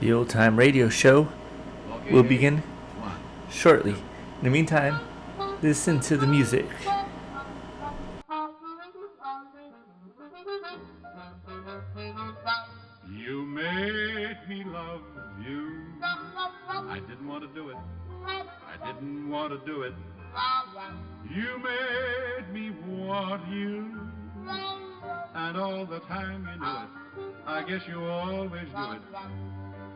The Old Time Radio Show will begin shortly. In the meantime, listen to the music. You made me love you. I didn't want to do it. I didn't want to do it. You made me want you. And all the time you knew it. I guess you always knew it.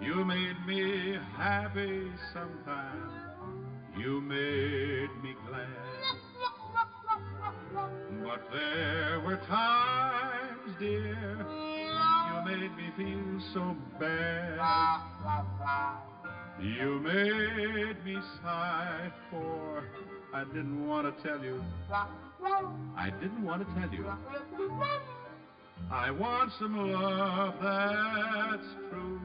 You made me happy sometimes. You made me glad. But there were times, dear, you made me feel so bad. You made me sigh for I didn't want to tell you. I didn't want to tell you. I want some love that's true.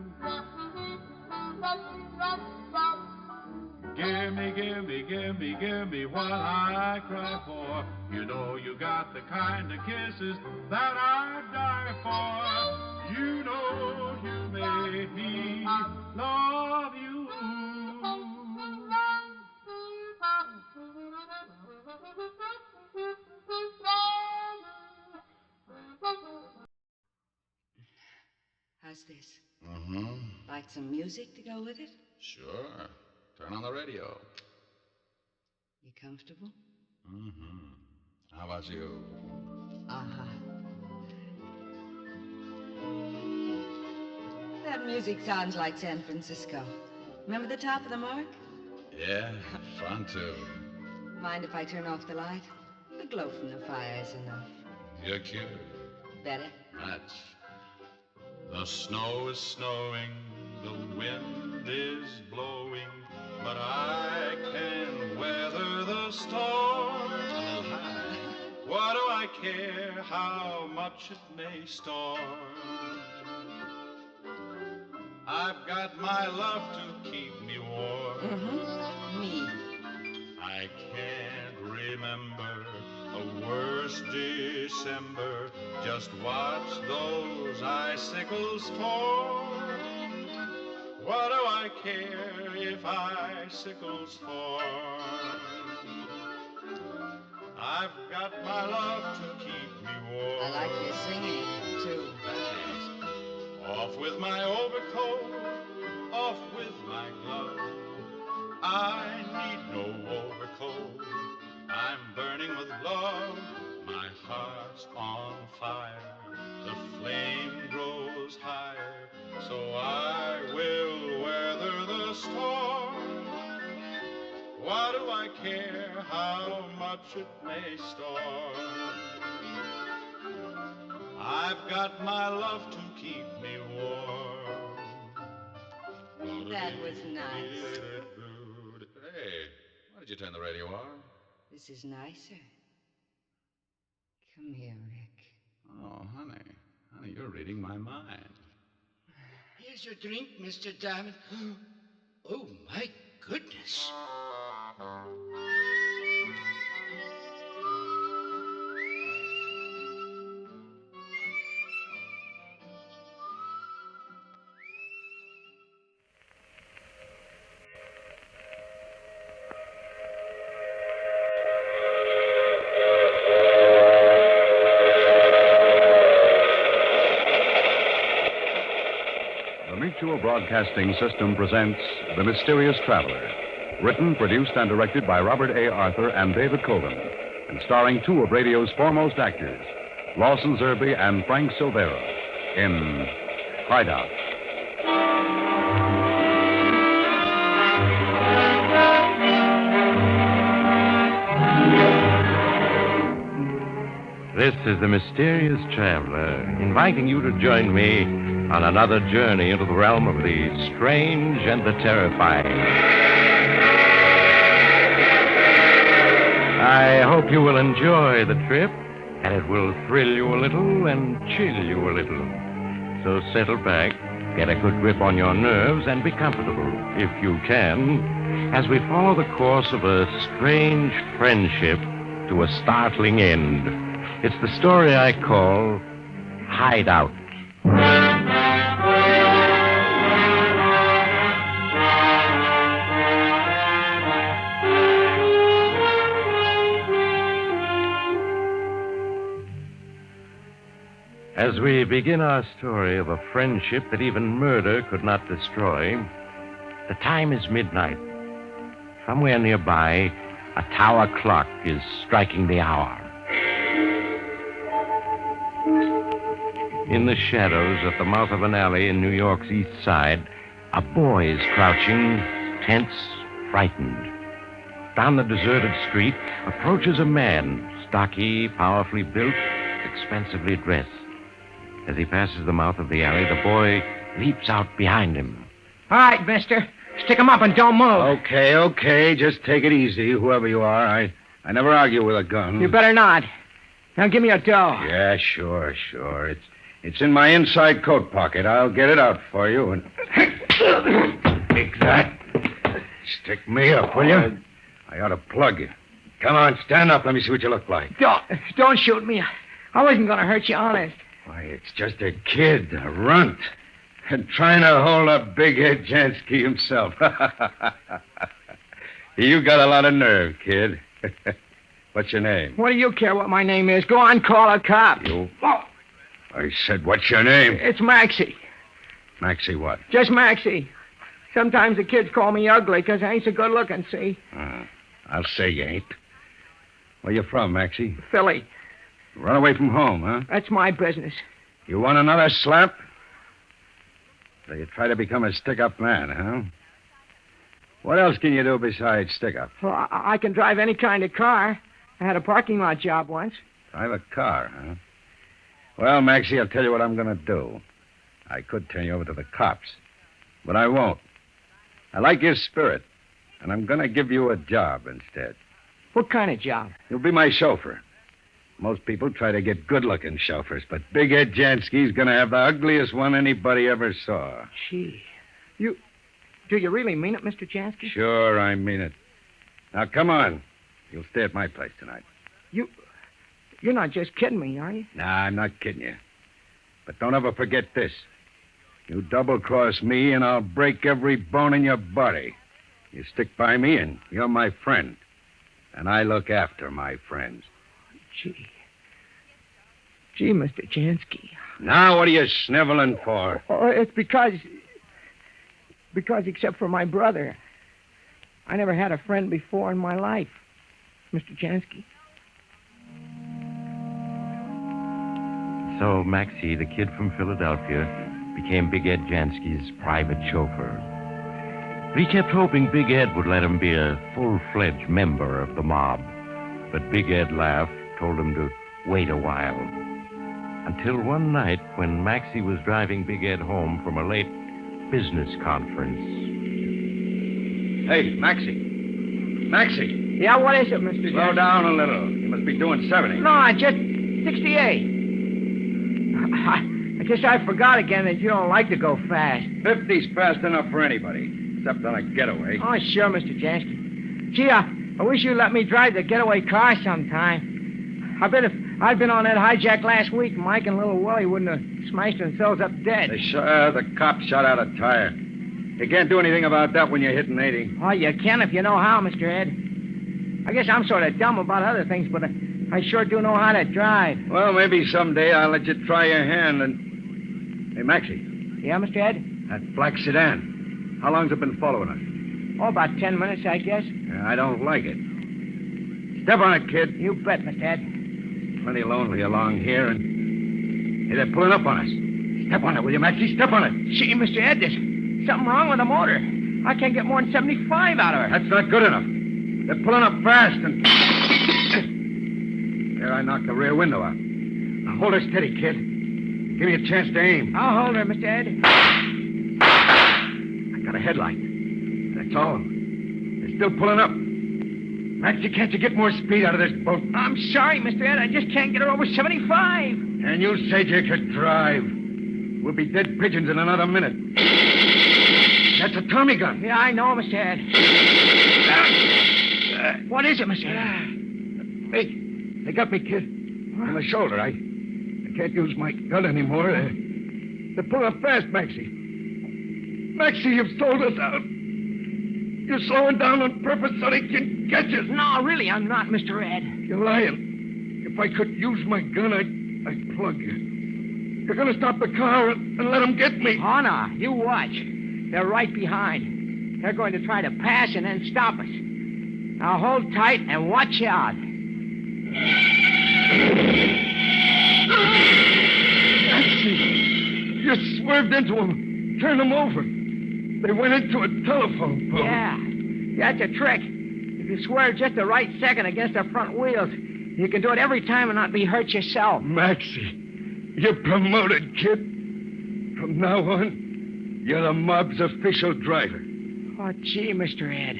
Give me what I cry for. You know you got the kind of kisses that I'd die for. You know you made me love you. How's this? Mm-hmm. Like some music to go with it? Sure. Turn on the radio. You comfortable? Mm-hmm. How about you? Uh-huh. That music sounds like San Francisco. Remember the top of the mark? Yeah, fun too. Mind if I turn off the light? The glow from the fire is enough. You're cute. Better? Much. The snow is snowing, the wind is blowing, but I can weather the storm. A little high. What do I care how much it may storm? I've got my love to keep me warm. Mm-hmm. Me. I can't remember a worse December. Just watch those icicles fall. What do I care if icicles fall? I've got my love to keep me warm. I like your singing, too. Thanks. Off with my overcoat, off with my glove. I need no overcoat. I'm burning with love. My heart's on fire. The flame grows higher. So I will weather the storm. Why do I care how much it may storm? I've got my love to keep me warm. That was nice. Hey, why did you turn the radio on? This is nicer. Come here, Rick. Oh, honey. Honey, you're reading my mind. Here's your drink, Mr. Diamond. Oh, my goodness. The Mutual Broadcasting System presents The Mysterious Traveler. Written, produced, and directed by Robert A. Arthur and David Coben. And starring two of radio's foremost actors, Lawson Zerbe and Frank Silvera, in Hideout. This is the Mysterious Traveler, inviting you to join me on another journey into the realm of the strange and the terrifying. I hope you will enjoy the trip, and it will thrill you a little and chill you a little. So settle back, get a good grip on your nerves, and be comfortable, if you can, as we follow the course of a strange friendship to a startling end. It's the story I call Hideout. As we begin our story of a friendship that even murder could not destroy, the time is midnight. Somewhere nearby, a tower clock is striking the hour. In the shadows at the mouth of an alley in New York's East Side, a boy is crouching, tense, frightened. Down the deserted street approaches a man, stocky, powerfully built, expensively dressed. As he passes the mouth of the alley, the boy leaps out behind him. All right, mister. Stick 'em up and don't move. Okay. Just take it easy, whoever you are. I never argue with a gun. You better not. Now give me your dough. Yeah, sure. It's in my inside coat pocket. I'll get it out for you and... Take that. Stick me up, will you? I ought to plug you. Come on, stand up. Let me see what you look like. Don't shoot me. I wasn't going to hurt you, honest. Why, it's just a kid, a runt, and trying to hold up Big Head Jansky himself. You got a lot of nerve, kid. What's your name? What do you care what my name is? Go on, call a cop. You? Oh, I said, what's your name? it's Maxie. Maxie what? Just Maxie. Sometimes the kids call me ugly because I ain't so good looking, see? I'll say you ain't. Where you from, Maxie? Philly. Run away from home, huh? That's my business. You want another slap? So you try to become a stick-up man, huh? What else can you do besides stick-up? Well, I can drive any kind of car. I had a parking lot job once. Drive a car, huh? Well, Maxie, I'll tell you what I'm going to do. I could turn you over to the cops, but I won't. I like your spirit, and I'm going to give you a job instead. What kind of job? You'll be my chauffeur. Most people try to get good-looking chauffeurs, but Big Ed Jansky's going to have the ugliest one anybody ever saw. Gee. Do you really mean it, Mr. Jansky? Sure, I mean it. Now, come on. You'll stay at my place tonight. You're not just kidding me, are you? Nah, I'm not kidding you. But don't ever forget this. You double-cross me, and I'll break every bone in your body. You stick by me, and you're my friend. And I look after my friends. Gee, Mr. Jansky. Now, what are you sniveling for? Oh, it's because except for my brother, I never had a friend before in my life, Mr. Jansky. So Maxie, the kid from Philadelphia, became Big Ed Jansky's private chauffeur. But he kept hoping Big Ed would let him be a full-fledged member of the mob. But Big Ed laughed, told him to wait a while. Until one night when Maxie was driving Big Ed home from a late business conference. Hey, Maxie. Maxie. Yeah, what is it, Mr. Slow Jansky? down a little. You must be doing 70. No, just 68. I guess I forgot again that you don't like to go fast. 50's fast enough for anybody, except on a getaway. Oh, sure, Mr. Jansky. Gee, I wish you'd let me drive the getaway car sometime. I bet if I'd been on that hijack last week, Mike and little Willie wouldn't have smashed themselves up dead. The cop shot out a tire. You can't do anything about that when you're hitting 80. Oh, you can if you know how, Mr. Ed. I guess I'm sort of dumb about other things, but I sure do know how to drive. Well, maybe someday I'll let you try your hand and... Hey, Maxie. Yeah, Mr. Ed? That black sedan. How long's it been following us? Oh, about 10 minutes, I guess. Yeah, I don't like it. Step on it, kid. You bet, Mr. Ed. Plenty lonely along here, and... Hey, they're pulling up on us. Step on it, will you, Maxie? Step on it. Gee, Mr. Ed, there's something wrong with the motor. I can't get more than 75 out of her. That's not good enough. They're pulling up fast, and... There, I knocked the rear window out. Now, hold her steady, kid. Give me a chance to aim. I'll hold her, Mr. Ed. I got a headlight. That's all. They're still pulling up. Maxie, can't you get more speed out of this boat? I'm sorry, Mr. Ed. I just can't get her over 75. And you said you could drive. We'll be dead pigeons in another minute. That's a Tommy gun. Yeah, I know, Mr. Ed. What is it, Mr. Ed? They got me, kid. On the shoulder. I can't use my gun anymore. They're pulling up fast, Maxie. Maxie, you've sold us out. You're slowing down on purpose so they can catch us. No, really, I'm not, Mr. Ed. You're lying. If I could use my gun, I'd plug you. You're going to stop the car and let them get me. Oh, no. You watch. They're right behind. They're going to try to pass and then stop us. Now hold tight and watch out. Maxie, you swerved into them. Turned them over. They went into a telephone pole. Yeah. That's a trick. If you swerve just the right second against their front wheels, you can do it every time and not be hurt yourself. Maxie, you're promoted, kid. From now on, you're the mob's official driver. Oh, gee, Mr. Ed.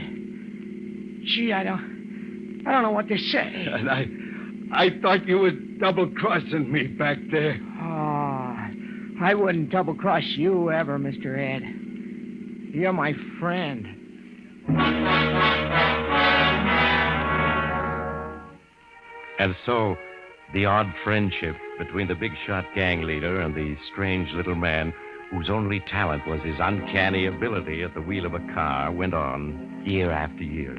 Gee, I don't know what to say. And I thought you were double-crossing me back there. Oh, I wouldn't double-cross you ever, Mr. Ed. You're my friend. And so, the odd friendship between the big shot gang leader and the strange little man whose only talent was his uncanny ability at the wheel of a car went on year after year.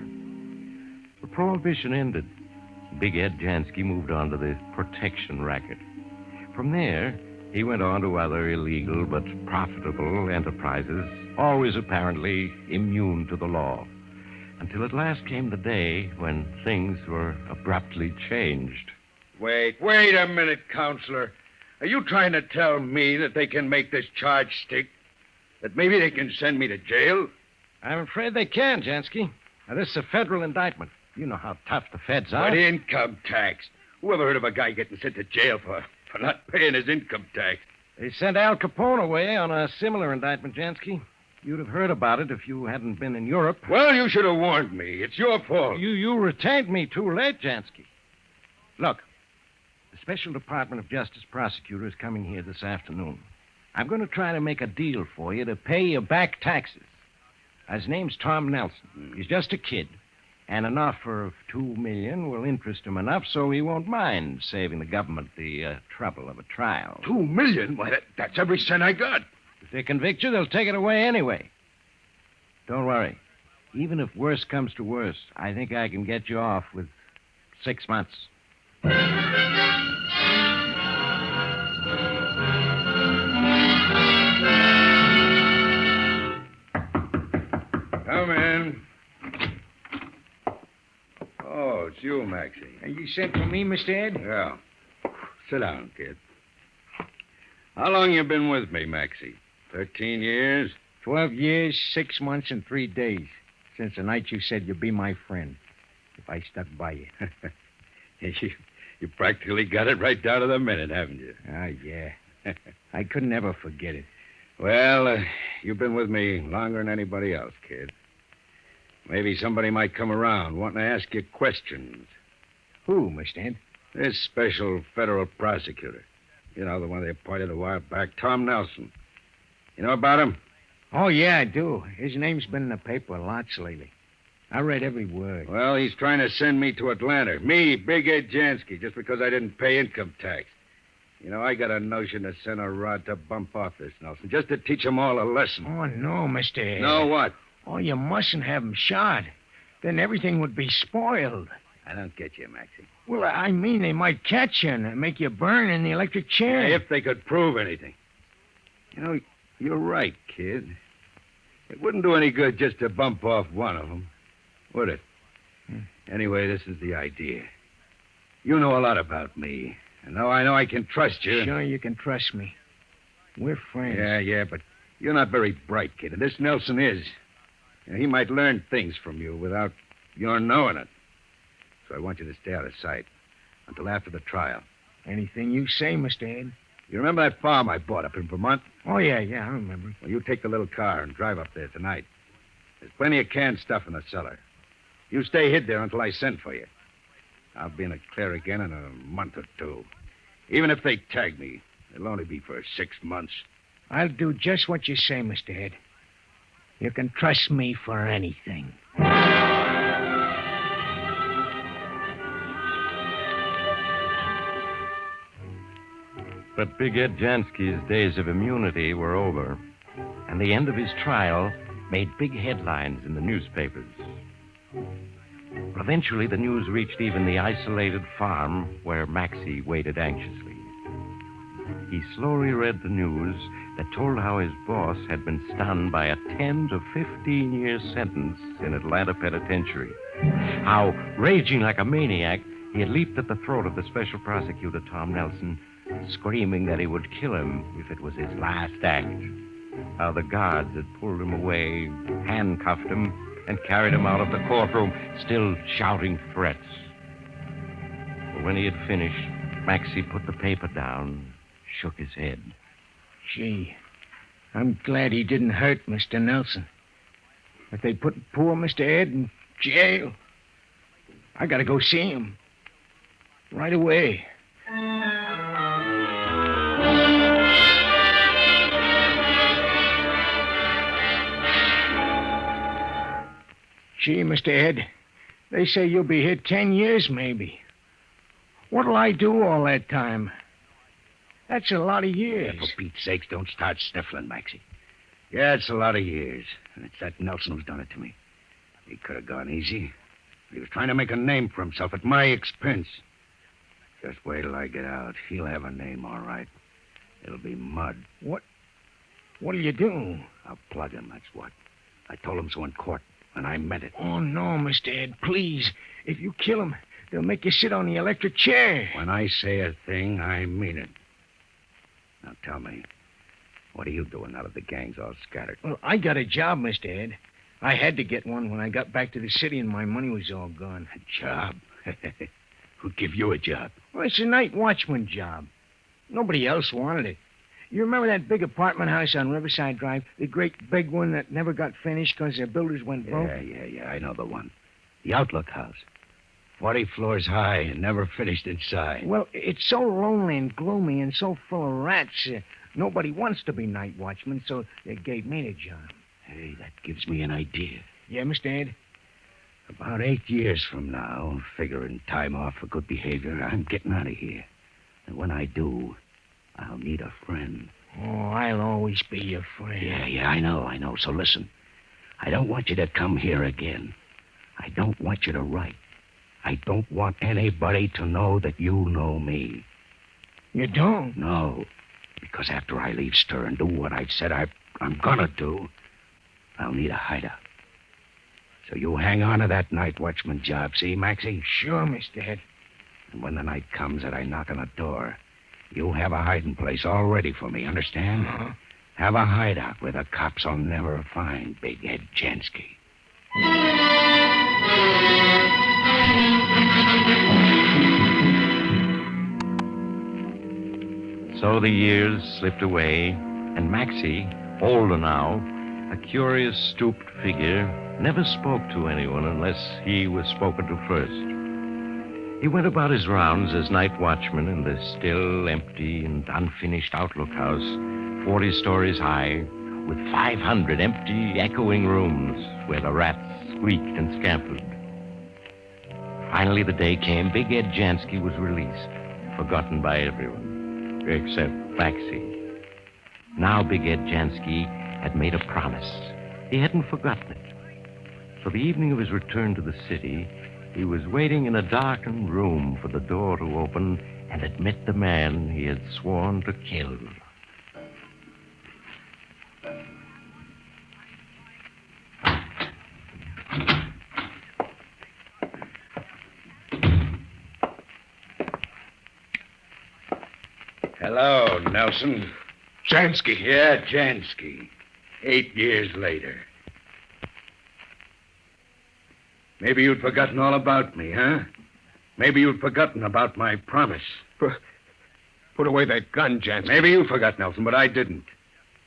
The prohibition ended. Big Ed Jansky moved on to the protection racket. From there, he went on to other illegal but profitable enterprises, always apparently immune to the law. Until at last came the day when things were abruptly changed. Wait a minute, Counselor. Are you trying to tell me that they can make this charge stick? That maybe they can send me to jail? I'm afraid they can, Jansky. Now, this is a federal indictment. You know how tough the feds are. But income tax. Who ever heard of a guy getting sent to jail for not paying his income tax? They sent Al Capone away on a similar indictment, Jansky. You'd have heard about it if you hadn't been in Europe. Well, you should have warned me. It's your fault. You retained me too late, Jansky. Look, the Special Department of Justice prosecutor is coming here this afternoon. I'm going to try to make a deal for you to pay you back taxes. His name's Tom Nelson. He's just a kid. And an offer of $2 million will interest him enough so he won't mind saving the government the trouble of a trial. $2 million? Why, that's every cent I got. If they convict you, they'll take it away anyway. Don't worry. Even if worse comes to worse, I think I can get you off with 6 months. Come in. Oh, it's you, Maxie. And you sent for me, Mr. Ed? Yeah. Sit down, kid. How long you been with me, Maxie? 13 years? 12 years, 6 months, and 3 days. Since the night you said you'd be my friend. If I stuck by you. You practically got it right down to the minute, haven't you? Ah, yeah. I couldn't ever forget it. Well, you've been with me longer than anybody else, kid. Maybe somebody might come around wanting to ask you questions. Who, Mr. Ed? This special federal prosecutor. You know, the one they appointed a while back, Tom Nelson. You know about him? Oh, yeah, I do. His name's been in the paper lots lately. I read every word. Well, he's trying to send me to Atlanta. Me, Big Ed Jansky, just because I didn't pay income tax. You know, I got a notion to send a rod to bump off this Nelson, just to teach them all a lesson. Oh, no, Mr. Ed. No, what? Oh, you mustn't have him shot. Then everything would be spoiled. I don't get you, Maxie. Well, I mean, they might catch you and make you burn in the electric chair. Yeah, if they could prove anything. You know, you're right, kid. It wouldn't do any good just to bump off one of them, would it? Anyway, this is the idea. You know a lot about me. And now I know I can trust you. Sure, you can trust me. We're friends. Yeah, but you're not very bright, kid. And this Nelson is. And he might learn things from you without your knowing it. So I want you to stay out of sight until after the trial. Anything you say, Mr. Ed. You remember that farm I bought up in Vermont? Oh, yeah, I remember. Well, you take the little car and drive up there tonight. There's plenty of canned stuff in the cellar. You stay hid there until I send for you. I'll be in the clear again in a month or two. Even if they tag me, it'll only be for 6 months. I'll do just what you say, Mr. Ed. You can trust me for anything. But Big Ed Jansky's days of immunity were over, and the end of his trial made big headlines in the newspapers. But eventually, the news reached even the isolated farm where Maxie waited anxiously. he slowly read the news that told how his boss had been stunned by a 10 to 15-year sentence in Atlanta Penitentiary. How, raging like a maniac, he had leaped at the throat of the special prosecutor, Tom Nelson, screaming that he would kill him if it was his last act. How the guards had pulled him away, handcuffed him, and carried him out of the courtroom, still shouting threats. But when he had finished, Maxie put the paper down, shook his head. Gee, I'm glad he didn't hurt Mr. Nelson. But they put poor Mr. Ed in jail. I gotta go see him. Right away. Gee, Mr. Ed, they say you'll be here 10 years, maybe. What'll I do all that time? That's a lot of years. Yeah, for Pete's sakes, don't start sniffling, Maxie. Yeah, it's a lot of years. And it's that Nelson who's done it to me. He could have gone easy. He was trying to make a name for himself at my expense. Just wait till I get out. He'll have a name, all right. It'll be mud. What'll you do? I'll plug him, that's what. I told him so in court, and I meant it. Oh, no, Mr. Ed, please. If you kill him, they'll make you sit on the electric chair. When I say a thing, I mean it. Now tell me, what are you doing now that the gang's all scattered? Well, I got a job, Mr. Ed. I had to get one when I got back to the city and my money was all gone. A job? Who'd give you a job? Well, it's a night watchman job. Nobody else wanted it. You remember that big apartment house on Riverside Drive? The great big one that never got finished because the builders went broke? Yeah, I know the one. The Outlook House. 40 floors high and never finished inside. Well, it's so lonely and gloomy and so full of rats. Nobody wants to be night watchman, so they gave me the job. Hey, that gives me an idea. Yeah, Mr. Ed? About 8 years from now, figuring time off for good behavior, I'm getting out of here. And when I do, I'll need a friend. Oh, I'll always be your friend. Yeah, I know. So listen, I don't want you to come here again. I don't want you to write. I don't want anybody to know that you know me. You don't? No, because after I leave Stir and do what I've said I'm gonna do, I'll need a hideout. So you hang on to that night watchman job, see, Maxie? Sure, Mr. Ed. And when the night comes that I knock on the door, you have a hiding place all ready for me, understand? Uh-huh. Have a hideout where the cops will never find Big Ed Jansky. So the years slipped away, and Maxie, older now, a curious, stooped figure, never spoke to anyone unless he was spoken to first. He went about his rounds as night watchman in the still, empty, and unfinished Outlook House, 40 stories high, with 500 empty, echoing rooms where the rats squeaked and scampered. Finally, the day came. Big Ed Jansky was released, forgotten by everyone, except Maxie. Now Big Ed Jansky had made a promise. He hadn't forgotten it. So the evening of his return to the city, he was waiting in a darkened room for the door to open and admit the man he had sworn to kill. Hello, Nelson. Jansky. Yeah, Jansky. 8 years later. Maybe you'd forgotten all about me, huh? Maybe you'd forgotten about my promise. Put away that gun, Jansky. Maybe you forgot, Nelson, but I didn't.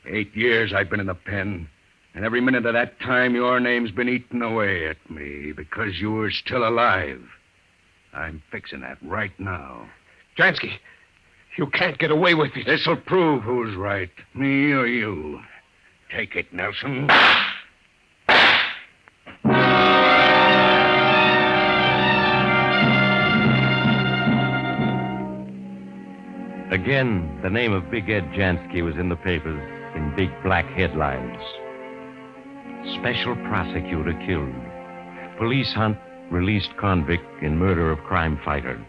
8 years I've been in the pen, and every minute of that time your name's been eaten away at me because you were still alive. I'm fixing that right now. Jansky, you can't get away with it. This'll prove who's right, me or you. Take it, Nelson. Again, the name of Big Ed Jansky was in the papers in big black headlines. Special prosecutor killed. Police hunt released convict in murder of crime fighter.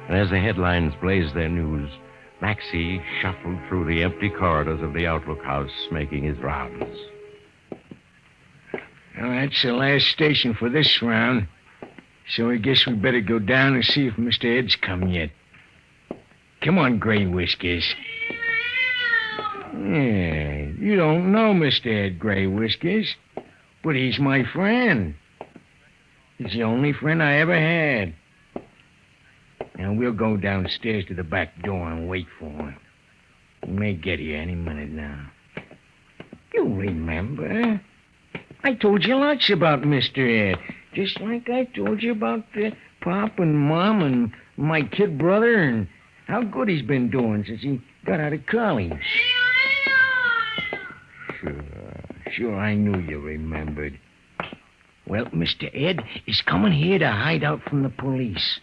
And as the headlines blazed their news, Maxie shuffled through the empty corridors of the Outlook House, making his rounds. Well, that's the last station for this round. So I guess we better go down and see if Mr. Ed's come yet. Come on, Gray Whiskers. Yeah, you don't know Mr. Ed, Gray Whiskers, but he's my friend. He's the only friend I ever had. Now, we'll go downstairs to the back door and wait for him. He may get here any minute now. You remember? I told you lots about Mr. Ed, just like I told you about Pop and Mom and my kid brother and how good he's been doing since he got out of college. Sure, I knew you remembered. Well, Mr. Ed is coming here to hide out from the police.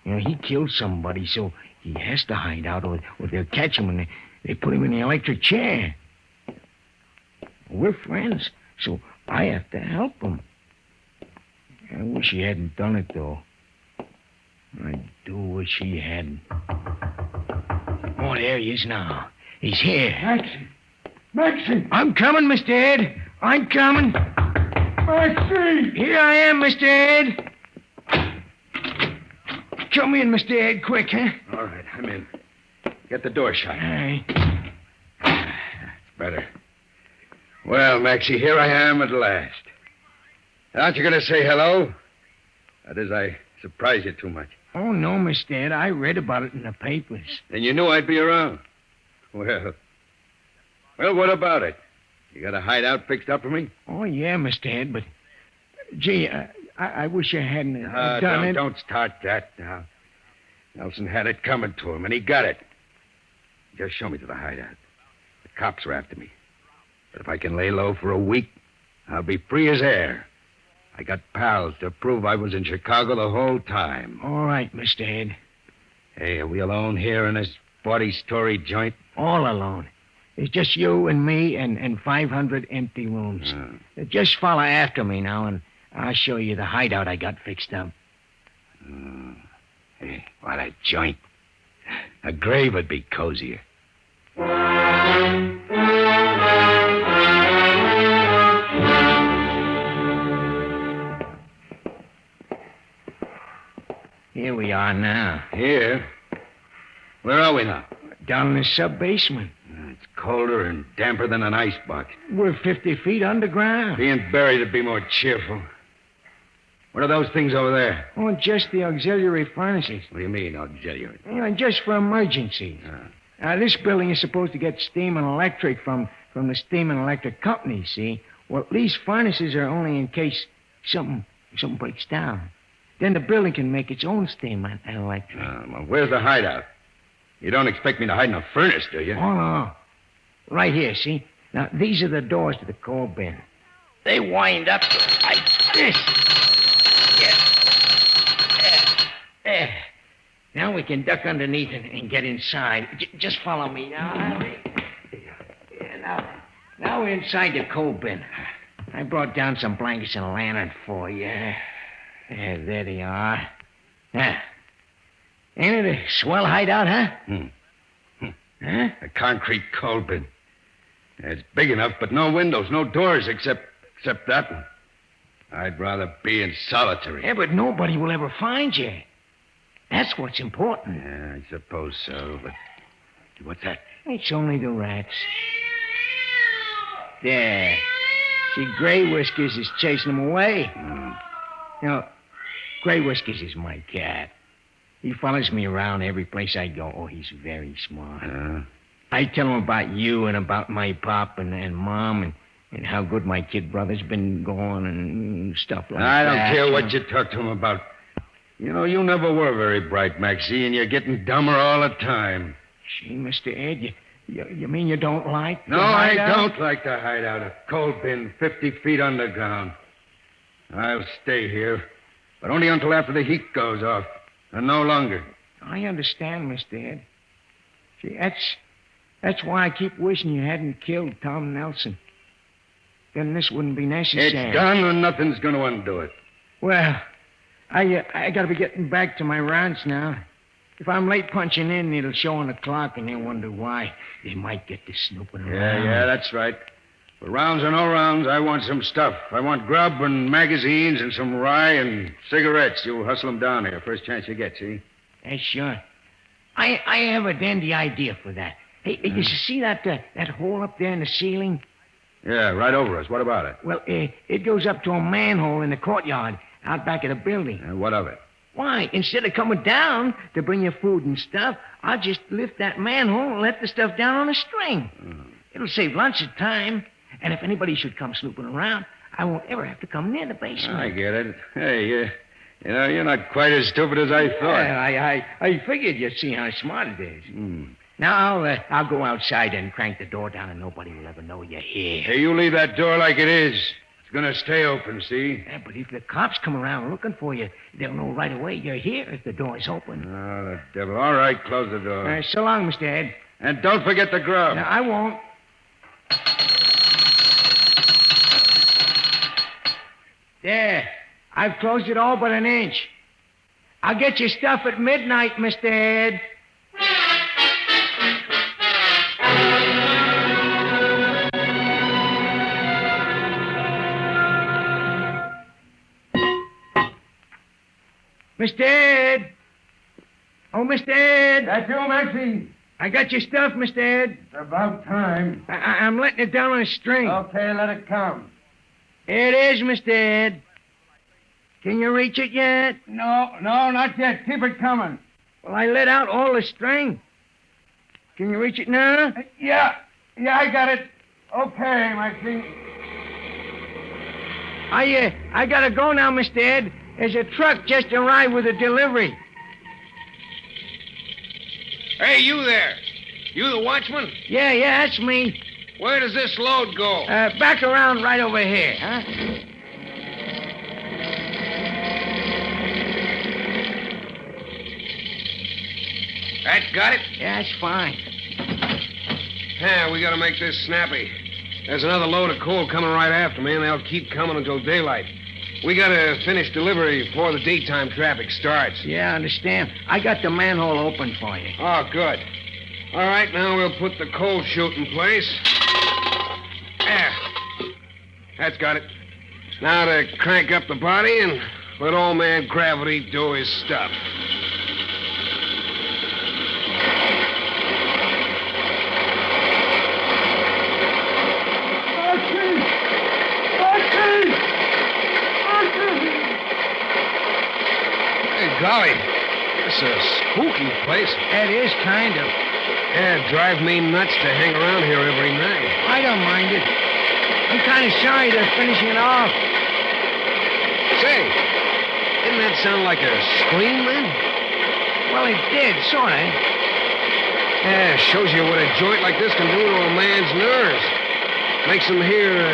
You know, he killed somebody, so he has to hide out or they'll catch him and they put him in the electric chair. We're friends, so I have to help him. I wish he hadn't done it, though. I do wish he hadn't. Oh, there he is now. He's here. Maxie! I'm coming, Mr. Ed. I'm coming. Maxie! Here I am, Mr. Ed. Come in, Mr. Ed, quick, huh? All right, I'm in. Get the door shut. All right. That's better. Well, Maxie, here I am at last. Aren't you going to say hello? That is, I surprise you too much. Oh, no, Mr. Ed. I read about it in the papers. Then you knew I'd be around. Well, what about it? You got a hideout fixed up for me? Oh, yeah, Mr. Ed, but... Gee, I wish I hadn't done it. Don't start that now. Nelson had it coming to him, and he got it. Just show me to the hideout. The cops are after me. But if I can lay low for a week, I'll be free as air. I got pals to prove I was in Chicago the whole time. All right, Mr. Ed. Hey, are we alone here in this 40-story joint? All alone. It's just you and me and 500 empty rooms. Just follow after me now, and I'll show you the hideout I got fixed up. Hey, what a joint. A grave would be cozier. Here we are now. Here? Where are we now? Down in the sub-basement. It's colder and damper than an icebox. We're 50 feet underground. Being buried would be more cheerful. What are those things over there? Oh, just the auxiliary furnaces. What do you mean, auxiliary? You know, just for emergencies. This building is supposed to get steam and electric from the steam and electric company, see? Well, these furnaces are only in case something breaks down. Then the building can make its own steam and electric. Well, where's the hideout? You don't expect me to hide in a furnace, do you? Oh, no. Right here, see? Now, these are the doors to the coal bin. They wind up like this. There. Now we can duck underneath and get inside. Just follow me now. Now we're inside the coal bin. I brought down some blankets and a lantern for you. There they are. Ain't it a swell hideout, huh? Huh? A concrete coal bin. It's big enough, but no windows, no doors except that one. I'd rather be in solitary. Yeah, but nobody will ever find you. That's what's important. Yeah, I suppose so, but what's that? It's only the rats. There. See, Gray Whiskers is chasing them away. You know, Gray Whiskers is my cat. He follows me around every place I go. Oh, he's very smart. I tell him about you and about my pop and Mom and how good my kid brother's been going and stuff like that. I don't care what you talk to him about. You know, you never were very bright, Maxie, and you're getting dumber all the time. Gee, Mr. Ed, you mean you don't like No, I don't like the hideout. A coal bin 50 feet underground. I'll stay here, but only until after the heat goes off, and no longer. I understand, Mr. Ed. See, that's why I keep wishing you hadn't killed Tom Nelson. Then this wouldn't be necessary. It's done, and nothing's going to undo it. Well, I gotta be getting back to my rounds now. If I'm late punching in, it'll show on the clock, and they'll wonder why. They might get to snooping around. Yeah, that's right. For rounds or no rounds, I want some stuff. I want grub and magazines and some rye and cigarettes. You'll hustle them down here first chance you get, see? Yeah, sure. I have a dandy idea for that. Hey, you see that hole up there in the ceiling? Yeah, right over us. What about it? Well, it goes up to a manhole in the courtyard out back of the building. What of it? Why, instead of coming down to bring you food and stuff, I'll just lift that manhole and let the stuff down on a string. It'll save lots of time. And if anybody should come snooping around, I won't ever have to come near the basement. I get it. Hey, you're not quite as stupid as I thought. Yeah, I figured you'd see how smart it is. Now, I'll go outside and crank the door down, and nobody will ever know you're here. Hey, you leave that door like it is. It's going to stay open, see? Yeah, but if the cops come around looking for you, they'll know right away you're here if the door's open. Oh, the devil. All right, close the door. So long, Mr. Ed. And don't forget the grub. No, I won't. There. I've closed it all but an inch. I'll get your stuff at midnight, Mr. Ed. Mr. Ed! Oh, Mr. Ed! That's you, Maxie. I got your stuff, Mr. Ed. It's about time. I'm letting it down on a string. Okay, let it come. Here it is, Mr. Ed. Can you reach it yet? No, not yet. Keep it coming. Well, I let out all the string. Can you reach it now? Yeah, I got it. Okay, Maxie. I gotta go now, Mr. Ed. There's a truck just arrived with a delivery. Hey, you there. You the watchman? Yeah, that's me. Where does this load go? Back around right over here, huh? That got it? Yeah, that's fine. Yeah, we gotta make this snappy. There's another load of coal coming right after me, and they'll keep coming until daylight. We gotta finish delivery before the daytime traffic starts. Yeah, I understand. I got the manhole open for you. Oh, good. All right, now we'll put the coal chute in place. There. That's got it. Now to crank up the body and let old man Gravity do his stuff. Golly, this is a spooky place. It is, kind of. Yeah, it drives me nuts to hang around here every night. I don't mind it. I'm kind of sorry they're finishing it off. Say, didn't that sound like a scream then? Well, it did, sort of. Yeah, shows you what a joint like this can do to a man's nerves. Makes him hear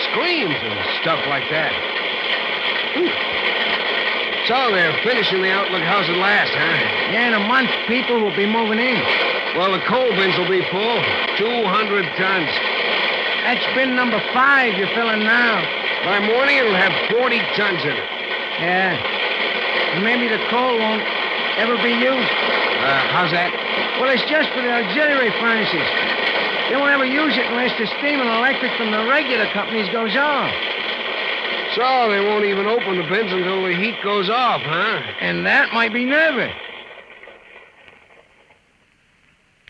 screams and stuff like that. So they're finishing the Outlook house at last, huh? Yeah, in a month, people will be moving in. Well, the coal bins will be full. 200 tons. That's bin number 5 you're filling now. By morning, it'll have 40 tons in it. Yeah. And maybe the coal won't ever be used. How's that? Well, it's just for the auxiliary furnaces. They won't ever use it unless the steam and electric from the regular companies goes on. So they won't even open the bins until the heat goes off, huh? And that might be nervous.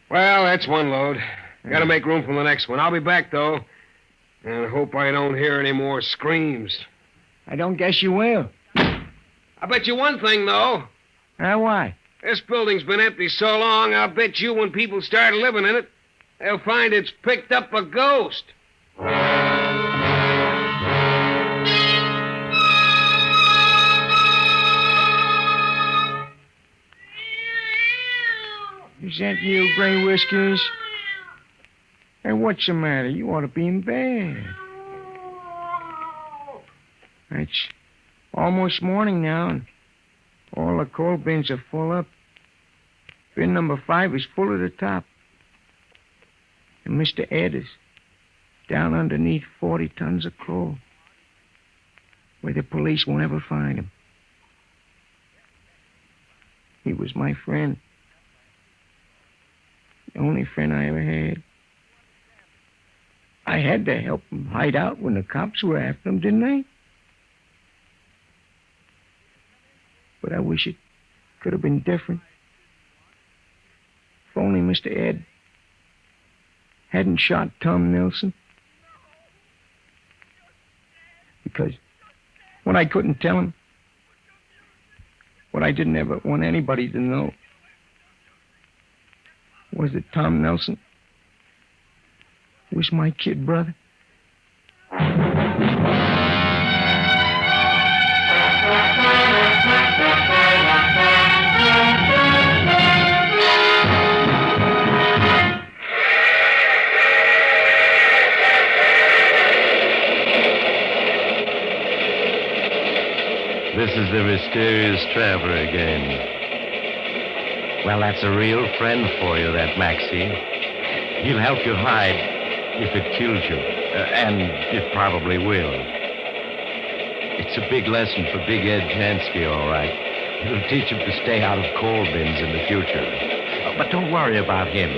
Well, that's one load. Gotta make room for the next one. I'll be back, though. And I hope I don't hear any more screams. I don't guess you will. I bet you one thing, though. Why? This building's been empty so long, I'll bet you when people start living in it, they'll find it's picked up a ghost. Is that you, Gray Whiskers? Hey, what's the matter? You ought to be in bed. It's almost morning now, and all the coal bins are full up. Bin number 5 is full to the top. And Mr. Ed is down underneath 40 tons of coal, where the police won't ever find him. He was my friend. only friend I ever had. I had to help him hide out when the cops were after him, didn't I? But I wish it could have been different. If only Mr. Ed hadn't shot Tom Nelson. Because what I couldn't tell him, what I didn't ever want anybody to know, was that Tom Nelson was my kid brother. This is the mysterious traveler again. Well, that's a real friend for you, that Maxie. He'll help you hide if it kills you, and it probably will. It's a big lesson for Big Ed Jansky, all right. It'll teach him to stay out of coal bins in the future. But don't worry about him.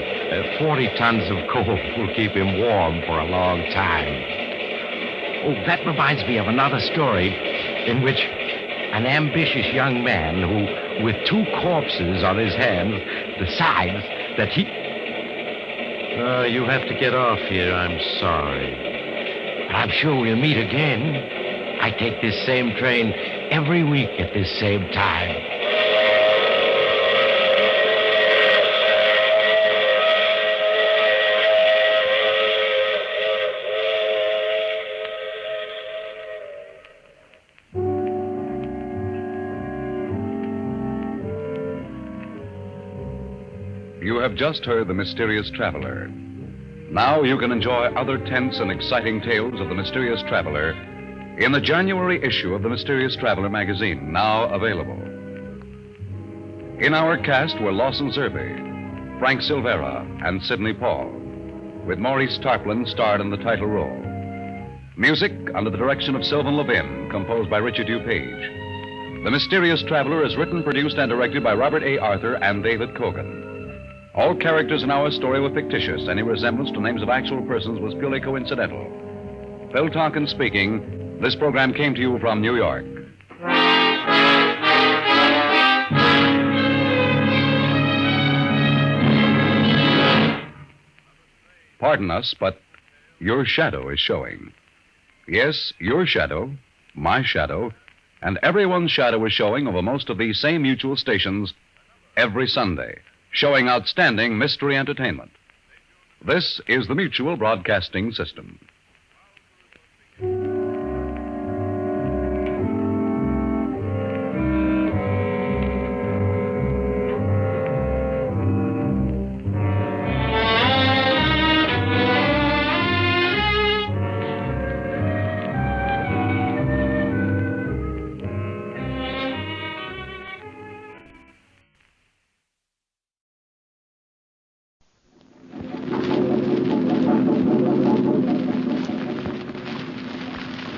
40 tons of coal will keep him warm for a long time. Oh, that reminds me of another story in which an ambitious young man who, with 2 corpses on his hands, decides that he... you have to get off here. I'm sorry. But I'm sure we'll meet again. I take this same train every week at this same time. You have just heard The Mysterious Traveler. Now you can enjoy other tense and exciting tales of The Mysterious Traveler in the January issue of The Mysterious Traveler magazine, now available. In our cast were Lawson Zerbe, Frank Silvera, and Sidney Paul, with Maurice Tarplin starred in the title role. Music under the direction of Sylvan Levin, composed by Richard DuPage. The Mysterious Traveler is written, produced, and directed by Robert A. Arthur and David Kogan. All characters in our story were fictitious. Any resemblance to names of actual persons was purely coincidental. Phil Tonkin speaking. This program came to you from New York. Pardon us, but your shadow is showing. Yes, your shadow, my shadow, and everyone's shadow is showing over most of these same mutual stations every Sunday, showing outstanding mystery entertainment. This is the Mutual Broadcasting System.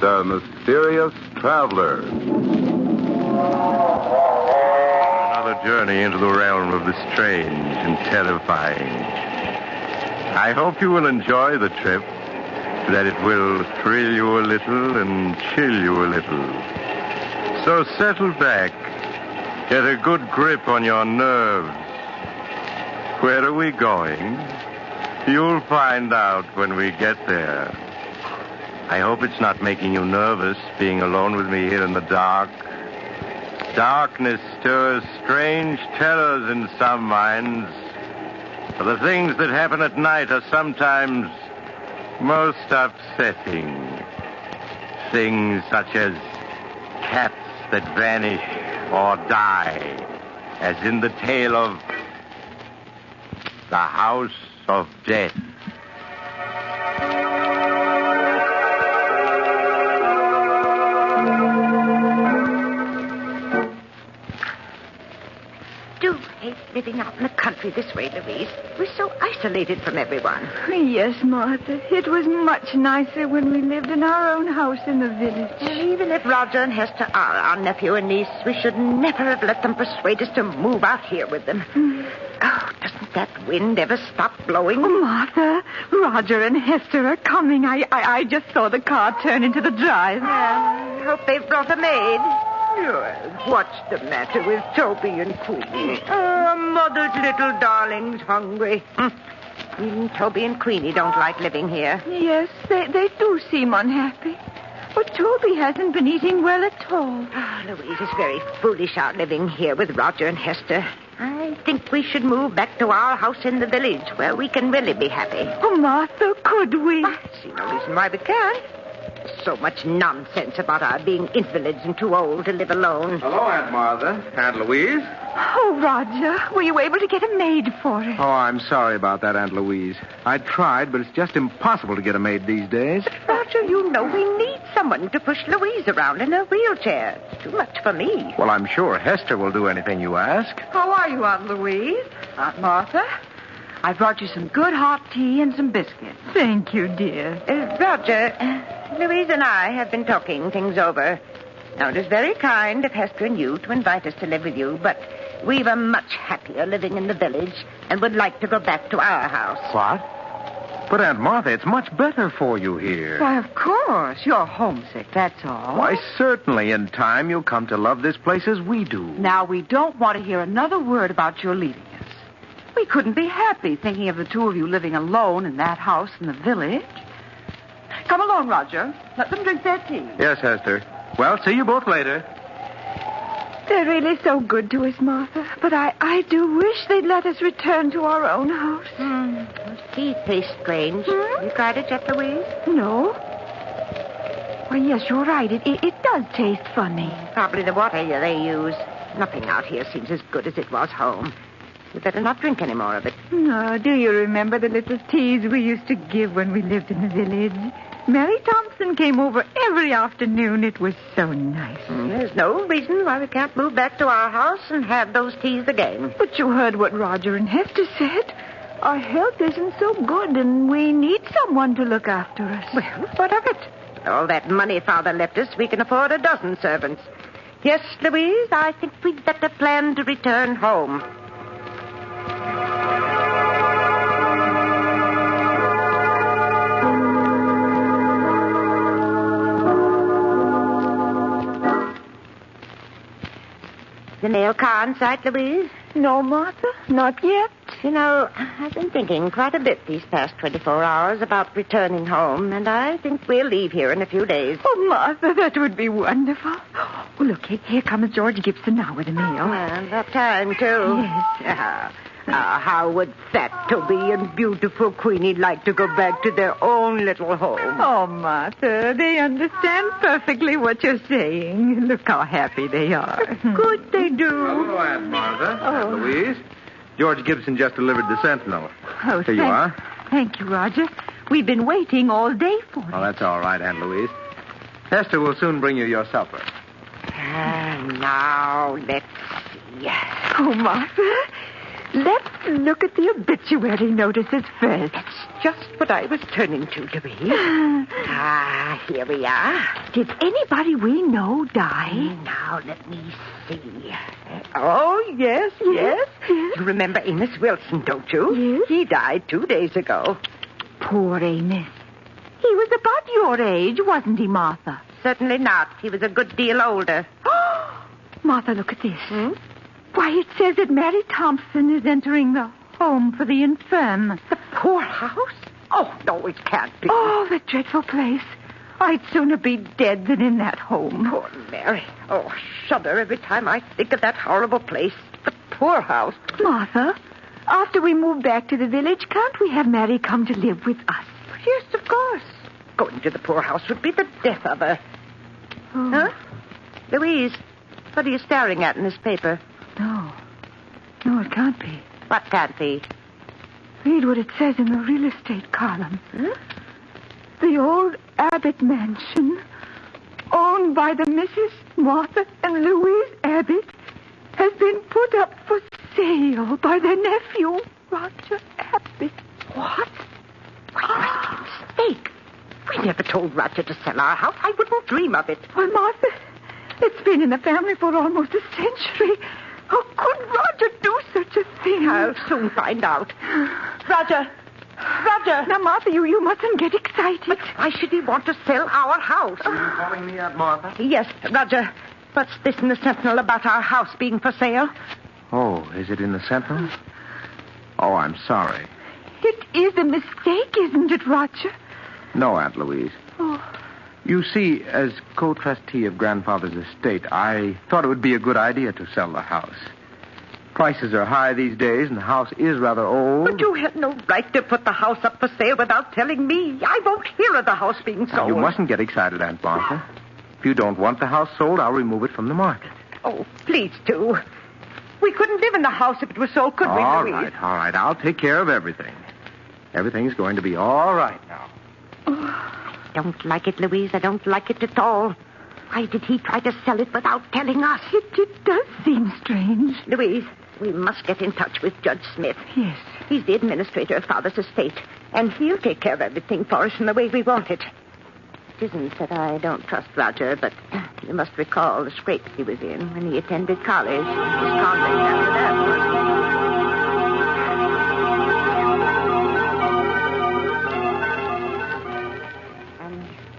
The Mysterious Traveler. Another journey into the realm of the strange and terrifying. I hope you will enjoy the trip, that it will thrill you a little and chill you a little. So settle back, get a good grip on your nerves. Where are we going? You'll find out when we get there. I hope it's not making you nervous, being alone with me here in the dark. Darkness stirs strange terrors in some minds. For the things that happen at night are sometimes most upsetting. Things such as cats that vanish or die, as in the tale of The House of Death. Living out in the country this way, Louise. We're so isolated from everyone. Yes, Martha. It was much nicer when we lived in our own house in the village. Well, even if Roger and Hester are our nephew and niece, we should never have let them persuade us to move out here with them. Oh, doesn't that wind ever stop blowing? Oh, Martha, Roger and Hester are coming. I just saw the car turn into the drive. I hope they've brought a maid. Yes. What's the matter with Toby and Queenie? Oh, Mother's little darling's hungry. Even Toby and Queenie don't like living here. Yes, they do seem unhappy. But Toby hasn't been eating well at all. Oh, Louise is very foolish out living here with Roger and Hester. I think we should move back to our house in the village where we can really be happy. Oh, Martha, could we? I see no reason why we can't. There's so much nonsense about our being invalids and too old to live alone. Hello, Aunt Martha. Aunt Louise. Oh, Roger, were you able to get a maid for us? Oh, I'm sorry about that, Aunt Louise. I tried, but it's just impossible to get a maid these days. Roger, you know we need someone to push Louise around in her wheelchair. It's too much for me. Well, I'm sure Hester will do anything you ask. How are you, Aunt Louise? Aunt Martha? I brought you some good hot tea and some biscuits. Thank you, dear. Roger, Louise and I have been talking things over. Now, it is very kind of Hester and you to invite us to live with you, but we were much happier living in the village and would like to go back to our house. What? But, Aunt Martha, it's much better for you here. Why, of course. You're homesick, that's all. Why, certainly. In time, you'll come to love this place as we do. Now, we don't want to hear another word about your leaving us. We couldn't be happy thinking of the two of you living alone in that house in the village. Come along, Roger. Let them drink their tea. Yes, Hester. Well, see you both later. They're really so good to us, Martha. But I do wish they'd let us return to our own house. Those tea taste strange. You tried it yet, Louise? No. Well, yes, you're right. It does taste funny. Probably the water they use. Nothing out here seems as good as it was home. You better not drink any more of it. No, do you remember the little teas we used to give when we lived in the village? Mary Thompson came over every afternoon. It was so nice. There's no reason why we can't move back to our house and have those teas again. But you heard what Roger and Hester said. Our health isn't so good, and we need someone to look after us. Well, what of it? With all that money Father left us, we can afford a dozen servants. Yes, Louise, I think we'd better plan to return home. The nail car in sight, Louise? No, Martha, not yet. You know, I've been thinking quite a bit these past 24 hours about returning home, and I think we'll leave here in a few days. Oh, Martha, that would be wonderful. Oh, look, here comes George Gibson now with a meal. And that time, too. Yes. How would fat Toby and beautiful Queenie like to go back to their own little home? Oh, Martha, they understand perfectly what you're saying. Look how happy they are. Good they do. Hello, Aunt Martha. Aunt Louise. George Gibson just delivered the Sentinel. Oh, Here you are. Thank you, Roger. We've been waiting all day for it. Oh, that's all right, Aunt Louise. Hester will soon bring you your supper. Now, let's see. Oh, Martha, let's look at the obituary notices first. That's just what I was turning to, Louise. Here we are. Did anybody we know die? Now, let me see. Oh, yes. You remember Amos Wilson, don't you? Yes. He died 2 days ago. Poor Amos. He was about your age, wasn't he, Martha? Certainly not. He was a good deal older. Martha, look at this. Why, it says that Mary Thompson is entering the home for the infirm. The poorhouse? Oh, no, it can't be. Oh, the dreadful place. I'd sooner be dead than in that home. Poor Mary. Oh, I shudder every time I think of that horrible place. The poorhouse. Martha, after we move back to the village, can't we have Mary come to live with us? Yes, of course. Going to the poorhouse would be the death of her. Oh. Huh? Louise, what are you staring at in this paper? No, it can't be. What can't be? Read what it says in the real estate column. The old Abbott mansion, owned by the Mrs. Martha and Louise Abbott, has been put up for sale by their nephew, Roger Abbott. What? Why, it must be a mistake. We never told Roger to sell our house. I wouldn't dream of it. Why, Martha, it's been in the family for almost a century. How could Roger do such a thing? I'll soon find out. Roger! Roger! Now, Martha, you mustn't get excited. But why should he want to sell our house? Are you calling me up, Martha? Yes, Roger. What's this in the Sentinel about our house being for sale? Oh, is it in the Sentinel? Oh, I'm sorry. It is a mistake, isn't it, Roger? No, Aunt Louise. Oh. You see, as co-trustee of Grandfather's estate, I thought it would be a good idea to sell the house. Prices are high these days, and the house is rather old. But you had no right to put the house up for sale without telling me. I won't hear of the house being Now, sold. you mustn't get excited, Aunt Martha. If you don't want the house sold, I'll remove it from the market. Oh, please do. We couldn't live in the house if it was sold, could we, All Louise? right. I'll take care of everything. Everything's going to be all right now. I don't like it, Louise. I don't like it at all. Why did he try to sell it without telling us? It does seem strange. Louise, we must get in touch with Judge Smith. Yes. He's the administrator of Father's estate, and he'll take care of everything for us in the way we want it. It isn't that I don't trust Roger, but you must recall the scrapes he was in when he attended college. His conduct after that was...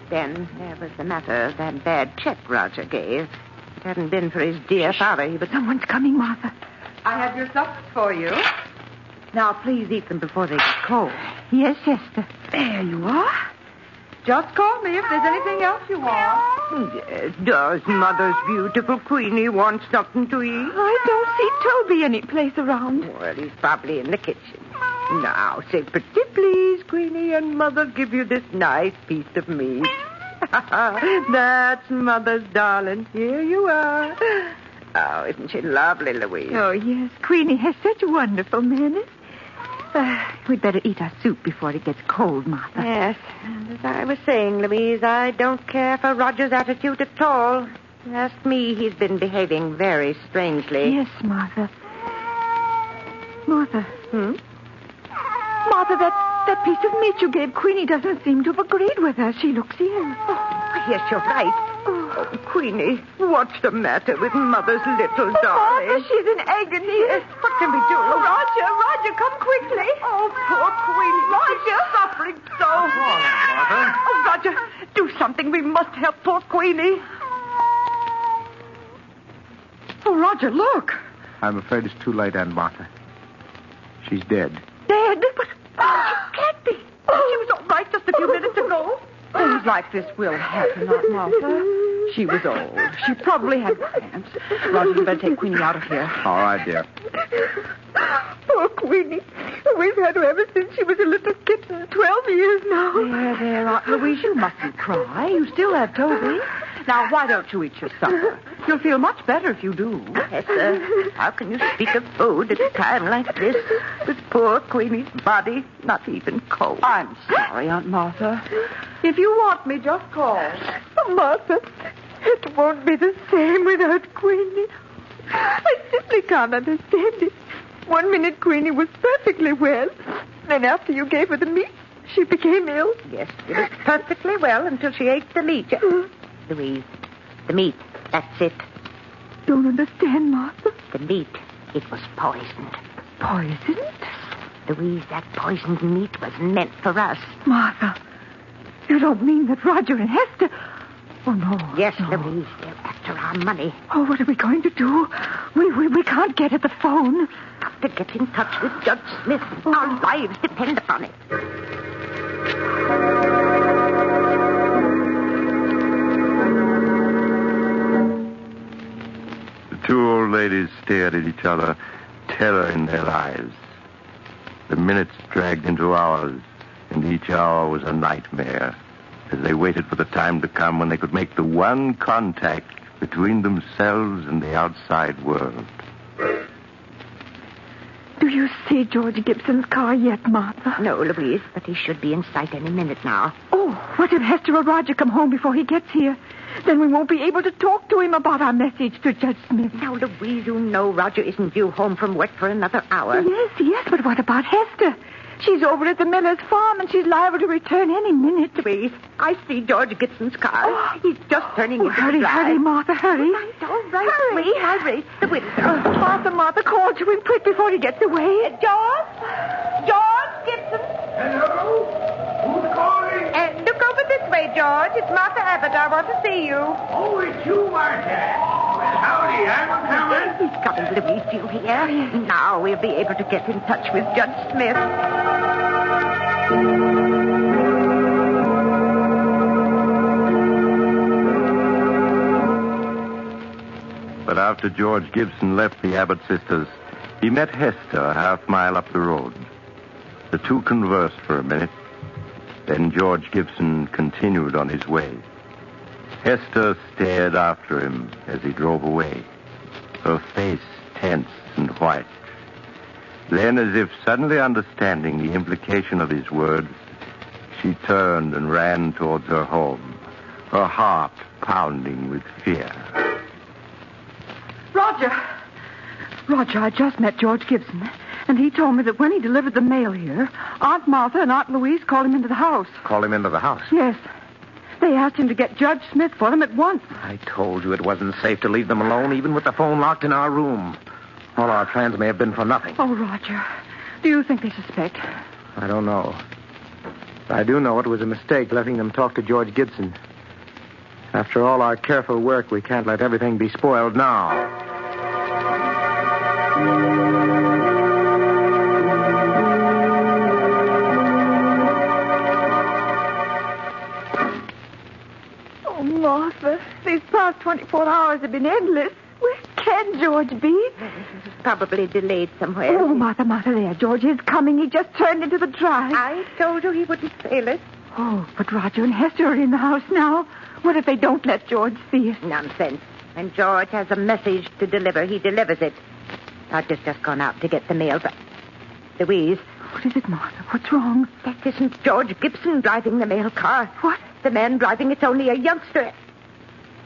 Then there was the matter of that bad check Roger gave. If it hadn't been for his dear father, he would... Someone's coming, Martha. I have your suppers for you. Now, please eat them before they get cold. Yes, Hester. There you are. Just call me if there's anything else you want. Yes, does Mother's beautiful Queenie want something to eat? I don't see Toby any place around. Well, he's probably in the kitchen. Now, say pretty please, Queenie, and Mother give you this nice piece of meat. That's Mother's darling. Here you are. Oh, isn't she lovely, Louise? Oh, yes. Queenie has such wonderful manners. We'd better eat our soup before it gets cold, Martha. Yes. And as I was saying, Louise, I don't care for Roger's attitude at all. Ask me, he's been behaving very strangely. Yes, Martha. Martha. Martha, that piece of meat you gave Queenie doesn't seem to have agreed with her. She looks ill. Oh, yes, you're right. Oh, Queenie, what's the matter with Mother's little darling? Martha, she's in agony. Yes, what can we do? Roger, come quickly. Oh, poor Queenie. Roger. She's suffering so. Oh, Roger, do something. We must help poor Queenie. Oh, Roger, look. I'm afraid it's too late, Aunt Martha. She's dead. Dead? But she can't be. She was all right just a few minutes ago. Things like this will happen, Aunt Martha. She was old. She probably had cramps. Roger, you better take Queenie out of here. All right, dear. Poor Queenie. We've had her ever since she was a little kitten. 12 years now. There, Aunt Louise, you mustn't cry. You still have Toby. Now, why don't you eat your supper? You'll feel much better if you do. Hester, how can you speak of food at a time like this with poor Queenie's body not even cold? I'm sorry, Aunt Martha. If you want me, just call. Oh, Martha, it won't be the same without Queenie. I simply can't understand it. 1 minute Queenie was perfectly well. Then after you gave her the meat, she became ill. Yes, she was perfectly well until she ate the meat. Louise, the meat, that's it. Don't understand, Martha. The meat, it was poisoned. Poisoned? Louise, that poisoned meat was meant for us. Martha, you don't mean that Roger and Hester... Oh, no. Yes, no. Louise, they're after our money. Oh, what are we going to do? We can't get at the phone. Got to get in touch with Judge Smith. Our lives depend upon it. The two old ladies stared at each other, terror in their eyes. The minutes dragged into hours, and each hour was a nightmare, as they waited for the time to come when they could make the one contact between themselves and the outside world. Do you see George Gibson's car yet, Martha? No, Louise, but he should be in sight any minute now. Oh, what if Hester or Roger come home before he gets here? Then we won't be able to talk to him about our message to Judge Smith. Now, Louise, you know Roger isn't due home from work for another hour. Yes, but what about Hester? She's over at the miller's farm, and she's liable to return any minute. Louise, I see George Gibson's car. Oh. He's just turning into Hurry, the drive. hurry, Martha, hurry. All right, Hurry. Louise. I raised the window. Martha, call to him quick before he gets away. George Gibson. Hello? Who's calling? Look over this way, George. It's Martha Abbott. I want to see you. Oh, it's you, Martha. Well, howdy, I'm coming. He's coming, Louise. Do you hear? Now we'll be able to get in touch with Judge Smith. But after George Gibson left the Abbott sisters, he met Hester a half-mile up the road. The two conversed for a minute. Then George Gibson continued on his way. Hester stared after him as he drove away, her face tense and white. Then, as if suddenly understanding the implication of his words, she turned and ran towards her home, her heart pounding with fear. Roger, I just met George Gibson, and he told me that when he delivered the mail here, Aunt Martha and Aunt Louise called him into the house. Call him into the house? Yes. They asked him to get Judge Smith for them at once. I told you it wasn't safe to leave them alone, even with the phone locked in our room. All our plans may have been for nothing. Oh, Roger, do you think they suspect? I don't know. I do know it was a mistake letting them talk to George Gibson. After all our careful work, we can't let everything be spoiled now. Oh, Martha, these past 24 hours have been endless. Where can George be? Probably delayed somewhere. Oh, Martha, there. George is coming. He just turned into the drive. I told you he wouldn't fail us. Oh, but Roger and Hester are in the house now. What if they don't let George see us? Nonsense. When George has a message to deliver, he delivers it. Roger's just gone out to get the mail, but... Louise. What is it, Martha? What's wrong? That isn't George Gibson driving the mail car. What? The man driving it's only a youngster.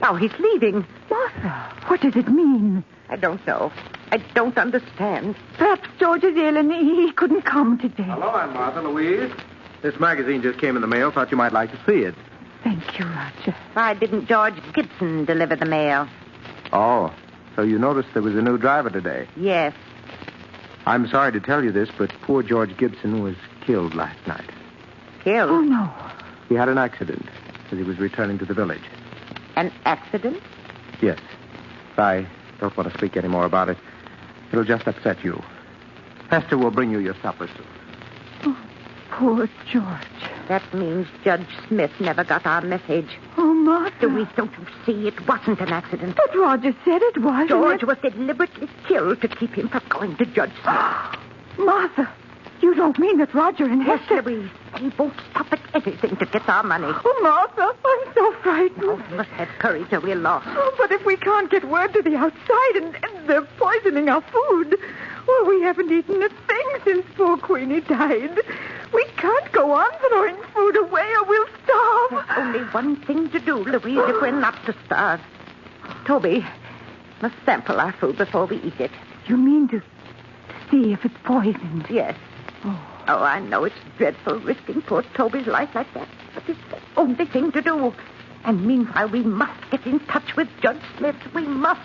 Now he's leaving. Martha, what does it mean? I don't know. I don't understand. Perhaps George is ill and he couldn't come today. Hello, Aunt Martha, Louise. This magazine just came in the mail. Thought you might like to see it. Thank you, Roger. Why didn't George Gibson deliver the mail? Oh, so you noticed there was a new driver today? Yes. I'm sorry to tell you this, but poor George Gibson was killed last night. Killed? Oh, no. He had an accident as he was returning to the village. An accident? Yes. I don't want to speak any more about it. It'll just upset you. Hester will bring you your supper soon. Oh, poor George. That means Judge Smith never got our message. Oh, Martha. Louise, don't you see? It wasn't an accident. But Roger said it was. George was deliberately killed to keep him from going to Judge Smith. Martha, you don't mean that Roger and Yes, Hester... Louise. They won't stop at anything to get our money. Oh, Martha, I'm so frightened. Oh, we must have courage or we're lost. Oh, but if we can't get word to the outside and they're poisoning our food... Well, we haven't eaten a thing since poor Queenie died. We can't go on throwing food away or we'll starve. There's only one thing to do, Louise, if we're not to starve. Toby must sample our food before we eat it. You mean to see if it's poisoned? Yes. Oh, I know it's dreadful risking poor Toby's life like that, but it's the only thing to do. And meanwhile, we must get in touch with Judge Smith. We must.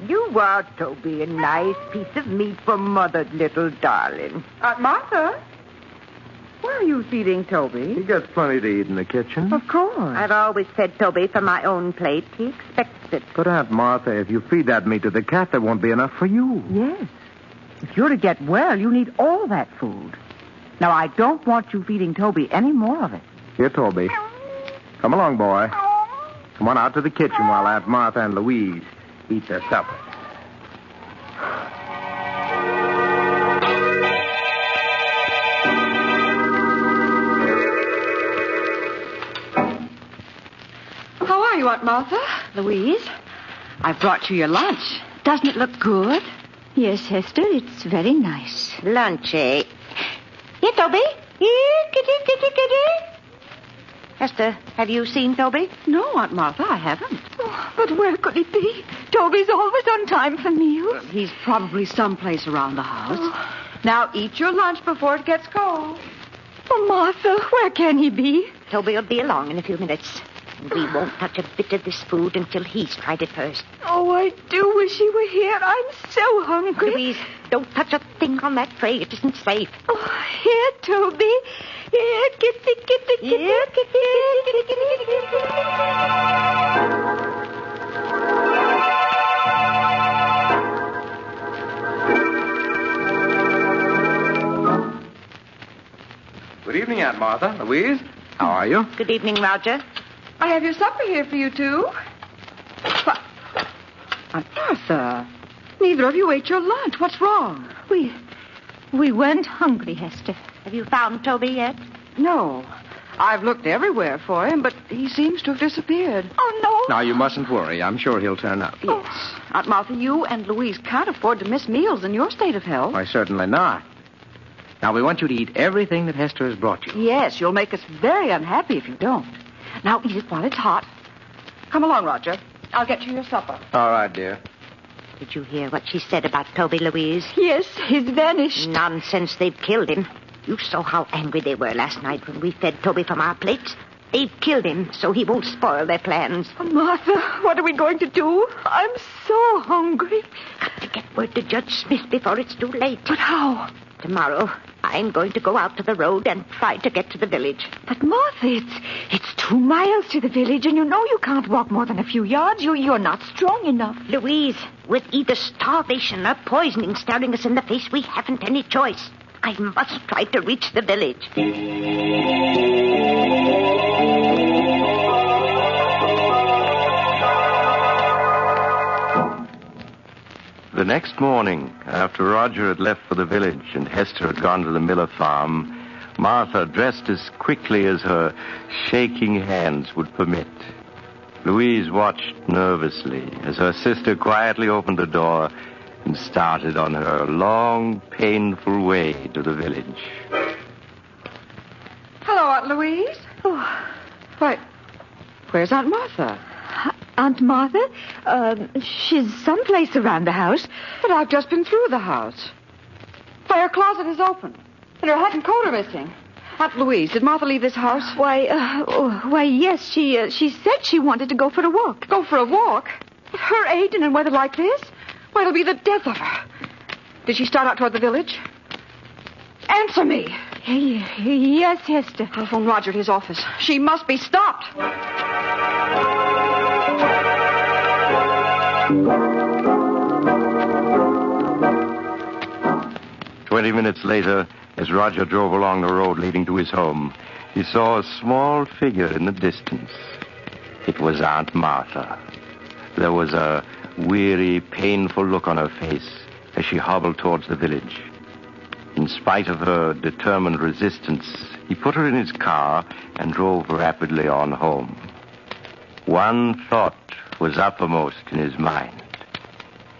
You are, Toby, a nice piece of meat for Mother, little darling. Martha? Where are you feeding Toby? He gets plenty to eat in the kitchen. Of course. I've always fed Toby from my own plate. He expects it. But, Aunt Martha, if you feed that meat to the cat, there won't be enough for you. Yes. If you're to get well, you need all that food. Now, I don't want you feeding Toby any more of it. Here, Toby. Come along, boy. Come on out to the kitchen while Aunt Martha and Louise eat their supper. How are you, Aunt Martha? Louise, I've brought you your lunch. Doesn't it look good? Yes, Hester, it's very nice. Lunch, eh? Here, Toby. Here, kitty. Hester, have you seen Toby? No, Aunt Martha, I haven't. Oh, but where could he be? Toby's always on time for meals. He's probably someplace around the house. Now eat your lunch before it gets cold. Oh, Martha, where can he be? Toby will be along in a few minutes. We won't touch a bit of this food until he's tried it first. Oh, I do wish he were here. I'm so hungry. Louise, don't touch a thing on that tray. It isn't safe. Oh, here, Toby. Here, kitty, kitty, kitty. Here, kitty, kitty, kitty, Good evening, Aunt Martha. Louise, how are you? Good evening, Roger. I have your supper here for you two. But, Aunt Martha, neither of you ate your lunch. What's wrong? We weren't hungry, Hester. Have you found Toby yet? No. I've looked everywhere for him, but he seems to have disappeared. Oh, no. Now, you mustn't worry. I'm sure he'll turn up. Yes. Aunt Martha, you and Louise can't afford to miss meals in your state of health. Why, certainly not. Now, we want you to eat everything that Hester has brought you. Yes, you'll make us very unhappy if you don't. Now eat it while it's hot. Come along, Roger. I'll get you your supper. All right, dear. Did you hear what she said about Toby, Louise? Yes, he's vanished. Nonsense. They've killed him. You saw how angry they were last night when we fed Toby from our plates. They've killed him so he won't spoil their plans. Oh, Martha, what are we going to do? I'm so hungry. Got to get word to Judge Smith before it's too late. But how? Tomorrow, I'm going to go out to the road and try to get to the village. But, Martha, it's 2 miles to the village, and you know you can't walk more than a few yards. You're not strong enough. Louise, with either starvation or poisoning staring us in the face, we haven't any choice. I must try to reach the village. The next morning, after Roger had left for the village and Hester had gone to the Miller farm, Martha dressed as quickly as her shaking hands would permit. Louise watched nervously as her sister quietly opened the door and started on her long, painful way to the village. Hello, Aunt Louise. Oh. Why, where's Aunt Martha? Aunt Martha? She's someplace around the house. But I've just been through the house. Why, her closet is open, and her hat and coat are missing. Aunt Louise, did Martha leave this house? Why, yes, she said she wanted to go for a walk. Go for a walk? At her age and in weather like this? Why, it'll be the death of her. Did she start out toward the village? Answer me. Yes, Hester. Telephone Roger at his office. She must be stopped. 20 minutes later, as Roger drove along the road leading to his home, he saw a small figure in the distance. It was Aunt Martha. There was a weary, painful look on her face as she hobbled towards the village. In spite of her determined resistance, he put her in his car and drove rapidly on home. One thought was uppermost in his mind.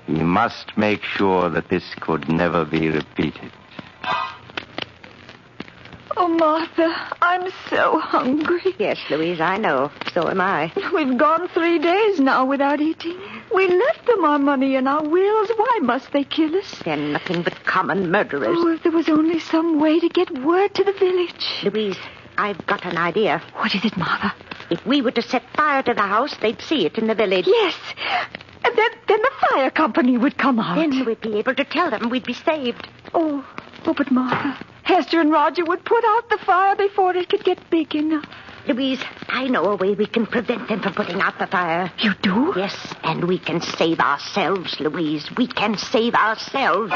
He must make sure that this could never be repeated. Oh, Martha, I'm so hungry. Yes, Louise, I know. So am I. We've gone 3 days now without eating. We left them our money and our wills. Why must they kill us? They're nothing but common murderers. Oh, if there was only some way to get word to the village. Louise, I've got an idea. What is it, Martha? If we were to set fire to the house, they'd see it in the village. Yes. And then the fire company would come out. Then we'd be able to tell them we'd be saved. Oh, but Martha, Hester and Roger would put out the fire before it could get big enough. Louise, I know a way we can prevent them from putting out the fire. You do? Yes, and we can save ourselves, Louise. We can save ourselves.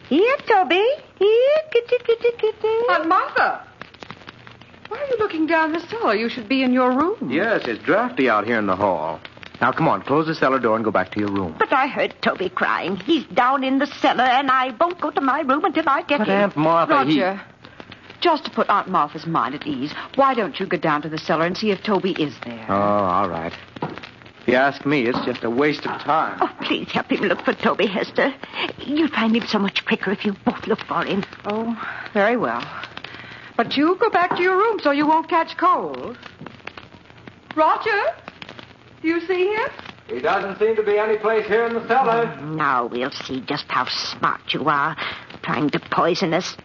Here, Toby. Here, kitty, kitty, kitty. Aunt Martha. Why are you looking down the cellar? You should be in your room. Yes, it's drafty out here in the hall. Now, come on, close the cellar door and go back to your room. But I heard Toby crying. He's down in the cellar, and I won't go to my room until I get But him. Aunt Martha, Roger, just to put Aunt Martha's mind at ease, why don't you go down to the cellar and see if Toby is there? Oh, all right. you ask me, it's just a waste of time. Oh, please help him look for Toby, Hester. You'll find him so much quicker if you both look for him. Oh, very well. But you go back to your room so you won't catch cold. Roger, do you see him? He doesn't seem to be any place here in the cellar. Now we'll see just how smart you are, trying to poison us.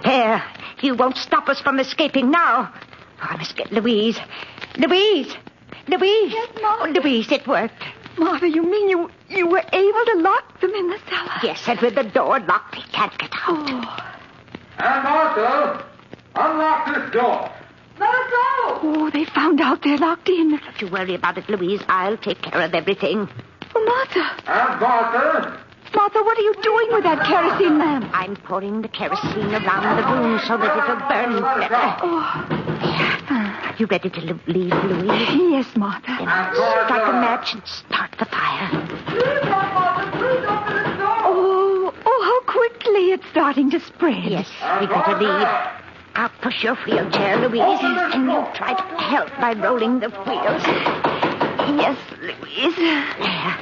There, you won't stop us from escaping now. Oh, I must get Louise. Louise! Louise! Yes, Martha. Oh, Louise, it worked. Martha, you mean you were able to lock them in the cellar? Yes, and with the door locked, he can't get out. Oh. And Martha, unlock this door. Let us go! Oh, they found out they're locked in. Don't you worry about it, Louise. I'll take care of everything. Oh, Martha. And Martha. Martha, what are you doing with that kerosene lamp? I'm pouring the kerosene around the room so that it'll burn better. Oh. There. Are you ready to leave, Louise? Yes, Martha. Then strike a match and start the fire. Please don't, Martha. Please open this door. Oh, how quickly it's starting to spread. Yes, we better leave. I'll push your wheelchair, Louise, and you try to help by rolling the wheels. Yes, Louise. There.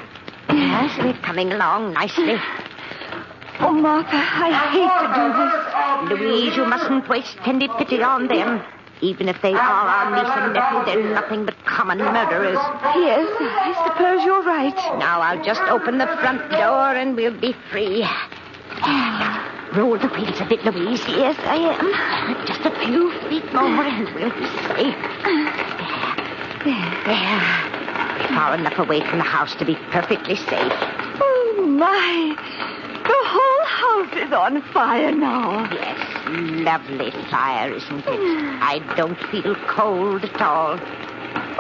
Yes, we're coming along nicely. Oh, Martha, I hate to do this. Louise, you mustn't waste any pity on them. Even if they are our niece and nephew, they're nothing but common murderers. Yes, I suppose you're right. Now I'll just open the front door and we'll be free. Now, roll the wheels a bit, Louise. Yes, I am. Just a few feet more and we'll be safe. There. Far enough away from the house to be perfectly safe. Oh, my. The whole house is on fire now. Yes, lovely fire, isn't it? I don't feel cold at all.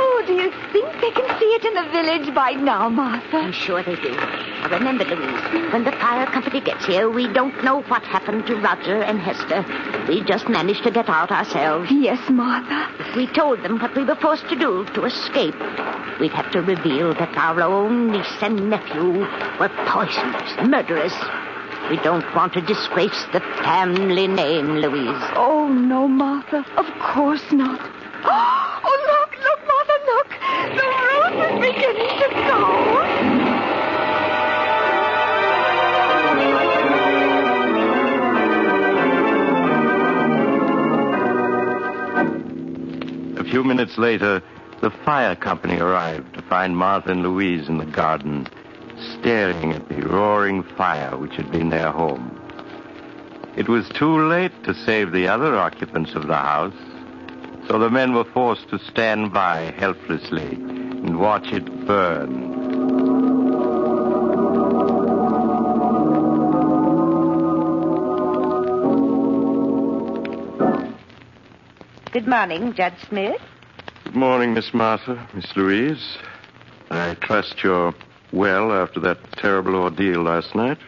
Oh, do you think they can see it in the village by now, Martha? I'm sure they do. Now, remember, Louise, when the fire company gets here, we don't know what happened to Roger and Hester. We just managed to get out ourselves. Yes, Martha. If we told them what we were forced to do to escape, we'd have to reveal that our own niece and nephew were poisoners, murderers. We don't want to disgrace the family name, Louise. Oh, no, Martha. Of course not. Oh, look, Martha, look. The roof is beginning to go. A few minutes later, the fire company arrived to find Martha and Louise in the garden, staring at the roaring fire which had been their home. It was too late to save the other occupants of the house, so the men were forced to stand by helplessly and watch it burn. Good morning, Judge Smith. Good morning, Miss Martha, Miss Louise. I trust you're well after that terrible ordeal last night.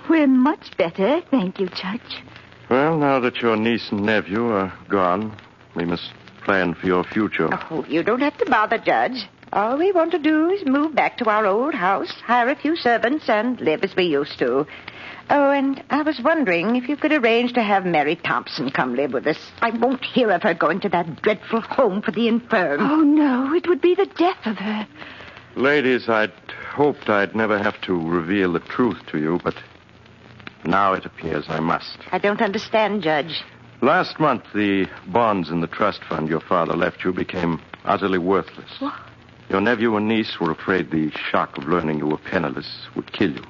We're much better, thank you, Judge. Well, now that your niece and nephew are gone, we must plan for your future. Oh, you don't have to bother, Judge. All we want to do is move back to our old house, hire a few servants, and live as we used to. Oh, and I was wondering if you could arrange to have Mary Thompson come live with us. I won't hear of her going to that dreadful home for the infirm. Oh, no, it would be the death of her. Ladies, I'd hoped I'd never have to reveal the truth to you, but now it appears I must. I don't understand, Judge. Last month, the bonds in the trust fund your father left you became utterly worthless. What? Your nephew and niece were afraid the shock of learning you were penniless would kill you.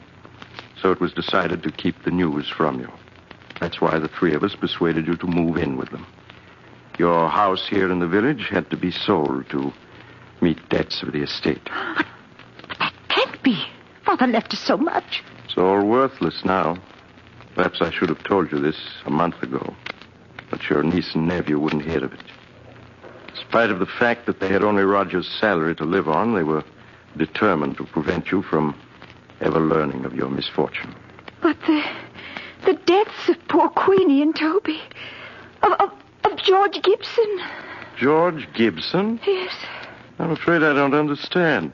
So it was decided to keep the news from you. That's why the three of us persuaded you to move in with them. Your house here in the village had to be sold to meet debts of the estate. But that can't be. Father left us so much. It's all worthless now. Perhaps I should have told you this a month ago. But your niece and nephew wouldn't hear of it. In spite of the fact that they had only Roger's salary to live on, they were determined to prevent you from ever learning of your misfortune. But the deaths of poor Queenie and Toby, of George Gibson. George Gibson? Yes. I'm afraid I don't understand.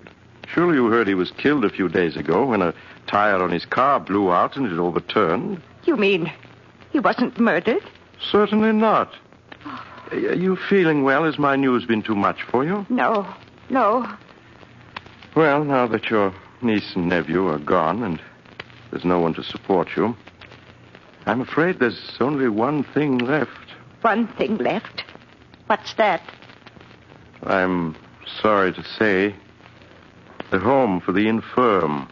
Surely you heard he was killed a few days ago when a tire on his car blew out and it overturned. You mean he wasn't murdered? Certainly not. Are you feeling well? Has my news been too much for you? No. Well, now that your niece and nephew are gone and there's no one to support you, I'm afraid there's only one thing left. One thing left. What's that? I'm sorry to say, the home for the infirm,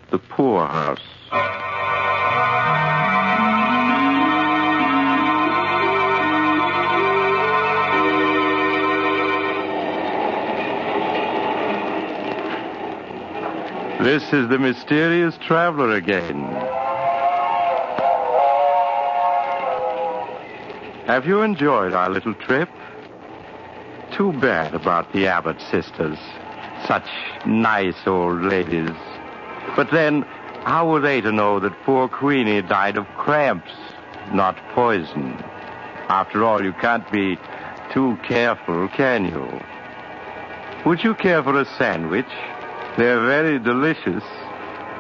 the poorhouse. This is the mysterious traveler again. Have you enjoyed our little trip? Too bad about the Abbott sisters. Such nice old ladies. But then, how were they to know that poor Queenie died of cramps, not poison? After all, you can't be too careful, can you? Would you care for a sandwich? They're very delicious.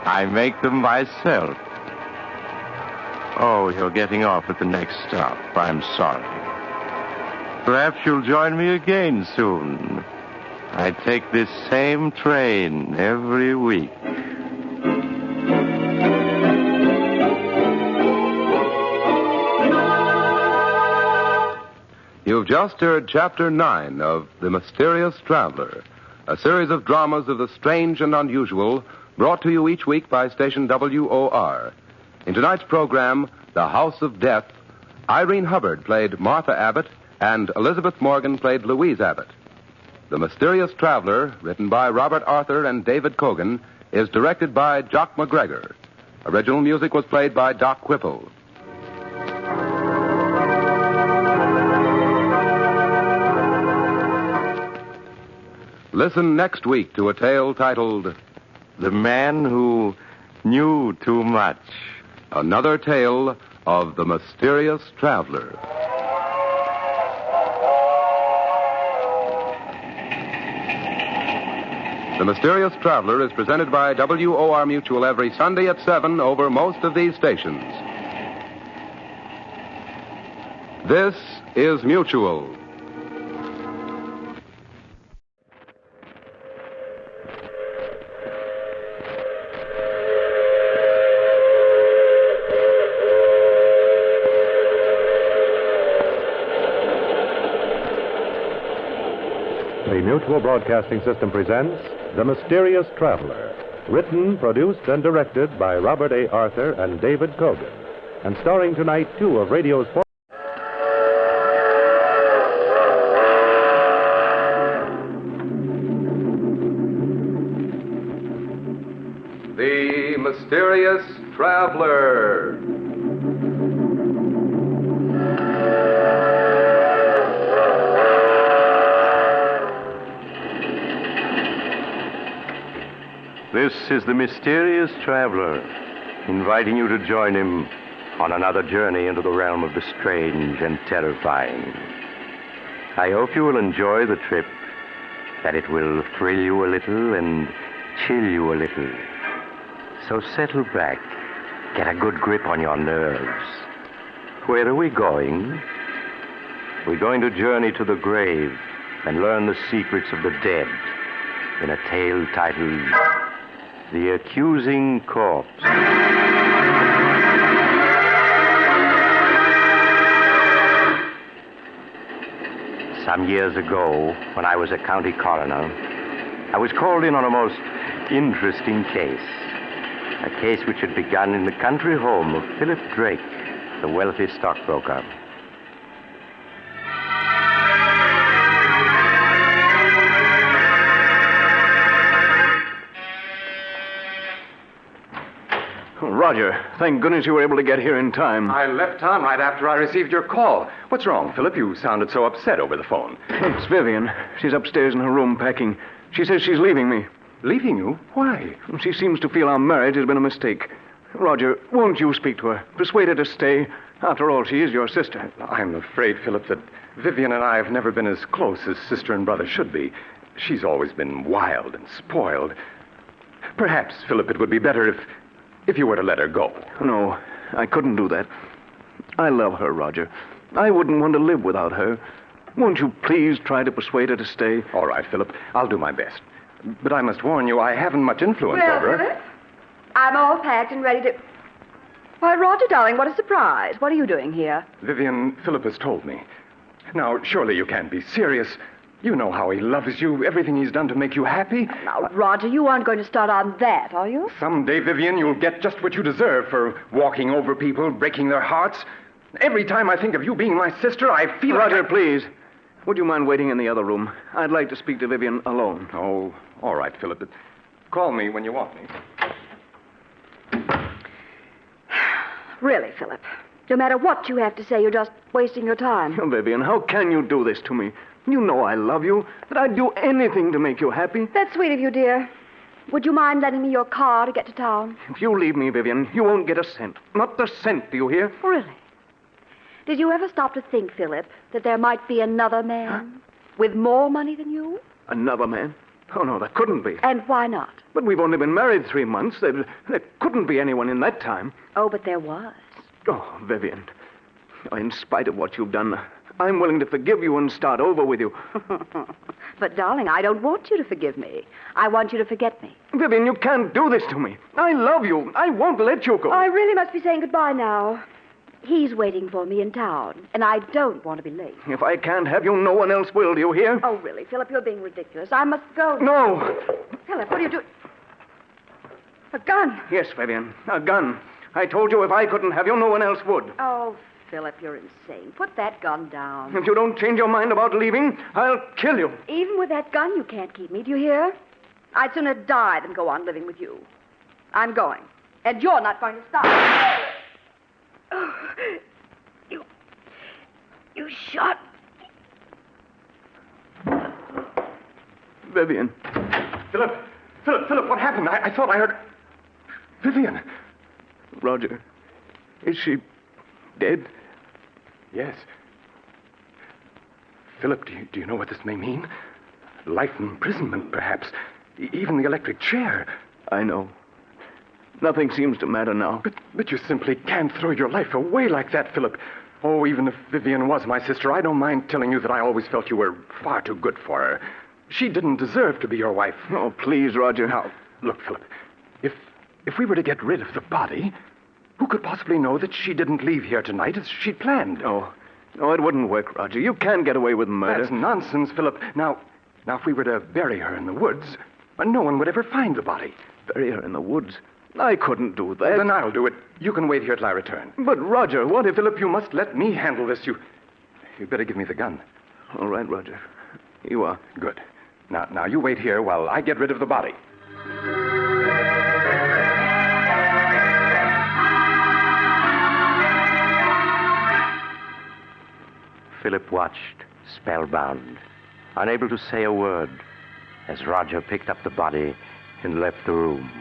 I make them myself. Oh, you're getting off at the next stop. I'm sorry. Perhaps you'll join me again soon. I take this same train every week. You've just heard Chapter 9 of The Mysterious Traveler, a series of dramas of the strange and unusual brought to you each week by station WOR. In tonight's program, The House of Death, Irene Hubbard played Martha Abbott and Elizabeth Morgan played Louise Abbott. The Mysterious Traveler, written by Robert Arthur and David Cogan, is directed by Jock McGregor. Original music was played by Doc Whipple. Listen next week to a tale titled The Man Who Knew Too Much. Another tale of the Mysterious Traveler. The Mysterious Traveler is presented by WOR Mutual every Sunday at 7 over most of these stations. This is Mutual. The Mutual Broadcasting System presents The Mysterious Traveler, written, produced, and directed by Robert A. Arthur and David Cogan, and starring tonight two of radio's The Mysterious Traveler. This is the Mysterious Traveler, inviting you to join him on another journey into the realm of the strange and terrifying. I hope you will enjoy the trip, that it will thrill you a little and chill you a little. So settle back, get a good grip on your nerves. Where are we going? We're going to journey to the grave and learn the secrets of the dead in a tale titled The Accusing Corpse. Some years ago, when I was a county coroner, I was called in on a most interesting case. A case which had begun in the country home of Philip Drake, the wealthy stockbroker. Roger, thank goodness you were able to get here in time. I left town right after I received your call. What's wrong, Philip? You sounded so upset over the phone. It's Vivian. She's upstairs in her room packing. She says she's leaving me. Leaving you? Why? She seems to feel our marriage has been a mistake. Roger, won't you speak to her? Persuade her to stay. After all, she is your sister. I'm afraid, Philip, that Vivian and I have never been as close as sister and brother should be. She's always been wild and spoiled. Perhaps, Philip, it would be better if you were to let her go. No, I couldn't do that. I love her, Roger. I wouldn't want to live without her. Won't you please try to persuade her to stay? All right, Philip. I'll do my best. But I must warn you, I haven't much influence Well, over her. Philip, I'm all packed and ready to... Why, Roger, darling, what a surprise. What are you doing here? Vivian, Philip has told me. Now, surely you can't be serious. You know how he loves you, everything he's done to make you happy. Now, Roger, you aren't going to start on that, are you? Someday, Vivian, you'll get just what you deserve for walking over people, breaking their hearts. Every time I think of you being my sister, I feel Roger, like please. Would you mind waiting in the other room? I'd like to speak to Vivian alone. Oh, all right, Philip. Call me when you want me. Really, Philip, no matter what you have to say, you're just wasting your time. Oh, Vivian, how can you do this to me? You know I love you, that I'd do anything to make you happy. That's sweet of you, dear. Would you mind lending me your car to get to town? If you leave me, Vivian, you won't get a cent. Not a cent, do you hear? Really? Did you ever stop to think, Philip, that there might be another man with more money than you? Another man? Oh, no, there couldn't be. And why not? But we've only been married 3 months. There couldn't be anyone in that time. Oh, but there was. Oh, Vivian, in spite of what you've done, I'm willing to forgive you and start over with you. But, darling, I don't want you to forgive me. I want you to forget me. Vivian, you can't do this to me. I love you. I won't let you go. I really must be saying goodbye now. He's waiting for me in town, and I don't want to be late. If I can't have you, no one else will, do you hear? Oh, really, Philip, you're being ridiculous. I must go. No. Philip, what are you doing? A gun. Yes, Vivian, a gun. I told you if I couldn't have you, no one else would. Oh, Philip, you're insane. Put that gun down. If you don't change your mind about leaving, I'll kill you. Even with that gun, you can't keep me, do you hear? I'd sooner die than go on living with you. I'm going. And you're not going to stop. Oh, you shot me. Vivian. Philip, what happened? I thought I heard... Vivian. Roger, is she dead? Yes. Philip, do you know what this may mean? Life imprisonment, perhaps. Even the electric chair. I know. Nothing seems to matter now. But you simply can't throw your life away like that, Philip. Oh, even if Vivian was my sister, I don't mind telling you that I always felt you were far too good for her. She didn't deserve to be your wife. Oh, please, Roger. Now, look, Philip, if we were to get rid of the body, who could possibly know that she didn't leave here tonight as she'd planned? No, it wouldn't work, Roger. You can't get away with murder. That's nonsense, Philip. Now, if we were to bury her in the woods, no one would ever find the body. Bury her in the woods? I couldn't do that. Then I'll do it. You can wait here till I return. But, Roger, what if... Philip, you must let me handle this. You'd better give me the gun. All right, Roger. You are. Good. Now, you wait here while I get rid of the body. Philip watched, spellbound, unable to say a word, as Roger picked up the body and left the room.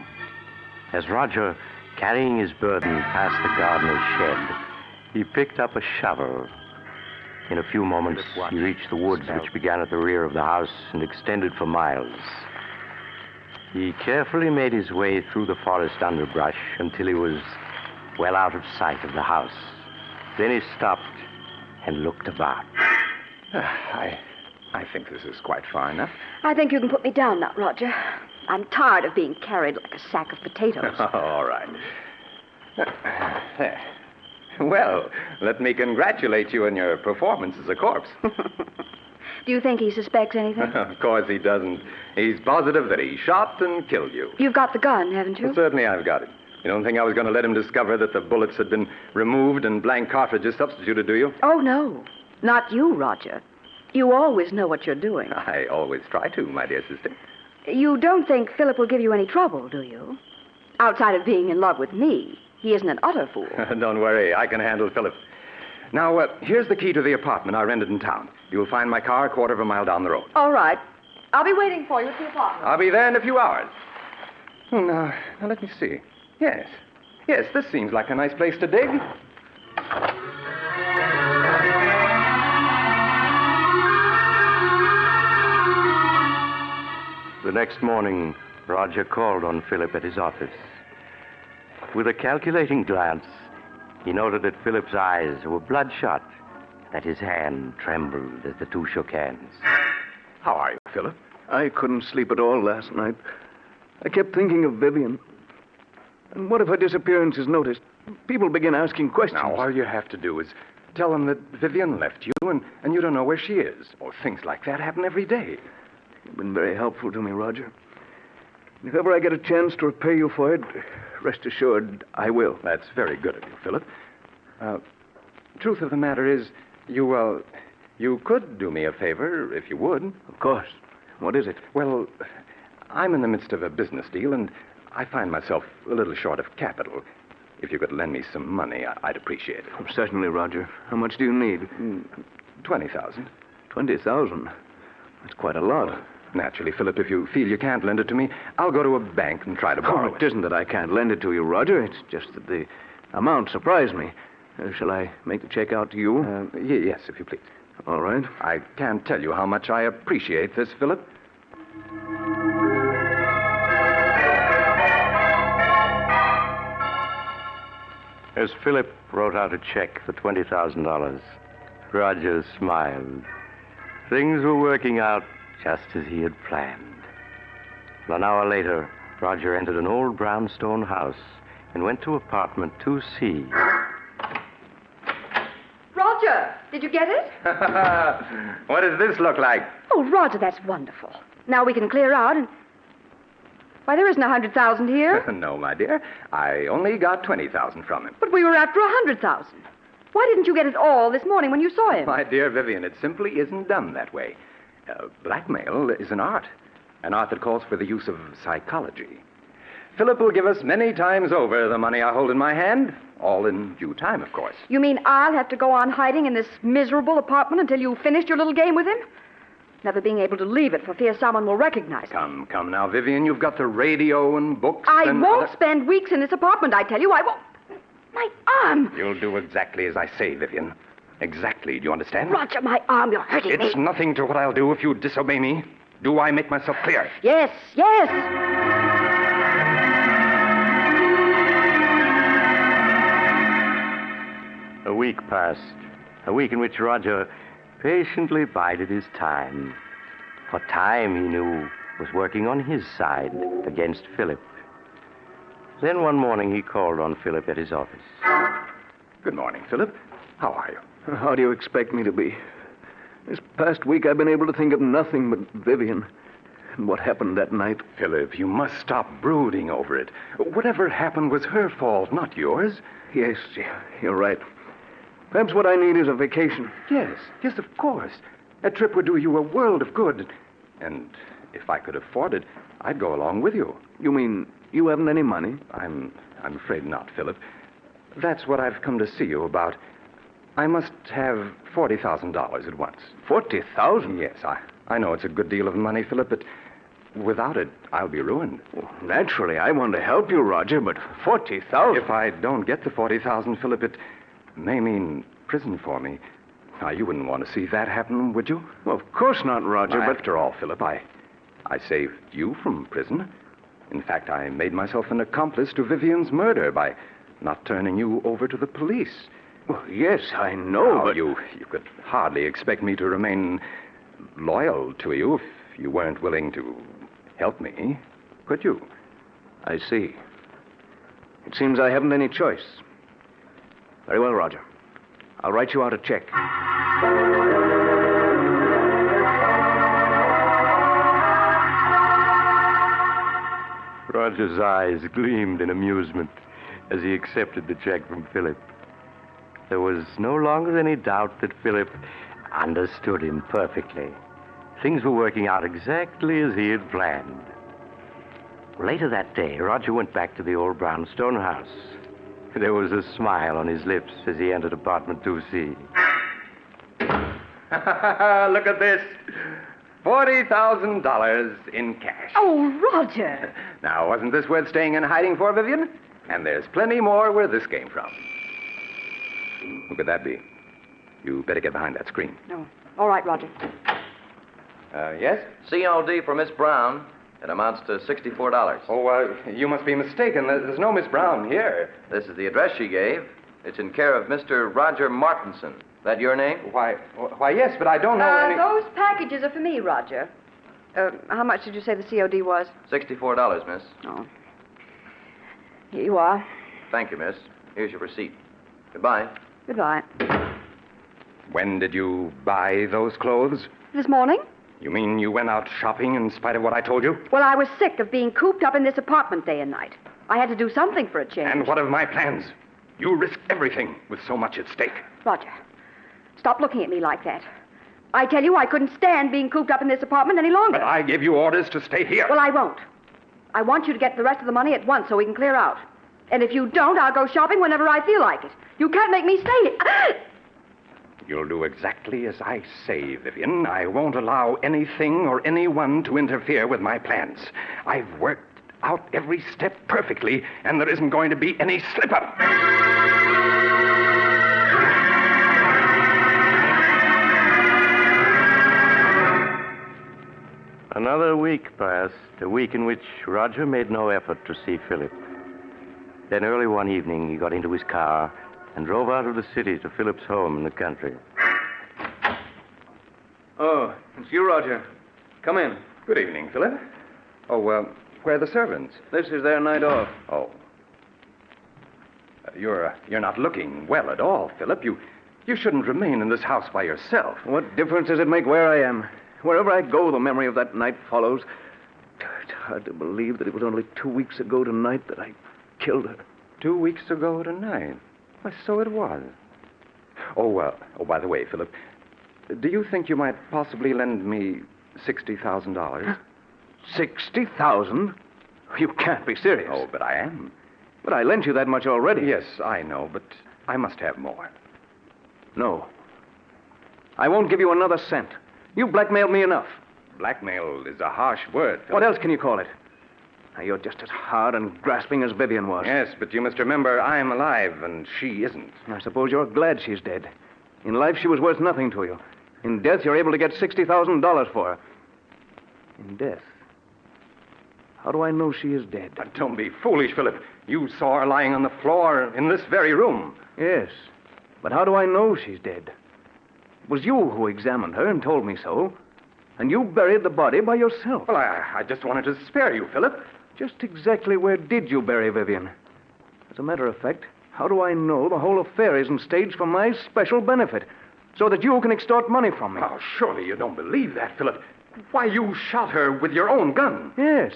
As Roger, carrying his burden past the gardener's shed, he picked up a shovel. In a few moments, he reached the woods which began at the rear of the house and extended for miles. He carefully made his way through the forest underbrush until he was well out of sight of the house. Then he stopped and looked about. I think this is quite far enough. I think you can put me down now, Roger. I'm tired of being carried like a sack of potatoes. All right. There. Well, let me congratulate you on your performance as a corpse. Do you think he suspects anything? Of course he doesn't. He's positive that he shot and killed you. You've got the gun, haven't you? Well, certainly I've got it. You don't think I was going to let him discover that the bullets had been removed and blank cartridges substituted, do you? Oh, no. Not you, Roger. You always know what you're doing. I always try to, my dear sister. You don't think Philip will give you any trouble, do you? Outside of being in love with me, he isn't an utter fool. Don't worry, I can handle Philip. Now, here's the key to the apartment I rented in town. You'll find my car a quarter of a mile down the road. All right. I'll be waiting for you at the apartment. I'll be there in a few hours. Now, let me see. Yes, this seems like a nice place to dig. The next morning, Roger called on Philip at his office. With a calculating glance, he noted that Philip's eyes were bloodshot, that his hand trembled as the two shook hands. How are you, Philip? I couldn't sleep at all last night. I kept thinking of Vivian. And what if her disappearance is noticed? People begin asking questions. Now, all you have to do is tell them that Vivian left you and you don't know where she is. Oh, things like that happen every day. You've been very helpful to me, Roger. If ever I get a chance to repay you for it, rest assured I will. That's very good of you, Philip. Truth of the matter is, you could do me a favor if you would. Of course. What is it? Well, I'm in the midst of a business deal, and I find myself a little short of capital. If you could lend me some money, I'd appreciate it. Oh, certainly, Roger. How much do you need? 20,000. 20,000? That's quite a lot. Naturally, Philip, if you feel you can't lend it to me, I'll go to a bank and try to borrow it. It isn't that I can't lend it to you, Roger. It's just that the amount surprised me. Shall I make the check out to you? Yes, if you please. All right. I can't tell you how much I appreciate this, Philip. As Philip wrote out a check for $20,000, Roger smiled. Things were working out just as he had planned. An hour later, Roger entered an old brownstone house and went to apartment 2C. Roger, did you get it? What does this look like? Oh, Roger, that's wonderful. Now we can clear out and... Why, there isn't 100,000 here. No, my dear. I only got 20,000 from him. But we were after 100,000. Why didn't you get it all this morning when you saw him? My dear Vivian, it simply isn't done that way. Blackmail is an art that calls for the use of psychology. Philip will give us many times over the money I hold in my hand, all in due time, of course. You mean I'll have to go on hiding in this miserable apartment until you finished your little game with him? Never being able to leave it for fear someone will recognize me. Come now, Vivian. You've got the radio and books. I won't spend weeks in this apartment, I tell you. I won't. My arm. You'll do exactly as I say, Vivian. Exactly. Do you understand? Roger, my arm. You're hurting me. It's nothing to what I'll do if you disobey me. Do I make myself clear? Yes, yes. A week passed. A week in which Roger patiently bided his time. For time, he knew, was working on his side against Philip. Then one morning he called on Philip at his office. Good morning, Philip. How are you? How do you expect me to be? This past week I've been able to think of nothing but Vivian and what happened that night. Philip, you must stop brooding over it. Whatever happened was her fault, not yours. Yes, you're right. Perhaps what I need is a vacation. Yes, of course. A trip would do you a world of good. And if I could afford it, I'd go along with you. You mean you haven't any money? I'm afraid not, Philip. That's what I've come to see you about. I must have $40,000 at once. 40,000? Yes, I know it's a good deal of money, Philip, but without it, I'll be ruined. Well, naturally, I want to help you, Roger, but 40,000? If I don't get the 40,000, Philip, it may mean prison for me. Now, you wouldn't want to see that happen, would you? Well, of course not, Roger, but... After all, Philip, I saved you from prison. In fact, I made myself an accomplice to Vivian's murder by not turning you over to the police. Well, yes, I know, now, but... You could hardly expect me to remain loyal to you if you weren't willing to help me, could you? I see. It seems I haven't any choice. Very well, Roger. I'll write you out a check. Roger's eyes gleamed in amusement as he accepted the check from Philip. There was no longer any doubt that Philip understood him perfectly. Things were working out exactly as he had planned. Later that day, Roger went back to the old brownstone house. There was a smile on his lips as he entered apartment 2C. Look at this. $40,000 in cash. Oh, Roger. Now, wasn't this worth staying in hiding for, Vivian? And there's plenty more where this came from. Who could that be? You better get behind that screen. No. All right, Roger. Yes? COD for Miss Brown. It amounts to $64. Oh, you must be mistaken. There's no Miss Brown here. This is the address she gave. It's in care of Mr. Roger Martinson. That your name? Why, yes, but I don't know any... Those packages are for me, Roger. How much did you say the COD was? $64, miss. Oh. Here you are. Thank you, miss. Here's your receipt. Goodbye. Goodbye. When did you buy those clothes? This morning? You mean you went out shopping in spite of what I told you? Well, I was sick of being cooped up in this apartment day and night. I had to do something for a change. And what of my plans? You risked everything with so much at stake. Roger, stop looking at me like that. I tell you, I couldn't stand being cooped up in this apartment any longer. But I gave you orders to stay here. Well, I won't. I want you to get the rest of the money at once so we can clear out. And if you don't, I'll go shopping whenever I feel like it. You can't make me stay here. You'll do exactly as I say, Vivian. I won't allow anything or anyone to interfere with my plans. I've worked out every step perfectly, and there isn't going to be any slip-up. Another week passed, a week in which Roger made no effort to see Philip. Then early one evening, he got into his car and drove out of the city to Philip's home in the country. Oh, it's you, Roger. Come in. Good evening, Philip. Oh, where are the servants? This is their night off. Oh. You're not looking well at all, Philip. You shouldn't remain in this house by yourself. What difference does it make where I am? Wherever I go, the memory of that night follows. It's hard to believe that it was only 2 weeks ago tonight that I killed her. 2 weeks ago tonight? Why, so it was. Oh, by the way, Philip, do you think you might possibly lend me $60,000? 60,000? You can't be serious. Oh, but I am. But I lent you that much already. Yes, I know, but I must have more. No. I won't give you another cent. You blackmailed me enough. Blackmail is a harsh word, Philip. What else can you call it? Now, you're just as hard and grasping as Vivian was. Yes, but you must remember I'm alive and she isn't. I suppose you're glad she's dead. In life, she was worth nothing to you. In death, you're able to get $60,000 for her. In death? How do I know she is dead? Don't be foolish, Philip. You saw her lying on the floor in this very room. Yes, but how do I know she's dead? It was you who examined her and told me so. And you buried the body by yourself. Well, I just wanted to spare you, Philip. Just exactly where did you bury Vivian? As a matter of fact, how do I know the whole affair isn't staged for my special benefit, so that you can extort money from me? Oh, surely you don't believe that, Philip. Why, you shot her with your own gun. Yes,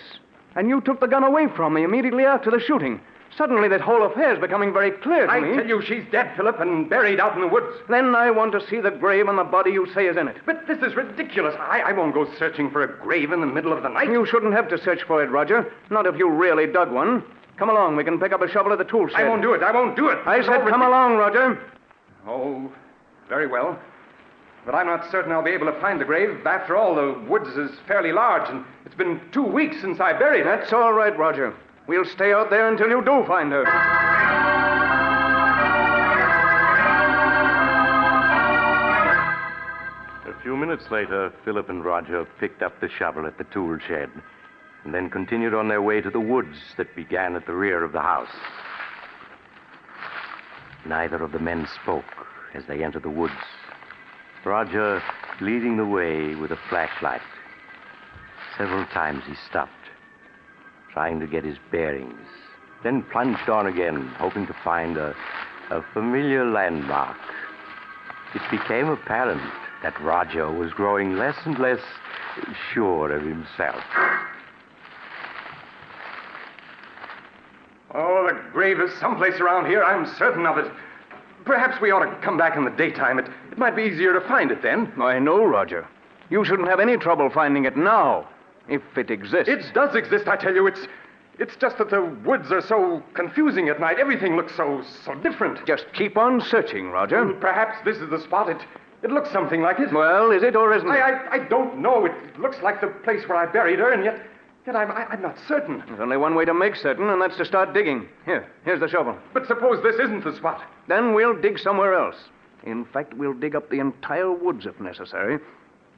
and you took the gun away from me immediately after the shooting. Suddenly, that whole affair is becoming very clear to me. I tell you, she's dead, Philip, and buried out in the woods. Then I want to see the grave and the body you say is in it. But this is ridiculous. I won't go searching for a grave in the middle of the night. You shouldn't have to search for it, Roger. Not if you really dug one. Come along. We can pick up a shovel at the tool shed. I won't do it. I won't do it. I said come along, Roger. Oh, very well. But I'm not certain I'll be able to find the grave. After all, the woods is fairly large, and it's been 2 weeks since I buried her. That's all right, Roger. We'll stay out there until you do find her. A few minutes later, Philip and Roger picked up the shovel at the tool shed and then continued on their way to the woods that began at the rear of the house. Neither of the men spoke as they entered the woods, Roger leading the way with a flashlight. Several times he stopped, trying to get his bearings, then plunged on again, hoping to find a familiar landmark. It became apparent that Roger was growing less and less sure of himself. Oh, the grave is someplace around here. I'm certain of it. Perhaps we ought to come back in the daytime. It might be easier to find it then. I know, Roger. You shouldn't have any trouble finding it now, if it exists. It does exist, I tell you. It's just that the woods are so confusing at night. Everything looks so different. Just keep on searching, Roger. Perhaps this is the spot. It looks something like it. Well, is it or isn't it? I don't know. It looks like the place where I buried her, and yet I'm not certain. There's only one way to make certain, and that's to start digging. Here's the shovel. But suppose this isn't the spot. Then we'll dig somewhere else. In fact, we'll dig up the entire woods if necessary.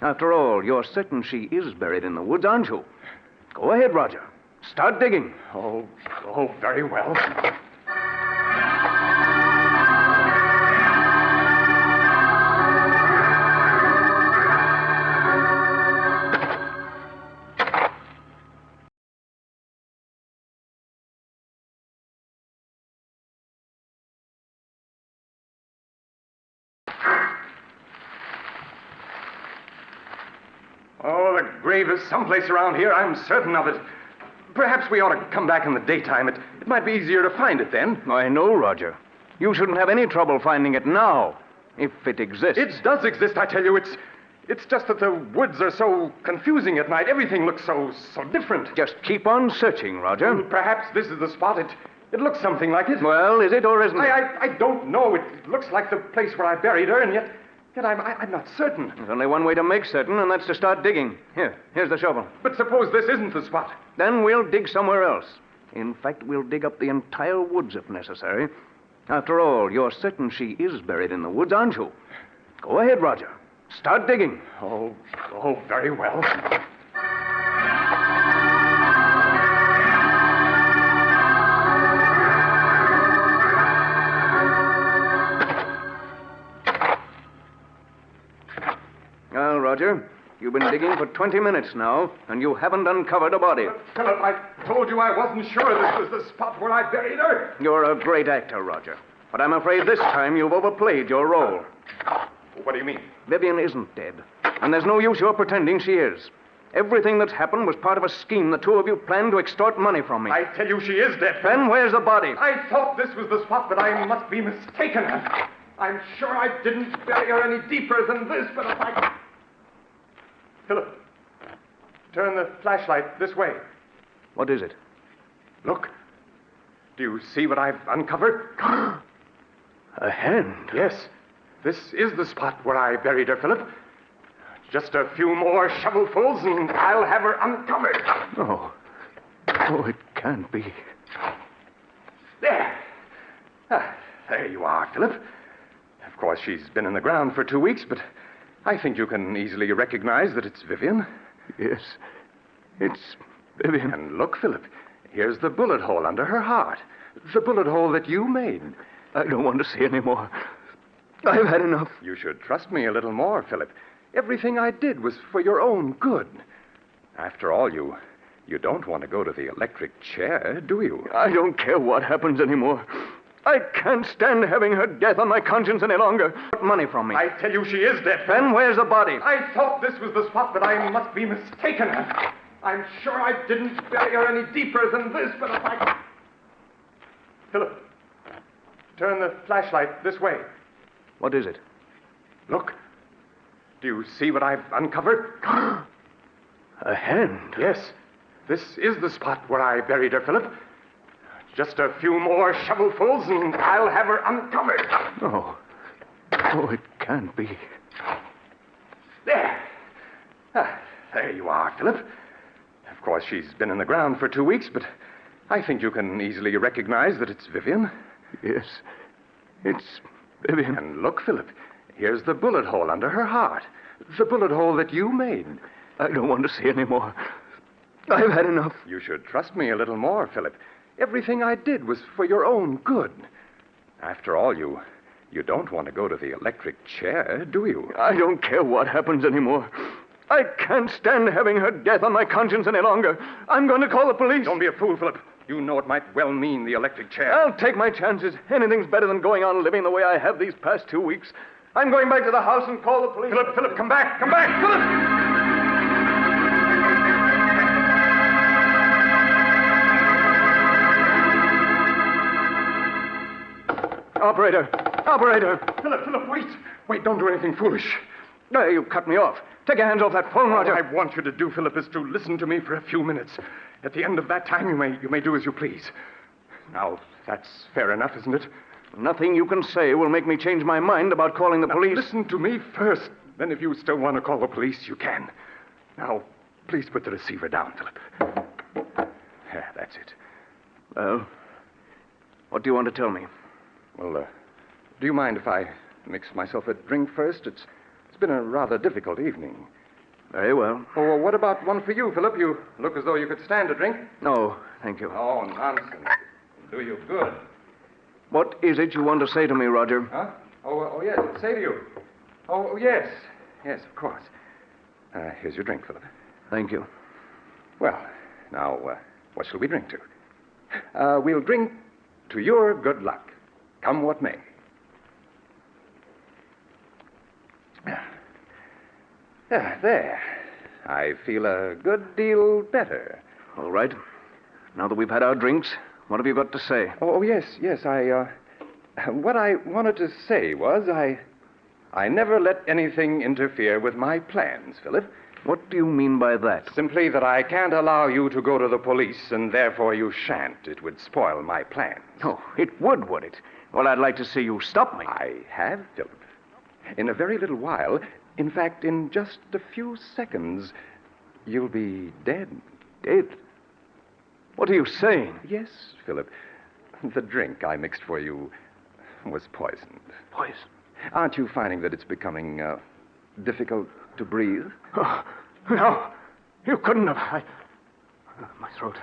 After all, you're certain she is buried in the woods, aren't you? Go ahead, Roger. Start digging. Oh, very well. Well, a grave is someplace around here. I'm certain of it. Perhaps we ought to come back in the daytime. It might be easier to find it then. I know, Roger. You shouldn't have any trouble finding it now, if it exists. It does exist, I tell you. It's just that the woods are so confusing at night. Everything looks so different. Just keep on searching, Roger. Well, perhaps this is the spot. It looks something like it. Well, is it or isn't it? I don't know. It looks like the place where I buried her, and yet I'm not certain. There's only one way to make certain, and that's to start digging. Here's the shovel. But suppose this isn't the spot. Then we'll dig somewhere else. In fact, we'll dig up the entire woods if necessary. After all, you're certain she is buried in the woods, aren't you? Go ahead, Roger. Start digging. Oh, very well. Well, Roger, you've been digging for 20 minutes now, and you haven't uncovered a body. Philip, I told you I wasn't sure this was the spot where I buried her. You're a great actor, Roger. But I'm afraid this time you've overplayed your role. What do you mean? Vivian isn't dead, and there's no use your pretending she is. Everything that's happened was part of a scheme the two of you planned to extort money from me. I tell you she is dead. Then where's the body? I thought this was the spot, but I must be mistaken. I'm sure I didn't bury her any deeper than this, but if I... Philip, turn the flashlight this way. What is it? Look. Do you see what I've uncovered? A hand? Yes. This is the spot where I buried her, Philip. Just a few more shovelfuls and I'll have her uncovered. Oh, it can't be. There. There you are, Philip. Of course, she's been in the ground for 2 weeks, but I think you can easily recognize that it's Vivian. Yes, it's Vivian. And look, Philip, here's the bullet hole under her heart. The bullet hole that you made. I don't want to see any more. I've had enough. You should trust me a little more, Philip. Everything I did was for your own good. After all, you don't want to go to the electric chair, do you? I don't care what happens anymore. I can't stand having her death on my conscience any longer. Get money from me. I tell you she is dead. Then where's the body? I thought this was the spot, but I must be mistaken. I'm sure I didn't bury her any deeper than this, but if I... Philip, turn the flashlight this way. What is it? Look. Do you see what I've uncovered? A hand? Yes. This is the spot where I buried her, Philip. Just a few more shovelfuls and I'll have her uncovered. Oh, it can't be. There. There you are, Philip. Of course, she's been in the ground for 2 weeks, but I think you can easily recognize that it's Vivian. Yes, it's Vivian. And look, Philip, here's the bullet hole under her heart. The bullet hole that you made. I don't want to see any more. I've had enough. You should trust me a little more, Philip. Everything I did was for your own good. After all, you don't want to go to the electric chair, do you? I don't care what happens anymore. I can't stand having her death on my conscience any longer. I'm going to call the police. Don't be a fool, Philip. You know it might well mean the electric chair. I'll take my chances. Anything's better than going on living the way I have these past 2 weeks. I'm going back to the house and call the police. Philip, come back! Come back! Philip! Operator! Philip, wait! Wait, don't do anything foolish. No, you cut me off. Take your hands off that phone, Roger. All I want you to do, Philip, is to listen to me for a few minutes. At the end of that time, you may do as you please. Now, that's fair enough, isn't it? Nothing you can say will make me change my mind about calling the police. Listen to me first. Then if you still want to call the police, you can. Now, please put the receiver down, Philip. Yeah, that's it. Well, what do you want to tell me? Well, do you mind if I mix myself a drink first? It's been a rather difficult evening. Very well. Oh, well, what about one for you, Philip? You look as though you could stand a drink. No, thank you. Oh, nonsense. It'll do you good. What is it you want to say to me, Roger? Huh? Oh, yes, say to you. Oh, yes. Yes, of course. Here's your drink, Philip. Thank you. Well, now, what shall we drink to? We'll drink to your good luck, come what may. There. I feel a good deal better. All right. Now that we've had our drinks, what have you got to say? Oh, yes. What I wanted to say was I never let anything interfere with my plans, Philip. What do you mean by that? Simply that I can't allow you to go to the police, and therefore you shan't. It would spoil my plans. Oh, it would it? Well, I'd like to see you stop me. I have, Philip. In a very little while, in fact, in just a few seconds, you'll be dead. Dead? What are you saying? Yes, Philip. The drink I mixed for you was poisoned. Poison? Aren't you finding that it's becoming difficult to breathe? Oh, no. You couldn't have. My throat.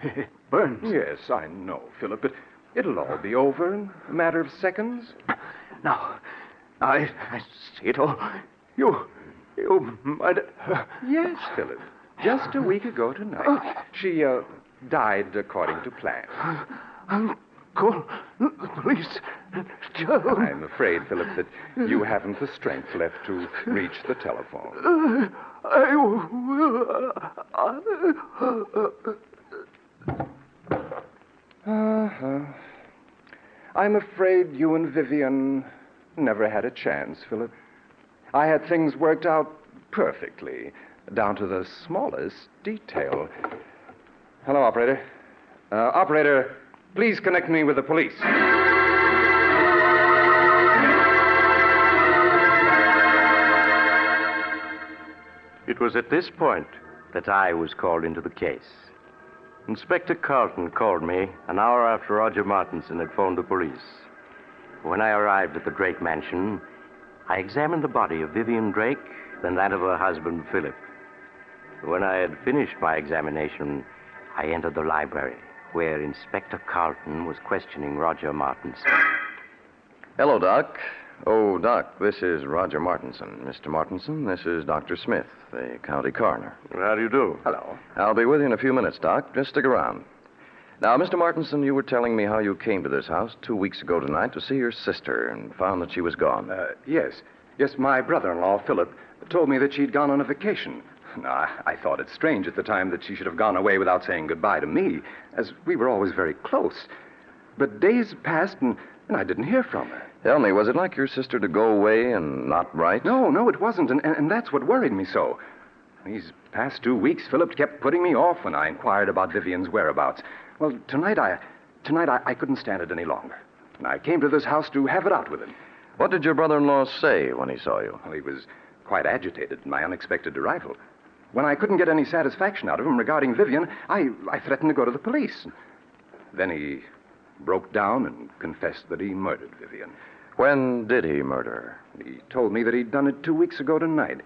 It burns. Yes, I know, Philip, but it'll all be over in a matter of seconds. No. I see it all. You might... Yes, Philip. Just a week ago tonight, she died according to plan. Call the police. Joe. I'm afraid, Philip, that you haven't the strength left to reach the telephone. I will. I'm afraid you and Vivian never had a chance, Philip. I had things worked out perfectly, down to the smallest detail. Hello, operator. Operator, please connect me with the police. It was at this point that I was called into the case. Inspector Carlton called me an hour after Roger Martinson had phoned the police. When I arrived at the Drake mansion, I examined the body of Vivian Drake, then that of her husband, Philip. When I had finished my examination, I entered the library, where Inspector Carlton was questioning Roger Martinson. Hello, Doc. Oh, Doc, this is Roger Martinson. Mr. Martinson, this is Dr. Smith, the county coroner. How do you do? Hello. I'll be with you in a few minutes, Doc. Just stick around. Now, Mr. Martinson, you were telling me how you came to this house 2 weeks ago tonight to see your sister and found that she was gone. Yes. Yes, my brother-in-law, Philip, told me that she'd gone on a vacation. Now, I thought it strange at the time that she should have gone away without saying goodbye to me, as we were always very close. But days passed, and I didn't hear from her. Tell me, was it like your sister to go away and not write? No, it wasn't, and that's what worried me so. These past 2 weeks, Philip kept putting me off when I inquired about Vivian's whereabouts. Well, tonight I couldn't stand it any longer. And I came to this house to have it out with him. What did your brother-in-law say when he saw you? Well, he was quite agitated at my unexpected arrival. When I couldn't get any satisfaction out of him regarding Vivian, I threatened to go to the police. Then he broke down and confessed that he murdered Vivian. When did he murder her? He told me that he'd done it 2 weeks ago tonight.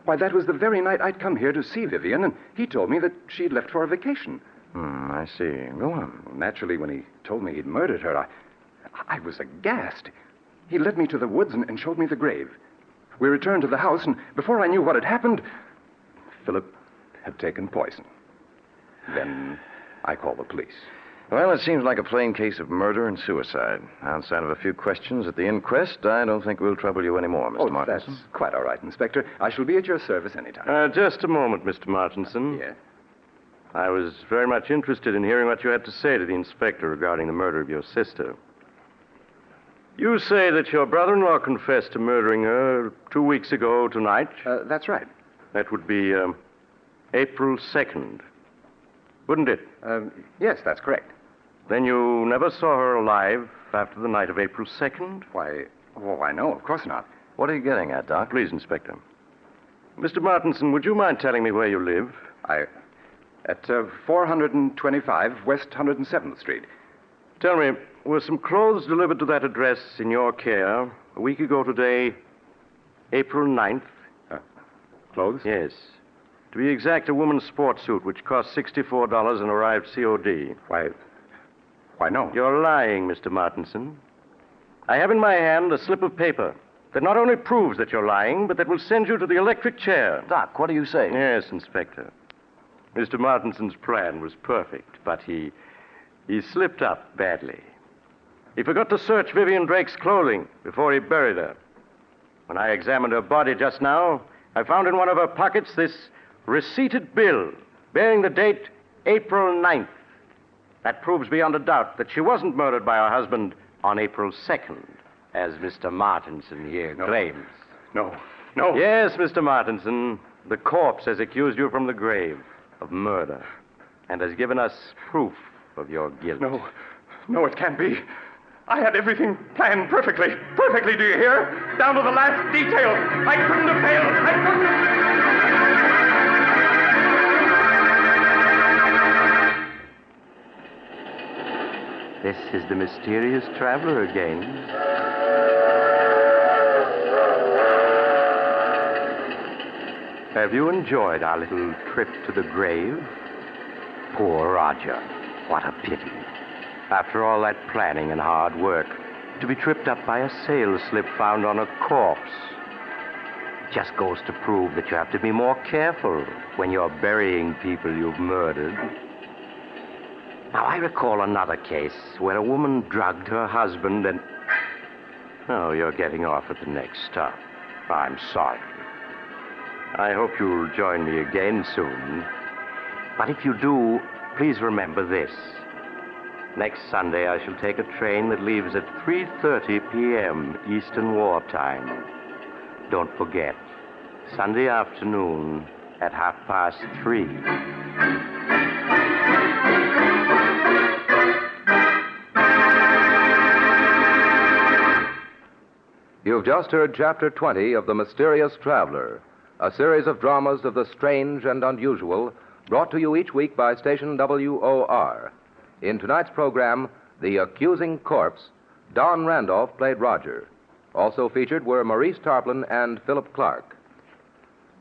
Why, that was the very night I'd come here to see Vivian, and he told me that she'd left for a vacation. I see. Go on. Well, naturally, when he told me he'd murdered her, I was aghast. He led me to the woods and showed me the grave. We returned to the house, and before I knew what had happened, Philip had taken poison. Then I called the police. Well, it seems like a plain case of murder and suicide. Outside of a few questions at the inquest, I don't think we'll trouble you anymore, Mr. Martinson. That's quite all right, Inspector. I shall be at your service anytime. Just a moment, Mr. Martinson. Yes? I was very much interested in hearing what you had to say to the inspector regarding the murder of your sister. You say that your brother-in-law confessed to murdering her 2 weeks ago tonight? That's right. That would be April 2nd, wouldn't it? Yes, that's correct. Then you never saw her alive after the night of April 2nd? Why, no, of course not. What are you getting at, Doc? Please, Inspector. Mr. Martinson, would you mind telling me where you live? At 425 West 107th Street. Tell me, were some clothes delivered to that address in your care a week ago today, April 9th? Clothes? Yes. To be exact, a woman's sports suit, which cost $64 and arrived COD. Why, no. You're lying, Mr. Martinson. I have in my hand a slip of paper that not only proves that you're lying, but that will send you to the electric chair. Doc, what do you say? Yes, Inspector. Mr. Martinson's plan was perfect, but he slipped up badly. He forgot to search Vivian Drake's clothing before he buried her. When I examined her body just now, I found in one of her pockets this receipted bill bearing the date April 9th. That proves beyond a doubt that she wasn't murdered by her husband on April 2nd, as Mr. Martinson here claims. No. Yes, Mr. Martinson. The corpse has accused you from the grave of murder and has given us proof of your guilt. No, it can't be. I had everything planned perfectly. Perfectly, do you hear? Down to the last detail. I couldn't have failed. I couldn't have... This is the mysterious traveler again. Have you enjoyed our little trip to the grave? Poor Roger. What a pity. After all that planning and hard work, to be tripped up by a sales slip found on a corpse. It just goes to prove that you have to be more careful when you're burying people you've murdered. Now, I recall another case where a woman drugged her husband and... Oh, you're getting off at the next stop. I'm sorry. I hope you'll join me again soon. But if you do, please remember this. Next Sunday, I shall take a train that leaves at 3:30 p.m. Eastern Wartime. Don't forget, Sunday afternoon at 3:30. You've just heard Chapter 20 of The Mysterious Traveler, a series of dramas of the strange and unusual, brought to you each week by station WOR. In tonight's program, The Accusing Corpse, Don Randolph played Roger. Also featured were Maurice Tarplin and Philip Clark.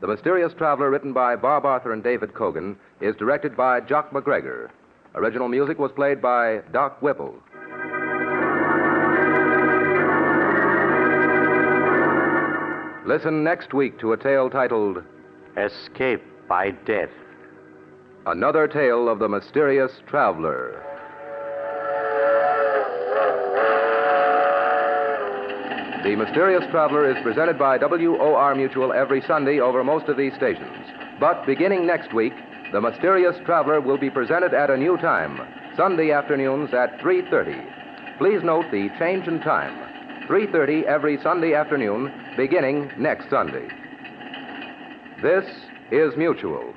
The Mysterious Traveler, written by Bob Arthur and David Cogan, is directed by Jock McGregor. Original music was played by Doc Whipple. Listen next week to a tale titled Escape by Death. Another tale of the Mysterious Traveler. The Mysterious Traveler is presented by WOR Mutual every Sunday over most of these stations. But beginning next week, The Mysterious Traveler will be presented at a new time, Sunday afternoons at 3:30. Please note the change in time. 3:30 every Sunday afternoon, beginning next Sunday. This is Mutual.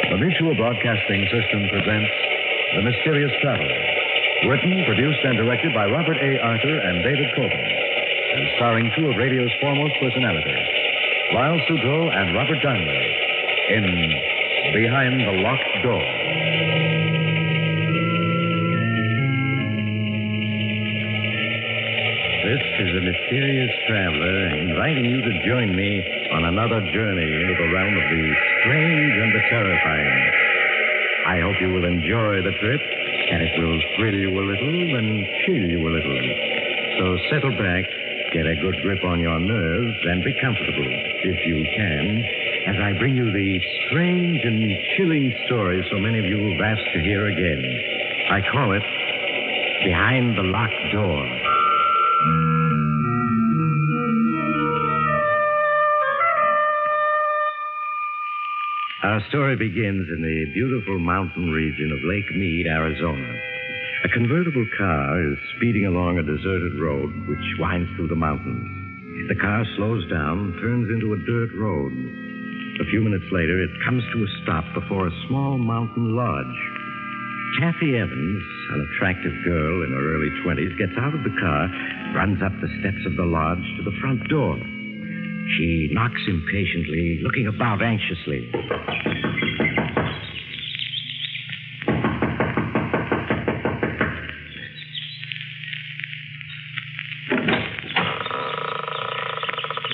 The Mutual Broadcasting System presents The Mysterious Traveler, written, produced, and directed by Robert A. Arthur and David Cogan, and starring two of radio's foremost personalities, Lyle Sudrow and Robert Donnelly, in Behind the Locked Door. This is the Mysterious Traveler, inviting you to join me on another journey into the realm of the strange and the terrifying. I hope you will enjoy the trip, and it will thrill you a little and chill you a little. So settle back, get a good grip on your nerves, and be comfortable, if you can, as I bring you the strange and chilling stories so many of you have asked to hear again. I call it Behind the Locked Door. Our story begins in the beautiful mountain region of Lake Mead, Arizona. A convertible car is speeding along a deserted road which winds through the mountains. The car slows down, turns into a dirt road. A few minutes later, it comes to a stop before a small mountain lodge. Kathy Evans, an attractive girl in her early 20s, gets out of the car, runs up the steps of the lodge to the front door. She knocks impatiently, looking about anxiously.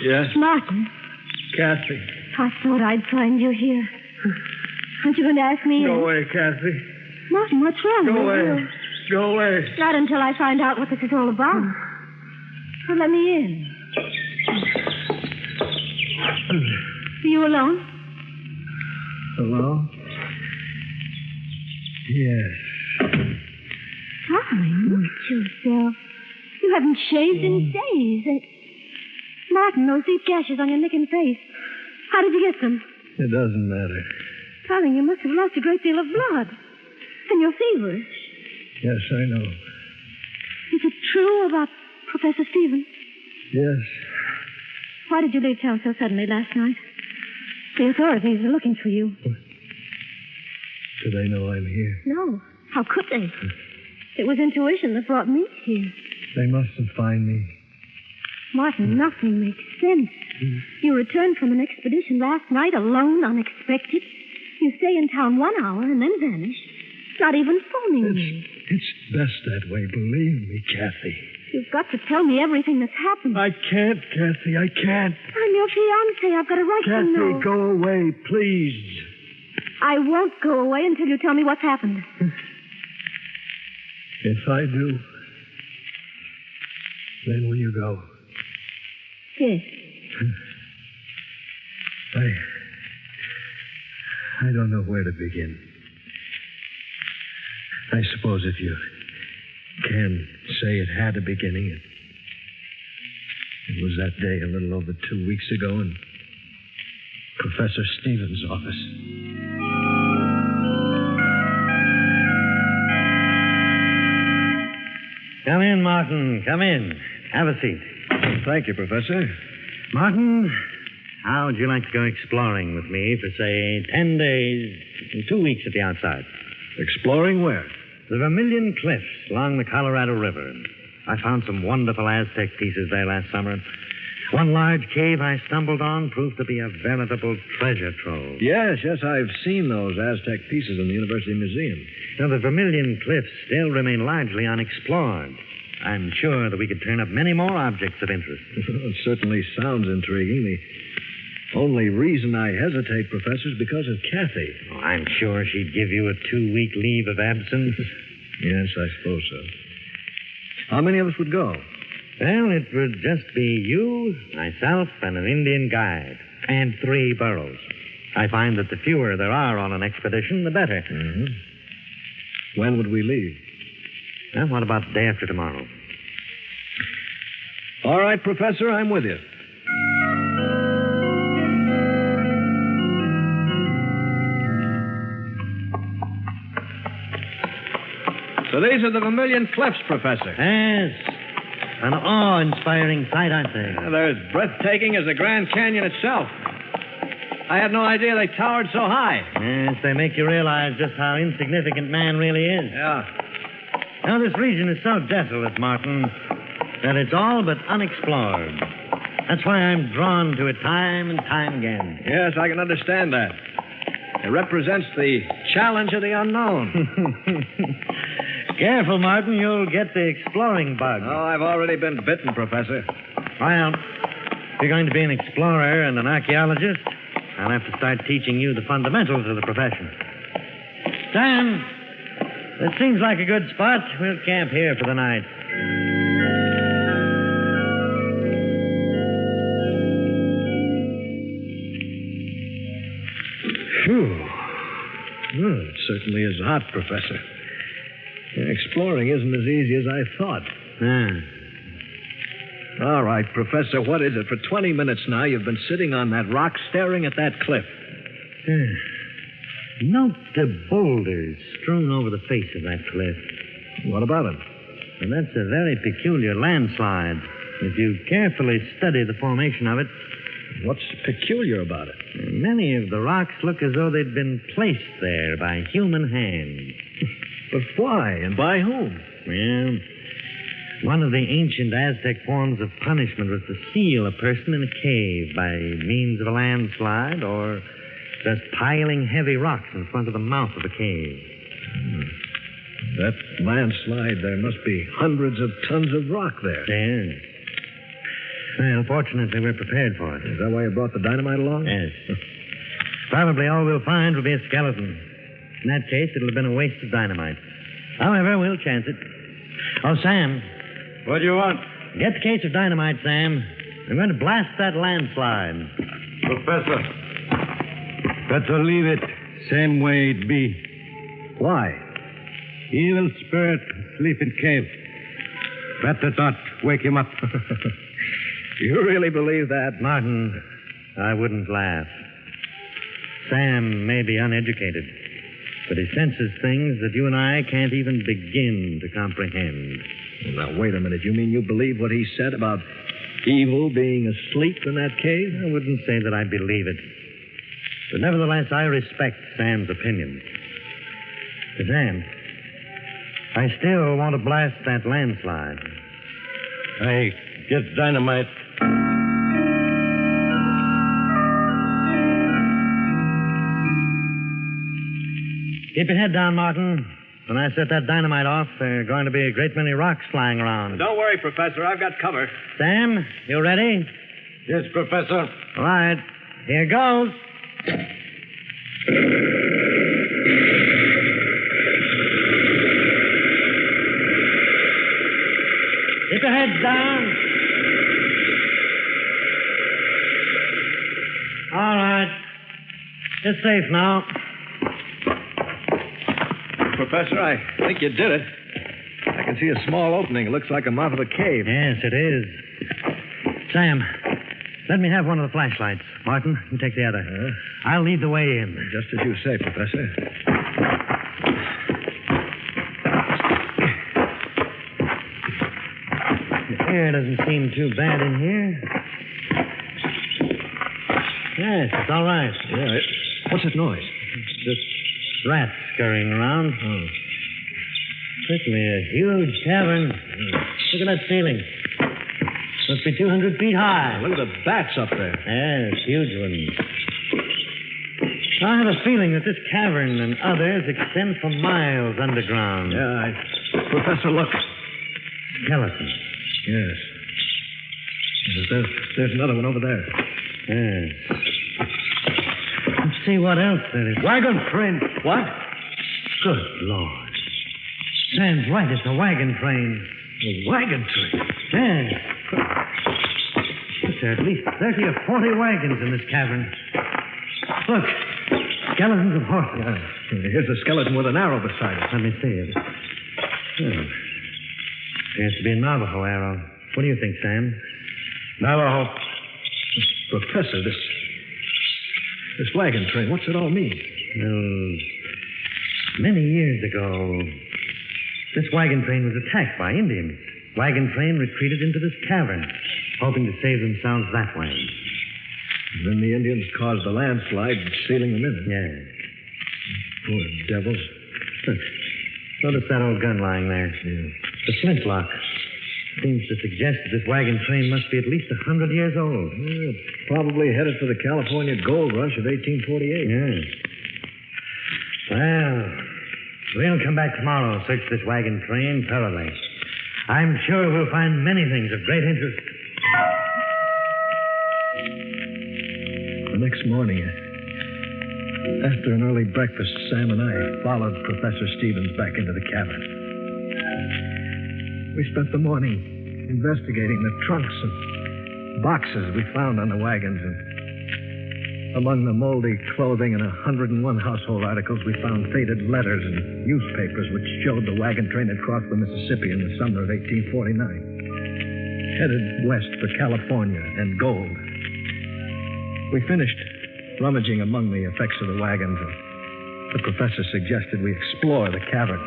Yes? Martin, Kathy. I thought I'd find you here. Aren't you going to ask me? Go away, Kathy. Martin, what's wrong? Go with away. you? Go away. Not until I find out what this is all about. Well, let me in. Are you alone? Hello? Yes. Darling, look at yourself. You haven't shaved in days. And... Martin, those deep gashes on your neck and face. How did you get them? It doesn't matter. Darling, you must have lost a great deal of blood. And you're feverish. Yes, I know. Is it true about Professor Stevens? Yes. Why did you leave town so suddenly last night? The authorities are looking for you. Do they know I'm here? No. How could they? It was intuition that brought me here. They mustn't find me. Martin, nothing makes sense. You returned from an expedition last night alone, unexpected. You stay in town 1 hour and then vanish. Not even phoning me. It's best that way, believe me, Kathy. You've got to tell me everything that's happened. I can't, Kathy, I can't. I'm your fiancée. I've got a right to know. Kathy, go away, please. I won't go away until you tell me what's happened. If I do, then will you go? Yes. I don't know where to begin. I suppose if you can say it had a beginning, it was that day a little over 2 weeks ago in Professor Stevens' office. Come in, Martin. Come in. Have a seat. Thank you, Professor. Martin, how would you like to go exploring with me for, say, 10 days, 2 weeks at the outside? Exploring where? The Vermilion Cliffs along the Colorado River. I found some wonderful Aztec pieces there last summer. One large cave I stumbled on proved to be a veritable treasure trove. Yes, I've seen those Aztec pieces in the University Museum. Now, the Vermilion Cliffs still remain largely unexplored. I'm sure that we could turn up many more objects of interest. It certainly sounds intriguing. The only reason I hesitate, Professor, is because of Kathy. Oh, I'm sure she'd give you a 2-week leave of absence. Yes, I suppose so. How many of us would go? Well, it would just be you, myself, and an Indian guide. And 3 burros. I find that the fewer there are on an expedition, the better. Mm-hmm. When would we leave? Well, what about the day after tomorrow? All right, Professor, I'm with you. So these are the Vermilion Cliffs, Professor. Yes. An awe-inspiring sight, aren't they? They're as breathtaking as the Grand Canyon itself. I had no idea they towered so high. Yes, they make you realize just how insignificant man really is. Yeah. Now, this region is so desolate, Martin, that it's all but unexplored. That's why I'm drawn to it time and time again. Yes, I can understand that. It represents the challenge of the unknown. Careful, Martin. You'll get the exploring bug. Oh, I've already been bitten, Professor. Well, if you're going to be an explorer and an archaeologist, I'll have to start teaching you the fundamentals of the profession. Sam, this seems like a good spot. We'll camp here for the night. Phew. Well, it certainly is hot, Professor. Exploring isn't as easy as I thought. All right, Professor, what is it? For 20 minutes now, you've been sitting on that rock staring at that cliff. Note the boulders strewn over the face of that cliff. What about them? And that's a very peculiar landslide. If you carefully study the formation of it... What's peculiar about it? Many of the rocks look as though they'd been placed there by human hands. But why and by whom? Well, one of the ancient Aztec forms of punishment was to seal a person in a cave by means of a landslide or just piling heavy rocks in front of the mouth of the cave. That landslide, there must be hundreds of tons of rock there. Yes. Well, fortunately, we're prepared for it. Is that why you brought the dynamite along? Yes. Probably all we'll find will be a skeleton. In that case, it'll have been a waste of dynamite. However, we'll chance it. Oh, Sam. What do you want? Get the case of dynamite, Sam. I'm going to blast that landslide. Professor, better leave it same way it be. Why? Evil spirit sleep in cave. Better not wake him up. You really believe that? Martin, I wouldn't laugh. Sam may be uneducated, but he senses things that you and I can't even begin to comprehend. Now, wait a minute. You mean you believe what he said about evil being asleep in that cave? I wouldn't say that I believe it. But nevertheless, I respect Sam's opinion. But Sam, I still want to blast that landslide. I get dynamite. Keep your head down, Martin. When I set that dynamite off, there are going to be a great many rocks flying around. Don't worry, Professor. I've got cover. Sam, you ready? Yes, Professor. All right. Here goes. Keep your heads down. All right. It's safe now. Professor, I think you did it. I can see a small opening. It looks like a mouth of a cave. Yes, it is. Sam, let me have one of the flashlights. Martin, you take the other. I'll lead the way in. Just as you say, Professor. The air doesn't seem too bad in here. Yes, it's all right. Yeah, what's that noise? Just rats scurrying around. Oh. Certainly a huge cavern. Look at that ceiling. Must be 200 feet high. Look at the bats up there. Yes, huge ones. I have a feeling that this cavern and others extend for miles underground. Yeah, Professor, look. Skeleton. Yes. There's another one over there. Yes. Let's see what else there is. Wagon train. What? Good Lord. Sam's right. It's a wagon train. A wagon train? Yes. There are at least 30 or 40 wagons in this cavern. Look. Skeletons of horses. Yeah. Here's a skeleton with an arrow beside it. Let me see it. Oh. Appears to be a Navajo arrow. What do you think, Sam? Navajo. Professor, this wagon train, what's it all mean? Well, many years ago, this wagon train was attacked by Indians. Wagon train retreated into this cavern, hoping to save themselves that way. And then the Indians caused the landslide, sealing them in. Yes. Poor devils. Look, notice that old gun lying there. Yeah. The flintlock. Seems to suggest that this wagon train must be at least 100 years old. Yeah, probably headed for the California gold rush of 1848. Yes. Well, we'll come back tomorrow and search this wagon train thoroughly. I'm sure we'll find many things of great interest. The next morning, after an early breakfast, Sam and I followed Professor Stevens back into the cavern. We spent the morning investigating the trunks and boxes we found on the wagons. And among the moldy clothing and 101 household articles, we found faded letters and newspapers which showed the wagon train had crossed the Mississippi in the summer of 1849, headed west for California and gold. We finished rummaging among the effects of the wagons, and the professor suggested we explore the cavern.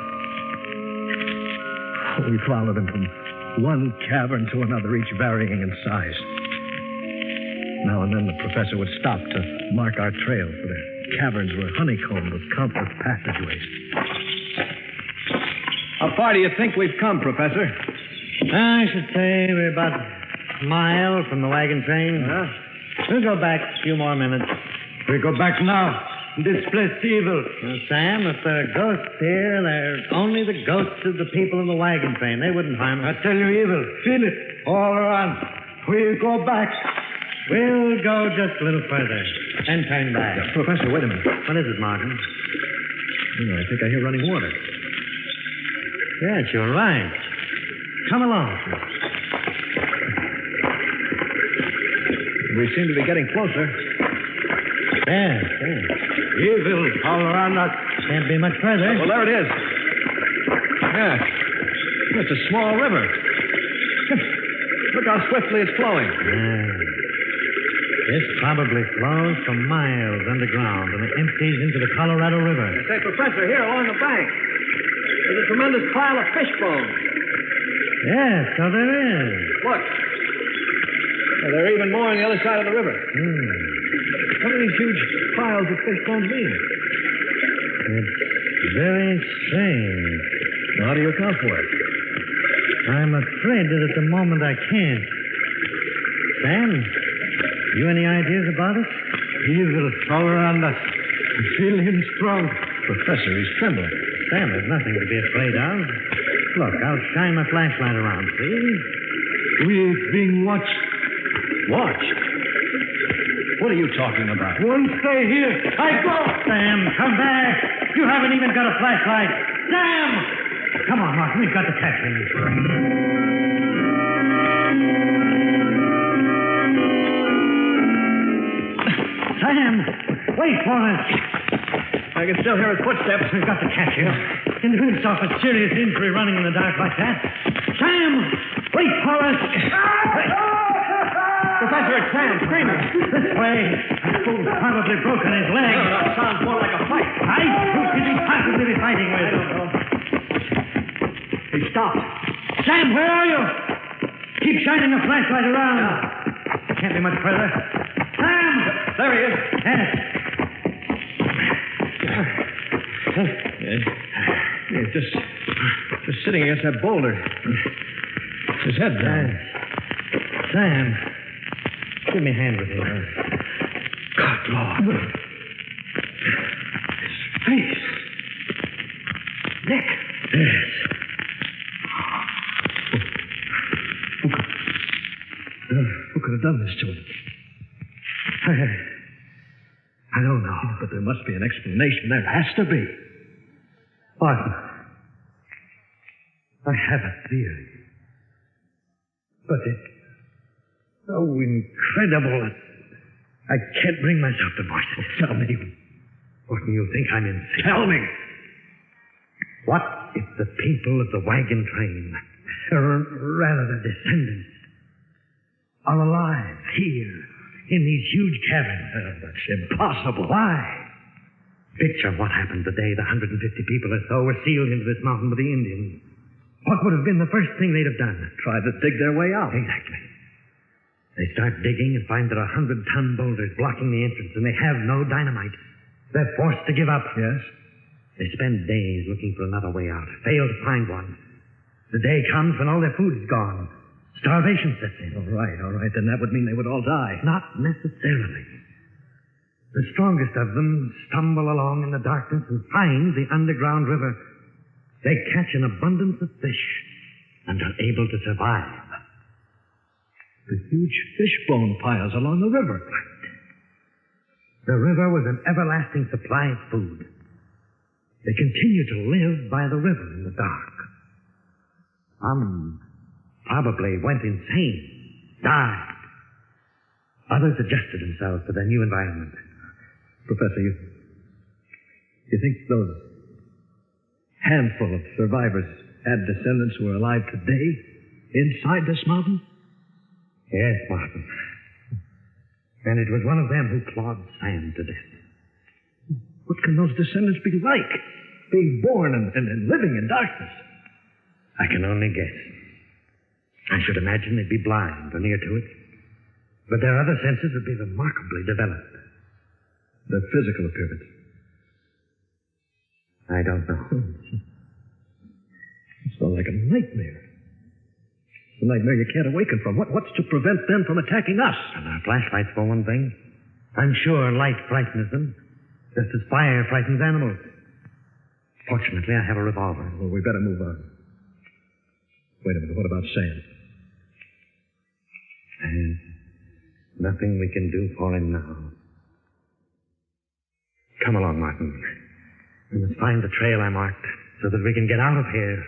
We followed him from one cavern to another, each varying in size. Now and then the professor would stop to mark our trail, for the caverns were honeycombed with countless passageways. How far do you think we've come, Professor? I should say we're about a mile from the wagon train. We'll go back a few more minutes. We go back now. This place is evil. Well, Sam, if there are ghosts here, they're only the ghosts of the people in the wagon train. They wouldn't harm us. I tell you, evil. Feel it all around. We'll go back. We'll go just a little further, then turn back. Professor, wait a minute. What is it, Martin? I think I hear running water. Yes, you're right. Come along. We seem to be getting closer. There. Evil all around us. Can't be much further. Well, there it is. Yeah. It's a small river. Look how swiftly it's flowing. This probably flows for miles underground and it empties into the Colorado River. Say, Professor, here along the bank, there's a tremendous pile of fish bones. Yes, so there is. Look. There are even more on the other side of the river. What do these huge piles of fish bones mean? It's very strange. Well, how do you account for it? I'm afraid that at the moment I can't. Sam, you any ideas about it? Evil all around us. I feel him strong. Professor, he's trembling. Sam, there's nothing to be afraid of. Look, I'll shine my flashlight around, see? We've been watched. Watched? What are you talking about? One stay here. I go. Sam, come back. You haven't even got a flashlight. Sam! Come on, Martin. We've got to catch him. Sam, wait for us. I can still hear his footsteps. We've got to catch him. Can you stop a serious injury running in the dark like that? Sam, wait for us. Professor, it's Sam screaming. This way. That fool's probably broken his leg. That sounds more like a fight. Who could he possibly be fighting with? I don't know. He stopped. Sam, where are you? Keep shining the flashlight around. Can't be much further. Sam! There he is. Yes. He's just sitting against that boulder. His head down. Sam, give me a hand with him. Good Lord. His face. Neck. Yes. Who could have done this to him? I don't know. But there must be an explanation. There has to be. Martin, I have a theory. But it's so incredible that I can't bring myself to voice it. Tell me. What do you think I'm insane? Tell me. What if the people of the wagon train, or rather the descendants, are alive here in these huge caverns? That's impossible. Why? Picture what happened the day the 150 people or so were sealed into this mountain with the Indians. What would have been the first thing they'd have done? Tried to dig their way out. Exactly. They start digging and find there are 100-ton boulders blocking the entrance, and they have no dynamite. They're forced to give up. Yes? They spend days looking for another way out, fail to find one. The day comes when all their food's gone. Starvation sets in. All right. Then that would mean they would all die. Not necessarily. The strongest of them stumble along in the darkness and find the underground river. They catch an abundance of fish and are able to survive. The huge fish bone piles along the river. Right. The river was an everlasting supply of food. They continue to live by the river in the dark. Some probably went insane, died. Others adjusted themselves to their new environment. Professor, you think those handful of survivors had descendants who are alive today inside this mountain? Yes, Martin. And it was one of them who clawed Sam to death. What can those descendants be like? Being born and living in darkness. I can only guess. I should imagine they'd be blind or near to it. But their other senses would be remarkably developed. Their physical appearance. I don't know. It's not like a nightmare. It's a nightmare you can't awaken from. What's to prevent them from attacking us? And our flashlights, for one thing. I'm sure light frightens them, just as fire frightens animals. Fortunately, I have a revolver. Well, we better move on. Wait a minute. What about Sam? There's nothing we can do for him now. Come along, Martin. We must find the trail I marked so that we can get out of here.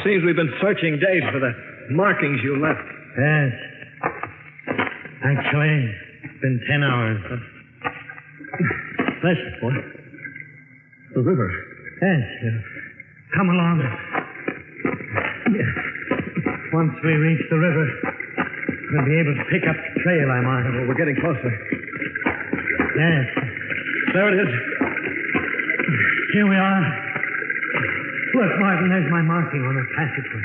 seems we've been searching days for the markings you left. Yes. Actually, it's been 10 hours. Listen, boy. The river. Yes. Come along. Once we reach the river, we'll be able to pick up the trail I'm on. Well, we're getting closer. Yes. There it is. Here we are. Look, Martin, there's my marking on the passageway.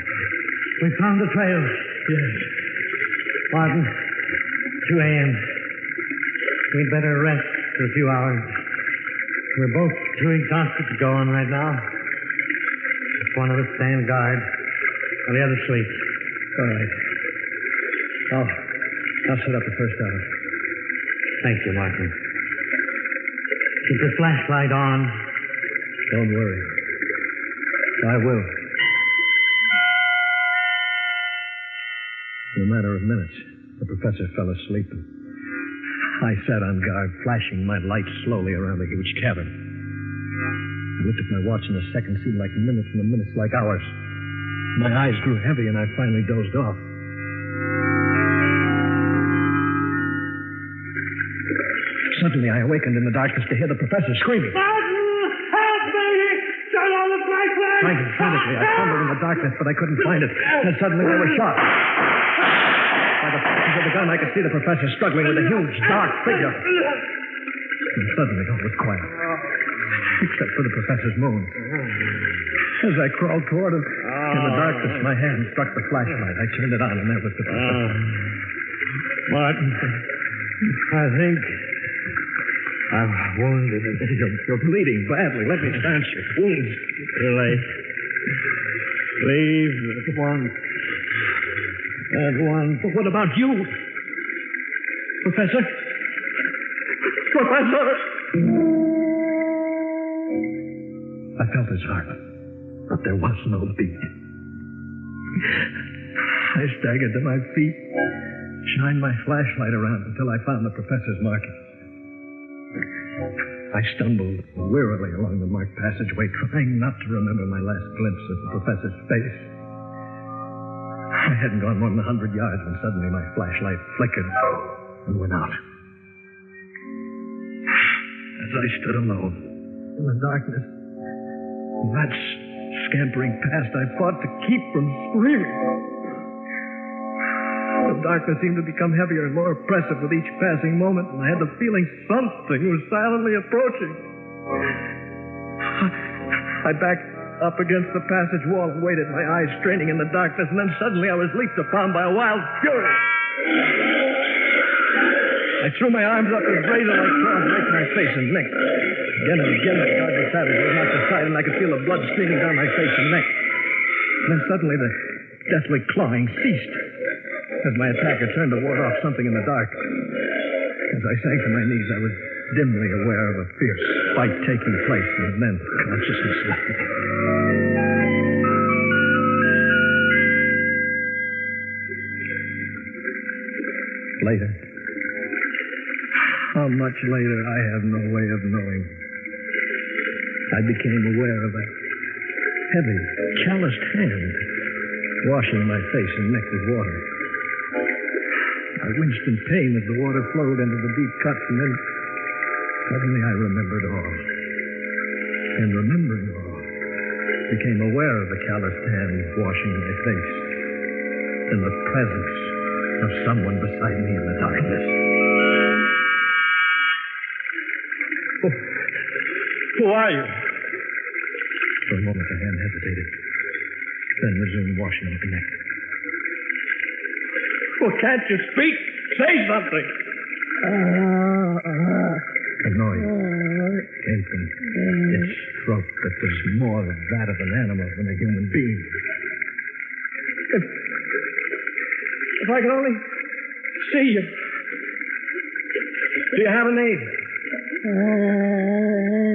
We found the trail. Yes. Martin, 2 a.m. We'd better rest for a few hours. We're both too exhausted to go on right now. Just one of us stand guard, and the other sleep. All right. I'll set up the first hour. Thank you, Martin. Keep the flashlight on. Don't worry. I will. In a matter of minutes, the professor fell asleep. I sat on guard, flashing my light slowly around the huge cabin. I looked at my watch, and the seconds seemed like minutes, and the minutes like hours. My eyes grew heavy, and I finally dozed off. Suddenly, I awakened in the darkness to hear the professor screaming. Martin, help me! Turn on the flashlight! Trying frantically, I fumbled in the darkness, but I couldn't find it. And suddenly, I was shot. By the flashes of the gun, I could see the professor struggling with a huge, dark figure. And suddenly, all was quiet, except for the professor's moan. As I crawled toward him, in the darkness, my hand struck the flashlight. I turned it on, and there was the professor. Martin, I think I'm wounded. You're bleeding badly. Let me stanch your wounds. Too late. Leave at once. At once. But what about you? Professor? Professor! I felt his heart, but there was no beat. I staggered to my feet, shined my flashlight around until I found the professor's marking. I stumbled wearily along the marked passageway, trying not to remember my last glimpse of the professor's face. I hadn't gone more than 100 yards when suddenly my flashlight flickered and went out. As I stood alone in the darkness, that scampering past, I fought to keep from screaming. The darkness seemed to become heavier and more oppressive with each passing moment, and I had the feeling something was silently approaching. I backed up against the passage wall and waited, my eyes straining in the darkness, and then suddenly I was leaped upon by a wild fury. I threw my arms up as razor-like claws raked my face and neck. Again and again, the guard was savage was knocked aside, and I could feel the blood streaming down my face and neck. And then suddenly the deathly clawing ceased as my attacker turned to ward off something in the dark. As I sank to my knees, I was dimly aware of a fierce fight taking place, and then consciousness left me. Later. How much later, I have no way of knowing. I became aware of a heavy, calloused hand washing my face and neck with water. I winced in pain as the water flowed into the deep cuts, and then suddenly I remembered all. And remembering all, became aware of the calloused hand washing my face and the presence of someone beside me in the darkness. Who are you? For a moment, the hand hesitated, then resumed washing my neck. Well, can't you speak? Say something. A noise came from its throat that was more that of an animal than a human being. If I could only see you. Do you have a name?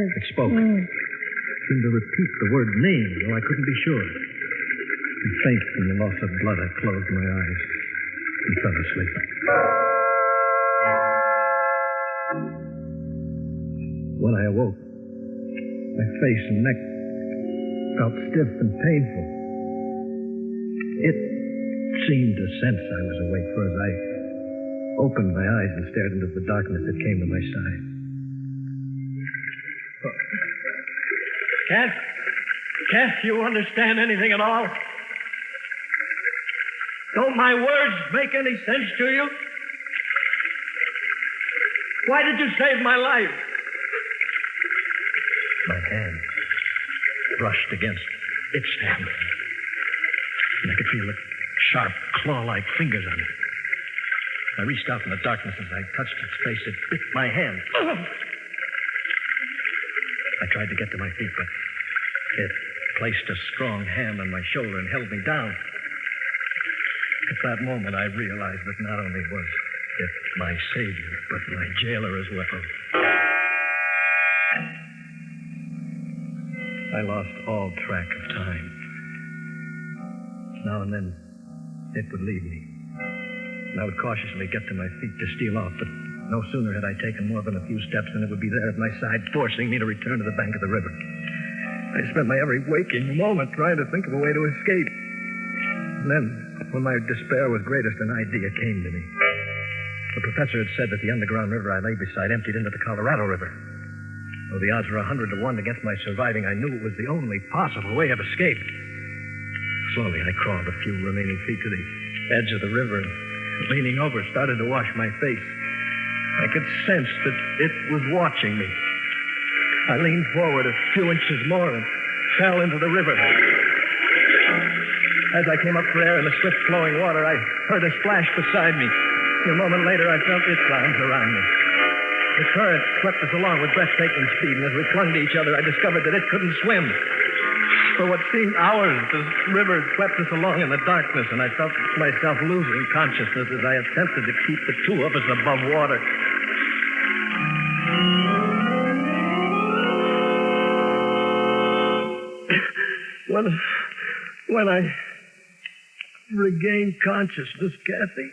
It spoke. It seemed to repeat the word name, though I couldn't be sure. And faint from the loss of blood, I closed my eyes and fell asleep. When I awoke, my face and neck felt stiff and painful. It seemed to sense I was awake, for as I opened my eyes and stared into the darkness, it came to my side. Cat? Cat, do you understand anything at all? Don't my words make any sense to you? Why did you save my life? My hand brushed against its hand. And I could feel the sharp, claw-like fingers on it. I reached out in the darkness. As I touched its face, it bit my hand. I tried to get to my feet, but it placed a strong hand on my shoulder and held me down. At that moment, I realized that not only was it my savior, but my jailer as well. I lost all track of time. Now and then, it would leave me. And I would cautiously get to my feet to steal off, but no sooner had I taken more than a few steps than it would be there at my side, forcing me to return to the bank of the river. I spent my every waking moment trying to think of a way to escape. And then, when my despair was greatest, an idea came to me. The professor had said that the underground river I lay beside emptied into the Colorado River. Though the odds were 100 to 1 against my surviving, I knew it was the only possible way of escape. Slowly, I crawled a few remaining feet to the edge of the river and, leaning over, started to wash my face. I could sense that it was watching me. I leaned forward a few inches more and fell into the river. As I came up for air in the swift-flowing water, I heard a splash beside me. A moment later, I felt its arms around me. The current swept us along with breathtaking speed, and as we clung to each other, I discovered that it couldn't swim. For what seemed hours, the river swept us along in the darkness, and I felt myself losing consciousness as I attempted to keep the two of us above water. When I regained consciousness, Kathy,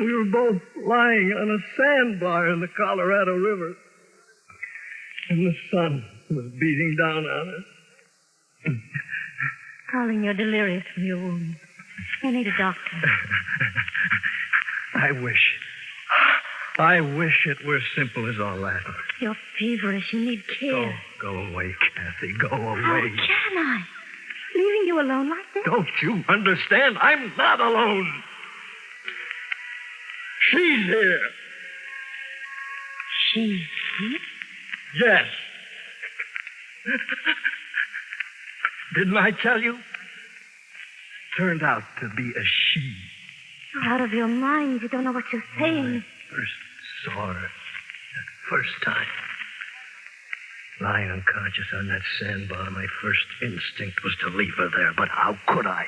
we were both lying on a sandbar in the Colorado River, and the sun was beating down on us. Darling, you're delirious from your wound. You need a doctor. I wish it were simple as all that. You're feverish. You need care. Go away, Kathy. Go away. How can I? Leaving you alone like this? Don't you understand? I'm not alone. She's here. She's here? Yes. Didn't I tell you? Turned out to be a she. You're out of your mind. You don't know what you're saying. First saw her that first time. Lying unconscious on that sandbar, my first instinct was to leave her there, but how could I?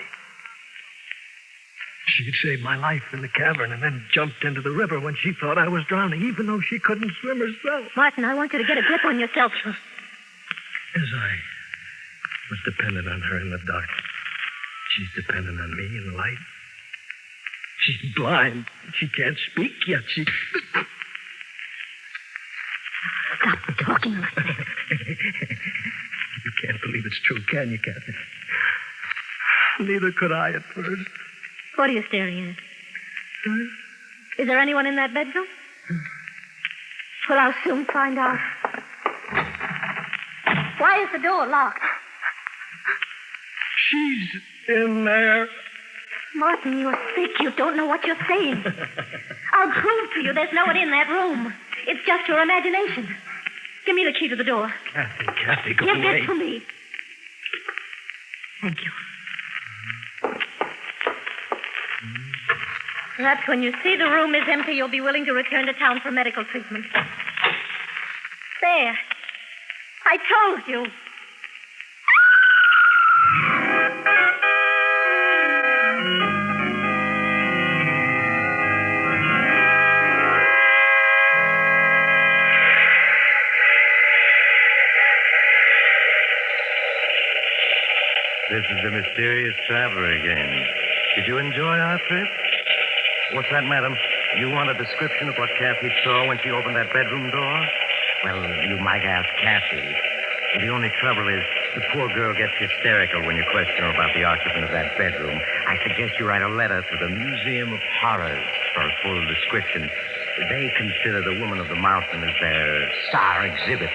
She had saved my life in the cavern and then jumped into the river when she thought I was drowning, even though she couldn't swim herself. Martin, I want you to get a grip on yourself. As I was dependent on her in the dark, she's dependent on me in the light. She's blind. She can't speak yet. She... Stop talking like that. You can't believe it's true, can you, Kathy? Neither could I at first. What are you staring at? Is there anyone in that bedroom? Well, I'll soon find out. Why is the door locked? She's in there. Martin, you're sick. You don't know what you're saying. I'll prove to you there's no one in that room. It's just your imagination. Give me the key to the door. Kathy, go Give away. it to me. Thank you. Perhaps when you see the room is empty, you'll be willing to return to town for medical treatment. There. I told you. This is the mysterious traveler again. Did you enjoy our trip? What's that, madam? You want a description of what Kathy saw when she opened that bedroom door? Well, you might ask Kathy. The only trouble is The poor girl gets hysterical when you question her about the occupant of that bedroom. I suggest you write a letter to the Museum of Horrors for a full description. They consider the Woman of the Mountain as their star exhibit.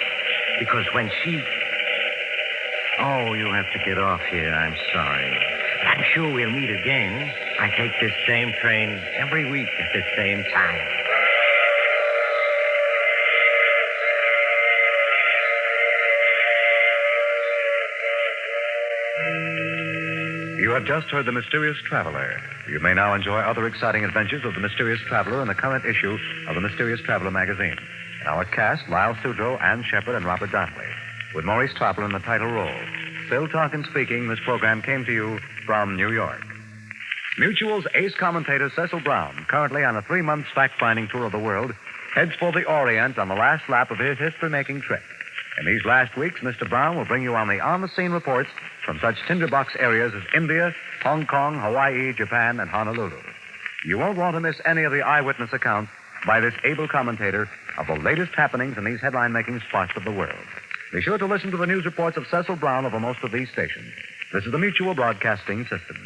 Because when she... Oh, you have to get off here. I'm sorry. But I'm sure we'll meet again. I take this same train every week at the same time. You have just heard The Mysterious Traveler. You may now enjoy other exciting adventures of The Mysterious Traveler in the current issue of The Mysterious Traveler magazine. In our cast, Lyle Sudrow, Ann Shepard, and Robert Donnelly, with Maurice Tarple in the title role. Phil Tarkin speaking. This program came to you from New York. Mutual's ace commentator Cecil Brown, currently on a 3-month fact-finding tour of the world, heads for the Orient on the last lap of his history-making trip. In these last weeks, Mr. Brown will bring you on-the-scene reports from such tinderbox areas as India, Hong Kong, Hawaii, Japan, and Honolulu. You won't want to miss any of the eyewitness accounts by this able commentator of the latest happenings in these headline-making spots of the world. Be sure to listen to the news reports of Cecil Brown over most of these stations. This is the Mutual Broadcasting System.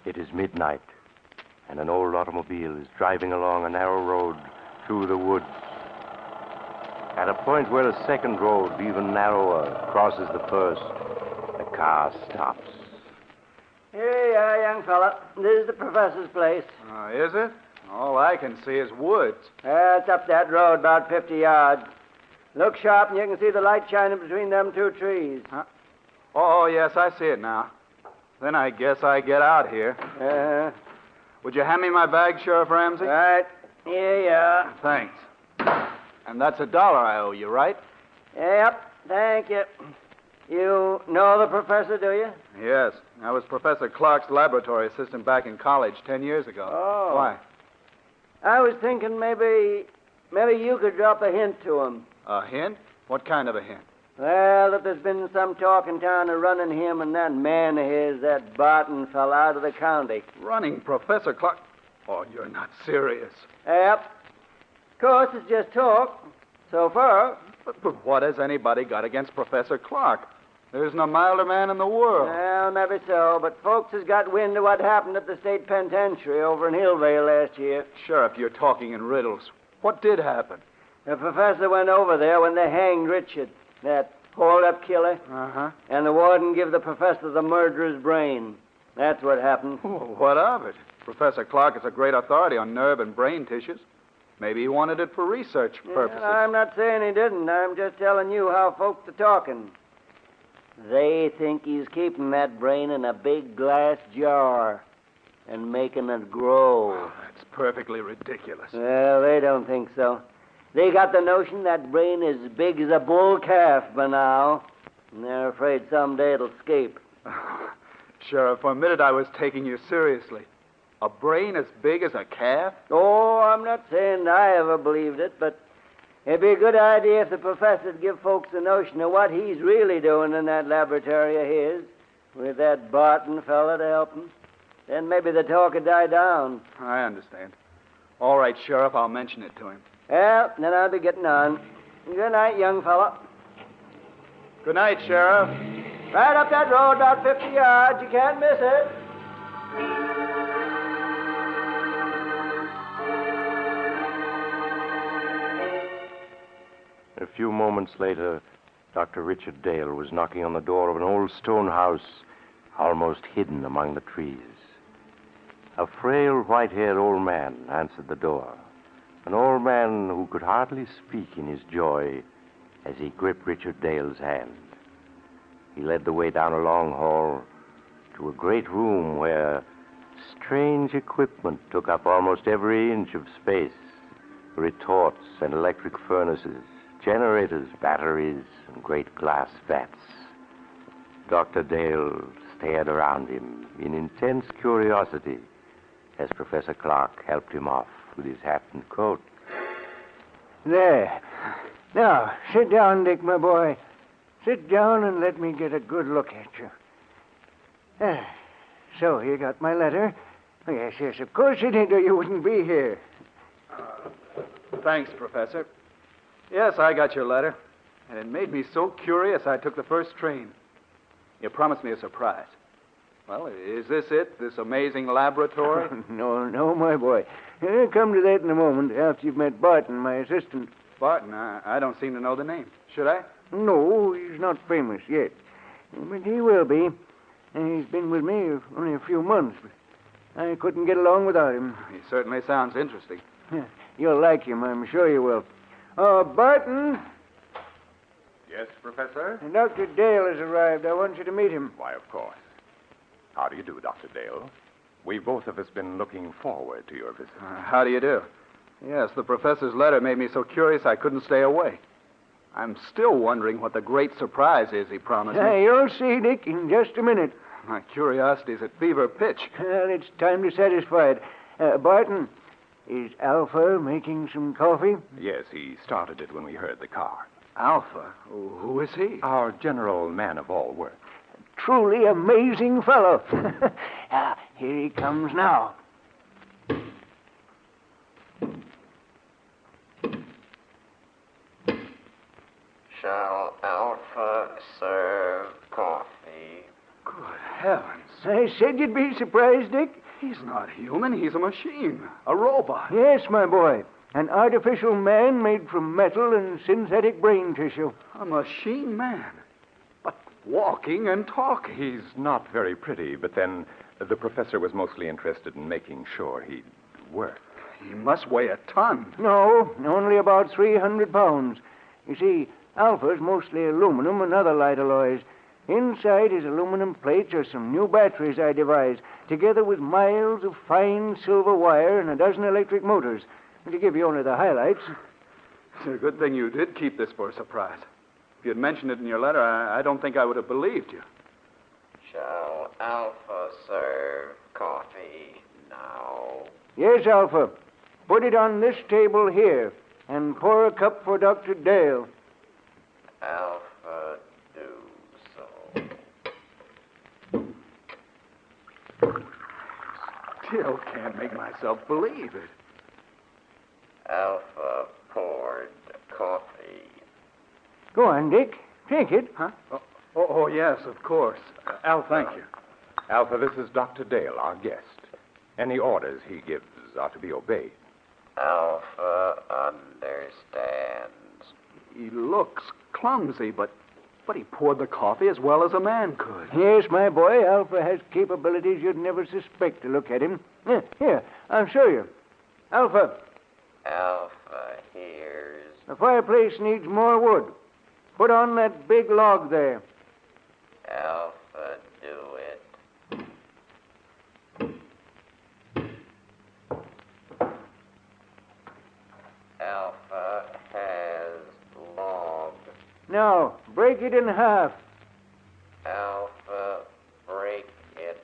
It is midnight, and an old automobile is driving along a narrow road through the woods. At a point where a second road, even narrower, crosses the first, the car stops. Here you are, young fella. This is the professor's place. Is it? All I can see is woods. It's up that road, about 50 yards. Look sharp, and you can see the light shining between them two trees. Huh? Oh, yes, I see it now. Then I guess I get out here. Would you hand me my bag, Sheriff Ramsey? Right. Here you are. Thanks. And that's $1 I owe you, right? Yep, thank you. You know the professor, do you? Yes. I was Professor Clark's laboratory assistant back in college 10 years ago. Oh. Why? I was thinking maybe you could drop a hint to him. A hint? What kind of a hint? Well, that there's been some talk in town of running him and that man of his, that Barton fella, out of the county. Running Professor Clark? Oh, you're not serious. Yep. Of course, it's just talk. So far. But what has anybody got against Professor Clark? There isn't a milder man in the world. Well, maybe so, but folks has got wind of what happened at the state penitentiary over in Hillvale last year. Sheriff, you're talking in riddles. What did happen? The professor went over there when they hanged Richard, that hold-up killer. Uh-huh. And the warden gave the professor the murderer's brain. That's what happened. Oh, what of it? Professor Clark is a great authority on nerve and brain tissues. Maybe he wanted it for research purposes. I'm not saying he didn't. I'm just telling you how folks are talking. They think he's keeping that brain in a big glass jar and making it grow. Oh, that's perfectly ridiculous. Well, they don't think so. They got the notion that brain is as big as a bull calf by now, and they're afraid someday it'll escape. Sheriff, for a minute I was taking you seriously. A brain as big as a calf? Oh, I'm not saying I ever believed it, but it'd be a good idea if the professor'd give folks the notion of what he's really doing in that laboratory of his, with that Barton fella to help him. Then maybe the talk would die down. I understand. All right, Sheriff, I'll mention it to him. Well, then I'll be getting on. Good night, young fella. Good night, Sheriff. Right up that road, about 50 yards. You can't miss it. A few moments later, Dr. Richard Dale was knocking on the door of an old stone house almost hidden among the trees. A frail, white-haired old man answered the door. An old man who could hardly speak in his joy as he gripped Richard Dale's hand. He led the way down a long hall to a great room where strange equipment took up almost every inch of space. Retorts and electric furnaces, generators, batteries, and great glass vats. Dr. Dale stared around him in intense curiosity as Professor Clark helped him off with his hat and coat. There. Now, sit down, Dick, my boy. Sit down and let me get a good look at you. So, you got my letter? Oh, yes, of course you did, or you wouldn't be here. Thanks, Professor. Yes, I got your letter, and it made me so curious I took the first train. You promised me a surprise. Well, is this it, this amazing laboratory? No, my boy. I'll come to that in a moment, after you've met Barton, my assistant. Barton? I don't seem to know the name. Should I? No, he's not famous yet. But he will be. He's been with me only a few months, but I couldn't get along without him. He certainly sounds interesting. You'll like him, I'm sure you will. Barton! Yes, Professor? Dr. Dale has arrived. I want you to meet him. Why, of course. How do you do, Dr. Dale? We've both of us been looking forward to your visit. How do you do? Yes, the professor's letter made me so curious I couldn't stay away. I'm still wondering what the great surprise is he promised me. You'll see, Dick, in just a minute. My curiosity's at fever pitch. Well, it's time to satisfy it. Barton, is Alpha making some coffee? Yes, he started it when we heard the car. Alpha? Who is he? Our general man of all work. Truly amazing fellow. Here he comes now. Shall Alpha serve coffee? Good heavens. I said you'd be surprised, Dick. He's not human. He's a machine. A robot. Yes, my boy. An artificial man made from metal and synthetic brain tissue. A machine man. But walking and talking. He's not very pretty, but then the professor was mostly interested in making sure he'd work. He must weigh a ton. No, only about 300 pounds. You see, Alpha's mostly aluminum and other light alloys. Inside his aluminum plates are some new batteries I devised, together with miles of fine silver wire and a dozen electric motors. To give you only the highlights. It's a good thing you did keep this for a surprise. If you'd mentioned it in your letter, I don't think I would have believed you. Shall Alpha serve coffee now? Yes, Alpha. Put it on this table here, and pour a cup for Dr. Dale. Alpha, do so. Still can't make myself believe it. Alpha poured coffee. Go on, Dick. Take it. Huh? Oh, yes, of course. Al, thank you. Alpha, this is Dr. Dale, our guest. Any orders he gives are to be obeyed. Alpha understands. He looks clumsy, but he poured the coffee as well as a man could. Yes, my boy, Alpha has capabilities you'd never suspect to look at him. Here, I'll show you. Alpha. Alpha hears. The fireplace needs more wood. Put on that big log there. Alpha, do it. Alpha has log. Now, break it in half. Alpha, break it.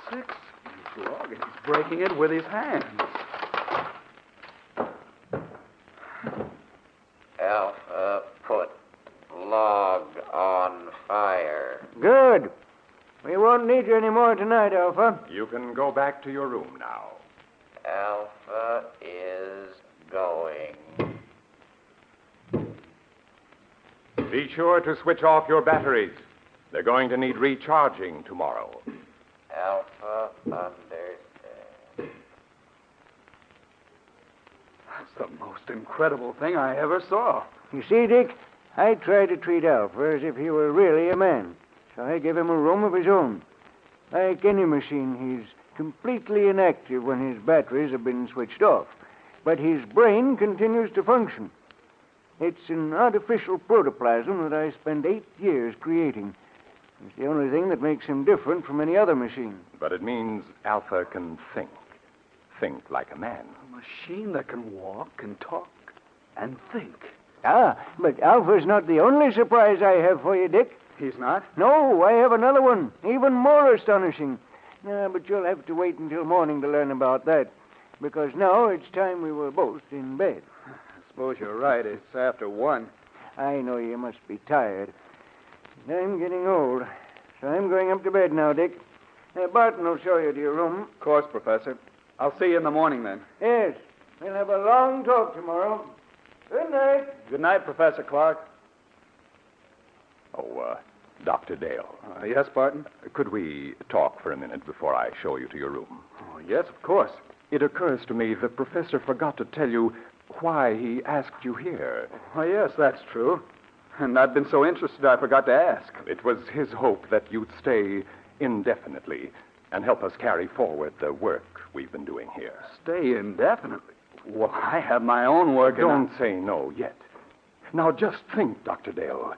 6-inch log, and he's breaking it with his hands. Alpha, put log on fire. Good. We won't need you any more tonight, Alpha. You can go back to your room now. Alpha is going. Be sure to switch off your batteries. They're going to need recharging tomorrow. Alpha understands. That's the most incredible thing I ever saw. You see, Dick, I try to treat Alpha as if he were really a man. So I give him a room of his own. Like any machine, he's completely inactive when his batteries have been switched off. But his brain continues to function. It's an artificial protoplasm that I spent 8 years creating. It's the only thing that makes him different from any other machine. But it means Alpha can think. Think like a man. A machine that can walk and talk and think. Ah, but Alpha's not the only surprise I have for you, Dick. He's not? No, I have another one, even more astonishing. But you'll have to wait until morning to learn about that, because now it's time we were both in bed. I suppose you're right. It's after 1. I know you must be tired. I'm getting old, so I'm going up to bed now, Dick. Barton will show you to your room. Of course, Professor. I'll see you in the morning, then. Yes, we'll have a long talk tomorrow. Good night. Good night, Professor Clark. Oh, Dr. Dale. Yes, Barton? Could we talk for a minute before I show you to your room? Oh, yes, of course. It occurs to me the professor forgot to tell you why he asked you here. Oh, yes, that's true. And I've been so interested I forgot to ask. It was his hope that you'd stay indefinitely and help us carry forward the work we've been doing here. Stay indefinitely? Well, I have my own work. Don't say no yet. Now just think, Dr. Dale.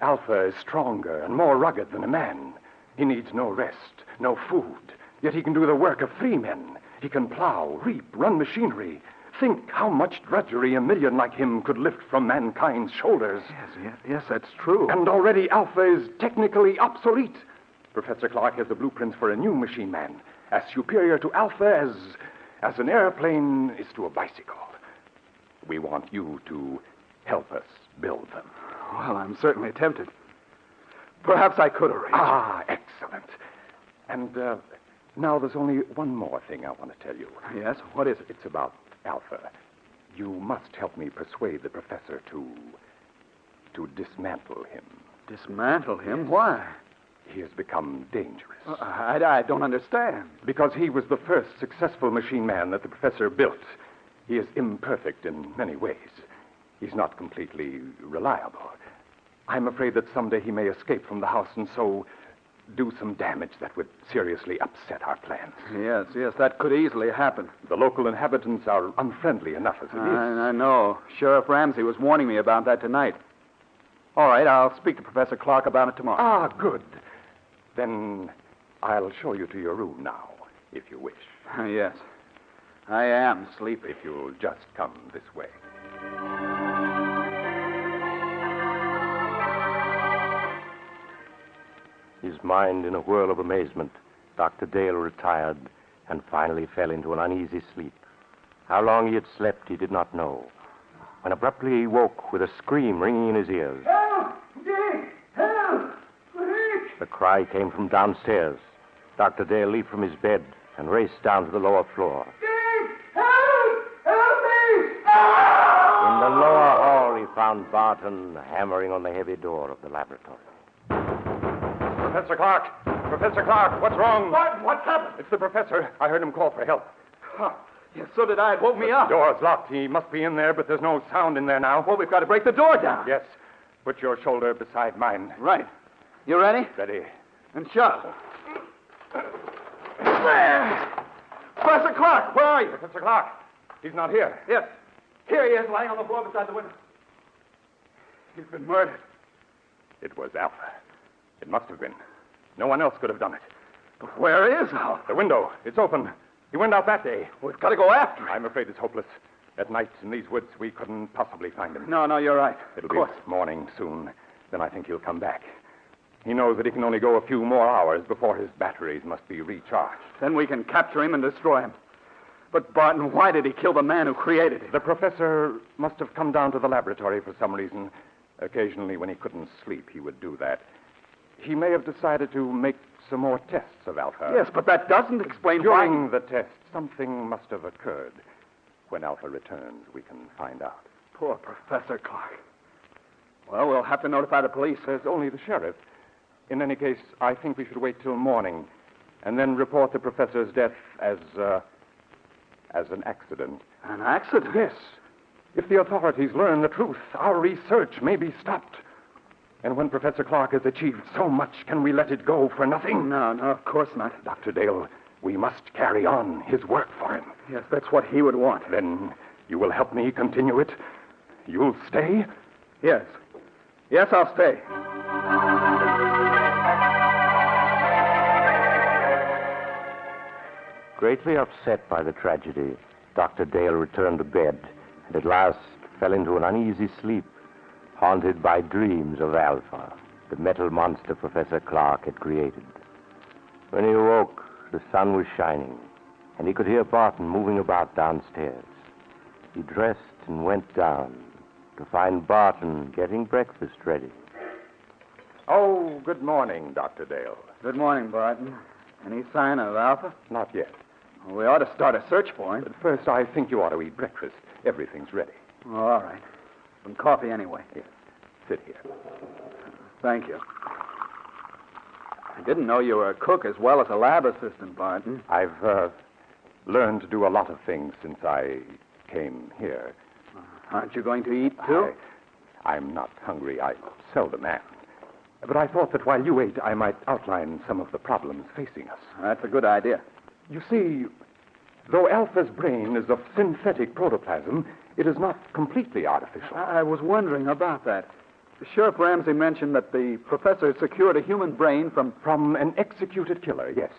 Alpha is stronger and more rugged than a man. He needs no rest, no food. Yet he can do the work of 3 men. He can plow, reap, run machinery. Think how much drudgery a million like him could lift from mankind's shoulders. Yes, that's true. And already Alpha is technically obsolete. Professor Clark has the blueprints for a new machine man, as superior to Alpha as an airplane is to a bicycle. We want you to help us build them. Well, I'm certainly tempted. Perhaps I could arrange. Ah, excellent. And now there's only one more thing I want to tell you. Yes? What is it? It's about Alpha. You must help me persuade the professor to dismantle him. Dismantle him? Why? He has become dangerous. I don't understand. Because he was the first successful machine man that the professor built. He is imperfect in many ways. He's not completely reliable. I'm afraid that someday he may escape from the house and so do some damage that would seriously upset our plans. Yes, that could easily happen. The local inhabitants are unfriendly enough as it is. I know. Sheriff Ramsey was warning me about that tonight. All right, I'll speak to Professor Clark about it tomorrow. Ah, good. Then I'll show you to your room now, if you wish. Yes. I am sleepy. If you'll just come this way. His mind in a whirl of amazement, Dr. Dale retired and finally fell into an uneasy sleep. How long he had slept, he did not know, when abruptly he woke with a scream ringing in his ears. Help! Dick! Help! Dick! The cry came from downstairs. Dr. Dale leaped from his bed and raced down to the lower floor. Dick! Help! Help me! Oh! In the lower hall, he found Barton hammering on the heavy door of the laboratory. Professor Clark! Professor Clark, what's wrong? What's happened? It's the professor. I heard him call for help. Yes, so did I. It woke me up. The door's locked. He must be in there, but there's no sound in there now. Well, we've got to break the door down. Yes. Put your shoulder beside mine. Right. You ready? Ready. And shove. There! Professor Clark, where are you? Professor Clark. He's not here. Yes. Here he is, lying on the floor beside the window. He's been murdered. It was Alpha. It must have been. No one else could have done it. But where is Alpha? The window. It's open. He went out that day. We've got to go after him. I'm afraid it's hopeless. At night in these woods, we couldn't possibly find him. No, you're right. It'll be morning soon. Then I think he'll come back. He knows that he can only go a few more hours before his batteries must be recharged. Then we can capture him and destroy him. But, Barton, why did he kill the man who created him? The professor must have come down to the laboratory for some reason. Occasionally, when he couldn't sleep, he would do that. He may have decided to make some more tests of Alpha. Yes, but that doesn't explain why... During the test, something must have occurred. When Alpha returns, we can find out. Poor Professor Clark. Well, we'll have to notify the police. There's only the sheriff. In any case, I think we should wait till morning and then report the professor's death as an accident. An accident? Yes. If the authorities learn the truth, our research may be stopped. And when Professor Clark has achieved so much, can we let it go for nothing? No, of course not. Dr. Dale, we must carry on his work for him. Yes, that's what he would want. Then you will help me continue it? You'll stay? Yes. Yes, I'll stay. Greatly upset by the tragedy, Dr. Dale returned to bed and at last fell into an uneasy sleep, haunted by dreams of Alpha, the metal monster Professor Clark had created. When he awoke, the sun was shining, and he could hear Barton moving about downstairs. He dressed and went down to find Barton getting breakfast ready. Oh, good morning, Dr. Dale. Good morning, Barton. Any sign of Alpha? Not yet. Well, we ought to start a search for him. But first, I think you ought to eat breakfast. Everything's ready. Oh, all right. Some coffee anyway. Yes. Sit here. Thank you. I didn't know you were a cook as well as a lab assistant, Barton. I've learned to do a lot of things since I came here. Aren't you going to eat, too? I'm not hungry. I seldom am. But I thought that while you ate, I might outline some of the problems facing us. That's a good idea. You see, though Alpha's brain is of synthetic protoplasm, it is not completely artificial. I was wondering about that. Sheriff Ramsey mentioned that the professor had secured a human brain from an executed killer, yes.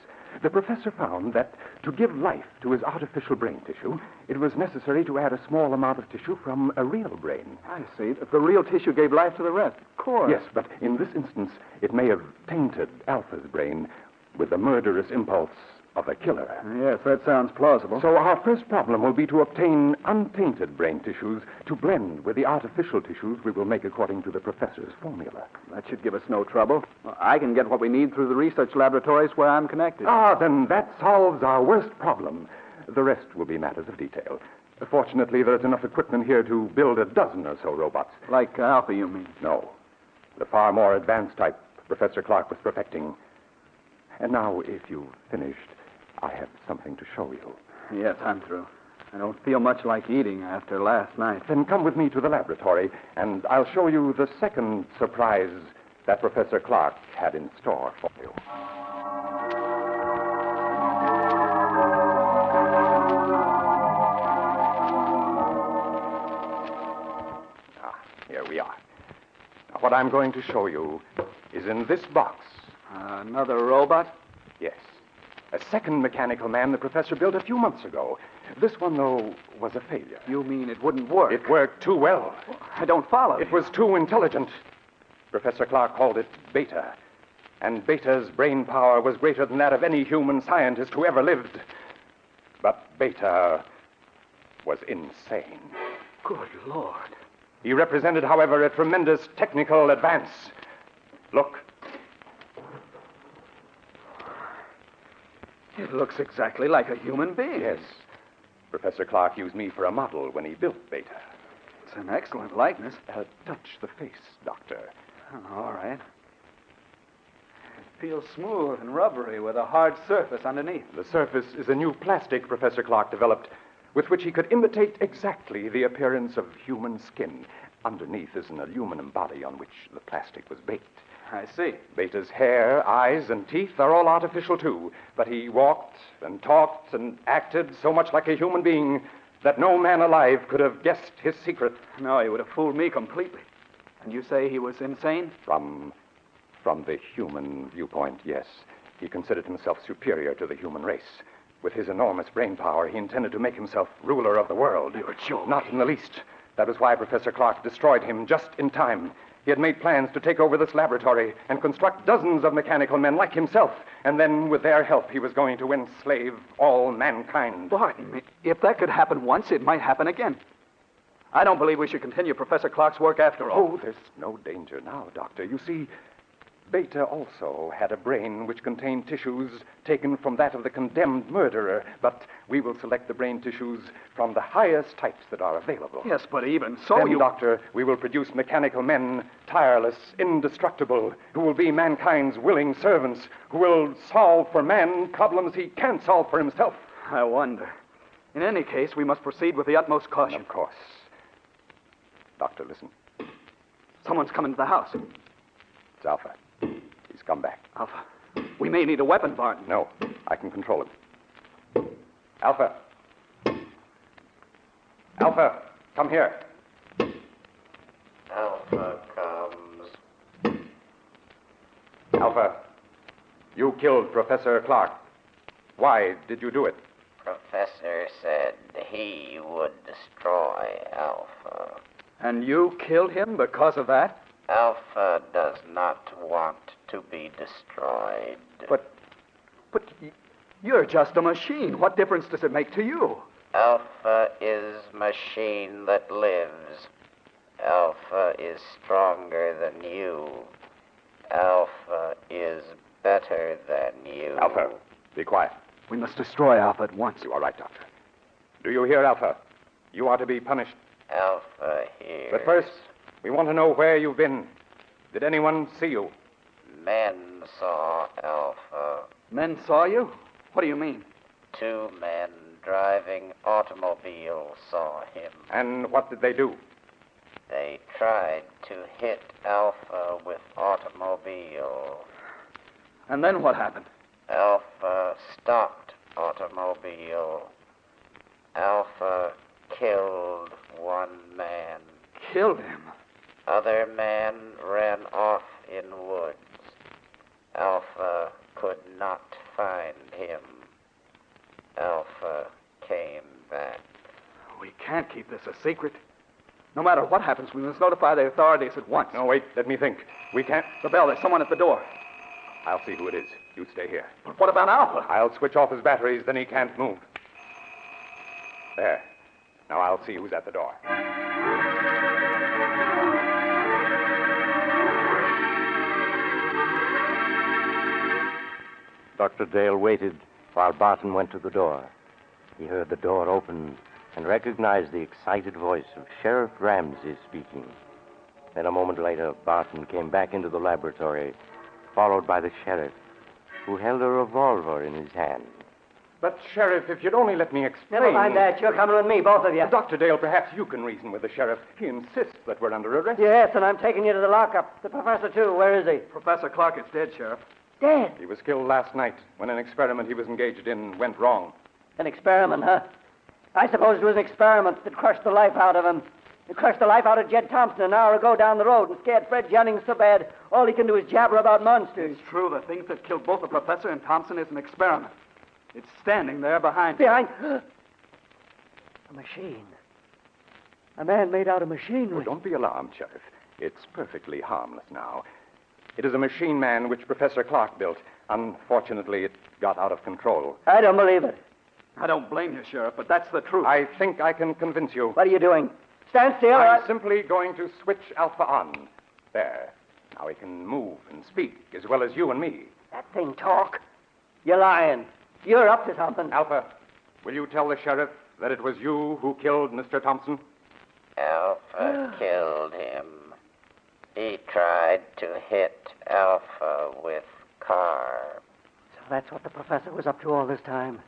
The professor found that to give life to his artificial brain tissue, it was necessary to add a small amount of tissue from a real brain. I see. If the real tissue gave life to the rest, of course. Yes, but in this instance, it may have tainted Alpha's brain with the murderous impulse of a killer. Yes, that sounds plausible. So our first problem will be to obtain untainted brain tissues to blend with the artificial tissues we will make according to the professor's formula. That should give us no trouble. I can get what we need through the research laboratories where I'm connected. Ah, then that solves our worst problem. The rest will be matters of detail. Fortunately, there's enough equipment here to build a dozen or so robots. Like Alpha, you mean? No. The far more advanced type Professor Clark was perfecting. And now, if you've finished, I have something to show you. Yes, I'm through. I don't feel much like eating after last night. Then come with me to the laboratory, and I'll show you the second surprise that Professor Clark had in store for you. Here we are. Now, what I'm going to show you is in this box. Another robot? Yes. A second mechanical man the professor built a few months ago. This one, though, was a failure. You mean it wouldn't work? It worked too well. I don't follow. It was too intelligent. Professor Clark called it Beta. And Beta's brain power was greater than that of any human scientist who ever lived. But Beta was insane. Good Lord. He represented, however, a tremendous technical advance. Look. It looks exactly like a human being. Yes. Professor Clark used me for a model when he built Beta. It's an excellent likeness. Touch the face, Doctor. Oh, all right. It feels smooth and rubbery with a hard surface underneath. The surface is a new plastic Professor Clark developed with which he could imitate exactly the appearance of human skin. Underneath is an aluminum body on which the plastic was baked. I see. Beta's hair, eyes, and teeth are all artificial, too. But he walked and talked and acted so much like a human being that no man alive could have guessed his secret. No, he would have fooled me completely. And you say he was insane? From the human viewpoint, yes. He considered himself superior to the human race. With his enormous brain power, he intended to make himself ruler of the world. You're joking. Not in the least. That was why Professor Clark destroyed him just in time. He had made plans to take over this laboratory and construct dozens of mechanical men like himself. And then, with their help, he was going to enslave all mankind. Barton, if that could happen once, it might happen again. I don't believe we should continue Professor Clark's work after all. Oh, there's no danger now, Doctor. You see, Beta also had a brain which contained tissues taken from that of the condemned murderer, but we will select the brain tissues from the highest types that are available. Yes, but even so, then, Doctor, we will produce mechanical men, tireless, indestructible, who will be mankind's willing servants, who will solve for man problems he can't solve for himself. I wonder. In any case, we must proceed with the utmost caution. Of course. Doctor, listen. Someone's come into the house. It's Alpha. He's come back. Alpha, we may need a weapon, Barton. No, I can control him. Alpha. Alpha, come here. Alpha comes. Alpha, you killed Professor Clark. Why did you do it? Professor said he would destroy Alpha. And you killed him because of that? Alpha does not want to be destroyed. But you're just a machine. What difference does it make to you? Alpha is machine that lives. Alpha is stronger than you. Alpha is better than you. Alpha, be quiet. We must destroy Alpha at once. You are right, Doctor. Do you hear, Alpha? You are to be punished. Alpha here. But first, we want to know where you've been. Did anyone see you? Men saw Alpha. Men saw you? What do you mean? 2 men driving automobiles saw him. And what did they do? They tried to hit Alpha with automobile. And then what happened? Alpha stopped automobile. Alpha killed 1 man. Killed him? Other man ran off in woods. Alpha could not find him. Alpha came back. We can't keep this a secret. No matter what happens, we must notify the authorities at once. No, wait, let me think. We can't... The bell, there's someone at the door. I'll see who it is. You stay here. But what about Alpha? I'll switch off his batteries, then he can't move. There. Now I'll see who's at the door. Dr. Dale waited while Barton went to the door. He heard the door open and recognized the excited voice of Sheriff Ramsey speaking. Then a moment later, Barton came back into the laboratory, followed by the sheriff, who held a revolver in his hand. But, Sheriff, if you'd only let me explain... Never mind that. You're coming with me, both of you. Dr. Dale, perhaps you can reason with the sheriff. He insists that we're under arrest. Yes, and I'm taking you to the lockup. The professor, too. Where is he? Professor Clark is dead, Sheriff. Dead? He was killed last night when an experiment he was engaged in went wrong. An experiment, huh? I suppose it was an experiment that crushed the life out of him. It crushed the life out of Jed Thompson an hour ago down the road and scared Fred Jennings so bad all he can do is jabber about monsters. It's true. The thing that killed both the professor and Thompson is an experiment. It's standing there behind... Behind... A machine. A man made out of machinery. Oh, don't be alarmed, Sheriff. It's perfectly harmless now. It is a machine man which Professor Clark built. Unfortunately, it got out of control. I don't believe it. I don't blame you, Sheriff, but that's the truth. I think I can convince you. What are you doing? Stand still. I'm simply going to switch Alpha on. There. Now he can move and speak as well as you and me. That thing talk? You're lying. You're up to something. Alpha, will you tell the sheriff that it was you who killed Mr. Thompson? Alpha killed him. He tried to hit Alpha with car. So that's what the professor was up to all this time.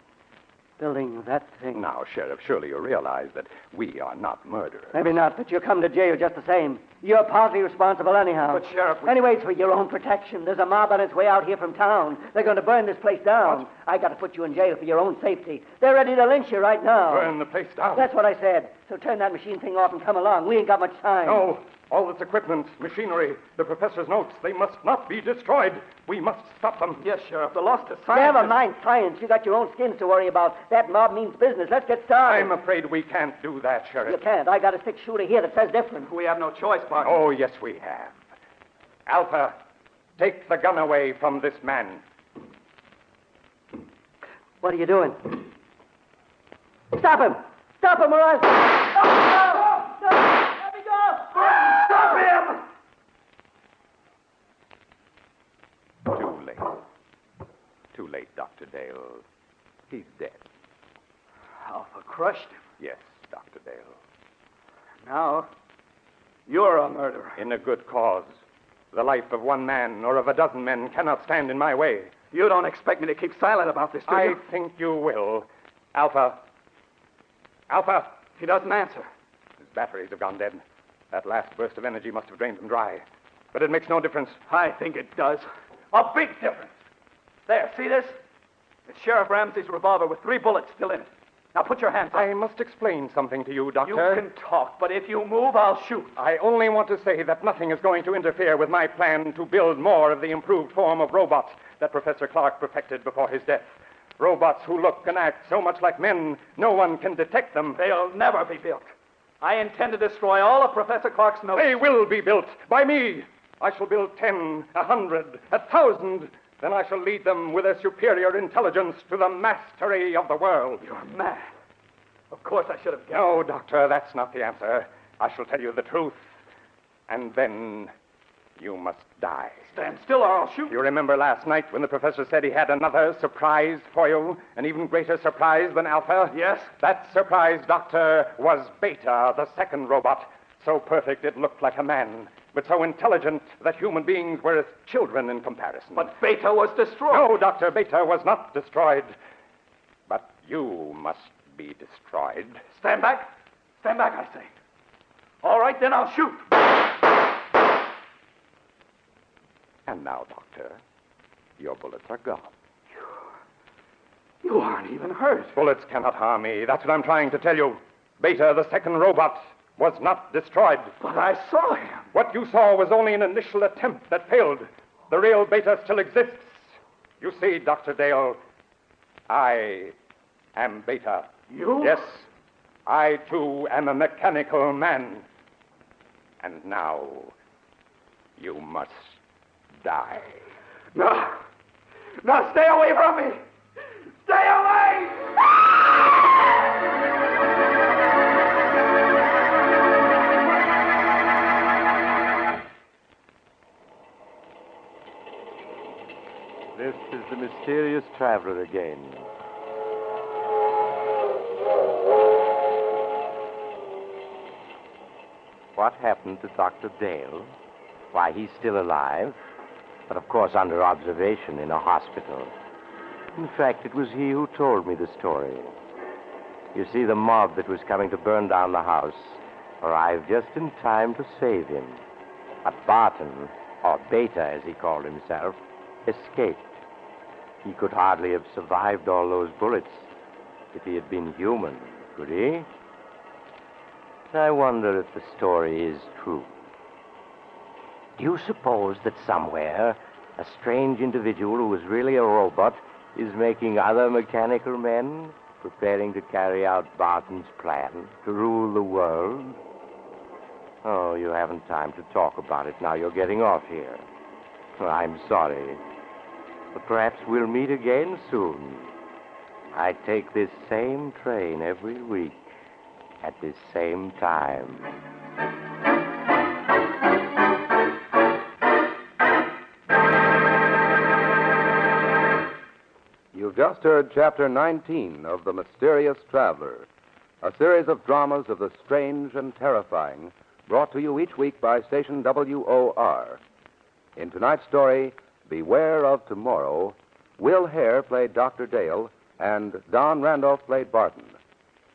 Building that thing. Now, Sheriff, surely you realize that we are not murderers. Maybe not, but you'll come to jail just the same. You're partly responsible anyhow. But, Sheriff... Anyway, it's for your own protection. There's a mob on its way out here from town. They're going to burn this place down. What? I got to put you in jail for your own safety. They're ready to lynch you right now. Burn the place down? That's what I said. So turn that machine thing off and come along. We ain't got much time. No. All this equipment, machinery, the professor's notes, they must not be destroyed. We must stop them. Yes, Sheriff. The loss to science... Never mind science. You got your own skins to worry about. That mob means business. Let's get started. I'm afraid we can't do that, Sheriff. You can't. I got a 6-shooter here that says different. We have no choice, partner. Oh, yes, we have. Alpha, take the gun away from this man. What are you doing? Stop him! Stop him or I'll... No! Let me go! Stop him! Too late. Too late, Dr. Dale. He's dead. Alpha crushed him. Yes, Dr. Dale. Now, you're a murderer. In a good cause. The life of one man or of a dozen men cannot stand in my way. You don't expect me to keep silent about this, do you? I think you will. Alpha. Alpha. He doesn't answer. His batteries have gone dead. That last burst of energy must have drained them dry. But it makes no difference. I think it does. A big difference. There, see this? It's Sheriff Ramsey's revolver with 3 bullets still in it. Now put your hands up. I must explain something to you, Doctor. You can talk, but if you move, I'll shoot. I only want to say that nothing is going to interfere with my plan to build more of the improved form of robots that Professor Clark perfected before his death. Robots who look and act so much like men, no one can detect them. They'll never be built. I intend to destroy all of Professor Clark's notes. They will be built by me. I shall build 10, 100, 1,000. Then I shall lead them with a superior intelligence to the mastery of the world. You're mad. Of course I should have... No, Doctor, that's not the answer. I shall tell you the truth. And then you must die. Stand still or I'll shoot. You remember last night when the professor said he had another surprise for you? An even greater surprise than Alpha? Yes. That surprise, Doctor, was Beta, the second robot. So perfect it looked like a man, but so intelligent that human beings were as children in comparison. But Beta was destroyed. No, Doctor, Beta was not destroyed. But you must be destroyed. Stand back. Stand back, I say. All right, then I'll shoot. And now, Doctor, your bullets are gone. You aren't even hurt. Bullets cannot harm me. That's what I'm trying to tell you. Beta, the second robot, was not destroyed. But I saw him. What you saw was only an initial attempt that failed. The real Beta still exists. You see, Dr. Dale, I am Beta. You? Yes, I, too, am a mechanical man. And now, you must die. No. No, stay away from me. Stay away! This is the mysterious traveler again. What happened to Dr. Dale? Why, he's still alive, but of course under observation in a hospital. In fact, it was he who told me the story. You see, the mob that was coming to burn down the house arrived just in time to save him. But Barton, or Beta as he called himself, escaped. He could hardly have survived all those bullets if he had been human, could he? I wonder if the story is true. Do you suppose that somewhere a strange individual who is really a robot is making other mechanical men, preparing to carry out Barton's plan to rule the world? Oh, you haven't time to talk about it now. You're getting off here. I'm sorry. But perhaps we'll meet again soon. I take this same train every week at this same time. You've just heard Chapter 19 of The Mysterious Traveler, a series of dramas of the strange and terrifying, brought to you each week by station WOR. In tonight's story, Beware of Tomorrow, Will Hare played Dr. Dale, and Don Randolph played Barton.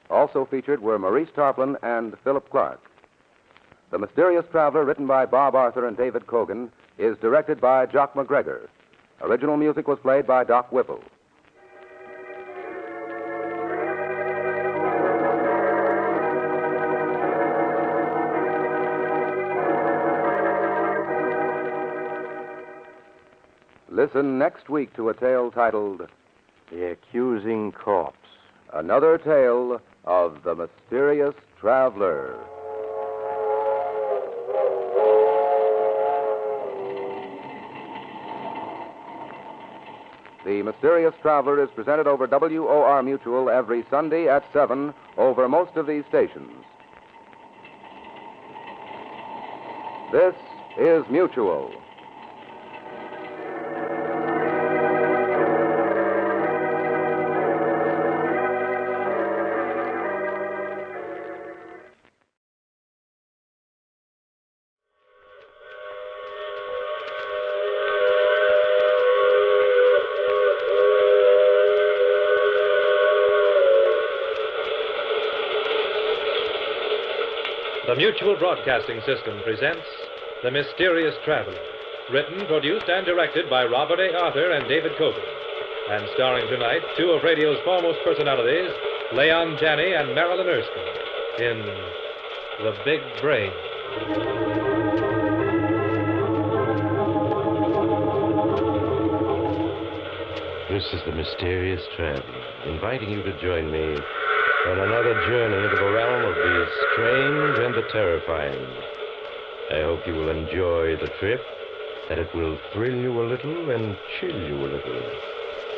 Also featured were Maurice Tarplin and Philip Clark. The Mysterious Traveler, written by Bob Arthur and David Cogan, is directed by Jock McGregor. Original music was played by Doc Whipple. Listen next week to a tale titled The Accusing Corpse. Another tale of the Mysterious Traveler. The Mysterious Traveler is presented over WOR Mutual every Sunday at 7 over most of these stations. This is Mutual. The Mutual Broadcasting System presents The Mysterious Traveler, written, produced, and directed by Robert A. Arthur and David Cogan, and starring tonight two of radio's foremost personalities, Leon Janney and Marilyn Erskine, in The Big Brain. This is the Mysterious Traveler, inviting you to join me on another journey into the realm of the strange and the terrifying. I hope you will enjoy the trip, that it will thrill you a little and chill you a little.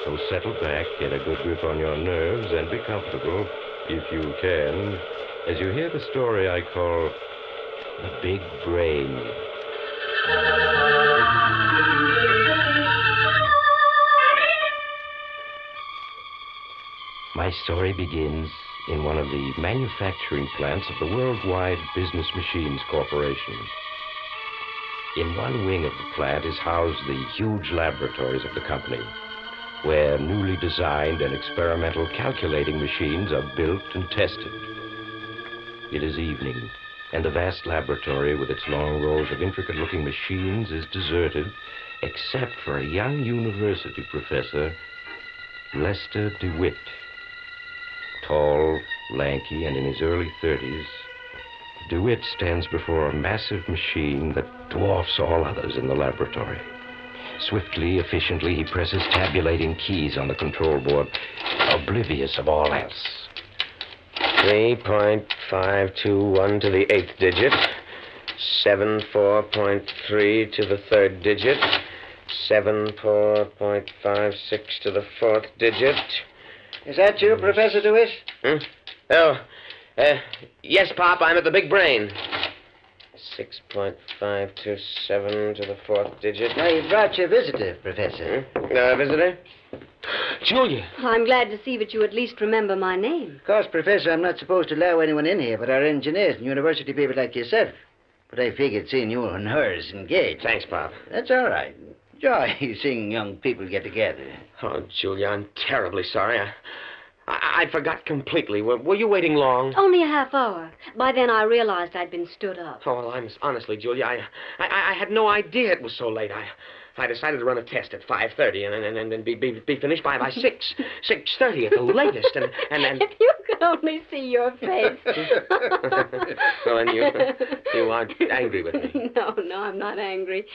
So settle back, get a good grip on your nerves, and be comfortable, if you can, as you hear the story I call The Big Brain. My story begins in one of the manufacturing plants of the Worldwide Business Machines Corporation. In one wing of the plant is housed the huge laboratories of the company, where newly designed and experimental calculating machines are built and tested. It is evening, and the vast laboratory with its long rows of intricate-looking machines is deserted, except for a young university professor, Lester DeWitt. Tall, lanky, and in his early 30s, DeWitt stands before a massive machine that dwarfs all others in the laboratory. Swiftly, efficiently, he presses tabulating keys on the control board, oblivious of all else. 3.521 to the 8th digit. 74.3 to the 3rd digit. 74.56 to the 4th digit. Is that you, Professor DeWitt? Oh, yes, Pop, I'm at the Big Brain. 6.527 to the 4th digit. Now, you brought your visitor, Professor. Visitor? Julia. I'm glad to see that you at least remember my name. Of course, Professor, I'm not supposed to allow anyone in here but our engineers and university people like yourself. But I figured seeing you and hers engaged. Thanks, Pop. That's all right. Joy seeing young people get together. Oh, Julia, I'm terribly sorry. I forgot completely. Were you waiting long? Only a half hour. By then I realized I'd been stood up. Oh, well, honestly, Julia, I had no idea it was so late. I decided to run a test at 5:30 and then be finished by 6:30 at the latest. And If you could only see your face. Well, then you aren't angry with me. No, I'm not angry.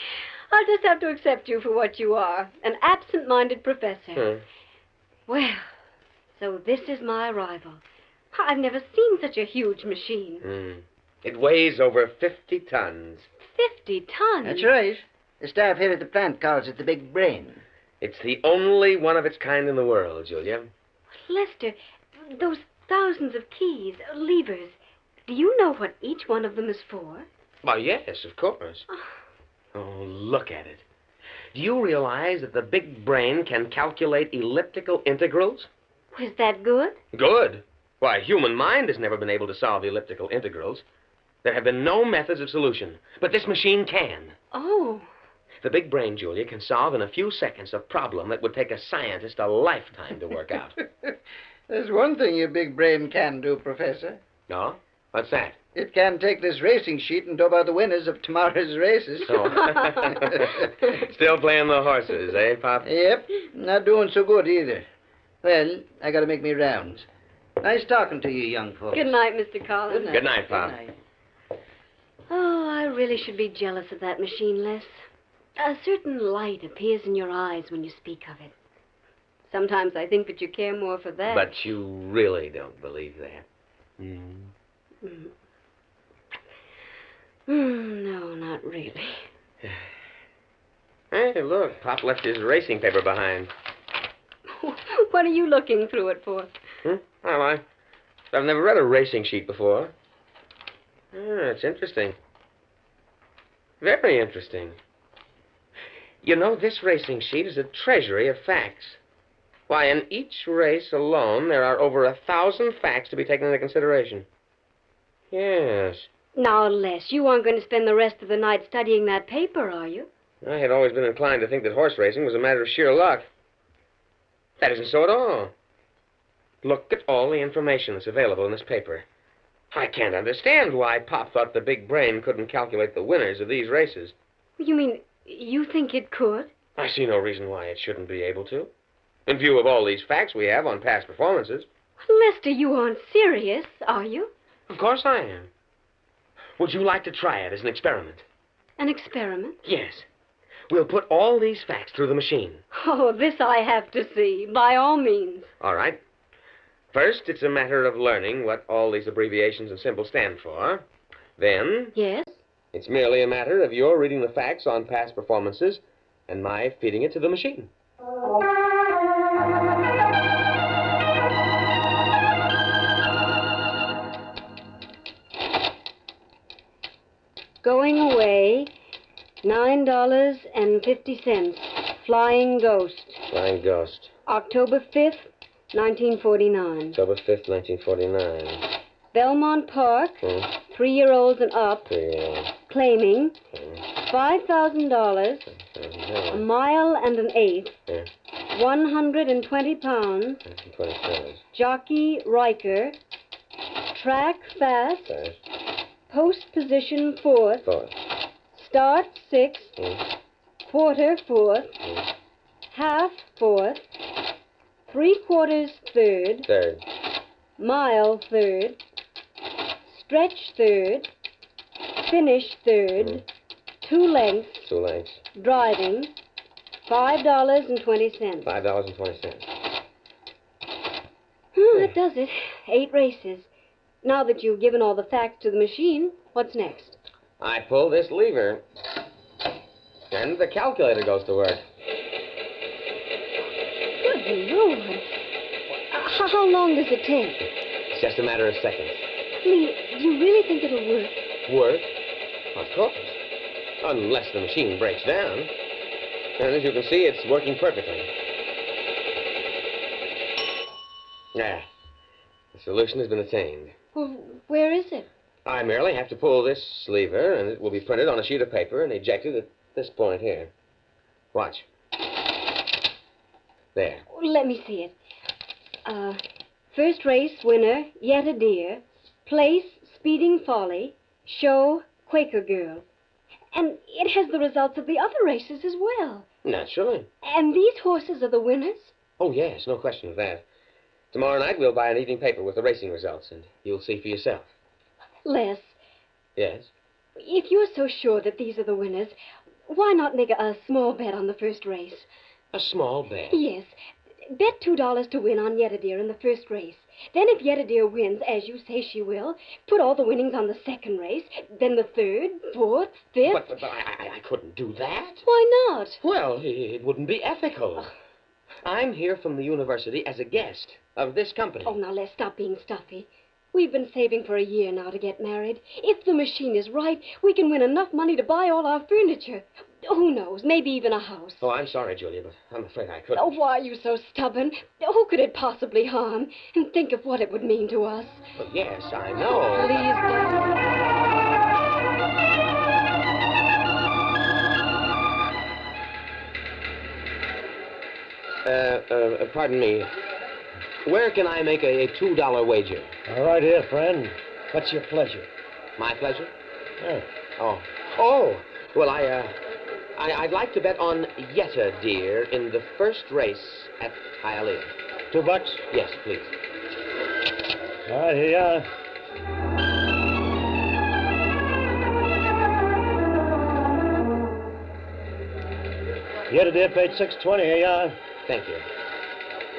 I'll just have to accept you for what you are, an absent-minded professor. Well, so this is my arrival. I've never seen such a huge machine. It weighs over 50 tons. 50 tons? That's right. The staff here at the plant calls it the Big Brain. It's the only one of its kind in the world, Julia. Lester, those thousands of keys, levers, do you know what each one of them is for? Why, yes, of course. Oh, look at it. Do you realize that the Big Brain can calculate elliptical integrals? Was that good? Good. Why, human mind has never been able to solve elliptical integrals. There have been no methods of solution, but this machine can. Oh. The Big Brain, Julia, can solve in a few seconds a problem that would take a scientist a lifetime to work out. There's one thing your Big Brain can do, Professor. No? What's that? It can take this racing sheet and dope out the winners of tomorrow's races. Oh. Still playing the horses, eh, Pop? Yep. Not doing so good either. Well, I gotta make me rounds. Nice talking to you, young folks. Good night, Mr. Collins. Good night, Pop. Good night. Oh, I really should be jealous of that machine, Les. A certain light appears in your eyes when you speak of it. Sometimes I think that you care more for that. But you really don't believe that. No, not really. Hey, look, Pop left his racing paper behind. What are you looking through it for? Well, I've never read a racing sheet before. It's interesting. Very interesting. You know, this racing sheet is a treasury of facts. Why, in each race alone, there are over 1,000 facts to be taken into consideration. Yes. Now, Les, you aren't going to spend the rest of the night studying that paper, are you? I had always been inclined to think that horse racing was a matter of sheer luck. That isn't so at all. Look at all the information that's available in this paper. I can't understand why Pop thought the Big Brain couldn't calculate the winners of these races. You mean you think it could? I see no reason why it shouldn't be able to. In view of all these facts we have on past performances. Lester, you aren't serious, are you? Of course I am. Would you like to try it as an experiment? An experiment? Yes. We'll put all these facts through the machine. Oh, this I have to see, by all means. All right. First, it's a matter of learning what all these abbreviations and symbols stand for. Then... Yes? It's merely a matter of your reading the facts on past performances and my feeding it to the machine. Going away, $9.50. Flying Ghost. Flying Ghost. October 5th, 1949. October 5th, 1949. Belmont Park, 3-year-olds and up, claiming $5,000, a mile and an eighth, 120 pounds, 20 pounds. jockey Riker, track fast, post position fourth, start sixth, quarter fourth, half fourth, 3/4 third, mile third, stretch third, finish third, 2 lengths, driving, $5.20. $5.20. That does it. 8 races. Now that you've given all the facts to the machine, what's next? I pull this lever, and the calculator goes to work. Good Lord. How long does it take? It's just a matter of seconds. Lee, do you really think it'll work? Work? Of course. Unless the machine breaks down. And as you can see, it's working perfectly. Ah, the solution has been attained. Well, where is it? I merely have to pull this lever, and it will be printed on a sheet of paper and ejected at this point here. Watch. There. Let me see it. First race winner, Yet a Deer. Place, Speeding Folly. Show, Quaker Girl. And it has the results of the other races as well. Naturally. And these horses are the winners? Oh, yes, no question of that. Tomorrow night we'll buy an evening paper with the racing results, and you'll see for yourself. Les, Yes? if you're so sure that these are the winners, why not make a small bet on the first race? A small bet? Yes. Bet $2 to win on Yet a Deer in the first race. Then if Yet a Deer wins, as you say she will, put all the winnings on the second race, then the third, fourth, fifth. But I couldn't do that. Why not? Well, it wouldn't be ethical. I'm here from the university as a guest of this company. Oh, now, Les, stop being stuffy. We've been saving for a year now to get married. If the machine is right, we can win enough money to buy all our furniture. Who knows, maybe even a house. Oh, I'm sorry, Julia, but I'm afraid I couldn't. Oh, why are you so stubborn? Who could it possibly harm? And think of what it would mean to us. Well, yes, I know. Please, pardon me. Where can I make a $2 wager? Right here, friend. What's your pleasure? My pleasure? Yeah. Oh, well, I'd like to bet on Yet a Deer in the first race at Hialeah. $2? Yes, please. All right, here you are. Yet a Deer paid $6.20. Here you are. Thank you.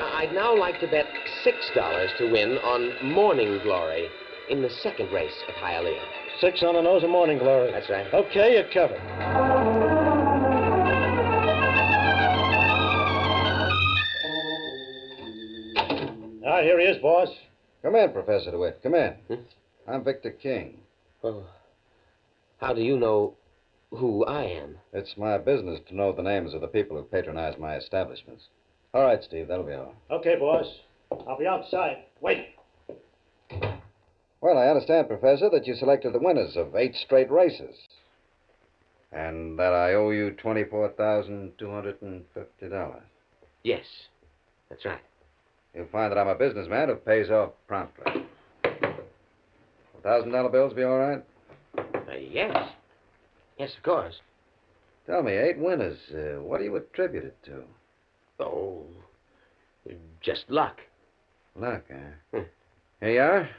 I'd now like to bet $6 to win on Morning Glory in the second race at Hialeah. 6 on the nose of Morning Glory. That's right. Okay, you're covered. All right, here he is, boss. Come in, Professor DeWitt. Come in. I'm Victor King. Oh, how do you know who I am? It's my business to know the names of the people who patronize my establishments. All right, Steve, that'll be all. Okay, boss. I'll be outside. Wait. Well, I understand, Professor, that you selected the winners of 8 straight races. And that I owe you $24,250. Yes, that's right. You'll find that I'm a businessman who pays off promptly. $1,000 bills be all right? Yes. Yes, of course. Tell me, 8 winners, what do you attribute it to? Oh, just luck. Luck, eh? Here you are.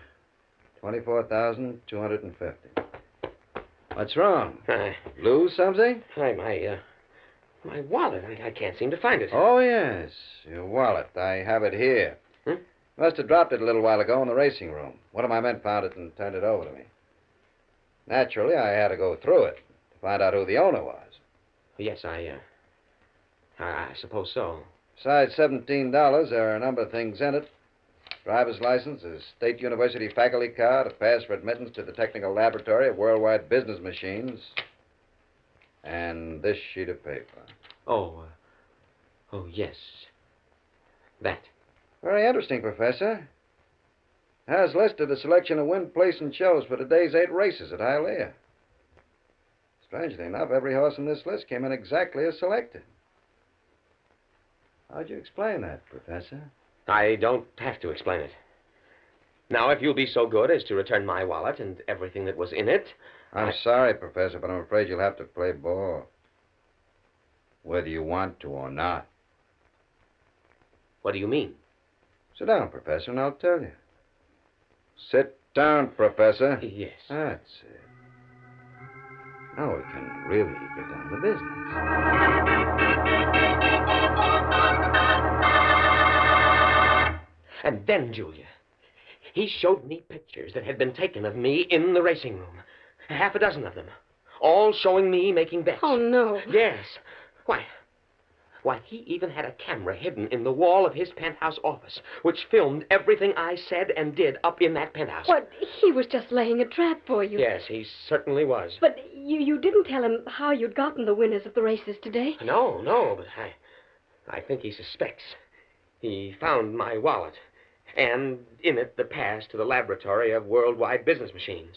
$24,250. What's wrong? Lose something? My wallet. I can't seem to find it. Oh, yes. Your wallet. I have it here. Must have dropped it a little while ago in the racing room. One of my men found it and turned it over to me. Naturally, I had to go through it to find out who the owner was. Yes, I suppose so. Besides $17, there are a number of things in it. Driver's license, a State University faculty card, a pass for admittance to the technical laboratory of Worldwide Business Machines, and this sheet of paper. Oh, yes. That. Very interesting, Professor. It has listed a selection of win, place, and shows for today's 8 races at Hialeah. Strangely enough, every horse in this list came in exactly as selected. How'd you explain that, Professor? I don't have to explain it. Now, if you'll be so good as to return my wallet and everything that was in it... I'm sorry, Professor, but I'm afraid you'll have to play ball. Whether you want to or not. What do you mean? Sit down, Professor, and I'll tell you. Sit down, Professor. Yes. That's it. Now we can really get down to business. And then, Julia, he showed me pictures that had been taken of me in the racing room. 6 of them. All showing me making bets. Oh, no. Yes. Why, he even had a camera hidden in the wall of his penthouse office, which filmed everything I said and did up in that penthouse. What? He was just laying a trap for you. Yes, he certainly was. But you didn't tell him how you'd gotten the winners of the races today? No, but I think he suspects. He found my wallet, and in it the pass to the laboratory of Worldwide Business Machines.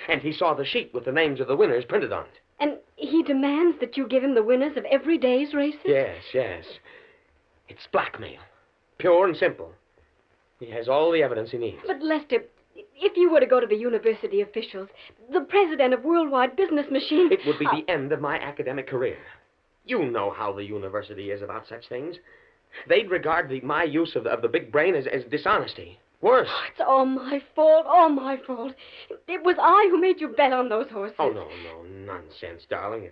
And he saw the sheet with the names of the winners printed on it. And he demands that you give him the winners of every day's races? Yes. It's blackmail. Pure and simple. He has all the evidence he needs. But, Lester, if you were to go to the university officials, the president of Worldwide Business Machines... It would be the end of my academic career. You know how the university is about such things. They'd regard my use of the big brain as dishonesty. Worse. Oh, it's all my fault. It was I who made you bet on those horses. Oh, no, nonsense, darling.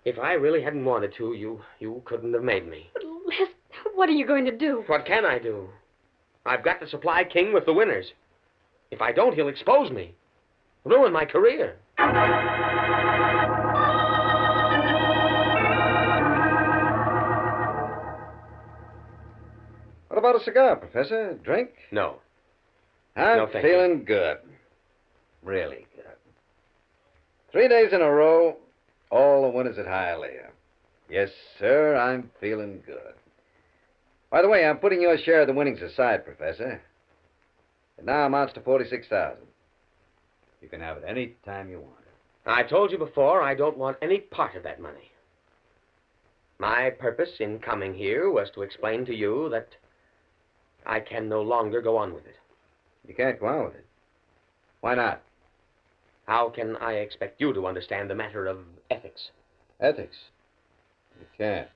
If I really hadn't wanted to, you couldn't have made me. But, Les, what are you going to do? What can I do? I've got to supply King with the winners. If I don't, he'll expose me. Ruin my career. What about a cigar, Professor? Drink? No. I'm No, thank feeling good. Really good. 3 days in a row, all the winners at Hialeah. Yes, sir, I'm feeling good. By the way, I'm putting your share of the winnings aside, Professor. It now amounts to $46,000. You can have it any time you want it. I told you before I don't want any part of that money. My purpose in coming here was to explain to you that I can no longer go on with it. You can't go on with it. Why not? How can I expect you to understand the matter of ethics? Ethics? You can't.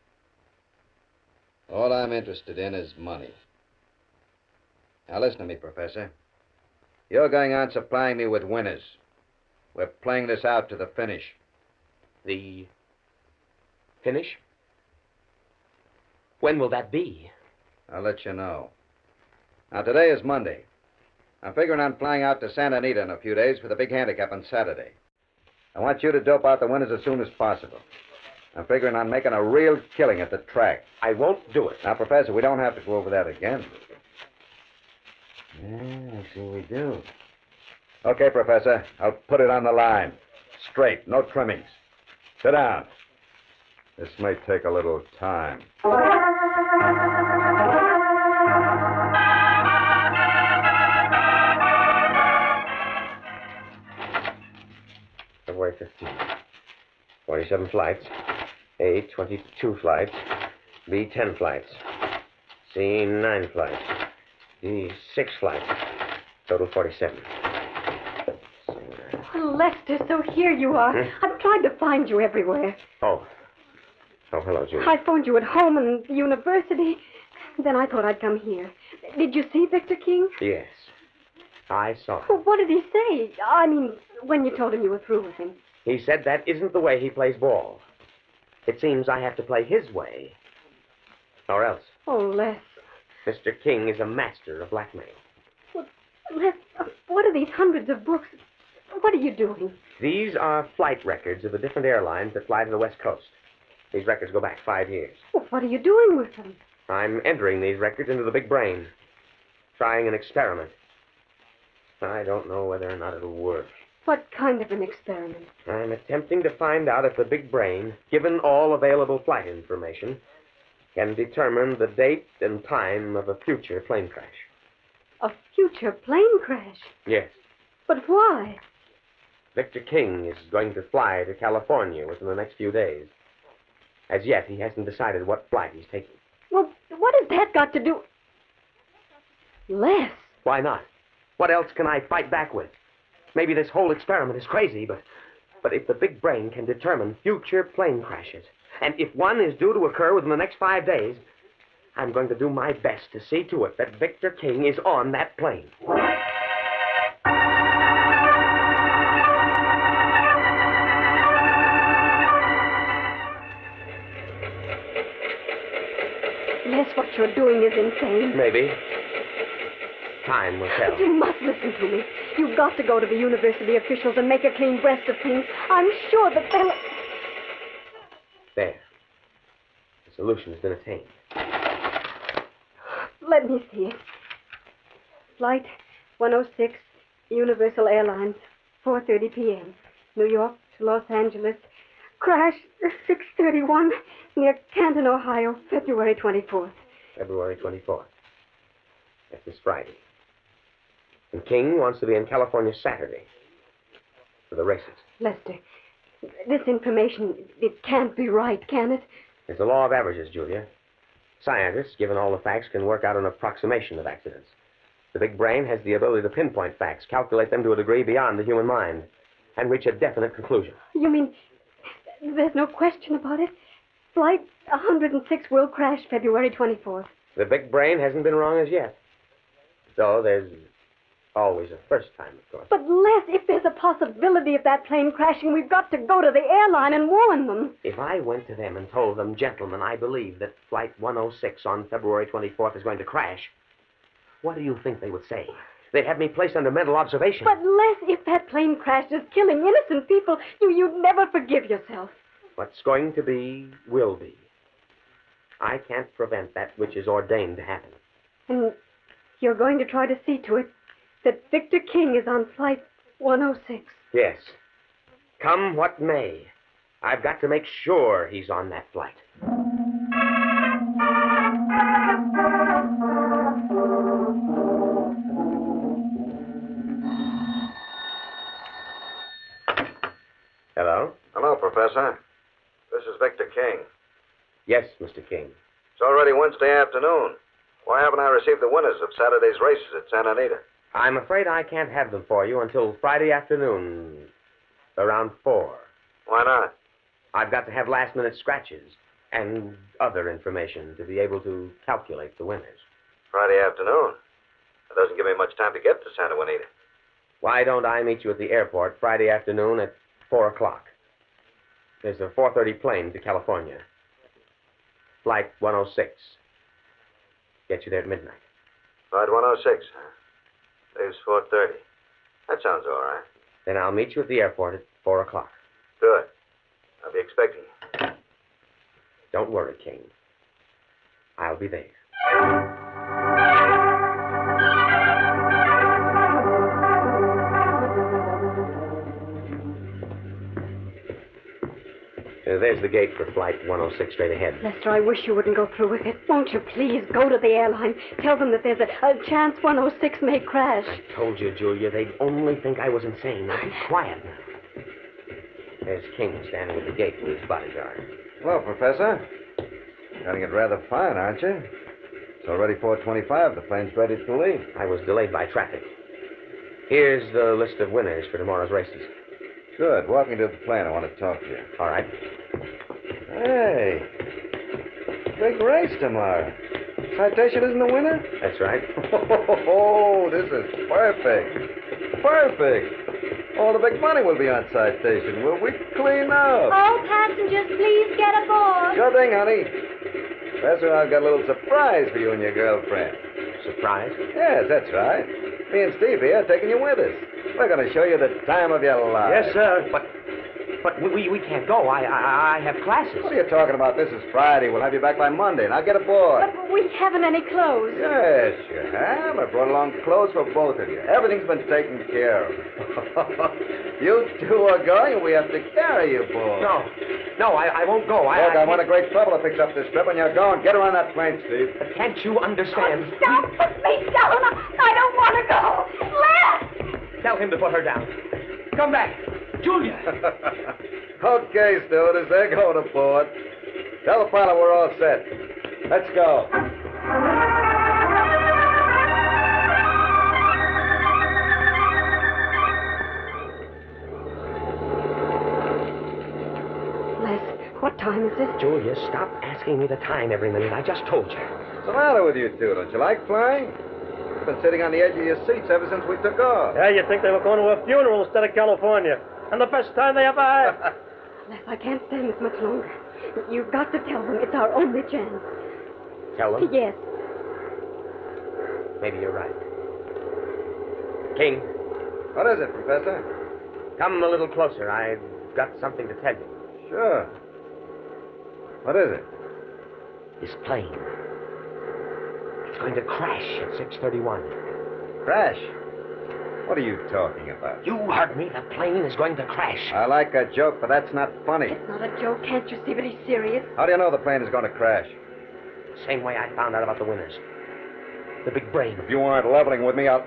All I'm interested in is money. Now listen to me, Professor. You're going on supplying me with winners. We're playing this out to the finish. The finish? When will that be? I'll let you know. Now, today is Monday. I'm figuring on flying out to Santa Anita in a few days for the big handicap on Saturday. I want you to dope out the winners as soon as possible. I'm figuring on making a real killing at the track. I won't do it. Now, Professor, we don't have to go over that again. Yeah, I see we do. Okay, Professor, I'll put it on the line. Straight, no trimmings. Sit down. This may take a little time. February 15th. 47 flights. A, 22 flights. B, 10 flights. C, 9 flights. D, 6 flights. Total 47. Oh, Lester, so here you are. I've tried to find you everywhere. Oh, hello, Julie. I phoned you at home and the university. Then I thought I'd come here. Did you see Victor King? Yes. I saw him. Well, what did he say? I mean, when you told him you were through with him. He said that isn't the way he plays ball. It seems I have to play his way. Or else. Oh, Les. Mr. King is a master of blackmail. Well, Les, what are these hundreds of books? What are you doing? These are flight records of the different airlines that fly to the West Coast. These records go back 5 years. Well, what are you doing with them? I'm entering these records into the big brain. Trying an experiment. I don't know whether or not it'll work. What kind of an experiment? I'm attempting to find out if the big brain, given all available flight information, can determine the date and time of a future plane crash. A future plane crash? Yes. But why? Victor King is going to fly to California within the next few days. As yet, he hasn't decided what flight he's taking. Well, what has that got to do... Les. Why not? What else can I fight back with? Maybe this whole experiment is crazy, but if the big brain can determine future plane crashes, and if one is due to occur within the next 5 days, I'm going to do my best to see to it that Victor King is on that plane. Les, what you're doing is insane. Maybe. Time will tell. You must listen to me. You've got to go to the university officials and make a clean breast of things. I'm sure that they'll... There. The solution has been attained. Let me see. Flight 106, Universal Airlines, 4:30 p.m. New York to Los Angeles. Crash 6:31 near Canton, Ohio, February 24th. February 24th. That's this Friday. And King wants to be in California Saturday for the races. Lester, this information, it can't be right, can it? It's the law of averages, Julia. Scientists, given all the facts, can work out an approximation of accidents. The big brain has the ability to pinpoint facts, calculate them to a degree beyond the human mind, and reach a definite conclusion. You mean there's no question about it? Flight 106 will crash February 24th. The big brain hasn't been wrong as yet. Though there's always a first time, of course. But, Les, if there's a possibility of that plane crashing, we've got to go to the airline and warn them. If I went to them and told them, gentlemen, I believe that Flight 106 on February 24th is going to crash, what do you think they would say? They'd have me placed under mental observation. But, Les, if that plane crashes, killing innocent people, you'd never forgive yourself. What's going to be, will be. I can't prevent that which is ordained to happen. And you're going to try to see to it that Victor King is on Flight 106. Yes. Come what may, I've got to make sure he's on that flight. Hello? Hello, Professor. This is Victor King. Yes, Mr. King. It's already Wednesday afternoon. Why haven't I received the winners of Saturday's races at Santa Anita? I'm afraid I can't have them for you until Friday afternoon, around 4. Why not? I've got to have last-minute scratches and other information to be able to calculate the winners. Friday afternoon? That doesn't give me much time to get to Santa Anita. Why don't I meet you at the airport Friday afternoon at 4 o'clock? There's a 4:30 plane to California. Flight 106. Get you there at midnight. Flight 106, huh? Leaves 4:30. That sounds all right. Then I'll meet you at the airport at 4 o'clock. Good. I'll be expecting you. Don't worry, King. I'll be there. There's the gate for Flight 106 straight ahead. Lester, I wish you wouldn't go through with it. Won't you please go to the airline? Tell them that there's a chance 106 may crash. I told you, Julia, they'd only think I was insane. Now be quiet now. There's King standing at the gate with his bodyguard. Hello, Professor. Getting it rather fine, aren't you? It's already 4:25. The plane's ready to leave. I was delayed by traffic. Here's the list of winners for tomorrow's races. Good. Walk me to the plane. I want to talk to you. All right. Hey. Big race tomorrow. Citation isn't the winner? That's right. Oh, this is perfect. Perfect. All the big money will be on Citation. Will we clean up? All passengers, please get aboard. Sure thing, honey. Professor, I've got a little surprise for you and your girlfriend. Surprise? Yes, that's right. Me and Steve here are taking you with us. We're going to show you the time of your life. Yes, sir. But we can't go. I have classes. What are you talking about? This is Friday. We'll have you back by Monday. Now get aboard. But we haven't any clothes. Yes, you have. I brought along clothes for both of you. Everything's been taken care of. You two are going, and we have to carry you, boy. No, I won't go. Look, I'm in a great trouble to fix up this trip, and you're going. Get her on that plane, Steve. But can't you understand? Oh, stop! Put me down! I don't want to go! Les! Tell him to put her down. Come back. Julia! Okay, stewardess, they're going aboard. Tell the pilot we're all set. Let's go. Les, what time is it? Julia, stop asking me the time every minute. I just told you. What's the matter with you two? Don't you like flying? You've been sitting on the edge of your seats ever since we took off. Yeah, you'd think they were going to a funeral instead of California. And the best time they ever had. Les, I can't stand this much longer. You've got to tell them it's our only chance. Tell them? Yes. Maybe you're right. King. What is it, Professor? Come a little closer. I've got something to tell you. Sure. What is it? This plane. It's going to crash at 6:31. Crash? What are you talking about? You heard me. The plane is going to crash. I like a joke, but that's not funny. It's not a joke, can't you see? But he's serious. How do you know the plane is going to crash? Same way I found out about the winners. The big brain. If you aren't leveling with me, I'll...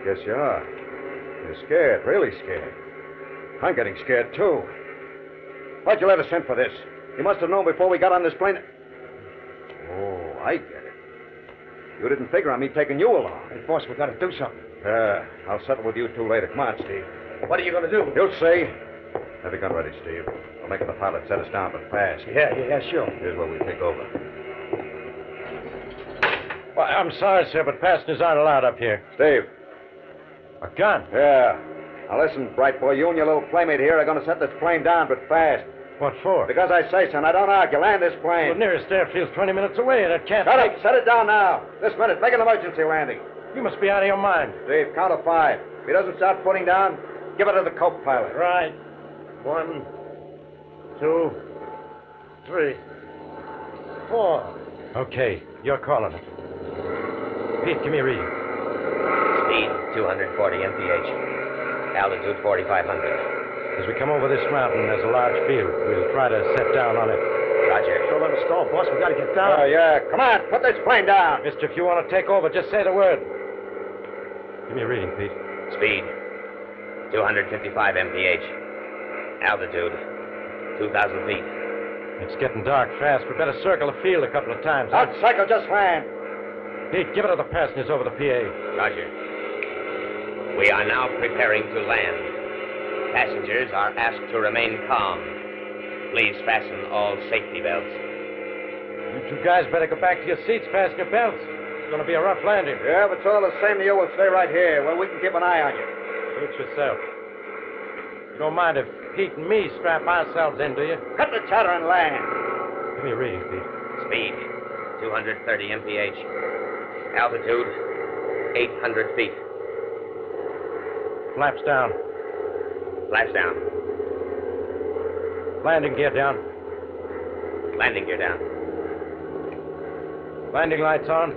Yes, you are. You're scared, really scared. I'm getting scared, too. Why'd you let us in for this? You must have known before we got on this plane... Oh, I get it. You didn't figure on me taking you along. Hey, boss, we've got to do something. I'll settle with you two later. Come on, Steve. What are you going to do? You'll see. Have your gun ready, Steve. I'll make the pilot set us down, but fast. Yeah, sure. Here's where we take over. Well, I'm sorry, sir, but passengers aren't allowed up here. Steve. A gun? Yeah. Now listen, bright boy, you and your little playmate here are going to set this plane down, but fast. What for? Because I say so, and I don't argue. Land this plane. The nearest airfield's 20 minutes away, and it can't... Shut up. Set it down now. This minute. Make an emergency landing. You must be out of your mind. Steve, count to 5. If he doesn't start putting down, give it to the co-pilot. Right. 1, 2, 3, 4. Okay, you're calling it. Pete, give me a reading. Speed 240 mph. Altitude 4,500. As we come over this mountain, there's a large field. We'll try to set down on it. Roger. Don't let us stall, boss. We got to get down. Yeah. Come on. Put this plane down. Mister, if you want to take over, just say the word. Give me a reading, Pete. Speed 255 mph. Altitude 2,000 feet. It's getting dark fast. We better circle the field a couple of times. Out, cycle, just land. Pete, give it to the passengers over the PA. Roger. We are now preparing to land. Passengers are asked to remain calm. Please fasten all safety belts. You two guys better go back to your seats, fasten your belts. It's going to be a rough landing. Yeah, but it's all the same to you. We'll stay right here where we can keep an eye on you. Suit yourself. You don't mind if Pete and me strap ourselves in, do you? Cut the chatter and land. Give me a reading, Pete. Speed 230 mph. Altitude 800 feet. Flaps down. Flaps down. Landing gear down. Landing gear down. Landing lights on.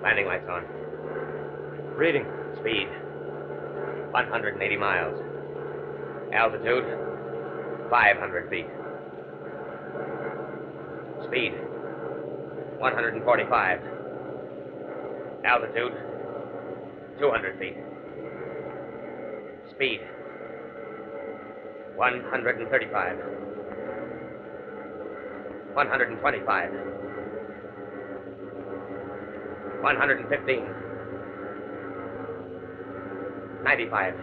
Landing lights on. Reading. Speed 180 miles. Altitude 500 feet. Speed 145. Altitude 200 feet. Speed 135. 125. 115. 95.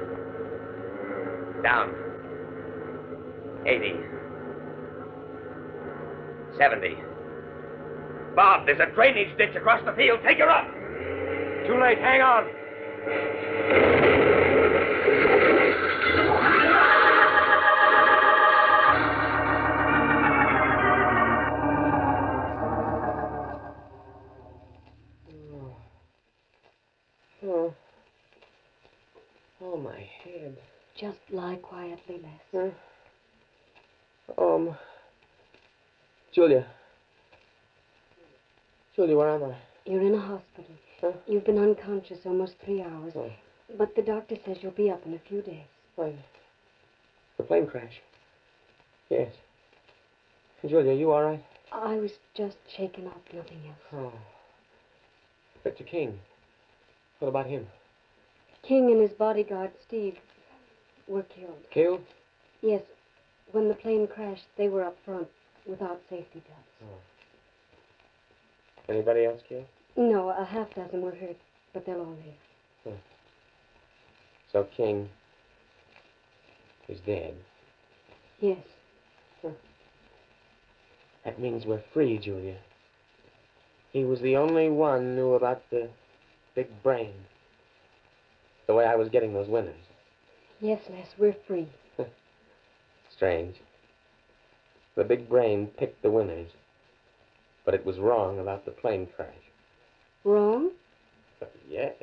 Down. 80. 70. Bob, there's a drainage ditch across the field. Take her up. Too late. Hang on. Oh, my head. Just lie quietly, Les. Julia. Julia, where am I? You're in a hospital. Huh? You've been unconscious almost 3 hours. Oh. But the doctor says you'll be up in a few days. Why, the plane crash. Yes. Julia, you all right? I was just shaken up, nothing else. Oh. Victor King. What about him? King and his bodyguard, Steve, were killed. Killed? Yes. When the plane crashed, they were up front without safety belts. Oh. Anybody else killed? No, a half dozen were hurt, but they'll all live. So King is dead. Yes. That means we're free, Julia. He was the only one who knew about the big brain. The way I was getting those winners. Yes, Les, we're free. Strange. The big brain picked the winners. But it was wrong about the plane crash. Wrong? But yes.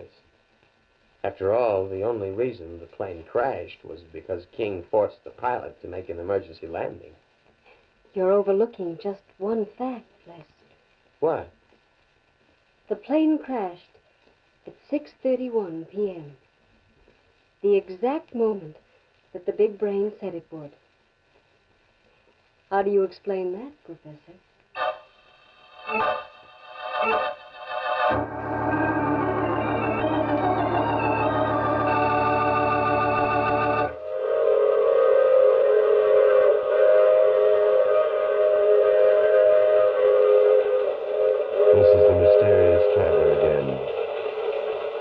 After all, the only reason the plane crashed was because King forced the pilot to make an emergency landing. You're overlooking just one fact, Les. What? The plane crashed at 6:31 p.m. The exact moment that the big brain said it would. How do you explain that, Professor? This is the mysterious traveler again.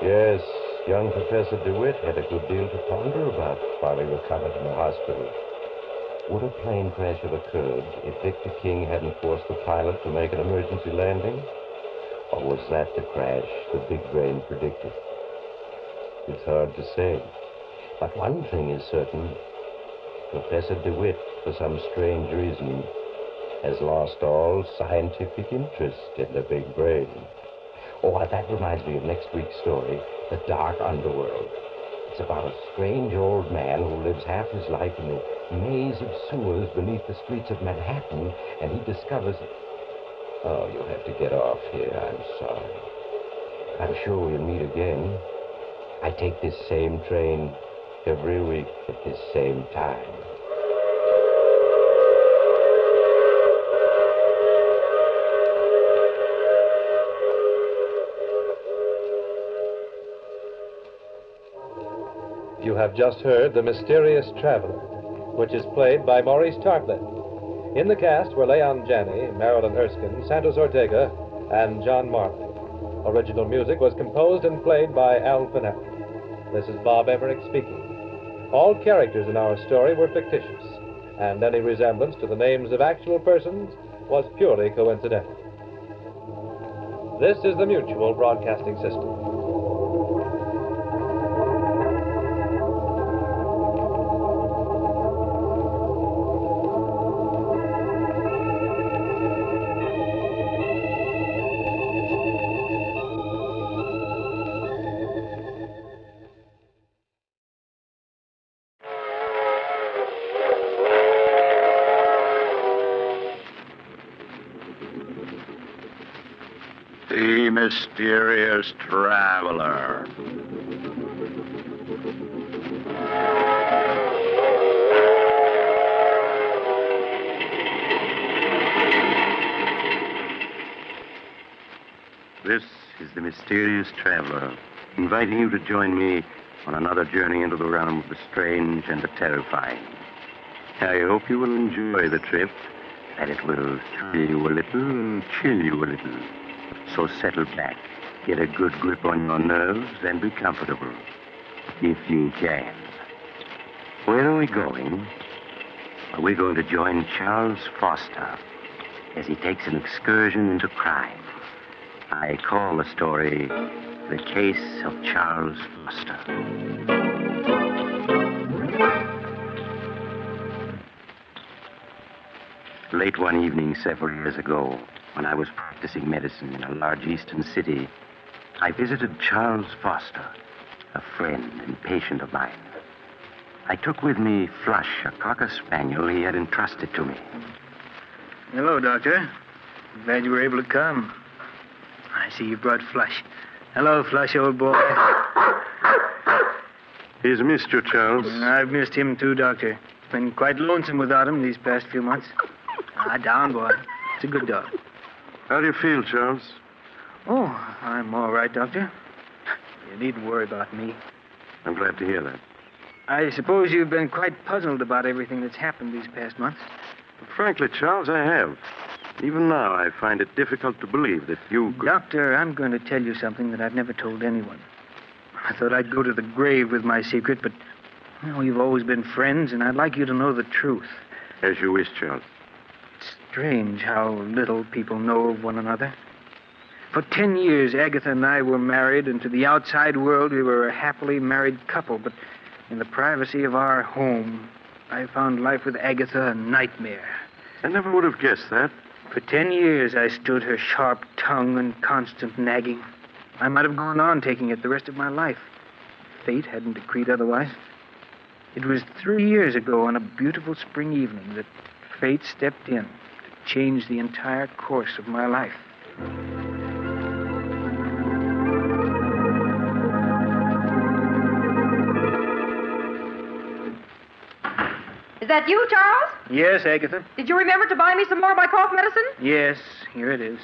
Yes, young Professor DeWitt had a good deal to ponder about while he recovered in the hospital. Would a plane crash have occurred if Victor King hadn't forced the pilot to make an emergency landing? Or was that the crash the big brain predicted? It's hard to say. But one thing is certain. Professor DeWitt, for some strange reason, has lost all scientific interest in the big brain. Oh, that reminds me of next week's story, The Dark Underworld. It's about a strange old man who lives half his life in the maze of sewers beneath the streets of Manhattan, and he discovers... Oh, you'll have to get off here. I'm sorry. I'm sure we'll meet again. I take this same train every week at this same time. You have just heard The Mysterious Traveler, which is played by Maurice Tarplett. In the cast were Leon Janney, Marilyn Erskine, Santos Ortega, and John Marley. Original music was composed and played by Al Finelli. This is Bob Emmerich speaking. All characters in our story were fictitious, and any resemblance to the names of actual persons was purely coincidental. This is the Mutual Broadcasting System. The Mysterious Traveler. This is the Mysterious Traveler, inviting you to join me on another journey into the realm of the strange and the terrifying. I hope you will enjoy the trip, that it will thrill you a little and chill you a little. So settle back, get a good grip on your nerves, and be comfortable, if you can. Where are we going? We're going to join Charles Foster as he takes an excursion into crime. I call the story The Case of Charles Foster. Late one evening several years ago, when I was practicing medicine in a large eastern city, I visited Charles Foster, a friend and patient of mine. I took with me Flush, a cocker spaniel he had entrusted to me. Hello, Doctor. Glad you were able to come. I see you brought Flush. Hello, Flush, old boy. He's missed you, Charles. I've missed him, too, Doctor. It's been quite lonesome without him these past few months. Down, boy. It's a good dog. How do you feel, Charles? Oh, I'm all right, Doctor. You needn't worry about me. I'm glad to hear that. I suppose you've been quite puzzled about everything that's happened these past months. Frankly, Charles, I have. Even now, I find it difficult to believe that you could... Doctor, I'm going to tell you something that I've never told anyone. I thought I'd go to the grave with my secret, but, we've always been friends, and I'd like you to know the truth. As you wish, Charles. It's strange how little people know of one another. For 10 years, Agatha and I were married, and to the outside world, we were a happily married couple. But in the privacy of our home, I found life with Agatha a nightmare. I never would have guessed that. For 10 years, I stood her sharp tongue and constant nagging. I might have gone on taking it the rest of my life. Fate hadn't decreed otherwise. It was 3 years ago on a beautiful spring evening that fate stepped in to change the entire course of my life. Is that you, Charles? Yes, Agatha? Did you remember to buy me some more of my cough medicine? Yes, here it is.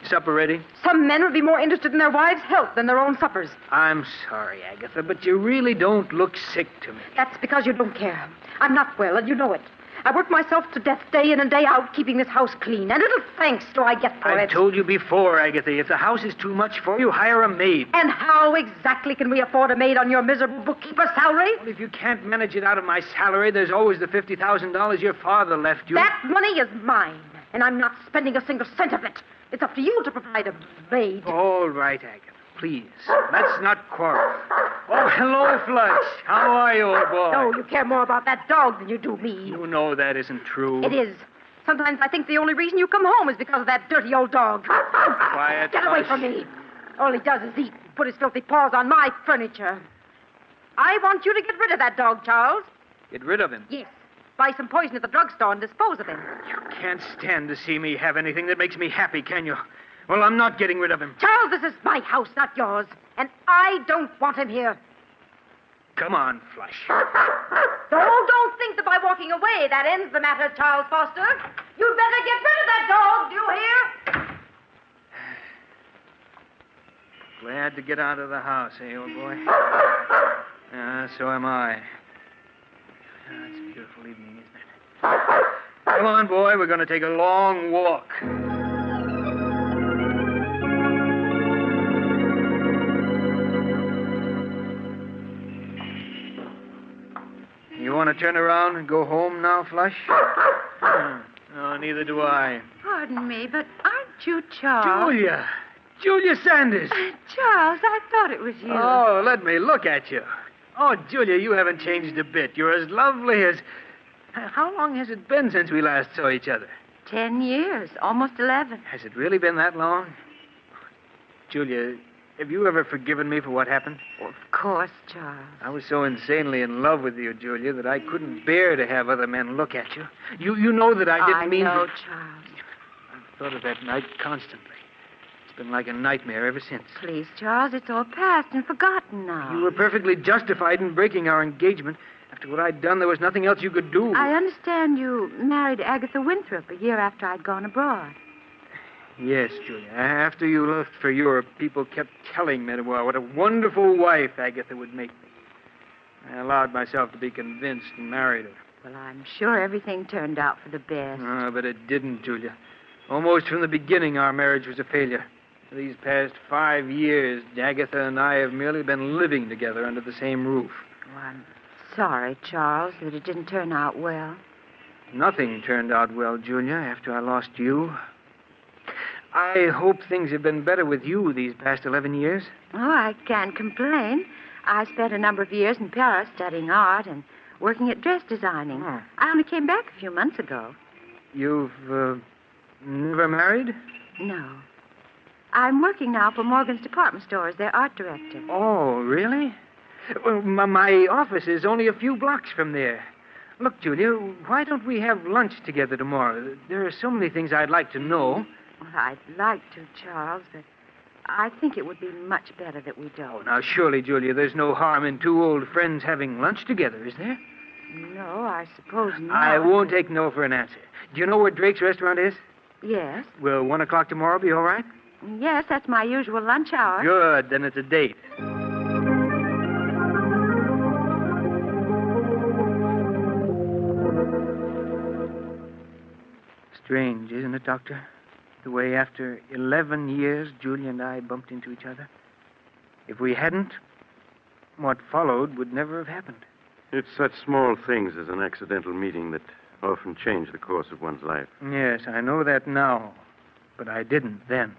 Supper ready? Some men would be more interested in their wives' health than their own suppers. I'm sorry, Agatha, but you really don't look sick to me. That's because you don't care. I'm not well, and you know it. I work myself to death day in and day out, keeping this house clean. And little thanks do I get for it. I've told you before, Agatha, if the house is too much for you, hire a maid. And how exactly can we afford a maid on your miserable bookkeeper's salary? Well, if you can't manage it out of my salary, there's always the $50,000 your father left you. That money is mine, and I'm not spending a single cent of it. It's up to you to provide a maid. All right, Agatha. Please, let's not quarrel. Oh, hello, Flush. How are you, old boy? No, you care more about that dog than you do me. You know that isn't true. It is. Sometimes I think the only reason you come home is because of that dirty old dog. Quiet, Get away from me. All he does is eat and put his filthy paws on my furniture. I want you to get rid of that dog, Charles. Get rid of him? Yes. Buy some poison at the drugstore and dispose of him. You can't stand to see me have anything that makes me happy, can you? Well, I'm not getting rid of him. Charles, this is my house, not yours. And I don't want him here. Come on, Flush. Don't think that by walking away that ends the matter, Charles Foster. You'd better get rid of that dog, do you hear? Glad to get out of the house, eh, old boy? So am I. It's a beautiful evening, isn't it? Come on, boy, we're going to take a long walk. You want to turn around and go home now, Flush? No, neither do I. Pardon me, but aren't you Charles? Julia! Julia Sanders! Charles, I thought it was you. Oh, let me look at you. Oh, Julia, you haven't changed a bit. You're as lovely as... How long has it been since we last saw each other? 10 years, almost 11. Has it really been that long? Julia, have you ever forgiven me for what happened? Of course, Charles. I was so insanely in love with you, Julia, that I couldn't bear to have other men look at you. You know that I didn't mean... I know, Charles. I've thought of that night constantly. It's been like a nightmare ever since. Please, Charles, it's all past and forgotten now. You were perfectly justified in breaking our engagement. After what I'd done, there was nothing else you could do. I understand you married Agatha Winthrop a year after I'd gone abroad. Yes, Julia. After you left for Europe, people kept telling me what a wonderful wife Agatha would make me. I allowed myself to be convinced and married her. Well, I'm sure everything turned out for the best. But it didn't, Julia. Almost from the beginning, our marriage was a failure. For these past 5 years, Agatha and I have merely been living together under the same roof. Oh, I'm sorry, Charles, that it didn't turn out well. Nothing turned out well, Julia, after I lost you. I hope things have been better with you these past 11 years. Oh, I can't complain. I spent a number of years in Paris studying art and working at dress designing. Oh. I only came back a few months ago. You've never married? No. I'm working now for Morgan's department store as their art director. Oh, really? Well, my office is only a few blocks from there. Look, Julia, why don't we have lunch together tomorrow? There are so many things I'd like to know. Well, I'd like to, Charles, but I think it would be much better that we don't. Oh, now, surely, Julia, there's no harm in two old friends having lunch together, is there? No, I suppose not. I won't take no for an answer. Do you know where Drake's restaurant is? Yes. Will 1 o'clock tomorrow be all right? Yes, that's my usual lunch hour. Good, then it's a date. Strange, isn't it, Doctor? The way after 11 years, Julia and I bumped into each other. If we hadn't, what followed would never have happened. It's such small things as an accidental meeting that often change the course of one's life. Yes, I know that now, but I didn't then.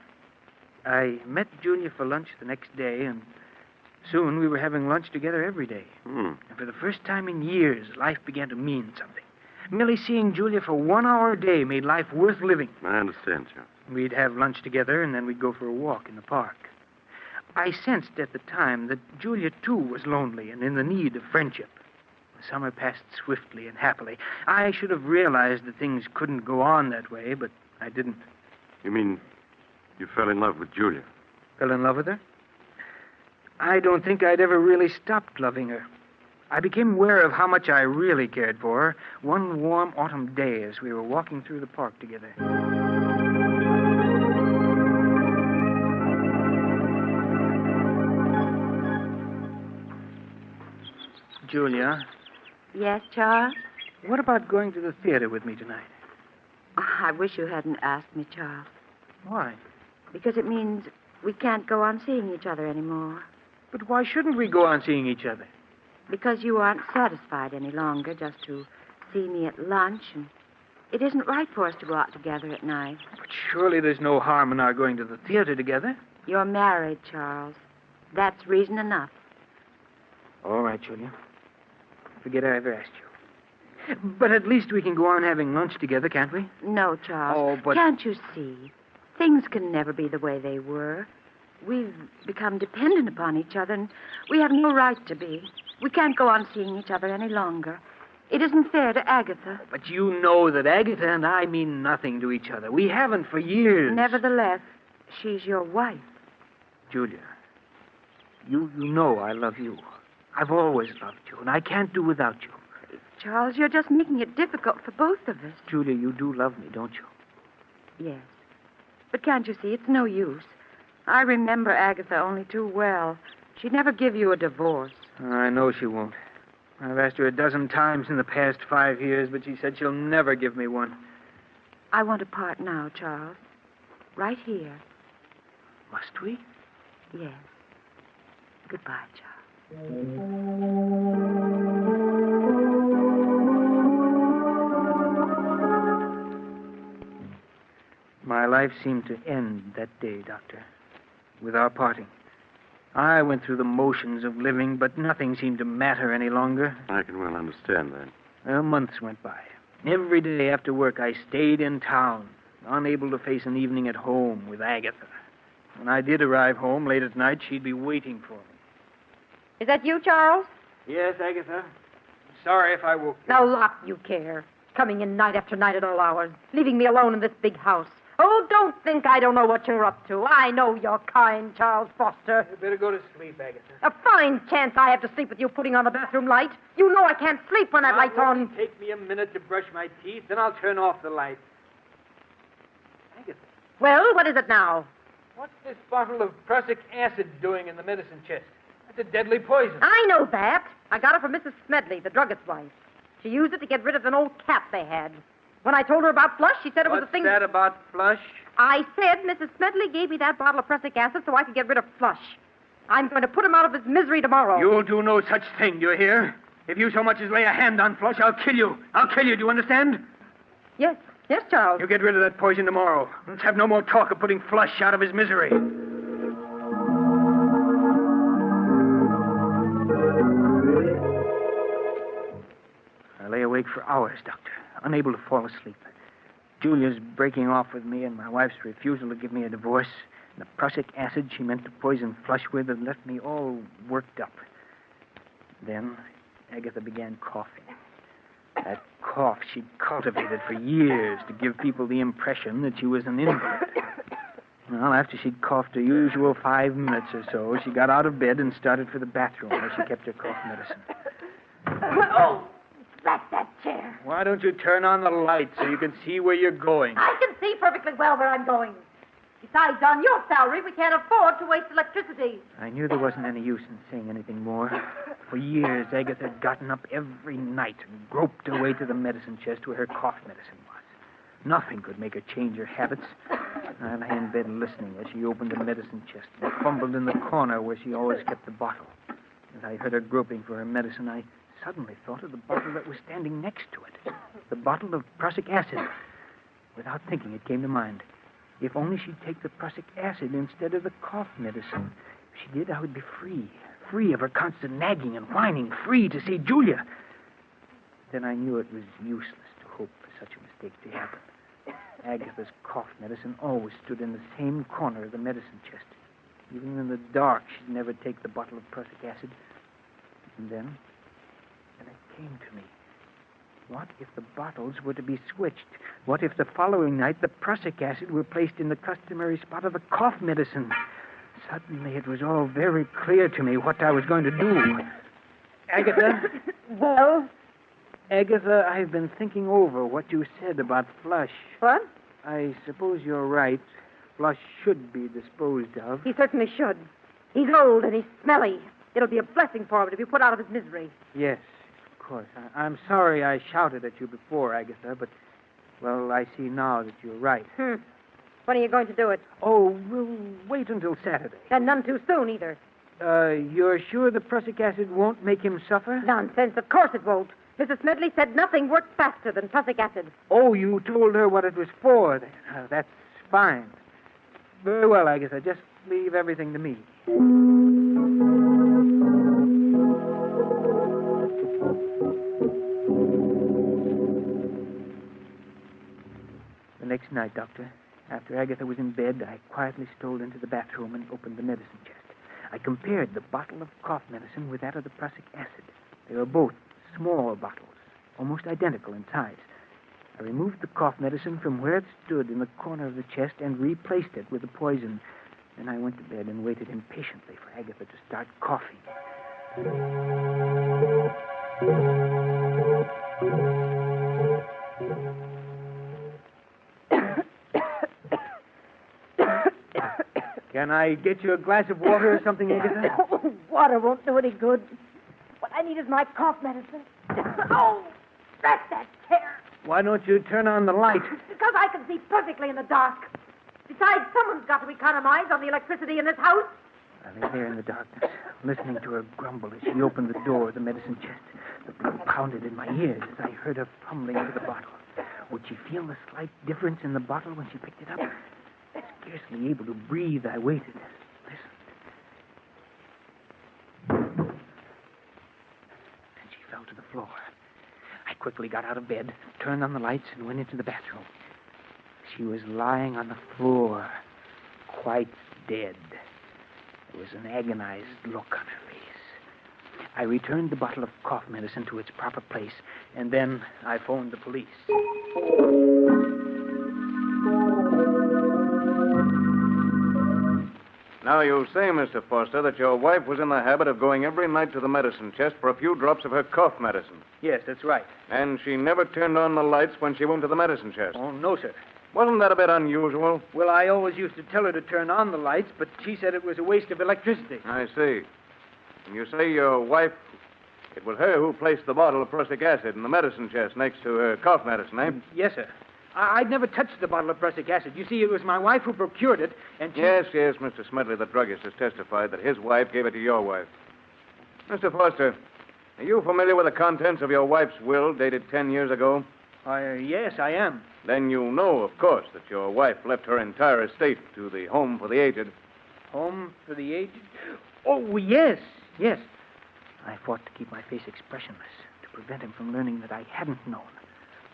I met Julia for lunch the next day, and soon we were having lunch together every day. And for the first time in years, life began to mean something. Merely seeing Julia for 1 hour a day made life worth living. I understand, Charles. We'd have lunch together, and then we'd go for a walk in the park. I sensed at the time that Julia, too, was lonely and in the need of friendship. The summer passed swiftly and happily. I should have realized that things couldn't go on that way, but I didn't. You mean you fell in love with Julia? Fell in love with her? I don't think I'd ever really stopped loving her. I became aware of how much I really cared for her one warm autumn day as we were walking through the park together. Julia. Yes, Charles? What about going to the theater with me tonight? Oh, I wish you hadn't asked me, Charles. Why? Because it means we can't go on seeing each other anymore. But why shouldn't we go on seeing each other? Because you aren't satisfied any longer just to see me at lunch, and it isn't right for us to go out together at night. But surely there's no harm in our going to the theater together. You're married, Charles. That's reason enough. All right, Julia. Forget I ever asked you. But at least we can go on having lunch together, can't we? No, Charles. Oh, but... Can't you see? Things can never be the way they were. We've become dependent upon each other, and we have no right to be. We can't go on seeing each other any longer. It isn't fair to Agatha. But you know that Agatha and I mean nothing to each other. We haven't for years. Nevertheless, she's your wife. Julia, you know I love you. I've always loved you, and I can't do without you. Charles, you're just making it difficult for both of us. Julia, you do love me, don't you? Yes. But can't you see, it's no use. I remember Agatha only too well. She'd never give you a divorce. I know she won't. I've asked her a dozen times in the past 5 years, but she said she'll never give me one. I want to part now, Charles. Right here. Must we? Yes. Goodbye, Charles. My life seemed to end that day, Doctor, with our parting. I went through the motions of living, but nothing seemed to matter any longer. I can well understand that. Well, months went by. Every day after work, I stayed in town, unable to face an evening at home with Agatha. When I did arrive home late at night, she'd be waiting for me. Is that you, Charles? Yes, Agatha. Sorry if I woke you. Now, lot you care. Coming in night after night at all hours, leaving me alone in this big house. Oh, don't think I don't know what you're up to. I know you're kind, Charles Foster. You better go to sleep, Agatha. A fine chance I have to sleep with you putting on the bathroom light. You know I can't sleep when that light's on. It'll take me a minute to brush my teeth, then I'll turn off the light. Agatha. Well, what is it now? What's this bottle of prussic acid doing in the medicine chest? That's a deadly poison. I know that. I got it from Mrs. Smedley, the druggist's wife. She used it to get rid of an old cat they had. When I told her about Flush, she said it was a thing... What's that about Flush? I said Mrs. Smedley gave me that bottle of prussic acid so I could get rid of Flush. I'm going to put him out of his misery tomorrow. You'll do no such thing, do you hear? If you so much as lay a hand on Flush, I'll kill you. I'll kill you, do you understand? Yes, Charles. You get rid of that poison tomorrow. Let's have no more talk of putting Flush out of his misery. I lay awake for hours, Doctor, unable to fall asleep. Julia's breaking off with me and my wife's refusal to give me a divorce. And the prussic acid she meant to poison Flush with had left me all worked up. Then Agatha began coughing. That cough she'd cultivated for years to give people the impression that she was an invalid. Well, after she'd coughed her usual 5 minutes or so, she got out of bed and started for the bathroom where she kept her cough medicine. Oh, drat that chair. Why don't you turn on the light so you can see where you're going? I can see perfectly well where I'm going. Besides, on your salary, we can't afford to waste electricity. I knew there wasn't any use in saying anything more. For years, Agatha had gotten up every night and groped her way to the medicine chest where her cough medicine was. Nothing could make her change her habits. I lay in bed listening as she opened the medicine chest and fumbled in the corner where she always kept the bottle. As I heard her groping for her medicine, I suddenly thought of the bottle that was standing next to it. The bottle of prussic acid. Without thinking, it came to mind. If only she'd take the prussic acid instead of the cough medicine. If she did, I would be free. Free of her constant nagging and whining. Free to see Julia. Then I knew it was useless to hope for such a mistake to happen. Agatha's cough medicine always stood in the same corner of the medicine chest. Even in the dark, she'd never take the bottle of prussic acid. And then it came to me. What if the bottles were to be switched? What if the following night the prussic acid were placed in the customary spot of the cough medicine? Suddenly it was all very clear to me what I was going to do. Agatha? Well? Agatha, I've been thinking over what you said about Flush. What? I suppose you're right. Flush should be disposed of. He certainly should. He's old and he's smelly. It'll be a blessing for him to be put out of his misery. Yes, of course. I'm sorry I shouted at you before, Agatha, but, well, I see now that you're right. When are you going to do it? Oh, we'll wait until Saturday. And none too soon, either. You're sure the prussic acid won't make him suffer? Nonsense. Of course it won't. Mrs. Smedley said nothing worked faster than prussic acid. Oh, you told her what it was for. That's fine. Very well, Agatha. Just leave everything to me. The next night, Doctor, after Agatha was in bed, I quietly stole into the bathroom and opened the medicine chest. I compared the bottle of cough medicine with that of the prussic acid. They were both small bottles, almost identical in size. I removed the cough medicine from where it stood in the corner of the chest and replaced it with the poison. Then I went to bed and waited impatiently for Agatha to start coughing. Can I get you a glass of water or something, Agatha? Water won't do any good. What I need is my cough medicine. Oh, drat that chair. Why don't you turn on the light? Because I can see perfectly in the dark. Besides, someone's got to economize on the electricity in this house. I lay there in the darkness, listening to her grumble as she opened the door of the medicine chest. The blood pounded in my ears as I heard her fumbling for the bottle. Would she feel the slight difference in the bottle when she picked it up? Scarcely able to breathe, I waited. Listened. And she fell to the floor. I quickly got out of bed, turned on the lights, and went into the bathroom. She was lying on the floor, quite dead. There was an agonized look on her face. I returned the bottle of cough medicine to its proper place, and then I phoned the police. Now, you say, Mr. Foster, that your wife was in the habit of going every night to the medicine chest for a few drops of her cough medicine. Yes, that's right. And she never turned on the lights when she went to the medicine chest. Oh, no, sir. Wasn't that a bit unusual? Well, I always used to tell her to turn on the lights, but she said it was a waste of electricity. I see. And you say your wife, it was her who placed the bottle of prussic acid in the medicine chest next to her cough medicine, eh? Yes, sir. I'd never touched the bottle of prussic acid. You see, it was my wife who procured it, and she... Yes, Mr. Smedley, the druggist, has testified that his wife gave it to your wife. Mr. Foster, are you familiar with the contents of your wife's will dated 10 years ago? Yes, I am. Then you know, of course, that your wife left her entire estate to the Home for the Aged. Home for the Aged? Oh, yes. I fought to keep my face expressionless, to prevent him from learning that I hadn't known.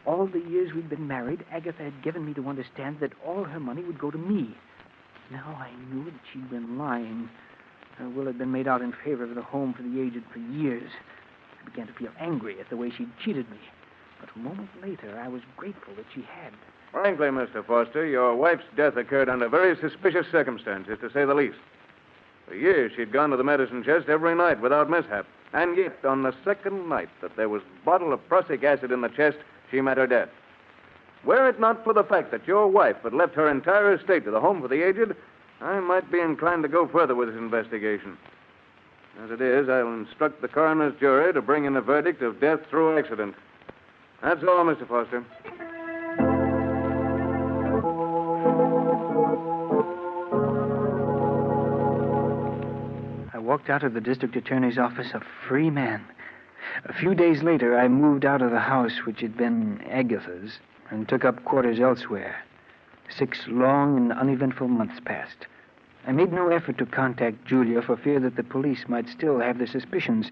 All the years we'd been married, Agatha had given me to understand that all her money would go to me. Now I knew that she'd been lying. Her will had been made out in favor of the Home for the Aged for years. I began to feel angry at the way she'd cheated me. But a moment later, I was grateful that she had. Frankly, Mr. Foster, your wife's death occurred under very suspicious circumstances, to say the least. For years, she'd gone to the medicine chest every night without mishap. And yet, on the second night that there was a bottle of prussic acid in the chest, she met her death. Were it not for the fact that your wife had left her entire estate to the Home for the Aged, I might be inclined to go further with this investigation. As it is, I'll instruct the coroner's jury to bring in a verdict of death through accident. That's all, Mr. Foster. I walked out of the district attorney's office a free man. A few days later, I moved out of the house which had been Agatha's and took up quarters elsewhere. 6 long and uneventful months passed. I made no effort to contact Julia for fear that the police might still have their suspicions,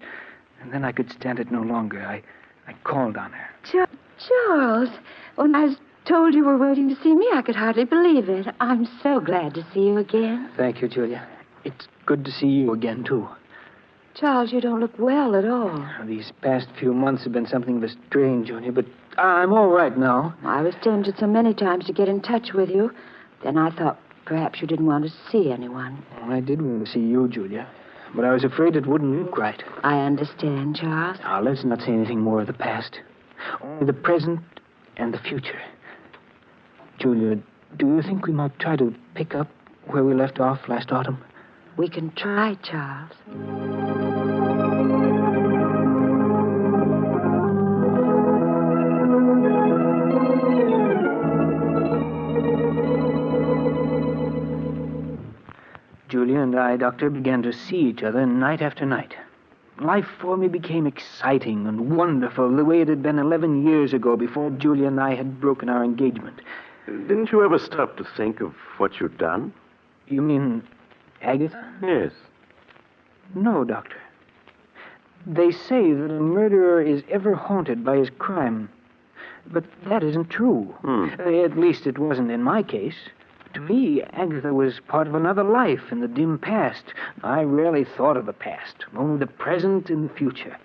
and then I could stand it no longer. I called on her. Charles, when I was told you were waiting to see me, I could hardly believe it. I'm so glad to see you again. Thank you, Julia. It's good to see you again, too. Charles, you don't look well at all. These past few months have been something of a strain, Julia, but I'm all right now. I was tempted so many times to get in touch with you. Then I thought perhaps you didn't want to see anyone. I did want to see you, Julia, but I was afraid it wouldn't look right. I understand, Charles. Now, let's not say anything more of the past. Only the present and the future. Julia, do you think we might try to pick up where we left off last autumn? We can try, Charles. Julia and I, Doctor, began to see each other night after night. Life for me became exciting and wonderful the way it had been 11 years ago before Julia and I had broken our engagement. Didn't you ever stop to think of what you'd done? You mean Agatha? Yes. No, Doctor. They say that a murderer is ever haunted by his crime. But that isn't true. At least it wasn't in my case. To me, Agatha was part of another life in the dim past. I rarely thought of the past, only the present and the future.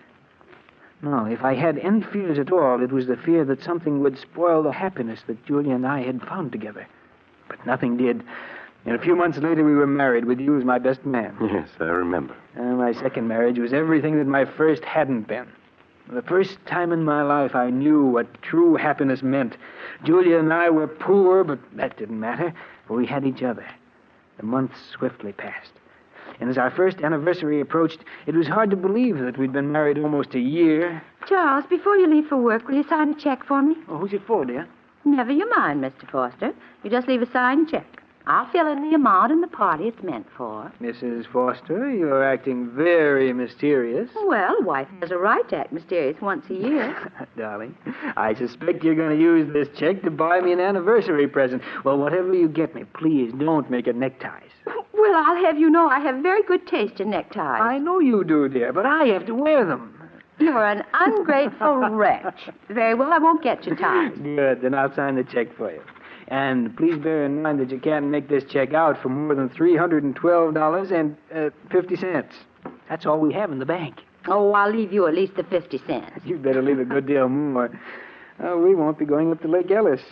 No, if I had any fears at all, it was the fear that something would spoil the happiness that Julia and I had found together. But nothing did. And a few months later, we were married with you as my best man. Yes, I remember. My second marriage was everything that my first hadn't been. The first time in my life I knew what true happiness meant. Julia and I were poor, but that didn't matter, for we had each other. The months swiftly passed. And as our first anniversary approached, it was hard to believe that we'd been married almost a year. Charles, before you leave for work, will you sign a check for me? Oh, who's it for, dear? Never you mind, Mr. Foster. You just leave a signed check. I'll fill in the amount and the party it's meant for. Mrs. Foster, you're acting very mysterious. Well, a wife has a right to act mysterious once a year. Darling, I suspect you're going to use this check to buy me an anniversary present. Well, whatever you get me, please don't make it neckties. Well, I'll have you know I have very good taste in neckties. I know you do, dear, but I have to wear them. You're an ungrateful wretch. Very well, I won't get you ties. Good, then I'll sign the check for you. And please bear in mind that you can't make this check out for more than $312.50. That's all we have in the bank. Oh, I'll leave you at least the 50 cents. You'd better leave a good deal more. We won't be going up to Lake Ellis.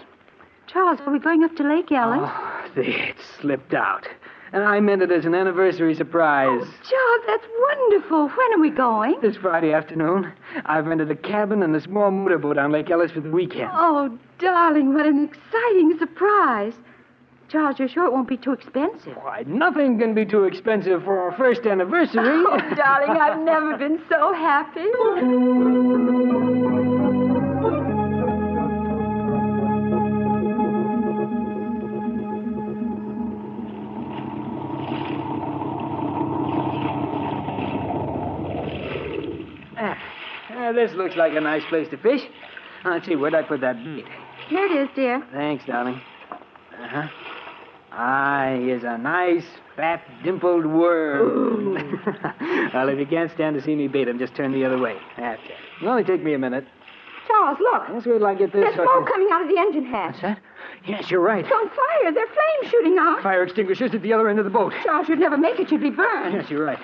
Charles, are we going up to Lake Ellis? Oh, it slipped out. And I meant it as an anniversary surprise. Oh, Charles, that's wonderful. When are we going? This Friday afternoon. I've rented a cabin and a small motorboat on Lake Ellis for the weekend. Oh, darling, what an exciting surprise. Charles, you're sure it won't be too expensive? Why, nothing can be too expensive for our first anniversary. Oh, darling, I've never been so happy. This looks like a nice place to fish. Let's see, where'd I put that bait? Here it is, dear. Thanks, darling. Uh-huh. Here's a nice, fat, dimpled worm. Well, if you can't stand to see me bait him, just turn the other way. That's it. It'll only take me a minute. Charles, look. Let's wait till I get this. There's smoke coming out of the engine hatch. What's that? Yes, you're right. It's on fire. There are flames shooting out. Fire extinguishers at the other end of the boat. Charles, you'd never make it. You'd be burned. Yes, you're right.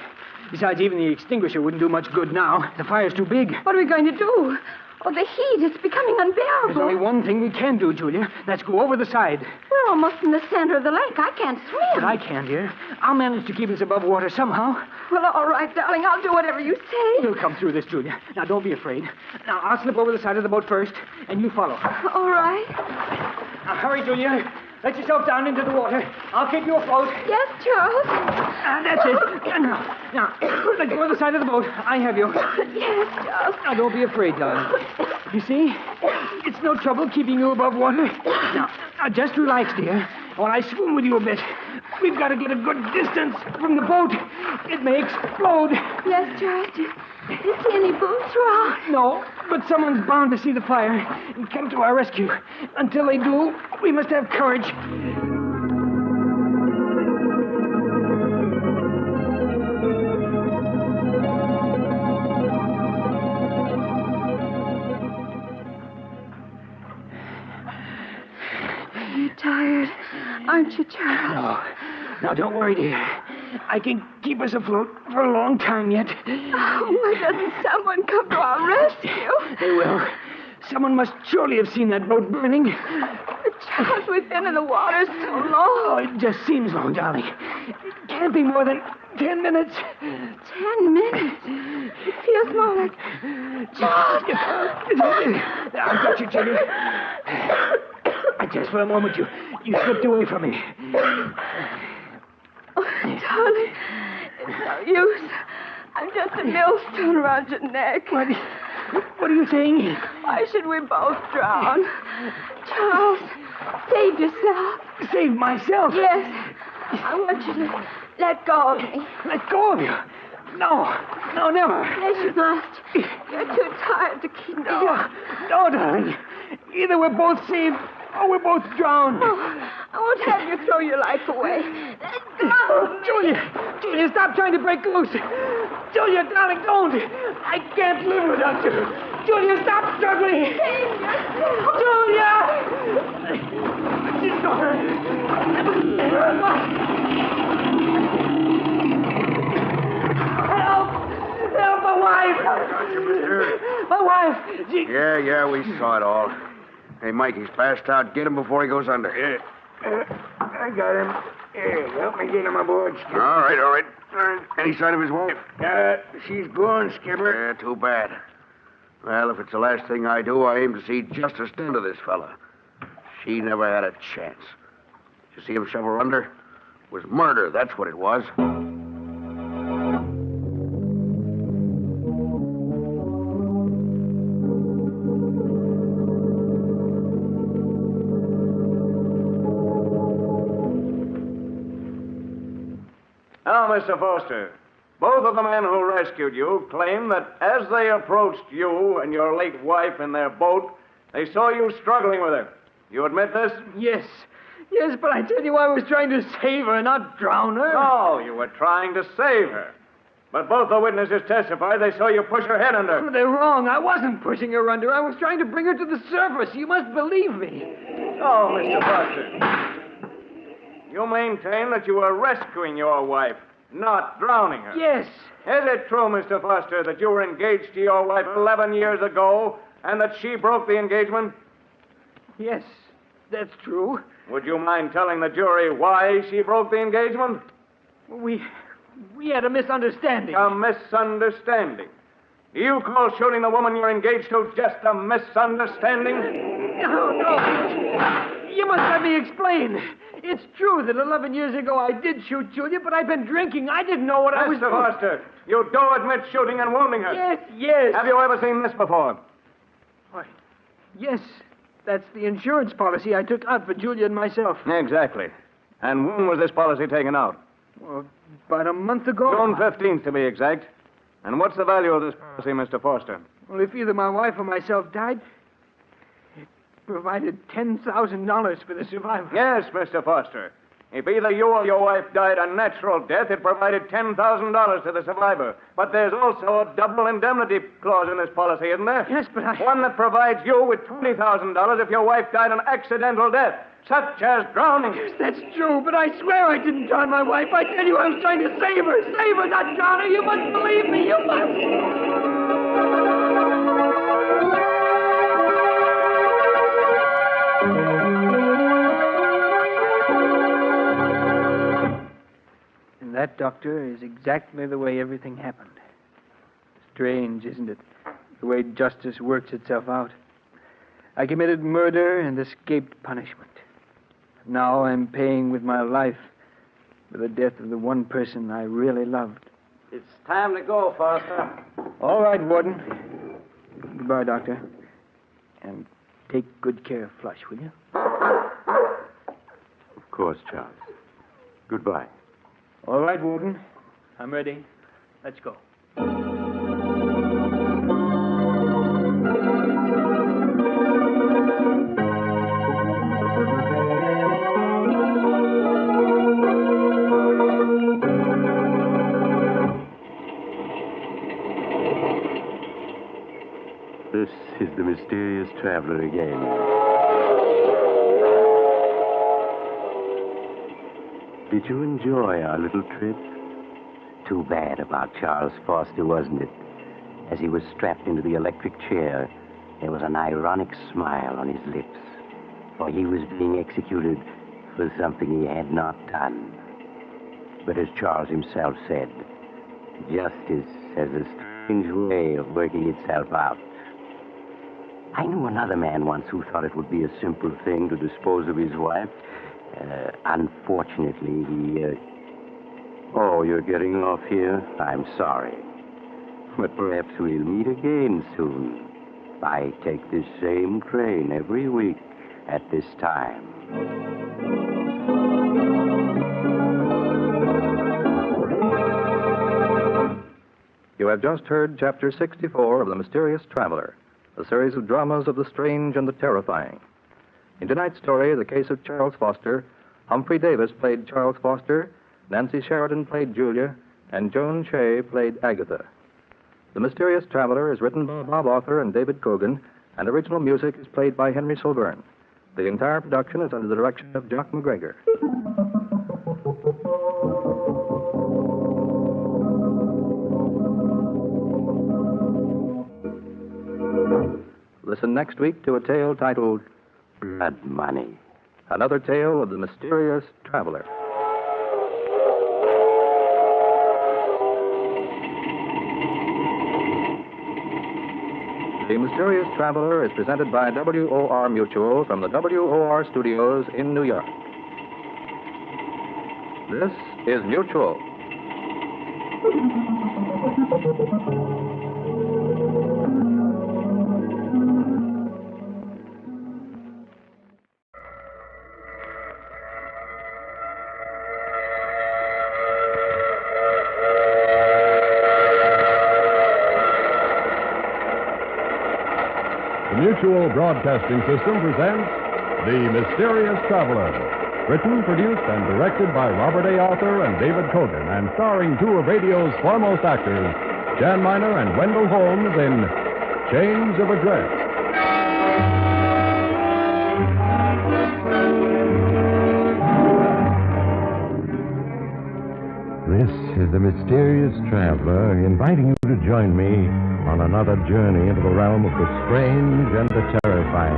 Besides, even the extinguisher wouldn't do much good now. The fire's too big. What are we going to do? Oh, the heat, it's becoming unbearable. There's only one thing we can do, Julia. Let's go over the side. We're almost in the center of the lake. I can't swim. But I can, dear. I'll manage to keep us above water somehow. Well, all right, darling. I'll do whatever you say. We'll come through this, Julia. Now, don't be afraid. Now, I'll slip over the side of the boat first, and you follow. All right. Now, hurry, Julia. Let yourself down into the water. I'll keep you afloat. Yes, Charles. That's it. Now, let's go to the side of the boat. I have you. Yes, Charles. Now, don't be afraid, darling. You see? It's no trouble keeping you above water. Now, just relax, dear, while I swim with you a bit. We've got to get a good distance from the boat. It may explode. Yes, Charles. Do you see any boats around? No, but someone's bound to see the fire and come to our rescue. Until they do, we must have courage. You're tired, aren't you, Charles? No. Now, don't worry, dear. I can keep us afloat for a long time yet. Oh, why doesn't someone come to our rescue? They will. Someone must surely have seen that boat burning. But Charles, we've been in the water so long. Oh, it just seems long, darling. It can't be more than 10 minutes. 10 minutes? It feels more like... Charles! I've got you, Julia. Just for a moment, you slipped away from me. Oh, darling, it's no use. I'm just a millstone around your neck. What are you saying? Why should we both drown? Charles, save yourself. Save myself? Yes. I want you to let go of me. Let go of you? No, never. Yes, you must. You're too tired to keep me. No, darling. Either we're both saved or we're both drowned. Oh, I won't have you throw your life away. Julia, stop trying to break loose. Julia, darling, don't. I can't live without you. Julia, stop struggling. Save yourself. Julia! She's gone. Help, my wife. My wife. Yeah, we saw it all. Hey, Mike, he's passed out. Get him before he goes under. I got him. Here, help me get him aboard, Skipper. All right. Any sign of his wife? She's gone, Skipper. Yeah, too bad. Well, if it's the last thing I do, I aim to see justice done to this fella. She never had a chance. You see him shove her under? It was murder, that's what it was. Now, Mr. Foster, both of the men who rescued you claim that as they approached you and your late wife in their boat, they saw you struggling with her. You admit this? Yes, but I tell you, I was trying to save her, not drown her. No, you were trying to save her. But both the witnesses testified they saw you push her head under. They're wrong. I wasn't pushing her under. I was trying to bring her to the surface. You must believe me. Oh, Mr. Foster. You maintain that you were rescuing your wife, not drowning her. Yes. Is it true, Mr. Foster, that you were engaged to your wife 11 years ago and that she broke the engagement? Yes, that's true. Would you mind telling the jury why she broke the engagement? We had a misunderstanding. A misunderstanding? Do you call shooting the woman you're engaged to just a misunderstanding? No. You must let me explain. It's true that 11 years ago I did shoot Julia, but I've been drinking. I didn't know what I was doing. Mr. Foster, you do admit shooting and wounding her? Yes. Have you ever seen this before? Why, yes. That's the insurance policy I took out for Julia and myself. Exactly. And when was this policy taken out? Well, about a month ago. June 15th, to be exact. And what's the value of this policy, Mr. Foster? Well, if either my wife or myself died, it provided $10,000 for the survivor. Yes, Mr. Foster. If either you or your wife died a natural death, it provided $10,000 to the survivor. But there's also a double indemnity clause in this policy, isn't there? Yes, but One that provides you with $20,000 if your wife died an accidental death, such as drowning. Yes, that's true, but I swear I didn't drown my wife. I tell you, I was trying to save her. Save her, not drown her. You must believe me. You must. And that, Doctor, is exactly the way everything happened. Strange, isn't it? The way justice works itself out. I committed murder and escaped punishment. Now I'm paying with my life for the death of the one person I really loved. It's time to go, Foster. All right, Warden. Goodbye, Doctor. And take good care of Flush, will you? Of course, Charles. Goodbye. All right, Warden. I'm ready. Let's go. This is the mysterious traveler again. Did you enjoy our little trip? Too bad about Charles Foster, wasn't it? As he was strapped into the electric chair, there was an ironic smile on his lips, for he was being executed for something he had not done. But as Charles himself said, justice has a strange way of working itself out. I knew another man once who thought it would be a simple thing to dispose of his wife. Unfortunately, he... Oh, you're getting off here? I'm sorry. But perhaps we'll meet again soon. I take this same train every week at this time. You have just heard Chapter 64 of The Mysterious Traveler, a series of dramas of the strange and the terrifying. In tonight's story, the case of Charles Foster, Humphrey Davis played Charles Foster, Nancy Sheridan played Julia, and Joan Shea played Agatha. The Mysterious Traveler is written by Bob Arthur and David Cogan, and original music is played by Henry Silverne. The entire production is under the direction of Jock McGregor. Listen next week to a tale titled Blood Money. Another tale of the Mysterious Traveler. The Mysterious Traveler is presented by WOR Mutual from the WOR studios in New York. This is Mutual. The Mutual Broadcasting System presents The Mysterious Traveler. Written, produced, and directed by Robert A. Arthur and David Cogan, and starring two of radio's foremost actors, Jan Miner and Wendell Holmes, in Change of Address. This is the Mysterious Traveler inviting you to join me on another journey into the realm of the strange and the terrifying.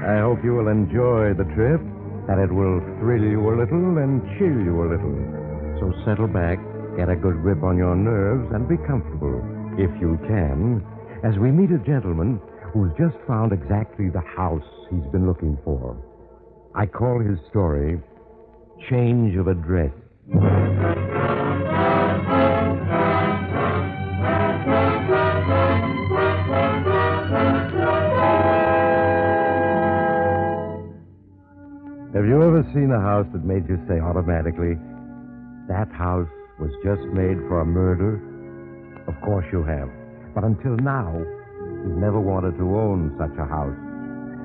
I hope you will enjoy the trip, that it will thrill you a little and chill you a little. So settle back, get a good grip on your nerves, and be comfortable, if you can, as we meet a gentleman who's just found exactly the house he's been looking for. I call his story Change of Address. Have you ever seen a house that made you say automatically, that house was just made for a murder? Of course you have. But until now, you've never wanted to own such a house.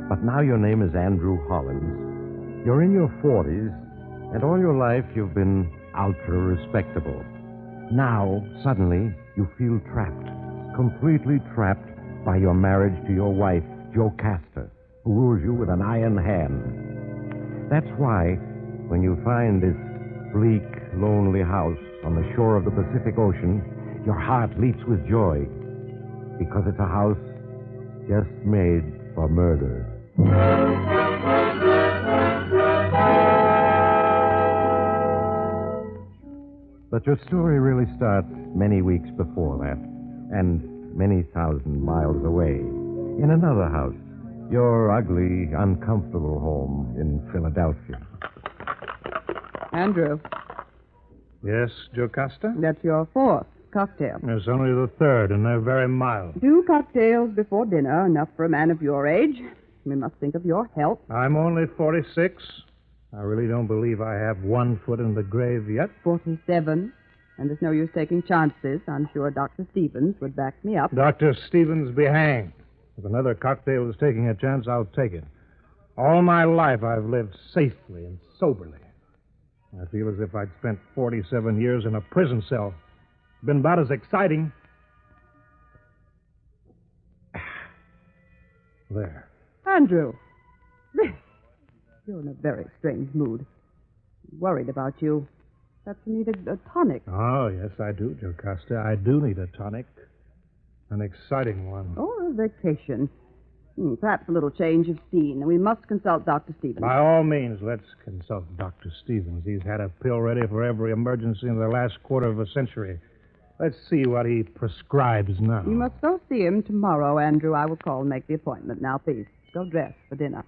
But now your name is Andrew Hollins. You're in your 40s, and all your life you've been ultra-respectable. Now, suddenly, you feel trapped, completely trapped by your marriage to your wife, Jocasta, who rules you with an iron hand. That's why, when you find this bleak, lonely house on the shore of the Pacific Ocean, your heart leaps with joy, because it's a house just made for murder. But your story really starts many weeks before that, and many thousand miles away, in another house, your ugly, uncomfortable home in Philadelphia. Andrew, Yes, Jocasta? that's your fourth cocktail. It's only the third, and they're very mild. 2 cocktails before dinner, enough for a man of your age. We must think of your health. I'm only 46. I really don't believe I have 1 foot in the grave yet. 47. And there's no use taking chances. I'm sure Dr. Stevens would back me up. Dr. Stevens be hanged. If another cocktail is taking a chance, I'll take it. All my life I've lived safely and soberly. I feel as if I'd spent 47 years in a prison cell. Been about as exciting. There. Andrew. You're in a very strange mood. Worried about you. Perhaps you need a tonic. Oh, yes, I do, Jocasta. I do need a tonic. An exciting one. Or a vacation. Perhaps a little change of scene. And we must consult Dr. Stevens. By all means, let's consult Dr. Stevens. He's had a pill ready for every emergency in the last quarter of a century. Let's see what he prescribes now. You must go see him tomorrow, Andrew. I will call and make the appointment. Now, please, go dress for dinner.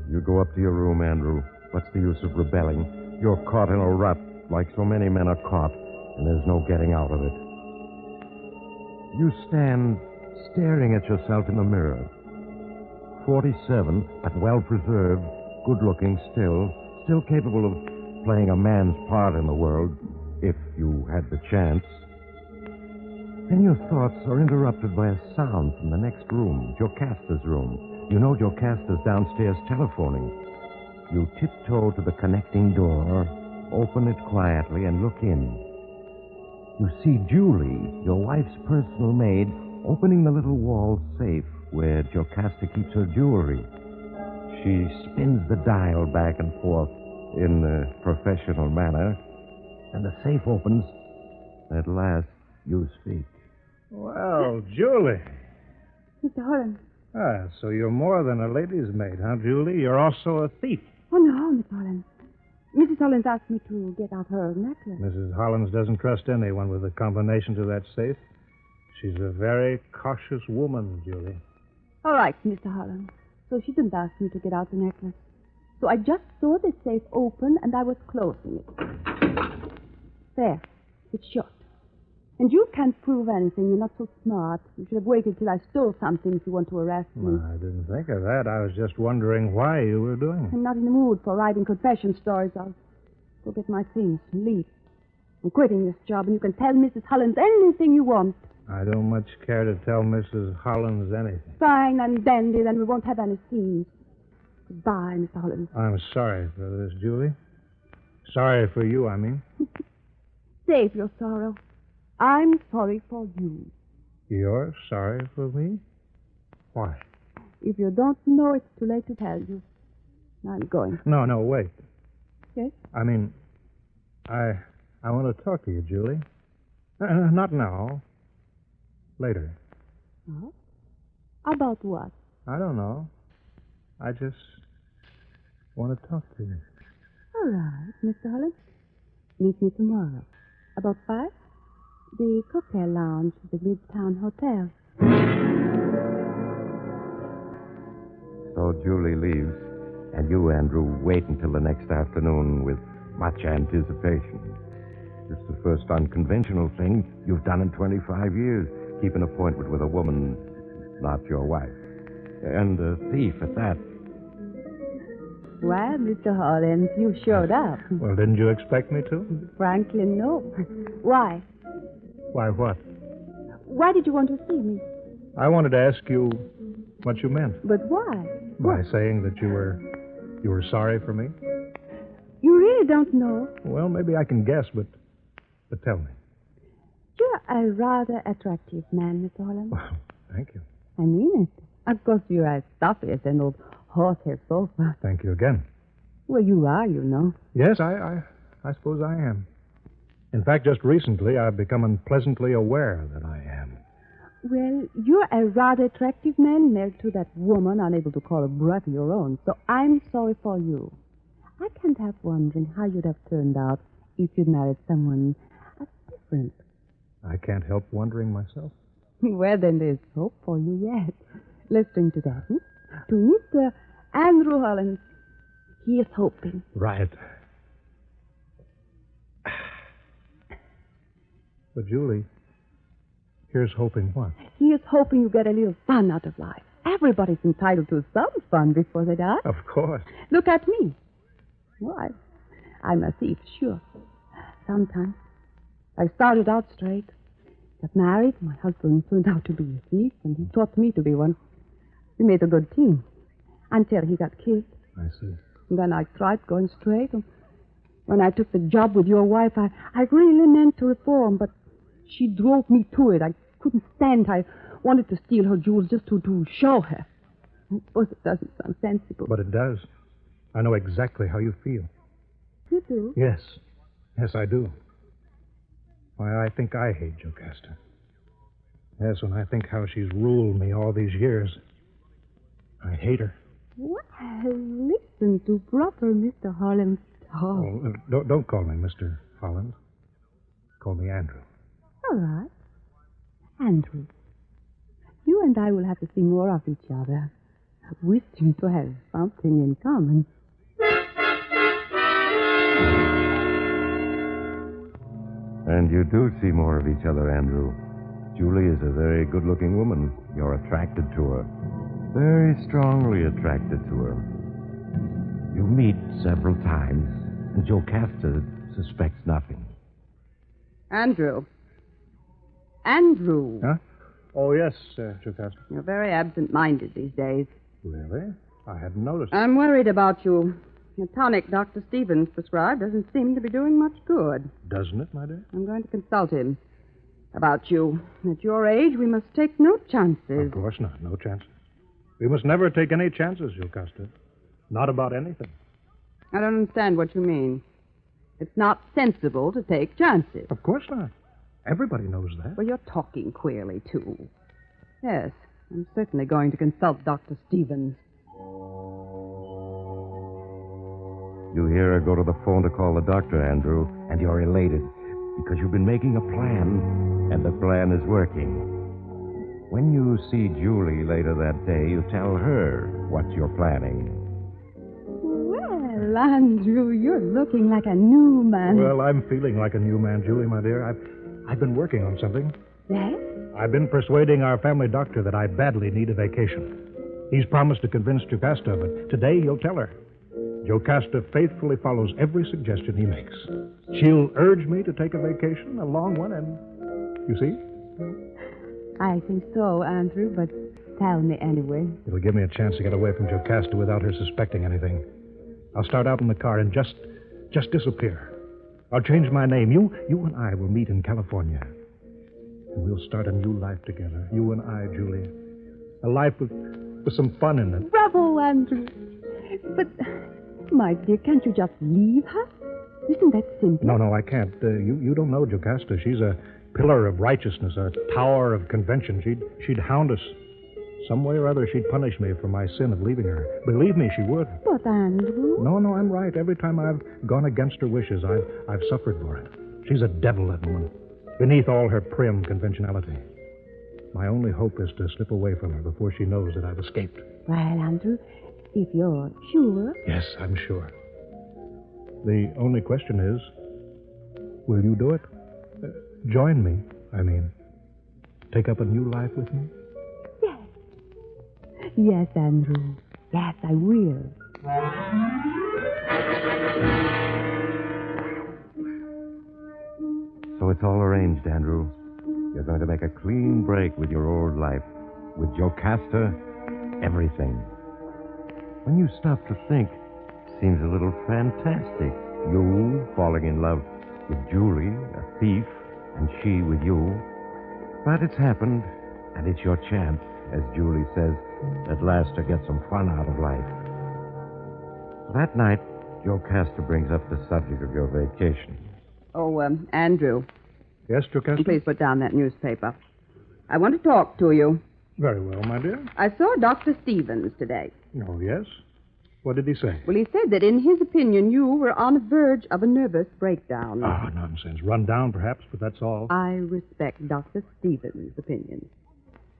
You go up to your room, Andrew. What's the use of rebelling? You're caught in a rut, like so many men are caught, and there's no getting out of it. You stand staring at yourself in the mirror. 47, but well-preserved, good-looking still capable of playing a man's part in the world, if you had the chance. Then your thoughts are interrupted by a sound from the next room, Jocasta's room. You know Jocasta's downstairs telephoning. You tiptoe to the connecting door, open it quietly, and look in. You see Julie, your wife's personal maid, opening the little wall safe where Jocasta keeps her jewelry. She spins the dial back and forth in a professional manner, and the safe opens. At last, you speak. Well, Julie. Mr. Holland. Ah, so you're more than a lady's maid, huh, Julie? You're also a thief. Oh, no, Mr. Holland. Mrs. Hollins asked me to get out her necklace. Mrs. Hollins doesn't trust anyone with a combination to that safe. She's a very cautious woman, Julie. All right, Mr. Hollins. So she didn't ask me to get out the necklace. So I just saw the safe open, and I was closing it. There. It's shut. And you can't prove anything. You're not so smart. You should have waited till I stole something if you want to arrest me. I didn't think of that. I was just wondering why you were doing it. I'm not in the mood for writing confession stories. I'll go get my things and leave. I'm quitting this job, and you can tell Mrs. Hollins anything you want. I don't much care to tell Mrs. Hollins anything. Fine and dandy, then we won't have any scenes. Goodbye, Mr. Hollins. I'm sorry for this, Julie. Sorry for you, I mean. Save your sorrow. I'm sorry for you. You're sorry for me? Why? If you don't know, it's too late to tell you. I'm going. No, wait. Yes? I mean, I want to talk to you, Julie. Not now. Later. Oh? About what? I don't know. I just want to talk to you. All right, Mr. Hollins. Meet me tomorrow. About 5? The cocktail lounge at the Midtown Hotel. So Julie leaves, and you, Andrew, wait until the next afternoon with much anticipation. It's the first unconventional thing you've done in 25 years. Keep an appointment with a woman, not your wife. And a thief at that. Well, Mr. Hollins, you showed up. Well, didn't you expect me to? Frankly, no. Why? Why what? Why did you want to see me? I wanted to ask you what you meant But why? by saying that you were sorry for me. You really don't know. Well, maybe I can guess, but tell me. You're a rather attractive man, Mr. Holland. Well, thank you. I mean it. Of course, you're as stuffy as an old horsehair sofa. Thank you again. Well, you are, you know. Yes, I suppose I am. In fact, just recently, I've become unpleasantly aware that I am. Well, you're a rather attractive man married to that woman unable to call a breath your own, so I'm sorry for you. I can't help wondering how you'd have turned out if you'd married someone different. I can't help wondering myself. Well, then there's hope for you yet. Listening to that, to Mr. Andrew Holland, he is hoping. Right. But, Julie, here's hoping what? He is hoping you get a little fun out of life. Everybody's entitled to some fun before they die. Of course. Look at me. Why? I'm a thief, sure. Sometimes. I started out straight. Got married. My husband turned out to be a thief, and he taught me to be one. We made a good team. Until he got killed. I see. And then I tried going straight. And when I took the job with your wife, I really meant to reform, but she drove me to it. I couldn't stand. I wanted to steal her jewels just to show her. I suppose it doesn't sound sensible. But it does. I know exactly how you feel. You do? Yes. Yes, I do. Why, I think I hate Jocasta. Yes, when I think how she's ruled me all these years, I hate her. Well, listen to proper Mr. Holland's talk. Oh, don't call me Mr. Holland. Call me Andrew. All right. Andrew, you and I will have to see more of each other. We seem to have something in common. And you do see more of each other, Andrew. Julie is a very good-looking woman. You're attracted to her. Very strongly attracted to her. You meet several times, and Jocasta suspects nothing. Andrew. Andrew. Huh? Oh, yes, Jocasta. You're very absent-minded these days. Really? I hadn't noticed. I'm worried about you. The tonic Dr. Stevens prescribed doesn't seem to be doing much good. Doesn't it, my dear? I'm going to consult him about you. At your age, we must take no chances. Of course not. No chances. We must never take any chances, Jocasta. Not about anything. I don't understand what you mean. It's not sensible to take chances. Of course not. Everybody knows that. Well, you're talking queerly, too. Yes, I'm certainly going to consult Dr. Stevens. You hear her go to the phone to call the doctor, Andrew, and you're elated because you've been making a plan, and the plan is working. When you see Julie later that day, you tell her what you're planning. Well, Andrew, you're looking like a new man. Well, I'm feeling like a new man, Julie, my dear. I've been working on something. Yes? I've been persuading our family doctor that I badly need a vacation. He's promised to convince Jocasta, but today he'll tell her. Jocasta faithfully follows every suggestion he makes. She'll urge me to take a vacation, a long one, and... You see? I think so, Andrew, but tell me anyway. It'll give me a chance to get away from Jocasta without her suspecting anything. I'll start out in the car and just disappear. I'll change my name. You and I will meet in California. And we'll start a new life together. You and I, Julie. A life with some fun in it. Bravo, Andrew. But, my dear, can't you just leave her? Isn't that simple? No, I can't. You don't know Jocasta. She's a pillar of righteousness, a tower of convention. She'd hound us. Some way or other, she'd punish me for my sin of leaving her. Believe me, she would. But, Andrew... No, I'm right. Every time I've gone against her wishes, I've suffered for it. She's a devil, that woman, beneath all her prim conventionality. My only hope is to slip away from her before she knows that I've escaped. Well, Andrew, if you're sure... Yes, I'm sure. The only question is, will you do it? Join me, I mean. Take up a new life with me? Yes, Andrew. Yes, I will. So it's all arranged, Andrew. You're going to make a clean break with your old life. With Jocasta, everything. When you stop to think, it seems a little fantastic. You falling in love with Julie, a thief, and she with you. But it's happened, and it's your chance, as Julie says, at last to get some fun out of life. That night, Jocasta brings up the subject of your vacation. Oh, Andrew. Yes, Jocasta? Please put down that newspaper. I want to talk to you. Very well, my dear. I saw Dr. Stevens today. Oh, yes? What did he say? Well, he said that in his opinion you were on the verge of a nervous breakdown. Oh, nonsense. Run down, perhaps, but that's all. I respect Dr. Stevens' opinion.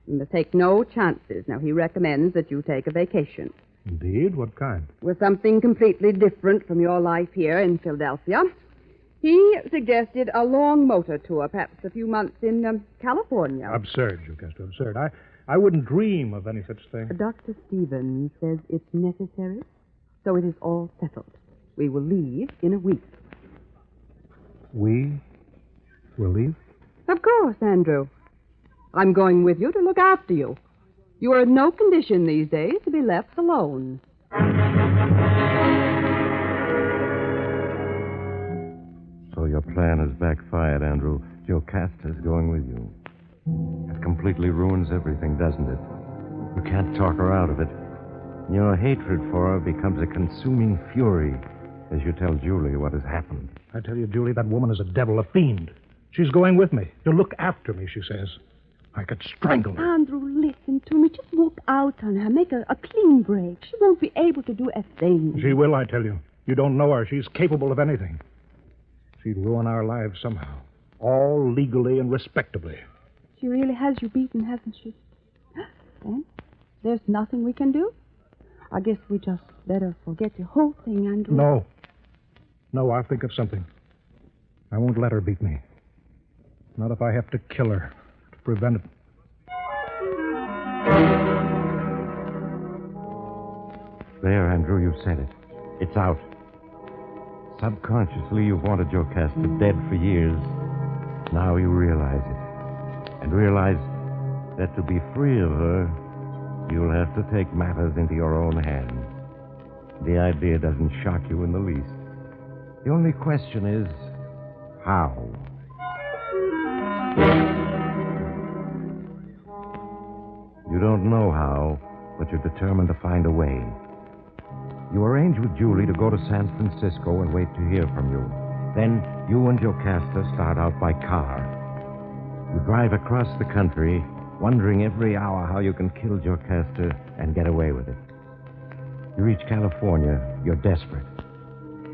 You must take no chances. Now, he recommends that you take a vacation. Indeed? What kind? With something completely different from your life here in Philadelphia. He suggested a long motor tour, perhaps a few months in California. Absurd, Jocasta, absurd. I wouldn't dream of any such thing. Dr. Stevens says it's necessary, so it is all settled. We will leave in a week. We will leave? Of course, Andrew. I'm going with you to look after you. You are in no condition these days to be left alone. So your plan has backfired, Andrew. Jocasta's going with you. That completely ruins everything, doesn't it? You can't talk her out of it. Your hatred for her becomes a consuming fury as you tell Julie what has happened. I tell you, Julie, that woman is a devil, a fiend. She's going with me to look after me, she says. I could strangle her. Andrew, listen to me. Just walk out on her. Make a clean break. She won't be able to do a thing. She will, I tell you. You don't know her. She's capable of anything. She'd ruin our lives somehow. All legally and respectably. She really has you beaten, hasn't she? Then there's nothing we can do. I guess we just better forget the whole thing, Andrew. No. No, I'll think of something. I won't let her beat me. Not if I have to kill her to prevent it. There, Andrew, you've said it. It's out. Subconsciously, you've wanted Jocasta dead for years. Now you realize it. And realize that to be free of her, you'll have to take matters into your own hands. The idea doesn't shock you in the least. The only question is, how? You don't know how, but you're determined to find a way. You arrange with Julie to go to San Francisco and wait to hear from you. Then you and Jocasta start out by car. You drive across the country, wondering every hour how you can kill Jocasta and get away with it. You reach California. You're desperate.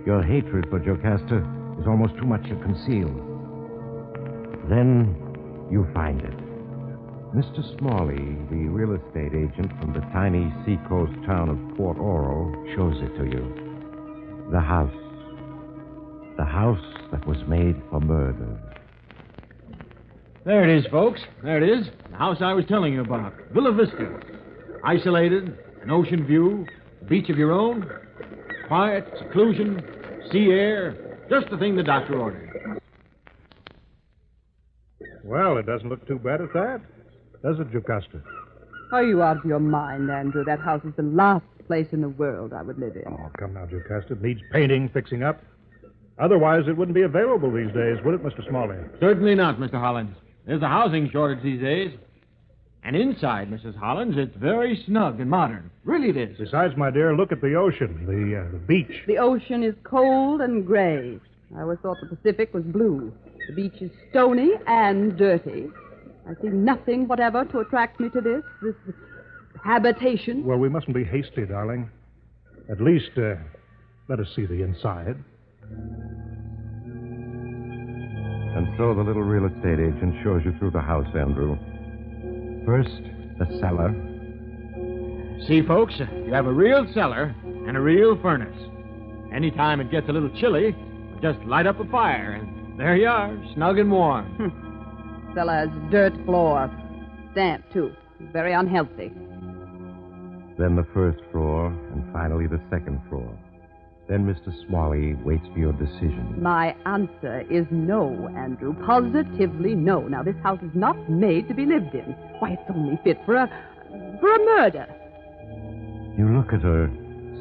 Your hatred for Jocasta is almost too much to conceal. Then you find it. Mr. Smalley, the real estate agent from the tiny seacoast town of Port Oro, shows it to you. The house. The house that was made for murder. There it is, folks. There it is. The house I was telling you about. Villa Vista. Isolated, an ocean view, a beach of your own. Quiet, seclusion, sea air. Just the thing the doctor ordered. Well, it doesn't look too bad at that. Does it, Jocasta? Are you out of your mind, Andrew? That house is the last place in the world I would live in. Oh, come now, Jocasta. It needs painting, fixing up. Otherwise, it wouldn't be available these days, would it, Mr. Smalley? Certainly not, Mr. Hollins. There's a housing shortage these days. And inside, Mrs. Hollins, it's very snug and modern. Really it is. Besides, my dear, look at the ocean, the beach. The ocean is cold and gray. I always thought the Pacific was blue. The beach is stony and dirty. I see nothing whatever to attract me to this habitation. Well, we mustn't be hasty, darling. At least, let us see the inside. And so the little real estate agent shows you through the house, Andrew. First, the cellar. See, folks, you have a real cellar and a real furnace. Anytime it gets a little chilly, just light up a fire, and there you are, snug and warm. Cellar has dirt floor. Damp, too. Very unhealthy. Then the first floor, and finally the second floor. Then Mr. Smalley waits for your decision. My answer is no, Andrew. Positively no. Now, this house is not made to be lived in. Why, it's only fit for a murder. You look at her,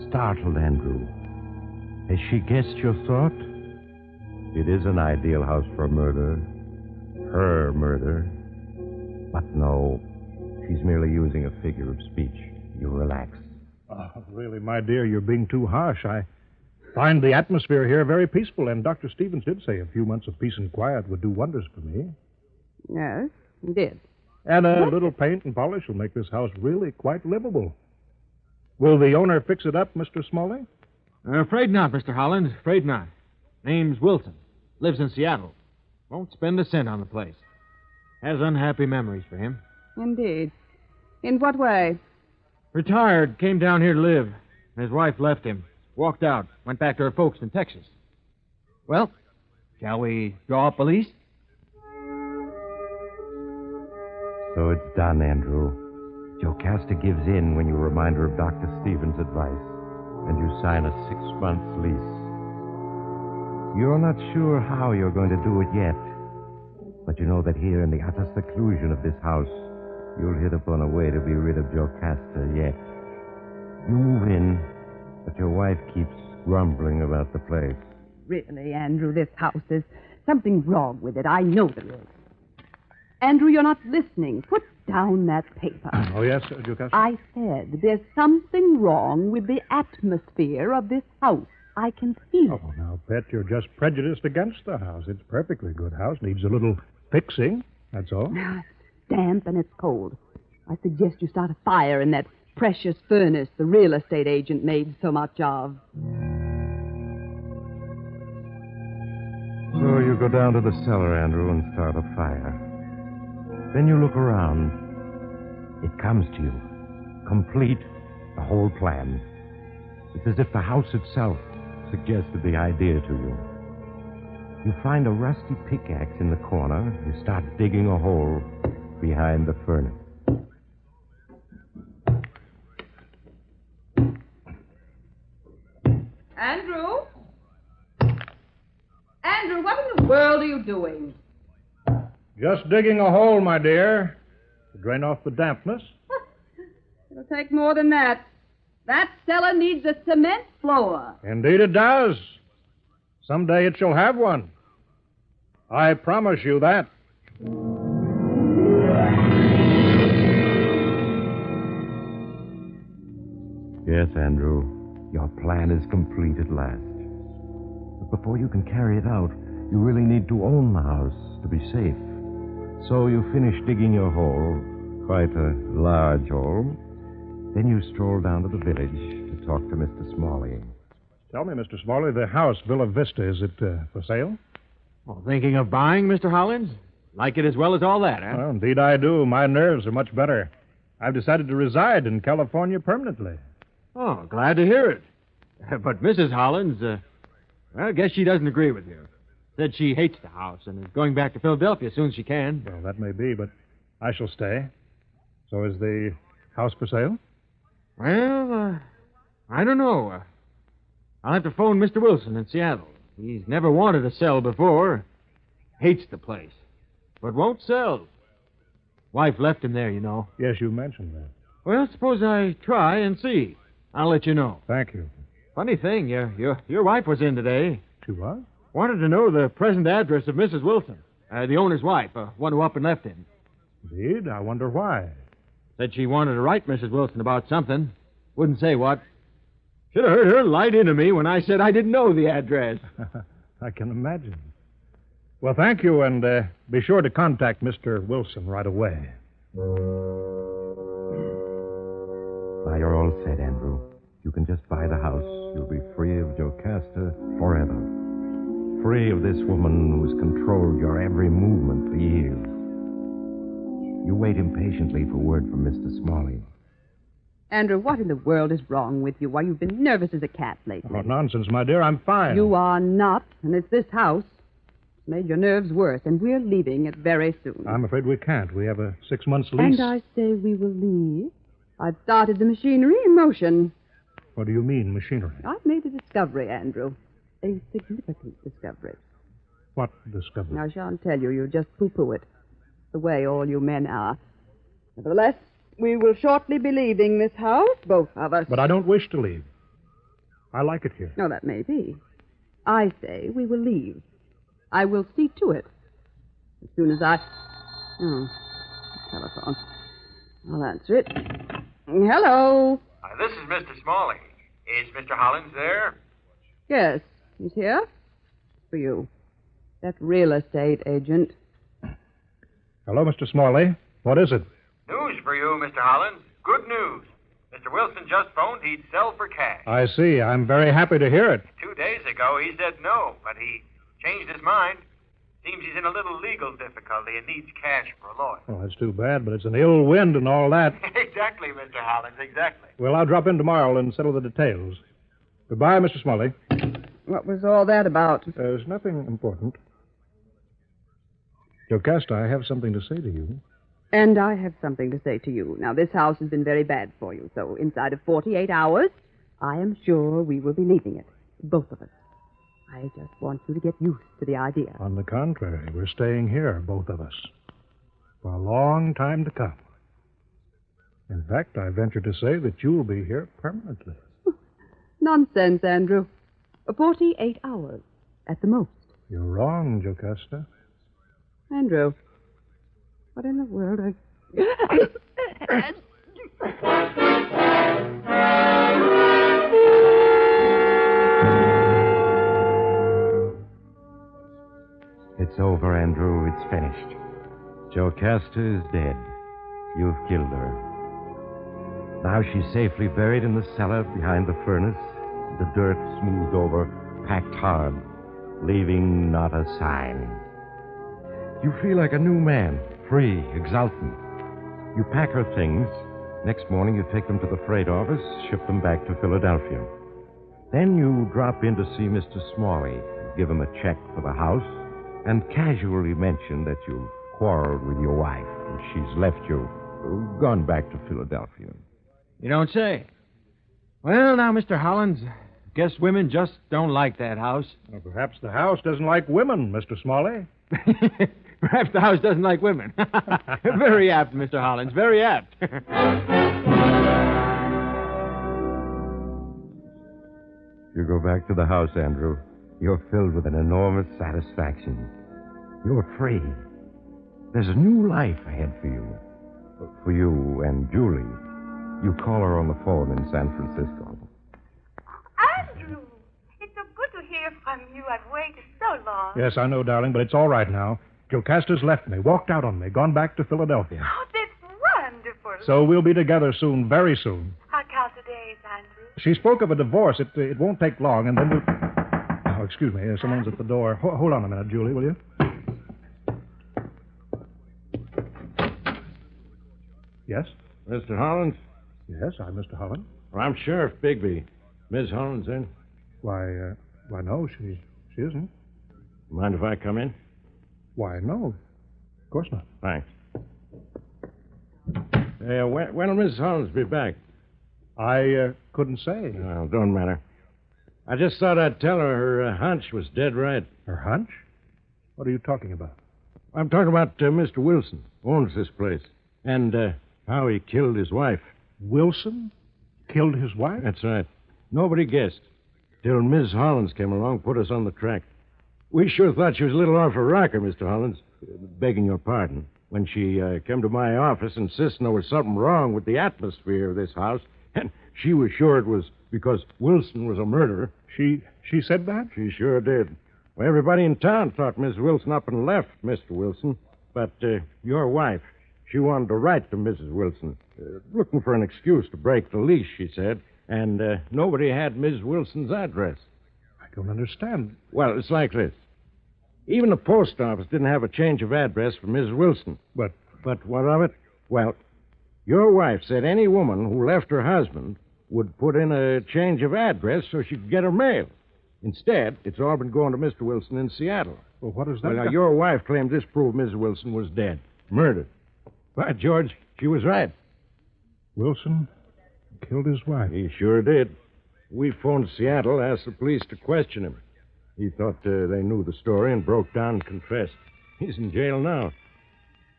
startled, Andrew. Has she guessed your thought? It is an ideal house for a murder. Her murder. But no, she's merely using a figure of speech. You relax. Oh, really, my dear, you're being too harsh. I find the atmosphere here very peaceful, and Dr. Stevens did say a few months of peace and quiet would do wonders for me. Yes, he did. And a little paint and polish will make this house really quite livable. Will the owner fix it up, Mr. Smalley? Afraid not, Mr. Holland. Afraid not. Name's Wilson. Lives in Seattle. Won't spend a cent on the place. Has unhappy memories for him. Indeed. In what way? Retired. Came down here to live. His wife left him. Walked out. Went back to her folks in Texas. Well, shall we draw up a lease? So it's done, Andrew. Jocasta gives in when you remind her of Dr. Stevens' advice, and you sign a 6-month lease. You're not sure how you're going to do it yet, but you know that here in the utter seclusion of this house, you'll hit upon a way to be rid of Jocasta yet. You move in, but your wife keeps grumbling about the place. Really, Andrew, this house, there's something wrong with it. I know there is. Andrew, you're not listening. Put down that paper. Oh, yes, Jocasta? I said there's something wrong with the atmosphere of this house. I can feel it. Oh, now, Pet, you're just prejudiced against the house. It's a perfectly good house. Needs a little fixing, that's all. It's damp and it's cold. I suggest you start a fire in that precious furnace the real estate agent made so much of. So you go down to the cellar, Andrew, and start a fire. Then you look around. It comes to you. Complete, the whole plan. It's as if the house itself suggested the idea to you. You find a rusty pickaxe in the corner. You start digging a hole behind the furnace. Andrew? Andrew, what in the world are you doing? Just digging a hole, my dear, to drain off the dampness. It'll take more than that. That cellar needs a cement floor. Indeed it does. Someday it shall have one. I promise you that. Yes, Andrew, your plan is complete at last. But before you can carry it out, you really need to own the house to be safe. So you finish digging your hole, quite a large hole. Then you stroll down to the village to talk to Mr. Smalley. Tell me, Mr. Smalley, the house, Villa Vista, is it for sale? Well, thinking of buying, Mr. Hollins? Like it as well as all that, huh? Well, indeed I do. My nerves are much better. I've decided to reside in California permanently. Oh, glad to hear it. But Mrs. Hollins, well, I guess she doesn't agree with you. Said she hates the house and is going back to Philadelphia as soon as she can. Well, that may be, but I shall stay. So is the house for sale? Well, I don't know. I'll have to phone Mr. Wilson in Seattle. He's never wanted to sell before. Hates the place. But won't sell. Wife left him there, you know. Yes, you mentioned that. Well, suppose I try and see. I'll let you know. Thank you. Funny thing, your wife was in today. She was? Wanted to know the present address of Mrs. Wilson, the owner's wife, one who up and left him. Indeed? I wonder why. Said she wanted to write Mrs. Wilson about something. Wouldn't say what. Should have heard her light into me when I said I didn't know the address. I can imagine. Well, thank you, and be sure to contact Mr. Wilson right away. Now you're all set, Andrew. You can just buy the house. You'll be free of Jocasta forever. Free of this woman who's controlled your every movement for years. You wait impatiently for word from Mr. Smalley. Andrew, what in the world is wrong with you? Why, you've been nervous as a cat lately. Oh, nonsense, my dear. I'm fine. You are not, and it's this house. It's made your nerves worse, and we're leaving it very soon. I'm afraid we can't. We have a 6-month lease. And I say we will leave. I've started the machinery in motion. What do you mean, machinery? I've made a discovery, Andrew. A significant discovery. What discovery? I shan't tell you. You just poo-poo it. The way all you men are. Nevertheless, we will shortly be leaving this house, both of us. But I don't wish to leave. I like it here. No, that may be. I say we will leave. I will see to it. As soon as I... Oh, telephone. I'll answer it. Hello. This is Mr. Smalley. Is Mr. Hollins there? Yes, he's here. For you. That real estate agent. Hello, Mr. Smalley. What is it? News for you, Mr. Hollins. Good news. Mr. Wilson just phoned he'd sell for cash. I see. I'm very happy to hear it. 2 days ago, he said no, but he changed his mind. Seems he's in a little legal difficulty and needs cash for a lawyer. Well, that's too bad, but it's an ill wind and all that. Exactly, Mr. Hollins, exactly. Well, I'll drop in tomorrow and settle the details. Goodbye, Mr. Smalley. What was all that about? There's nothing important. Jocasta, I have something to say to you. And I have something to say to you. Now, this house has been very bad for you, so inside of 48 hours, I am sure we will be leaving it. Both of us. I just want you to get used to the idea. On the contrary, we're staying here, both of us, for a long time to come. In fact, I venture to say that you'll be here permanently. Nonsense, Andrew. 48 hours, at the most. You're wrong, Jocasta. Andrew, what in the world are... It's over, Andrew. It's finished. Jocasta is dead. You've killed her. Now she's safely buried in the cellar behind the furnace, the dirt smoothed over, packed hard, leaving not a sign. You feel like a new man, free, exultant. You pack her things. Next morning you take them to the freight office, ship them back to Philadelphia. Then you drop in to see Mr. Smalley, give him a check for the house, and casually mention that you quarreled with your wife and she's left you, gone back to Philadelphia. You don't say. Well, now, Mr. Hollins, guess women just don't like that house. Well, perhaps the house doesn't like women, Mr. Smalley. Perhaps the house doesn't like women. Very apt, Mr. Hollins, very apt. You go back to the house, Andrew. You're filled with an enormous satisfaction. You're free. There's a new life ahead for you. For you and Julie. You call her on the phone in San Francisco. Andrew, it's so good to hear from you. I've waited so long. Yes, I know, darling, but it's all right now. Jocasta's left me, walked out on me, gone back to Philadelphia. Oh, that's wonderful. So we'll be together soon, very soon. How count the days, Andrew? She spoke of a divorce. It won't take long, and then we'll... Oh, excuse me. Someone's at the door. Hold on a minute, Julie, will you? Yes? Mr. Hollins? Yes, I'm Mr. Holland. Well, I'm Sheriff Bigby. Ms. Hollins in? Why, no, she isn't. Mind if I come in? Why, no. Of course not. Thanks. When'll Miss Hollins be back? I couldn't say. Well, don't matter. I just thought I'd tell her hunch was dead right. Her hunch? What are you talking about? I'm talking about Mr. Wilson, owns this place, and how he killed his wife. Wilson? Killed his wife? That's right. Nobody guessed. Till Miss Hollins came along, put us on the track. We sure thought she was a little off her rocker, Mr. Hollins. Begging your pardon. When she came to my office insisting there was something wrong with the atmosphere of this house, and she was sure it was because Wilson was a murderer. She said that? She sure did. Well, everybody in town thought Miss Wilson up and left Mr. Wilson. But your wife, she wanted to write to Mrs. Wilson, looking for an excuse to break the lease, she said. And nobody had Miss Wilson's address. I don't understand. Well, it's like this. Even the post office didn't have a change of address for Mrs. Wilson. But what of it? Well, your wife said any woman who left her husband would put in a change of address so she could get her mail. Instead, it's all been going to Mr. Wilson in Seattle. Well, what is that? Well, now, your wife claimed this proved Mrs. Wilson was dead. Murdered. By George, she was right. Wilson killed his wife. He sure did. We phoned Seattle, asked the police to question him. He thought they knew the story and broke down and confessed. He's in jail now.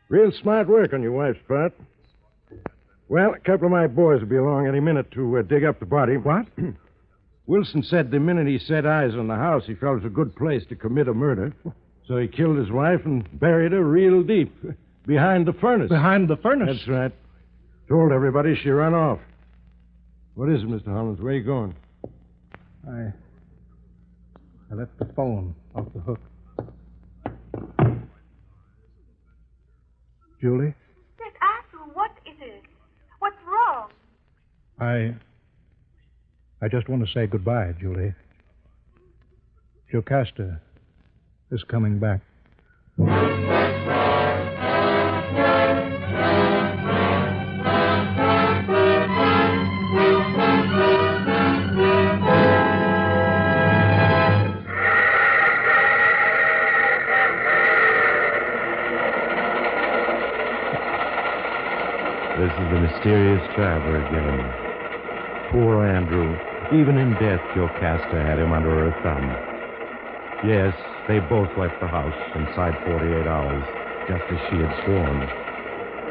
Real smart work on your wife's part. Well, a couple of my boys will be along any minute to dig up the body. What? Wilson said the minute he set eyes on the house, he felt it was a good place to commit a murder. So he killed his wife and buried her real deep, behind the furnace. Behind the furnace? That's right. Told everybody she run off. What is it, Mr. Hollins? Where are you going? I left the phone off the hook. Julie? Dick, Andrew, what is it? What's wrong? I just want to say goodbye, Julie. Jocasta is coming back. This is the mysterious traveler again. Poor Andrew. Even in death, Jocasta had him under her thumb. Yes, they both left the house inside 48 hours, just as she had sworn.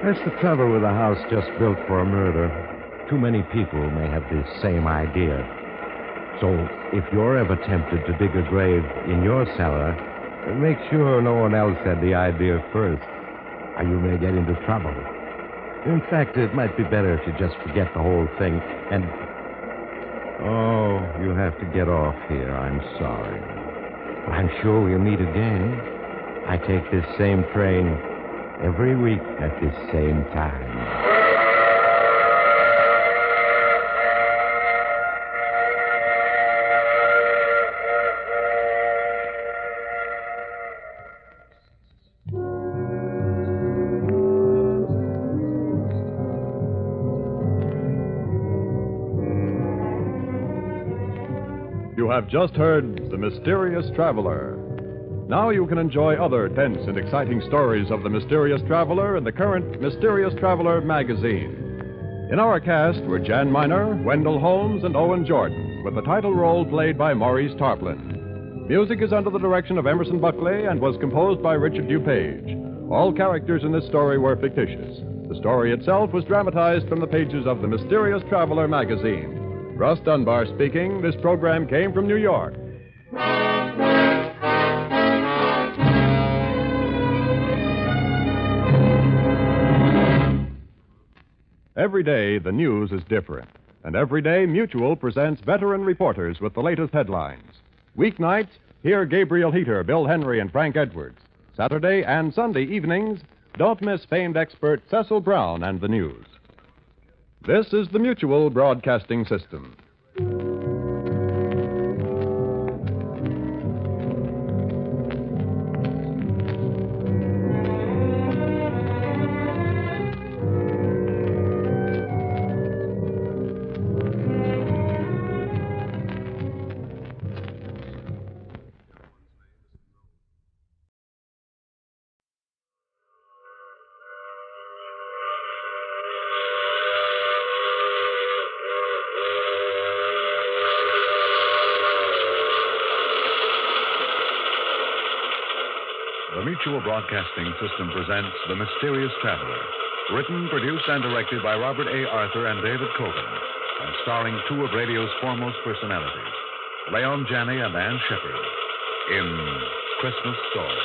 That's the trouble with a house just built for a murder. Too many people may have the same idea. So if you're ever tempted to dig a grave in your cellar, make sure no one else had the idea first, or you may get into trouble. In fact, it might be better if you just forget the whole thing and... Oh, you have to get off here. I'm sorry. But I'm sure we'll meet again. I take this same train every week at this same time. You have just heard The Mysterious Traveler. Now you can enjoy other tense and exciting stories of The Mysterious Traveler in the current Mysterious Traveler magazine. In our cast were Jan Miner, Wendell Holmes, and Owen Jordan, with the title role played by Maurice Tarplin. Music is under the direction of Emerson Buckley and was composed by Richard DuPage. All characters in this story were fictitious. The story itself was dramatized from the pages of The Mysterious Traveler magazine. Russ Dunbar speaking. This program came from New York. Every day, the news is different. And every day, Mutual presents veteran reporters with the latest headlines. Weeknights, hear Gabriel Heater, Bill Henry, and Frank Edwards. Saturday and Sunday evenings, don't miss famed expert Cecil Brown and the news. This is the Mutual Broadcasting System. The Mutual Broadcasting System presents The Mysterious Traveler. Written, produced, and directed by Robert A. Arthur and David Cogan. And starring two of radio's foremost personalities, Leon Janney and Ann Shepard, in Christmas Story.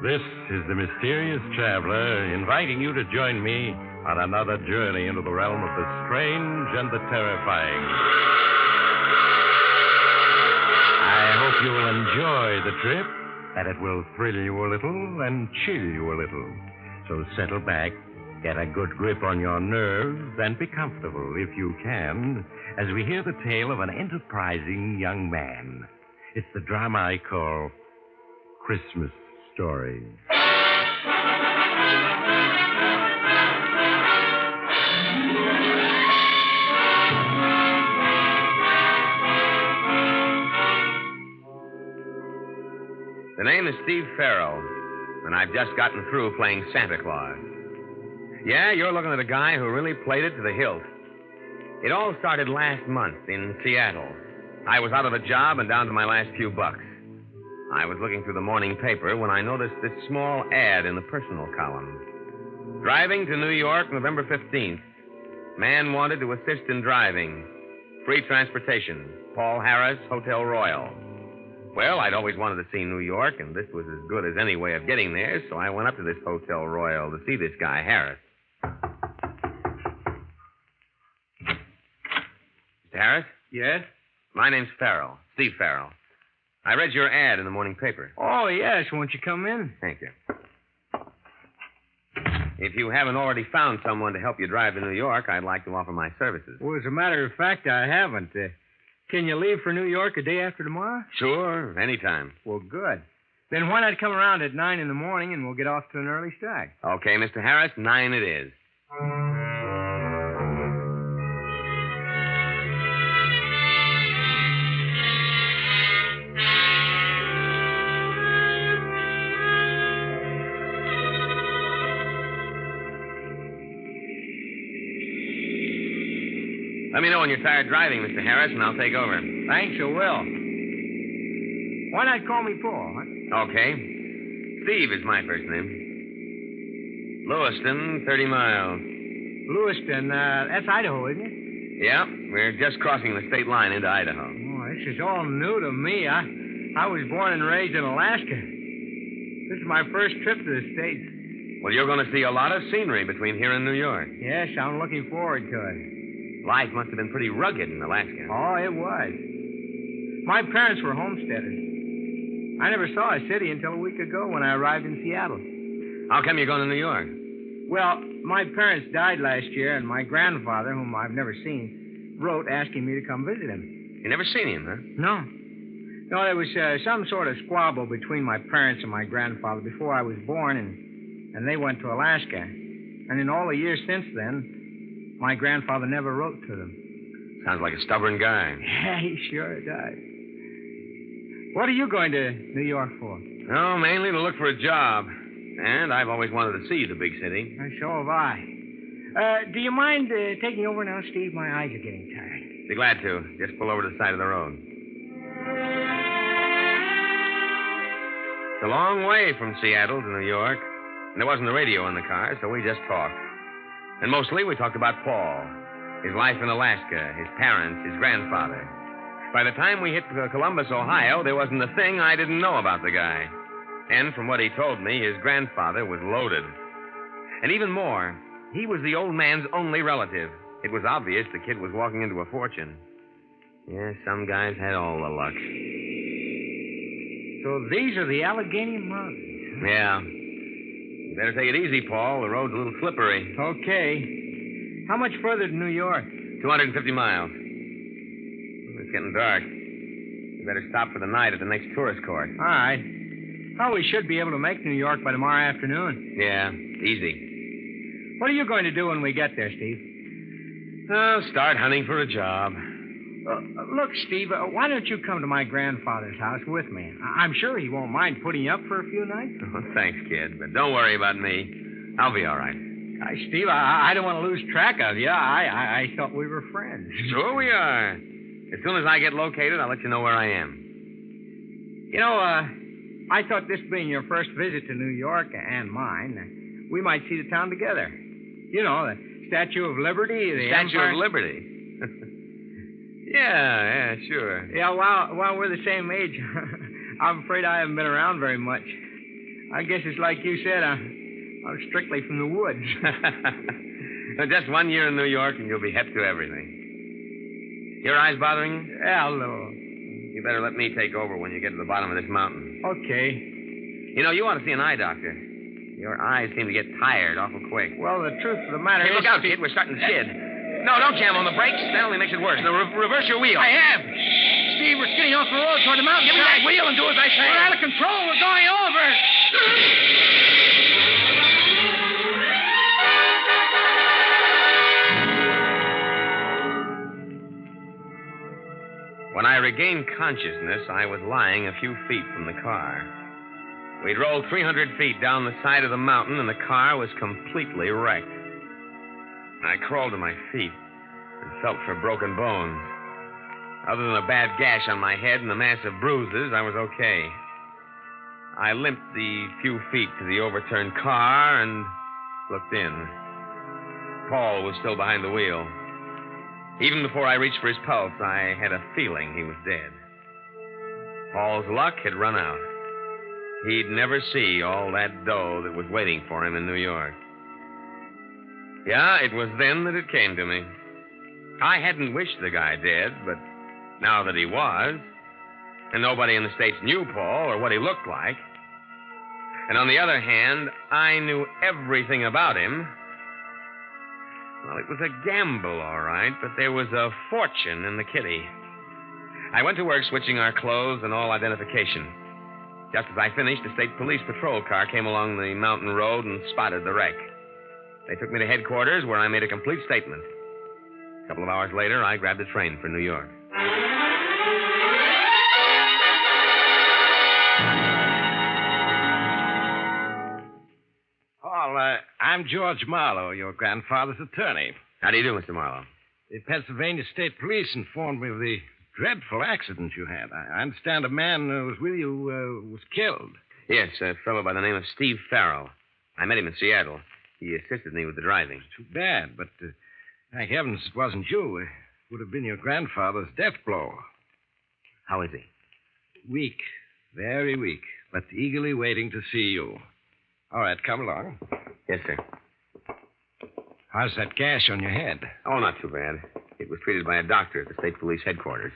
This is the Mysterious Traveler inviting you to join me on another journey into the realm of the strange and the terrifying. I hope you will enjoy the trip, that it will thrill you a little and chill you a little. So settle back, get a good grip on your nerves, and be comfortable, if you can, as we hear the tale of an enterprising young man. It's the drama I call Christmas Story. The name is Steve Farrell. and I've just gotten through playing Santa Claus. Yeah, you're looking at a guy who really played it to the hilt. It all started last month in Seattle. I was out of a job and down to my last few bucks. I was looking through the morning paper when I noticed this small ad in the personal column. Driving to New York, November 15th. Man wanted to assist in driving. Free transportation. Paul Harris, Hotel Royal. Well, I'd always wanted to see New York, and this was as good as any way of getting there, so I went up to this Hotel Royal to see this guy, Harris. Mr. Harris? Yes? My name's Farrell, Steve Farrell. I read your ad in the morning paper. Oh, yes. Won't you come in? Thank you. If you haven't already found someone to help you drive to New York, I'd like to offer my services. Well, as a matter of fact, I haven't. Can you leave for New York a day after tomorrow? Sure, anytime. Well, good. Then why not come around at 9 in the morning and we'll get off to an early start? Okay, Mr. Harris, 9 it is. Let me know when you're tired driving, Mr. Harris, and I'll take over. Thanks, I will. Why not call me Paul, huh? Okay. Steve is my first name. Lewiston, 30 miles. Lewiston, that's Idaho, isn't it? Yeah, we're just crossing the state line into Idaho. Oh, this is all new to me. I was born and raised in Alaska. This is my first trip to the States. Well, you're going to see a lot of scenery between here and New York. Yes, I'm looking forward to it. Life must have been pretty rugged in Alaska. Oh, it was. My parents were homesteaders. I never saw a city until a week ago when I arrived in Seattle. How come you're going to New York? Well, my parents died last year, and my grandfather, whom I've never seen, wrote asking me to come visit him. You never seen him, huh? No. No, there was some sort of squabble between my parents and my grandfather before I was born, and they went to Alaska. And in all the years since then, my grandfather never wrote to them. Sounds like a stubborn guy. Yeah, he sure does. What are you going to New York for? Oh, mainly to look for a job. And I've always wanted to see the big city. So have I. Do you mind taking over now, Steve? My eyes are getting tired. Be glad to. Just pull over to the side of the road. It's a long way from Seattle to New York. And there wasn't a radio in the car, so we just talked. And mostly we talked about Paul, his life in Alaska, his parents, his grandfather. By the time we hit Columbus, Ohio, there wasn't a thing I didn't know about the guy. And from what he told me, his grandfather was loaded. And even more, he was the old man's only relative. It was obvious the kid was walking into a fortune. Yeah, some guys had all the luck. So these are the Allegheny Mountains. Yeah. You better take it easy, Paul. The road's a little slippery. Okay. How much further to New York? 250 miles. It's getting dark. You better stop for the night at the next tourist court. All right. Oh, we should be able to make New York by tomorrow afternoon. Yeah, easy. What are you going to do when we get there, Steve? Oh, start hunting for a job. Look, Steve, why don't you come to my grandfather's house with me? I'm sure he won't mind putting you up for a few nights. Oh, thanks, kid, but don't worry about me. I'll be all right. Steve, I don't want to lose track of you. I thought we were friends. Sure we are. As soon as I get located, I'll let you know where I am. You know, I thought this being your first visit to New York and mine, we might see the town together. You know, the Statue of Liberty, the Statue Empire. of Liberty? Yeah, sure. Yeah, while we're the same age, I'm afraid I haven't been around very much. I guess it's like you said, I'm strictly from the woods. Just 1 year in New York and you'll be hep to everything. Your eyes bothering you? Yeah, a little. You better let me take over when you get to the bottom of this mountain. Okay. You know, you ought to see an eye doctor. Your eyes seem to get tired awful quick. Well, the truth of the matter Hey, is... look out, kid. We're starting to skid. No, don't jam on the brakes. That only makes it worse. Now, reverse your wheel. I have. Steve, we're skidding off the road toward the mountain. Give me that wheel and do as I say. We're out of control. We're going over. When I regained consciousness, I was lying a few feet from the car. We'd rolled 300 feet down the side of the mountain, and the car was completely wrecked. I crawled to my feet and felt for broken bones. Other than a bad gash on my head and a mass of bruises, I was okay. I limped the few feet to the overturned car and looked in. Paul was still behind the wheel. Even before I reached for his pulse, I had a feeling he was dead. Paul's luck had run out. He'd never see all that dough that was waiting for him in New York. Yeah, it was then that it came to me. I hadn't wished the guy dead, but now that he was, and nobody in the States knew Paul or what he looked like, and on the other hand, I knew everything about him, well, it was a gamble, all right, but there was a fortune in the kitty. I went to work switching our clothes and all identification. Just as I finished, a state police patrol car came along the mountain road and spotted the wreck. They took me to headquarters, where I made a complete statement. A couple of hours later, I grabbed a train for New York. Paul, I'm George Marlowe, your grandfather's attorney. How do you do, Mr. Marlowe? The Pennsylvania State Police informed me of the dreadful accident you had. I understand a man who was with you was killed. Yes, a fellow by the name of Steve Farrell. I met him in Seattle. He assisted me with the driving. Too bad, but thank heavens it wasn't you. It would have been your grandfather's death blow. How is he? Weak, very weak, but eagerly waiting to see you. All right, come along. Yes, sir. How's that gash on your head? Oh, not too bad. It was treated by a doctor at the state police headquarters.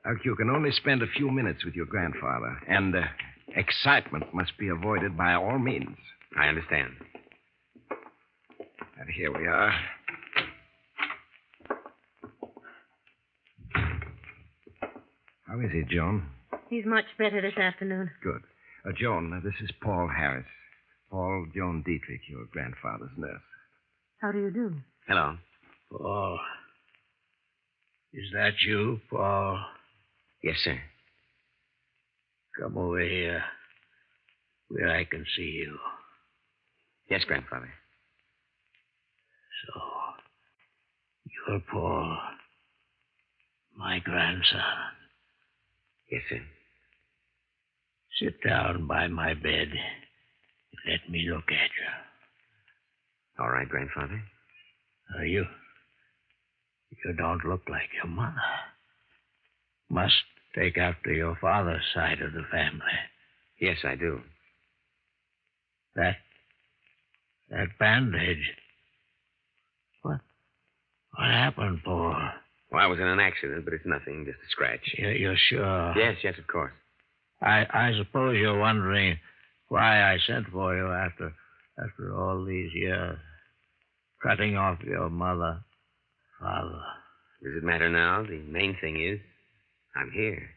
Look, you can only spend a few minutes with your grandfather, and excitement must be avoided by all means. I understand. And here we are. How is he, Joan? He's much better this afternoon. Good. Joan, this is Paul Harris. Paul Joan Dietrich, your grandfather's nurse. How do you do? Hello. Paul. Is that you, Paul? Yes, sir. Come over here where I can see you. Yes, grandfather. So, you're Paul, my grandson. Yes, sir. Sit down by my bed and let me look at you. All right, grandfather. You don't look like your mother. Must take after your father's side of the family. Yes, I do. That bandage. What happened, Paul? Well, I was in an accident, but it's nothing, just a scratch. You're sure? Yes, of course. I suppose you're wondering why I sent for you after all these years. Cutting off your mother, father. Does it matter now? The main thing is, I'm here.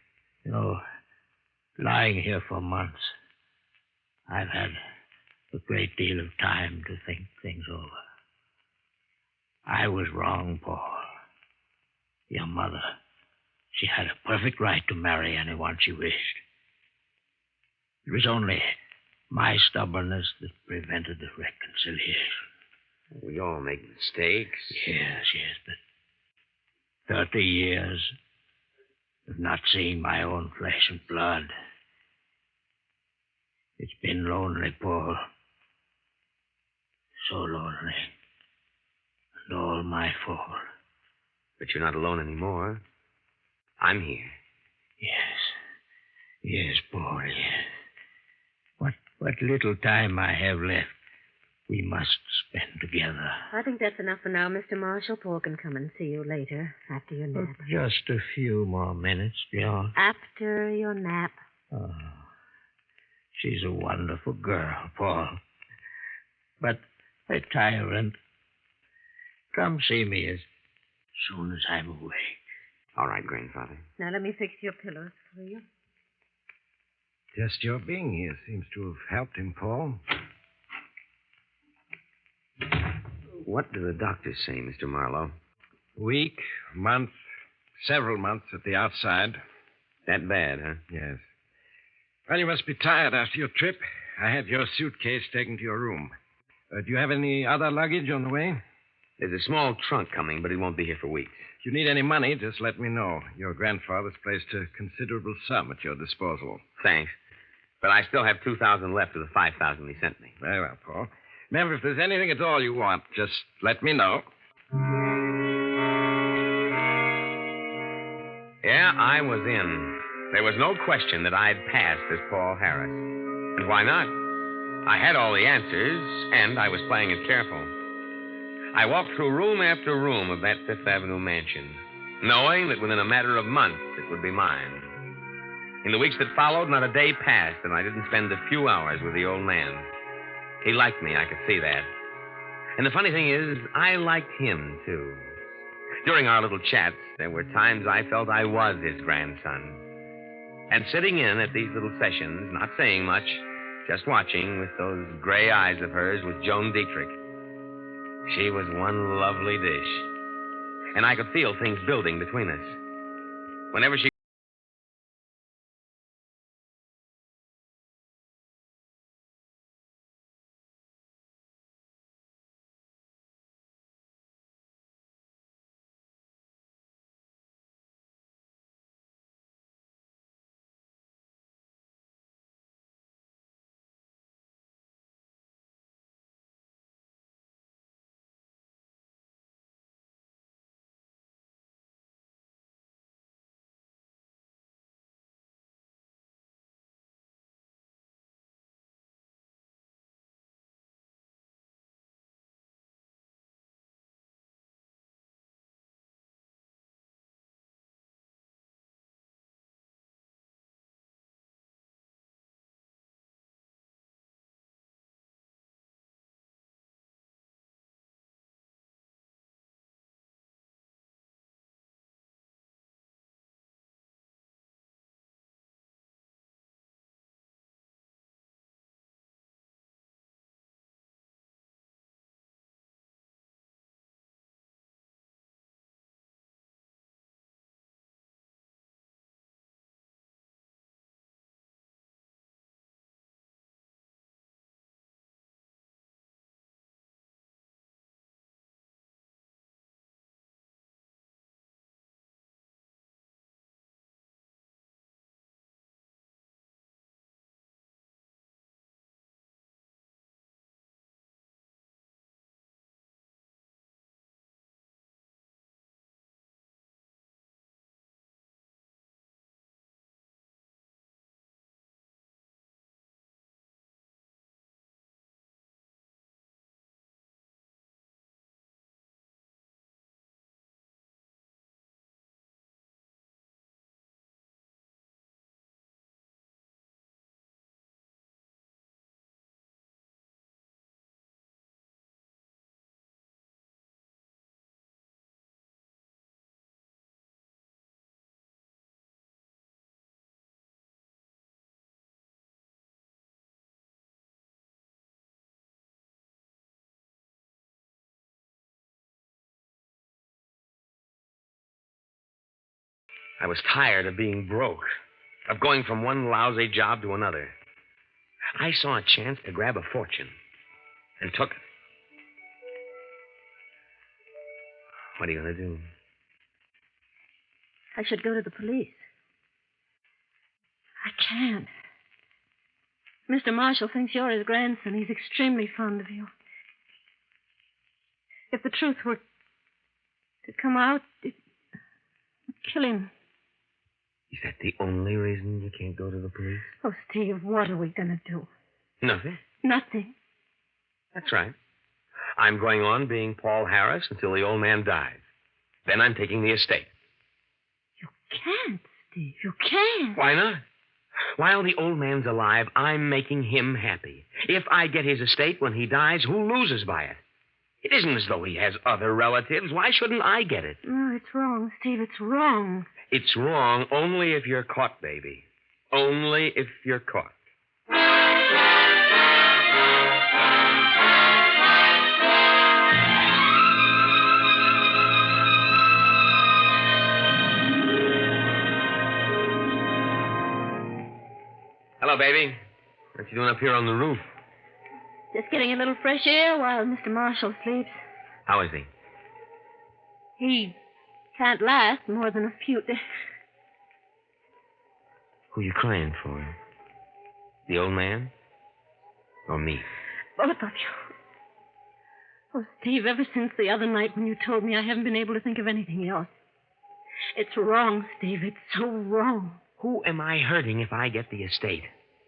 Lying here for months, I've had a great deal of time to think things over. I was wrong, Paul. Your mother, she had a perfect right to marry anyone she wished. It was only my stubbornness that prevented the reconciliation. We all make mistakes. Yes, but 30 years of not seeing my own flesh and blood. It's been lonely, Paul. So lonely. And all my fault. But you're not alone anymore. I'm here. Yes, Paul, yes. What little time I have left, we must spend together. I think that's enough for now, Mr. Marshall. Paul can come and see you later, after your nap. Just a few more minutes, John. After your nap. Oh, she's a wonderful girl, Paul. But a tyrant. Come see me as soon as I'm awake. All right, grandfather. Now, let me fix your pillows for you. Just your being here seems to have helped him, Paul. What do the doctors say, Mr. Marlowe? Week, month, several months at the outside. That bad, huh? Yes. Well, you must be tired after your trip. I had your suitcase taken to your room. Do you have any other luggage on the way? There's a small trunk coming, but it won't be here for weeks. If you need any money, just let me know. Your grandfather's placed a considerable sum at your disposal. Thanks. But I still have 2,000 left of the 5,000 he sent me. Very well, Paul. Remember, if there's anything at all you want, just let me know. Yeah, I was in. There was no question that I'd passed as Paul Harris. And why not? I had all the answers, and I was playing it careful. I walked through room after room of that Fifth Avenue mansion, knowing that within a matter of months it would be mine. In the weeks that followed, not a day passed that I didn't spend a few hours with the old man. He liked me, I could see that. And the funny thing is, I liked him, too. During our little chats, there were times I felt I was his grandson. And sitting in at these little sessions, not saying much, just watching with those gray eyes of hers was Joan Dietrich. She was one lovely dish. And I could feel things building between us. Whenever she... I was tired of being broke, of going from one lousy job to another. I saw a chance to grab a fortune and took it. What are you going to do? I should go to the police. I can't. Mr. Marshall thinks you're his grandson. He's extremely fond of you. If the truth were to come out, it would kill him. Is that the only reason you can't go to the police? Oh, Steve, what are we going to do? Nothing. Nothing. That's right. I'm going on being Paul Harris until the old man dies. Then I'm taking the estate. You can't, Steve. You can't. Why not? While the old man's alive, I'm making him happy. If I get his estate when he dies, who loses by it? It isn't as though he has other relatives. Why shouldn't I get it? No, it's wrong, Steve. It's wrong. It's wrong only if you're caught, baby. Only if you're caught. Hello, baby. What you doing up here on the roof? Just getting a little fresh air while Mr. Marshall sleeps. How is he? He can't last more than a few days. Who you crying for? The old man? Or me? Both of you. Oh, Steve, ever since the other night when you told me, I haven't been able to think of anything else. It's wrong, Steve. It's so wrong. Who am I hurting if I get the estate?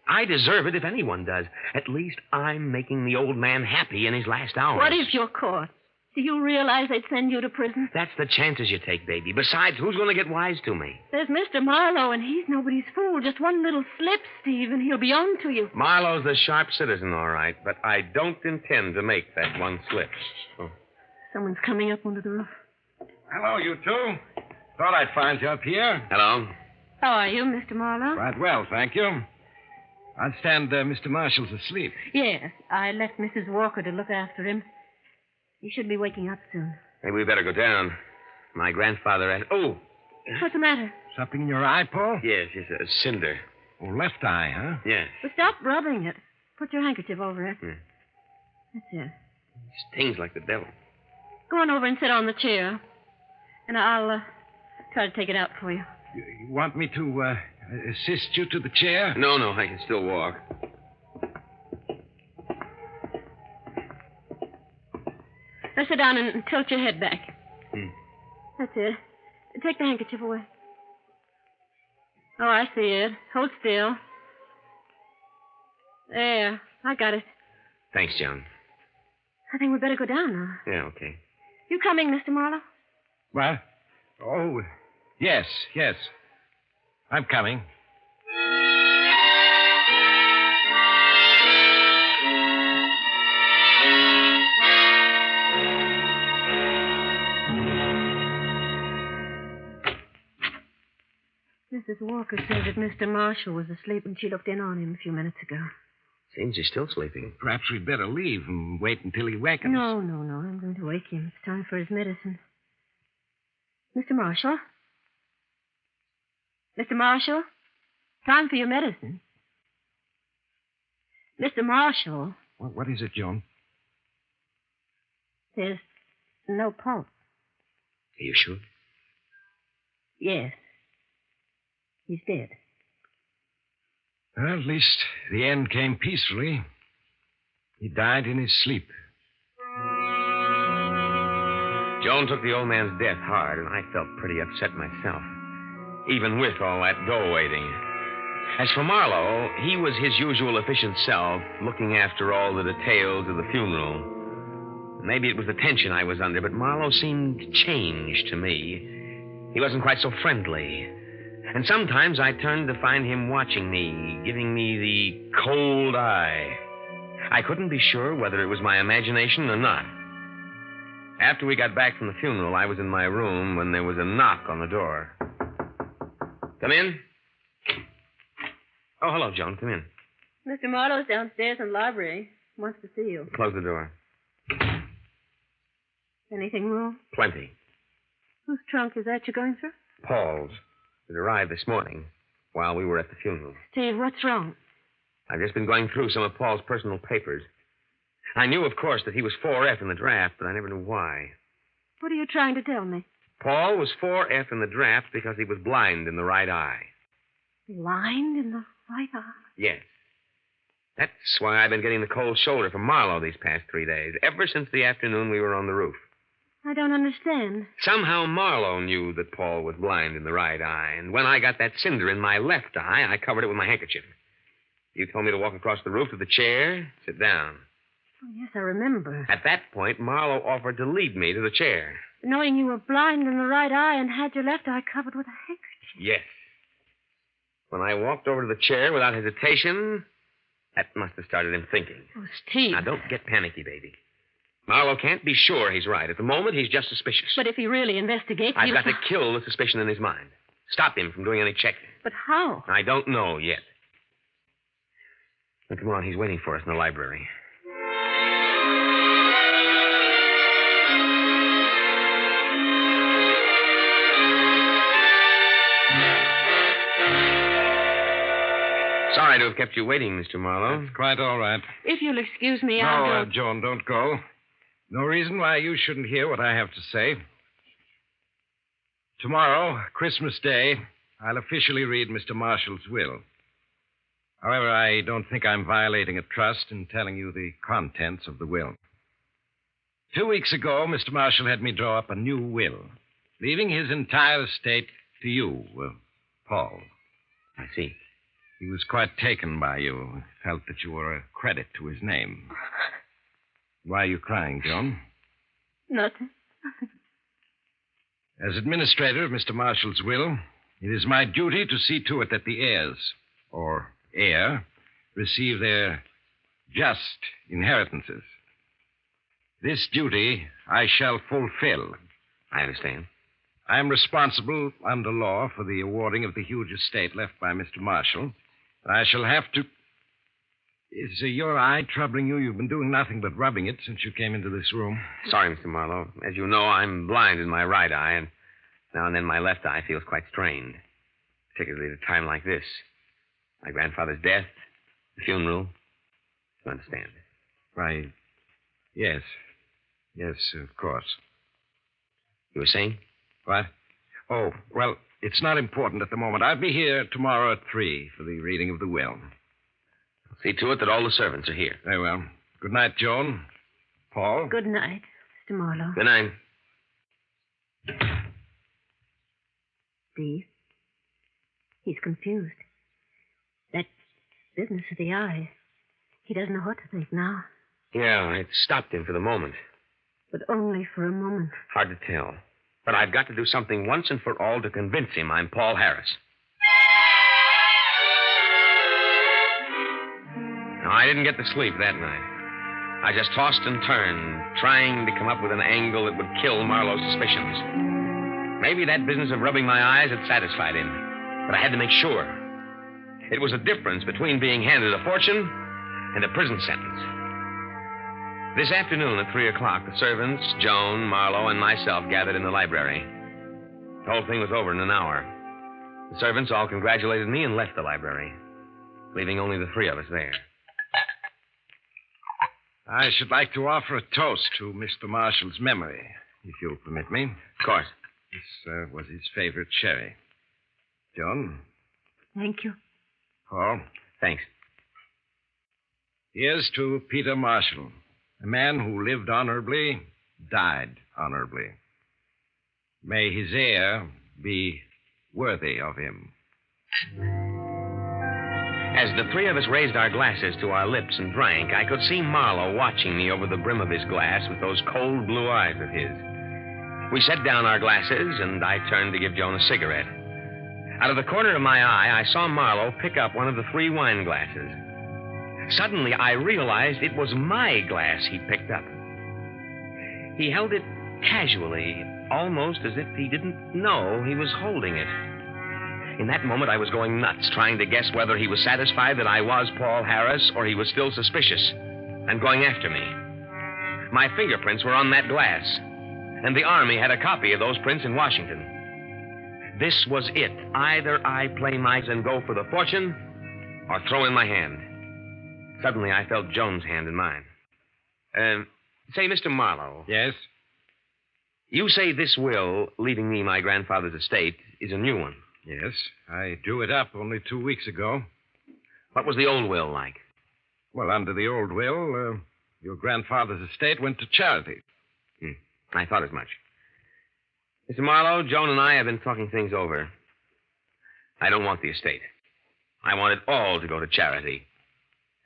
I deserve it if anyone does. At least I'm making the old man happy in his last hours. What if you're caught? Do you realize they'd send you to prison? That's the chances you take, baby. Besides, who's going to get wise to me? There's Mr. Marlowe, and he's nobody's fool. Just one little slip, Steve, and he'll be on to you. Marlowe's a sharp citizen, all right, but I don't intend to make that one slip. Oh. Someone's coming up onto the roof. Hello, you two. Thought I'd find you up here. Hello. How are you, Mr. Marlowe? Right well, thank you. I understand Mr. Marshall's asleep. Yes, I left Mrs. Walker to look after him. He should be waking up soon. Maybe we better go down. My grandfather asked... Oh! What's the matter? Something in your eye, Paul? Yes, it's a cinder. Oh, left eye, huh? Yes. Well, stop rubbing it. Put your handkerchief over it. Hmm. That's it. Stings like the devil. Go on over and sit on the chair. And I'll try to take it out for you. You want me to assist you to the chair? No, I can still walk. Now sit down and tilt your head back. Hmm. That's it. Take the handkerchief away. Oh, I see it. Hold still. There. I got it. Thanks, John. I think we'd better go down now. Yeah, okay. You coming, Mr. Marlowe? What? Oh, yes. I'm coming. Mrs. Walker said that Mr. Marshall was asleep when she looked in on him a few minutes ago. Seems he's still sleeping. Perhaps we'd better leave and wait until he wakens. No. I'm going to wake him. It's time for his medicine. Mr. Marshall? Mr. Marshall? Time for your medicine. Mr. Marshall? What is it, Joan? There's no pulse. Are you sure? Yes. He's dead. Well, at least the end came peacefully. He died in his sleep. Joan took the old man's death hard, and I felt pretty upset myself, even with all that go-waiting. As for Marlowe, he was his usual efficient self, looking after all the details of the funeral. Maybe it was the tension I was under, but Marlowe seemed changed to me. He wasn't quite so friendly. And sometimes I turned to find him watching me, giving me the cold eye. I couldn't be sure whether it was my imagination or not. After we got back from the funeral, I was in my room when there was a knock on the door. Come in. Oh, hello, Joan. Come in. Mr. Marlowe's downstairs in the library. Wants to see you. Close the door. Anything wrong? Plenty. Whose trunk is that you're going through? Paul's. It arrived this morning while we were at the funeral. Steve, what's wrong? I've just been going through some of Paul's personal papers. I knew, of course, that he was 4F in the draft, but I never knew why. What are you trying to tell me? Paul was 4F in the draft because he was blind in the right eye. Blind in the right eye? Yes. That's why I've been getting the cold shoulder from Marlowe these past 3 days, ever since the afternoon we were on the roof. I don't understand. Somehow Marlowe knew that Paul was blind in the right eye, and when I got that cinder in my left eye, I covered it with my handkerchief. You told me to walk across the roof to the chair, sit down. Oh, yes, I remember. At that point, Marlowe offered to lead me to the chair. Knowing you were blind in the right eye and had your left eye covered with a handkerchief. Yes. When I walked over to the chair without hesitation, that must have started him thinking. Oh, Steve. Now, don't get panicky, baby. Marlowe can't be sure he's right. At the moment, he's just suspicious. But if he really investigates... I've got to kill the suspicion in his mind. Stop him from doing any checking. But how? I don't know yet. Now, come on, he's waiting for us in the library. Sorry, sorry to have kept you waiting, Mr. Marlowe. That's quite all right. If you'll excuse me, No, I'll go. Joan, don't go. No reason why you shouldn't hear what I have to say. Tomorrow, Christmas Day, I'll officially read Mr. Marshall's will. However, I don't think I'm violating a trust in telling you the contents of the will. 2 weeks ago, Mr. Marshall had me draw up a new will, leaving his entire estate to you, Paul. I see. He was quite taken by you, felt that you were a credit to his name. Why are you crying, Joan? Nothing. As administrator of Mr. Marshall's will, it is my duty to see to it that the heirs, or heir, receive their just inheritances. This duty I shall fulfill. I understand. I am responsible under law for the awarding of the huge estate left by Mr. Marshall. I shall have to... Is your eye troubling you? You've been doing nothing but rubbing it since you came into this room. Sorry, Mr. Marlowe. As you know, I'm blind in my right eye, and now and then my left eye feels quite strained, particularly at a time like this. My grandfather's death, the funeral. You understand? Why, yes. Yes, of course. You were saying? What? Oh, well, it's not important at the moment. I'll be here tomorrow at 3 for the reading of the will. See to it that all the servants are here. Very well. Good night, Joan. Paul? Good night, Mr. Marlowe. Good night. Steve, he's confused. That business of the eye, he doesn't know what to think now. Yeah, it stopped him for the moment. But only for a moment. Hard to tell. But I've got to do something once and for all to convince him I'm Paul Harris. No, I didn't get to sleep that night. I just tossed and turned, trying to come up with an angle that would kill Marlowe's suspicions. Maybe that business of rubbing my eyes had satisfied him, but I had to make sure. It was a difference between being handed a fortune and a prison sentence. This afternoon at 3 o'clock, the servants, Joan, Marlowe, and myself gathered in the library. The whole thing was over in an hour. The servants all congratulated me and left the library, leaving only the 3 of us there. I should like to offer a toast to Mr. Marshall's memory, if you'll permit me. Of course. This was his favorite cherry. Joan? Thank you. Paul? Thanks. Here's to Peter Marshall, a man who lived honorably, died honorably. May his heir be worthy of him. As the 3 of us raised our glasses to our lips and drank, I could see Marlowe watching me over the brim of his glass with those cold blue eyes of his. We set down our glasses, and I turned to give Joan a cigarette. Out of the corner of my eye, I saw Marlowe pick up one of the 3 wine glasses. Suddenly, I realized it was my glass he picked up. He held it casually, almost as if he didn't know he was holding it. In that moment, I was going nuts, trying to guess whether he was satisfied that I was Paul Harris or he was still suspicious and going after me. My fingerprints were on that glass, and the Army had a copy of those prints in Washington. This was it. Either I play my and go for the fortune or throw in my hand. Suddenly, I felt Joan's hand in mine. Say, Mr. Marlowe. Yes? You say this will, leaving me my grandfather's estate, is a new one. Yes. I drew it up only 2 weeks ago. What was the old will like? Well, under the old will, your grandfather's estate went to charity. I thought as much. Mr. Marlowe, Joan and I have been talking things over. I don't want the estate. I want it all to go to charity,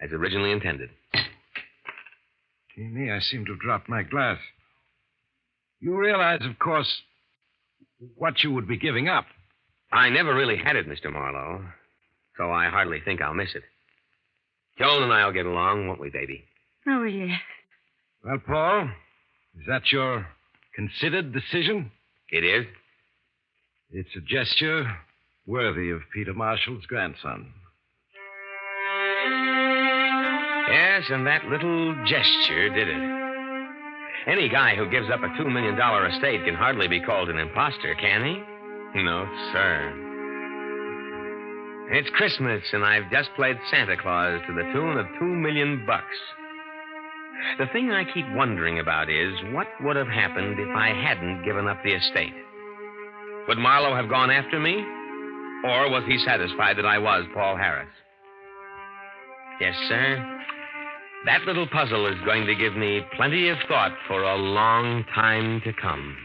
as originally intended. Gee, me, I seem to have dropped my glass. You realize, of course, what you would be giving up. I never really had it, Mr. Marlowe, so I hardly think I'll miss it. Joan and I'll get along, won't we, baby? Oh, yes. Well, Paul, is that your considered decision? It is. It's a gesture worthy of Peter Marshall's grandson. Yes, and that little gesture did it. Any guy who gives up a $2 million estate can hardly be called an imposter, can he? No, sir. It's Christmas, and I've just played Santa Claus to the tune of $2 million. The thing I keep wondering about is what would have happened if I hadn't given up the estate? Would Marlowe have gone after me? Or was he satisfied that I was Paul Harris? Yes, sir. That little puzzle is going to give me plenty of thought for a long time to come.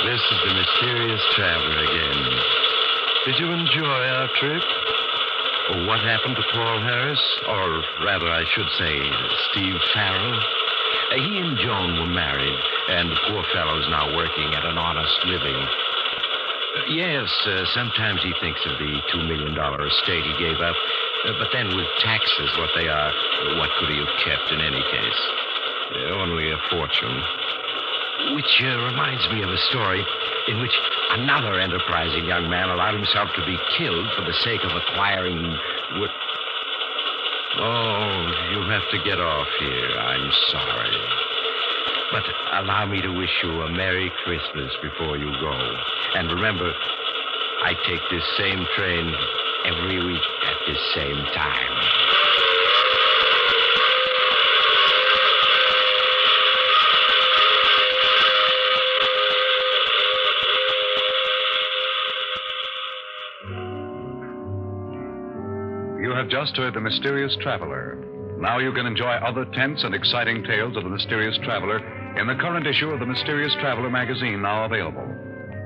This is the mysterious traveler again. Did you enjoy our trip? Or what happened to Paul Harris? Or rather, I should say, Steve Farrell? He and Joan were married, and the poor fellow's now working at an honest living. Yes, sometimes he thinks of the $2 million estate he gave up. But then with taxes what they are, what could he have kept in any case? Only a fortune. Which reminds me of a story in which another enterprising young man allowed himself to be killed for the sake of acquiring Oh, you have to get off here. I'm sorry. But allow me to wish you a Merry Christmas before you go. And remember, I take this same train every week at this same time. You have just heard The Mysterious Traveler. Now you can enjoy other tense and exciting tales of the Mysterious Traveler in the current issue of the Mysterious Traveler magazine, now available.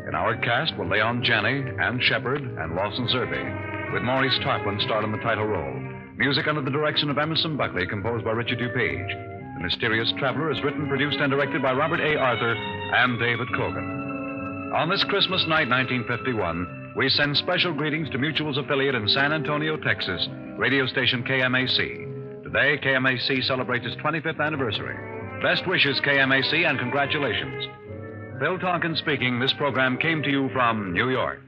In our cast were Leon Janney, Ann Shepard, and Lawson Zerbe, with Maurice Tarplin starred in the title role. Music under the direction of Emerson Buckley, composed by Richard DuPage. The Mysterious Traveler is written, produced, and directed by Robert A. Arthur and David Cogan. On this Christmas night, 1951, we send special greetings to Mutual's affiliate in San Antonio, Texas, radio station KMAC. Today, KMAC celebrates its 25th anniversary. Best wishes, KMAC, and congratulations. Phil Tonkin speaking. This program came to you from New York.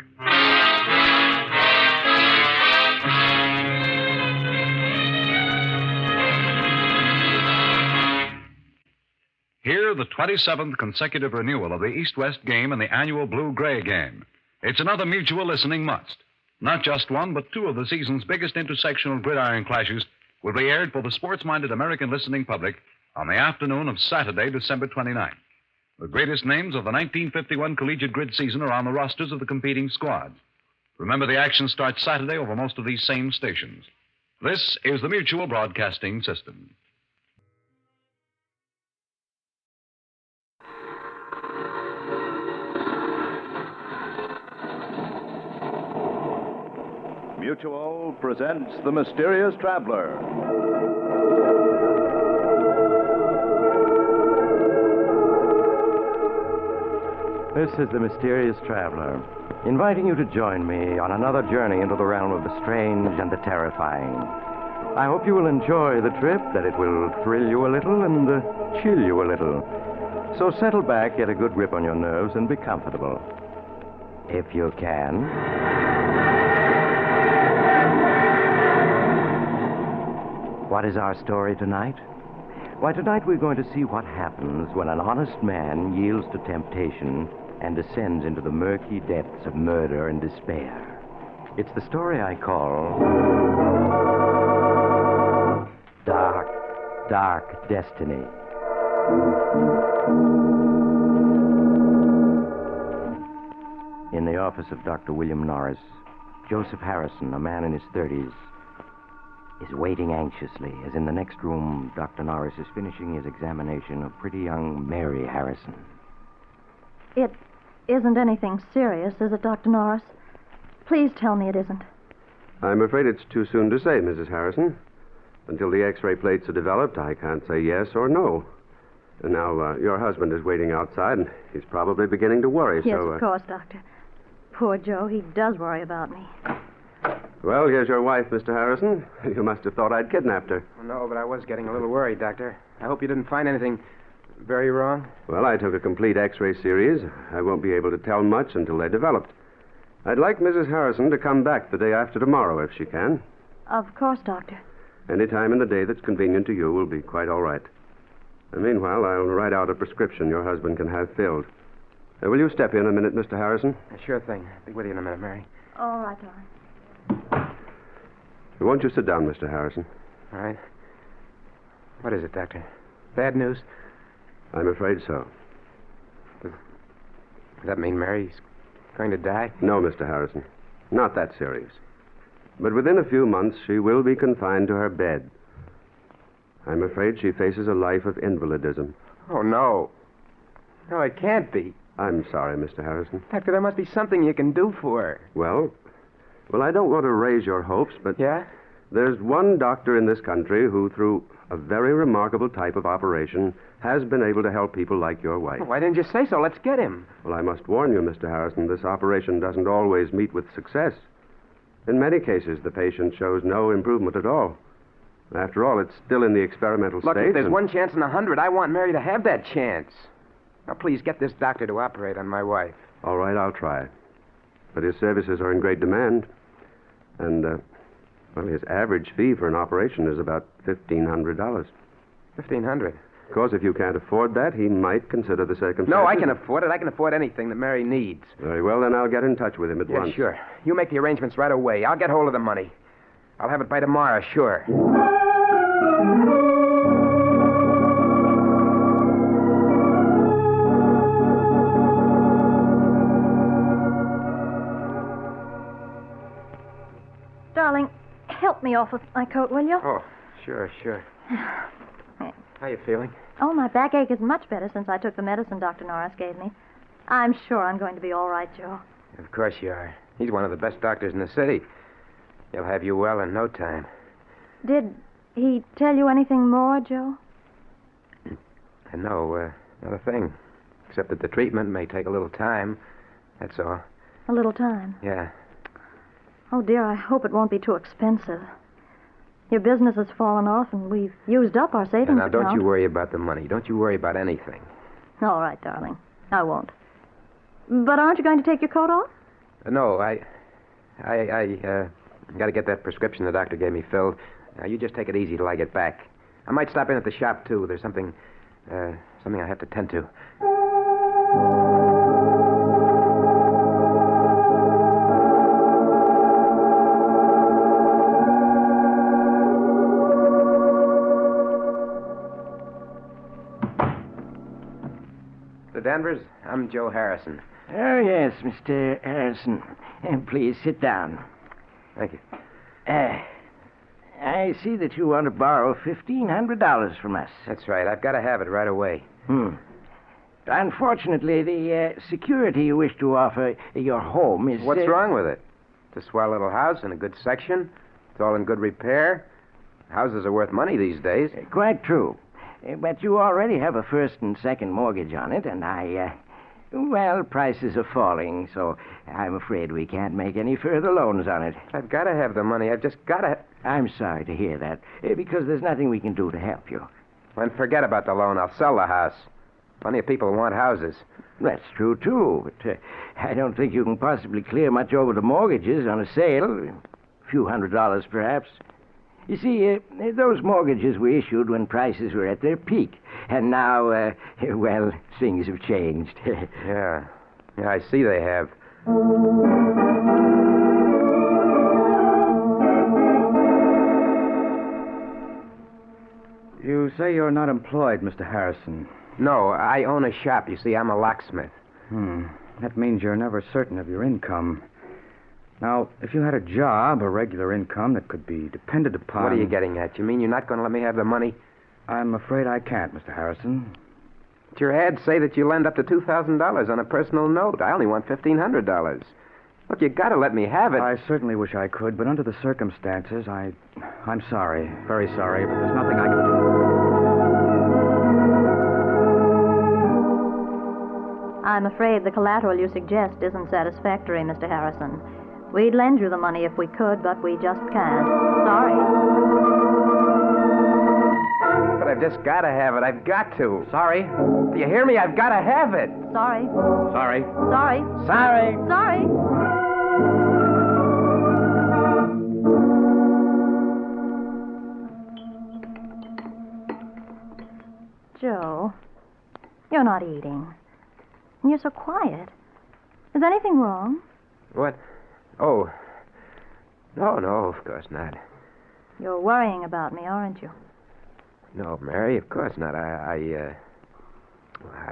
Here, the 27th consecutive renewal of the East-West game and the annual Blue-Gray game. It's another Mutual listening must. Not just one, but two of the season's biggest intersectional gridiron clashes will be aired for the sports-minded American listening public on the afternoon of Saturday, December 29th. The greatest names of the 1951 collegiate grid season are on the rosters of the competing squads. Remember, the action starts Saturday over most of these same stations. This is the Mutual Broadcasting System. Mutual presents The Mysterious Traveler. This is The Mysterious Traveler, inviting you to join me on another journey into the realm of the strange and the terrifying. I hope you will enjoy the trip, that it will thrill you a little and chill you a little. So settle back, get a good grip on your nerves, and be comfortable. If you can. What is our story tonight? Why, tonight we're going to see what happens when an honest man yields to temptation and descends into the murky depths of murder and despair. It's the story I call Dark, Dark Destiny. In the office of Dr. William Norris, Joseph Harrison, a man in his 30s, is waiting anxiously as in the next room Dr. Norris is finishing his examination of pretty young Mary Harrison. It isn't anything serious, is it, Dr. Norris? Please tell me it isn't. I'm afraid it's too soon to say, Mrs. Harrison. Until the X-ray plates are developed, I can't say yes or no. And now, your husband is waiting outside, and he's probably beginning to worry, Yes, so... of course, Doctor. Poor Joe, he does worry about me. Well, here's your wife, Mr. Harrison. You must have thought I'd kidnapped her. No, but I was getting a little worried, Doctor. I hope you didn't find anything very wrong. Well, I took a complete X-ray series. I won't be able to tell much until they're developed. I'd like Mrs. Harrison to come back the day after tomorrow, if she can. Of course, Doctor. Any time in the day that's convenient to you will be quite all right. And meanwhile, I'll write out a prescription your husband can have filled. Will you step in a minute, Mr. Harrison? Sure thing. I'll be with you in a minute, Mary. All right, darling. Won't you sit down, Mr. Harrison? All right. What is it, Doctor? Bad news? I'm afraid so. Does that mean Mary's going to die? No, Mr. Harrison. Not that serious. But within a few months, she will be confined to her bed. I'm afraid she faces a life of invalidism. Oh, no. No, it can't be. I'm sorry, Mr. Harrison. Doctor, there must be something you can do for her. Well, I don't want to raise your hopes, but... Yeah? There's one doctor in this country who, through a very remarkable type of operation, has been able to help people like your wife. Well, why didn't you say so? Let's get him. Well, I must warn you, Mr. Harrison, this operation doesn't always meet with success. In many cases, the patient shows no improvement at all. After all, it's still in the experimental Look, stage. if there's one chance in 100, I want Mary to have that chance. Now, please, get this doctor to operate on my wife. All right, I'll try. But his services are in great demand. And, his average fee for an operation is about $1,500. $1,500? Of course, if you can't afford that, he might consider the circumstances. No, I can afford it. I can afford anything that Mary needs. Very well, then I'll get in touch with him at once. Yeah, sure. You make the arrangements right away. I'll get hold of the money. I'll have it by tomorrow, sure. Darling, help me off with my coat, will you? Oh, sure. How you feeling? Oh, my backache is much better since I took the medicine Dr. Norris gave me. I'm sure I'm going to be all right, Joe. Of course you are. He's one of the best doctors in the city. He'll have you well in no time. Did he tell you anything more, Joe? No, not a thing. Except that the treatment may take a little time. That's all. A little time? Yeah. Oh, dear, I hope it won't be too expensive. Your business has fallen off, and we've used up our savings Now, don't account. you worry about the money. Don't you worry about anything. All right, darling. I won't. But aren't you going to take your coat off? No, I got to get that prescription the doctor gave me filled. Now, you just take it easy till I get back. I might stop in at the shop, too. There's something I have to tend to. The Danvers, I'm Joe Harrison. Oh, yes, Mr. Harrison. Please sit down. Thank you. I see that you want to borrow $1,500 from us. That's right. I've got to have it right away. Unfortunately, the security you wish to offer your home is... What's wrong with it? It's a swell little house in a good section. It's all in good repair. Houses are worth money these days. Quite true. But you already have a first and second mortgage on it, and prices are falling, so I'm afraid we can't make any further loans on it. I've got to have the money. I've just got to... I'm sorry to hear that, because there's nothing we can do to help you. Then forget about the loan. I'll sell the house. Plenty of people want houses. That's true, too, but I don't think you can possibly clear much over the mortgages on a sale. A few $100s, perhaps. You see, those mortgages were issued when prices were at their peak. And now, things have changed. Yeah, I see they have. You say you're not employed, Mr. Harrison. No, I own a shop. You see, I'm a locksmith. That means you're never certain of your income. Now, if you had a job, a regular income that could be depended upon... What are you getting at? You mean you're not going to let me have the money? I'm afraid I can't, Mr. Harrison. But your ads say that you lend up to $2,000 on a personal note. I only want $1,500. Look, you got to let me have it. I certainly wish I could, but under the circumstances, I'm sorry. Very sorry, but there's nothing I can do. I'm afraid the collateral you suggest isn't satisfactory, Mr. Harrison. We'd lend you the money if we could, but we just can't. Sorry. But I've just got to have it. I've got to. Sorry. Do you hear me? I've got to have it. Sorry. Sorry. Sorry. Sorry. Sorry. Joe, you're not eating. And you're so quiet. Is anything wrong? What? Oh. No, of course not. You're worrying about me, aren't you? No, Mary, of course not. I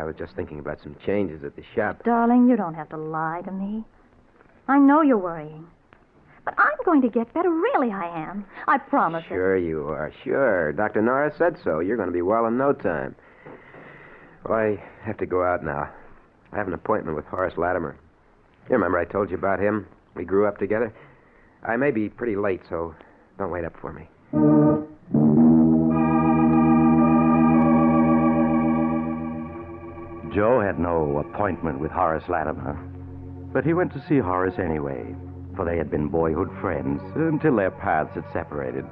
was just thinking about some changes at the shop. Darling, you don't have to lie to me. I know you're worrying. But I'm going to get better. Really, I am. I promise it. Sure you are. Sure. Dr. Norris said so. You're going to be well in no time. Well, I have to go out now. I have an appointment with Horace Latimer. You remember I told you about him? We grew up together. I may be pretty late, so don't wait up for me. Joe had no appointment with Horace Latimer, but he went to see Horace anyway, for they had been boyhood friends until their paths had separated.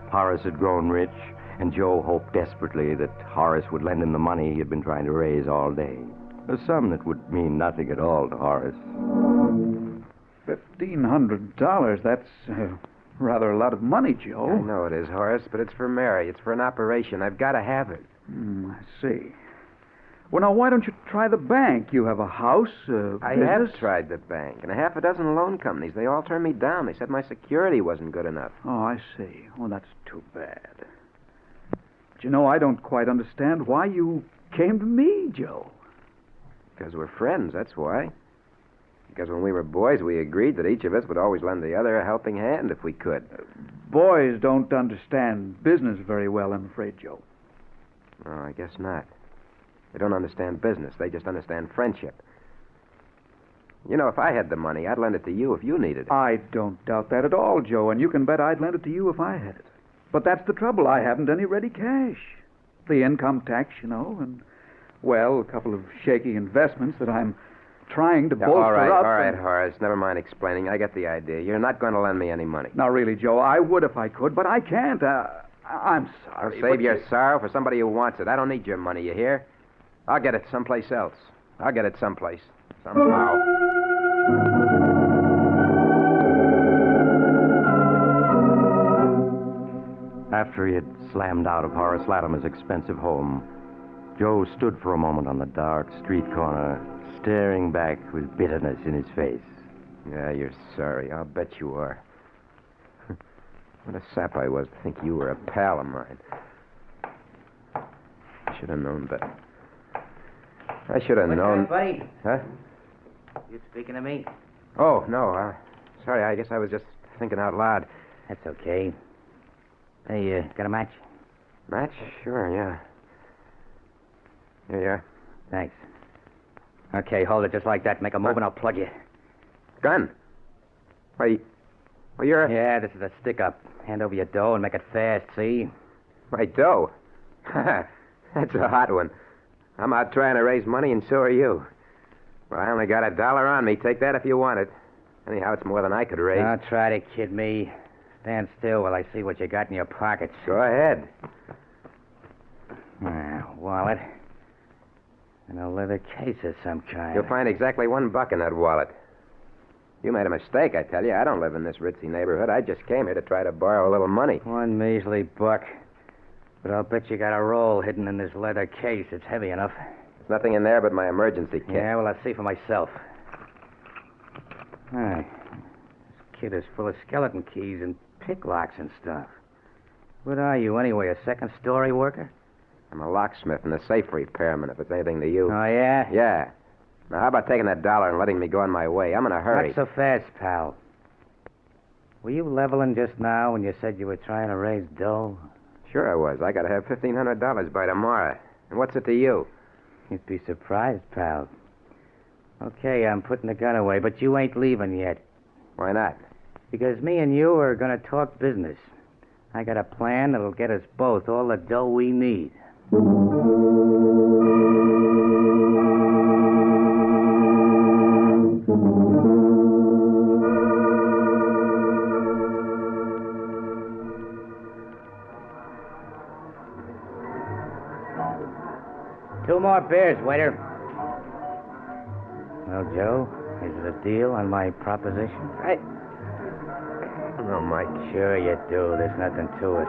Horace had grown rich, and Joe hoped desperately that Horace would lend him the money he had been trying to raise all day, a sum that would mean nothing at all to Horace. $1,500, that's rather a lot of money, Joe. I know it is, Horace, but it's for Mary. It's for an operation. I've got to have it. I see. Well, now, why don't you try the bank? You have a house, I business. have tried the bank, and a half a dozen loan companies. They all turned me down. They said my security wasn't good enough. Oh, I see. Oh, that's too bad. But you know, I don't quite understand why you came to me, Joe. Because we're friends, that's why. Because when we were boys, we agreed that each of us would always lend the other a helping hand if we could. Boys don't understand business very well, I'm afraid, Joe. Oh, I guess not. They don't understand business. They just understand friendship. You know, if I had the money, I'd lend it to you if you needed it. I don't doubt that at all, Joe, and you can bet I'd lend it to you if I had it. But that's the trouble. I haven't any ready cash. The income tax, you know, and, well, a couple of shaky investments that I'm trying to bolster up. All right, Horace. Never mind explaining. I get the idea. You're not going to lend me any money. Now, really, Joe, I would if I could, but I can't. I'm sorry. Save your sorrow for somebody who wants it. I don't need your money, you hear? I'll get it someplace else. I'll get it someplace. Somehow. After he had slammed out of Horace Latimer's expensive home, Joe stood for a moment on the dark street corner, staring back with bitterness in his face. Yeah, you're sorry. I'll bet you are. What a sap I was to think you were a pal of mine. I should have known better. I should have known. Buddy? Huh? You speaking to me? Oh, no. Sorry, I guess I was just thinking out loud. That's okay. Hey, got a match? Match? Sure, yeah. Here you are. Thanks. Okay, hold it just like that. Make a move and I'll plug you. Gun? Why, well, you're... Yeah, this is a stick-up. Hand over your dough and make it fast, see? My dough? That's a hot one. I'm out trying to raise money, and so are you. Well, I only got $1 on me. Take that if you want it. Anyhow, it's more than I could raise. Don't try to kid me. Stand still while I see what you got in your pockets. Go ahead. Wallet. And a leather case of some kind. You'll find exactly $1 in that wallet. You made a mistake, I tell you. I don't live in this ritzy neighborhood. I just came here to try to borrow a little money. One measly buck. But I'll bet you got a roll hidden in this leather case. It's heavy enough. There's nothing in there but my emergency kit. Yeah, well, I'll see for myself. This kit is full of skeleton keys and pick locks and stuff. What are you, anyway, a second-story worker? I'm a locksmith and a safe repairman, if it's anything to you. Oh, yeah? Yeah. Now, how about taking that $1 and letting me go on my way? I'm in a hurry. Not so fast, pal. Were you leveling just now when you said you were trying to raise dough? Sure I was. I got to have $1,500 by tomorrow. And what's it to you? You'd be surprised, pal. Okay, I'm putting the gun away, but you ain't leaving yet. Why not? Because me and you are going to talk business. I got a plan that'll get us both all the dough we need. Two more beers, waiter. Well, Joe, Is it a deal on my proposition? I don't know, Mike. Sure you do. There's nothing to it.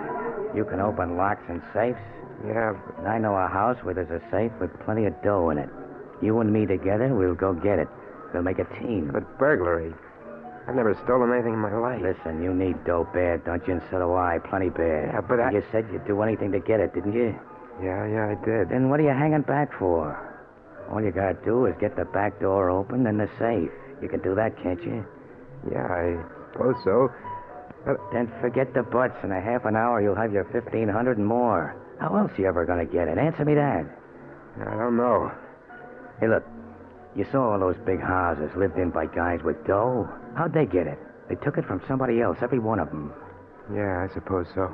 You can open locks and safes. Yeah, And I know a house where there's a safe with plenty of dough in it. You and me together, we'll go get it. We'll make a team. but burglary. I've never stolen anything in my life. Listen, you need dough bad, don't you? And so do I. Plenty bad. Yeah, but You said you'd do anything to get it, didn't you? Yeah, I did. Then what are you hanging back for? All you gotta do is get the back door open and the safe. You can do that, can't you? Yeah, I suppose so. But Then forget the buts. In a half an hour, you'll have your 1,500 and more. How else you ever gonna get it? Answer me that. I don't know. Hey, look. You saw all those big houses lived in by guys with dough. How'd they get it? They took it from somebody else, every one of them. Yeah, I suppose so.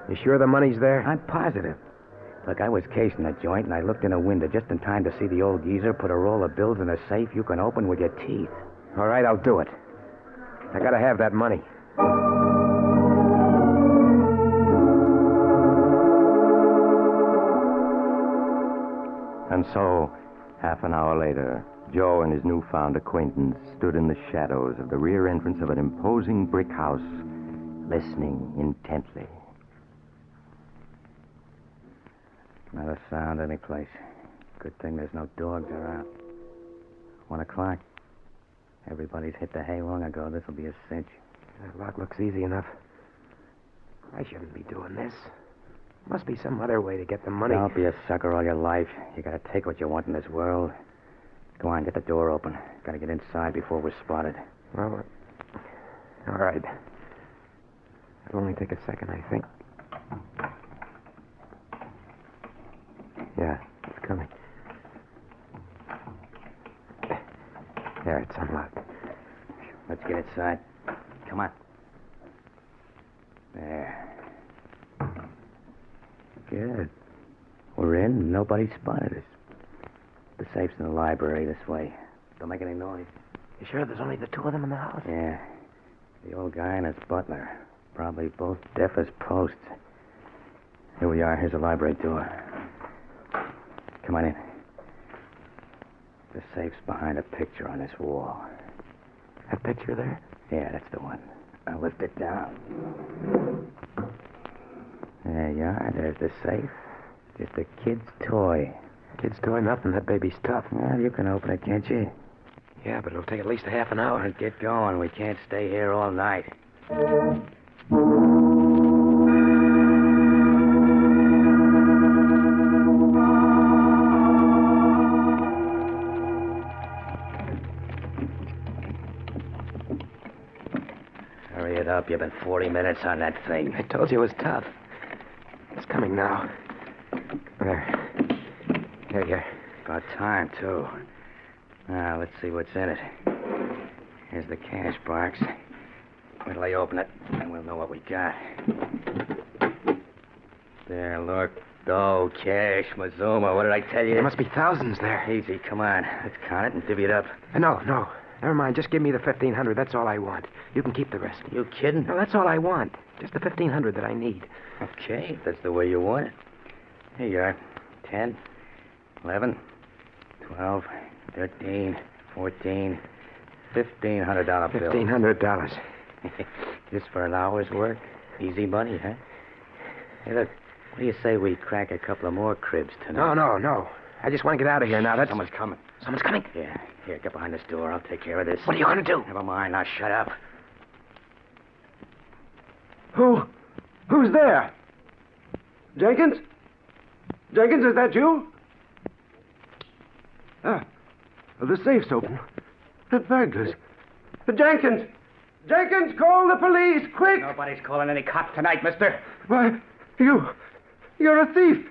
You sure the money's there? I'm positive. Look, I was casing the joint, and I looked in a window just in time to see the old geezer put a roll of bills in a safe you can open with your teeth. All right, I'll do it. I gotta have that money. And so, half an hour later, Joe and his newfound acquaintance stood in the shadows of the rear entrance of an imposing brick house, listening intently. Not a sound anyplace. Good thing there's no dogs around. 1 o'clock. Everybody's hit the hay long ago. This'll be a cinch. That lock looks easy enough. I shouldn't be doing this. Must be some other way to get the money. Don't be a sucker all your life. You gotta take what you want in this world. Go on, get the door open. Gotta get inside before we're spotted. Well, all right. It'll only take a second, I think. Yeah, it's coming. There, it's unlocked. Let's get inside. Come on. There. Good. We're in, and nobody spotted us. The safe's in the library this way. Don't make any noise. You sure there's only the two of them in the house? Yeah. The old guy and his butler. Probably both deaf as posts. Here we are. Here's the library door. Come on in. The safe's behind a picture on this wall. That picture there? Yeah, that's the one. Now lift it down. There you are. There's the safe. Just a kid's toy. Kid's toy? Nothing. That baby's tough. Well, you can open it, can't you? Yeah, but it'll take at least a half an hour. Well, get going. We can't stay here all night. Hurry it up. You've been 40 minutes on that thing. I told you it was tough. It's coming now. There. Here you are. About time, too. Now, let's see what's in it. Here's the cash box. Wait till I open it, and we'll know what we got. There, look. Dough, cash, Mazuma. What did I tell you? There must be thousands there. Easy, come on. Let's count it and divvy it up. No. Never mind. Just give me the 1,500. That's all I want. You can keep the rest. You kidding? No, that's all I want. Just the 1,500 that I need. Okay, if that's the way you want it. Here you are. 10, 11, 12, 13, 14, $1,500 bill. $1,500. Just for an hour's work? Easy money, huh? Hey, look, what do you say we crack a couple of more cribs tonight? No. I just want to get out of here now. Someone's coming. Someone's coming? Yeah. Here, get behind this door. I'll take care of this. What are you going to do? Never mind. Now shut up. Who's there? Jenkins? Jenkins, is that you? The safe's open. The burglars. Jenkins! Jenkins, call the police, quick! Nobody's calling any cops tonight, mister. Why, you're a thief!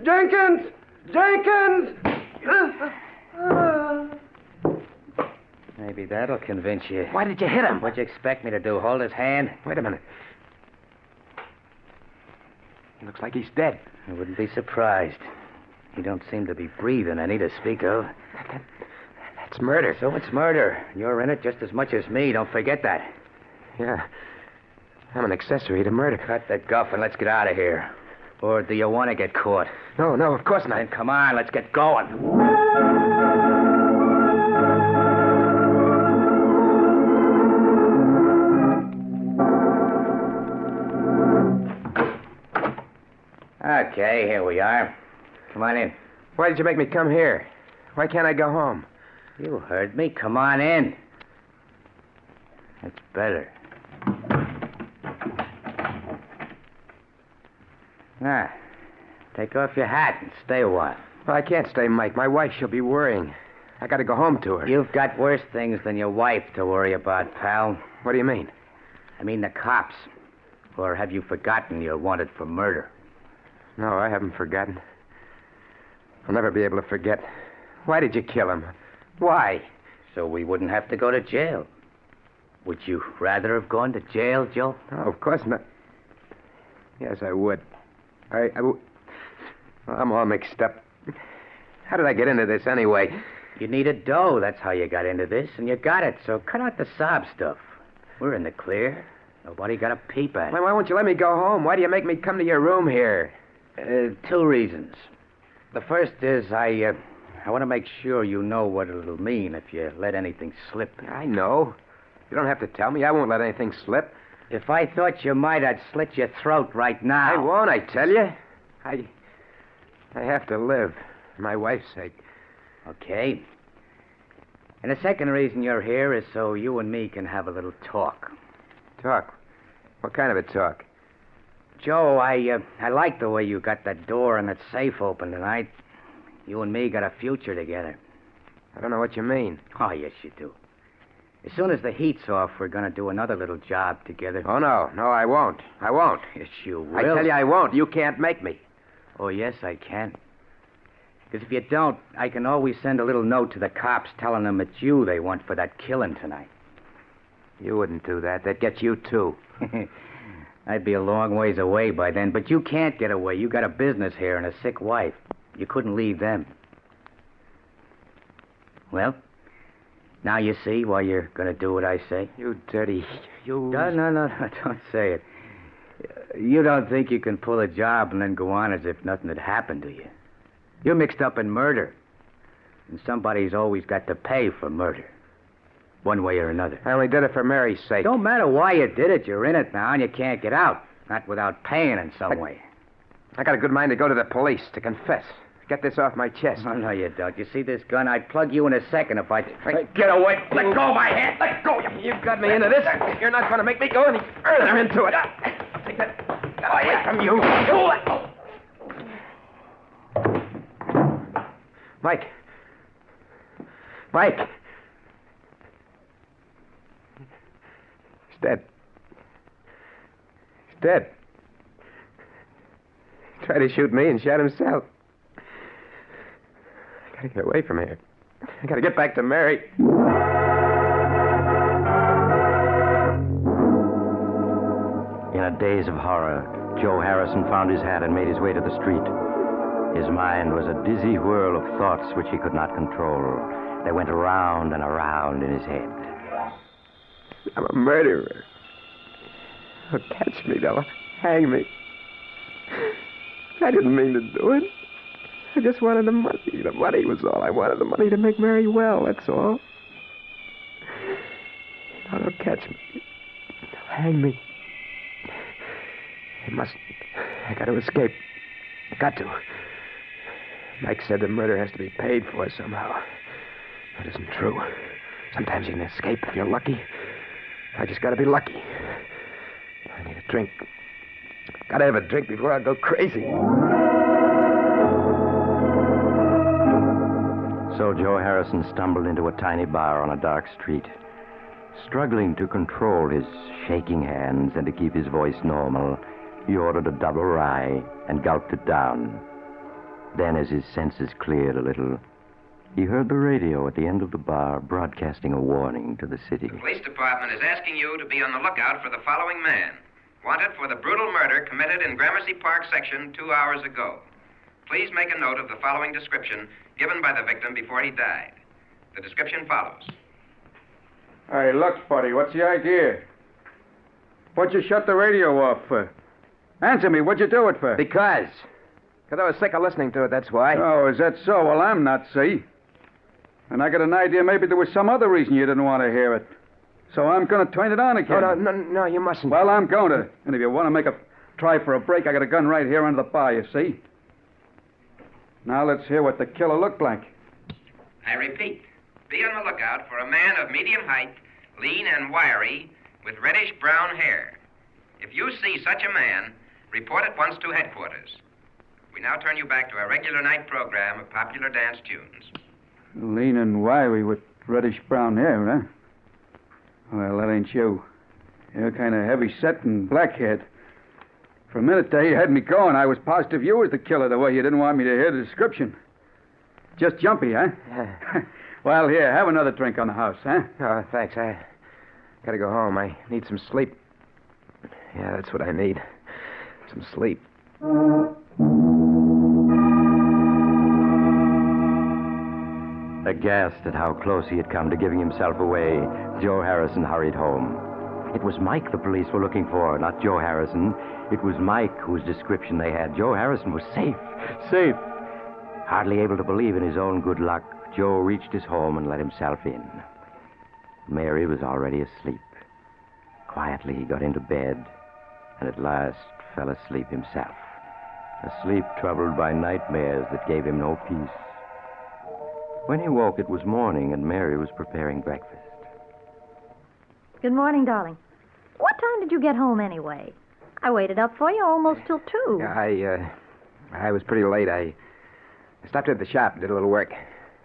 Jenkins! Jenkins! Maybe that'll convince you. Why did you hit him? What'd you expect me to do? Hold his hand? Wait a minute. He looks like he's dead. I wouldn't be surprised. He don't seem to be breathing any to speak of. That's murder. So it's murder. You're in it just as much as me. Don't forget that. Yeah. I'm an accessory to murder. Cut the guff and let's get out of here. Or do you want to get caught? No, of course not. Then come on, let's get going. Okay, here we are. Come on in. Why did you make me come here? Why can't I go home? You heard me. Come on in. That's better. Now, take off your hat and stay a while. Well, I can't stay, Mike. My wife, she'll be worrying. I got to go home to her. You've got worse things than your wife to worry about, pal. What do you mean? I mean the cops. Or have you forgotten you're wanted for murder? No, I haven't forgotten. I'll never be able to forget. Why did you kill him? Why? So we wouldn't have to go to jail. Would you rather have gone to jail, Joe? No, of course not. Yes, I would. Well, I'm all mixed up. How did I get into this anyway? You needed dough. That's how you got into this, and you got it. So cut out the sob stuff. We're in the clear. Nobody got a peep at it. Why won't you let me go home? Why do you make me come to your room here? 2 reasons. The first is I want to make sure you know what it'll mean if you let anything slip. I know. You don't have to tell me. I won't let anything slip. If I thought you might, I'd slit your throat right now. I won't, I tell you. I have to live. For my wife's sake. Okay. And the second reason you're here is so you and me can have a little talk. Talk? What kind of a talk? Joe, I like the way you got that door and that safe open tonight. You and me got a future together. I don't know what you mean. Oh, yes, you do. As soon as the heat's off, we're going to do another little job together. Oh, no. No, I won't. I won't. Yes, you will. I tell you I won't. You can't make me. Oh, yes, I can. Because if you don't, I can always send a little note to the cops telling them it's you they want for that killing tonight. You wouldn't do that. That'd get you, too. I'd be a long ways away by then, but you can't get away. You got a business here and a sick wife. You couldn't leave them. Well, now you see why you're going to do what I say. You dirty... You... No, don't say it. You don't think you can pull a job and then go on as if nothing had happened to you. You're mixed up in murder. And somebody's always got to pay for murder. One way or another. I only did it for Mary's sake. Don't matter why you did it. You're in it now and you can't get out. Not without paying in some way. I got a good mind to go to the police, to confess. Get this off my chest. Oh, no, you don't. You see this gun? I'd plug you in a second if I... Get away. Let go of my hand. Let go. You got me into this. You're not going to make me go any further into it. Take that away from you. Mike. Mike. He's dead. He's dead. He tried to shoot me and shot himself. I gotta get away from here. I gotta get back to Mary. In a daze of horror, Joe Harrison found his hat and made his way to the street. His mind was a dizzy whirl of thoughts which he could not control. They went around and around in his head. I'm a murderer. They'll catch me. They'll hang me. I didn't mean to do it. I just wanted the money. The money was all I wanted. The money to make Mary well, that's all. Now they'll catch me. They'll hang me. They must... I got to escape. Got to. Mike said the murder has to be paid for somehow. That isn't true. Sometimes you can escape if you're lucky. I just got to be lucky. I need a drink. Got to have a drink before I go crazy. So Joe Harrison stumbled into a tiny bar on a dark street. Struggling to control his shaking hands and to keep his voice normal, he ordered a double rye and gulped it down. Then, as his senses cleared a little, he heard the radio at the end of the bar broadcasting a warning to the city. The police department is asking you to be on the lookout for the following man. Wanted for the brutal murder committed in Gramercy Park section 2 hours ago. Please make a note of the following description given by the victim before he died. The description follows. Hey, look, buddy, what's the idea? What'd you shut the radio off for? Answer me, what'd you do it for? Because I was sick of listening to it, that's why. Oh, is that so? Well, I'm not, see? And I got an idea maybe there was some other reason you didn't want to hear it. So I'm going to turn it on again. No, you mustn't. Well, I'm going to. And if you want to make a try for a break, I got a gun right here under the bar, you see? Now let's hear what the killer looked like. I repeat, be on the lookout for a man of medium height, lean and wiry, with reddish-brown hair. If you see such a man, report at once to headquarters. We now turn you back to our regular night program of popular dance tunes. Lean and wiry with reddish-brown hair, huh? Well, that ain't you. You're kind of heavy-set and black-haired. For a minute there, you had me going. I was positive you was the killer, the way you didn't want me to hear the description. Just jumpy, huh? Yeah. Well, here, have another drink on the house, huh? Oh, thanks. I gotta go home. I need some sleep. Yeah, that's what I need. Some sleep. Aghast at how close he had come to giving himself away, Joe Harrison hurried home. It was Mike the police were looking for, not Joe Harrison. It was Mike whose description they had. Joe Harrison was safe. Safe. Hardly able to believe in his own good luck, Joe reached his home and let himself in. Mary was already asleep. Quietly, he got into bed and at last fell asleep himself. A sleep troubled by nightmares that gave him no peace. When he woke, it was morning, and Mary was preparing breakfast. Good morning, darling. What time did you get home anyway? I waited up for you almost till 2. I was pretty late. I stopped at the shop and did a little work.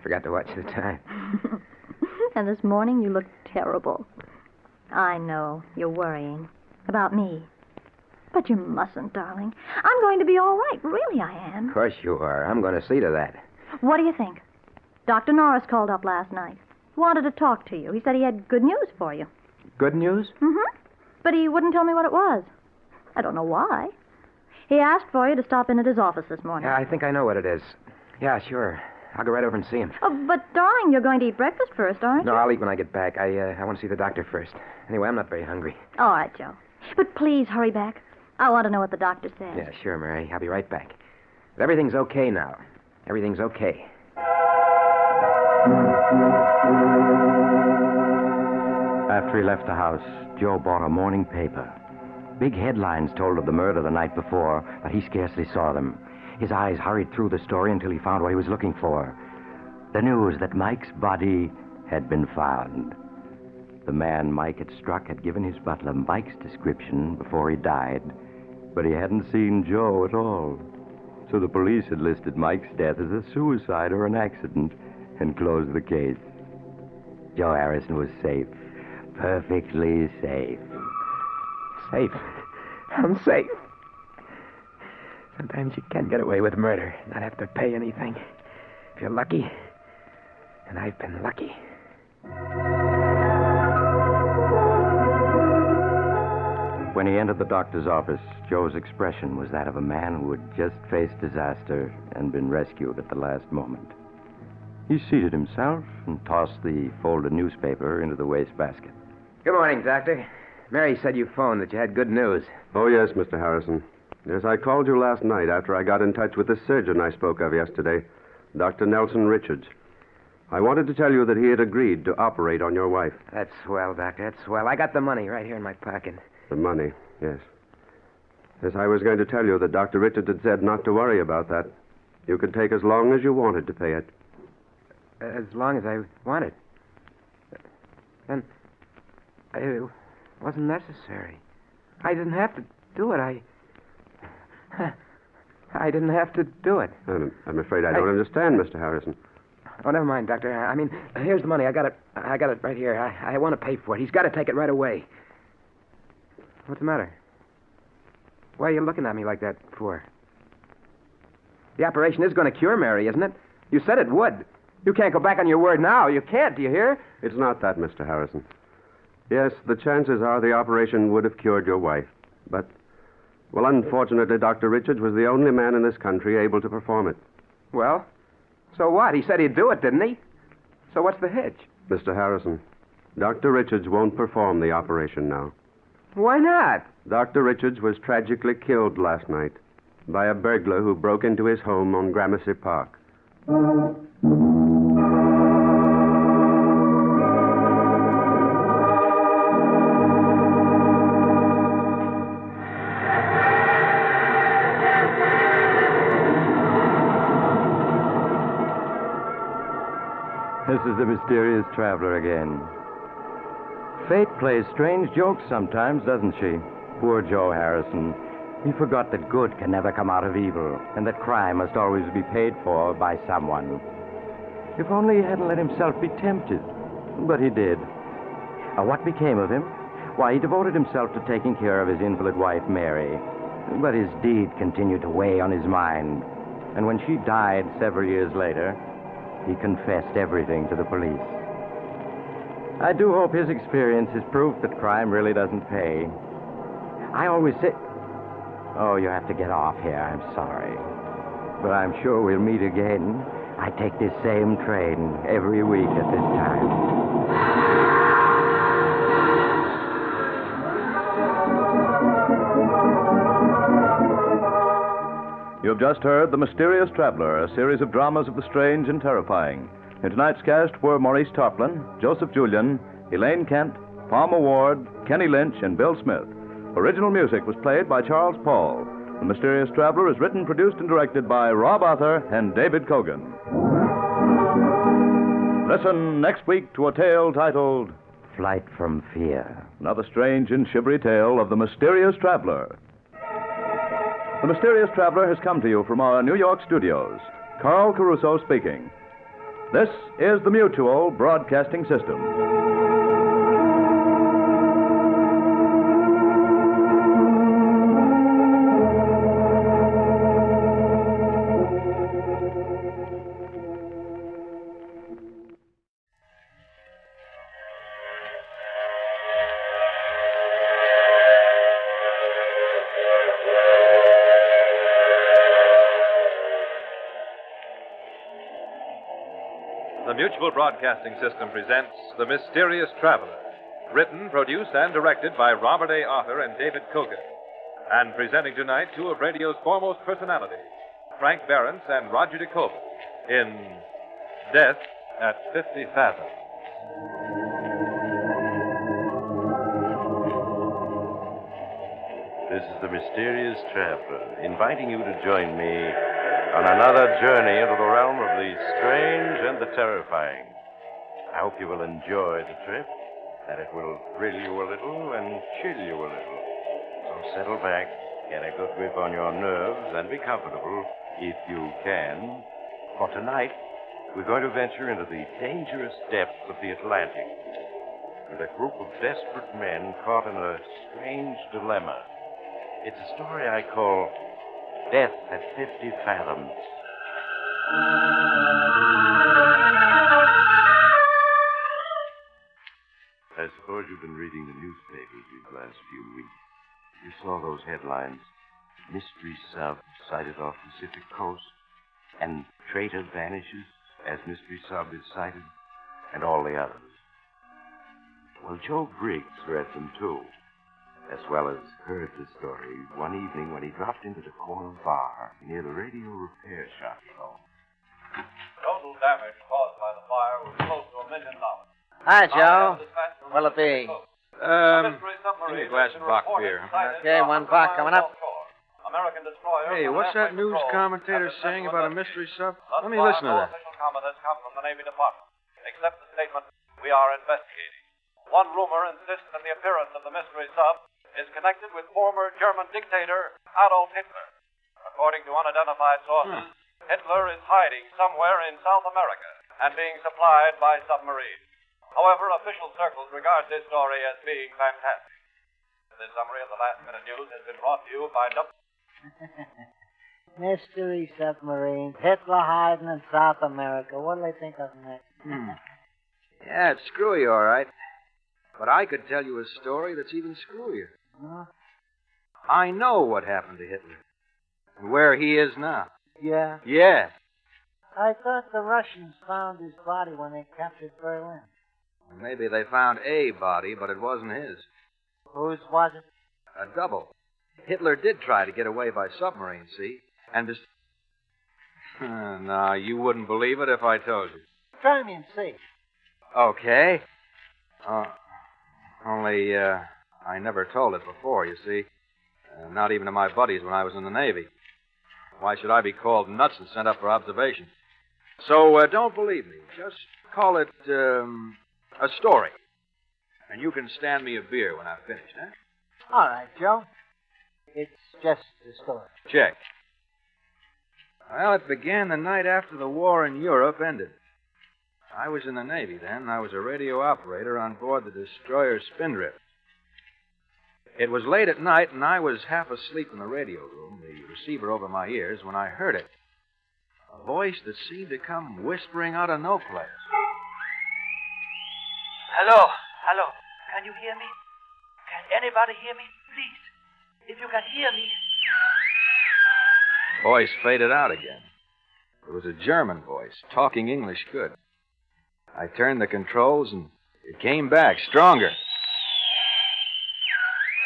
Forgot to watch the time. And this morning you looked terrible. I know. You're worrying. About me. But you mustn't, darling. I'm going to be all right. Really, I am. Of course you are. I'm going to see to that. What do you think? Dr. Norris called up last night. He wanted to talk to you. He said he had good news for you. Good news? Mm-hmm. But he wouldn't tell me what it was. I don't know why. He asked for you to stop in at his office this morning. Yeah, I think I know what it is. Yeah, sure. I'll go right over and see him. Oh, but, darling, you're going to eat breakfast first, aren't you? No, I'll eat when I get back. I want to see the doctor first. Anyway, I'm not very hungry. All right, Joe. But please hurry back. I want to know what the doctor says. Yeah, sure, Mary. I'll be right back. But everything's okay now. Everything's okay. After he left the house, Joe bought a morning paper. Big headlines told of the murder the night before, but he scarcely saw them. His eyes hurried through the story until he found what he was looking for. The news that Mike's body had been found. The man Mike had struck had given his butler Mike's description before he died, but he hadn't seen Joe at all. So the police had listed Mike's death as a suicide or an accident and closed the case. Joe Harrison was safe. Perfectly safe. Safe? I'm safe. Sometimes you can get away with murder, not have to pay anything. If you're lucky. And I've been lucky. When he entered the doctor's office, Joe's expression was that of a man who had just faced disaster and been rescued at the last moment. He seated himself and tossed the folded newspaper into the wastebasket. Good morning, Doctor. Mary said you phoned that you had good news. Oh, yes, Mr. Harrison. Yes, I called you last night after I got in touch with the surgeon I spoke of yesterday, Dr. Nelson Richards. I wanted to tell you that he had agreed to operate on your wife. That's swell, Doctor. That's swell. I got the money right here in my pocket. The money, yes. Yes, I was going to tell you that Dr. Richards had said not to worry about that. You could take as long as you wanted to pay it. As long as I wanted. Then it wasn't necessary. I didn't have to do it. I didn't have to do it. I'm afraid I don't understand, Mr. Harrison. Oh, never mind, Doctor. I mean, here's the money. I got it right here. I want to pay for it. He's got to take it right away. What's the matter? Why are you looking at me like that for? The operation is going to cure Mary, isn't it? You said it would. You can't go back on your word now. You can't, do you hear? It's not that, Mr. Harrison. Yes, the chances are the operation would have cured your wife. But, well, unfortunately, Dr. Richards was the only man in this country able to perform it. Well, so what? He said he'd do it, didn't he? So what's the hitch? Mr. Harrison, Dr. Richards won't perform the operation now. Why not? Dr. Richards was tragically killed last night by a burglar who broke into his home on Gramercy Park. mysterious traveler again. Fate plays strange jokes sometimes, doesn't she? Poor Joe Harrison. He forgot that good can never come out of evil, and that crime must always be paid for by someone. If only he hadn't let himself be tempted. But he did. What became of him? Why, he devoted himself to taking care of his invalid wife, Mary. But his deed continued to weigh on his mind. And when she died several years later, he confessed everything to the police. I do hope his experience is proof that crime really doesn't pay. I always say... Oh, you have to get off here. I'm sorry. But I'm sure we'll meet again. I take this same train every week at this time. You've just heard The Mysterious Traveler, a series of dramas of the strange and terrifying. In tonight's cast were Maurice Tarplin, Joseph Julian, Elaine Kent, Palmer Ward, Kenny Lynch, and Bill Smith. Original music was played by Charles Paul. The Mysterious Traveler is written, produced, and directed by Rob Arthur and David Cogan. Listen next week to a tale titled Flight from Fear. Another strange and shivery tale of the Mysterious Traveler. The Mysterious Traveler has come to you from our New York studios. Carl Caruso speaking. This is the Mutual Broadcasting System. The Mutual Broadcasting System presents The Mysterious Traveler, written, produced, and directed by Robert A. Arthur and David Cogan, and presenting tonight two of radio's foremost personalities, Frank Behrens and Roger DeCoven, in Death at 50 Fathoms. This is The Mysterious Traveler, inviting you to join me on another journey into the realm of the strange and the terrifying. I hope you will enjoy the trip, that it will thrill you a little and chill you a little. So settle back, get a good grip on your nerves, and be comfortable, if you can. For tonight, we're going to venture into the dangerous depths of the Atlantic with a group of desperate men caught in a strange dilemma. It's a story I call Death at 50 Fathoms. I suppose you've been reading the newspapers these last few weeks. You saw those headlines. Mystery sub sighted off Pacific coast, and traitor vanishes as mystery sub is sighted, and all the others. Well, Joe Briggs read them too, as well as heard the story one evening when he dropped into the corner bar near the radio repair shop. Total damage caused by the fire was close to $1 million. Hi, Joe. What'll it be? Give me a glass of Bach beer. Okay, one Bach coming up. Hey, what's that news commentator saying about a mystery sub? Let me listen to that. Official comment has come from the Navy Department, except the statement, "We are investigating." One rumor insists that the appearance of the mystery sub is connected with former German dictator Adolf Hitler. According to unidentified sources, Hitler is hiding somewhere in South America and being supplied by submarines. However, official circles regard this story as being fantastic. This summary of the last-minute news has been brought to you by Mystery submarines. Hitler hiding in South America. What'll they think of next? Yeah, it's screwy, all right. But I could tell you a story that's even screwier. Huh? I know what happened to Hitler. And where he is now. Yeah? Yeah. I thought the Russians found his body when they captured Berlin. Maybe they found a body, but it wasn't his. Whose was it? A double. Hitler did try to get away by submarine, see? And just... No, you wouldn't believe it if I told you. Try me and see. Okay. Only, I never told it before, you see. Not even to my buddies when I was in the Navy. Why should I be called nuts and sent up for observation? So, don't believe me. Just call it a story. And you can stand me a beer when I've finished, huh? All right, Joe. It's just a story. Check. Well, it began the night after the war in Europe ended. I was in the Navy then. I was a radio operator on board the destroyer Spindrift. It was late at night, and I was half asleep in the radio room, the receiver over my ears, when I heard it. A voice that seemed to come whispering out of no place. Hello. Can you hear me? Can anybody hear me? Please. If you can hear me. Voice faded out again. It was a German voice, talking English good. I turned the controls, and it came back, stronger.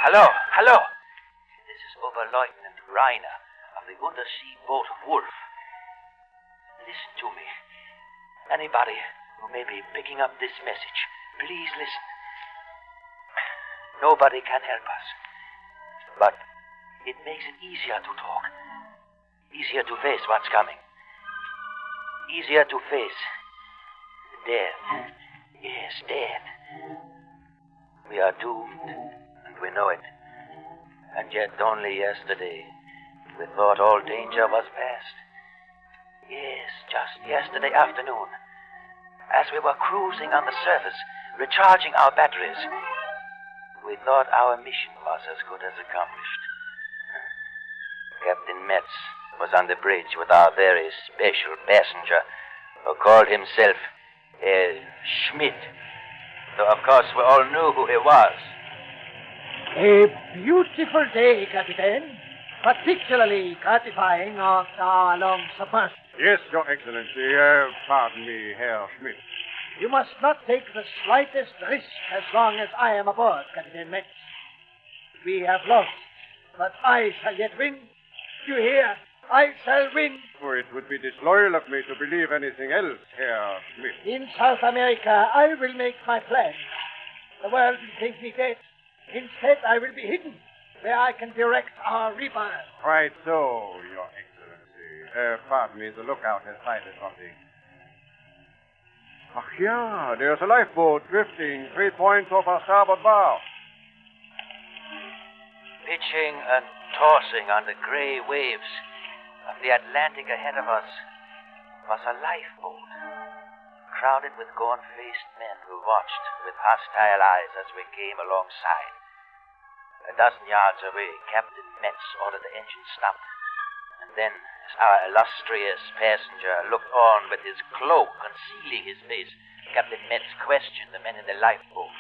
Hello. This is Oberleutnant Reiner of the undersea boat Wolf. Listen to me. Anybody who may be picking up this message, please listen. Nobody can help us. But it makes it easier to talk. Easier to face what's coming. Easier to face death. Yes, death. We are doomed, and we know it. And yet only yesterday we thought all danger was past. Yes, just yesterday afternoon, as we were cruising on the surface, recharging our batteries, we thought our mission was as good as accomplished. Captain Metz was on the bridge with our very special passenger, who called himself Schmidt. Though, of course, we all knew who he was. A beautiful day, Captain. Particularly gratifying after our long submersion. Yes, Your Excellency. Pardon me, Herr Schmidt. You must not take the slightest risk as long as I am aboard, Captain Metz. We have lost, but I shall yet win. You hear? I shall win. For it would be disloyal of me to believe anything else, Herr Schmidt. In South America, I will make my plan. The world will think me dead. Instead, I will be hidden, where I can direct our rebirth. Quite so, Your Excellency. Pardon me, the lookout has sighted something. Ach, yeah, there's a lifeboat drifting 3 points off our starboard bow. Pitching and tossing on the gray waves of the Atlantic ahead of us was a lifeboat, crowded with gaunt-faced men who watched with hostile eyes as we came alongside. A dozen yards away, Captain Metz ordered the engine stopped, and then, as our illustrious passenger looked on with his cloak concealing his face, Captain Metz questioned the men in the lifeboat.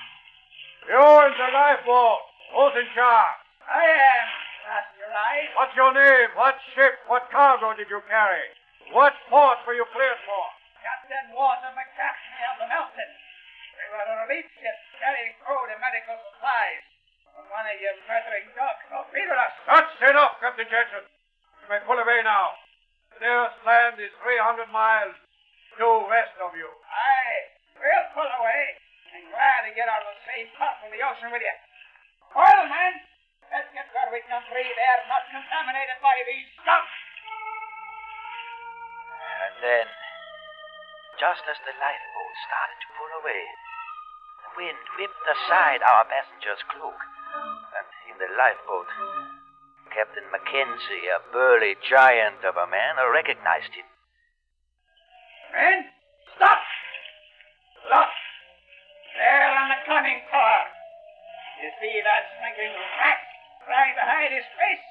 You in the lifeboat. Who's in charge? I am, Master Right. What's your name? What ship? What cargo did you carry? What port were you cleared for? Captain Walter McCaffrey of the Mountain. We were a relief ship carrying food and medical supplies. When one of your murdering dogs torpedoed us. That's enough, Captain Jensen. You may pull away now. The nearest land is 300 miles due west of you. Aye, we'll pull away. And glad to get out of the safe part of the ocean with you. Oil, man! Let's get where we can breathe air not contaminated by these skunks. And then, just as the lifeboat started to pull away, the wind whipped aside our passenger's cloak. And in the lifeboat, Captain Mackenzie, a burly giant of a man, recognized him. Men, stop! Look! There on the conning tower. You see that stinking rat trying to hide his face?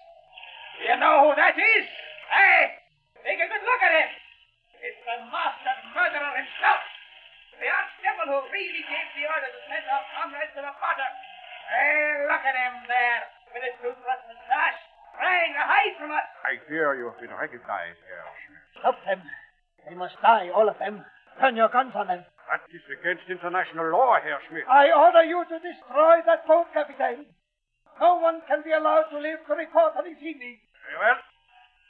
Do you know who that is? Hey, take a good look at him. It's the master murderer himself. The archdevil who really gave the order to send our comrades to the bottom. Hey, look at him there, with his toothless mustache, trying to hide from us. I fear you have been recognized, Herr Schmidt. Stop them. They must die, all of them. Turn your guns on them. That is against international law, Herr Schmidt. I order you to destroy that boat, Captain. No one can be allowed to live to report on his evening. Very well.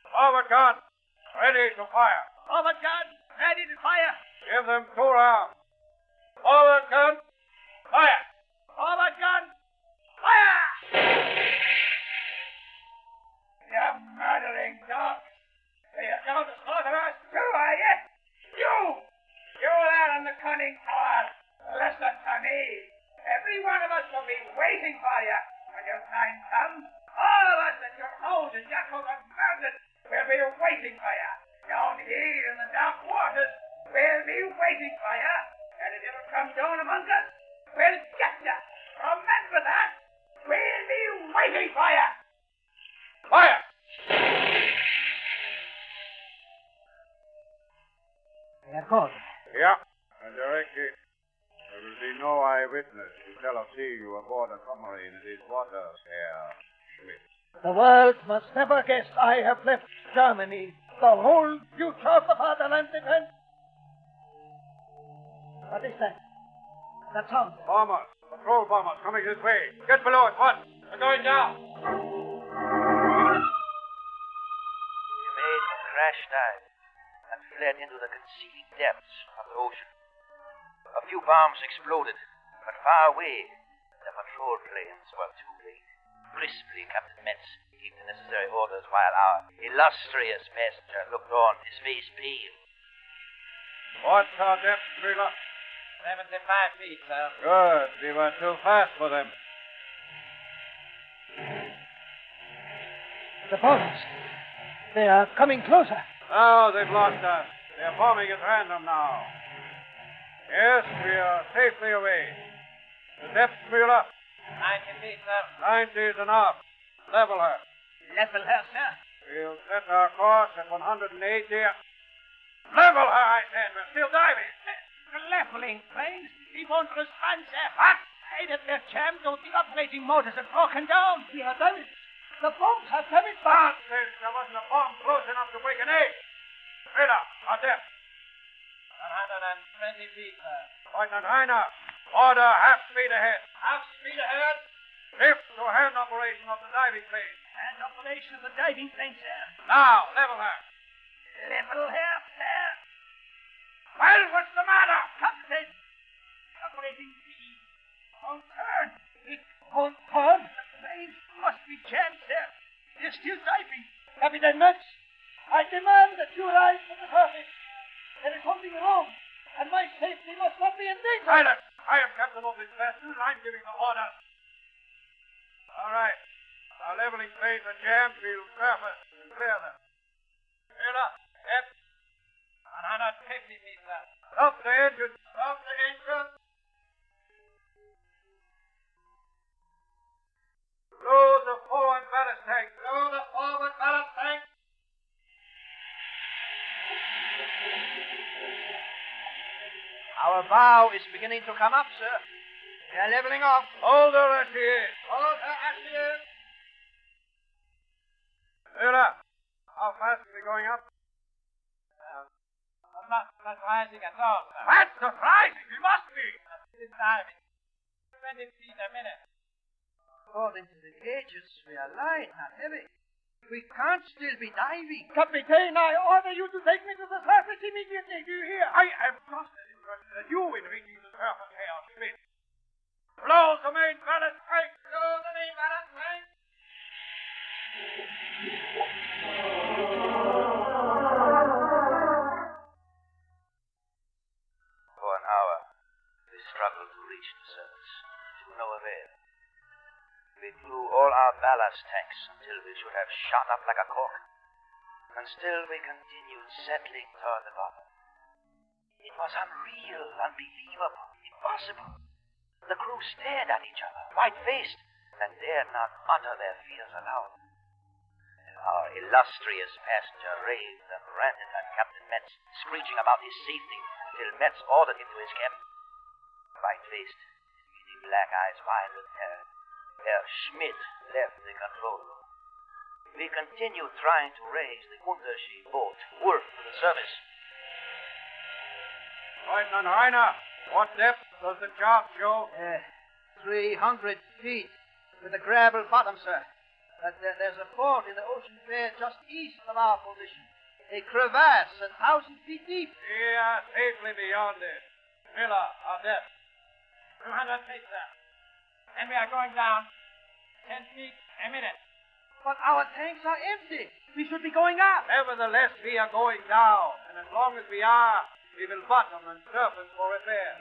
Forward gun. Ready to fire. Forward gun. Ready to fire. Give them 2 rounds. Forward gun. Fire. Forward gun. Fire! You murdering dogs. You're going to slaughter us too, are you? You there on the conning waiting for you. When your time comes, all of us at your house in Yakov and Mountain will be waiting for you. Down here in the dark waters, we'll be waiting for you. And if you ever come down among us, we'll get you. Remember that. We'll be waiting for you. Fire! Yakov. Yeah, and directly. There will be no eyewitness to tell of seeing you aboard a submarine in these waters, Herr Schmidt. The world must never guess I have left Germany. The whole future of the fatherland depends. What is that? That sound? Bombers, patrol bombers coming this way. Get below at once. They're going down. You made a crash dive and fled into the concealing depths of the ocean. A few bombs exploded, but far away, the patrol planes were too late. Crisply, Captain Metz gave the necessary orders while our illustrious passenger looked on, his face pale. What's our depth, Wheeler? 75 feet, sir. Good. We were too fast for them. The bombs. They are coming closer. Now they've lost us. They're bombing at random now. Yes, we are safely away. The depth, Wheeler? 90 feet, sir. 90 is enough. Level her. Level her, sir. We'll set our course at 180. Level her, I said. We're still diving. The leveling planes. We won't respond, sir. What? Hey, that their jam, those operating motors have broken down. We are damaged. The bombs have damaged. Nonsense. There wasn't a bomb close enough to break an egg. Wheeler, our depth. 120 feet, sir. Lieutenant Heiner, order half speed ahead. Half speed ahead. Lift to hand operation of the diving plane. Hand operation of the diving plane, sir. Now, level her. Level her, sir. Well, what's the matter? Captain. Operating speed. Won't turn. It won't turn. The plane must be jammed, sir. They're still diving. Captain Metz, I demand that you rise to the surface. There is something wrong, and my safety must not be in danger. Silence! I am captain of this vessel, and I'm giving the order. All right. Our leveling planes are jammed. We'll surface and clear them. Wheeler, F. 150 feet, sir. Stop the engine. Stop the engine. Load the forward ballast tank. Load the forward ballast tank. Our bow is beginning to come up, sir. We are leveling off. Hold her as she is. Hold her as she is. Wheeler, how fast are we going up? Not rising at all, sir. That's surprising. We must be. It is diving. 20 feet a minute. According to the gauges, we are light, not heavy. We can't still be diving. Captain, I order you to take me to the surface immediately. Do you hear? I am just as interested as you in reaching the surface, Herr Schmidt. Blow the main ballast tank. Blow the main ballast tank. For an hour, we struggled to reach the surface, to no avail. We blew all our ballast tanks until we should have shot up like a cork. And still we continued settling toward the bottom. It was unreal, unbelievable, impossible. The crew stared at each other, white-faced, and dared not utter their fears aloud. Our illustrious passenger raved and ranted at Captain Metz, screeching about his safety, till Metz ordered him to his cabin. White-faced, his beady black eyes wide with terror, Herr Schmidt left the control room. We continued trying to raise the Untersee boat, Wolf, to the surface. Lieutenant Heiner, what depth does the chart show? 300 feet, with a gravel bottom, sir. But there's a ford in the ocean there just east of our position. A crevasse 1,000 feet deep. We are safely beyond it. Miller, our depth. 200 feet, sir. And we are going down 10 feet a minute. But our tanks are empty. We should be going up. Nevertheless, we are going down. And as long as we are, we will bottom and surface for repair.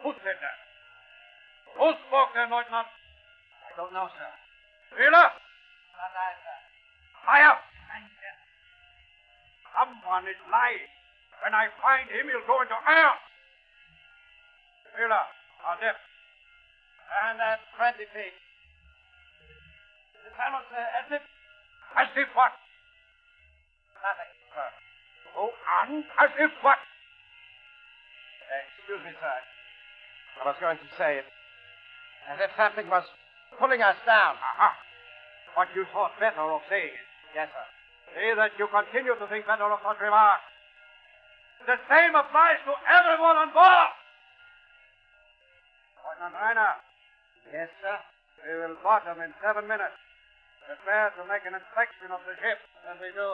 Who said that? Who Who spoke there, Lieutenant? I don't know, sir. Wheeler? Not I, sir. Fire! Someone is lying. When I find him, he'll go into air. Wheeler, our depth. And at 20 feet. The tunnel, sir, as if... As if what? Nothing, sir. Go on, as if what? Excuse me, sir. I was going to say it. As if something was pulling us down. Aha. But you thought better of saying it. Yes, sir. See that you continue to think better of such remarks. The same applies to everyone on board. Lieutenant Rainer. Yes, sir. We will bottom in 7 minutes. Prepare to make an inspection of the ship as we do.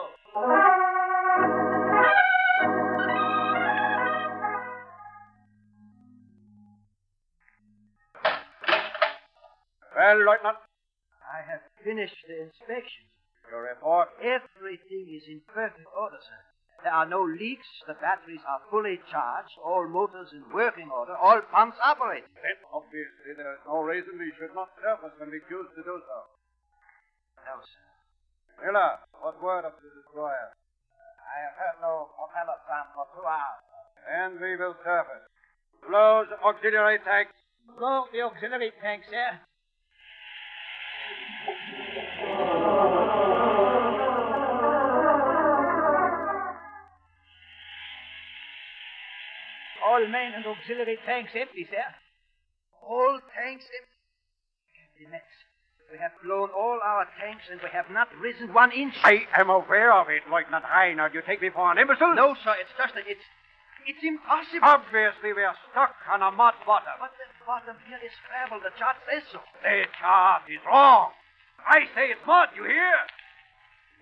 Well, Lieutenant? I have finished the inspection. Your report? Everything is in perfect order, sir. There are no leaks, the batteries are fully charged, all motors in working order, all pumps operating. Then, obviously, there is no reason we should not surface when we choose to do so. No, sir. Miller, what word of the destroyer? I have heard no propeller sound for 2 hours. Then we will surface. Close auxiliary tanks. Go the auxiliary tank, sir. All main and auxiliary tanks empty, sir. All tanks empty. Captain Metz, we have blown all our tanks and we have not risen 1 inch. I am aware of it, Lieutenant Rainer. Do you take me for an imbecile? No, sir. It's just that it's impossible. Obviously, we are stuck on a mud bottom. But the bottom here is gravel. The chart says so. The chart is wrong. I say it's mud, you hear?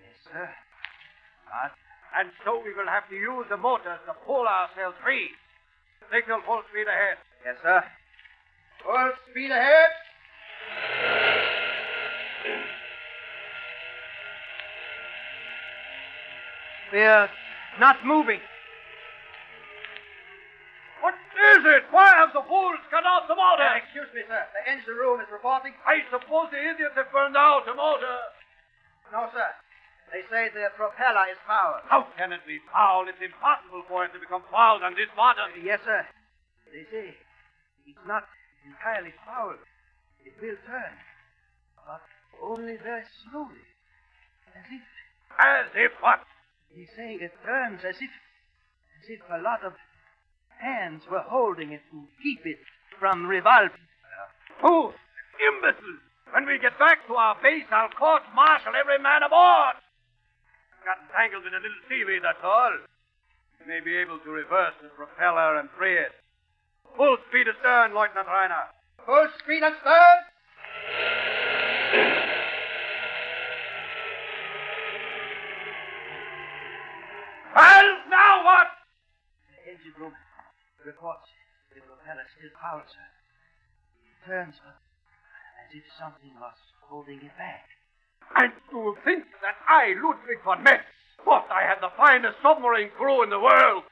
Yes, sir. But... And so we will have to use the motors to pull ourselves free. Signal full speed ahead. Yes, sir. Full speed ahead. We're not moving. What is it? Why have the fools cut off the motor? Excuse me, sir. The engine room is reporting. I suppose the idiots have burned out the motor. No, sir. They say the propeller is fouled. How can it be fouled? It's impossible for it to become fouled on this bottom. Yes, sir. They say it's not entirely fouled. It will turn, but only very slowly. As if what? They say it turns as if a lot of hands were holding it to keep it from revolving. Who? Imbeciles! When we get back to our base, I'll court-martial every man aboard. Got entangled in a little seaweed, that's all. We may be able to reverse the propeller and free it. Full speed astern, Lieutenant Rainer. Full speed astern! Well, now what? The engine room reports the propeller still fouled, sir. It turns, but as if something was holding it back. And to think that I, Ludwig von Metz, thought I had the finest submarine crew in the world.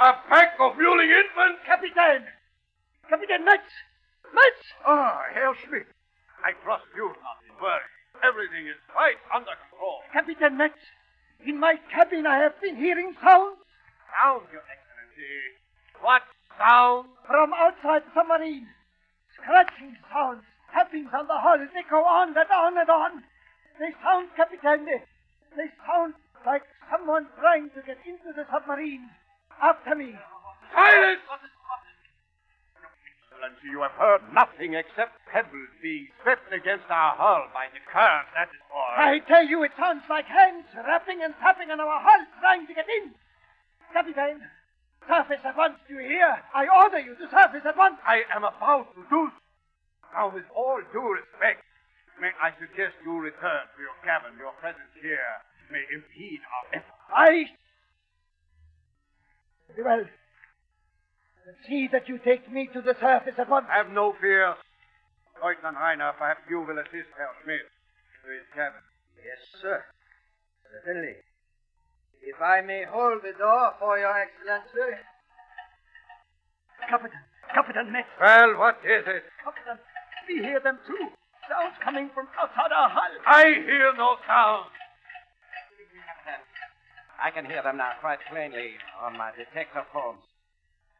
A pack of mewling infants. Captain Metz! Metz! Ah, Herr Schmidt. I trust you not to worry. Everything is quite under control. Captain Metz, in my cabin I have been hearing sounds. Sound, Your Excellency. What sound? From outside the submarine. Scratching sounds, tappings on the hull. They go on and on and on. They sound, Captain. They sound like someone trying to get into the submarine. After me. Silence! Excellency, you have heard nothing except pebbles being swept against our hull by the current, that is all. I tell you, it sounds like hands rapping and tapping on our hull trying to get in. Captain, surface at once, do you hear? I order you to surface at once. I am about to do so. Now, with all due respect, may I suggest you return to your cabin. Your presence here may impede our effort. Well, see that you take me to the surface at once. Have no fear. Lieutenant Rainer, perhaps you will assist Herr Schmidt to his cabin. Yes, sir. Certainly. If I may hold the door for your Excellency. Captain Metz. Well, what is it? Captain, we hear them too. Sounds coming from outside our hull. I hear no sound. I can hear them now quite plainly on my detector phones.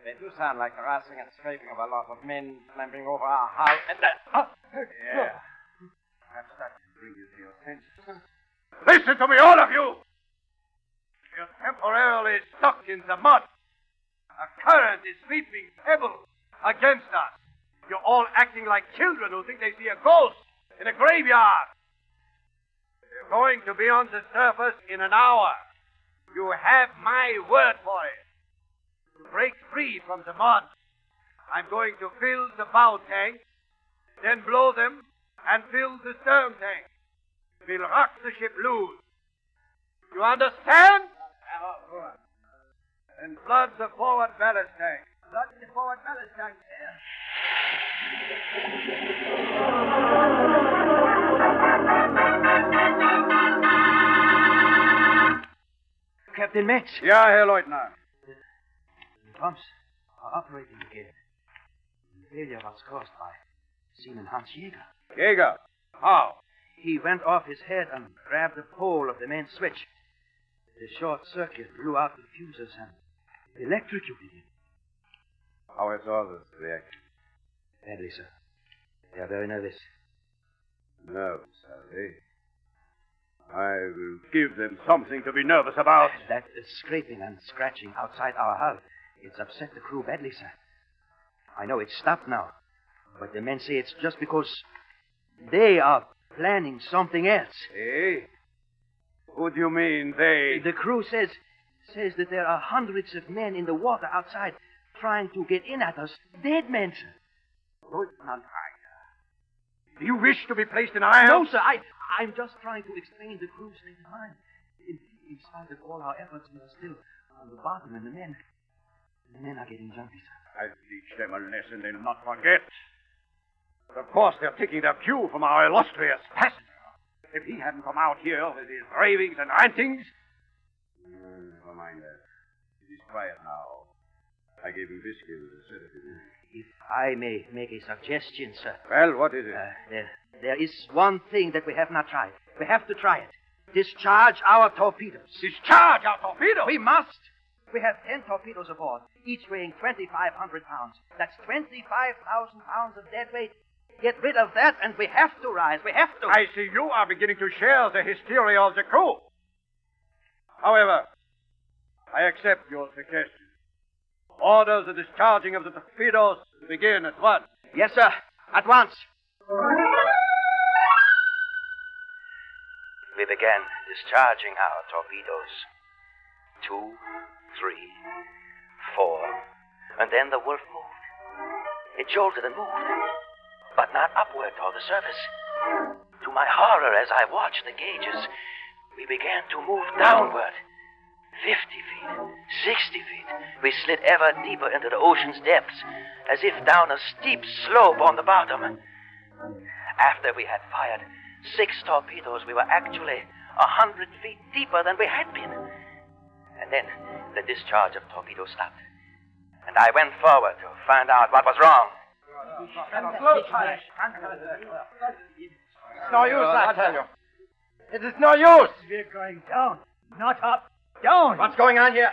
They do sound like the rustling and scraping of a lot of men clambering over our hull. And Yeah. Perhaps that can bring you to your senses. Listen to me, all of you! You're temporarily stuck in the mud. A current is sweeping pebbles against us. You're all acting like children who think they see a ghost in a graveyard. You're going to be on the surface in an hour. You have my word for it. To break free from the mud, I'm going to fill the bow tank, then blow them, and fill the stern tank. We'll rock the ship loose. You understand? And flood the forward ballast tank. Flood the forward ballast tank, Captain Metz. Yeah, Herr Leutnant. The pumps are operating again. The failure was caused by Seaman Hans Jäger. Jäger? How? He went off his head and grabbed the pole of the main switch. The short circuit blew out the fuses and electrocuted him. How is all this reaction? Badly, sir. They are very nervous. Nervous, are they? I will give them something to be nervous about. That scraping and scratching outside our hull, it's upset the crew badly, sir. I know it's stopped now, but the men say it's just because they are planning something else. Eh? Who do you mean, they? The crew says that there are hundreds of men in the water outside trying to get in at us. Dead men, sir. Lieutenant Heiger, do you wish to be placed in irons? No, sir. I'm just trying to explain the crew's state of mind. In spite of all our efforts, we are still on the bottom, and the men are getting jumpy, sir. I'll teach them a lesson they'll not forget. Of course, they're taking their cue from our illustrious passenger. If he hadn't come out here with his ravings and rantings... Never mind that. It is quiet now. I gave him whiskey with a sedative. If I may make a suggestion, sir. Well, what is it? There is one thing that we have not tried. We have to try it. Discharge our torpedoes. Discharge our torpedoes? We must. We have 10 torpedoes aboard, each weighing 2,500 pounds. That's 25,000 pounds of dead weight. Get rid of that, and we have to rise. We have to. I see you are beginning to share the hysteria of the crew. However, I accept your suggestion. Order the discharging of the torpedoes to begin at once. Yes, sir. At once. We began discharging our torpedoes. 2, 3, 4, and then the Wolf moved. It jolted and moved, but not upward toward the surface. To my horror, as I watched the gauges, we began to move downward. 50 feet, 60 feet. We slid ever deeper into the ocean's depths, as if down a steep slope on the bottom. After we had fired 6 torpedoes, we were actually 100 feet deeper than we had been. And then the discharge of torpedoes stopped. And I went forward to find out what was wrong. It's no use, I tell you. It is no use. We're going down, not up. Down! What's going on here?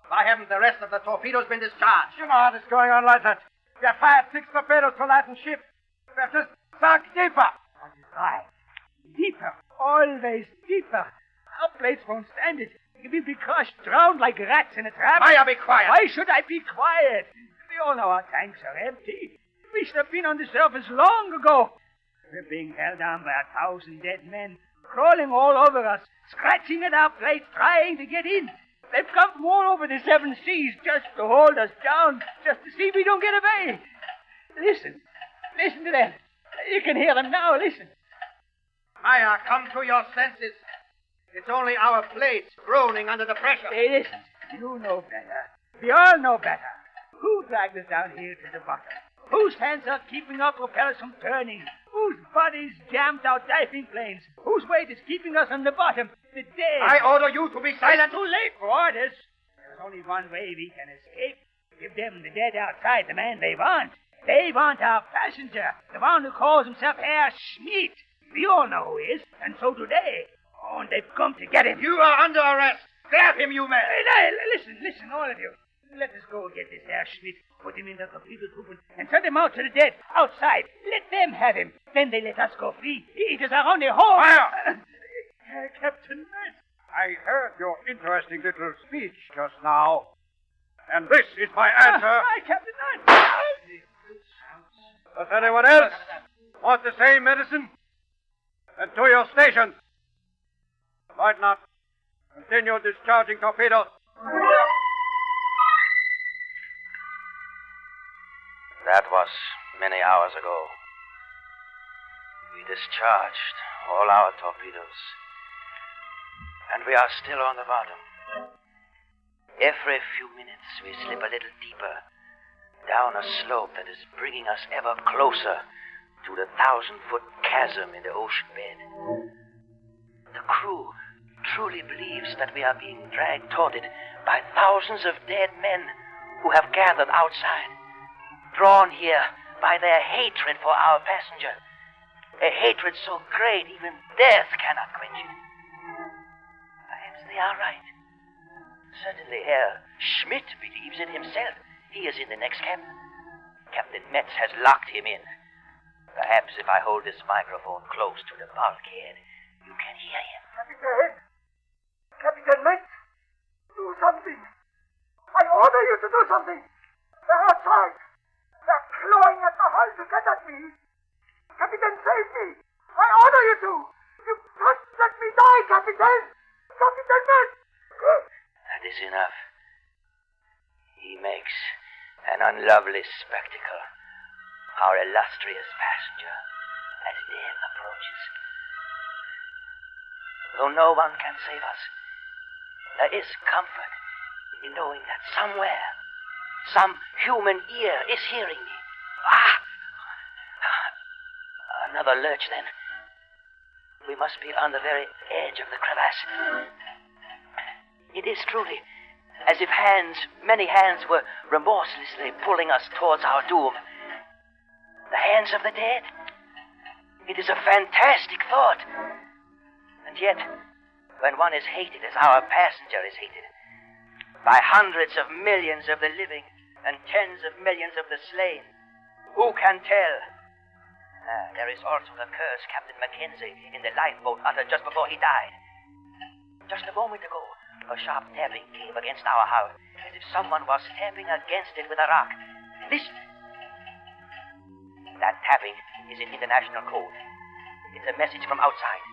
Why haven't the rest of the torpedoes been discharged? You know what is going on, Lieutenant. We have fired 6 torpedoes to lighten ship. We have just sunk deeper. Right. Deeper. Always deeper. Our plates won't stand it. We'll be crushed, drowned like rats in a trap. Maya, be quiet. Why should I be quiet? We all know our tanks are empty. We should have been on the surface long ago. We're being held down by 1,000 dead men, crawling all over us, scratching at our plates, trying to get in. They've come from all over the 7 seas just to hold us down, just to see we don't get away. Listen. Listen to them. You can hear them now. Listen. Maya, come to your senses. It's only our plates groaning under the pressure. Hey, listen. You know better. We all know better. Who dragged us down here to the bottom? Whose hands are keeping our propellers from turning? Whose bodies jammed our diving planes? Whose weight is keeping us on the bottom? The dead. I order you to be silent. It's too late for orders. There's only one way we can escape. Give them the dead outside the man they want. They want our passenger, the one who calls himself Herr Schmidt. We all know who he is, and so do they. Oh, and they've come to get him. You are under arrest. Grab him, you men. Listen, all of you. Let us go get this Herr Schmidt, put him in the Kapitelgruppen, and send him out to the dead, outside. Let them have him. Then they let us go free. It is our only hope. Captain Knight. I heard your interesting little speech just now. And this is my answer. Captain Knight. Does anyone else want the same medicine? Then to your stations. Lieutenant, continue discharging torpedoes. That was many hours ago. We discharged all our torpedoes. And we are still on the bottom. Every few minutes we slip a little deeper down a slope that is bringing us ever closer to the 1,000-foot chasm in the ocean bed. The crew truly believes that we are being dragged toward it by thousands of dead men who have gathered outside, drawn here by their hatred for our passenger, a hatred so great even death cannot quench it. Perhaps they are right. Certainly Herr Schmidt believes it himself. He is in the next cabin. Captain Metz has locked him in. Perhaps if I hold this microphone close to the bulkhead, you can hear him. Captain Metz, do something. I order you to do something. They're outside. They're clawing at the hull to get at me. Captain, save me. I order you to. You can't let me die, Captain. Captain Metz. That is enough. He makes an unlovely spectacle. Our illustrious passenger as death approaches. Though no one can save us, there is comfort in knowing that somewhere, some human ear is hearing me. Another lurch then. We must be on the very edge of the crevasse. It is truly as if many hands were remorselessly pulling us towards our doom. The hands of the dead? It is a fantastic thought. And yet, when one is hated as our passenger is hated, by hundreds of millions of the living and tens of millions of the slain, who can tell? There is also the curse Captain Mackenzie in the lifeboat uttered just before he died. Just a moment ago, a sharp tapping came against our hull, as if someone was tapping against it with a rock. Listen. That tapping is in international code. It's a message from outside.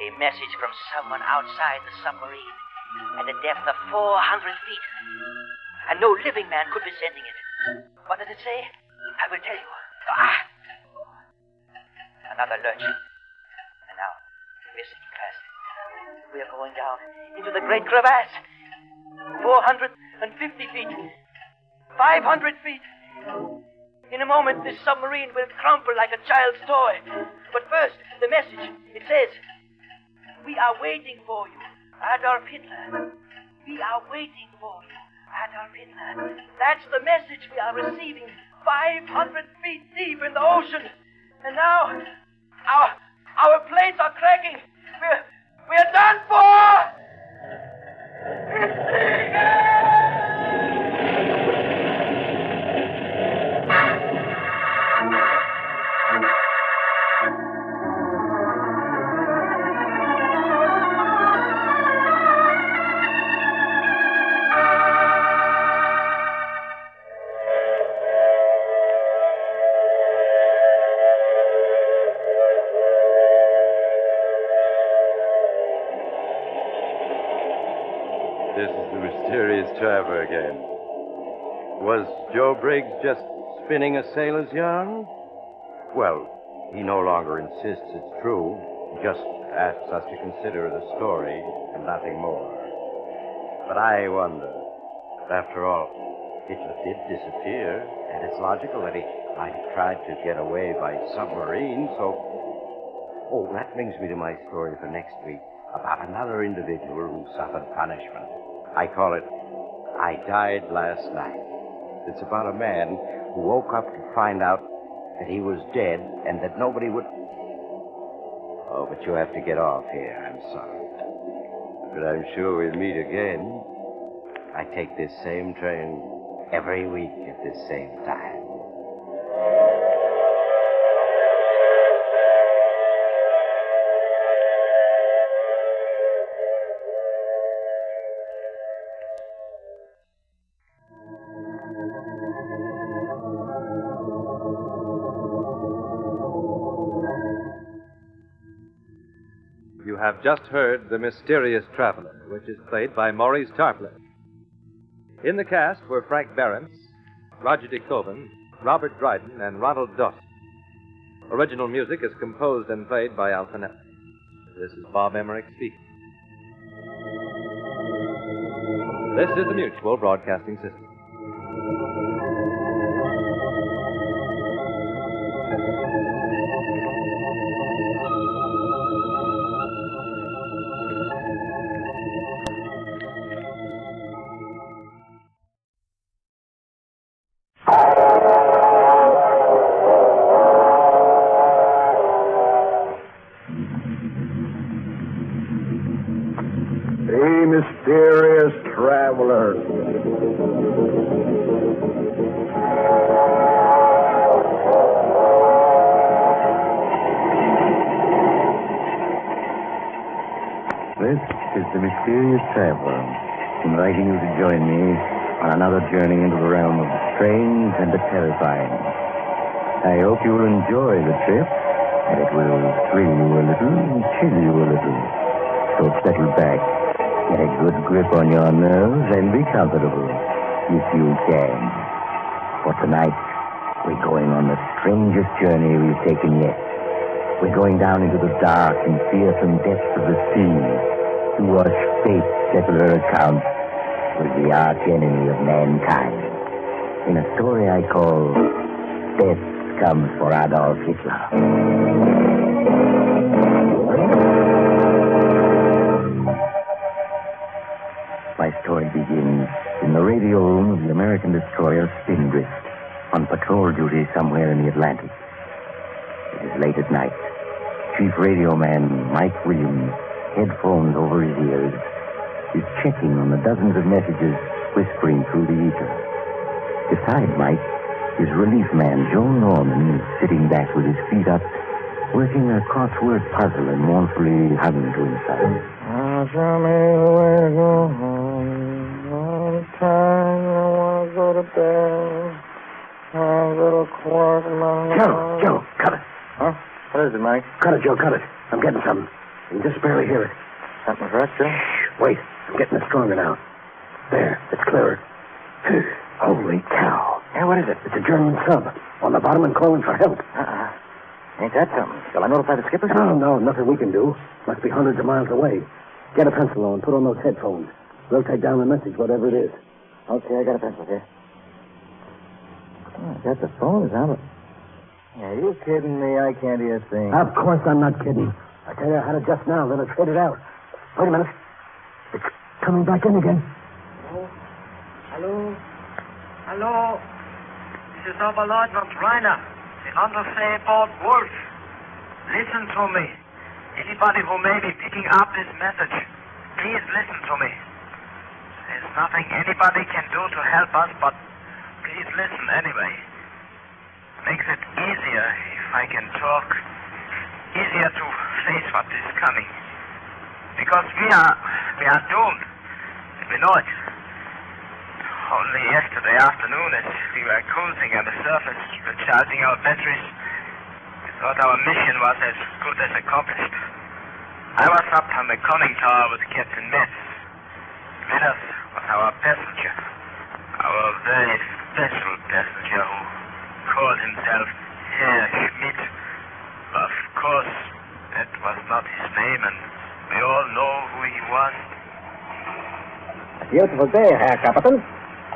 A message from someone outside the submarine at a depth of 400 feet. And no living man could be sending it. What does it say? I will tell you. Another lurch. And now, we're sinking fast. We are going down into the great crevasse. 450 feet. 500 feet. In a moment, this submarine will crumple like a child's toy. But first, the message. It says, "We are waiting for you, Adolf Hitler. We are waiting for you, Adolf Hitler." That's the message we are receiving 500 feet deep in the ocean. And now, our plates are cracking. We're done for! This is the mysterious traveler again. Was Joe Briggs just spinning a sailor's yarn? Well, he no longer insists it's true. He just asks us to consider it a story and nothing more. But I wonder, after all, Hitler did disappear, and it's logical that he might have tried to get away by submarine, so... Oh, that brings me to my story for next week about another individual who suffered punishment. I call it, I Died Last Night. It's about a man who woke up to find out that he was dead and that nobody would... Oh, but you have to get off here. I'm sorry. But I'm sure we'll meet again. I take this same train every week at this same time. You have just heard The Mysterious Traveler, which is played by Maurice Tarplin. In the cast were Frank Behrens, Roger De Koven, Robert Dryden, and Ronald Dawson. Original music is composed and played by Al Finelli. This is Bob Emmerich speaking. This is the Mutual Broadcasting System. Mysterious traveler. This is the Mysterious Traveler, inviting you to join me on another journey into the realm of the strange and the terrifying. I hope you will enjoy the trip, and it will thrill you a little and chill you a little. So settle back. Get a good grip on your nerves and be comfortable, if you can. For tonight, we're going on the strangest journey we've taken yet. We're going down into the dark and fearsome depths of the sea to watch fate settle her accounts with the arch enemy of mankind. In a story I call Death Comes for Adolf Hitler. My story begins in the radio room of the American destroyer Spindrift, on patrol duty somewhere in the Atlantic. It is late at night. Chief radio man Mike Williams, headphones over his ears, is checking on the dozens of messages whispering through the ether. Beside Mike, his relief man Joe Norman is sitting back with his feet up, working a crossword puzzle and mournfully humming to himself. Show me the way to go home. All the time I want to go to bed. My little quart along. Joe, cut it. Huh? What is it, Mike? Cut it, Joe, cut it. I'm getting something. You can just barely hear it. Something hurt, Joe? Shh, wait. I'm getting it stronger now. There, it's clearer. Holy cow. Yeah, what is it? It's a German sub. On the bottom and calling for help. Ain't that something? Shall I notify the skipper? No, nothing we can do. Must be hundreds of miles away. Get a pencil on, put on those headphones. We'll take down the message, whatever it is. Okay, I got a pencil here. Oh, I got the phone, is that it? Are you kidding me? I can't hear a thing. Of course I'm not kidding. I tell you, I had it just now, then it faded out. Wait a minute. It's coming back in again. Hello? Hello? This is Oberleutnant Reiner, the undersea boat Wolf. Listen to me. Anybody who may be picking up this message, please listen to me. There's nothing anybody can do to help us, but please listen anyway. Makes it easier if I can talk. Easier to face what is coming. Because we are doomed. We know it. Only yesterday afternoon, as we were cruising on the surface, recharging our batteries, we thought our mission was as good as accomplished. I was up on the conning tower with Captain Metz. Metz was our passenger. Our very special passenger who called himself Herr Schmidt. Of course, that was not his name, and we all know who he was. A beautiful day, Herr Captain.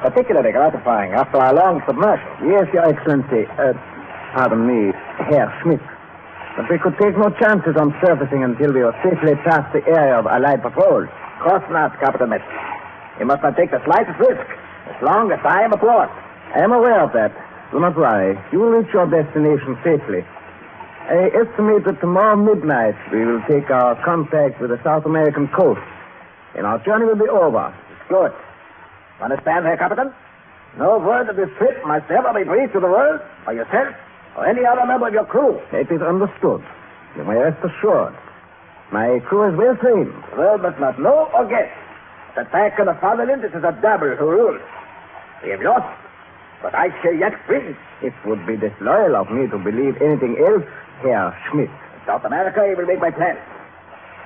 Particularly gratifying after our long submersion. Yes, Your Excellency. Pardon me, Herr Schmidt. But we could take no chances on surfacing until we were safely past the area of Allied patrols. Of course not, Captain Metz. You must not take the slightest risk, as long as I am aboard. I am aware of that. Do not worry. You will reach your destination safely. I estimate that tomorrow midnight we will take our contact with the South American coast, and our journey will be over. Good. Understand, Herr Captain? No word of this trip must ever be breathed to the world, or yourself, or any other member of your crew. It is understood. You may rest assured. My crew is well trained. The world must not know or guess that back in the fatherland it is a devil who rules. We have lost, but I shall yet win. It would be disloyal of me to believe anything else, Herr Schmidt. In South America, I will make my plan.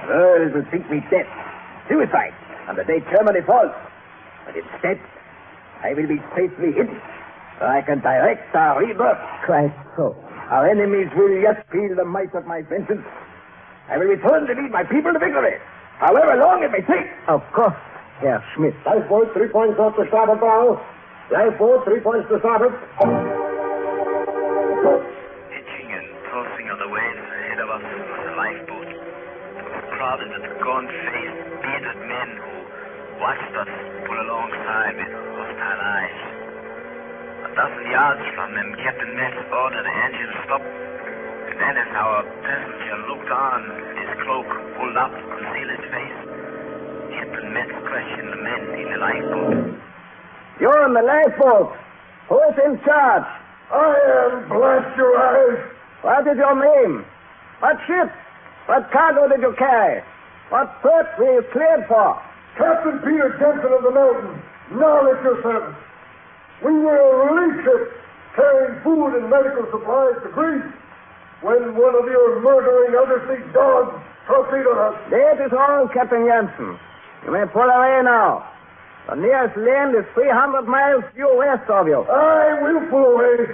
The world will think me dead, suicide, on the day Germany falls. But instead, I will be safely hidden, so I can direct our rebirth. Quite so. Our enemies will yet feel the might of my vengeance. I will return to lead my people to victory, however long it may take. Of course, Herr Schmidt. Lifeboat, 3 points off the starboard bow. Lifeboat, 3 points to starboard. Pitching and tossing on the waves ahead of us was a lifeboat. It was crowded with gaunt-faced, bearded men who watched us pull alongside with hostile eyes. A dozen yards from them, Captain Metz ordered the engine stop. And then as our passenger looked on, his cloak pulled up to conceal his face, Captain Metz questioned the men in the lifeboat. You're in the lifeboat. Who is in charge? I am, blast your eyes. What is your name? What ship? What cargo did you carry? What port were you cleared for? Captain Peter Jensen of the Mountain, now at your service. We were a relief ship carrying food and medical supplies to Greece when one of your murdering undersea dogs torpedoed us. That is all, Captain Jensen. You may pull away now. The nearest land is 300 miles due west of you. I will pull away.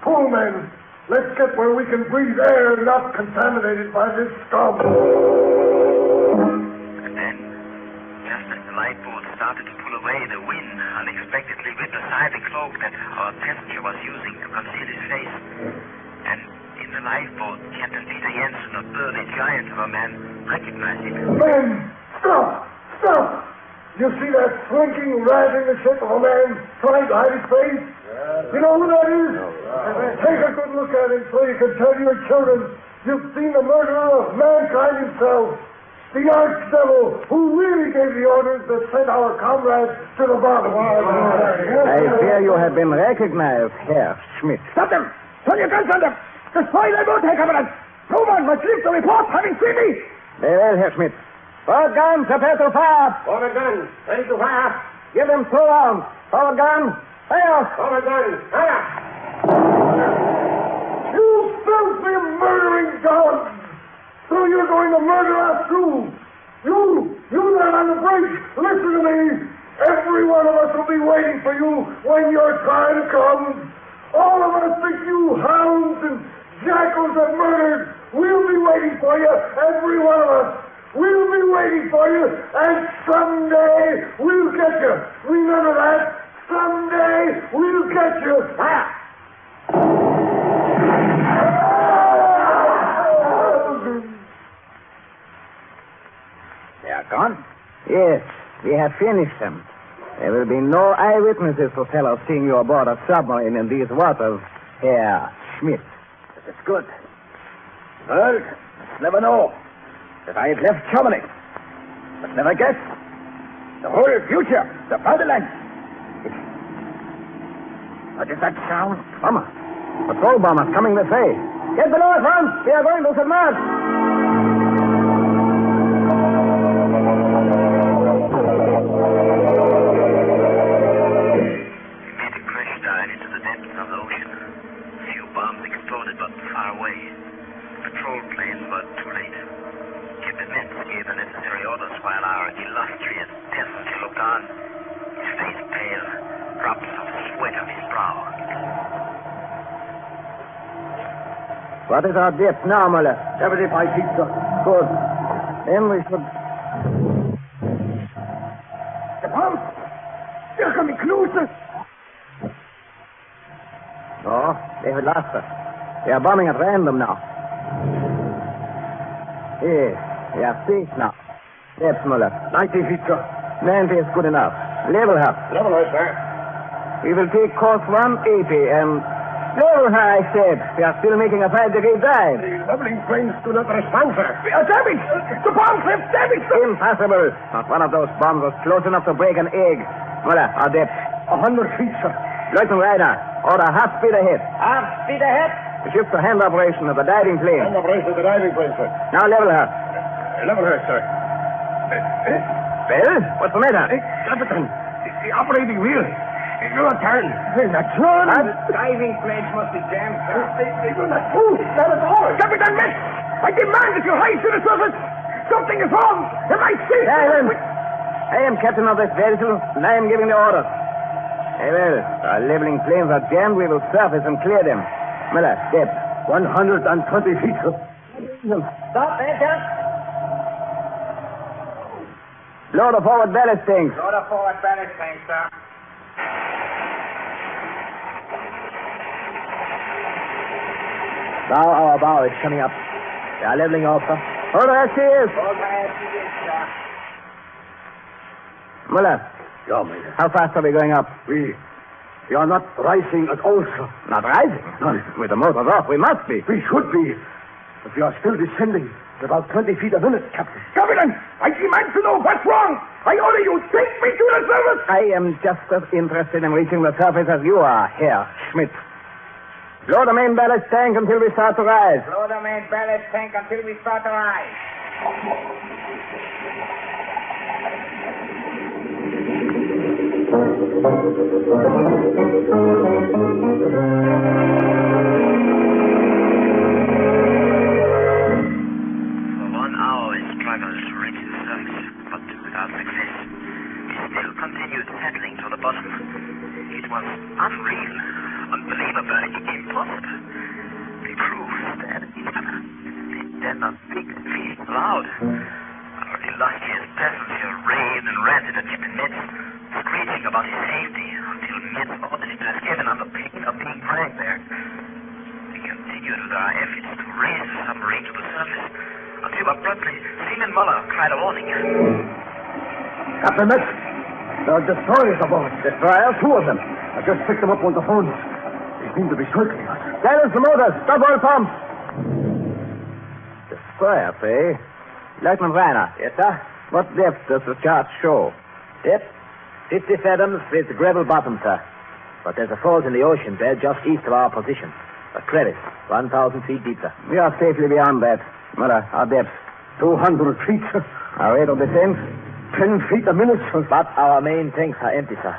Pull, men. Let's get where we can breathe air not contaminated by this scum. And then, just as the lifeboat started to pull away, the wind unexpectedly whipped aside the cloak that our passenger was using to conceal his face. And in the lifeboat, Captain Peter Jensen, a burly giant of a man, recognized him. Men, stop! Stop! You see that slinking rat in the ship of a man trying to hide his face? You know who that is? Take a good look at him so you can tell your children you've seen the murderer of mankind himself. The archdevil who really gave the orders that sent our comrades to the bottom. I fear you have been recognized, Herr Schmidt. Stop them! Turn your guns on them! Destroy their boat, Herr Commandant! No one must live to report having seen me! Very well, Herr Schmidt. Forward gun, prepare to fire. Forward gun, ready to fire. Give them 2 rounds. Forward gun, fire. Forward gun, fire. You filthy murdering dogs! So you're going to murder us too? You there on the bridge, listen to me. Every one of us will be waiting for you when your time comes. All of us think you hounds and jackals have murdered. We'll be waiting for you, every one of us. We'll be waiting for you, and someday we'll get you. Remember that. Someday we'll get you. Ah! They are gone? Yes, we have finished them. There will be no eyewitnesses to tell of seeing you aboard a submarine in these waters, Herr Schmidt. This is good. World must never know that I have left Germany. But never guess. The whole future, the fatherland. What is that sound? Bomber. Patrol bombers coming this way. Get below at once. We are going to submerge. We made a crash dive into the depths of the ocean. A few bombs exploded, but far away. Patrol planes were too late. Captain Metz gave the necessary orders while our illustrious passenger looked on, his face pale, drops of sweat on his brow. What is our depth now, Muller? 75 feet, sir. Good. Then we should... The bombs! They're coming closer! No, they have lost us. They are bombing at random now. Yes, we are safe now. Depth, Muller. 90 feet, sir. 90 is good enough. Level her. Level her, sir. We will take course 180 and... Level her, I said. We are still making a 5-degree dive. The leveling planes do not respond, sir. We are damaged! The bomb cliff damaged! Impossible. Not one of those bombs was close enough to break an egg. Muller, our depth. 100 feet, sir. Lieutenant Ryder, order half speed ahead. Half speed ahead? To shift the hand operation of the diving plane. Hand operation of the diving plane, sir. Now level her. Level her, sir. Well, what's the matter? Captain, the operating wheel. Your turn. That's right. That diving planes must be jammed, sir. They will not move. Not at all. Captain, miss. I demand that you rise to the surface. Something is wrong. Am I safe? Silence. I am captain of this vessel, and I am giving the orders. Very well. Our leveling planes are jammed. We will surface and clear them. Miller, depth. 120 feet, sir. Stop, Major. Load the forward ballast tanks. Load the forward ballast tanks, sir. Now our bow is coming up. They are leveling off, sir. Hold her as she is. Hold her as she is, sir. Muller. Yeah, Major. How fast are we going up? We are not rising at all, sir. Not rising? No. With the motors off, we must be. We should be. But we are still descending at about 20 feet a minute, Captain. Captain, I demand to know what's wrong. I order you, take me to the surface. I am just as interested in reaching the surface as you are, Herr Schmidt. Load the main ballast tank until we start to rise. Load the main ballast tank until we start to rise. For 1 hour we struggled to reach the surface, but without success. We still continued paddling to the bottom. It was unreal, unbelievable, impossible. We proved that each other. We did not speak and feel loud. Our illustrious passenger raved and ranted at Captain Metz, screeching about his safety until Metz ordered him to escape under pain of being dragged there. We continued with our efforts to raise the submarine to the surface until abruptly Seaman Muller cried a warning. Captain Metz, there are destroyers aboard. Destroyers? 2 of them. I just picked them up on the phone. They seem to be circling us. Silence the motors. Stop all pumps. Destroyers, eh? Lieutenant Reiner. Yes, sir? What depth does the chart show? Depth? 50 fathoms with gravel bottom, sir. But there's a fault in the ocean bed just east of our position. A crevice, 1,000 feet deep, sir. We are safely beyond that. Muller, our depth? 200 feet, sir. Our rate of descent? 10 feet a minute, sir. But our main tanks are empty, sir.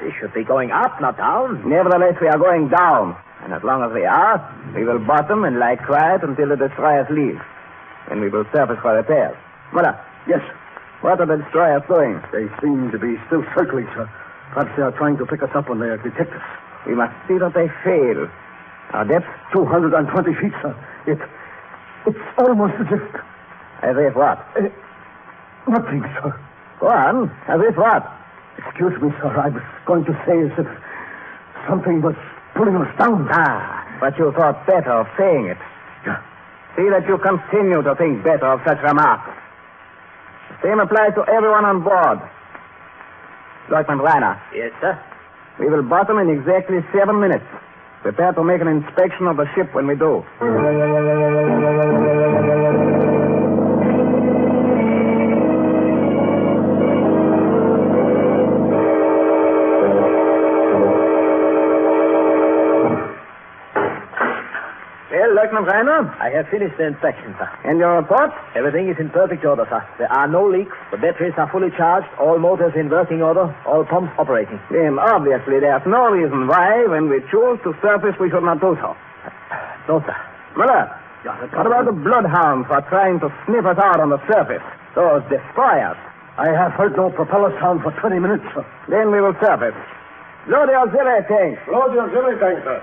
We should be going up, not down. Nevertheless, we are going down. And as long as we are, we will bottom and lie quiet until the destroyers leave. Then we will surface for repairs. Muller. Yes. What are the destroyers doing? They seem to be still circling, sir. Perhaps they are trying to pick us up when they detect us. We must see that they fail. Our depth? 220 feet, sir. It's almost as if... As if what? Nothing, sir. Go on. As if what? Excuse me, sir. I was going to say as if something was pulling us down. Ah, but you thought better of saying it. Yeah. See that you continue to think better of such remarks. The same applies to everyone on board. Lieutenant Reiner. Yes, sir? We will bottom in exactly 7 minutes. Prepare to make an inspection of the ship when we do. Well, Lieutenant Reiner? I have finished the inspection, sir. And your report? Everything is in perfect order, sir. There are no leaks. The batteries are fully charged. All motors in working order. All pumps operating. Then obviously there's no reason why, when we choose to surface, we should not do so. No, sir. Muller, what about the bloodhounds who are trying to sniff us out on the surface? Those destroyers. I have heard no propeller sound for 20 minutes, sir. Then we will surface. Load the auxiliary tank. Load the auxiliary tank, sir.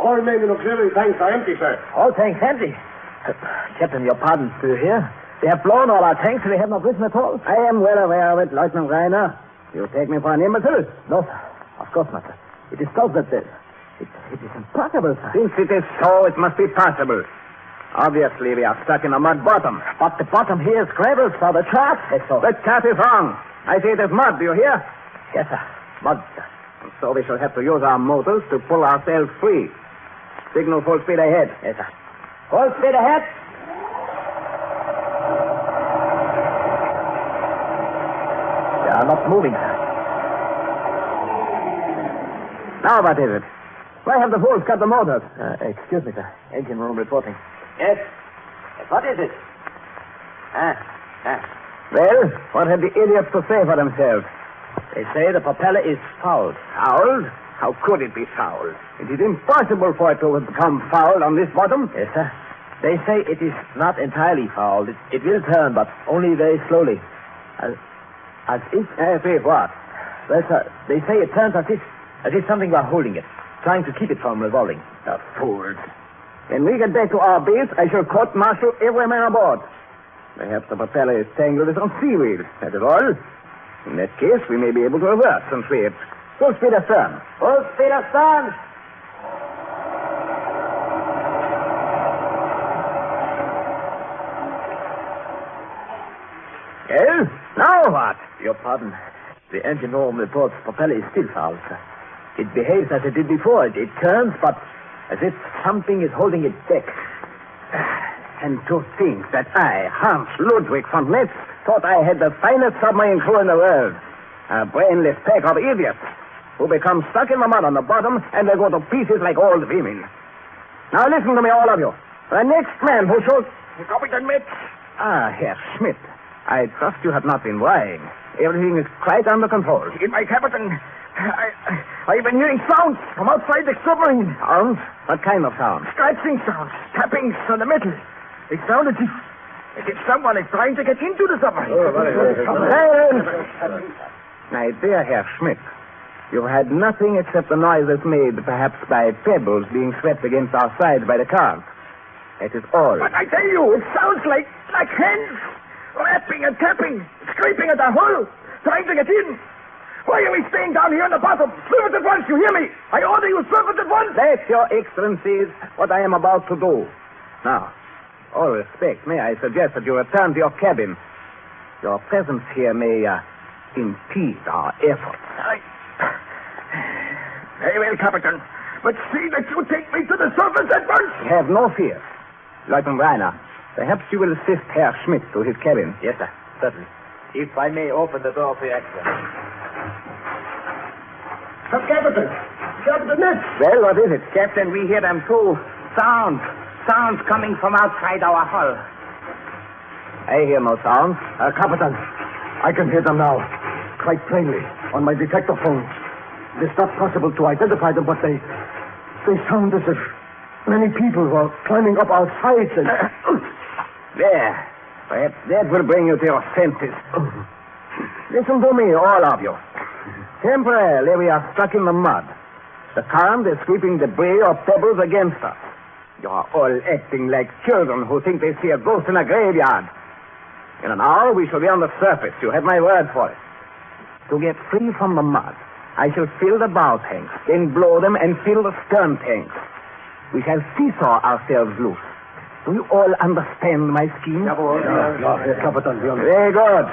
All remaining auxiliary tanks are empty, sir. All tanks empty. Captain, your pardon. Do you hear? They have blown all our tanks and they have not risen at all. I am well aware of it, Lieutenant Reiner. You take me for an imbecile? No, sir. Of course not, sir. It is so that it is impossible, sir. Since it is so, it must be possible. Obviously, we are stuck in a mud bottom. But the bottom here is gravel, sir. The chart. Yes, sir. The chart is wrong. I say it is mud. Do you hear? Yes, sir. Mud, sir. And so we shall have to use our motors to pull ourselves free. Signal full speed ahead. Yes, sir. Full speed ahead. They are not moving, sir. Now what is it? Why have the fools cut the motors? Excuse me, sir. Engine room reporting. Yes. What is it? Well, what have the idiots to say for themselves? They say the propeller is fouled. Fouled? How could it be fouled? It is impossible for it to become fouled on this bottom. Yes, sir. They say it is not entirely fouled. It will turn, but only very slowly. As if... As if what? Well, sir, they say it turns as if something were holding it, trying to keep it from revolving. The fools. When we get back to our base, I shall court-martial every man aboard. Perhaps the propeller is tangled with some seaweed. That is all. In that case, we may be able to reverse and free it. Full speed astern. Full speed astern. Well, now what? Your pardon. The engine room reports propeller is still fouled, sir. It behaves as it did before. It turns, but as if something is holding it back. And to think that I, Hans Ludwig von Metz, thought I had the finest submarine crew in the world. A brainless pack of idiots who become stuck in the mud on the bottom and they go to pieces like old women. Now listen to me, all of you. The next man who shows... Captain Metz. Herr Schmidt. I trust you have not been lying. Everything is quite under control. My captain... I've been hearing sounds from outside the submarine. Sounds? What kind of sounds? Scratching sounds. Tappings on the metal. They sound as if someone is trying to get into the submarine. Silence! My dear Herr Schmidt, you had nothing except the noises made, perhaps by pebbles being swept against our sides by the current. That is all. But I tell you, it sounds like hands rapping and tapping, scraping at the hull, trying to get in. Why are we staying down here in the bottom? Swim at once, you hear me? I order you swim at once. That, Your Excellency, is what I am about to do. Now, all respect, may I suggest that you return to your cabin. Your presence here may impede our efforts. Very well, Captain. But see that you take me to the surface at once. Have no fear. Lieutenant Reiner, perhaps you will assist Herr Schmidt to his cabin. Yes, sir. Certainly. If I may open the door for your access. Captain! Captain Metz! Well, what is it? Captain, we hear them too. Sounds coming from outside our hull. I hear no sounds. Captain, I can hear them now. Quite plainly. On my detector phone. It is not possible to identify them, but they sound as if many people were climbing up our sides and... There. Perhaps that will bring you to your senses. Listen to me, all of you. Temporarily, we are stuck in the mud. The current is sweeping debris or pebbles against us. You are all acting like children who think they see a ghost in a graveyard. In an hour, we shall be on the surface. You have my word for it. To get free from the mud, I shall fill the bow tanks, then blow them and fill the stern tanks. We shall seesaw ourselves loose. Do you all understand my scheme? Very good.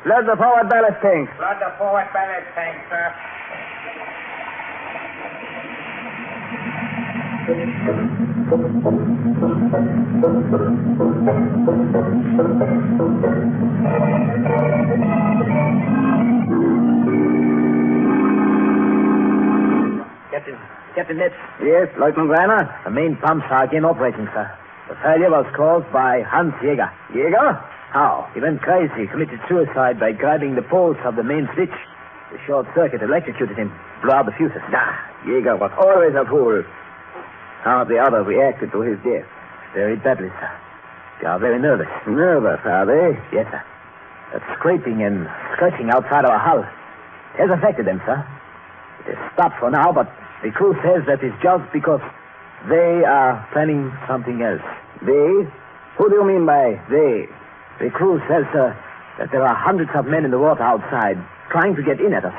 Flood the forward ballast tanks. Flood the forward ballast tanks, sir. Captain Metz. Yes, Lieutenant Reiner? The main pumps are again operating, sir. The failure was caused by Hans Jäger. Jäger? How? He went crazy, committed suicide by grabbing the poles of the main switch. The short circuit electrocuted him, blew out the fuses. Jäger was always a fool. How have the others reacted to his death? Very badly, sir. They are very nervous. Nervous, are they? Yes, sir. That scraping and scratching outside our hull has affected them, sir. It has stopped for now, but the crew says that it's just because they are planning something else. They? Who do you mean by they? The crew says, sir, that there are hundreds of men in the water outside trying to get in at us.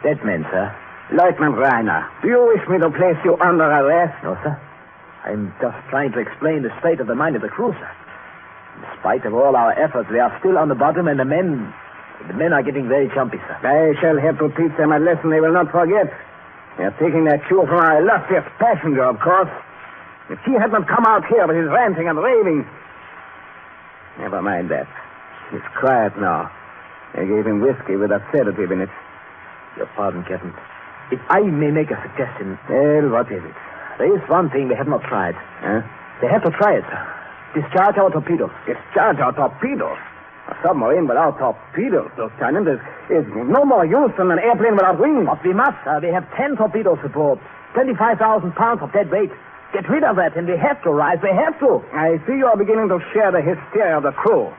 Dead men, sir. Lieutenant Reiner, do you wish me to place you under arrest? No, sir. I'm just trying to explain the state of the mind of the crew, sir. In spite of all our efforts, they are still on the bottom, and the men are getting very jumpy, sir. I shall have to teach them a lesson they will not forget. They are taking their cue from our illustrious passenger, of course. If he had not come out here with his ranting and raving... Never mind that. He's quiet now. I gave him whiskey with a sedative in it. Your pardon, Captain. If I may make a suggestion... Well, what is it? There is one thing they have not tried. Huh? They have to try it, sir. Discharge our torpedoes. Discharge our torpedoes? A submarine without torpedoes, Lieutenant, is no more use than an airplane without wings. But we must, sir. We have 10 torpedoes aboard. 25,000 pounds of dead weight. Get rid of that, and we have to rise. We have to. I see you are beginning to share the hysteria of the crew.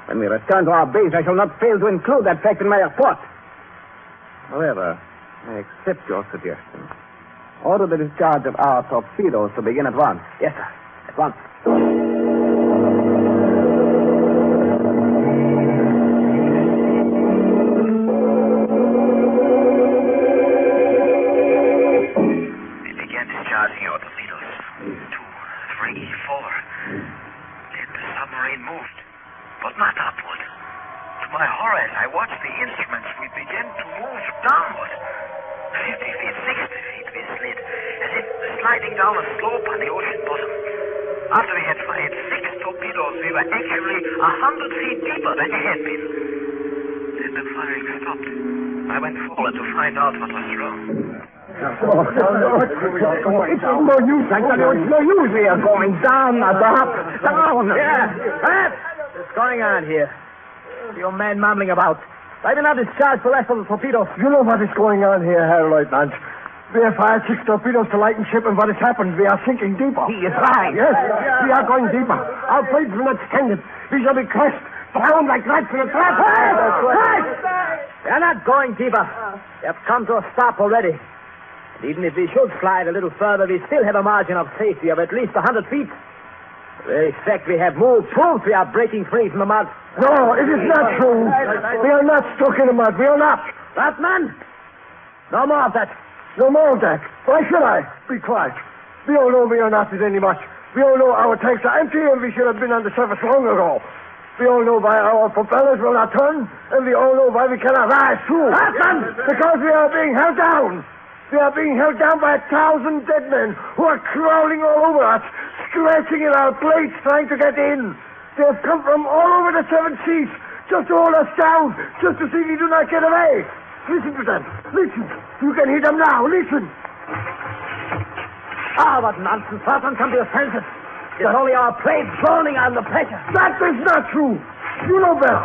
When we return to our base, I shall not fail to include that fact in my report. However, I accept your suggestion. Order the discharge of our torpedoes to begin at once. Yes, sir. At once. We began discharging our torpedoes. 2, 3, 4. Then the submarine moved, but not upward. To my horror, as I watched the instruments, we began to move downward. 50 feet, 60 feet, we slid, as if sliding down a slope on the ocean bottom. After we had fired 6 torpedoes, we were actually 100 feet deeper than we had been. Then the firing stopped. I went forward to find out what was wrong. It's no use. I tell you, it's no use. We are going down, not up, down. Yeah. What's going on here? Your man mumbling about. Why did not discharge the rest of the torpedoes? You know what is going on here, Herr Lieutenant. We have fired 6 torpedoes to lighten ship, and what has happened? We are sinking deeper. He is right. Yes, we are going deeper. Our planes will not stand it. We shall be crushed, drowned like rats in a trap. We are not going deeper. We have come to a stop already. And even if we should slide a little further, we still have a margin of safety of at least 100 feet. The very fact we have moved proves we are breaking free from the mud. No, it is not true. We are not stuck in the mud. We are not. That man? No more of that. No more of that. Why should I? Be quiet. We all know we are not at any much. We all know our tanks are empty, and we should have been on the surface long ago. We all know why our propellers will not turn, and we all know why we cannot rise through. Because we are being held down. We are being held down by 1,000 dead men who are crawling all over us, scratching in our plates, trying to get in. They have come from all over the 7 seas just to hold us down, just to see we do not get away. Listen to them. Listen. You can hear them now. Listen. What nonsense. Fartman, come to your senses. It's only our planes groaning under pressure. That is not true. You know better.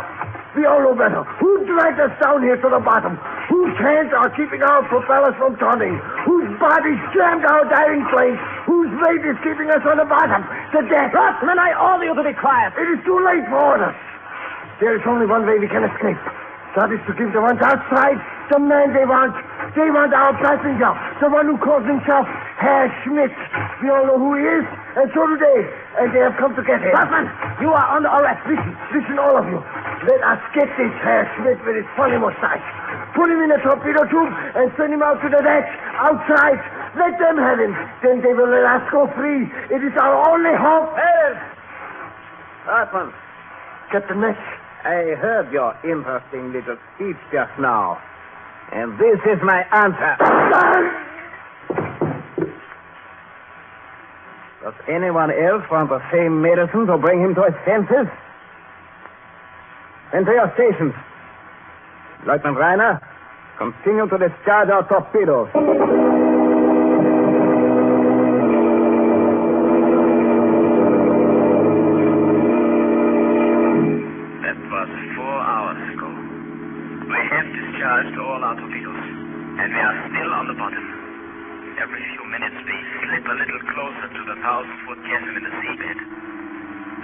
We all know better. Who dragged us down here to the bottom? Whose hands are keeping our propellers from turning? Whose bodies jammed our diving planes? Whose weight is keeping us on the bottom? The death. Fartman, I order you to be quiet. It is too late for orders. There is only one way we can escape. That is to give the ones outside the man they want. They want our passenger, the one who calls himself Herr Schmidt. We all know who he is, and so do they. And they have come to get him. Fartman, you are under arrest. Listen, all of you. Let us get this Herr Schmidt with his funny mustache. Put him in a torpedo tube and send him out to the deck, outside. Let them have him. Then they will let us go free. It is our only hope. Fartman. Captain Metz. I heard your interesting little speech just now. And this is my answer. Does anyone else want the same medicine to bring him to his senses? Then to your stations. Lieutenant Reiner, continue to discharge our torpedoes. Discharged all our torpedoes, and we are still on the bottom. Every few minutes we slip a little closer to the 1,000-foot chasm in the seabed.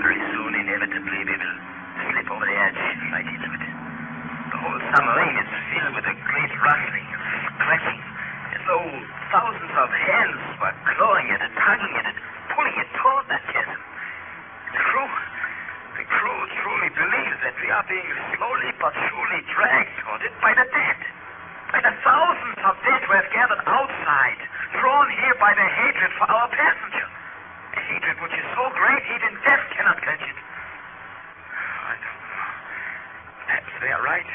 Very soon, inevitably, we will slip over the edge right into it. The whole submarine is filled with a great rustling and scratching, as though thousands of hands were clawing at it, tugging at it, pulling it toward that chasm. The crew truly believes that we are being slowly but surely dragged toward it by the dead. by the thousands of dead who have gathered outside, drawn here by their hatred for our passenger. A hatred which is so great even death cannot quench it. I don't know. Perhaps they are right.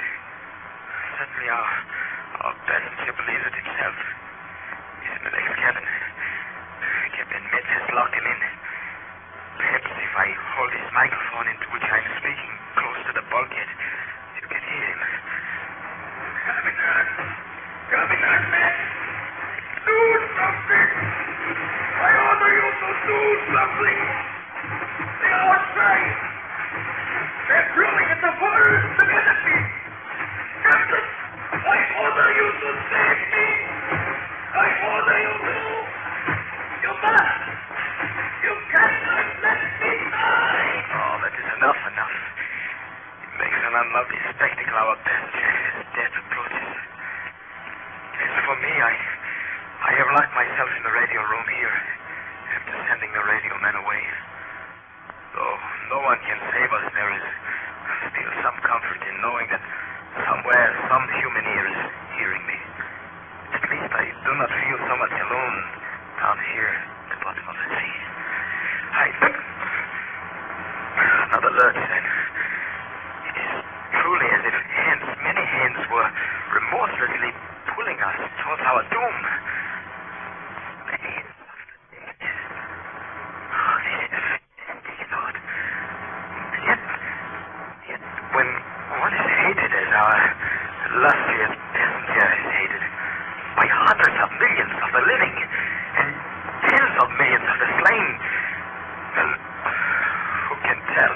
Certainly our passenger believes it himself. He's in the next cabin. Captain Metz has locked him in. Perhaps if I hold this microphone into which I'm speaking close to the bulkhead, you can hear him. Commandant Metz! Do something! I order you to do something! They are outside! They're drilling at the water to get at me! Captain, I order you to save me! I order you to! You must! You cannot let me die! Oh, that is enough. It makes an unlovely spectacle, our passenger, as death approaches. As for me, I have locked myself in the radio room here, after sending the radio men away. Though no one can save us, there is still some comfort in knowing that somewhere some human ear is hearing me. At least I do not feel so much alone down here at the bottom of the sea. Another lurch, then. It is truly as if many hands were remorselessly pulling us towards our doom. The hands of the dead. Oh, this is a fantastic thought. Yet when one is hated as our illustrious passenger is hated, by hundreds of millions of the living, and tens of millions of the slain, well, who can tell?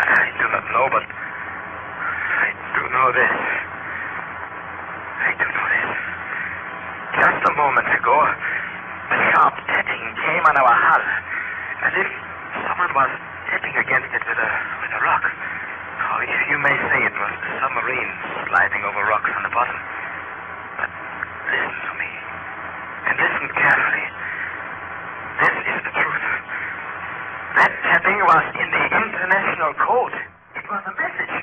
I do not know, but I do know this. Just a moment ago, a sharp tapping came on our hull, as if someone was tapping against it with a rock. Or if you may say it was the submarine sliding over rocks on the bottom. But listen to me, and listen carefully. This is the truth. That tapping was in the international code. It was a message.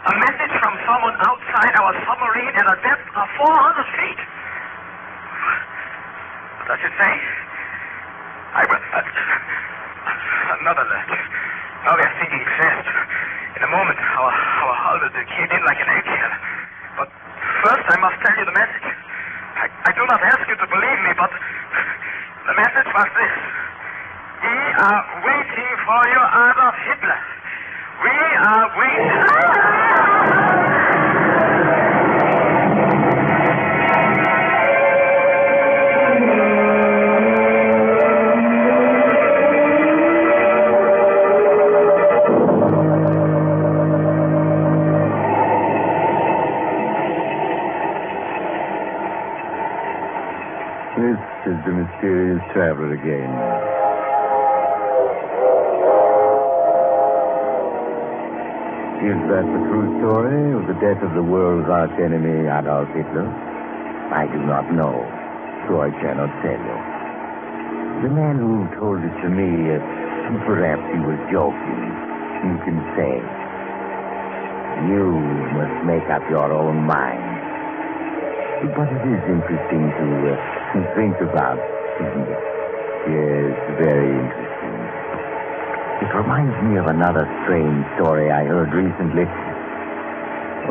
A message from someone outside our submarine at a depth of 400 feet. What does it say? Another lurch. Now we are sinking fast. In a moment, our hull will cave in like an eggshell. But first, I must tell you the message. I do not ask you to believe me, but the message was this. We are waiting for you, Adolf Hitler. We are waiting... This is the mysterious traveler again. Is that the true story of the death of the world's arch enemy, Adolf Hitler? I do not know, so I cannot tell you. The man who told it to me, perhaps he was joking. You can say. You must make up your own mind. But it is interesting to think about, isn't it? Yes, very interesting. It reminds me of another strange story I heard recently.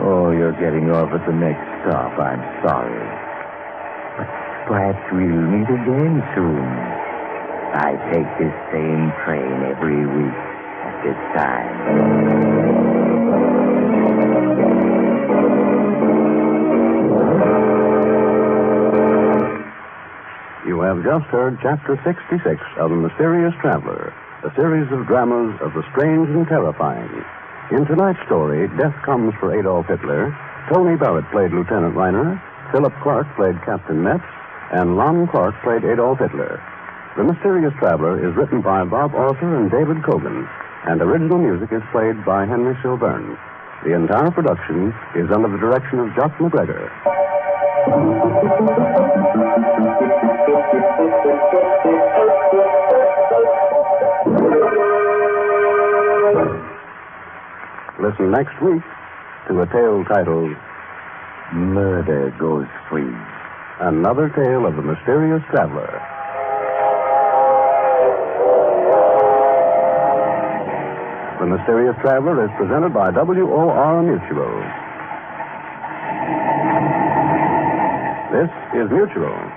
Oh, you're getting off at the next stop. I'm sorry. But perhaps we'll meet again soon. I take this same train every week at this time. You have just heard Chapter 66 of The Mysterious Traveler, a series of dramas of the strange and terrifying. In tonight's story, Death Comes for Adolf Hitler. Tony Barrett played Lieutenant Reiner, Philip Clark played Captain Metz, and Lon Clark played Adolf Hitler. The Mysterious Traveler is written by Bob Arthur and David Cogan, and original music is played by Henry Silburn. The entire production is under the direction of Jock McGregor. Listen next week to a tale titled Murder goes free. Another tale of the mysterious traveler. The Mysterious Traveler is presented by WOR Mutual. This is Mutual.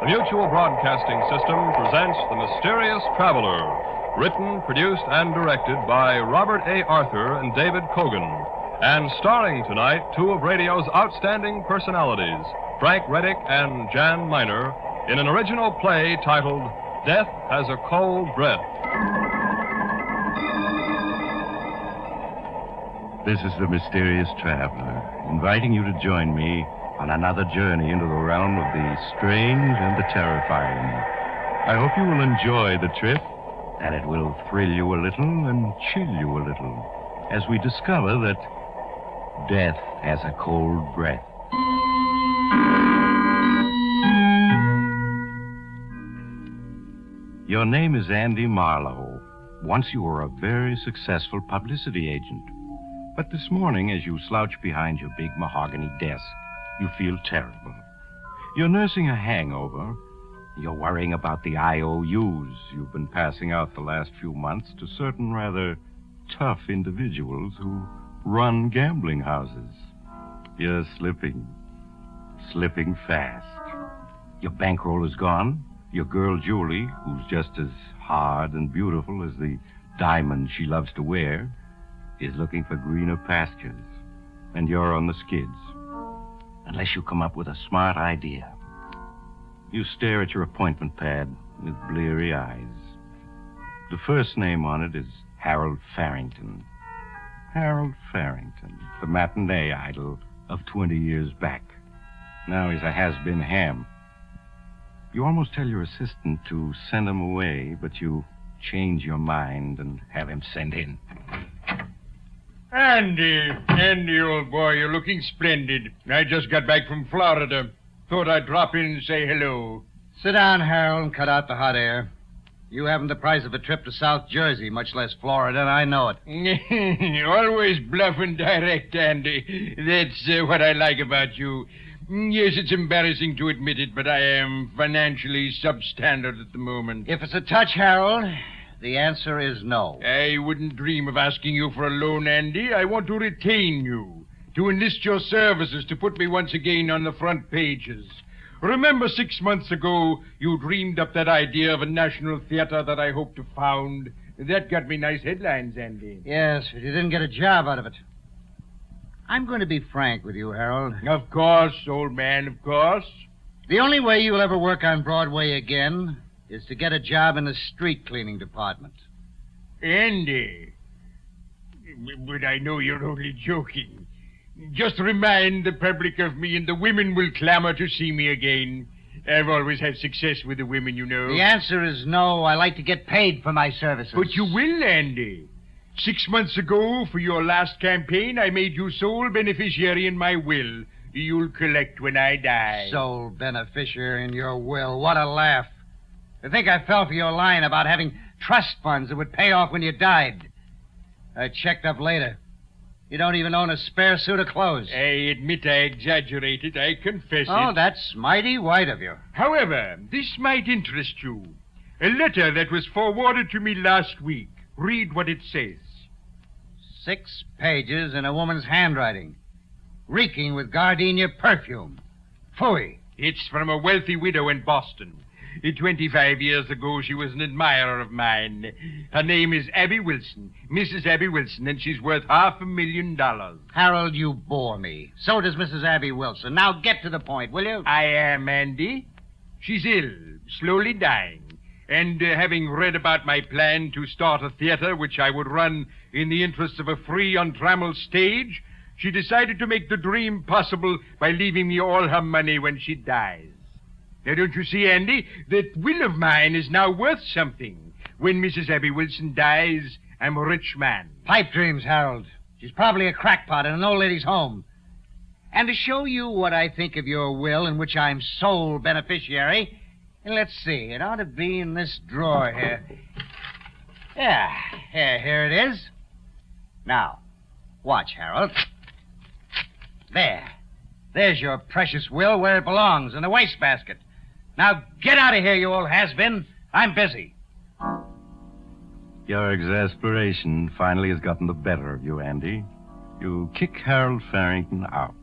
The Mutual Broadcasting System presents The Mysterious Traveler, written, produced, and directed by Robert A. Arthur and David Cogan, and starring tonight two of radio's outstanding personalities, Frank Reddick and Jan Miner, in an original play titled Death Has a Cold Breath. This is the Mysterious Traveler, inviting you to join me on another journey into the realm of the strange and the terrifying. I hope you will enjoy the trip, that it will thrill you a little and chill you a little, as we discover that death has a cold breath. Your name is Andy Marlowe. Once you were a very successful publicity agent. But this morning, as you slouch behind your big mahogany desk, you feel terrible. You're nursing a hangover. You're worrying about the IOUs you've been passing out the last few months to certain rather tough individuals who run gambling houses. You're slipping fast. Your bankroll is gone. Your girl, Julie, who's just as hard and beautiful as the diamond she loves to wear, is looking for greener pastures. And you're on the skids. Unless you come up with a smart idea. You stare at your appointment pad with bleary eyes. The first name on it is Harold Farrington. Harold Farrington, the matinee idol of 20 years back. Now he's a has-been ham. You almost tell your assistant to send him away, but you change your mind and have him sent in. Andy, old boy, you're looking splendid. I just got back from Florida. Thought I'd drop in and say hello. Sit down, Harold, and cut out the hot air. You haven't the price of a trip to South Jersey, much less Florida, and I know it. Always bluff and direct, Andy. That's what I like about you. Yes, it's embarrassing to admit it, but I am financially substandard at the moment. If it's a touch, Harold, the answer is no. I wouldn't dream of asking you for a loan, Andy. I want to retain you, to enlist your services to put me once again on the front pages. Remember 6 months ago, you dreamed up that idea of a national theater that I hope to found? That got me nice headlines, Andy. Yes, but you didn't get a job out of it. I'm going to be frank with you, Harold. Of course, old man, of course. The only way you'll ever work on Broadway again is to get a job in the street cleaning department. Andy. But I know you're only joking. Just remind the public of me and the women will clamor to see me again. I've always had success with the women, you know. The answer is no. I like to get paid for my services. But you will, Andy. 6 months ago, for your last campaign, I made you sole beneficiary in my will. You'll collect when I die. Sole beneficiary in your will. What a laugh. I think I fell for your line about having trust funds that would pay off when you died. I checked up later. You don't even own a spare suit of clothes. I admit I exaggerated. I confess it. Oh, that's mighty white of you. However, this might interest you. A letter that was forwarded to me last week. Read what it says. 6 pages in a woman's handwriting, reeking with gardenia perfume. Phooey. It's from a wealthy widow in Boston. 25 years ago, she was an admirer of mine. Her name is Abby Wilson, Mrs. Abby Wilson, and she's worth $500,000. Harold, you bore me. So does Mrs. Abby Wilson. Now get to the point, will you? I am, Andy. She's ill, slowly dying. And having read about my plan to start a theater which I would run in the interests of a free, untrammeled stage, she decided to make the dream possible by leaving me all her money when she dies. Now, don't you see, Andy, that will of mine is now worth something. When Mrs. Abby Wilson dies, I'm a rich man. Pipe dreams, Harold. She's probably a crackpot in an old lady's home. And to show you what I think of your will, in which I'm sole beneficiary, let's see, it ought to be in this drawer here. Yeah, here it is. Now, watch, Harold. There's your precious will where it belongs, in the wastebasket. Now, get out of here, you old has-been. I'm busy. Your exasperation finally has gotten the better of you, Andy. You kick Harold Farrington out.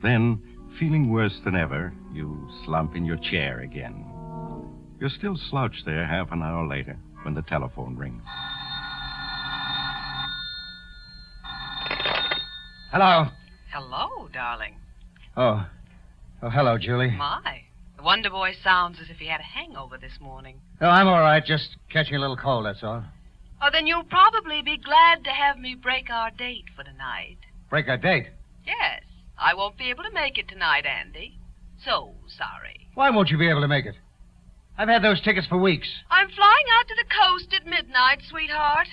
Then, feeling worse than ever, you slump in your chair again. You're still slouched there half an hour later when the telephone rings. Hello. Hello, darling. Oh, hello, Julie. My. The Wonder Boy sounds as if he had a hangover this morning. Oh, I'm all right. Just catching a little cold, that's all. Oh, then you'll probably be glad to have me break our date for tonight. Break our date? Yes. I won't be able to make it tonight, Andy. So sorry. Why won't you be able to make it? I've had those tickets for weeks. I'm flying out to the coast at midnight, sweetheart.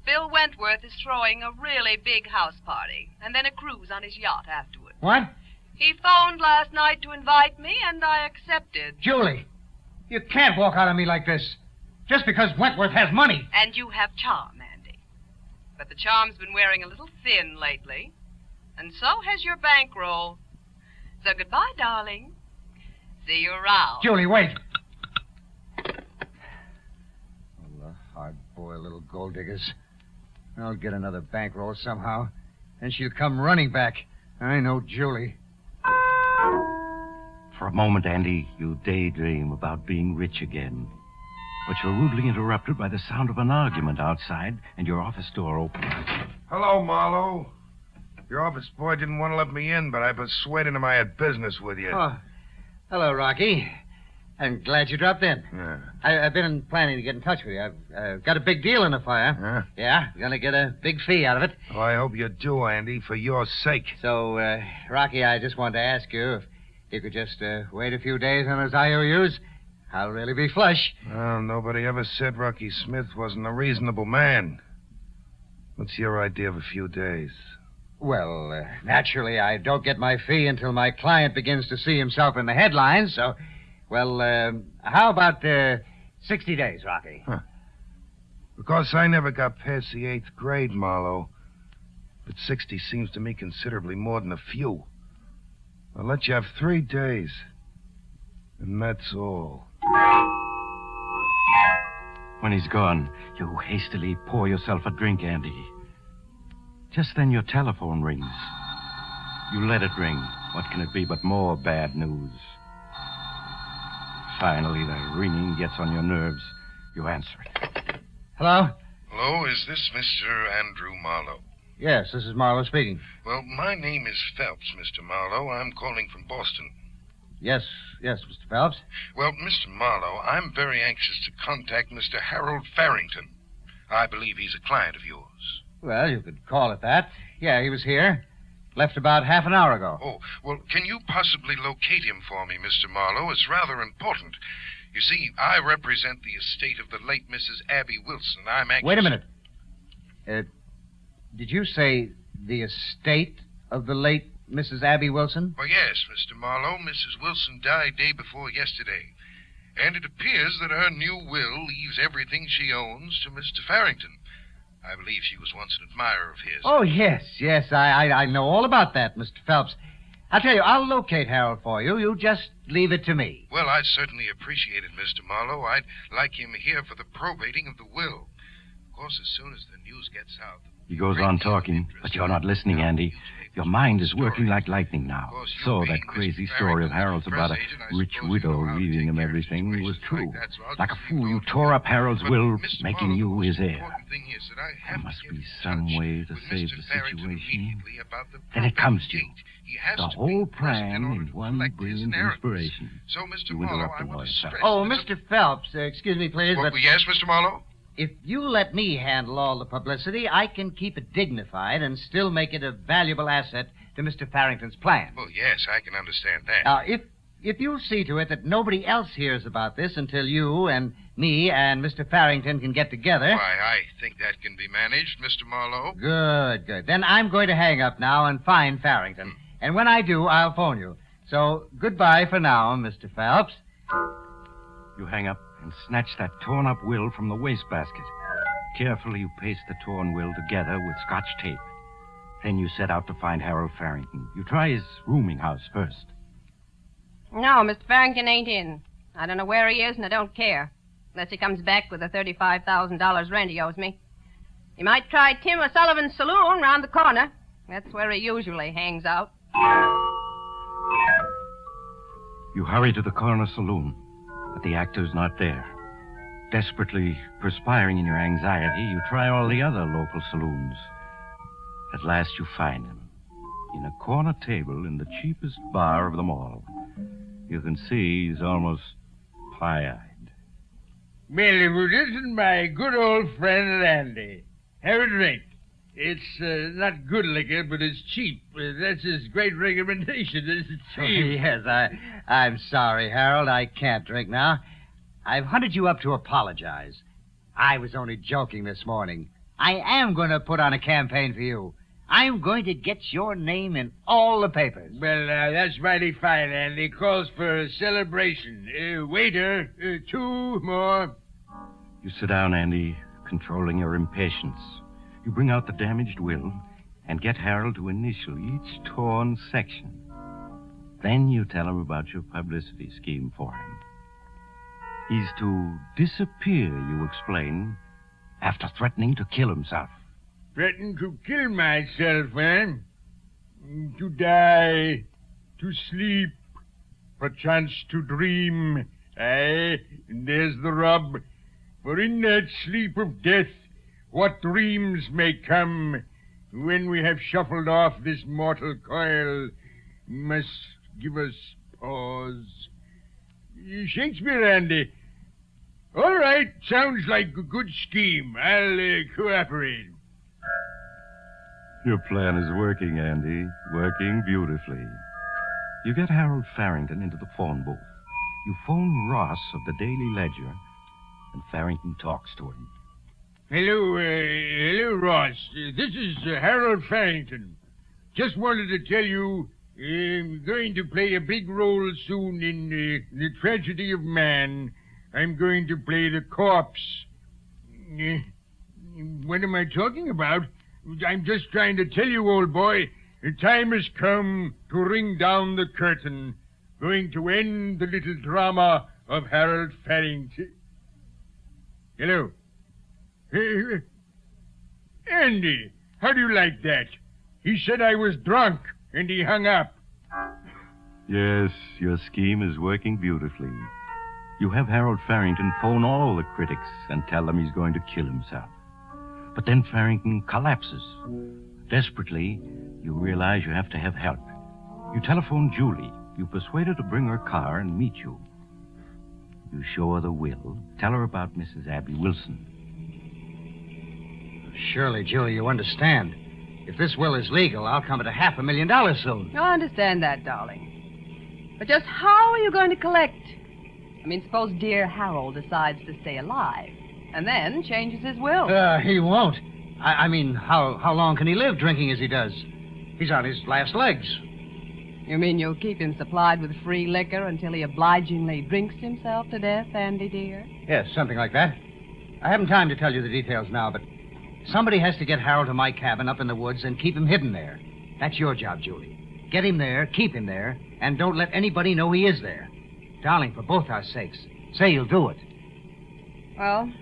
Bill Wentworth is throwing a really big house party, and then a cruise on his yacht afterward. What? He phoned last night to invite me, and I accepted. Julie, you can't walk out on me like this. Just because Wentworth has money. And you have charm, Andy. But the charm's been wearing a little thin lately. And so has your bankroll. So goodbye, darling. See you around. Julie, wait. Oh, hard-boiled little gold diggers. I'll get another bankroll somehow. And she'll come running back. I know Julie. For a moment, Andy, you daydream about being rich again. But you're rudely interrupted by the sound of an argument outside and your office door opens. Hello, Marlowe. Your office boy didn't want to let me in, but I persuaded him I had business with you. Oh, hello, Rocky. I'm glad you dropped in. Yeah. I've been planning to get in touch with you. I've got a big deal in the fire. Huh? Yeah, gonna get a big fee out of it. Oh, I hope you do, Andy, for your sake. So, Rocky, I just wanted to ask you if you could just wait a few days on those IOUs. I'll really be flush. Well, nobody ever said Rocky Smith wasn't a reasonable man. What's your idea of a few days? Well, naturally, I don't get my fee until my client begins to see himself in the headlines, so... Well, how about 60 days, Rocky? Huh. Because I never got past the 8th grade, Marlowe. But 60 seems to me considerably more than a few. I'll let you have 3 days. And that's all. When he's gone, you hastily pour yourself a drink, Andy. Just then your telephone rings. You let it ring. What can it be but more bad news? Finally, the ringing gets on your nerves. You answer it. Hello? Hello, is this Mr. Andrew Marlowe? Yes, this is Marlowe speaking. Well, my name is Phelps, Mr. Marlowe. I'm calling from Boston. Yes, Mr. Phelps. Well, Mr. Marlowe, I'm very anxious to contact Mr. Harold Farrington. I believe he's a client of yours. Well, you could call it that. Yeah, he was here. Left about half an hour ago. Oh, well, can you possibly locate him for me, Mr. Marlowe? It's rather important. You see, I represent the estate of the late Mrs. Abby Wilson. I'm anxious... Wait a minute. Did you say the estate of the late Mrs. Abby Wilson? Oh, yes, Mr. Marlowe. Mrs. Wilson died day before yesterday. And it appears that her new will leaves everything she owns to Mr. Farrington. I believe she was once an admirer of his. Oh, yes. I know all about that, Mr. Phelps. I'll tell you, I'll locate Harold for you. You just leave it to me. Well, I'd certainly appreciate it, Mr. Marlowe. I'd like him here for the probating of the will. Of course, as soon as the news gets out... He goes on talking, but you're not listening, Andy. Your mind is working like lightning now. So that crazy story of Harold's about a rich widow leaving him everything was true. Like a fool, you tore up Harold's will, making you his heir. There must be some way to save the situation. Then it comes to you. He has The to whole be present in plan order is to one collect his brilliant inheritance. inspiration. So, Mr. You Marlowe, interrupt I the want lawyer, to sir. stress... Oh, that Mr. Phelps, excuse me, please, but... Yes, Mr. Marlowe? If you let me handle all the publicity, I can keep it dignified and still make it a valuable asset to Mr. Farrington's plan. Well, yes, I can understand that. Now, if you'll see to it that nobody else hears about this until you and me and Mr. Farrington can get together... Why, I think that can be managed, Mr. Marlowe. Good, good. Then I'm going to hang up now and find Farrington. And when I do, I'll phone you. So, goodbye for now, Mr. Phelps. You hang up and snatch that torn-up will from the wastebasket. Carefully, you paste the torn will together with Scotch tape. Then you set out to find Harold Farrington. You try his rooming house first. No, Mr. Farrington ain't in. I don't know where he is, and I don't care. Unless he comes back with the $35,000 rent he owes me. You might try Tim O'Sullivan's saloon round the corner. That's where he usually hangs out. You hurry to the corner saloon, but the actor's not there. Desperately perspiring in your anxiety, you try all the other local saloons. At last you find him. In a corner table in the cheapest bar of them all. You can see he's almost pie-eyed. Well, this is my good old friend Andy. Have a drink. It's not good liquor, but it's cheap. That's his great recommendation. It's cheap. Yes, I'm sorry, Harold. I can't drink now. I've hunted you up to apologize. I was only joking this morning. I am going to put on a campaign for you. I'm going to get your name in all the papers. Well, that's mighty fine, Andy. Calls for a celebration. Waiter, 2 more. You sit down, Andy, controlling your impatience. You bring out the damaged will and get Harold to initial each torn section. Then you tell him about your publicity scheme for him. He's to disappear, you explain, after threatening to kill himself. Threatened to kill myself, eh? To die, to sleep, perchance to dream. Aye, and there's the rub. For in that sleep of death, what dreams may come when we have shuffled off this mortal coil must give us pause. Shakespeare, Andy. All right, sounds like a good scheme. I'll cooperate. Your plan is working, Andy. Working beautifully. You get Harold Farrington into the phone booth. You phone Ross of the Daily Ledger, and Farrington talks to him. Hello, Ross. This is Harold Farrington. Just wanted to tell you I'm going to play a big role soon in the tragedy of man. I'm going to play the corpse. What am I talking about? I'm just trying to tell you, old boy, the time has come to ring down the curtain. Going to end the little drama of Harold Farrington. Hello. Andy, how do you like that? He said I was drunk, and he hung up. Yes, your scheme is working beautifully. You have Harold Farrington phone all the critics and tell them he's going to kill himself. But then Farrington collapses. Desperately, you realize you have to have help. You telephone Julie. You persuade her to bring her car and meet you. You show her the will. Tell her about Mrs. Abby Wilson. Surely, Julie, you understand. If this will is legal, I'll come at $500,000 soon. I understand that, darling. But just how are you going to collect? I mean, suppose dear Harold decides to stay alive and then changes his will. He won't. I mean, how long can he live drinking as he does? He's on his last legs. You mean you'll keep him supplied with free liquor until he obligingly drinks himself to death, Andy, dear? Yes, something like that. I haven't time to tell you the details now, but somebody has to get Harold to my cabin up in the woods and keep him hidden there. That's your job, Julie. Get him there, keep him there, and don't let anybody know he is there. Darling, for both our sakes, say you'll do it. Well,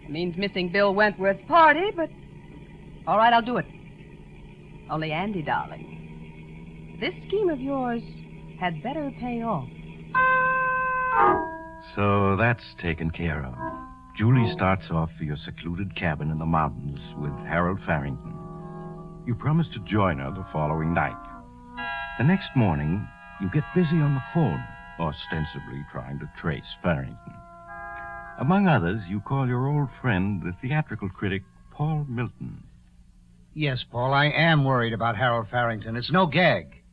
it means missing Bill Wentworth's party, but all right, I'll do it. Only, Andy, darling, this scheme of yours had better pay off. So that's taken care of. Julie starts off for your secluded cabin in the mountains with Harold Farrington. You promise to join her the following night. The next morning, you get busy on the phone, ostensibly trying to trace Farrington. Among others, you call your old friend, the theatrical critic, Paul Milton. Yes, Paul, I am worried about Harold Farrington. It's no gag.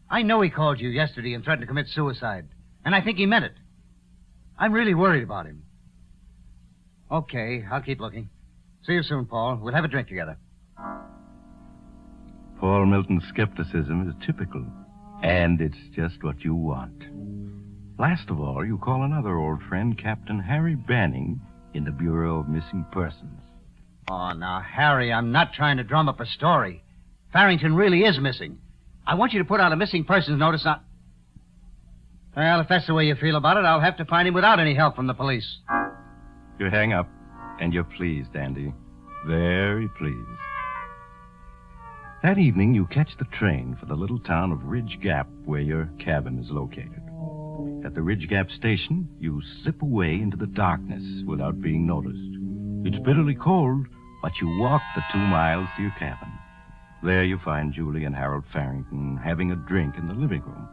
I know he called you yesterday and threatened to commit suicide, and I think he meant it. I'm really worried about him. Okay, I'll keep looking. See you soon, Paul. We'll have a drink together. Paul Milton's skepticism is typical, and it's just what you want. Last of all, you call another old friend, Captain Harry Banning, in the Bureau of Missing Persons. Oh, now, Harry, I'm not trying to drum up a story. Farrington really is missing. I want you to put out a missing persons notice on... Well, if that's the way you feel about it, I'll have to find him without any help from the police. You hang up, and you're pleased, Andy. Very pleased. That evening, you catch the train for the little town of Ridge Gap, where your cabin is located. At the Ridge Gap station, you slip away into the darkness without being noticed. It's bitterly cold, but you walk the 2 miles to your cabin. There you find Julie and Harold Farrington having a drink in the living room.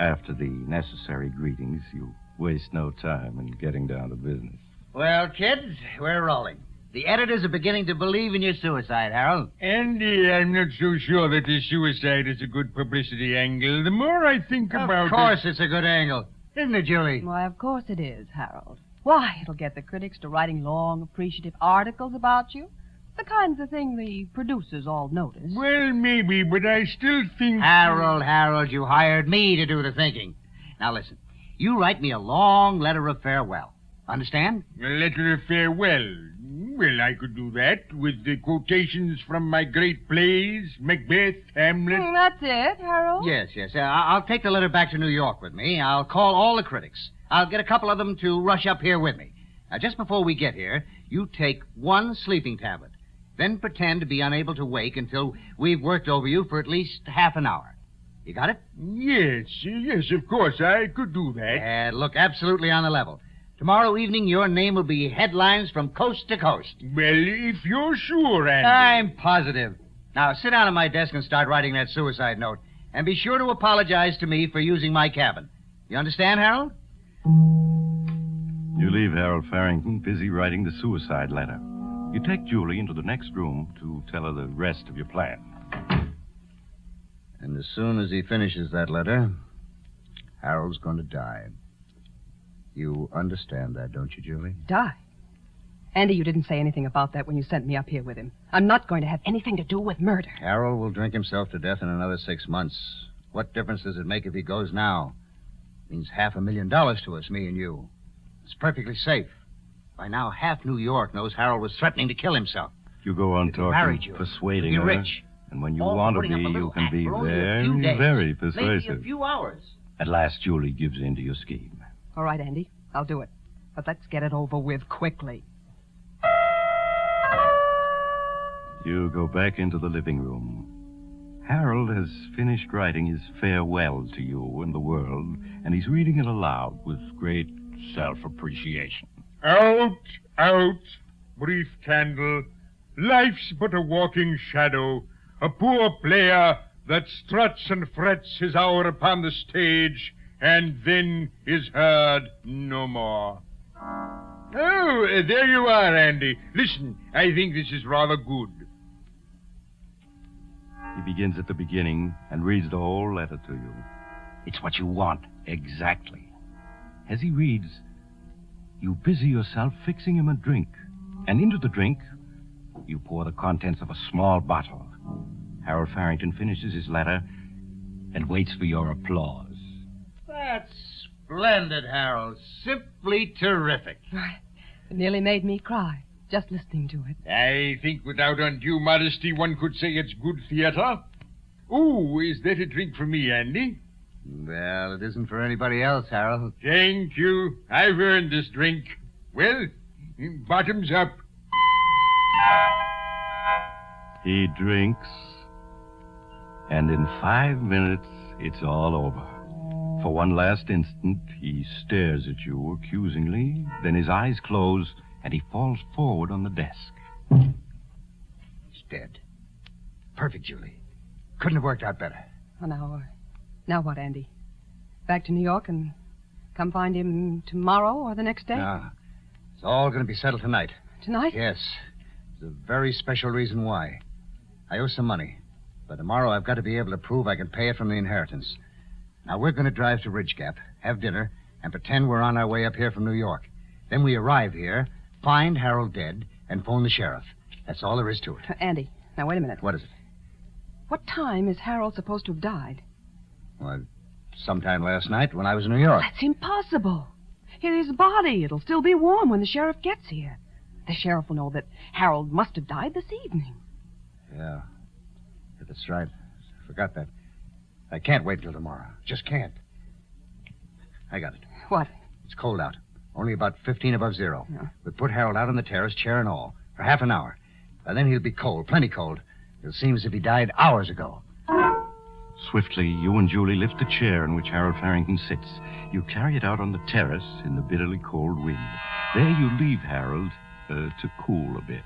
After the necessary greetings, you waste no time in getting down to business. Well, kids, we're rolling. The editors are beginning to believe in your suicide, Harold. Andy, I'm not so sure that the suicide is a good publicity angle. The more I think about it... Of course it's a good angle. Isn't it, Julie? Why, of course it is, Harold. Why, it'll get the critics to writing long, appreciative articles about you. The kinds of thing the producers all notice. Well, maybe, but I still think... Harold, you hired me to do the thinking. Now, listen. You write me a long letter of farewell. Understand? A letter of farewell. Well, I could do that with the quotations from my great plays, Macbeth, Hamlet. That's it, Harold? Yes. I'll take the letter back to New York with me. I'll call all the critics. I'll get a couple of them to rush up here with me. Now, just before we get here, you take 1 sleeping tablet. Then pretend to be unable to wake until we've worked over you for at least half an hour. You got it? Yes, of course. I could do that. And look absolutely on the level. Tomorrow evening, your name will be headlines from coast to coast. Well, if you're sure, Andy. I'm positive. Now, sit down at my desk and start writing that suicide note. And be sure to apologize to me for using my cabin. You understand, Harold? You leave Harold Farrington busy writing the suicide letter. You take Julie into the next room to tell her the rest of your plan. And as soon as he finishes that letter, Harold's going to die. You understand that, don't you, Julie? Die? Andy, you didn't say anything about that when you sent me up here with him. I'm not going to have anything to do with murder. Harold will drink himself to death in another 6 months. What difference does it make if he goes now? It means $500,000 to us, me and you. It's perfectly safe. By now, half New York knows Harold was threatening to kill himself. You go on talking, persuading you'll be her. rich. And when you want to be, you can be very, very persuasive. Maybe a few hours. At last, Julie gives in to your scheme. All right, Andy. I'll do it. But let's get it over with quickly. You go back into the living room. Harold has finished writing his farewell to you and the world, and he's reading it aloud with great self-appreciation. Out, brief candle. Life's but a walking shadow, a poor player that struts and frets his hour upon the stage, and then is heard no more. Oh, there you are, Andy. Listen, I think this is rather good. He begins at the beginning and reads the whole letter to you. It's what you want, exactly. As he reads, you busy yourself fixing him a drink. And into the drink, you pour the contents of a small bottle. Harold Farrington finishes his letter and waits for your applause. That's splendid, Harold. Simply terrific. It nearly made me cry, just listening to it. I think without undue modesty, one could say it's good theater. Oh, is that a drink for me, Andy? Well, it isn't for anybody else, Harold. Thank you. I've earned this drink. Well, bottoms up. He drinks, and in 5 minutes, it's all over. For one last instant, he stares at you accusingly, then his eyes close, and he falls forward on the desk. He's dead. Perfect, Julie. Couldn't have worked out better. Oh, now what, Andy? Back to New York and come find him tomorrow or the next day? No. It's all going to be settled tonight. Tonight? Yes. There's a very special reason why. I owe some money. But tomorrow I've got to be able to prove I can pay it from the inheritance. Now, we're going to drive to Ridge Gap, have dinner, and pretend we're on our way up here from New York. Then we arrive here, find Harold dead, and phone the sheriff. That's all there is to it. Andy, now wait a minute. What is it? What time is Harold supposed to have died? Well, sometime last night when I was in New York. That's impossible. His body, it'll still be warm when the sheriff gets here. The sheriff will know that Harold must have died this evening. Yeah, that's right. I forgot that. I can't wait till tomorrow. Just can't. I got it. What? It's cold out. Only about 15 above zero. Yeah. We put Harold out on the terrace, chair and all, for half an hour. By then he'll be cold, plenty cold. It'll seem as if he died hours ago. Swiftly, you and Julie lift the chair in which Harold Farrington sits. You carry it out on the terrace in the bitterly cold wind. There you leave Harold to cool a bit.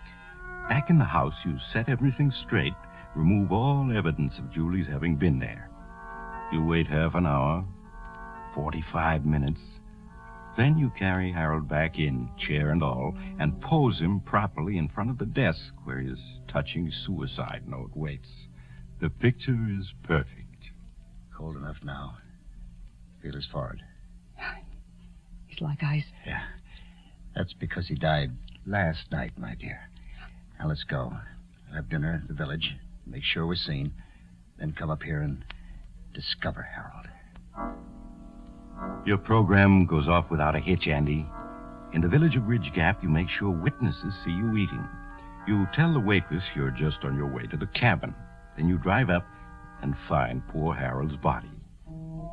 Back in the house, you set everything straight, remove all evidence of Julie's having been there. You wait half an hour, 45 minutes. Then you carry Harold back in, chair and all, and pose him properly in front of the desk where his touching suicide note waits. The picture is perfect. Cold enough now. Feel his forehead. He's like ice. Yeah. That's because he died last night, my dear. Now let's go. Have dinner at the village, make sure we're seen, then come up here and discover Harold. Your program goes off without a hitch, Andy. In the village of Ridge Gap, you make sure witnesses see you eating. You tell the waitress you're just on your way to the cabin. Then you drive up and find poor Harold's body.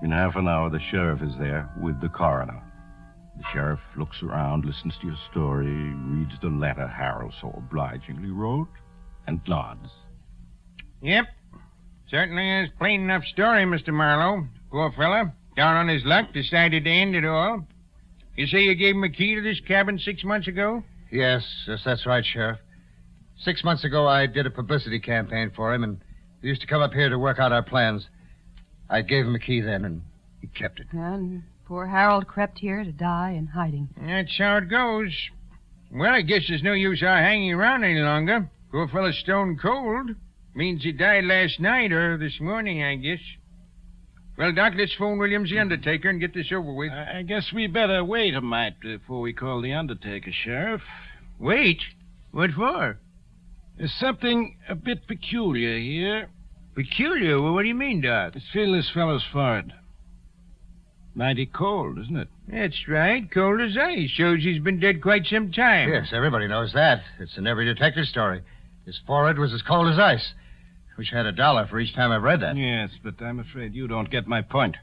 In half an hour, the sheriff is there with the coroner. The sheriff looks around, listens to your story, reads the letter Harold so obligingly wrote, and nods. Yep. Certainly is plain enough story, Mr. Marlowe. Poor fella. Down on his luck, decided to end it all. You say you gave him a key to this cabin 6 months ago? Yes, that's right, Sheriff. 6 months ago, I did a publicity campaign for him, and he used to come up here to work out our plans. I gave him a key then, and he kept it. And poor Harold crept here to die in hiding. That's how it goes. Well, I guess there's no use our hanging around any longer. Poor fella's stone cold. Means he died last night or this morning, I guess. Well, Doc, let's phone Williams the undertaker and get this over with. I guess we better wait a mite before we call the undertaker, Sheriff. Wait? What for? There's something a bit peculiar here. Peculiar? Well, what do you mean, Doc? Let's feel this fellow's forehead. Mighty cold, isn't it? That's right. Cold as ice. Shows he's been dead quite some time. Yes, everybody knows that. It's in every detective story. His forehead was as cold as ice. Wish I had $1 for each time I've read that. Yes, but I'm afraid you don't get my point.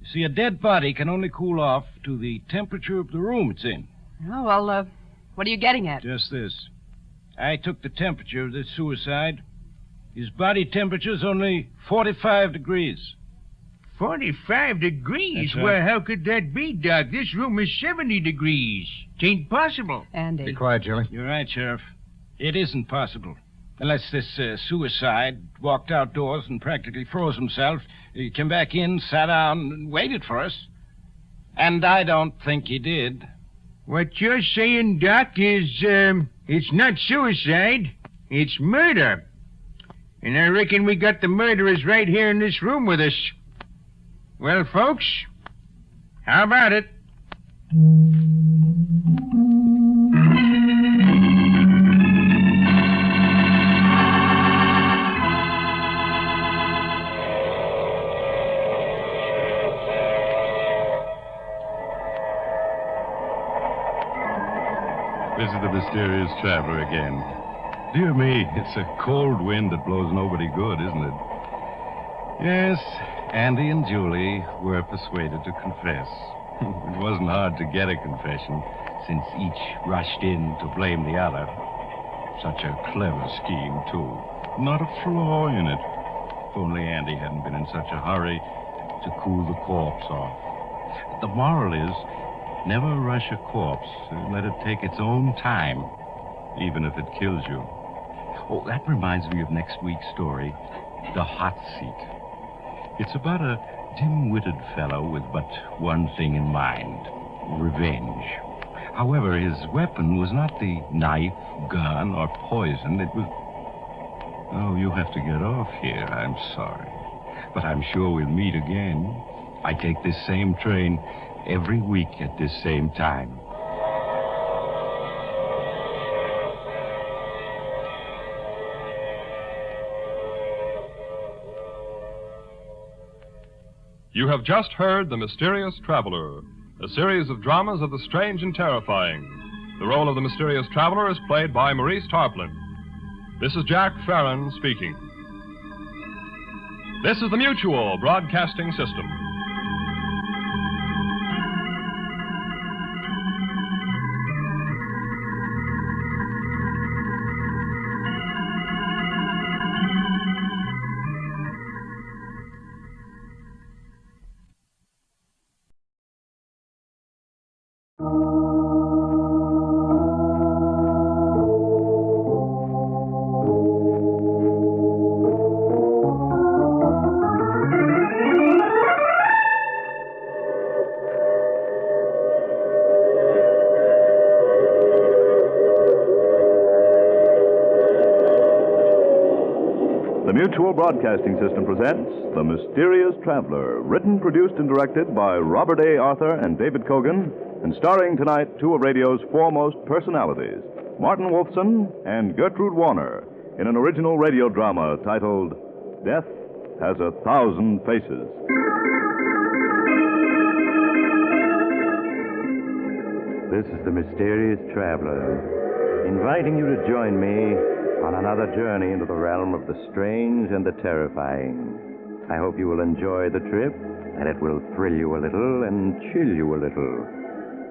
You see, a dead body can only cool off to the temperature of the room it's in. Oh, well, what are you getting at? Just this. I took the temperature of this suicide. His body temperature's only 45 degrees. 45 degrees? That's right. Well, how could that be, Doc? This room is 70 degrees. It ain't possible. Andy. Be quiet, Julie. You're right, Sheriff. It isn't possible. Unless this suicide walked outdoors and practically froze himself, he came back in, sat down, and waited for us. And I don't think he did. What you're saying, Doc, is, it's not suicide. It's murder. And I reckon we got the murderers right here in this room with us. Well, folks, how about it? This is the mysterious traveler again. Dear me, it's a cold wind that blows nobody good, isn't it? Yes, Andy and Julie were persuaded to confess. It wasn't hard to get a confession, since each rushed in to blame the other. Such a clever scheme, too. Not a flaw in it. If only Andy hadn't been in such a hurry to cool the corpse off. The moral is, never rush a corpse. Let it take its own time, even if it kills you. Oh, that reminds me of next week's story, The Hot Seat. It's about a dim-witted fellow with but one thing in mind: revenge. However, his weapon was not the knife, gun, or poison. It was... Oh, you have to get off here. I'm sorry. But I'm sure we'll meet again. I take this same train every week at this same time. You have just heard The Mysterious Traveler, a series of dramas of the strange and terrifying. The role of the mysterious traveler is played by Maurice Tarplin. This is Jack Farron speaking. This is the Mutual Broadcasting System. The Mutual Broadcasting System presents The Mysterious Traveler, written, produced, and directed by Robert A. Arthur and David Cogan, and starring tonight two of radio's foremost personalities, Martin Wolfson and Gertrude Warner, in an original radio drama titled Death Has 1,000 Faces. This is the Mysterious Traveler, inviting you to join me on another journey into the realm of the strange and the terrifying. I hope you will enjoy the trip, and it will thrill you a little and chill you a little.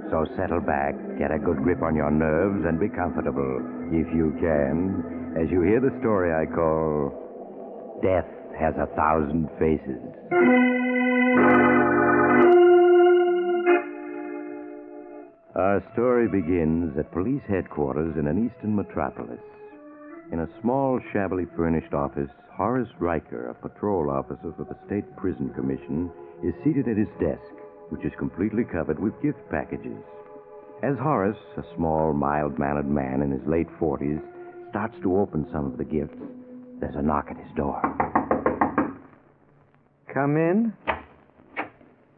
So settle back, get a good grip on your nerves, and be comfortable, if you can, as you hear the story I call Death Has 1,000 Faces. Our story begins at police headquarters in an eastern metropolis. In a small, shabbily furnished office, Horace Riker, a patrol officer for the State Prison Commission, is seated at his desk, which is completely covered with gift packages. As Horace, a small, mild-mannered man in his late 40s, starts to open some of the gifts, there's a knock at his door. Come in.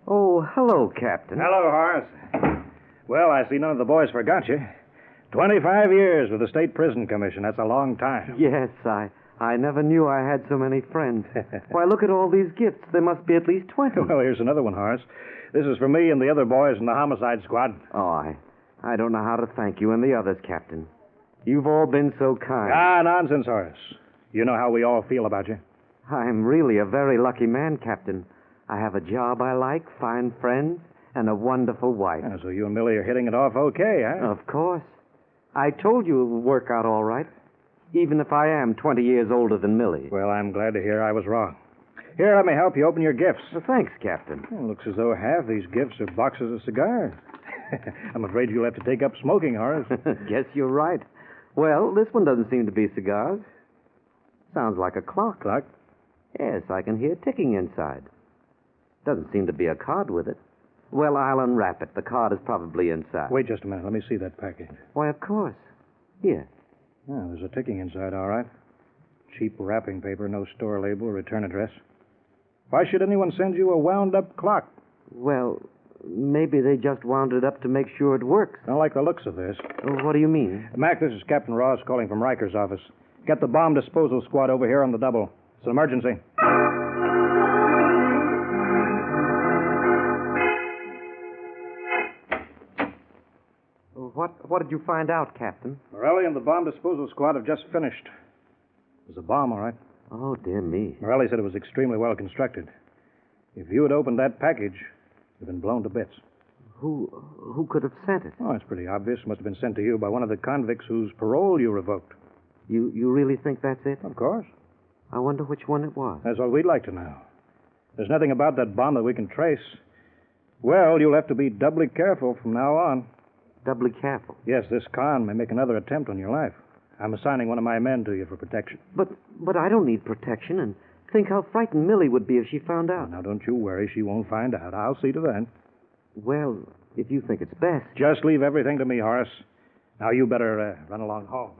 Oh, hello, Captain. Hello, Horace. Well, I see none of the boys forgot you. 25 years with the State Prison Commission. That's a long time. Yes, I never knew I had so many friends. Why, look at all these gifts. There must be at least 20. Well, here's another one, Horace. This is for me and the other boys in the homicide squad. Oh, I don't know how to thank you and the others, Captain. You've all been so kind. Ah, nonsense, Horace. You know how we all feel about you. I'm really a very lucky man, Captain. I have a job I like, fine friends, and a wonderful wife. Ah, so you and Millie are hitting it off okay, huh? Of course. I told you it would work out all right, even if I am 20 years older than Millie. Well, I'm glad to hear I was wrong. Here, let me help you open your gifts. Well, thanks, Captain. Well, looks as though half these gifts are boxes of cigars. I'm afraid you'll have to take up smoking, Horace. Guess you're right. Well, this one doesn't seem to be cigars. Sounds like a clock. Clock? Yes, I can hear ticking inside. Doesn't seem to be a card with it. Well, I'll unwrap it. The card is probably inside. Wait just a minute. Let me see that package. Why, of course. Here. Oh, there's a ticking inside, all right. Cheap wrapping paper, no store label, return address. Why should anyone send you a wound-up clock? Well, maybe they just wound it up to make sure it works. I don't like the looks of this. What do you mean? Mac, this is Captain Ross calling from Riker's office. Get the bomb disposal squad over here on the double. It's an emergency. What did you find out, Captain? Morelli and the bomb disposal squad have just finished. It was a bomb, all right. Oh, dear me. Morelli said it was extremely well constructed. If you had opened that package, you'd been blown to bits. Who could have sent it? Oh, it's pretty obvious. It must have been sent to you by one of the convicts whose parole you revoked. You really think that's it? Of course. I wonder which one it was. That's what we'd like to know. There's nothing about that bomb that we can trace. Well, you'll have to be doubly careful from now on. Doubly careful? Yes, this con may make another attempt on your life. I'm assigning one of my men to you for protection. But I don't need protection, and Think how frightened Millie would be if she found out. Now, don't you worry. She won't find out. I'll see to that. Well, if you think it's best. Just leave everything to me, Horace. Now, you better run along home.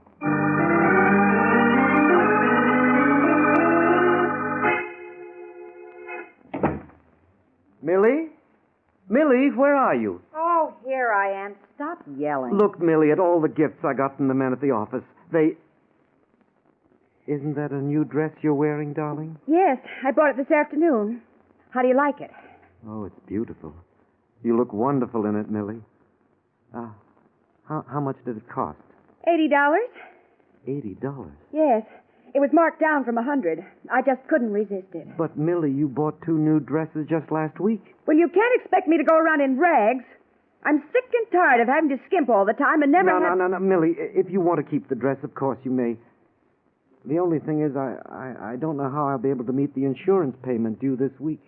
Millie? Millie, where are you? Oh, here I am. Stop yelling. Look, Millie, at all the gifts I got from the men at the office. Isn't that a new dress you're wearing, darling? Yes, I bought it this afternoon. How do you like it? Oh, it's beautiful. You look wonderful in it, Millie. How much did it cost? $80. $80? Yes. It was marked down from $100. I just couldn't resist it. But, Millie, you bought 2 new dresses just last week. Well, you can't expect me to go around in rags. I'm sick and tired of having to skimp all the time and never No, Millie, if you want to keep the dress, of course you may. The only thing is I don't know how I'll be able to meet the insurance payment due this week.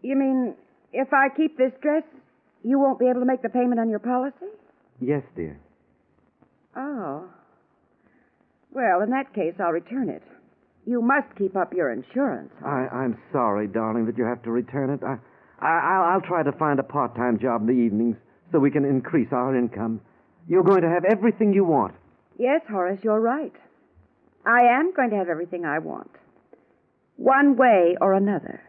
You mean if I keep this dress, you won't be able to make the payment on your policy? Yes, dear. Oh. Well, in that case, I'll return it. You must keep up your insurance. I'm sorry, darling, that you have to return it. I'll try to find a part-time job in the evenings so we can increase our income. You're going to have everything you want. Yes, Horace, you're right. I am going to have everything I want. One way or another.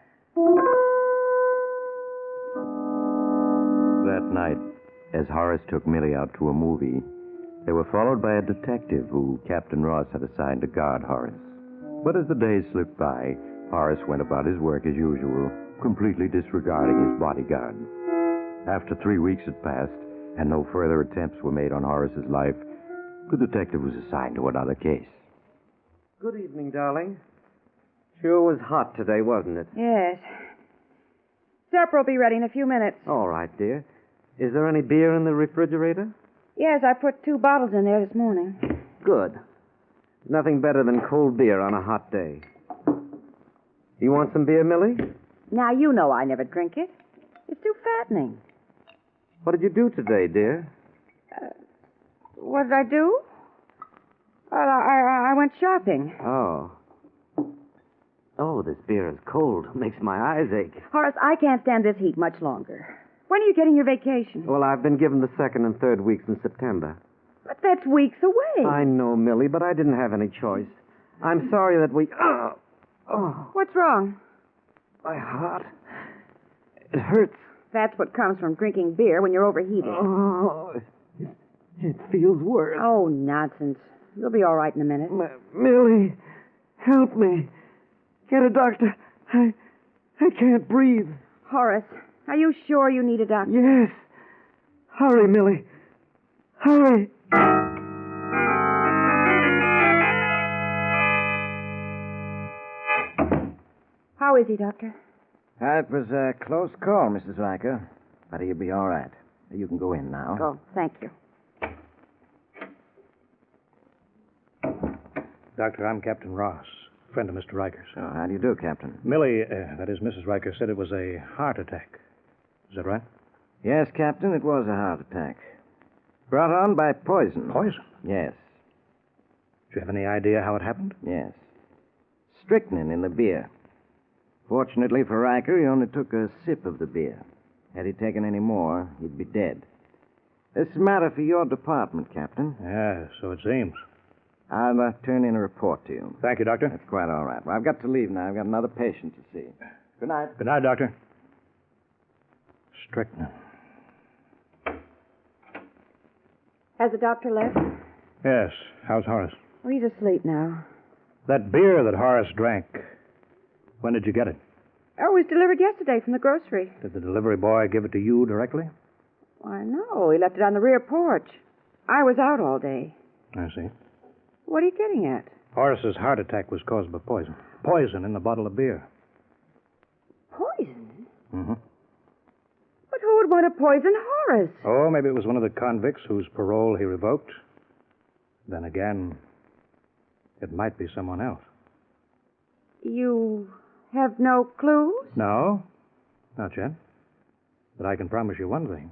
That night, as Horace took Millie out to a movie, they were followed by a detective who Captain Ross had assigned to guard Horace. But as the days slipped by, Horace went about his work as usual, completely disregarding his bodyguard. After 3 weeks had passed, and no further attempts were made on Horace's life, the detective was assigned to another case. Good evening, darling. Sure was hot today, wasn't it? Yes. Supper will be ready in a few minutes. All right, dear. Is there any beer in the refrigerator? Yes, I put 2 bottles in there this morning. Good. Nothing better than cold beer on a hot day. You want some beer, Millie? Now, you know I never drink it. It's too fattening. What did you do today, dear? What did I do? Well, I went shopping. Oh. Oh, this beer is cold. Makes my eyes ache. Horace, I can't stand this heat much longer. When are you getting your vacation? Well, I've been given the 2nd and 3rd weeks in September. But that's weeks away. I know, Millie, but I didn't have any choice. I'm sorry that we... Oh. What's wrong? My heart. It hurts. That's what comes from drinking beer when you're overheated. Oh, it feels worse. Oh, nonsense. You'll be all right in a minute. Millie, help me. Get a doctor. I can't breathe. Horace, are you sure you need a doctor? Yes. Hurry, Millie. Hurry. How is he, Doctor? It was a close call, Mrs. Riker. But he'll be all right. You can go in now. Oh, thank you. Doctor, I'm Captain Ross, friend of Mr. Riker's. So, how do you do, Captain? Millie, that is Mrs. Riker, said it was a heart attack. Is that right? Yes, Captain, it was a heart attack. Brought on by poison. Poison? Yes. Do you have any idea how it happened? Yes. Strychnine in the beer. Fortunately for Riker, he only took a sip of the beer. Had he taken any more, he'd be dead. This is a matter for your department, Captain. Yeah, so it seems. I'll turn in a report to you. Thank you, Doctor. That's quite all right. Well, I've got to leave now. I've got another patient to see. Good night. Good night, Doctor. Strychnine. Has the doctor left? Yes. How's Horace? Oh, he's asleep now. That beer that Horace drank, when did you get it? Oh, it was delivered yesterday from the grocery. Did the delivery boy give it to you directly? Why, no. He left it on the rear porch. I was out all day. I see. What are you getting at? Horace's heart attack was caused by poison. Poison in the bottle of beer. Poison? Mm-hmm. But who would want to poison Horace? Oh, maybe it was one of the convicts whose parole he revoked. Then again, it might be someone else. You have no clues? No, not yet. But I can promise you one thing.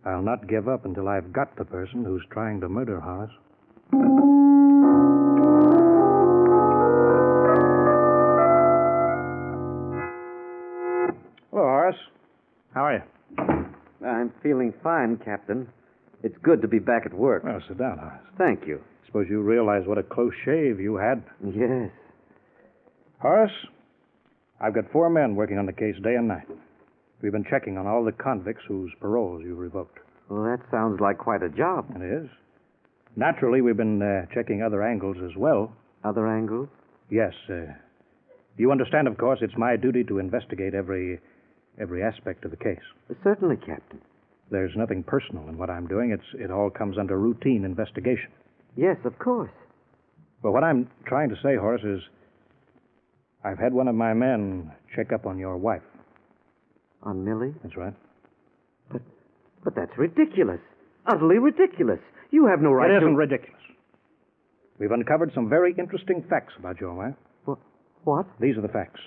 I'll not give up until I've got the person who's trying to murder Horace. Horace, how are you? I'm feeling fine, Captain. It's good to be back at work. Well, sit down, Horace. Thank you. Suppose you realize what a close shave you had. Yes. Horace, I've got 4 men working on the case day and night. We've been checking on all the convicts whose paroles you've revoked. Well, that sounds like quite a job. It is. Naturally, we've been checking other angles as well. Other angles? Yes. You understand, of course, it's my duty to investigate every aspect of the case. Certainly, Captain. There's nothing personal in what I'm doing. It all comes under routine investigation. Yes, of course. But what I'm trying to say, Horace, is I've had one of my men check up on your wife. On Millie? That's right. But that's ridiculous. Utterly ridiculous. You have no right to... It isn't ridiculous. We've uncovered some very interesting facts about your wife. What? These are the facts.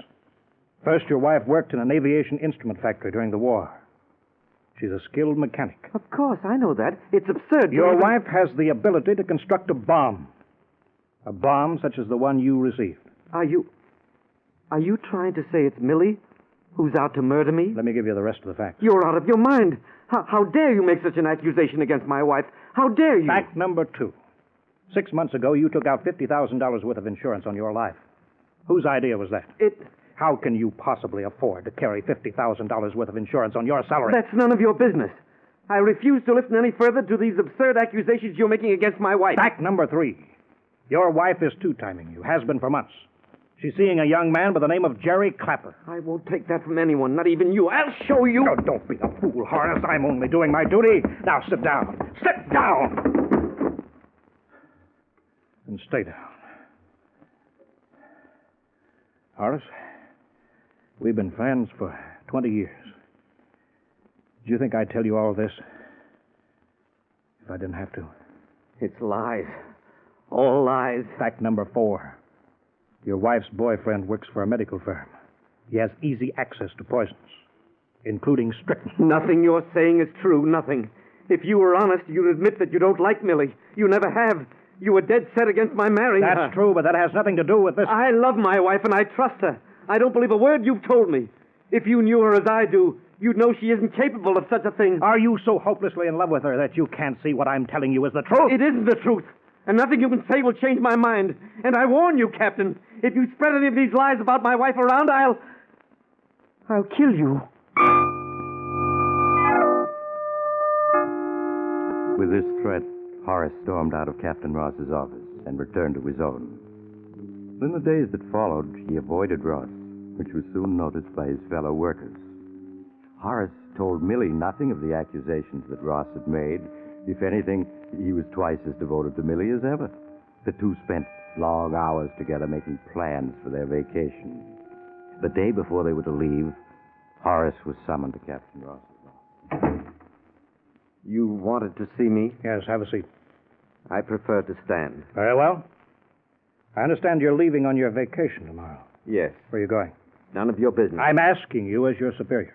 First, your wife worked in an aviation instrument factory during the war. She's a skilled mechanic. Of course, I know that. It's absurd. Your wife has the ability to construct a bomb. A bomb such as the one you received. Are you trying to say it's Millie who's out to murder me? Let me give you the rest of the facts. You're out of your mind. How dare you make such an accusation against my wife? How dare you? Fact number 2. 6 months ago, you took out $50,000 worth of insurance on your life. Whose idea was that? How can you possibly afford to carry $50,000 worth of insurance on your salary? That's none of your business. I refuse to listen any further to these absurd accusations you're making against my wife. Fact number 3. Your wife is two-timing you, has been for months. She's seeing a young man by the name of Jerry Clapper. I won't take that from anyone, not even you. I'll show you. No, don't be a fool, Horace. I'm only doing my duty. Now sit down. Sit down! And stay down. Horace, we've been friends for 20 years. Do you think I'd tell you all this if I didn't have to? It's lies. All lies. Fact number 4. Your wife's boyfriend works for a medical firm. He has easy access to poisons, including strychnine. Nothing you're saying is true. Nothing. If you were honest, you'd admit that you don't like Millie. You never have. You were dead set against my marrying her. That's true, but that has nothing to do with this. I love my wife, and I trust her. I don't believe a word you've told me. If you knew her as I do, you'd know she isn't capable of such a thing. Are you so hopelessly in love with her that you can't see what I'm telling you is the truth? It isn't the truth. And nothing you can say will change my mind. And I warn you, Captain, if you spread any of these lies about my wife around, I'll kill you. With this threat, Horace stormed out of Captain Ross's office and returned to his own. In the days that followed, he avoided Ross, which was soon noticed by his fellow workers. Horace told Millie nothing of the accusations that Ross had made. If anything, he was twice as devoted to Millie as ever. The two spent long hours together making plans for their vacation. The day before they were to leave, Horace was summoned to Captain Ross's office. You wanted to see me? Yes, have a seat. I prefer to stand. Very well. I understand you're leaving on your vacation tomorrow. Yes. Where are you going? None of your business. I'm asking you as your superior.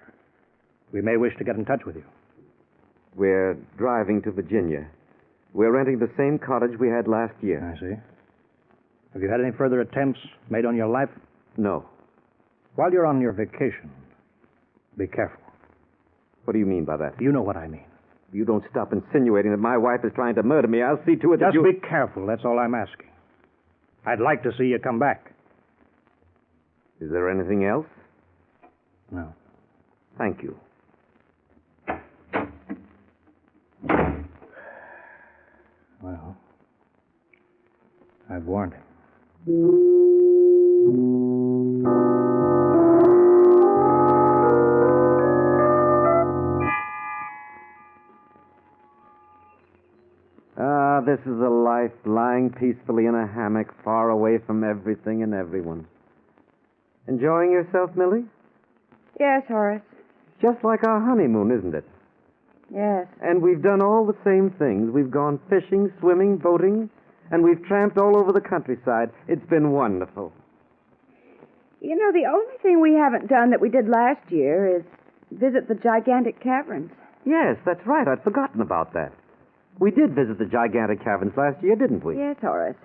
We may wish to get in touch with you. We're driving to Virginia. We're renting the same cottage we had last year. I see. Have you had any further attempts made on your life? No. While you're on your vacation, be careful. What do you mean by that? You know what I mean. If you don't stop insinuating that my wife is trying to murder me, I'll see to it that Just be careful, that's all I'm asking. I'd like to see you come back. Is there anything else? No. Thank you. Well, I've warned him. This is a life lying peacefully in a hammock far away from everything and everyone. Enjoying yourself, Millie? Yes, Horace. Just like our honeymoon, isn't it? Yes. And we've done all the same things. We've gone fishing, swimming, boating, and we've tramped all over the countryside. It's been wonderful. You know, the only thing we haven't done that we did last year is visit the gigantic caverns. Yes, that's right. I'd forgotten about that. We did visit the gigantic caverns last year, didn't we? Yes, Horace.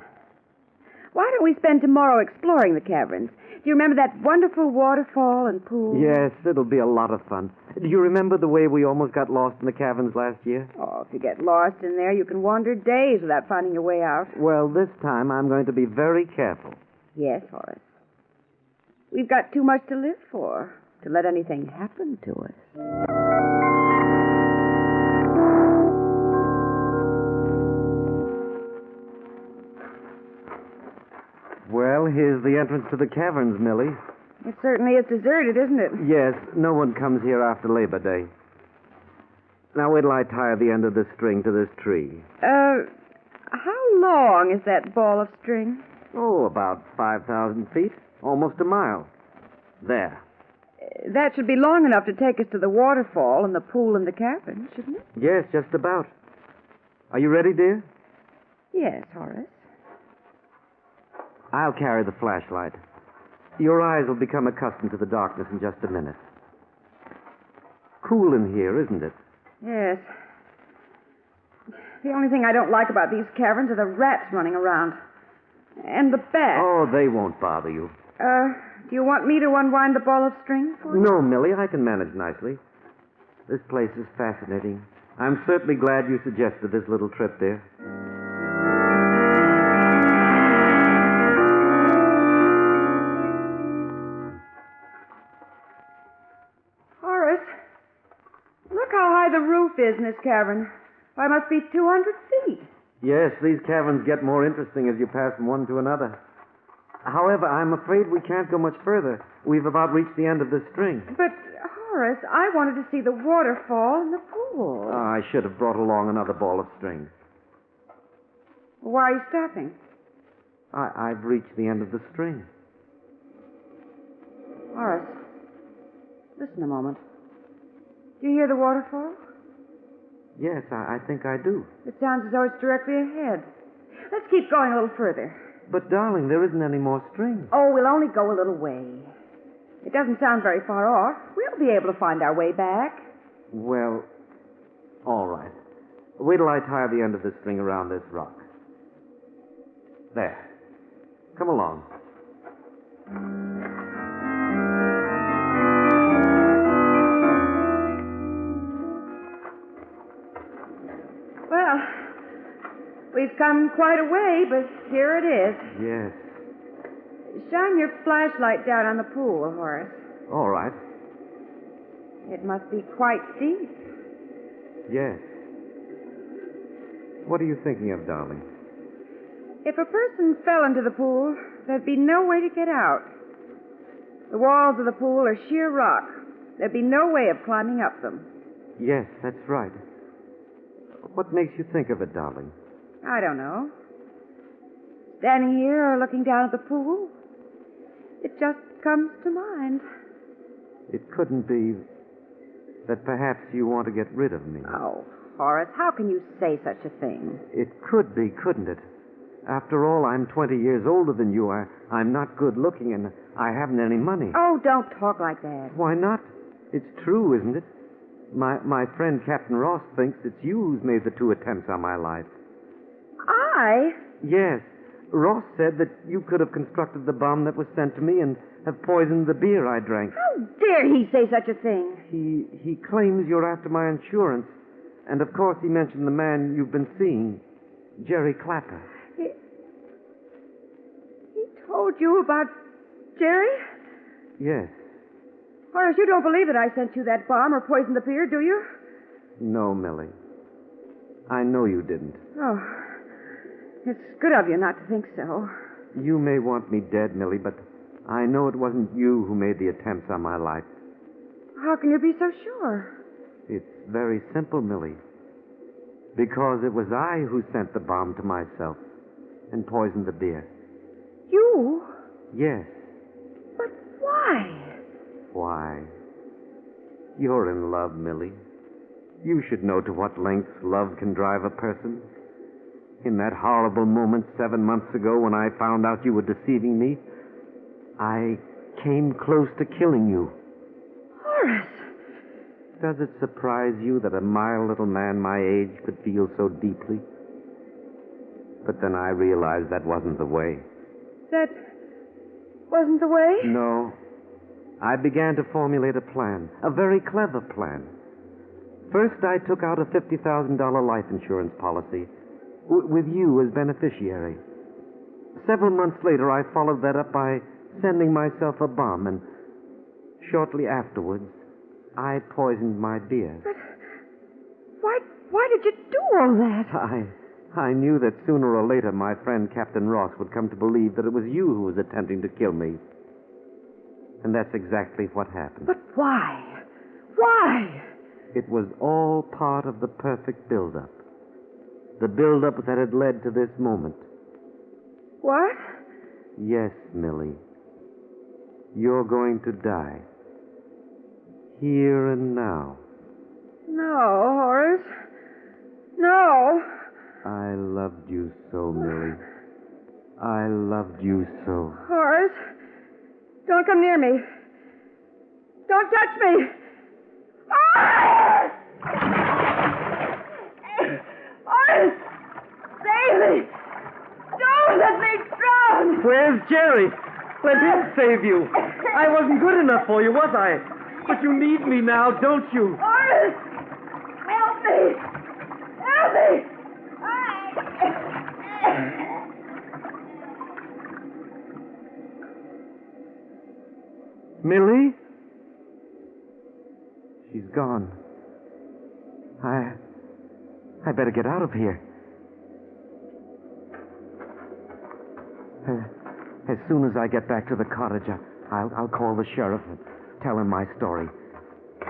Why don't we spend tomorrow exploring the caverns? Do you remember that wonderful waterfall and pool? Yes, it'll be a lot of fun. Do you remember the way we almost got lost in the caverns last year? Oh, if you get lost in there, you can wander days without finding your way out. Well, this time I'm going to be very careful. Yes, Horace. We've got too much to live for to let anything happen to us. Well, here's the entrance to the caverns, Millie. It certainly is deserted, isn't it? Yes, no one comes here after Labor Day. Now, wait till I tie the end of this string to this tree. How long is that ball of string? Oh, about 5,000 feet. Almost a mile. There. That should be long enough to take us to the waterfall and the pool and the cavern, shouldn't it? Yes, just about. Are you ready, dear? Yes, Horace. I'll carry the flashlight. Your eyes will become accustomed to the darkness in just a minute. Cool in here, isn't it? Yes. The only thing I don't like about these caverns are the rats running around. And the bats. Oh, they won't bother you. Do you want me to unwind the ball of string for you? No, Millie, I can manage nicely. This place is fascinating. I'm certainly glad you suggested this little trip there. Horace, look how high the roof is in this cavern. Why, it must be 200 feet. Yes, these caverns get more interesting as you pass from one to another. However, I'm afraid we can't go much further. We've about reached the end of this string. But, Horace, I wanted to see the waterfall and the pool. Oh, I should have brought along another ball of string. Why are you stopping? I've reached the end of the string. Horace, listen a moment. Do you hear the waterfall? Yes, I think I do. It sounds as though it's directly ahead. Let's keep going a little further. But, darling, there isn't any more string. Oh, we'll only go a little way. It doesn't sound very far off. We'll be able to find our way back. Well, all right. Wait till I tie the end of this string around this rock. There. Come along. Well, we've come quite a way, but here it is. Yes. Shine your flashlight down on the pool, Horace. All right. It must be quite deep. Yes. What are you thinking of, darling? If a person fell into the pool, there'd be no way to get out. The walls of the pool are sheer rock. There'd be no way of climbing up them. Yes, that's right. What makes you think of it, darling? I don't know. Standing here or looking down at the pool, it just comes to mind. It couldn't be that perhaps you want to get rid of me. Oh, Horace, how can you say such a thing? It could be, couldn't it? After all, I'm 20 years older than you. I'm not good looking, and I haven't any money. Oh, don't talk like that. Why not? It's true, isn't it? My friend Captain Ross thinks it's you who's made the 2 attempts on my life. I? Yes. Ross said that you could have constructed the bomb that was sent to me and have poisoned the beer I drank. How dare he say such a thing? He claims you're after my insurance. And, of course, he mentioned the man you've been seeing, Jerry Clapper. He told you about Jerry? Yes. Horace, you don't believe that I sent you that bomb or poisoned the beer, do you? No, Millie. I know you didn't. Oh, it's good of you not to think so. You may want me dead, Millie, but I know it wasn't you who made the attempts on my life. How can you be so sure? It's very simple, Millie. Because it was I who sent the bomb to myself and poisoned the beer. You? Yes. But why? Why? You're in love, Millie. You should know to what lengths love can drive a person. In that horrible moment 7 months ago when I found out you were deceiving me, I came close to killing you. Horace! Does it surprise you that a mild little man my age could feel so deeply? But then I realized that wasn't the way. That wasn't the way? No. I began to formulate a plan, a very clever plan. First, I took out a $50,000 life insurance policy with you as beneficiary. Several months later, I followed that up by sending myself a bomb, and shortly afterwards, I poisoned my beer. But why did you do all that? I knew that sooner or later my friend Captain Ross would come to believe that it was you who was attempting to kill me. And that's exactly what happened. But why? Why? It was all part of the perfect build-up. The build-up that had led to this moment. What? Yes, Millie. You're going to die. Here and now. No, Horace. No. I loved you so, Millie. I loved you so. Horace, don't come near me. Don't touch me. Horace! Horace! Save me! Don't let me drown! Where's Jerry? Let him save you. I wasn't good enough for you, was I? But you need me now, don't you? Horace! Help me! Help me! Millie? She's gone. I better get out of here. As soon as I get back to the cottage, I'll call the sheriff and tell him my story.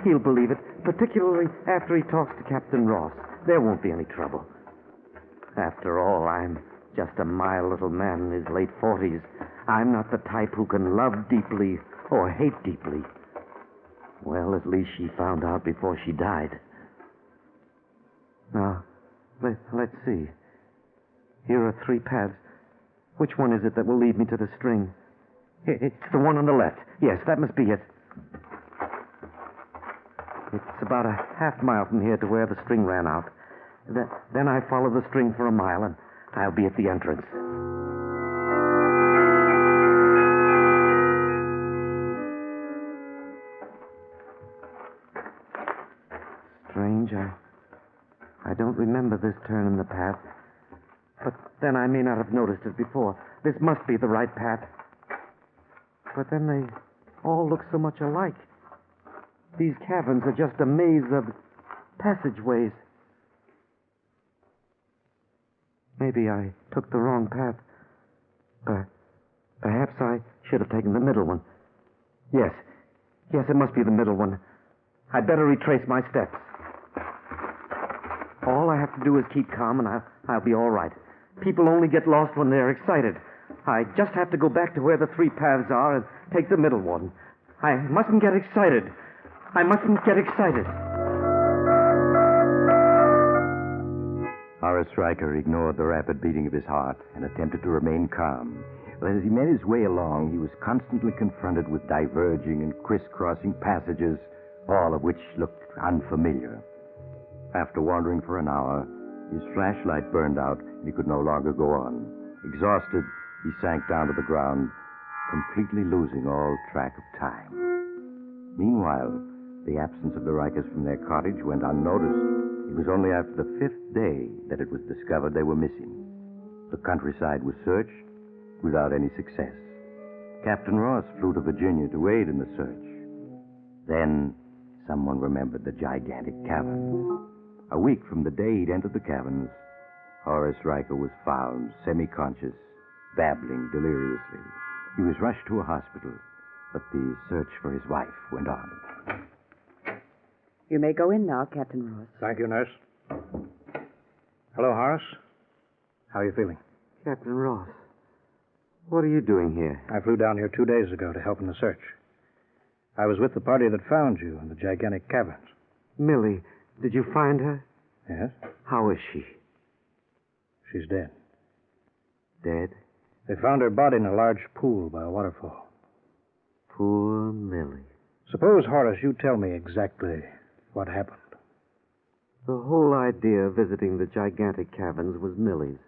He'll believe it, particularly after he talks to Captain Ross. There won't be any trouble. After all, I'm just a mild little man in his late 40s. I'm not the type who can love deeply or hate deeply. Well, at least she found out before she died. Now, let's see. Here are 3 paths. Which one is it that will lead me to the string? It's the one on the left. Yes, that must be it. It's about a half-mile from here to where the string ran out. Then I follow the string for a mile, and I'll be at the entrance. Strange, I don't remember this turn in the path. But then I may not have noticed it before. This must be the right path. But then they all look so much alike. These caverns are just a maze of passageways. Maybe I took the wrong path. Perhaps I should have taken the middle one. Yes, it must be the middle one. I'd better retrace my steps. All I have to do is keep calm, and I'll be all right. People only get lost when they're excited. I just have to go back to where the 3 paths are and take the middle one. I mustn't get excited. I mustn't get excited. Horace Riker ignored the rapid beating of his heart and attempted to remain calm. But as he made his way along, he was constantly confronted with diverging and crisscrossing passages, all of which looked unfamiliar. After wandering for an hour, his flashlight burned out and he could no longer go on. Exhausted, he sank down to the ground, completely losing all track of time. Meanwhile, the absence of the Rikers from their cottage went unnoticed. It was only after the 5th day that it was discovered they were missing. The countryside was searched without any success. Captain Ross flew to Virginia to aid in the search. Then someone remembered the gigantic caverns. A week from the day he'd entered the caverns, Horace Riker was found semi-conscious, babbling deliriously. He was rushed to a hospital, but the search for his wife went on. You may go in now, Captain Ross. Thank you, nurse. Hello, Horace. How are you feeling? Captain Ross, what are you doing here? I flew down here 2 days ago to help in the search. I was with the party that found you in the gigantic caverns. Millie, did you find her? Yes. How is she? She's dead. Dead? They found her body in a large pool by a waterfall. Poor Millie. Suppose, Horace, you tell me exactly what happened. The whole idea of visiting the gigantic caverns was Millie's.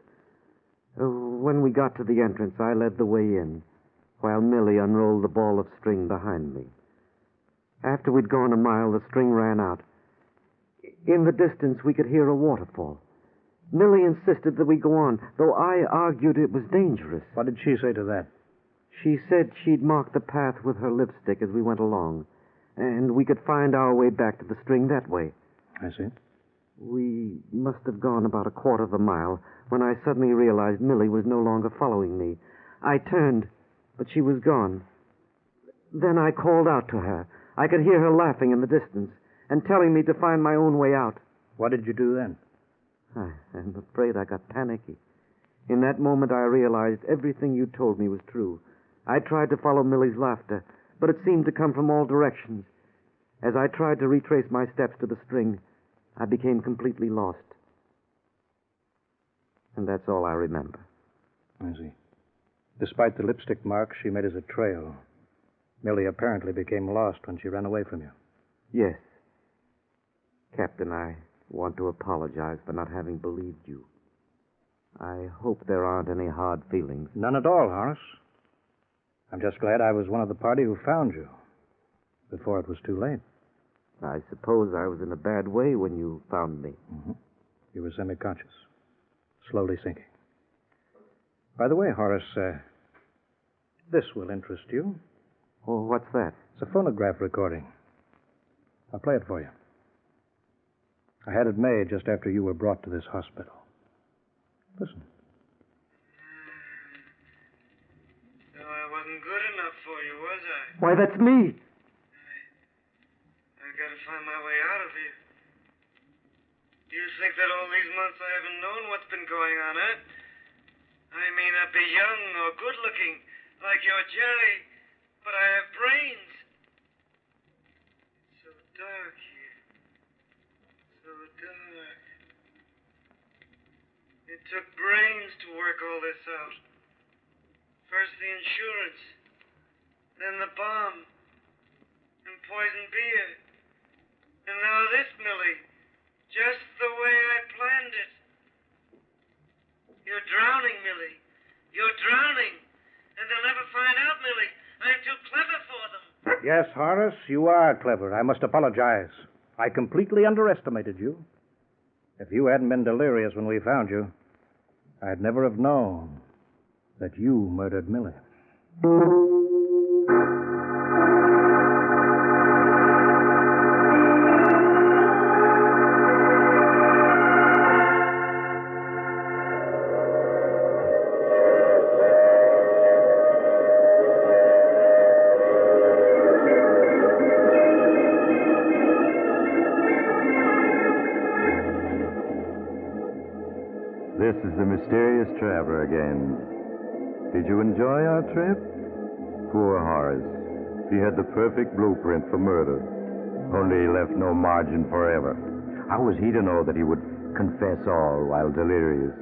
When we got to the entrance, I led the way in, while Millie unrolled the ball of string behind me. After we'd gone a mile, the string ran out. In the distance, we could hear a waterfall. Millie insisted that we go on, though I argued it was dangerous. What did she say to that? She said she'd mark the path with her lipstick as we went along, and we could find our way back to the string that way. I see. We must have gone about a quarter of a mile when I suddenly realized Millie was no longer following me. I turned, but she was gone. Then I called out to her. I could hear her laughing in the distance and telling me to find my own way out. What did you do then? I'm afraid I got panicky. In that moment, I realized everything you told me was true. I tried to follow Millie's laughter, but it seemed to come from all directions. As I tried to retrace my steps to the string, I became completely lost. And that's all I remember. I see. Despite the lipstick marks she made as a trail, Millie apparently became lost when she ran away from you. Yes. Captain, I want to apologize for not having believed you. I hope there aren't any hard feelings. None at all, Horace. I'm just glad I was one of the party who found you before it was too late. I suppose I was in a bad way when you found me. Mm-hmm. You were semi-conscious, slowly sinking. By the way, Horace, this will interest you. Oh, what's that? It's a phonograph recording. I'll play it for you. I had it made just after you were brought to this hospital. Listen. So I wasn't good enough for you, was I? Why, that's me. I've got to find my way out of here. Do you think that all these months I haven't known what's been going on, eh? I may not be young or good-looking like your Jerry, but I have brains. It's so dark here. So dark. It took brains to work all this out. First the insurance, then the bomb, and poison beer. And now this, Millie. Just the way I planned it. You're drowning, Millie. You're drowning. And they'll never find out, Millie. I'm too clever for them. Yes, Horace, you are clever. I must apologize. I completely underestimated you. If you hadn't been delirious when we found you, I'd never have known that you murdered Millie. This is the mysterious traveler again. Did you enjoy our trip? Poor Horace. He had the perfect blueprint for murder. Only he left no margin for error. How was he to know that he would confess all while delirious?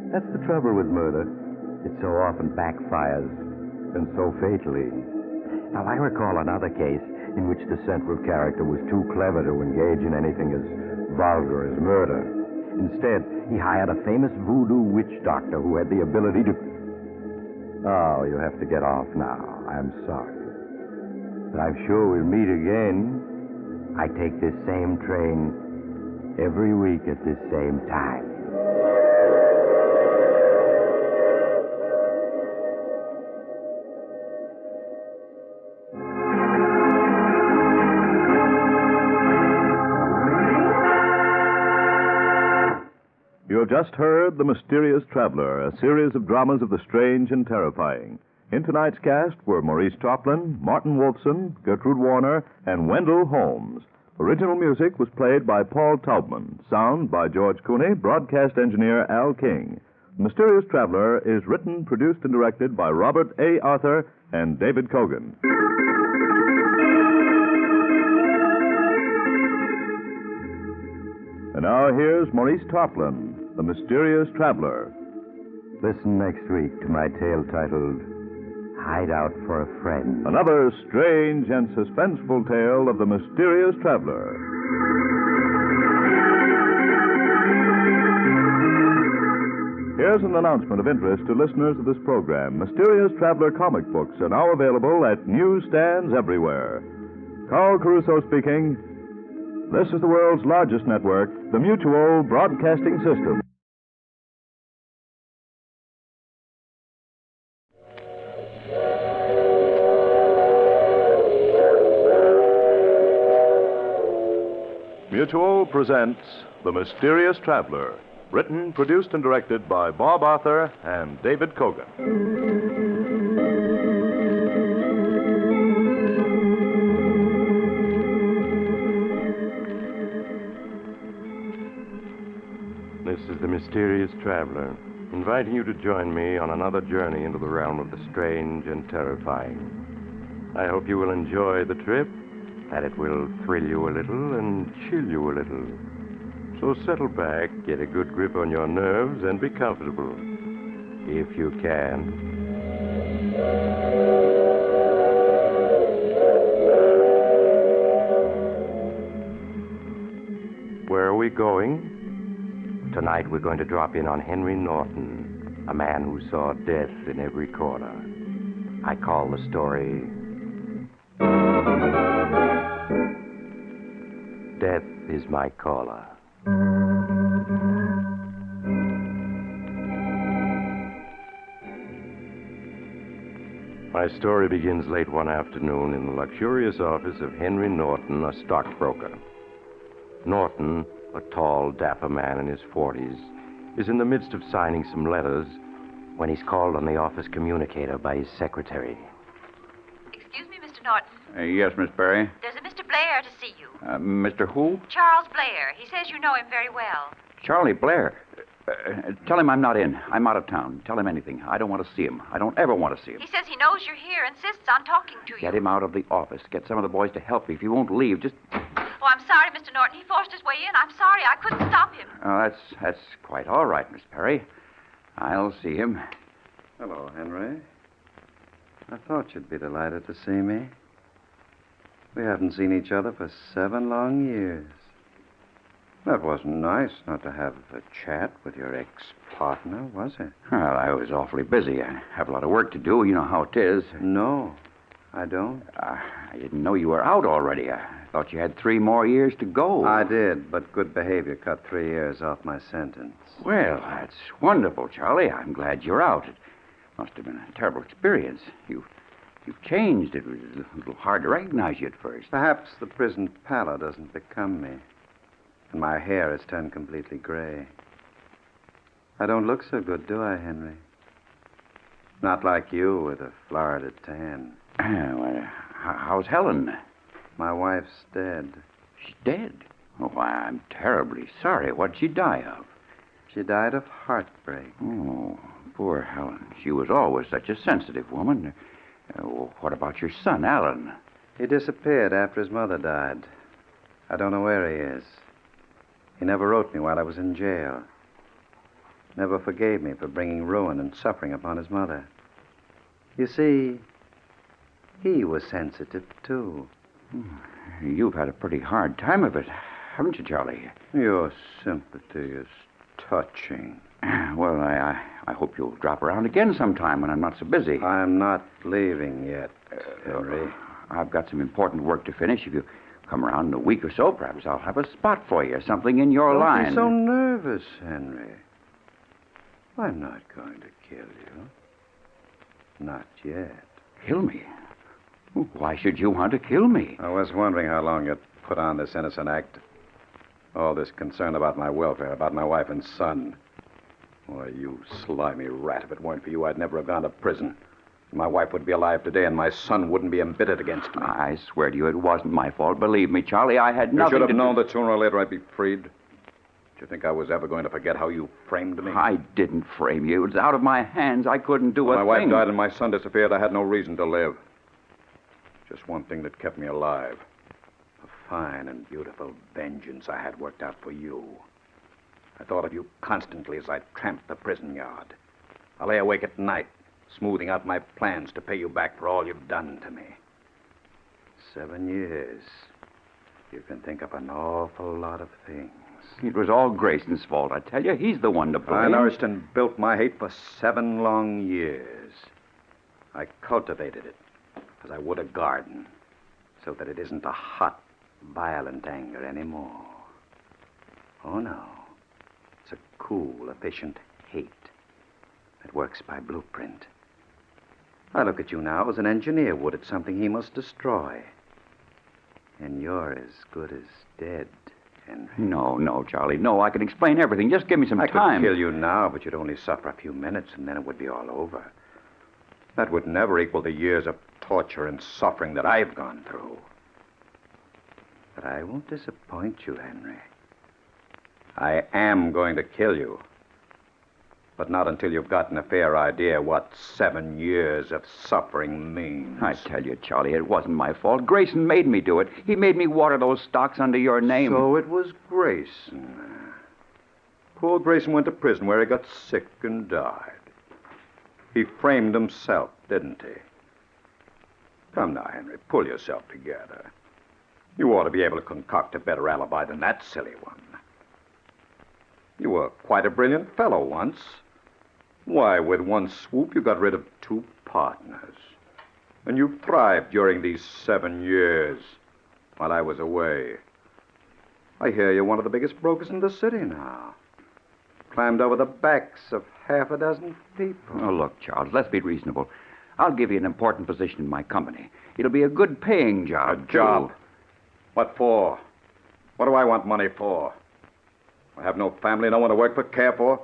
That's the trouble with murder. It so often backfires, and so fatally. Now, I recall another case in which the central character was too clever to engage in anything as vulgar as murder. Instead, he hired a famous voodoo witch doctor who had the ability to... Oh, you have to get off now. I'm sorry. But I'm sure we'll meet again. I take this same train every week at this same time. You have just heard The Mysterious Traveler, a series of dramas of the strange and terrifying. In tonight's cast were Maurice Tarplin, Martin Wolfson, Gertrude Warner, and Wendell Holmes. Original music was played by Paul Taubman. Sound by George Cooney, broadcast engineer Al King. The Mysterious Traveler is written, produced, and directed by Robert A. Arthur and David Cogan. And now here's Maurice Tarplin, The Mysterious Traveler. Listen next week to my tale titled Hideout for a Friend. Another strange and suspenseful tale of the Mysterious Traveler. Here's an announcement of interest to listeners of this program. Mysterious Traveler comic books are now available at newsstands everywhere. Carl Caruso speaking. This is the world's largest network, the Mutual Broadcasting System. Mutual presents The Mysterious Traveler, written, produced, and directed by Bob Arthur and David Kogan. This is the Mysterious Traveler, inviting you to join me on another journey into the realm of the strange and terrifying. I hope you will enjoy the trip, that it will thrill you a little and chill you a little. So settle back, get a good grip on your nerves, and be comfortable, if you can. Where are we going? Tonight we're going to drop in on Henry Norton, a man who saw death in every corner. I call the story Death is My Caller. My story begins late one afternoon in the luxurious office of Henry Norton, a stockbroker. Norton, a tall, dapper man in his 40s, is in the midst of signing some letters when he's called on the office communicator by his secretary. Excuse me, Mr. Norton. Yes, Miss Berry. There's a Mr. Blair to see you. Mr. Who? Charles Blair. He says you know him very well. Charlie Blair. Tell him I'm not in. I'm out of town. Tell him anything. I don't want to see him. I don't ever want to see him. He says he knows you're here, insists on talking to you. Get him out of the office. Get some of the boys to help me. If he won't leave, just... Oh, I'm sorry, Mr. Norton. He forced his way in. I'm sorry. I couldn't stop him. Oh, that's quite all right, Miss Perry. I'll see him. Hello, Henry. I thought you'd be delighted to see me. We haven't seen each other for 7 long years. That wasn't nice not to have a chat with your ex-partner, was it? Well, I was awfully busy. I have a lot of work to do. You know how it is. No, I don't. I didn't know you were out already. I thought you had 3 more years to go. I did, but good behavior cut 3 years off my sentence. Well, that's wonderful, Charlie. I'm glad you're out. It must have been a terrible experience. You've changed. It was a little hard to recognize you at first. Perhaps the prison pallor doesn't become me. And my hair has turned completely gray. I don't look so good, do I, Henry? Not like you with a Florida tan. Well, how's Helen? My wife's dead. She's dead? Oh, why, I'm terribly sorry. What'd she die of? She died of heartbreak. Oh, poor Helen. She was always such a sensitive woman. What about your son, Alan? He disappeared after his mother died. I don't know where he is. He never wrote me while I was in jail. Never forgave me for bringing ruin and suffering upon his mother. You see, he was sensitive, too. You've had a pretty hard time of it, haven't you, Charlie? Your sympathy is touching. Well, I hope you'll drop around again sometime when I'm not so busy. I'm not leaving yet, Henry. I've got some important work to finish. If you come around in a week or so, perhaps I'll have a spot for you, something in your line. Don't be so nervous, Henry. I'm not going to kill you. Not yet. Kill me? Why should you want to kill me? I was wondering how long you'd put on this innocent act. All this concern about my welfare, about my wife and son. Why, you slimy rat, if it weren't for you, I'd never have gone to prison. My wife would be alive today, and my son wouldn't be embittered against me. I swear to you, it wasn't my fault. Believe me, Charlie, I had nothing You should have to known that sooner or later I'd be freed. Did you think I was ever going to forget how you framed me? I didn't frame you. It was out of my hands. I couldn't do when a my thing. wife died and my son disappeared, I had no reason to live. Just one thing that kept me alive. A fine and beautiful vengeance I had worked out for you. I thought of you constantly as I tramped the prison yard. I lay awake at night, smoothing out my plans to pay you back for all you've done to me. 7 years. You can think of an awful lot of things. It was all Grayson's fault, I tell you. He's the one to blame. I nourished and built my hate for 7 long years. I cultivated it as I would a garden, so that it isn't a hot, violent anger anymore. Oh, no. It's a cool, efficient hate that works by blueprint. I look at you now as an engineer would at something he must destroy. And you're as good as dead, Henry. No, Charlie. No, I can explain everything. Just give me some I time. could kill you now, but you'd only suffer a few minutes, and then it would be all over. That would never equal the years of torture and suffering that I've gone through. But I won't disappoint you, Henry. I am going to kill you. But not until you've gotten a fair idea what 7 years of suffering means. I tell you, Charlie, it wasn't my fault. Grayson made me do it. He made me water those stocks under your name. So it was Grayson. Poor Grayson went to prison where he got sick and died. He framed himself, didn't he? Come now, Henry, pull yourself together. You ought to be able to concoct a better alibi than that silly one. You were quite a brilliant fellow once. Why, with one swoop, you got rid of 2 partners. And you've thrived during these 7 years while I was away. I hear you're one of the biggest brokers in the city now. Climbed over the backs of half a dozen people. Oh, look, Charles, let's be reasonable. I'll give you an important position in my company. It'll be a good paying job. A job? What for? What do I want money for? I have no family, no one to work for, care for.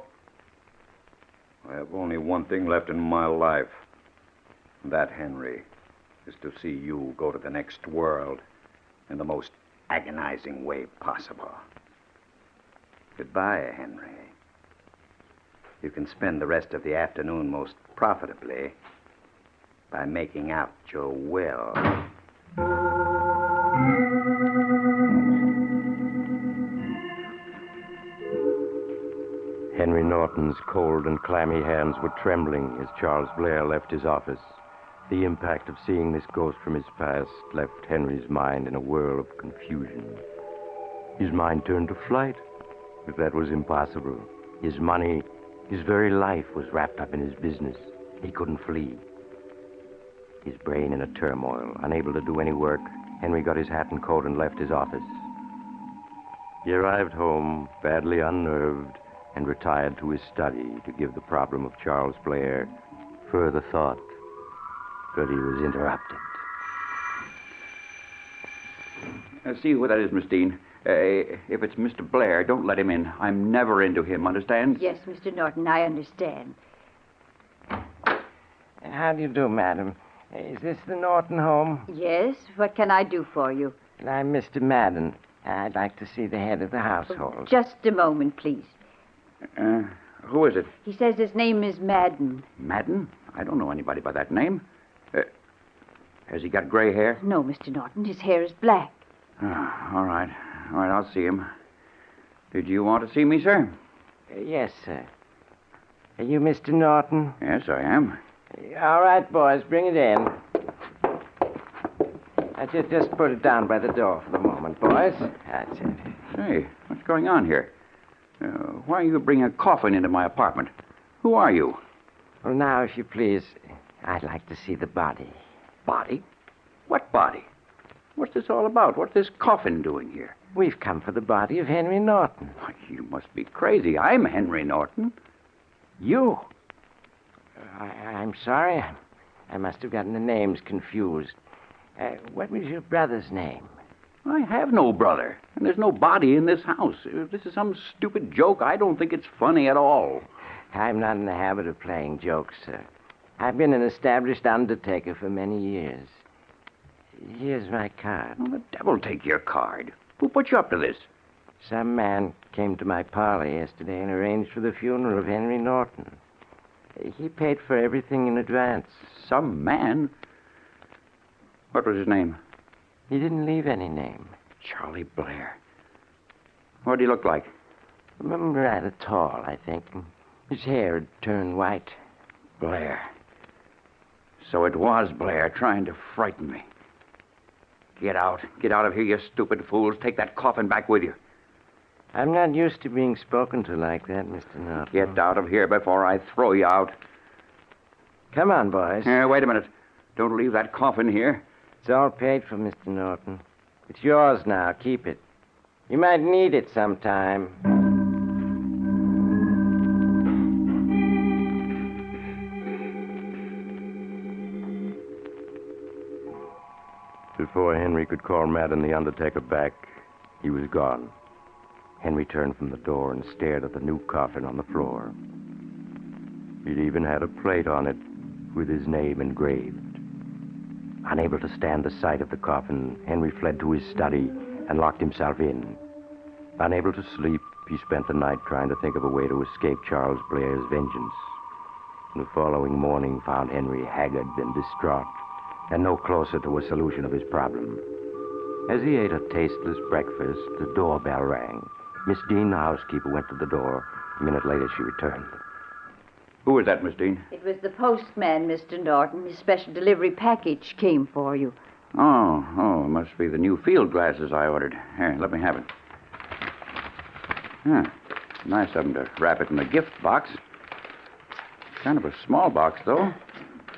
I have only one thing left in my life. And that, Henry, is to see you go to the next world in the most agonizing way possible. Goodbye, Henry. You can spend the rest of the afternoon most profitably by making out your will. Henry Norton's cold and clammy hands were trembling as Charles Blair left his office. The impact of seeing this ghost from his past left Henry's mind in a whirl of confusion. His mind turned to flight, but that was impossible. His money, his very life was wrapped up in his business. He couldn't flee. His brain in a turmoil, unable to do any work, Henry got his hat and coat and left his office. He arrived home, badly unnerved, and retired to his study to give the problem of Charles Blair further thought. But he was interrupted. See who that is, Miss Dean. If it's Mr. Blair, don't let him in. I'm never into him, understand? Yes, Mr. Norton, I understand. How do you do, madam? Is this the Norton home? Yes, what can I do for you? I'm Mr. Madden. I'd like to see the head of the household. Just a moment, please. Who is it? He says his name is Madden. Madden? I don't know anybody by that name. Has he got gray hair? No, Mr. Norton, his hair is black. All right. All right, I'll see him. Did you want to see me, sir? Yes, sir. Are you Mr. Norton? Yes, I am. All right, boys, bring it in. Just put it down by the door for the moment, boys. That's it. Say, what's going on here? Why are you bringing a coffin into my apartment? Who are you? Well, now, if you please, I'd like to see the body. Body? What body? What's this all about? What's this coffin doing here? We've come for the body of Henry Norton. Why, you must be crazy. I'm Henry Norton. You? I'm sorry. I must have gotten the names confused. What was your brother's name? I have no brother, and there's no body in this house. If this is some stupid joke, I don't think it's funny at all. I'm not in the habit of playing jokes, sir. I've been an established undertaker for many years. Here's my card. Well, the devil take your card. Who put you up to this? Some man came to my parlor yesterday and arranged for the funeral of Henry Norton. He paid for everything in advance. Some man? What was his name? He didn't leave any name. Charlie Blair. What did he look like? Rather tall, I think. His hair had turned white. Blair. So it was Blair trying to frighten me. Get out. Get out of here, you stupid fools. Take that coffin back with you. I'm not used to being spoken to like that, Mr. Norton. Get out of here before I throw you out. Come on, boys. Wait a minute. Don't leave that coffin here. It's all paid for, Mr. Norton. It's yours now. Keep it. You might need it sometime. Before Henry could call Madden the undertaker back, he was gone. Henry turned from the door and stared at the new coffin on the floor. It even had a plate on it with his name engraved. Unable to stand the sight of the coffin, Henry fled to his study and locked himself in. Unable to sleep, he spent the night trying to think of a way to escape Charles Blair's vengeance. The following morning found Henry haggard and distraught, and no closer to a solution of his problem. As he ate a tasteless breakfast, the doorbell rang. Miss Dean, the housekeeper, went to the door. A minute later, she returned. Who was that, Miss Dean? It was the postman, Mr. Norton. His special delivery package came for you. Oh, it must be the new field glasses I ordered. Here, let me have it. Nice of them to wrap it in a gift box. Kind of a small box, though.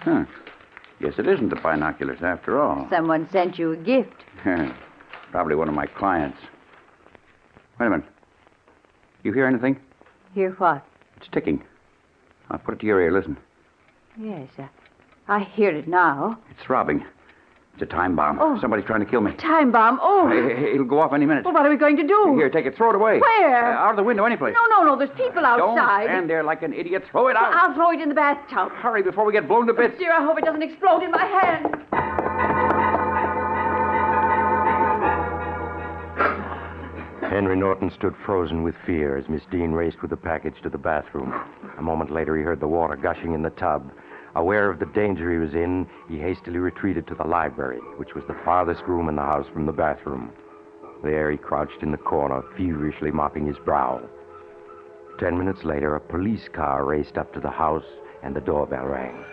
Guess it isn't the binoculars after all. Someone sent you a gift. Probably one of my clients. Wait a minute. You hear anything? Hear what? It's ticking. I'll put it to your ear. Listen. Yes, I hear it now. It's throbbing. It's a time bomb. Oh. Somebody's trying to kill me. Time bomb. Oh. It'll go off any minute. Well, what are we going to do? Here, take it. Throw it away. Where? Out of the window, anyplace. No. There's people outside. Don't stand there like an idiot. Throw it out. I'll throw it in the bathtub. Hurry before we get blown to bits. Dear, I hope it doesn't explode in my hand. Henry Norton stood frozen with fear as Miss Dean raced with the package to the bathroom. A moment later, he heard the water gushing in the tub. Aware of the danger he was in, he hastily retreated to the library, which was the farthest room in the house from the bathroom. There, he crouched in the corner, feverishly mopping his brow. 10 minutes later, a police car raced up to the house, and the doorbell rang.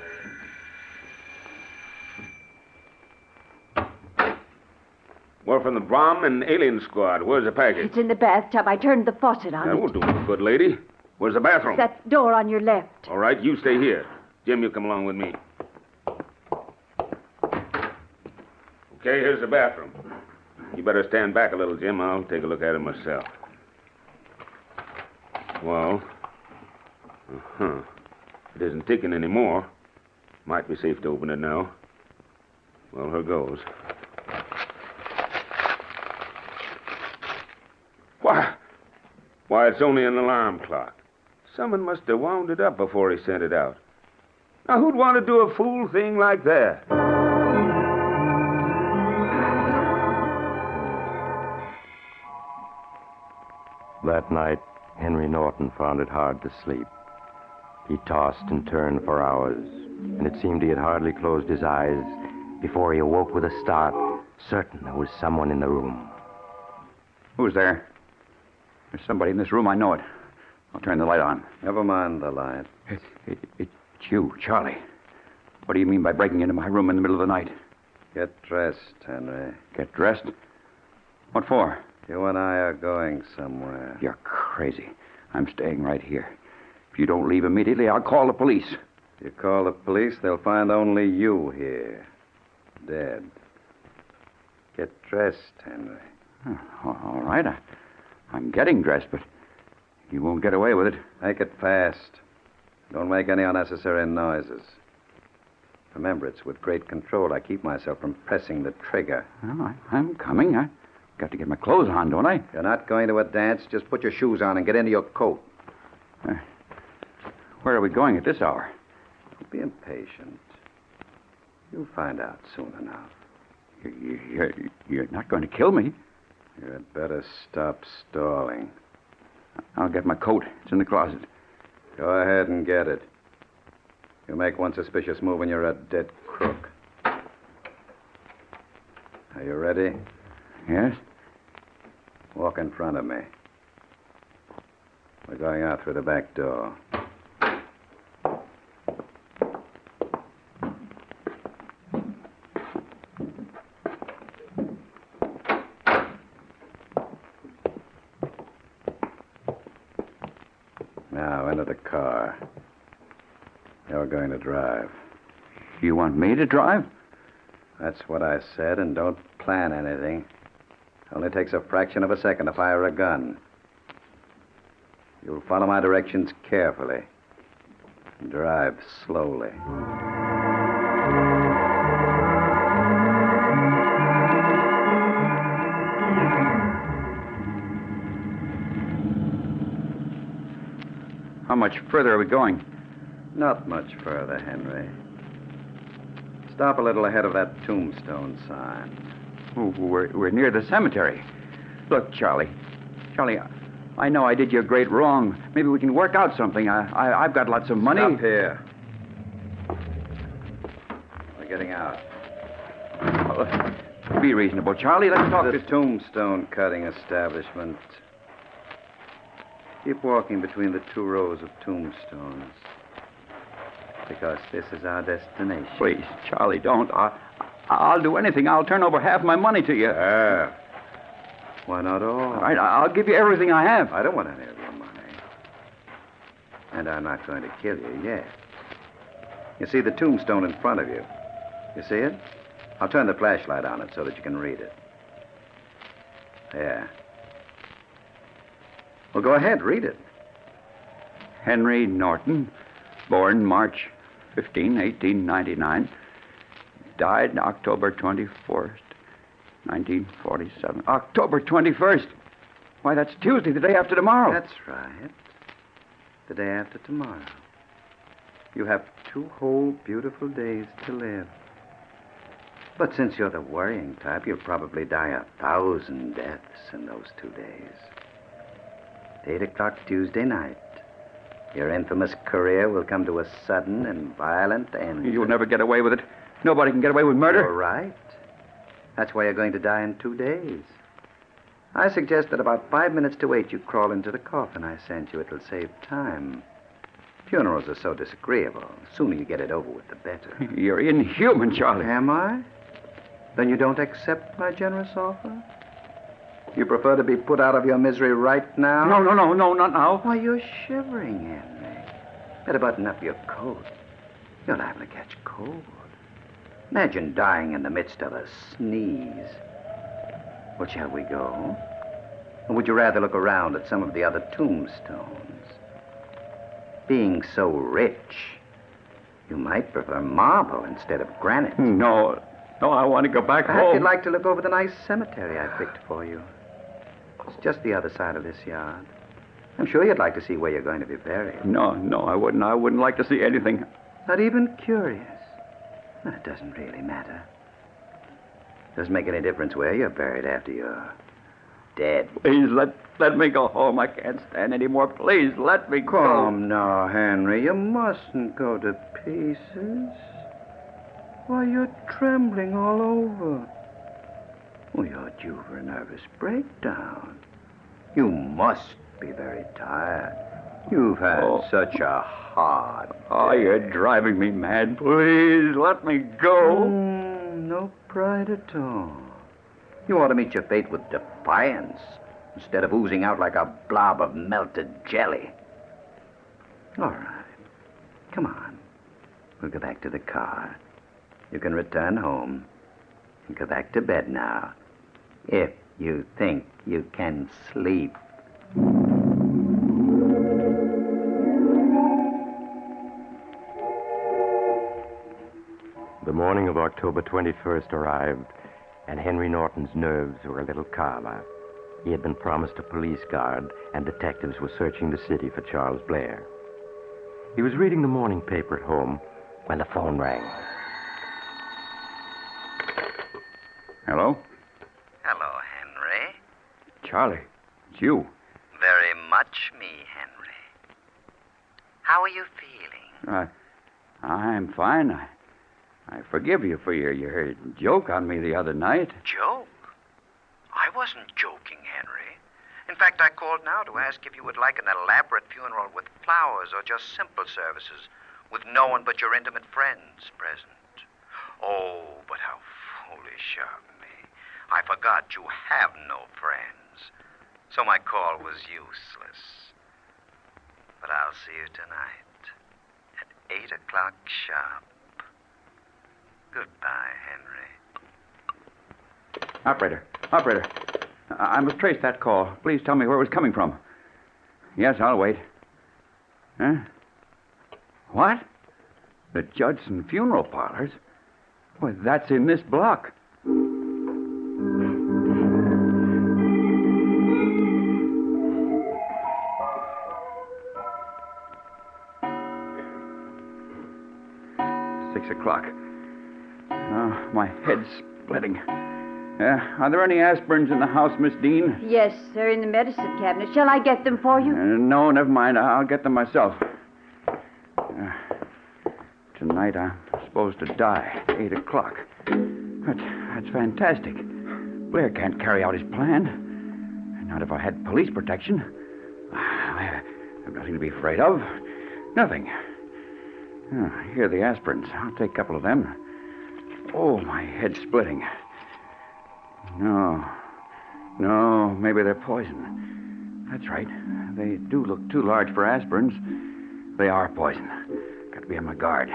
We're from the bomb and alien squad. Where's the package? It's in the bathtub. I turned the faucet on. That won't do it, good lady. Where's the bathroom? That door on your left. All right, you stay here. Jim, you come along with me. Okay, here's the bathroom. You better stand back a little, Jim. I'll take a look at it myself. Well, it isn't ticking anymore. Might be safe to open it now. Well, here goes. Why, it's only an alarm clock. Someone must have wound it up before he sent it out. Now, who'd want to do a fool thing like that? That night, Henry Norton found it hard to sleep. He tossed and turned for hours, and it seemed he had hardly closed his eyes before he awoke with a start, certain there was someone in the room. Who's there? There's somebody in this room. I know it. I'll turn the light on. Never mind the light. It's you, Charlie. What do you mean by breaking into my room in the middle of the night? Get dressed, Henry. Get dressed? What for? You and I are going somewhere. You're crazy. I'm staying right here. If you don't leave immediately, I'll call the police. If you call the police, they'll find only you here. Dead. Get dressed, Henry. All right. I'm getting dressed, but you won't get away with it. Make it fast. Don't make any unnecessary noises. Remember, it's with great control I keep myself from pressing the trigger. Well, I'm coming. I've got to get my clothes on, don't I? You're not going to a dance. Just put your shoes on and get into your coat. Where are we going at this hour? Don't be impatient. You'll find out soon enough. You're not going to kill me. You had better stop stalling. I'll get my coat. It's in the closet. Go ahead and get it. You make one suspicious move and you're a dead crook. Are you ready? Yes. Walk in front of me. We're going out through the back door. into the car. You're going to drive. You want me to drive? That's what I said, and don't plan anything. Only takes a fraction of a second to fire a gun. You'll follow my directions carefully. Drive slowly. How much further are we going? Not much further, Henry. Stop a little ahead of that tombstone sign. Oh, we're near the cemetery. Look, Charlie. Charlie, I know I did you a great wrong. Maybe we can work out something. I've got lots of money. Stop here. We're getting out. Oh, be reasonable, Charlie. Let's talk The tombstone cutting establishment. Keep walking between the two rows of tombstones. Because this is our destination. Please, Charlie, don't. I'll do anything. I'll turn over half my money to you. Why not all? All right, I'll give you everything I have. I don't want any of your money. And I'm not going to kill you yet. You see the tombstone in front of you? You see it? I'll turn the flashlight on it so that you can read it. There. Well, go ahead, read it. Henry Norton, born March 15, 1899. Died October 24st, 1947. October 21st. Why, that's Tuesday, the day after tomorrow. That's right. The day after tomorrow. You have 2 whole beautiful days to live. But since you're the worrying type, you'll probably die 1,000 deaths in those 2 days. 8 o'clock Tuesday night. Your infamous career will come to a sudden and violent end. You'll never get away with it. Nobody can get away with murder. You're right. That's why you're going to die in 2 days. I suggest that about 5 minutes to 8 you crawl into the coffin I sent you. It'll save time. Funerals are so disagreeable. The sooner you get it over with, the better. You're inhuman, Charlie. Am I? Then you don't accept my generous offer? You prefer to be put out of your misery right now? No, not now. Why, you're shivering, Henry. Better button up your coat. You're liable to catch cold. Imagine dying in the midst of a sneeze. Well, shall we go? Or would you rather look around at some of the other tombstones? Being so rich, you might prefer marble instead of granite. No, I want to go back Perhaps home. you'd like to look over the nice cemetery I picked for you. It's just the other side of this yard. I'm sure you'd like to see where you're going to be buried. No, I wouldn't. I wouldn't like to see anything. Not even curious. Well, it doesn't really matter. Doesn't make any difference where you're buried after you're dead. Please, let me go home. I can't stand any more. Please, let me go. Come now, Henry. You mustn't go to pieces. Why, you're trembling all over. Well, you're due for a nervous breakdown. You must be very tired. You've had such a hard day. Oh, you're driving me mad. Please, let me go. No pride at all. You ought to meet your fate with defiance instead of oozing out like a blob of melted jelly. All right. Come on. We'll go back to the car. You can return home and go back to bed now. If you think you can sleep. The morning of October 21st arrived, and Henry Norton's nerves were a little calmer. He had been promised a police guard, and detectives were searching the city for Charles Blair. He was reading the morning paper at home when the phone rang. Hello? Hello, Henry. Charlie, it's you. Very much me, Henry. How are you feeling? I'm fine. I forgive you for your joke on me the other night. Joke? I wasn't joking, Henry. In fact, I called now to ask if you would like an elaborate funeral with flowers or just simple services with no one but your intimate friends present. Oh, but how foolish of me. I forgot you have no friends. So my call was useless. But I'll see you tonight at 8 o'clock sharp. Goodbye, Henry. Operator. I must trace that call. Please tell me where it was coming from. Yes, I'll wait. Huh? What? The Judson Funeral Parlors? Well, that's in this block. O'clock. Oh, my head's splitting. Are there any aspirins in the house, Miss Dean? Yes, they're in the medicine cabinet. Shall I get them for you? No, never mind. I'll get them myself. Tonight I'm supposed to die at 8 o'clock. That's fantastic. Blair can't carry out his plan. Not if I had police protection. I have nothing to be afraid of. Nothing. Here are the aspirins. I'll take a couple of them. Oh, my head's splitting. No, maybe they're poison. That's right. They do look too large for aspirins. They are poison. Got to be on my guard.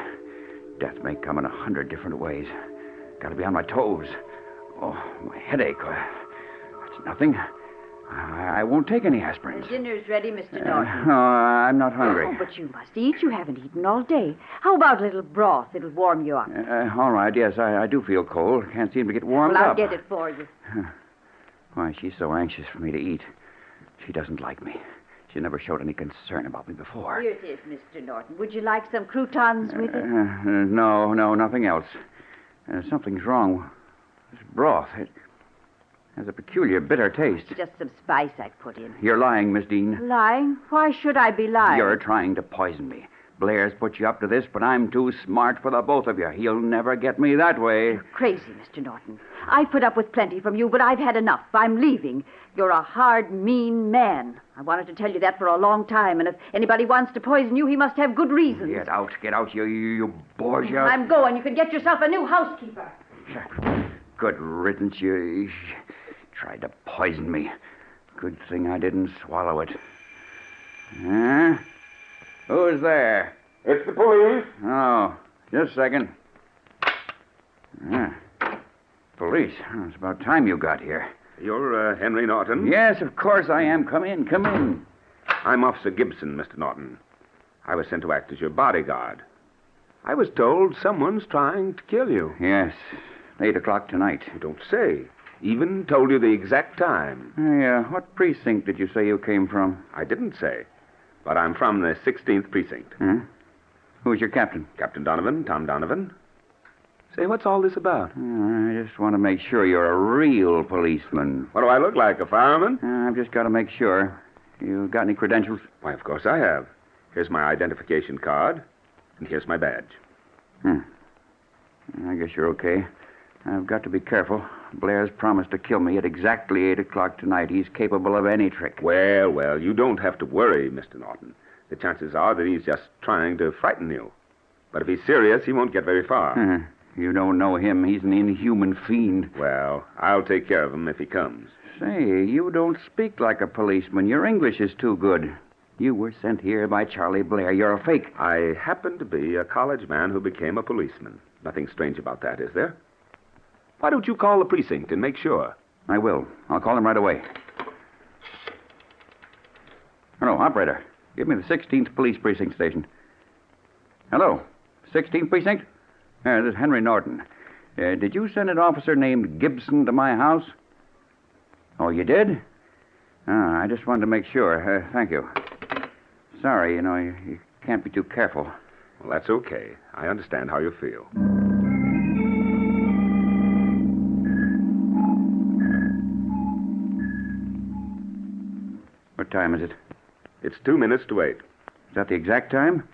Death may come in 100 different ways. Got to be on my toes. Oh, my headache. That's nothing. I won't take any aspirins. The dinner's ready, Mr. Norton. I'm not hungry. Oh, but you must eat. You haven't eaten all day. How about a little broth? It'll warm you up. All right, yes, I do feel cold. Can't seem to get warmed Well, I'll up. get it for you. Why, she's so anxious for me to eat. She doesn't like me. She never showed any concern about me before. Here it is, Mr. Norton. Would you like some croutons with it? No, nothing else. Something's wrong. This broth, it has a peculiar bitter taste. Just some spice I put in. You're lying, Miss Dean. Lying? Why should I be lying? You're trying to poison me. Blair's put you up to this, but I'm too smart for the both of you. He'll never get me that way. You're crazy, Mr. Norton. I've put up with plenty from you, but I've had enough. I'm leaving. You're a hard, mean man. I wanted to tell you that for a long time, and if anybody wants to poison you, he must have good reasons. Get out, you Borgia. I'm going. You can get yourself a new housekeeper. Good riddance. You tried to poison me. Good thing I didn't swallow it. Huh? Who's there? It's the police. Oh, just a second. Police. It's about time you got here. You're Henry Norton? Yes, of course I am. Come in. I'm Officer Gibson, Mr. Norton. I was sent to act as your bodyguard. I was told someone's trying to kill you. Yes, 8 o'clock tonight. You don't say. Even told you the exact time. What precinct did you say you came from? I didn't say, but I'm from the 16th precinct. Who's your captain? Captain Donovan, Tom Donovan. Say, what's all this about? I just want to make sure you're a real policeman. What do I look like, a fireman? I've just got to make sure. You got any credentials? Why, of course I have. Here's my identification card, and here's my badge. I guess you're okay. I've got to be careful. Blair's promised to kill me at exactly 8 o'clock tonight. He's capable of any trick. Well, you don't have to worry, Mr. Norton. The chances are that he's just trying to frighten you. But if he's serious, he won't get very far. You don't know him. He's an inhuman fiend. Well, I'll take care of him if he comes. Say, you don't speak like a policeman. Your English is too good. You were sent here by Charlie Blair. You're a fake. I happen to be a college man who became a policeman. Nothing strange about that, is there? Why don't you call the precinct and make sure? I will. I'll call him right away. Hello, operator. Give me the 16th Police Precinct Station. Hello, 16th Precinct? This is Henry Norton. Did you send an officer named Gibson to my house? Oh, you did? I just wanted to make sure. Thank you. Sorry, you can't be too careful. Well, that's okay. I understand how you feel. What time is it? It's 2 minutes to 8. Is that the exact time?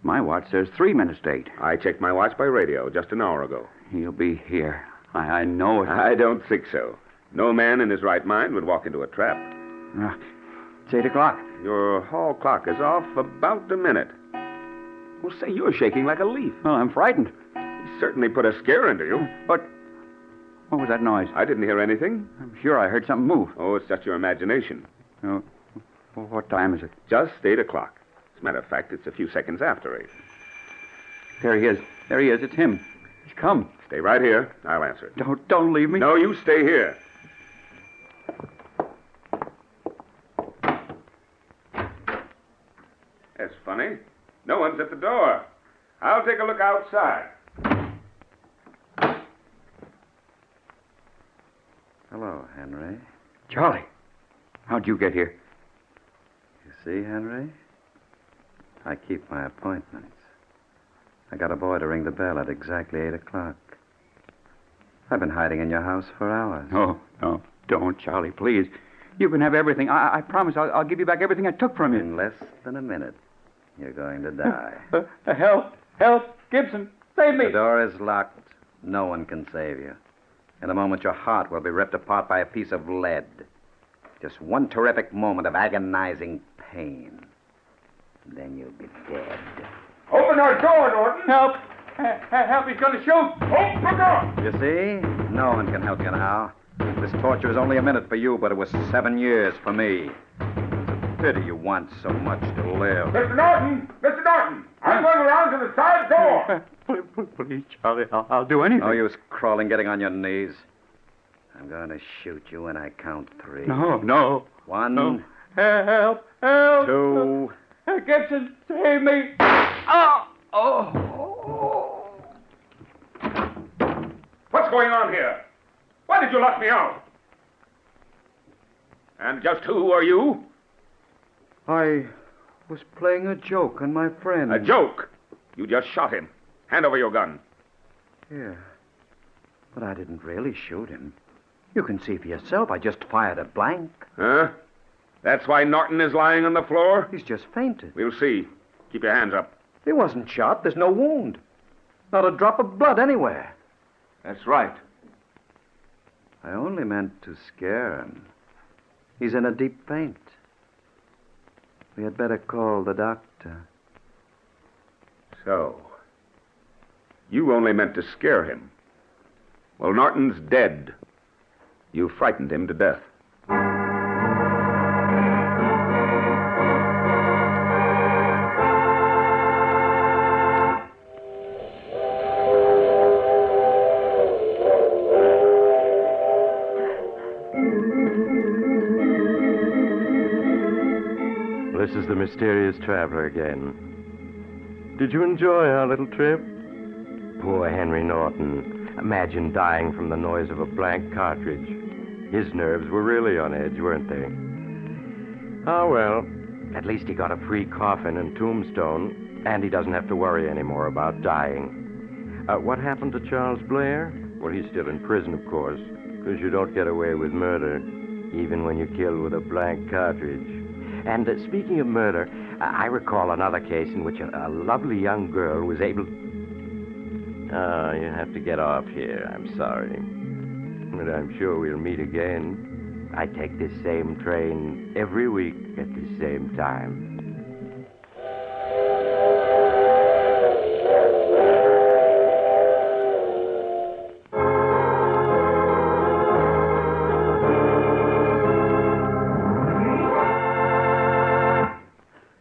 My watch says 3 minutes to 8. I checked my watch by radio just an hour ago. He'll be here. I know it. I don't think so. No man in his right mind would walk into a trap. It's 8 o'clock. Your hall clock is off about a minute. Well, say, you're shaking like a leaf. Well, I'm frightened. He certainly put a scare into you. But what was that noise? I didn't hear anything. I'm sure I heard something move. Oh, it's just your imagination. Oh, what time is it? Just 8 o'clock. As a matter of fact, it's a few seconds after 8. There he is. There he is. It's him. He's come. Stay right here. I'll answer. Don't leave me. No, you stay here. That's funny. No one's at the door. I'll take a look outside. Hello, Henry. Charlie, how'd you get here? You see, Henry? I keep my appointments. I got a boy to ring the bell at exactly 8 o'clock. I've been hiding in your house for hours. No, don't, Charlie, please. You can have everything. I promise I'll give you back everything I took from you. In less than a minute, you're going to die. Help! Gibson, save me! The door is locked. No one can save you. In a moment, your heart will be ripped apart by a piece of lead. Just one terrific moment of agonizing pain. Then you'll be dead. Open that door, Norton. Help! Help, he's going to shoot! Open the door! You see? No one can help you now. This torture is only a minute for you, but it was 7 years for me. It's a pity you want so much to live. Mr. Norton! Mr. Norton! I'm going around to the side door! Please, Charlie, I'll do anything. No use crawling, getting on your knees. I'm going to shoot you when I count 3. No. 1. No. Help! 2. Gibson, save me! What's going on here? Why did you lock me out? And just who are you? I was playing a joke on my friend. A joke? You just shot him. Hand over your gun. Yeah. But I didn't really shoot him. You can see for yourself. I just fired a blank. Huh? That's why Norton is lying on the floor? He's just fainted. We'll see. Keep your hands up. He wasn't shot. There's no wound. Not a drop of blood anywhere. That's right. I only meant to scare him. He's in a deep faint. We had better call the doctor. So, you only meant to scare him. Well, Norton's dead. You frightened him to death. This is the mysterious traveler again. Did you enjoy our little trip? Poor Henry Norton. Imagine dying from the noise of a blank cartridge. His nerves were really on edge, weren't they? Oh, well, at least he got a free coffin and tombstone, and he doesn't have to worry anymore about dying. What happened to Charles Blair? Well, he's still in prison, of course, because you don't get away with murder, even when you kill with a blank cartridge. And speaking of murder, I recall another case in which a lovely young girl was able... Oh, you have to get off here. I'm sorry. But I'm sure we'll meet again. I take this same train every week at the same time.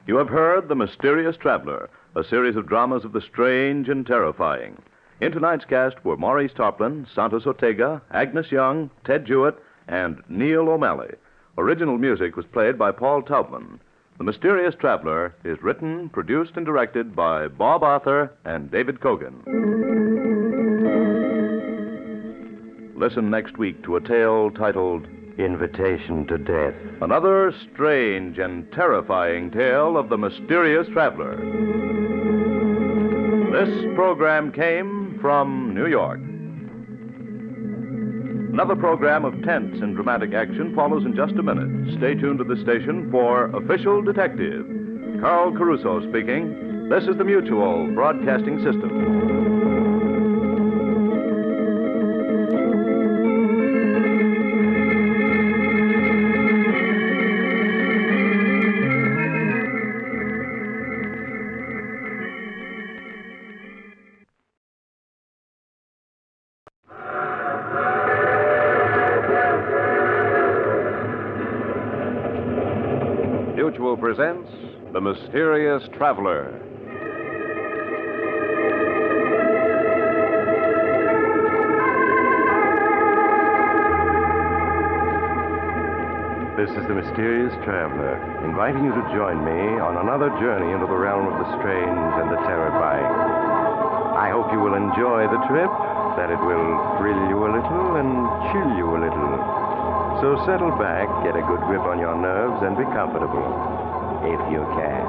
You have heard The Mysterious Traveler, a series of dramas of the strange and terrifying. In tonight's cast were Maurice Tarplin, Santos Ortega, Agnes Young, Ted Jewett, and Neil O'Malley. Original music was played by Paul Taubman. The Mysterious Traveler is written, produced, and directed by Bob Arthur and David Cogan. Listen next week to a tale titled Invitation to Death. Another strange and terrifying tale of the mysterious traveler. This program came from New York. Another program of tense and dramatic action follows in just a minute. Stay tuned to the station for Official Detective. Carl Caruso speaking. This is the Mutual Broadcasting System. Mutual presents The Mysterious Traveler. This is The Mysterious Traveler, inviting you to join me on another journey into the realm of the strange and the terrifying. I hope you will enjoy the trip, that it will thrill you a little and chill you a little. So settle back, get a good grip on your nerves, and be comfortable, if you can.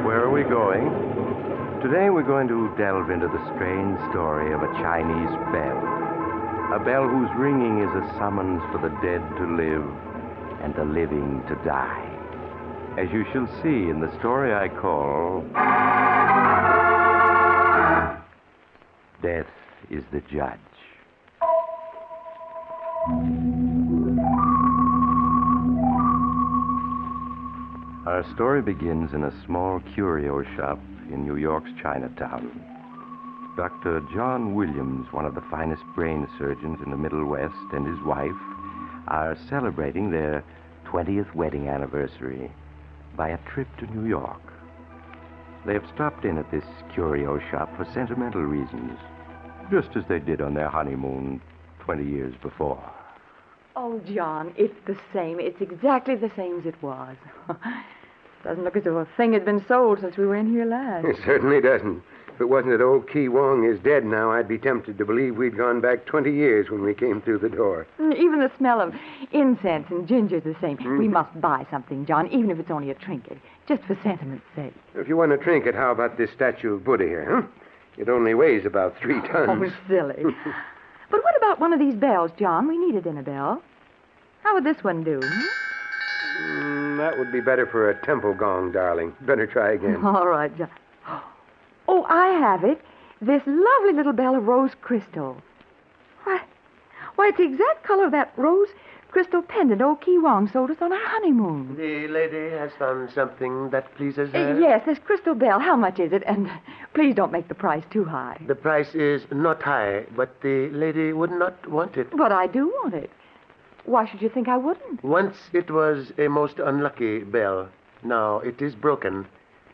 Where are we going? Today we're going to delve into the strange story of a Chinese bell. A bell whose ringing is a summons for the dead to live and the living to die. As you shall see in the story I call Death is the Judge. Our story begins in a small curio shop in New York's Chinatown. Dr. John Williams, one of the finest brain surgeons in the Middle West, and his wife are celebrating their 20th wedding anniversary by a trip to New York. They have stopped in at this curio shop for sentimental reasons, just as they did on their honeymoon 20 years before. Oh, John, it's the same. It's exactly the same as it was. Doesn't look as though a thing had been sold since we were in here last. It certainly doesn't. If it wasn't that old Ki Wong is dead now, I'd be tempted to believe we'd gone back 20 years when we came through the door. Even the smell of incense and ginger's the same. We must buy something, John, even if it's only a trinket, just for sentiment's sake. If you want a trinket, how about this statue of Buddha here, huh? It only weighs about 3 tons. Oh, silly. But what about one of these bells, John? We need a dinner bell. How would this one do? That would be better for a temple gong, darling. Better try again. All right, John. Oh, I have it. This lovely little bell of rose crystal. Why, it's the exact color of that rose crystal pendant old Ki Wong sold us on our honeymoon. The lady has found something that pleases her? Yes, this crystal bell. How much is it? And please don't make the price too high. The price is not high, but the lady would not want it. But I do want it. Why should you think I wouldn't? Once it was a most unlucky bell. Now it is broken.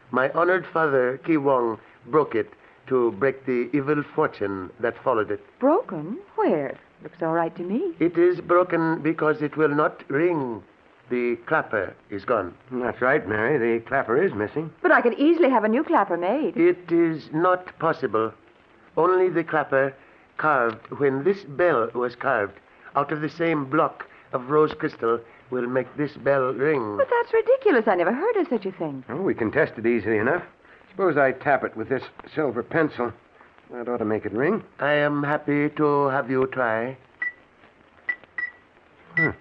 My honored father, Ki Wong, broke it to break the evil fortune that followed it. Broken? Where? Looks all right to me. It is broken because it will not ring. The clapper is gone. That's right, Mary. The clapper is missing. But I could easily have a new clapper made. It is not possible. Only the clapper carved when this bell was carved out of the same block of rose crystal will make this bell ring. But that's ridiculous. I never heard of such a thing. Oh, we can test it easily enough. Suppose I tap it with this silver pencil. That ought to make it ring. I am happy to have you try. Huh.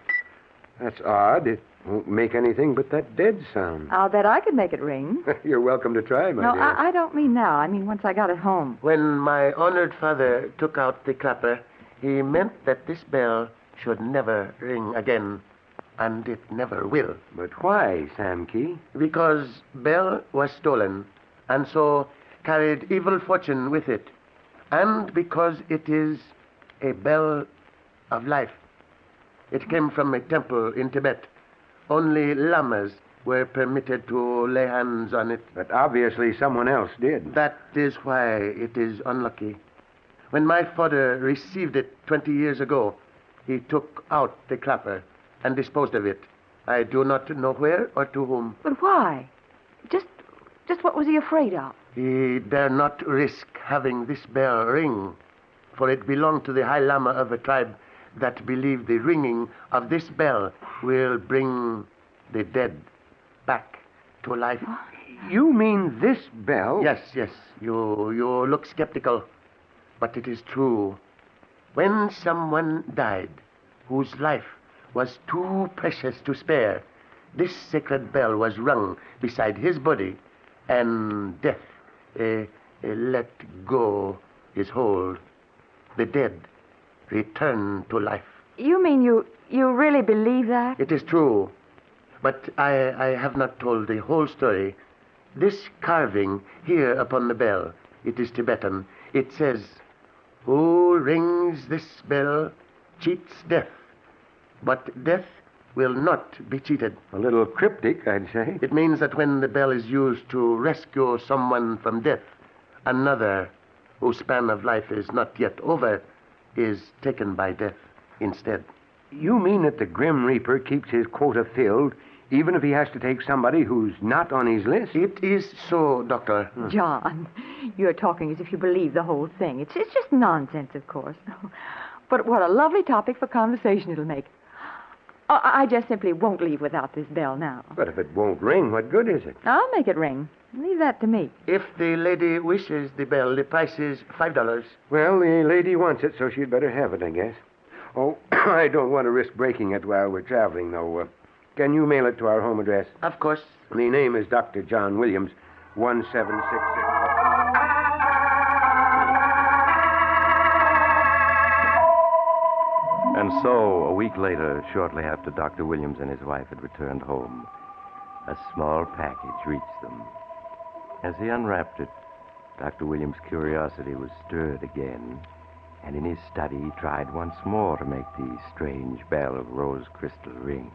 That's odd. It won't make anything but that dead sound. I'll bet I could make it ring. You're welcome to try, my dear. No, I don't mean now. I mean once I got it home. When my honored father took out the clapper, he meant that this bell should never ring again. And it never will. But why, Sam Key? Because bell was stolen, and so carried evil fortune with it. And because it is a bell of life. It came from a temple in Tibet. Only lamas were permitted to lay hands on it. But obviously someone else did. That is why it is unlucky. When my father received it 20 years ago, he took out the clapper and disposed of it. I do not know where or to whom. But why? Just what was he afraid of? He dare not risk having this bell ring, for it belonged to the High Lama of a tribe that believed the ringing of this bell will bring the dead back to life. You mean this bell? Yes. You look skeptical, but it is true. When someone died whose life was too precious to spare, this sacred bell was rung beside his body, and death let go his hold. The dead return to life. You mean you really believe that? It is true, but I have not told the whole story. This carving here upon the bell, it is Tibetan. It says, "Who rings this bell cheats death. But death will not be cheated. A little cryptic, I'd say. It means that when the bell is used to rescue someone from death, another whose span of life is not yet over is taken by death instead. You mean that the Grim Reaper keeps his quota filled, even if he has to take somebody who's not on his list? It is so, Doctor. John, you're talking as if you believe the whole thing. It's just nonsense, of course. But what a lovely topic for conversation it'll make. I just simply won't leave without this bell now. But if it won't ring, what good is it? I'll make it ring. Leave that to me. If the lady wishes the bell, the price is $5. Well, the lady wants it, so she'd better have it, I guess. Oh, I don't want to risk breaking it while we're traveling, though. Can you mail it to our home address? Of course. The name is Dr. John Williams, 1766. And so, a week later, shortly after Dr. Williams and his wife had returned home, a small package reached them. As he unwrapped it, Dr. Williams' curiosity was stirred again, and in his study he tried once more to make the strange bell of rose crystal ring.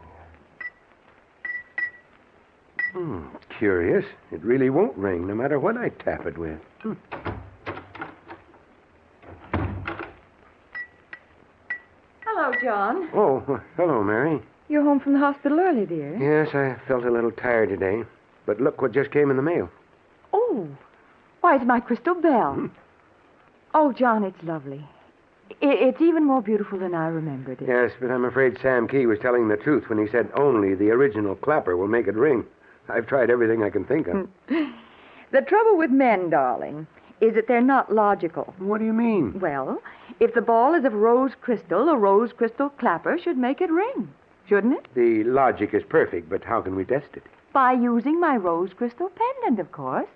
Curious. It really won't ring, no matter what I tap it with. Hello, John. Oh, hello, Mary. You're home from the hospital early, dear. Yes, I felt a little tired today. But look what just came in the mail. Oh, why, it's my crystal bell. Oh, John, it's lovely. It's even more beautiful than I remembered it. Yes, but I'm afraid Sam Key was telling the truth when he said only the original clapper will make it ring. I've tried everything I can think of. The trouble with men, darling, is that they're not logical. What do you mean? Well, if the ball is of rose crystal, a rose crystal clapper should make it ring, shouldn't it? The logic is perfect, but how can we test it? By using my rose crystal pendant, of course.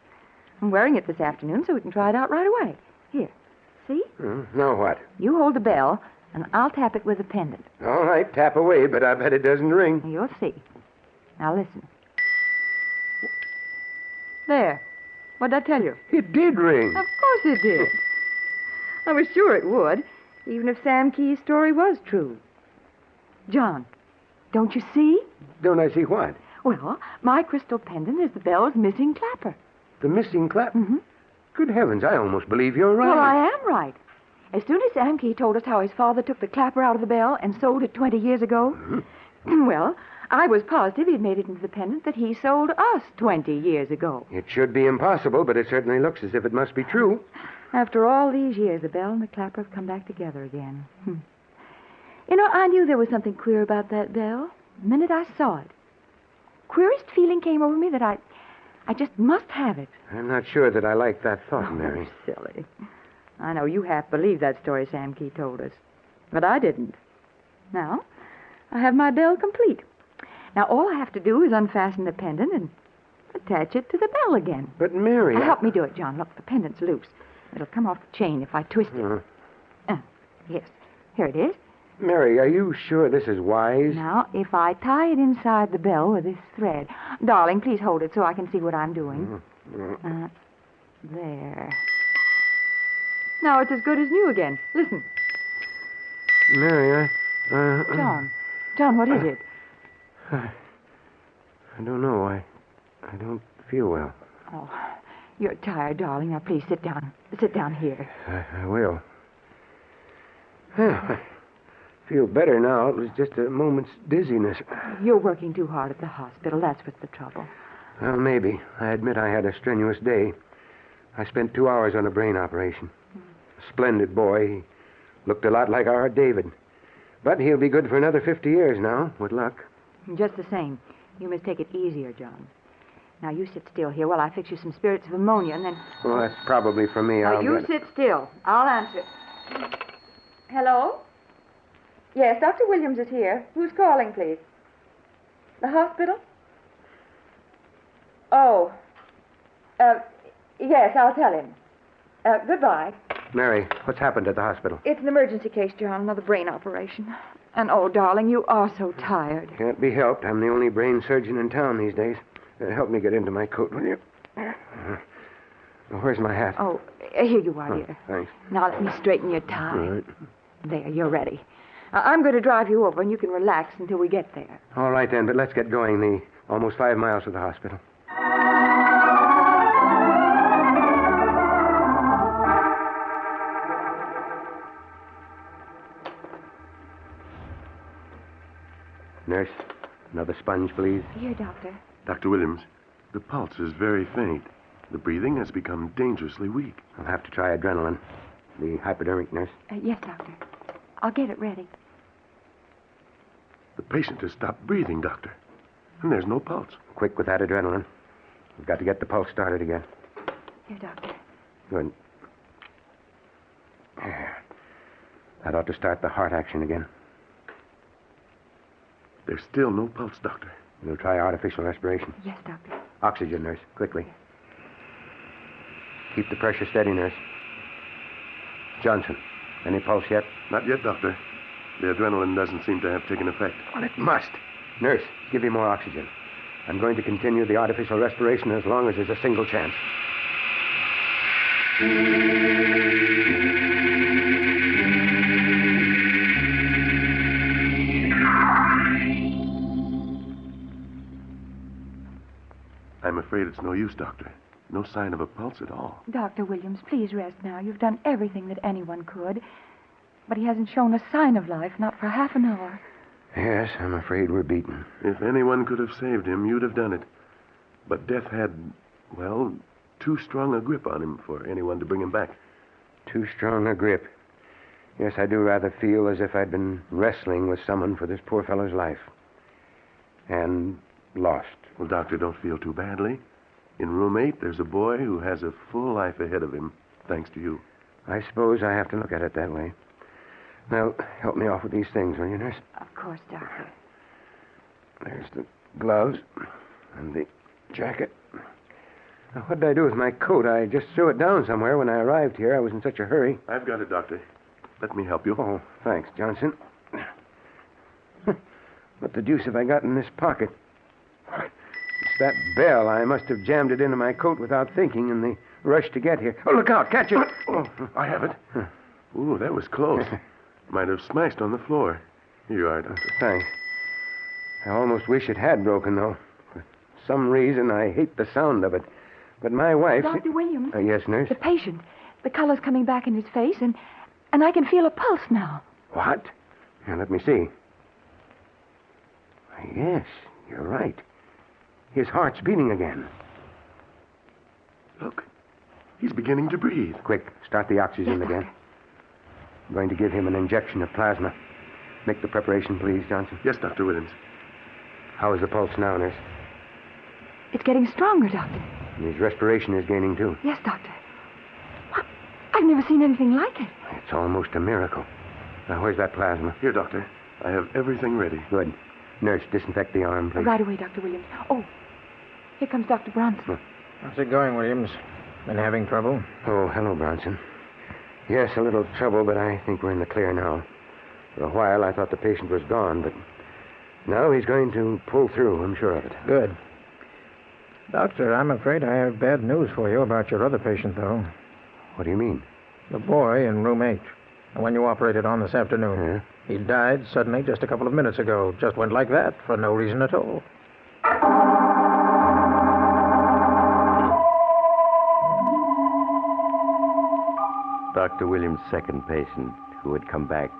I'm wearing it this afternoon so we can try it out right away. Here, see? Now what? You hold the bell, and I'll tap it with the pendant. All right, tap away, but I bet it doesn't ring. You'll see. Now listen. There. What'd I tell you? It did ring. Of course it did. I was sure it would, even if Sam Key's story was true. John, don't you see? Don't I see what? Well, my crystal pendant is the bell's missing clapper. The missing clap? Mm-hmm. Good heavens, I almost believe you're right. Well, I am right. As soon as Sam Key told us how his father took the clapper out of the bell and sold it 20 years ago, well, I was positive he'd made it into the pendant that he sold us 20 years ago. It should be impossible, but it certainly looks as if it must be true. After all these years, the bell and the clapper have come back together again. You know, I knew there was something queer about that bell the minute I saw it. Queerest feeling came over me that I just must have it. I'm not sure that I like that thought, Mary. Silly. I know you half believed that story Sam Key told us, but I didn't. Now, I have my bell complete. Now, all I have to do is unfasten the pendant and attach it to the bell again. But, Mary... Now, help me do it, John. Look, the pendant's loose. It'll come off the chain if I twist it. Yes. Here it is. Mary, are you sure this is wise? Now, if I tie it inside the bell with this thread... Darling, please hold it so I can see what I'm doing. There. Now it's as good as new again. Listen. Mary, John, what is it? I don't know. I don't feel well. Oh, you're tired, darling. Now, please sit down. Sit down here. I will. I feel better now. It was just a moment's dizziness. You're working too hard at the hospital. That's what's the trouble. Well, maybe. I admit I had a strenuous day. I spent 2 hours on a brain operation. A splendid boy. He looked a lot like our David. But he'll be good for another 50 years now, with luck. Just the same. You must take it easier, John. Now, you sit still here while I fix you some spirits of ammonia, and then... Well, that's probably for me. Now, you sit still. I'll answer. Hello? Yes, Dr. Williams is here. Who's calling, please? The hospital? Oh. Yes, I'll tell him. Goodbye. Mary, what's happened at the hospital? It's an emergency case, John. Another brain operation. And, oh, darling, you are so tired. Can't be helped. I'm the only brain surgeon in town these days. Help me get into my coat, will you? Where's my hat? Oh, here you are, dear. Thanks. Now let me straighten your tie. All right. There, you're ready. I'm going to drive you over, and you can relax until we get there. All right, then, but let's get going. The almost 5 miles to the hospital. Nurse, another sponge, please. Here, Doctor. Dr. Williams, the pulse is very faint. The breathing has become dangerously weak. I'll have to try adrenaline. The hypodermic, nurse. Yes, Doctor. I'll get it ready. The patient has stopped breathing, Doctor. And there's no pulse. Quick with that adrenaline. We've got to get the pulse started again. Here, Doctor. Good. There. That ought to start the heart action again. There's still no pulse, Doctor. We'll try artificial respiration. Yes, Doctor. Oxygen, nurse, quickly. Keep the pressure steady, nurse. Johnson, any pulse yet? Not yet, Doctor. The adrenaline doesn't seem to have taken effect. Well, it must. Nurse, give him more oxygen. I'm going to continue the artificial respiration as long as there's a single chance. I'm afraid it's no use, Doctor. No sign of a pulse at all. Dr. Williams, please rest now. You've done everything that anyone could. But he hasn't shown a sign of life, not for half an hour. Yes, I'm afraid we're beaten. If anyone could have saved him, you'd have done it. But death had, well, too strong a grip on him for anyone to bring him back. Too strong a grip. Yes, I do rather feel as if I'd been wrestling with someone for this poor fellow's life. And lost. Well, Doctor, don't feel too badly. In room 8, there's a boy who has a full life ahead of him, thanks to you. I suppose I have to look at it that way. Now, help me off with these things, will you, nurse? Of course, Doctor. There's the gloves and the jacket. Now, what did I do with my coat? I just threw it down somewhere when I arrived here. I was in such a hurry. I've got it, Doctor. Let me help you. Oh, thanks, Johnson. What the deuce have I got in this pocket? It's that bell. I must have jammed it into my coat without thinking in the rush to get here. Oh, look out. Catch it. Oh, I have it. Ooh, that was close. Might have smashed on the floor. Here you are, Doctor. Thanks. I almost wish it had broken, though. For some reason, I hate the sound of it. But my wife... Dr. Williams? Yes, nurse? The patient. The color's coming back in his face, and I can feel a pulse now. What? Now, let me see. Yes, you're right. His heart's beating again. Look, he's beginning to breathe. Quick, start the oxygen again. I'm going to give him an injection of plasma. Make the preparation, please, Johnson. Yes, Dr. Williams. How is the pulse now, nurse? It's getting stronger, Doctor. And his respiration is gaining, too. Yes, Doctor. What? I've never seen anything like it. It's almost a miracle. Now, where's that plasma? Here, Doctor. I have everything ready. Good. Nurse, disinfect the arm, please. Right away, Dr. Williams. Oh, here comes Dr. Bronson. How's it going, Williams? Been having trouble? Oh, hello, Bronson. Yes, a little trouble, but I think we're in the clear now. For a while, I thought the patient was gone, but now he's going to pull through, I'm sure of it. Good. Doctor, I'm afraid I have bad news for you about your other patient, though. What do you mean? The boy in room 8. The one you operated on this afternoon. Yeah? He died suddenly just a couple of minutes ago. Just went like that for no reason at all. Dr. Williams' second patient, who had come back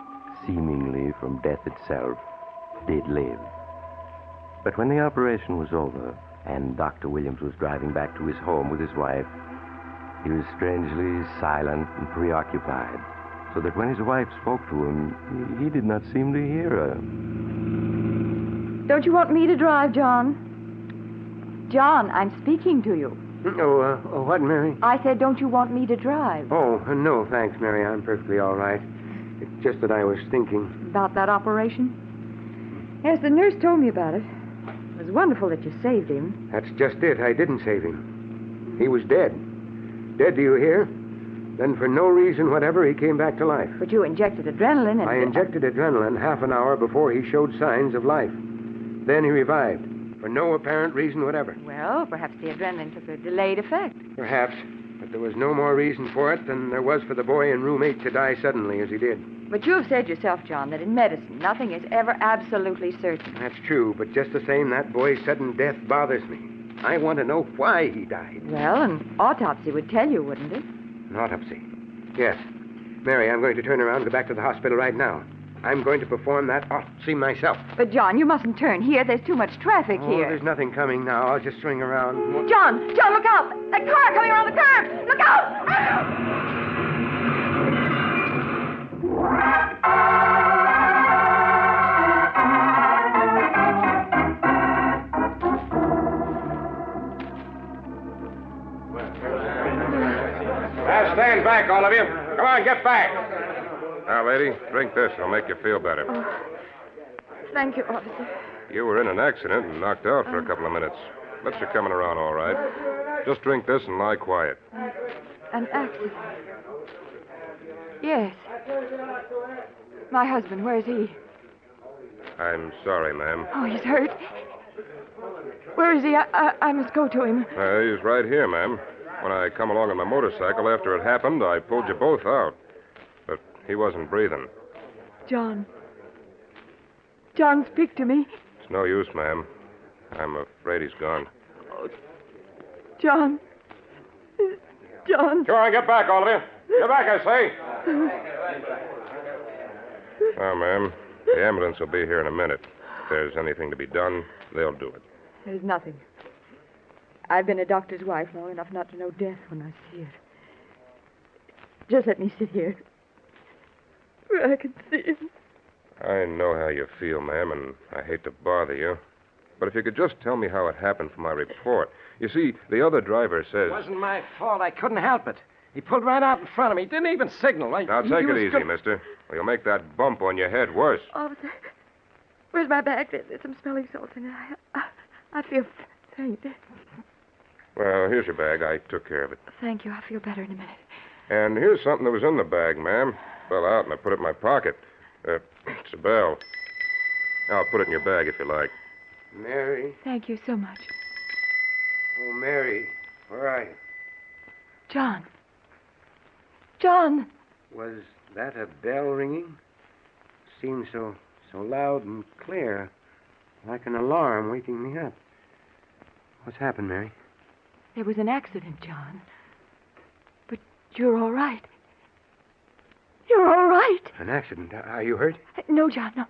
seemingly from death itself, did live. But when the operation was over and Dr. Williams was driving back to his home with his wife, he was strangely silent and preoccupied, so that when his wife spoke to him, he did not seem to hear her. Don't you want me to drive, John? John, I'm speaking to you. Oh, what, Mary? I said, don't you want me to drive? Oh, no, thanks, Mary. I'm perfectly all right. It's just that I was thinking. About that operation? Yes, the nurse told me about it. It was wonderful that you saved him. That's just it. I didn't save him. He was dead. Dead, do you hear? Then for no reason whatever, he came back to life. But you injected adrenaline and... I injected adrenaline half an hour before he showed signs of life. Then he revived. For no apparent reason whatever. Well, perhaps the adrenaline took a delayed effect. Perhaps. But there was no more reason for it than there was for the boy in room 8 to die suddenly as he did. But you have said yourself, John, that in medicine, nothing is ever absolutely certain. That's true, but just the same, that boy's sudden death bothers me. I want to know why he died. Well, an autopsy would tell you, wouldn't it? An autopsy? Yes. Mary, I'm going to turn around and go back to the hospital right now. I'm going to perform that autopsy myself. But, John, you mustn't turn here. There's too much traffic here. There's nothing coming now. I'll just swing around. John, look out! That car coming around the curve! Look out! Now stand back, all of you. Come on, get back. Now, lady, drink this. It'll make you feel better. Oh, thank you, officer. You were in an accident and knocked out for a couple of minutes. But you're coming around all right. Just drink this and lie quiet. An accident? Yes. My husband, where is he? I'm sorry, ma'am. Oh, he's hurt. Where is he? I must go to him. He's right here, ma'am. When I come along on my motorcycle after it happened, I pulled you both out. But he wasn't breathing. John. John, speak to me. It's no use, ma'am. I'm afraid he's gone. Oh, John. John. Come on, get back, all of you. Get back, I say. Now, ma'am, the ambulance will be here in a minute. If there's anything to be done, they'll do it. There's nothing. I've been a doctor's wife long enough not to know death when I see it. Just let me sit here where I can see him. I know how you feel, ma'am, and I hate to bother you. But if you could just tell me how it happened for my report. You see, the other driver says... It wasn't my fault. I couldn't help it. He pulled right out in front of me. Didn't even signal. Now, take it easy, mister. Or you'll make that bump on your head worse. Officer, where's my bag? There's some smelling salts in it. I feel faint. Well, here's your bag. I took care of it. Thank you. I'll feel better in a minute. And here's something that was in the bag, ma'am. Fell out and I put it in my pocket. It's a bell. I'll put it in your bag if you like. Mary. Thank you so much. Oh, Mary. Where are you? John. John. Was that a bell ringing? Seemed so loud and clear. Like an alarm waking me up. What's happened, Mary? There was an accident, John. But you're all right. You're all right. An accident? Are you hurt? No, John, no.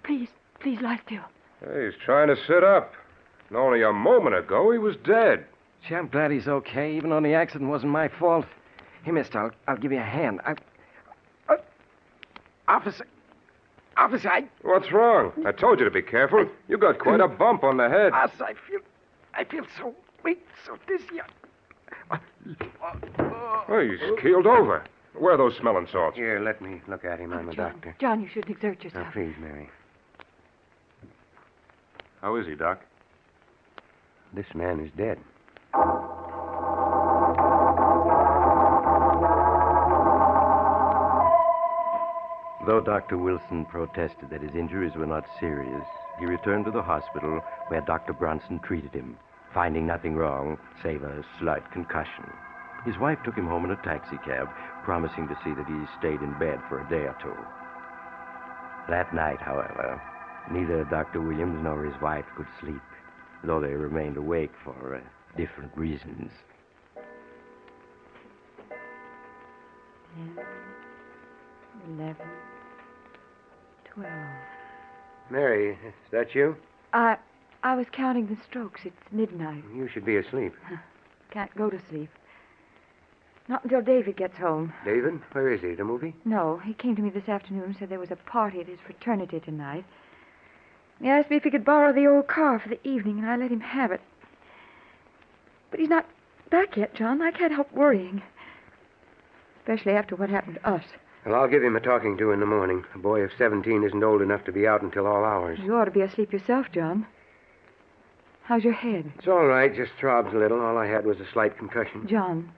Please lie still. Hey, he's trying to sit up. And only a moment ago, he was dead. Gee, I'm glad he's okay, even though the accident wasn't my fault. Hey, mister, I'll give you a hand. Officer, What's wrong? I told you to be careful. You got quite a bump on the head. Boss, I feel so weak, so dizzy. Oh, he's keeled over. Where are those smelling salts? Here, let me look at him. I'm a doctor. John, you shouldn't exert yourself. Now, please, Mary. How is he, Doc? This man is dead. Though Dr. Wilson protested that his injuries were not serious, he returned to the hospital where Dr. Bronson treated him, finding nothing wrong save a slight concussion. His wife took him home in a taxicab, promising to see that he stayed in bed for a day or two. That night, however, neither Dr. Williams nor his wife could sleep, though they remained awake for different reasons. 10, 11, 12. Mary, is that you? I was counting the strokes. It's midnight. You should be asleep. Can't go to sleep. Not until David gets home. David? Where is he? The movie? No, he came to me this afternoon and said there was a party at his fraternity tonight. He asked me if he could borrow the old car for the evening, and I let him have it. But he's not back yet, John. I can't help worrying. Especially after what happened to us. Well, I'll give him a talking to in the morning. A boy of 17 isn't old enough to be out until all hours. You ought to be asleep yourself, John. How's your head? It's all right, just throbs a little. All I had was a slight concussion. John,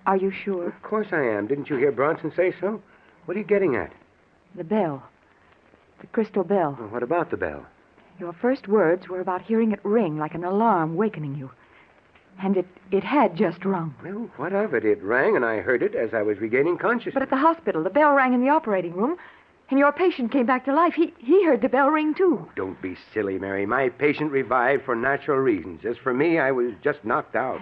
are you sure? Of course I am. Didn't you hear Bronson say so? What are you getting at? The bell. The crystal bell. Well, what about the bell? Your first words were about hearing it ring like an alarm wakening you. And it had just rung. Well, what of it? It rang, and I heard it as I was regaining consciousness. But at the hospital, the bell rang in the operating room, and your patient came back to life. He heard the bell ring, too. Don't be silly, Mary. My patient revived for natural reasons. As for me, I was just knocked out.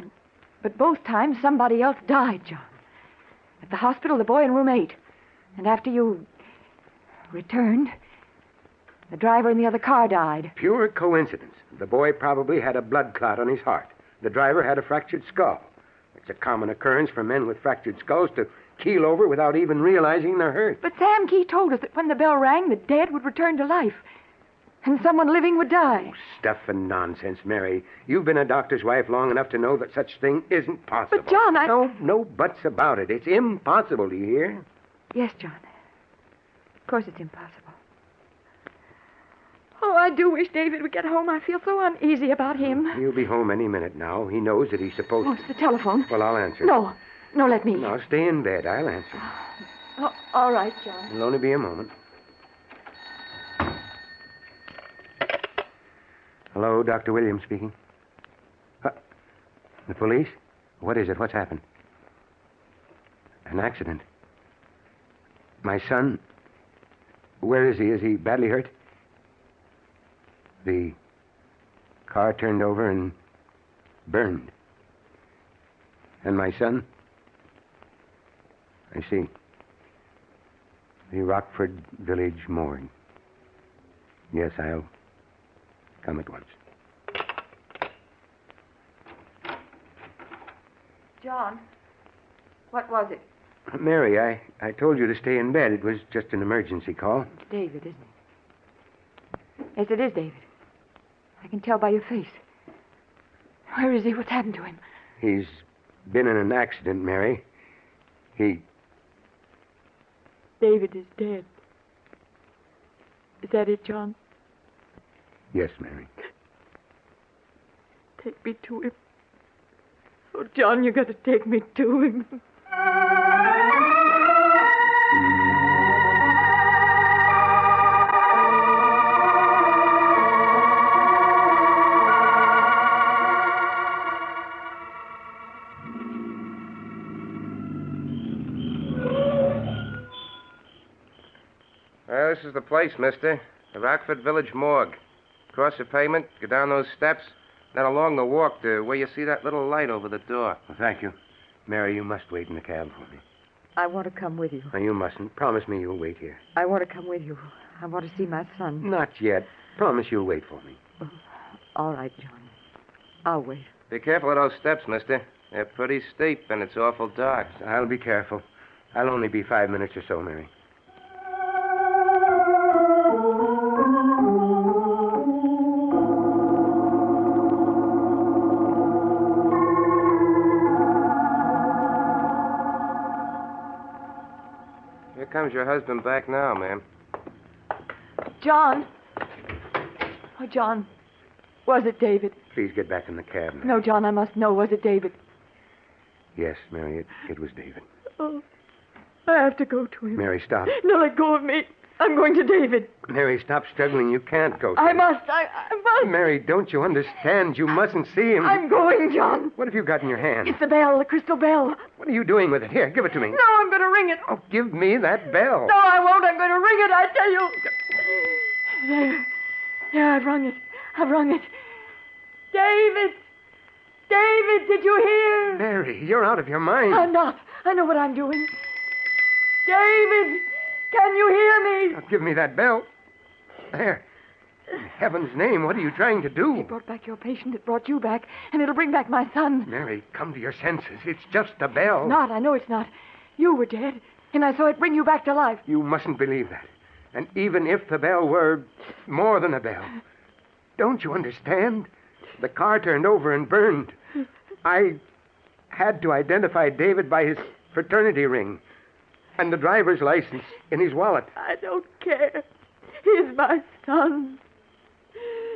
But both times, somebody else died, John. At the hospital, the boy in room 8. And after you returned, the driver in the other car died. Pure coincidence. The boy probably had a blood clot on his heart. The driver had a fractured skull. It's a common occurrence for men with fractured skulls to keel over without even realizing they're hurt. But Sam Key told us that when the bell rang, the dead would return to life. And someone living would die. Stuff and nonsense, Mary. You've been a doctor's wife long enough to know that such thing isn't possible. But, John, No buts about it. It's impossible, do you hear? Yes, John. Of course it's impossible. Oh, I do wish David would get home. I feel so uneasy about him. He'll be home any minute now. He knows that he's supposed Oh, it's the telephone. Well, I'll answer. No, let me. No, stay in bed. I'll answer. Oh, all right, John. It'll only be a moment. Hello, Dr. Williams speaking. The police? What is it? What's happened? An accident. My son? Where is he? Is he badly hurt? The car turned over and burned. And my son? I see. The Rockford Village morgue. Yes, I'll come at once. John, what was it? Mary, I told you to stay in bed. It was just an emergency call. It's David, isn't it? Yes, it is David. I can tell by your face. Where is he? What's happened to him? He's been in an accident, Mary. David is dead. Is that it, John? Yes, Mary. Take me to him. Oh, John, you got to take me to him. Well, this is the place, mister. The Rockford Village morgue. Cross the pavement, go down those steps, then along the walk to where you see that little light over the door. Well, thank you. Mary, you must wait in the cab for me. I want to come with you. No, you mustn't. Promise me you'll wait here. I want to come with you. I want to see my son. Not yet. Promise you'll wait for me. Oh, all right, John. I'll wait. Be careful of those steps, mister. They're pretty steep, and it's awful dark. I'll be careful. I'll only be 5 minutes or so, Mary. Here comes your husband back now, ma'am. John. Oh, John. Was it David? Please get back in the cab, Mary. No, John, I must know. Was it David? Yes, Mary, it was David. Oh, I have to go to him. Mary, stop. No, let go of me. I'm going to David. Mary, stop struggling. You can't go to I him. must. I must. Mary, don't you understand? You mustn't see him. I'm going, John. What have you got in your hand? It's the bell, the crystal bell. What are you doing with it? Here, give it to me. No, I'm going to ring it. Oh, give me that bell. No, I won't. I'm going to ring it, I tell you. There. There, I've rung it. I've rung it. David! David, did you hear? Mary, you're out of your mind. I'm not. I know what I'm doing. David! Can you hear me? Now, give me that bell. There. In heaven's name, what are you trying to do? It brought back your patient. It brought you back. And it'll bring back my son. Mary, come to your senses. It's just a bell. It's not. I know it's not. You were dead. And I saw it bring you back to life. You mustn't believe that. And even if the bell were more than a bell, don't you understand? The car turned over and burned. I had to identify David by his fraternity ring and the driver's license in his wallet. I don't care. He's my son.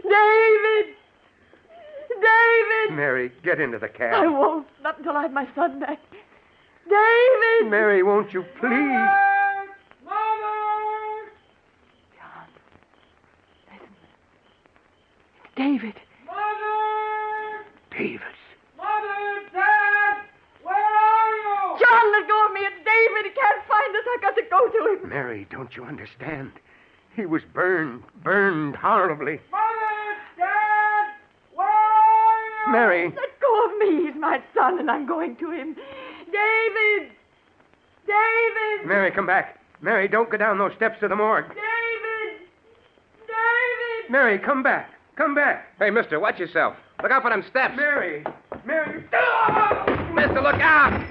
David! David! Mary, get into the cab. I won't. Not until I have my son back. David! Mary, won't you please? John, listen. It's David. David. Mother! can't go to him. Mary, don't you understand? He was burned horribly. Mother! Dad! Where are you? Mary! Let go of me. He's my son, and I'm going to him. David! David! Mary, come back. Mary, don't go down those steps to the morgue. David! David! Mary, come back. Come back. Hey, mister, watch yourself. Look out for them steps. Mary! Mary! Mister, look out!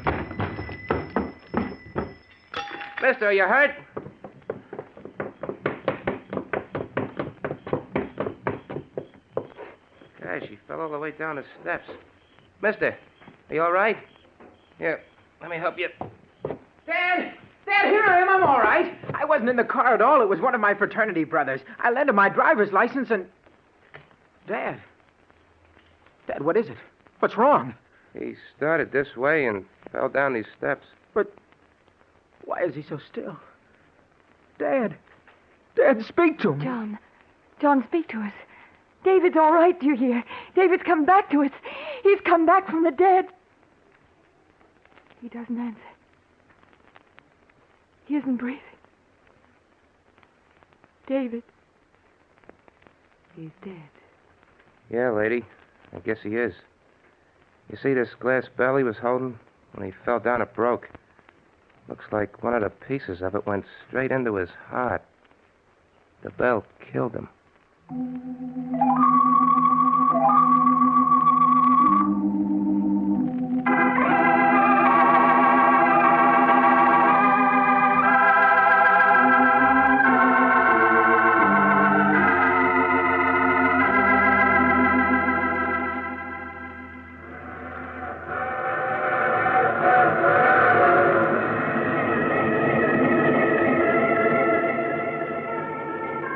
Mister, are you hurt? Gosh, he fell all the way down the steps. Mister, are you all right? Here, let me help you. Dad! Dad, here I am. I'm all right. I wasn't in the car at all. It was one of my fraternity brothers. I lent him my driver's license and... Dad. Dad, what is it? What's wrong? He started this way and fell down these steps. But why is he so still? Dad. Dad, speak to me. John, speak to us. David's all right, do you hear? David's come back to us. He's come back from the dead. He doesn't answer. He isn't breathing. David. He's dead. Yeah, lady. I guess he is. You see this glass bell he was holding? When he fell down, it broke. Looks like one of the pieces of it went straight into his heart. The bell killed him.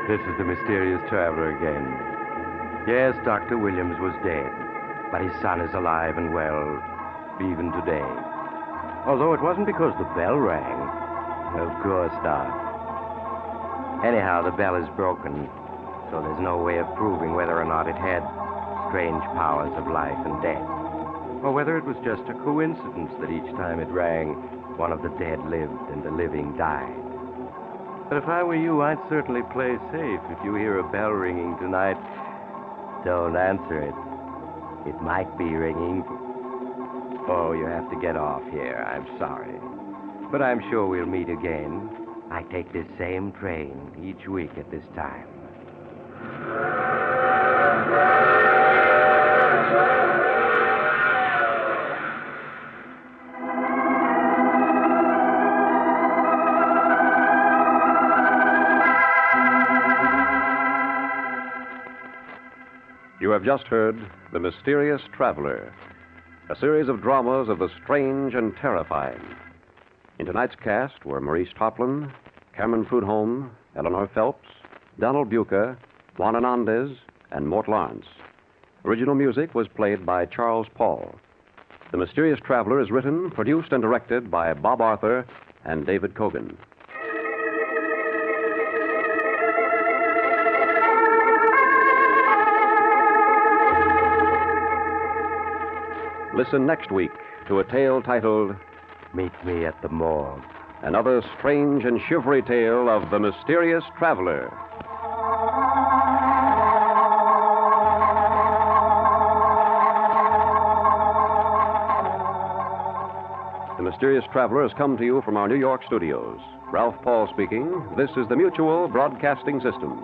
This is the mysterious traveler again. Yes, Dr. Williams was dead, but his son is alive and well, even today. Although it wasn't because the bell rang. Of course not. Anyhow, the bell is broken, so there's no way of proving whether or not it had strange powers of life and death, or whether it was just a coincidence that each time it rang, one of the dead lived and the living died. But if I were you, I'd certainly play safe. If you hear a bell ringing tonight, don't answer it. It might be ringing. Oh, you have to get off here. I'm sorry. But I'm sure we'll meet again. I take this same train each week at this time. You have just heard The Mysterious Traveler, a series of dramas of the strange and terrifying. In tonight's cast were Maurice Tarplin, Cameron Prudhomme, Eleanor Phelps, Donald Bucher, Juan Hernandez, and Mort Lawrence. Original music was played by Charles Paul. The Mysterious Traveler is written, produced, and directed by Bob Arthur and David Cogan. Listen next week to a tale titled Meet Me at the Morgue. Another strange and shivery tale of the mysterious traveler. The Mysterious Traveler has come to you from our New York studios. Ralph Paul speaking. This is the Mutual Broadcasting System.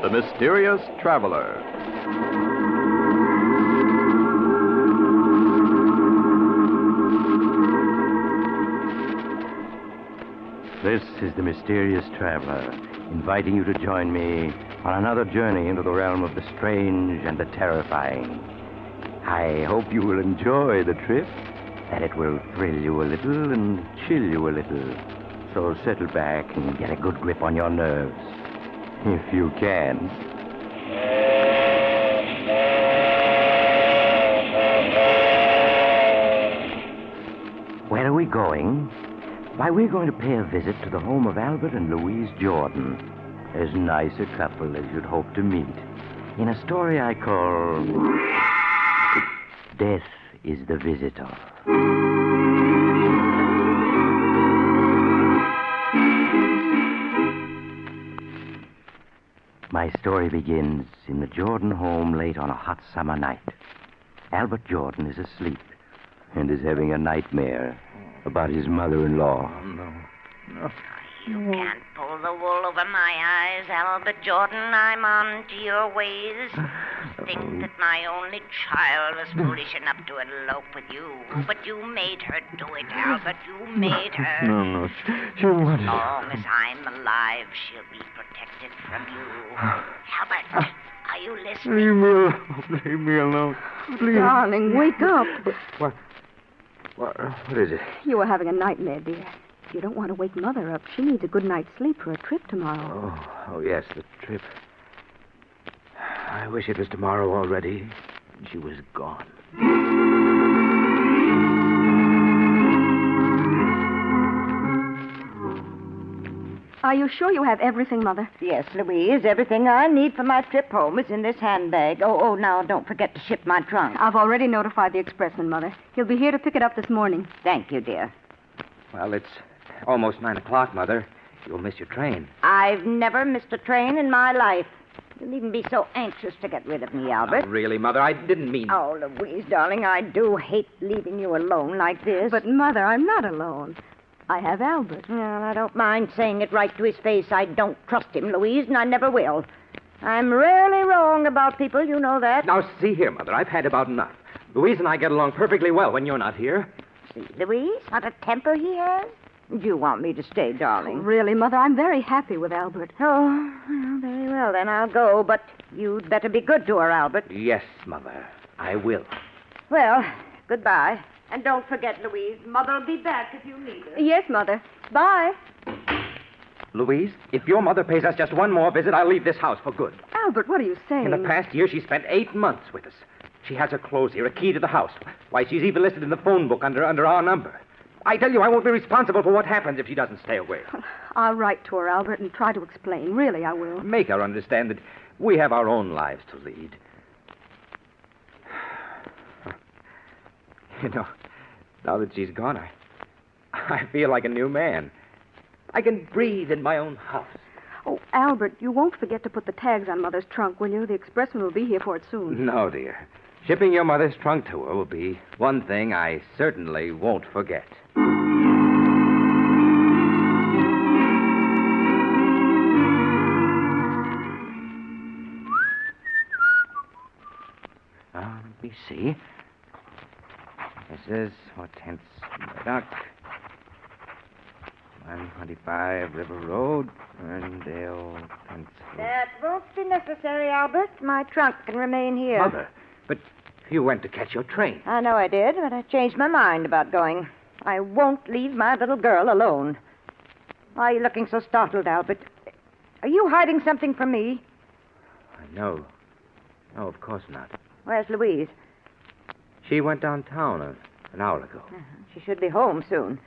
The Mysterious Traveler. This is the Mysterious Traveler, inviting you to join me on another journey into the realm of the strange and the terrifying. I hope you will enjoy the trip, that it will thrill you a little and chill you a little. So settle back and get a good grip on your nerves. If you can. Where are we going? Why, we're going to pay a visit to the home of Albert and Louise Jordan. As nice a couple as you'd hope to meet. In a story I call Death is the Visitor. My story begins in the Jordan home late on a hot summer night. Albert Jordan is asleep and is having a nightmare about his mother-in-law. Oh, no. You can't pull the wool over my eyes, Albert Jordan. I'm on to your ways. Think that my only child was foolish enough to elope with you. But you made her do it, Albert. You made her. No. She wanted... As long as I'm alive, she'll be protected from you. Albert, are you listening? Leave me alone. Please. Darling, wake up. What is it? You were having a nightmare, dear. You don't want to wake Mother up. She needs a good night's sleep for a trip tomorrow. Oh, yes, the trip. I wish it was tomorrow already. She was gone. Are you sure you have everything, Mother? Yes, Louise. Everything I need for my trip home is in this handbag. Oh, now don't forget to ship my trunk. I've already notified the expressman, Mother. He'll be here to pick it up this morning. Thank you, dear. Well, it's almost 9 o'clock, Mother. You'll miss your train. I've never missed a train in my life. You needn't be so anxious to get rid of me, Albert. Not really, Mother. I didn't mean... Oh, Louise, darling, I do hate leaving you alone like this. But, Mother, I'm not alone. I have Albert. Well, I don't mind saying it right to his face. I don't trust him, Louise, and I never will. I'm rarely wrong about people, you know that. Now, see here, Mother. I've had about enough. Louise and I get along perfectly well when you're not here. See, Louise, what a temper he has. Do you want me to stay, darling? Really, Mother, I'm very happy with Albert. Oh, well, very well, then I'll go. But you'd better be good to her, Albert. Yes, Mother. I will. Well, goodbye. And don't forget, Louise, Mother'll be back if you need her. Yes, Mother. Bye. Louise, if your mother pays us just one more visit, I'll leave this house for good. Albert, what are you saying? In the past year, she spent 8 months with us. She has her clothes here, a key to the house. Why, she's even listed in the phone book under our number. I tell you, I won't be responsible for what happens if she doesn't stay away. I'll write to her, Albert, and try to explain. Really, I will. Make her understand that we have our own lives to lead. You know, now that she's gone, I feel like a new man. I can breathe in my own house. Oh, Albert, you won't forget to put the tags on Mother's trunk, will you? The expressman will be here for it soon. No, dear. Shipping your mother's trunk to her will be one thing I certainly won't forget. Let me see. This is Hortense Murdoch. 125 River Road, Ferndale, Pennsylvania. That won't be necessary, Albert. My trunk can remain here. Mother, but you went to catch your train. I know I did, but I changed my mind about going. I won't leave my little girl alone. Why are you looking so startled, Albert? Are you hiding something from me? No. No, of course not. Where's Louise? She went downtown an hour ago. She should be home soon.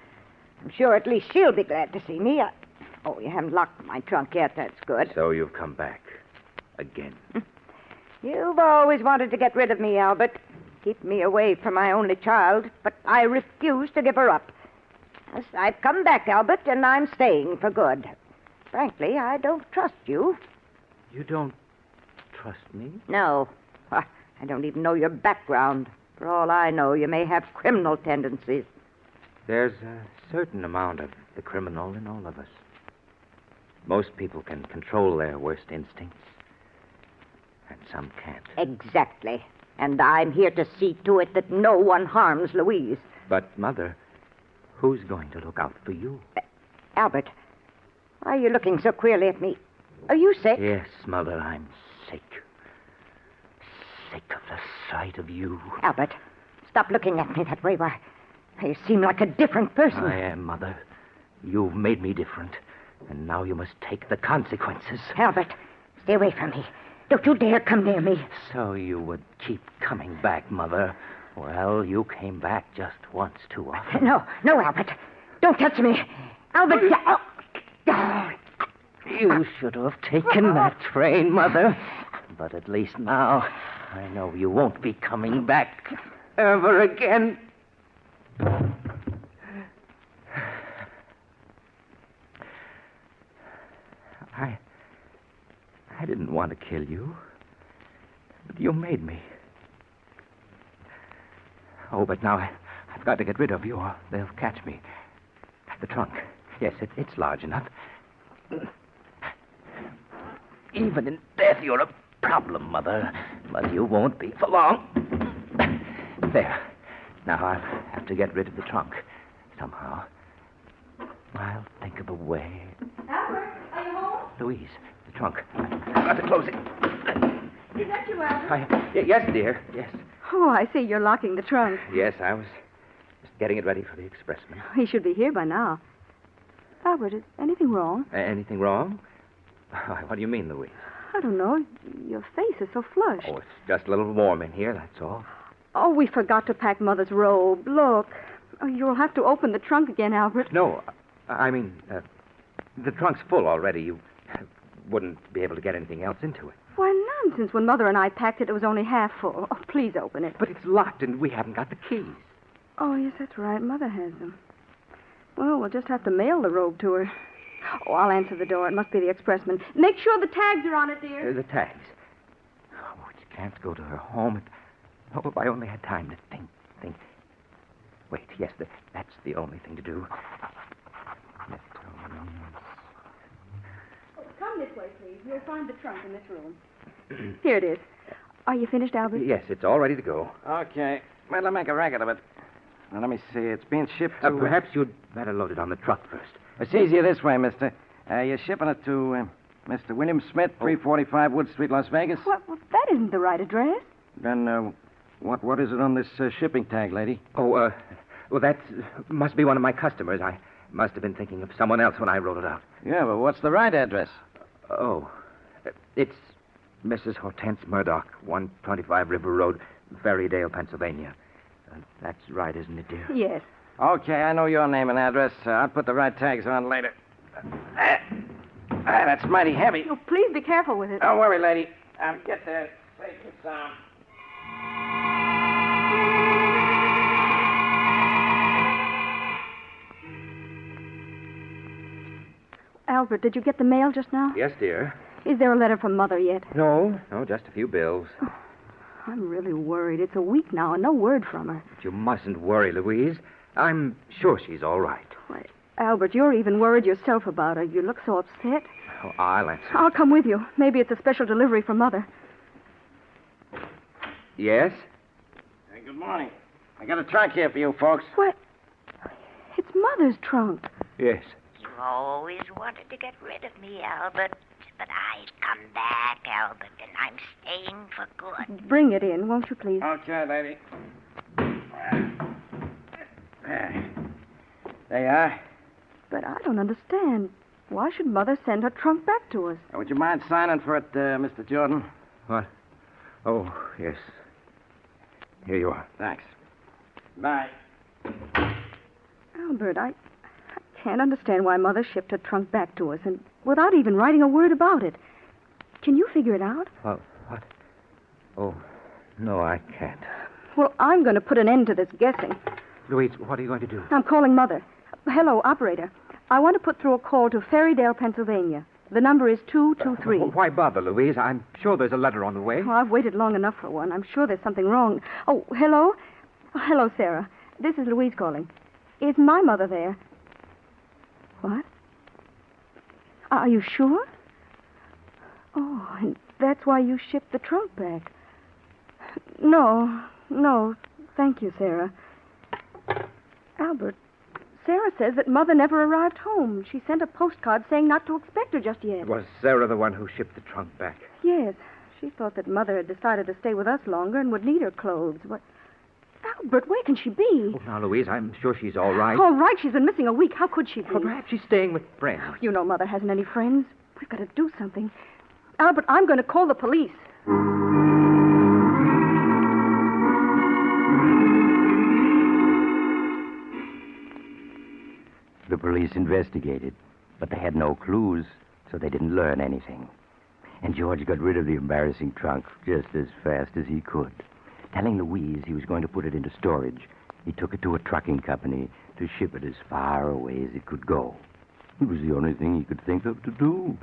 I'm sure at least she'll be glad to see me. Oh, you haven't locked my trunk yet. That's good. So you've come back. Again. You've always wanted to get rid of me, Albert. Keep me away from my only child. But I refuse to give her up. Yes, I've come back, Albert, and I'm staying for good. Frankly, I don't trust you. You don't trust me? No. I don't even know your background. For all I know, you may have criminal tendencies. There's a certain amount of the criminal in all of us. Most people can control their worst instincts, and some can't. Exactly. And I'm here to see to it that no one harms Louise. But, Mother, who's going to look out for you? Albert, why are you looking so queerly at me? Are you sick? Yes, Mother, I'm sick. Sick of the sight of you. Albert, stop looking at me that way. Why, you seem like a different person. I am, Mother. You've made me different. And now you must take the consequences. Albert, stay away from me. Don't you dare come near me. So you would keep coming back, Mother. Well, you came back just once too often. No, Albert. Don't touch me. Albert, You should have taken that train, Mother. But at least now I know you won't be coming back ever again. I didn't want to kill you, but you made me. Oh, but now I've got to get rid of you or they'll catch me. The trunk. Yes, it's large enough. Even in death, you're a problem, Mother. But you won't be for long. There. Now I'll have to get rid of the trunk. Somehow. I'll think of a way. Albert, are you home? Louise, the trunk. I've got to close it. Is that you, Albert? Yes, dear. Yes. Oh, I see. You're locking the trunk. Yes, I was just getting it ready for the expressman. He should be here by now. Albert, is anything wrong? Anything wrong? What do you mean, Louise? I don't know. Your face is so flushed. Oh, it's just a little warm in here, that's all. Oh, we forgot to pack Mother's robe. Look. Oh, you'll have to open the trunk again, Albert. No, I mean, the trunk's full already. You wouldn't be able to get anything else into it. Why, nonsense. When Mother and I packed it, it was only half full. Oh, please open it. But it's locked, and we haven't got the keys. Oh, yes, that's right. Mother has them. Well, we'll just have to mail the robe to her. Oh, I'll answer the door. It must be the expressman. Make sure the tags are on it, dear. The tags. Oh, we can't go to her home. Oh, if I only had time to think. Wait, yes, that's the only thing to do. Oh, come this way, please. You'll find the trunk in this room. Here it is. Are you finished, Albert? Yes, it's all ready to go. Okay. Well, I'll make a racket of it. Now, let me see. It's being shipped to... Perhaps you'd better load it on the truck first. It's easier this way, mister. You're shipping it to Mr. William Smith, 345 Wood Street, Las Vegas? Well, that isn't the right address. Then, what is it on this shipping tag, lady? Oh, well, that must be one of my customers. I must have been thinking of someone else when I wrote it out. Yeah, but what's the right address? Oh, it's Mrs. Hortense Murdoch, 125 River Road, Ferrydale, Pennsylvania. That's right, isn't it, dear? Yes. Okay, I know your name and address. I'll put the right tags on later. That's mighty heavy. Oh, please be careful with it. Don't worry, lady. I'll get there safe and sound. Albert, did you get the mail just now? Yes, dear. Is there a letter from Mother yet? No, just a few bills. I'm really worried. It's a week now and no word from her. But you mustn't worry, Louise. I'm sure she's all right. Why, Albert, you're even worried yourself about her. You look so upset. Oh, I'll answer. I'll come with you. Maybe it's a special delivery from Mother. Yes? Hey, good morning. I got a trunk here for you, folks. What? It's Mother's trunk. Yes. You always wanted to get rid of me, Albert. But I've come back, Albert, and I'm staying for good. Bring it in, won't you, please? Okay, lady. There you are. But I don't understand. Why should Mother send her trunk back to us? Would you mind signing for it, Mr. Jordan? What? Oh, yes. Here you are. Thanks. Bye. Albert, I can't understand why Mother shipped her trunk back to us, and without even writing a word about it. Can you figure it out? What? Oh, no, I can't. Well, I'm going to put an end to this guessing. Louise, what are you going to do? I'm calling Mother. Hello, operator. I want to put through a call to Ferrydale, Pennsylvania. The number is 223. Why bother, Louise? I'm sure there's a letter on the way. Oh, I've waited long enough for one. I'm sure there's something wrong. Oh, hello? Oh, hello, Sarah. This is Louise calling. Is my mother there? What? Are you sure? Oh, and that's why you shipped the trunk back. No. Thank you, Sarah. Albert, Sarah says that Mother never arrived home. She sent a postcard saying not to expect her just yet. Was Sarah the one who shipped the trunk back? Yes. She thought that Mother had decided to stay with us longer and would need her clothes. But, But where can she be? Oh, now, Louise, I'm sure she's all right. All right, she's been missing a week. How could she be? Well, perhaps she's staying with friends. You know Mother hasn't any friends. We've got to do something. Albert, I'm going to call the police. The police investigated, but they had no clues, so they didn't learn anything. And George got rid of the embarrassing trunk just as fast as he could. Telling Louise he was going to put it into storage, he took it to a trucking company to ship it as far away as it could go. It was the only thing he could think of to do.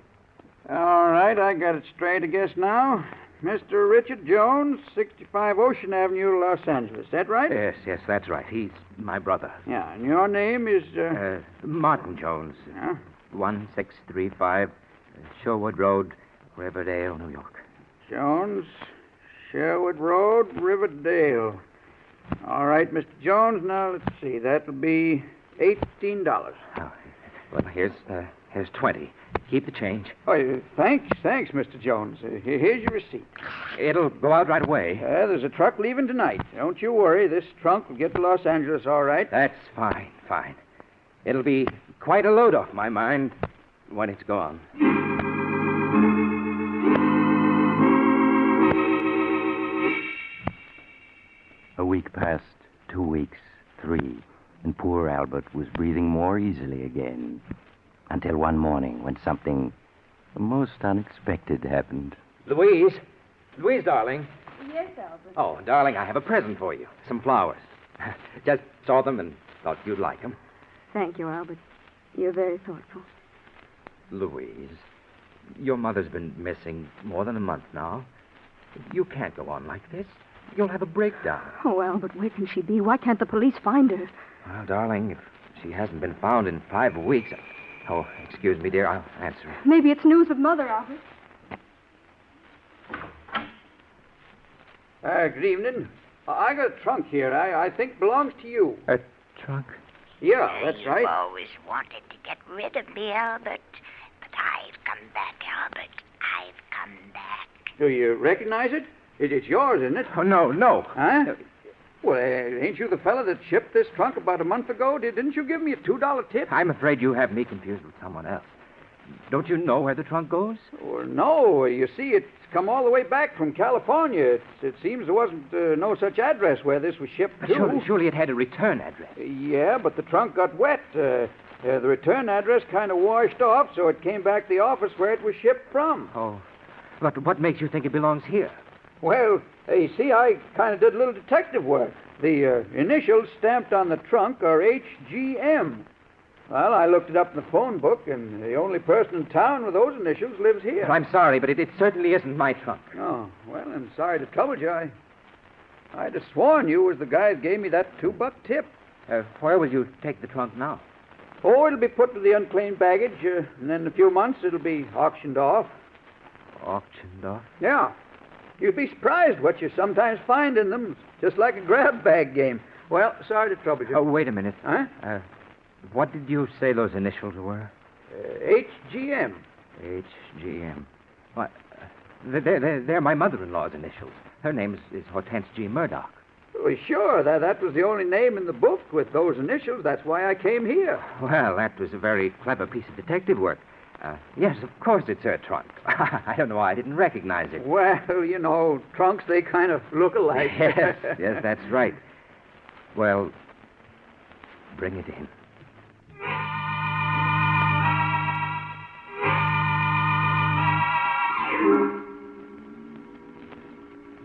All right, I got it straight, I guess, now. Mr. Richard Jones, 65 Ocean Avenue, Los Angeles. Is that right? Yes, that's right. He's my brother. Yeah, and your name is, Martin Jones. Yeah? 1635 Sherwood Road, Riverdale, New York. Jones, Sherwood Road, Riverdale. All right, Mr. Jones, now let's see. That'll be $18. Oh, well, here's 20. Keep the change. Oh, thanks, Mr. Jones. Here's your receipt. It'll go out right away. There's a truck leaving tonight. Don't you worry. This trunk will get to Los Angeles all right. That's fine. It'll be quite a load off my mind when it's gone. A week passed, 2 weeks, 3, and poor Albert was breathing more easily again. Until one morning when something most unexpected happened. Louise, darling. Yes, Albert. Oh, darling, I have a present for you. Some flowers. Just saw them and thought you'd like them. Thank you, Albert. You're very thoughtful. Louise, your mother's been missing more than a month now. You can't go on like this. You'll have a breakdown. Oh, Albert, where can she be? Why can't the police find her? Well, darling, if she hasn't been found in 5 weeks... Oh, excuse me, dear. I'll answer. Maybe it's news of Mother, Albert. Good evening. I got a trunk here. I think belongs to you. A trunk? Yeah, that's right. You always wanted to get rid of me, Albert. But I've come back, Albert. I've come back. Do you recognize it? It's yours, isn't it? Oh, no. Huh? Well, ain't you the fella that shipped this trunk about a month ago? Didn't you give me a $2 tip? I'm afraid you have me confused with someone else. Don't you know where the trunk goes? Well, no. You see, it's come all the way back from California. It seems there wasn't no such address where this was shipped to. Surely it had a return address. Yeah, but the trunk got wet. The return address kind of washed off, so it came back to the office where it was shipped from. Oh. But what makes you think it belongs here? Well, you see, I kind of did a little detective work. The initials stamped on the trunk are HGM. Well, I looked it up in the phone book, and the only person in town with those initials lives here. I'm sorry, but it certainly isn't my trunk. Oh, well, I'm sorry to trouble you. I'd have sworn you was the guy that gave me that $2 tip. Where will you take the trunk now? Oh, it'll be put to the unclaimed baggage, and then in a few months it'll be auctioned off. Auctioned off? Yeah. You'd be surprised what you sometimes find in them. Just like a grab bag game. Well, sorry to trouble you. Oh, wait a minute. Huh? What did you say those initials were? HGM. HGM. What? They're my mother-in-law's initials. Her name is Hortense G. Murdoch. Well, sure. That was the only name in the book with those initials. That's why I came here. Well, that was a very clever piece of detective work. Yes, of course it's her trunk. I don't know why I didn't recognize it. Well, you know, trunks, they kind of look alike. Yes, that's right. Well, bring it in.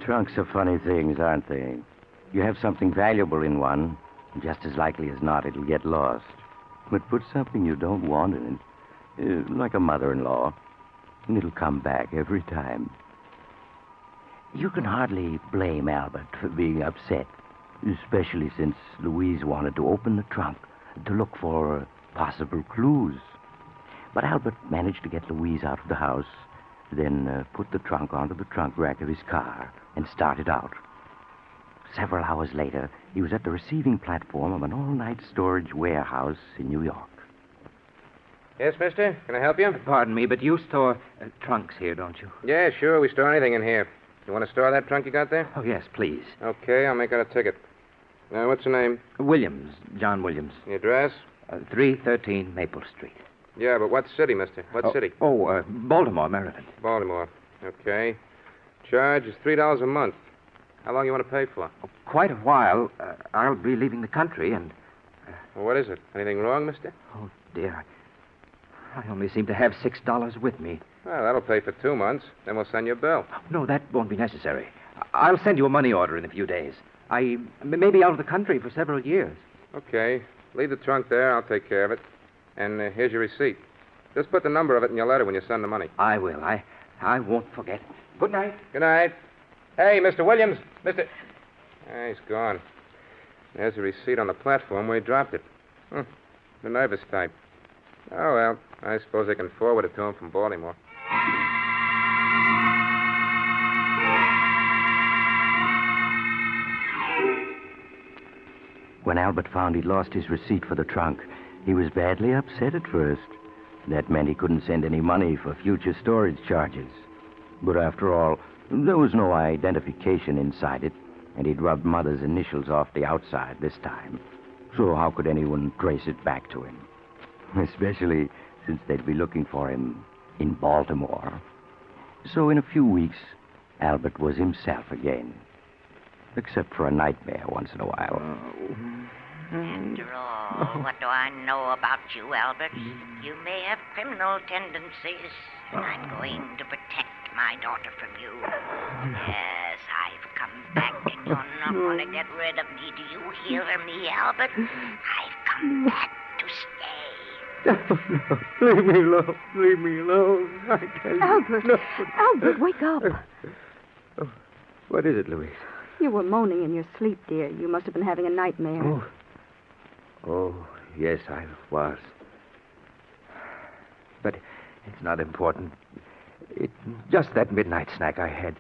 Trunks are funny things, aren't they? You have something valuable in one, and just as likely as not, it'll get lost. But put something you don't want in it. Like a mother-in-law, and it'll come back every time. You can hardly blame Albert for being upset, especially since Louise wanted to open the trunk to look for possible clues. But Albert managed to get Louise out of the house, then put the trunk onto the trunk rack of his car and started out. Several hours later, he was at the receiving platform of an all-night storage warehouse in New York. Yes, mister? Can I help you? Pardon me, but you store trunks here, don't you? Yeah, sure. We store anything in here. You want to store that trunk you got there? Oh, yes, please. Okay, I'll make out a ticket. What's your name? Williams, John Williams. The address? 313 Maple Street. Yeah, but what city, mister? What city? Baltimore, Maryland. Baltimore. Okay. Charge is $3 a month. How long you want to pay for? Quite a while. I'll be leaving the country and... Well, what is it? Anything wrong, mister? Oh, dear. I only seem to have $6 with me. Well, that'll pay for 2 months. Then we'll send you a bill. No, that won't be necessary. I'll send you a money order in a few days. I may be out of the country for several years. Okay. Leave the trunk there. I'll take care of it. And here's your receipt. Just put the number of it in your letter when you send the money. I will. I won't forget. Good night. Good night. Hey, Mr. Williams. He's gone. There's a receipt on the platform where he dropped it. The nervous type. Oh, well, I suppose they can forward it to him from Baltimore. When Albert found he'd lost his receipt for the trunk, he was badly upset at first. That meant he couldn't send any money for future storage charges. But after all, there was no identification inside it, and he'd rubbed Mother's initials off the outside this time. So how could anyone trace it back to him? Especially since they'd be looking for him in Baltimore. So in a few weeks, Albert was himself again. Except for a nightmare once in a while. After all, what do I know about you, Albert? You may have criminal tendencies, and I'm going to protect my daughter from you. Yes, I've come back, and you're not going to get rid of me. Do you hear me, Albert? I've come back to stay. Leave me alone. Leave me alone. I can't. Albert! No. Albert, wake up. What is it, Louise? You were moaning in your sleep, dear. You must have been having a nightmare. Oh, yes, I was. But it's not important. It's just that midnight snack I had.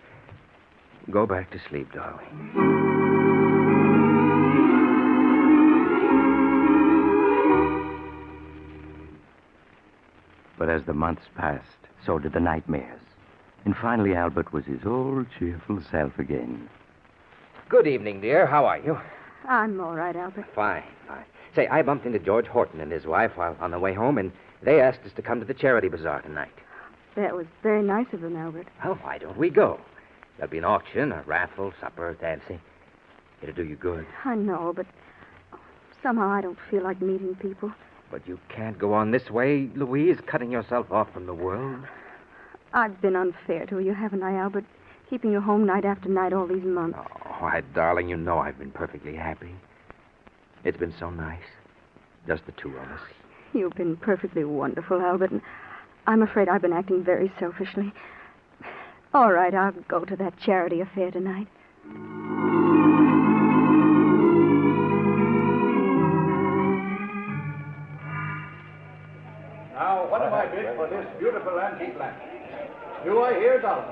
Go back to sleep, darling. But as the months passed, so did the nightmares. And finally, Albert was his old cheerful self again. Good evening, dear. How are you? I'm all right, Albert. Fine. Say, I bumped into George Horton and his wife while on the way home, and they asked us to come to the charity bazaar tonight. That was very nice of them, Albert. Well, why don't we go? There'll be an auction, a raffle, supper, dancing. It'll do you good. I know, but somehow I don't feel like meeting people. But you can't go on this way, Louise, cutting yourself off from the world. I've been unfair to you, haven't I, Albert? Keeping you home night after night all these months. Oh, why, darling, you know I've been perfectly happy. It's been so nice. Just the two of us. You've been perfectly wonderful, Albert, and I'm afraid I've been acting very selfishly. All right, I'll go to that charity affair tonight. Now, what am I bid for this beautiful antique lamp? Do I hear $1?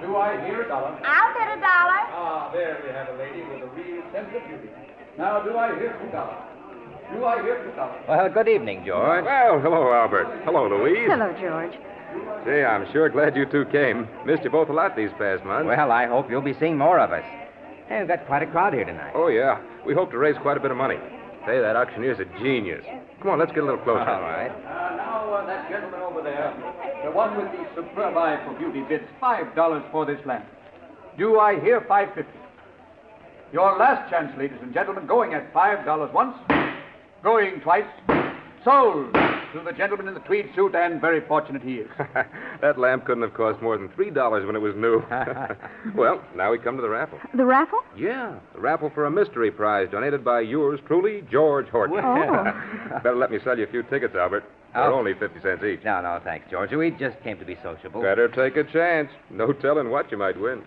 Do I hear $1? I'll bid $1. Ah, there we have a lady with a real sense of beauty. Now, do I hear $2? Do I hear $2? Well, good evening, George. Well, hello, Albert. Hello, Louise. Hello, George. Say, I'm sure glad you two came. Missed you both a lot these past months. Well, I hope you'll be seeing more of us. Hey, we've got quite a crowd here tonight. Oh, yeah. We hope to raise quite a bit of money. Say, that auctioneer's a genius. Come on, let's get a little closer. All right. Now, that gentleman over there, the one with the superb eye for beauty, bids $5 for this lamp. Do I hear $5.50? Your last chance, ladies and gentlemen, going at $5 once, going twice, sold to the gentleman in the tweed suit, and very fortunate he is. That lamp couldn't have cost more than $3 when it was new. Well, now we come to the raffle. The raffle? Yeah, the raffle for a mystery prize donated by yours truly, George Horton. Oh. Better let me sell you a few tickets, Albert. They're only 50 cents each. No, thanks, George. We just came to be sociable. Better take a chance. No telling what you might win.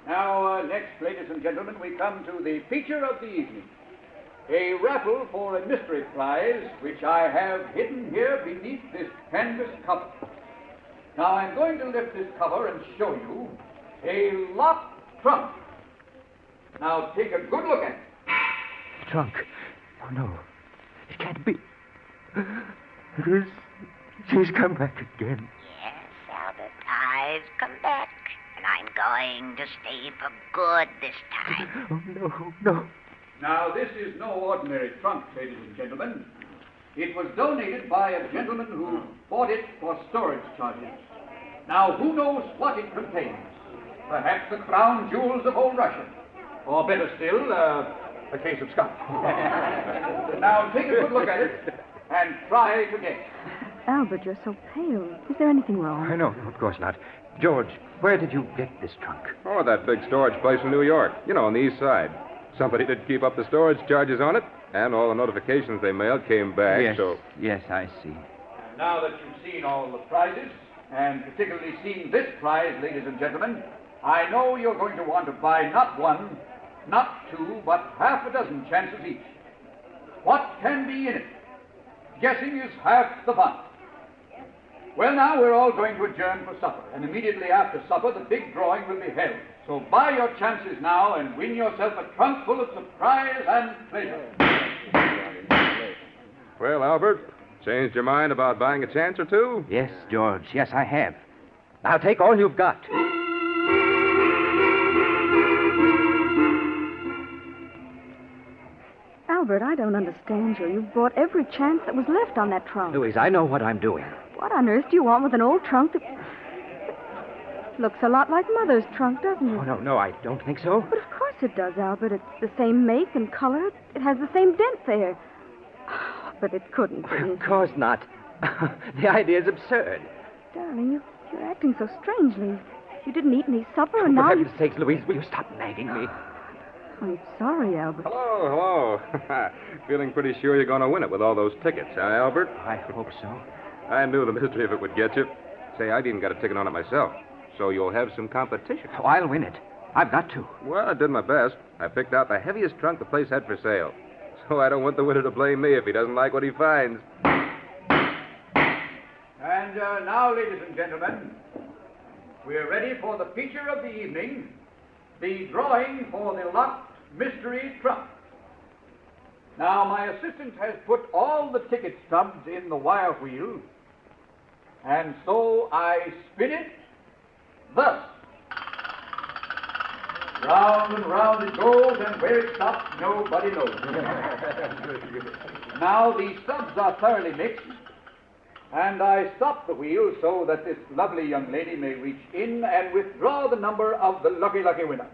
Now, next, ladies and gentlemen, we come to the feature of the evening. A raffle for a mystery prize, which I have hidden here beneath this canvas cover. Now, I'm going to lift this cover and show you a locked trunk. Now, take a good look at it. Trunk. Oh, no. It can't be. It is. She's come back again. Yes, Albert, I've come back. And I'm going to stay for good this time. Oh, no. Now, this is no ordinary trunk, ladies and gentlemen. It was donated by a gentleman who bought it for storage charges. Now, who knows what it contains? Perhaps the crown jewels of old Russia. Or better still, a case of scotch. Now, take a good look at it and try to guess. Albert, you're so pale. Is there anything wrong? No, of course not. George, where did you get this trunk? Oh, that big storage place in New York. You know, on the east side. Somebody did keep up the storage charges on it, and all the notifications they mailed came back, so... Yes, I see. Now that you've seen all the prizes, and particularly seen this prize, ladies and gentlemen, I know you're going to want to buy not one, not two, but half a dozen chances each. What can be in it? Guessing is half the fun. Well, now we're all going to adjourn for supper, and immediately after supper, the big drawing will be held. So buy your chances now and win yourself a trunk full of surprise and pleasure. Well, Albert, changed your mind about buying a chance or two? Yes, George. Yes, I have. Now take all you've got. Albert, I don't understand you. You've bought every chance that was left on that trunk. Louise, I know what I'm doing. What on earth do you want with an old trunk that... looks a lot like Mother's trunk, doesn't it? Oh, no, I don't think so. But of course it does, Albert. It's the same make and color. It has the same dent there. But it couldn't be. Of course not. The idea is absurd. Darling, you're acting so strangely. You didn't eat any supper, and For now heaven's sakes, Louise, will you stop nagging me? I'm sorry, Albert. Hello. Feeling pretty sure you're going to win it with all those tickets, huh, Albert? I hope so. I knew the mystery of it would get you. Say, I've even got a ticket on it myself, so you'll have some competition. Oh, I'll win it. I've got to. Well, I did my best. I picked out the heaviest trunk the place had for sale. So I don't want the winner to blame me if he doesn't like what he finds. And now, ladies and gentlemen, we're ready for the feature of the evening, the drawing for the locked mystery trunk. Now, my assistant has put all the ticket stubs in the wire wheel, and so I spin it thus. Round and round it goes, and where it stops, nobody knows. Now, the stubs are thoroughly mixed, and I stop the wheel so that this lovely young lady may reach in and withdraw the number of the lucky winner.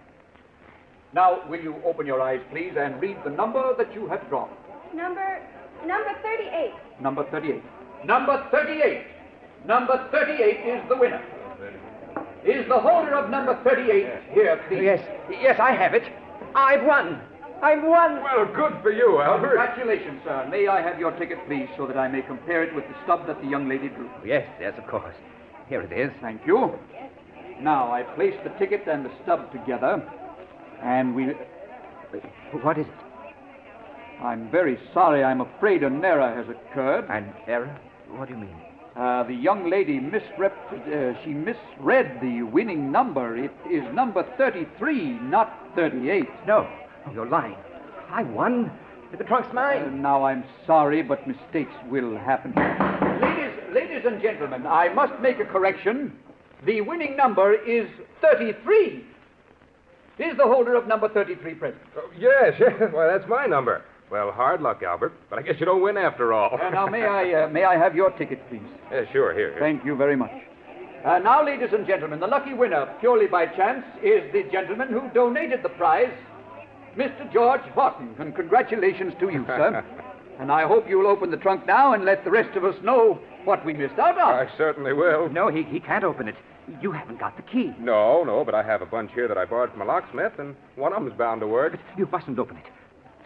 Now, will you open your eyes, please, and read the number that you have drawn? Number 38. Number 38. Number 38. Number 38 is the winner. Is the holder of number 38 here, please? Yes, I have it. I've won. Well, good for you, Albert. Congratulations, sir. May I have your ticket, please, so that I may compare it with the stub that the young lady drew? Yes, of course. Here it is. Thank you. Now, I place the ticket and the stub together, and we... What is it? I'm very sorry. I'm afraid an error has occurred. An error? What do you mean? The young lady misread the winning number. It is number 33, not 38. No, you're lying. I won. The trunk's mine. Now, I'm sorry, but mistakes will happen. Ladies and gentlemen, I must make a correction. The winning number is 33. Is the holder of number 33 present? Oh, yes. Well, that's my number. Well, hard luck, Albert, but I guess you don't win after all. Now, may I have your ticket, please? Yeah, sure, here. Thank you very much. Now, ladies and gentlemen, the lucky winner, purely by chance, is the gentleman who donated the prize, Mr. George Horton. And congratulations to you, sir. And I hope you'll open the trunk now and let the rest of us know what we missed out on. I certainly will. No, he can't open it. You haven't got the key. No, but I have a bunch here that I borrowed from a locksmith, and one of them's bound to work. But you mustn't open it.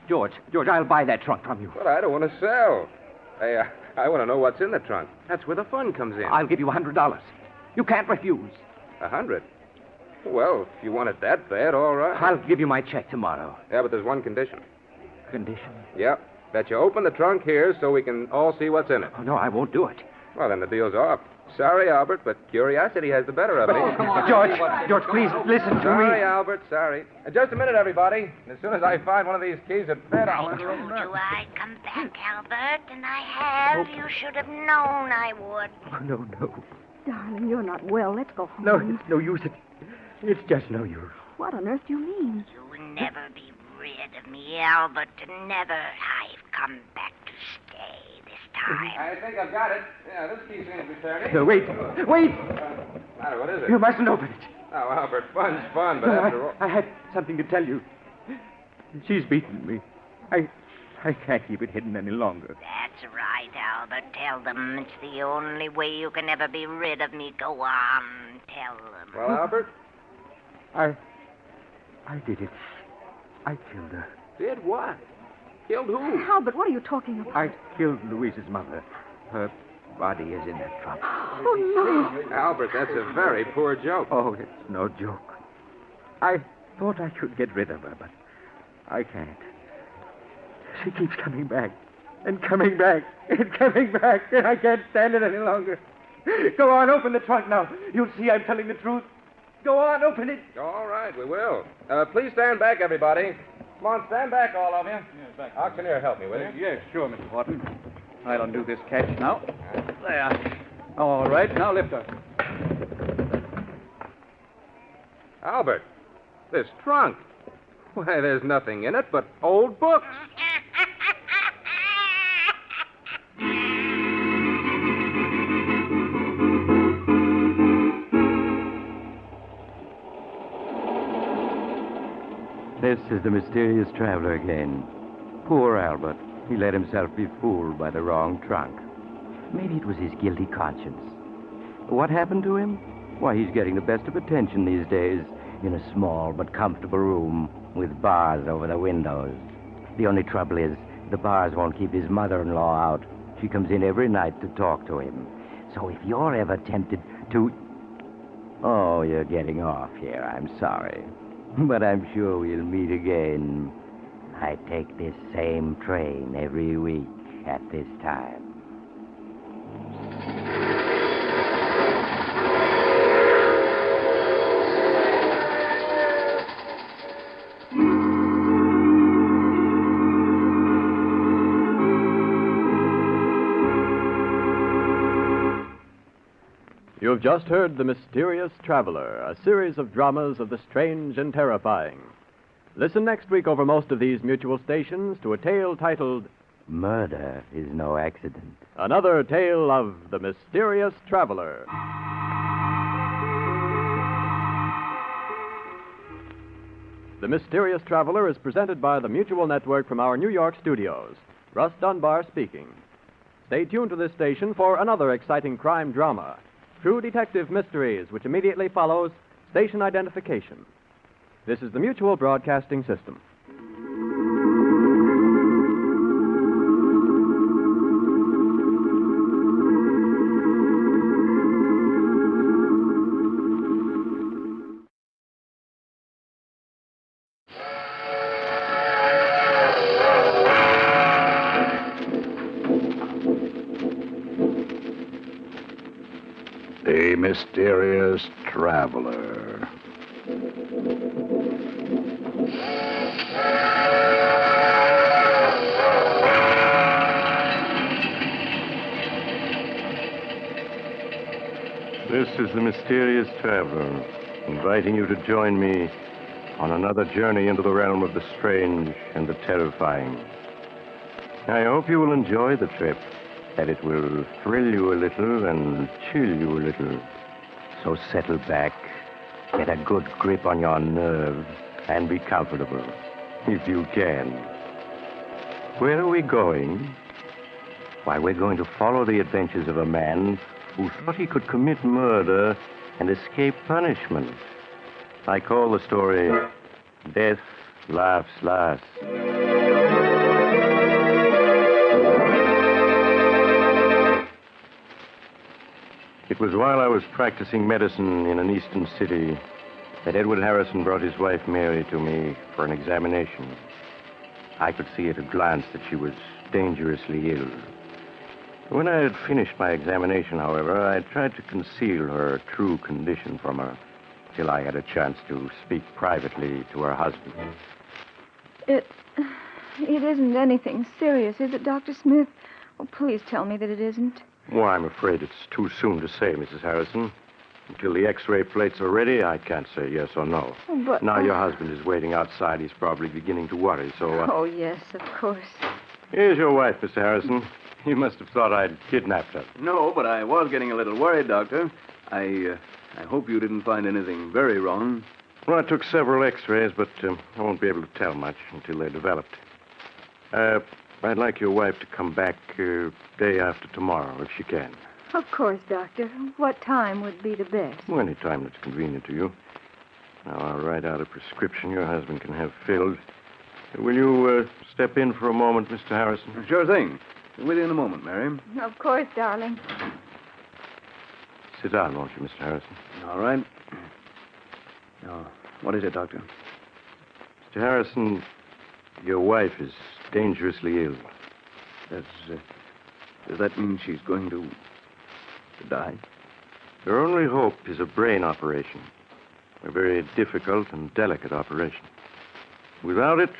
George, I'll buy that trunk from you. But I don't want to sell. Hey, I want to know what's in the trunk. That's where the fun comes in. I'll give you $100. You can't refuse. 100? Well, if you want it that bad, all right. I'll give you my check tomorrow. Yeah, but there's one condition. Condition? Yeah, that you open the trunk here so we can all see what's in it. Oh, no, I won't do it. Well, then the deal's off. Sorry, Albert, but curiosity has the better of me. Oh, come on. George, please listen to me. Sorry, Albert, sorry. Just a minute, everybody. As soon as I find one of these keys at bed, I'll let I told you I'd come back, Albert, and I have. You should have known I would. Oh, no. Darling, you're not well. Let's go home. No, it's no use. It's just no use. What on earth do you mean? You'll never be rid of me, Albert. Never. I've come back to stay this time. I think I've got it. Yeah, this key seems to be turning. Wait. Matter, what is it? You mustn't open it. Oh, Albert, fun's fun, but No, after all... I had something to tell you. She's beaten me. I can't keep it hidden any longer. That's right, Albert. Tell them it's the only way you can ever be rid of me. Go on. Tell them. Well, Albert? I did it. I killed her. Did what? Killed who? Albert, what are you talking about? I killed Louise's mother. Her body is in that trunk. Oh, no. Albert, that's a very poor joke. Oh, it's no joke. I thought I could get rid of her, but I can't. She keeps coming back and coming back and coming back, and I can't stand it any longer. Go on, open the trunk now. You'll see I'm telling the truth. Go on, open it. All right, we will. Please stand back, everybody. Come on, stand back, all of you. Yes, back. Auctioneer, help me, will you? Yes, sure, Mr. Horton. I'll undo this catch now. There. All right, now lift her. Albert, this trunk. Why, there's nothing in it but old books. This is the mysterious traveler again. Poor Albert. He let himself be fooled by the wrong trunk. Maybe it was his guilty conscience. What happened to him? Why, he's getting the best of attention these days in a small but comfortable room with bars over the windows. The only trouble is the bars won't keep his mother-in-law out. She comes in every night to talk to him. So if you're ever tempted to... Oh, you're getting off here. I'm sorry. But I'm sure we'll meet again. I take this same train every week at this time. You've just heard The Mysterious Traveler, a series of dramas of the strange and terrifying. Listen next week over most of these mutual stations to a tale titled Murder is no accident. Another Tale of the Mysterious Traveler. The Mysterious Traveler is presented by the Mutual Network from our New York studios. Russ Dunbar speaking. Stay tuned to this station for another exciting crime drama. True Detective Mysteries, which immediately follows Station Identification. This is the Mutual Broadcasting System. The Mysterious Traveler. This is the Mysterious Traveler, inviting you to join me on another journey into the realm of the strange and the terrifying. I hope you will enjoy the trip, that it will thrill you a little and chill you a little. So settle back, get a good grip on your nerves, and be comfortable, if you can. Where are we going? Why, we're going to follow the adventures of a man who thought he could commit murder and escape punishment. I call the story Death Laughs Last. It was while I was practicing medicine in an eastern city that Edward Harrison brought his wife Mary to me for an examination. I could see at a glance that she was dangerously ill. When I had finished my examination, however, I tried to conceal her true condition from her till I had a chance to speak privately to her husband. It isn't anything serious, is it, Dr. Smith? Oh, please tell me that it isn't. Well, I'm afraid it's too soon to say, Mrs. Harrison. Until the X-ray plates are ready, I can't say yes or no. Oh, but... Now your husband is waiting outside. He's probably beginning to worry, so... Oh, yes, of course. Here's your wife, Mr. Harrison. You must have thought I'd kidnapped her. No, but I was getting a little worried, Doctor. I hope you didn't find anything very wrong. Well, I took several X-rays, but I won't be able to tell much until they're developed. I'd like your wife to come back day after tomorrow, if she can. Of course, Doctor. What time would be the best? Well, any time that's convenient to you. Now, I'll write out a prescription your husband can have filled. Will you step in for a moment, Mr. Harrison? Sure thing. With you in a moment, Mary. Of course, darling. Sit down, won't you, Mr. Harrison? All right. Now, what is it, Doctor? Mr. Harrison, your wife is dangerously ill. Does that mean she's going to die? Her only hope is a brain operation. A very difficult and delicate operation. Without it,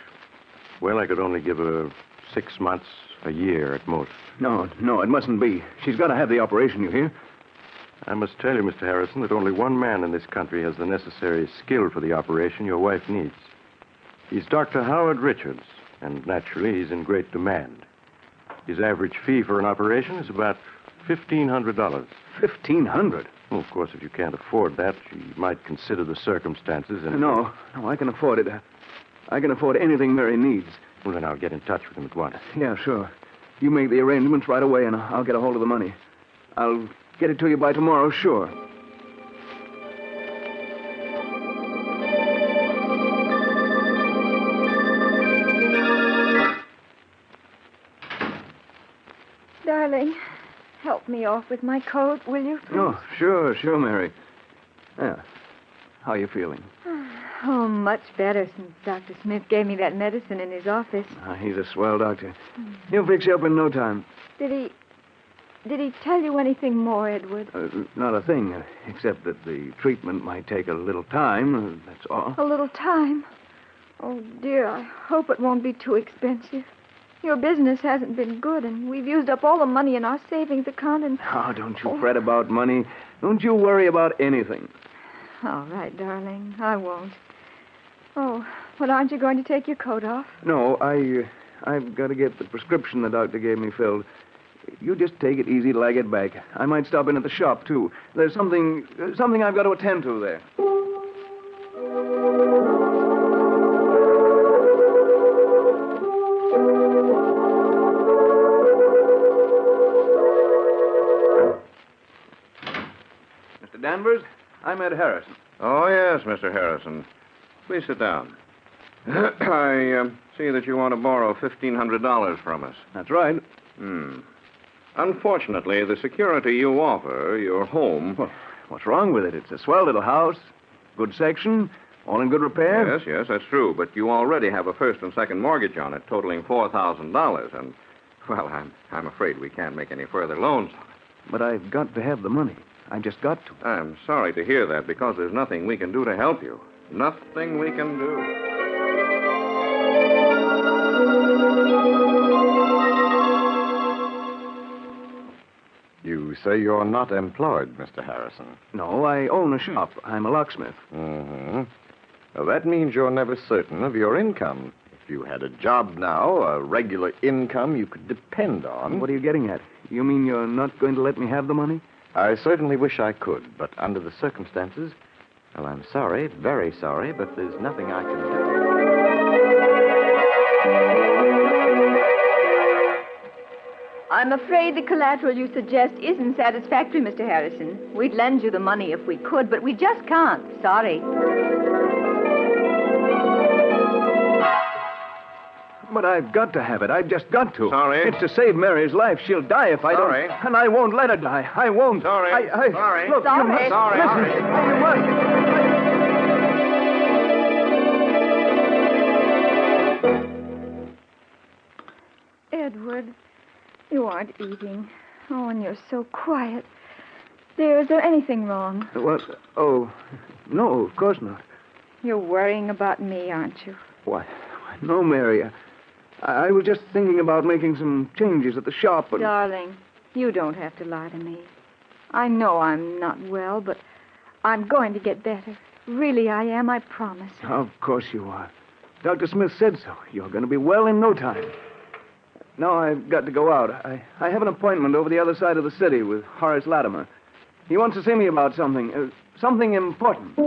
well, I could only give her 6 months, a year at most. No, it mustn't be. She's got to have the operation, you hear? I must tell you, Mr. Harrison, that only one man in this country has the necessary skill for the operation your wife needs. He's Dr. Howard Richards, and naturally he's in great demand. His average fee for an operation is about $1,500. $1,500? Well, of course, if you can't afford that, you might consider the circumstances and... No, I can afford it. I can afford anything Mary needs. Well, then I'll get in touch with him at once. Yeah, sure. You make the arrangements right away, and I'll get a hold of the money. I'll get it to you by tomorrow, sure. Darling, help me off with my coat, will you? Please? Oh, sure, Mary. Yeah. How are you feeling? Oh, much better since Dr. Smith gave me that medicine in his office. He's a swell doctor. He'll fix you up in no time. Did he tell you anything more, Edward? Not a thing, except that the treatment might take a little time, that's all. A little time? Oh, dear, I hope it won't be too expensive. Your business hasn't been good, and we've used up all the money in our savings account, and... Oh, don't you fret about money. Don't you worry about anything. All right, darling, I won't. Oh, but aren't you going to take your coat off? No, I've got to get the prescription the doctor gave me filled. You just take it easy till I get back. I might stop in at the shop, too. There's something I've got to attend to there. Mr. Danvers, I'm Ed Harrison. Oh, yes, Mr. Harrison. Please sit down. I see that you want to borrow $1,500 from us. That's right. Unfortunately, the security you offer, your home... Well, what's wrong with it? It's a swell little house, good section, all in good repair. Yes, that's true. But you already have a first and second mortgage on it, totaling $4,000. And, well, I'm afraid we can't make any further loans on it. But I've got to have the money. I've just got to. I'm sorry to hear that, because there's nothing we can do to help you. Nothing we can do. You say you're not employed, Mr. Harrison. No, I own a shop. I'm a locksmith. Mm-hmm. Well, that means you're never certain of your income. If you had a job now, a regular income you could depend on... What are you getting at? You mean you're not going to let me have the money? I certainly wish I could, but under the circumstances, well, I'm sorry, very sorry, but there's nothing I can do. I'm afraid the collateral you suggest isn't satisfactory, Mr. Harrison. We'd lend you the money if we could, but we just can't. Sorry. But I've got to have it. I've just got to. Sorry. It's to save Mary's life. She'll die if I don't. Sorry. And I won't let her die. I won't. Sorry. Sorry. Look, Sorry. you must... Sorry. Listen. You must... Edward, you aren't eating. Oh, and you're so quiet. Dear, is there anything wrong? What? Oh, no, of course not. You're worrying about me, aren't you? Why, no, Mary. I was just thinking about making some changes at the shop. And... Darling, you don't have to lie to me. I know I'm not well, but I'm going to get better. Really, I am, I promise. Of course you are. Dr. Smith said so. You're going to be well in no time. Now I've got to go out. I have an appointment over the other side of the city with Horace Latimer. He wants to see me about something. Something important.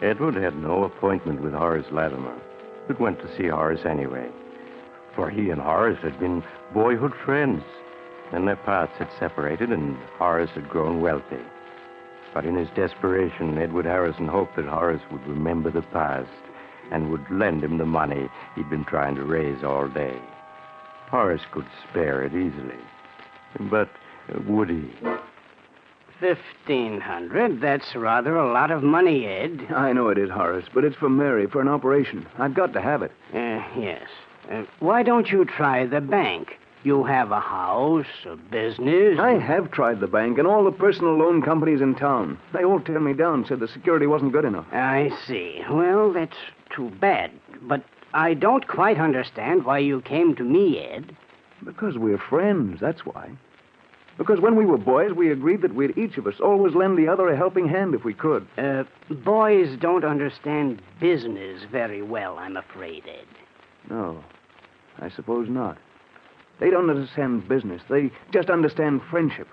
Edward had no appointment with Horace Latimer, but went to see Horace anyway. For he and Horace had been boyhood friends. Then their paths had separated, and Horace had grown wealthy. But in his desperation, Edward Harrison hoped that Horace would remember the past and would lend him the money he'd been trying to raise all day. Horace could spare it easily. But would he? 1,500. That's rather a lot of money, Ed. I know it is, Horace, but it's for Mary, for an operation. I've got to have it. Yes. Why don't you try the bank? You have a house, a business. I have tried the bank and all the personal loan companies in town. They all turned me down, said the security wasn't good enough. I see. Well, that's too bad. But I don't quite understand why you came to me, Ed. Because we're friends, that's why. Because when we were boys, we agreed that we'd each of us always lend the other a helping hand if we could. Boys don't understand business very well, I'm afraid, Ed. No, I suppose not. They don't understand business. They just understand friendship.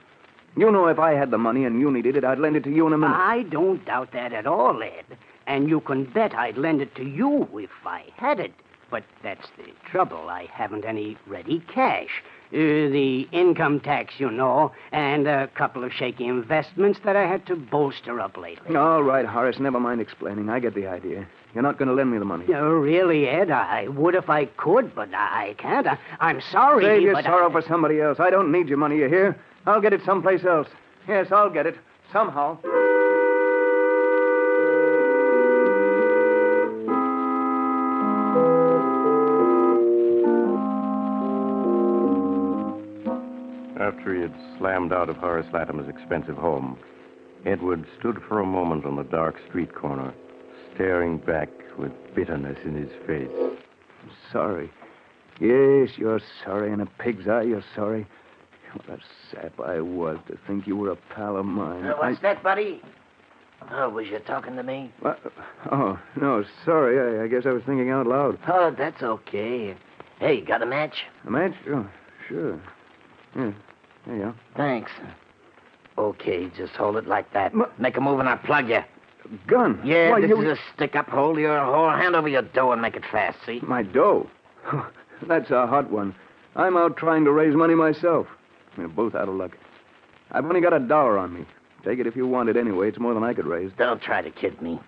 You know, if I had the money and you needed it, I'd lend it to you in a minute. I don't doubt that at all, Ed. And you can bet I'd lend it to you if I had it. But that's the trouble. I haven't any ready cash. The income tax, you know, and a couple of shaky investments that I had to bolster up lately. All right, Horace, never mind explaining. I get the idea. You're not going to lend me the money. Really, Ed? I would if I could, but I can't. I'm sorry, Save your but sorrow for somebody else. I don't need your money, you hear? I'll get it someplace else. Yes, I'll get it. Somehow. After he had slammed out of Horace Latimer's expensive home, Edward stood for a moment on the dark street corner, staring back with bitterness in his face. Sorry. Yes, you're sorry. In a pig's eye, you're sorry. What a sap I was to think you were a pal of mine. What's that, buddy? Oh, was you talking to me? What? Oh, no, sorry. I guess I was thinking out loud. Oh, that's okay. Hey, got a match? A match? Oh, sure. Yeah, there you are. Thanks. Okay, just hold it like that. Make a move and I'll plug you. Gun? Yeah, Why, this is a stick-up. Hold hand over your dough and make it fast, see? My dough? That's a hot one. I'm out trying to raise money myself. We're both out of luck. I've only got $1 on me. Take it if you want it anyway. It's more than I could raise. Don't try to kid me.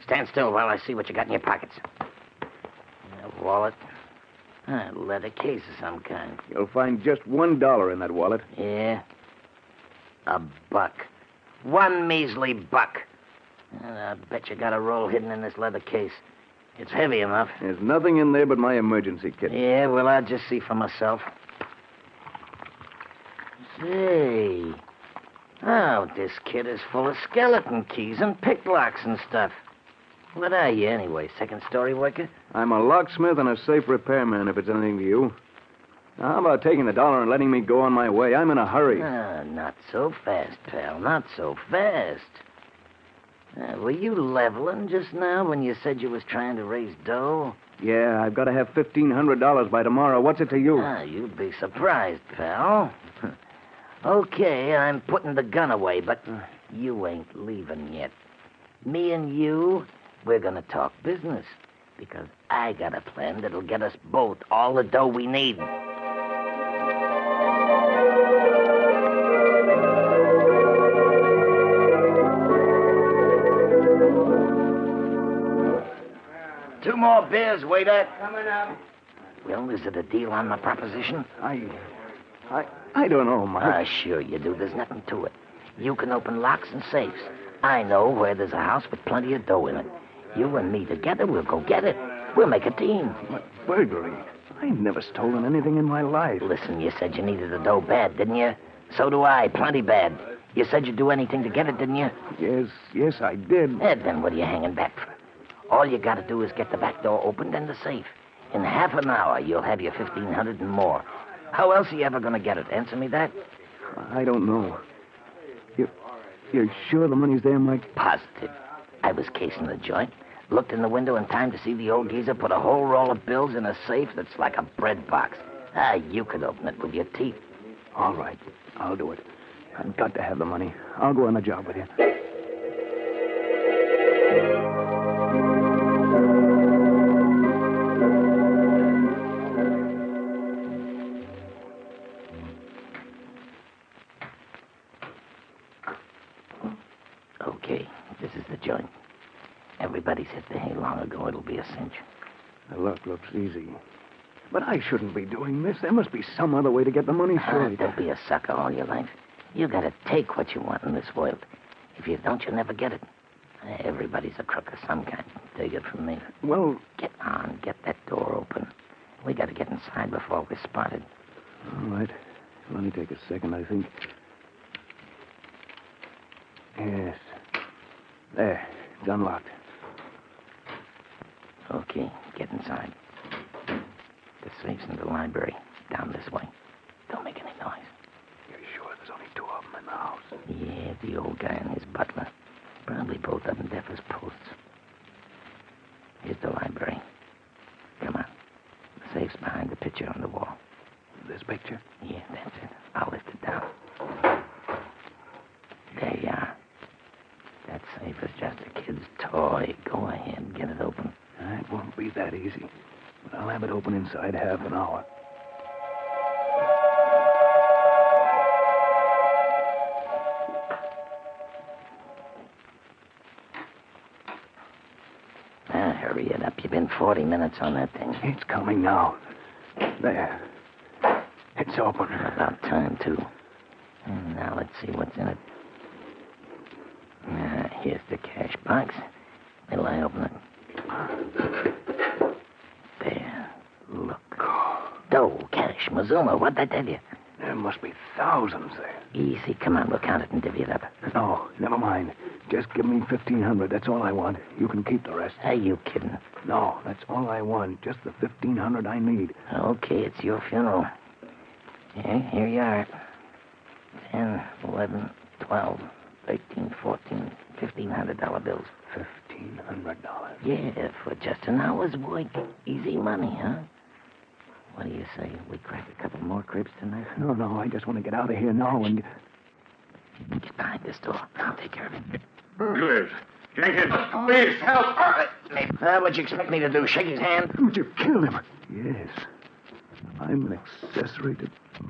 Stand still while I see what you got in your pockets. A wallet. A leather case of some kind. You'll find just $1 in that wallet. Yeah? $1. One measly buck. And I bet you got a roll hidden in this leather case. It's heavy enough. There's nothing in there but my emergency kit. Yeah, well, I'll just see for myself. Say. Oh, this kit is full of skeleton keys and pick locks and stuff. What are you, anyway? Second-story worker? I'm a locksmith and a safe repairman, if it's anything to you. Now, how about taking $1 and letting me go on my way? I'm in a hurry. Not so fast, pal. Not so fast. Were you leveling just now when you said you was trying to raise dough? Yeah, I've got to have $1,500 by tomorrow. What's it to you? You'd be surprised, pal. Okay, I'm putting the gun away, but you ain't leaving yet. Me and you, we're gonna talk business. Because I got a plan that'll get us both all the dough we need. Two more beers, waiter. Coming up. Well, is it a deal on my proposition? I don't know, Mike. Sure you do. There's nothing to it. You can open locks and safes. I know where there's a house with plenty of dough in it. You and me together, we'll go get it. We'll make a team. Burglary? I've never stolen anything in my life. Listen, you said you needed the dough bad, didn't you? So do I, plenty bad. You said you'd do anything to get it, didn't you? Yes, I did. Then what are you hanging back for? All you gotta do is get the back door opened and the safe. In half an hour, you'll have your 1,500 and more. How else are you ever going to get it? Answer me that. I don't know. You're sure the money's there, Mike? Positive. I was casing the joint. Looked in the window in time to see the old geezer put a whole roll of bills in a safe that's like a bread box. You could open it with your teeth. All right. I'll do it. I've got to have the money. I'll go on the job with you. Okay, this is the joint. Everybody's hit the hay long ago. It'll be a cinch. The luck looks easy. But I shouldn't be doing this. There must be some other way to get the money straight. Don't be a sucker all your life. You gotta take what you want in this world. If you don't, you'll never get it. Everybody's a crook of some kind. Take it from me. Well... Get on. Get that door open. We gotta get inside before we're spotted. All right. Let me take a second, I think. Yes. There. It's unlocked. Okay, get inside. The safe's in the library. Down this way. Don't make any noise. You're sure there's only two of them in the house? Yeah, the old guy and his butler. Probably both of them deaf as posts. Here's the library. Come on. The safe's behind the picture on the wall. This picture? Yeah, that's it. I'll lift it down. There you are. That safe is just a kid's toy. Go ahead, get it open. It won't be that easy. But I'll have it open inside half an hour. Hurry it up. You've been 40 minutes on that thing. It's coming now. There. It's open. About time, too. And now let's see what's in it. Here's the cash box. Will I open it? There. Look. Dough, cash, Mazuma. What'd I tell you? There must be thousands there. Easy. Come on, we'll count it and divvy it up. No, never mind. Just give me 1,500. That's all I want. You can keep the rest. Are you kidding? No, that's all I want. Just the 1,500 I need. Okay, it's your funeral. Here you are. 10, 11, 12, 13, 14, $1,500 bills. $1,500? Yeah, for just an hour's work. Easy money, huh? What do you say? We crack a couple more cribs tonight? No, I just want to get out of here now and... Get behind this door. I'll take care of it. Burglars! Jenkins! Police! Help! What'd you expect me to do? Shake his hand? Would you kill him? Yes. I'm an accessory to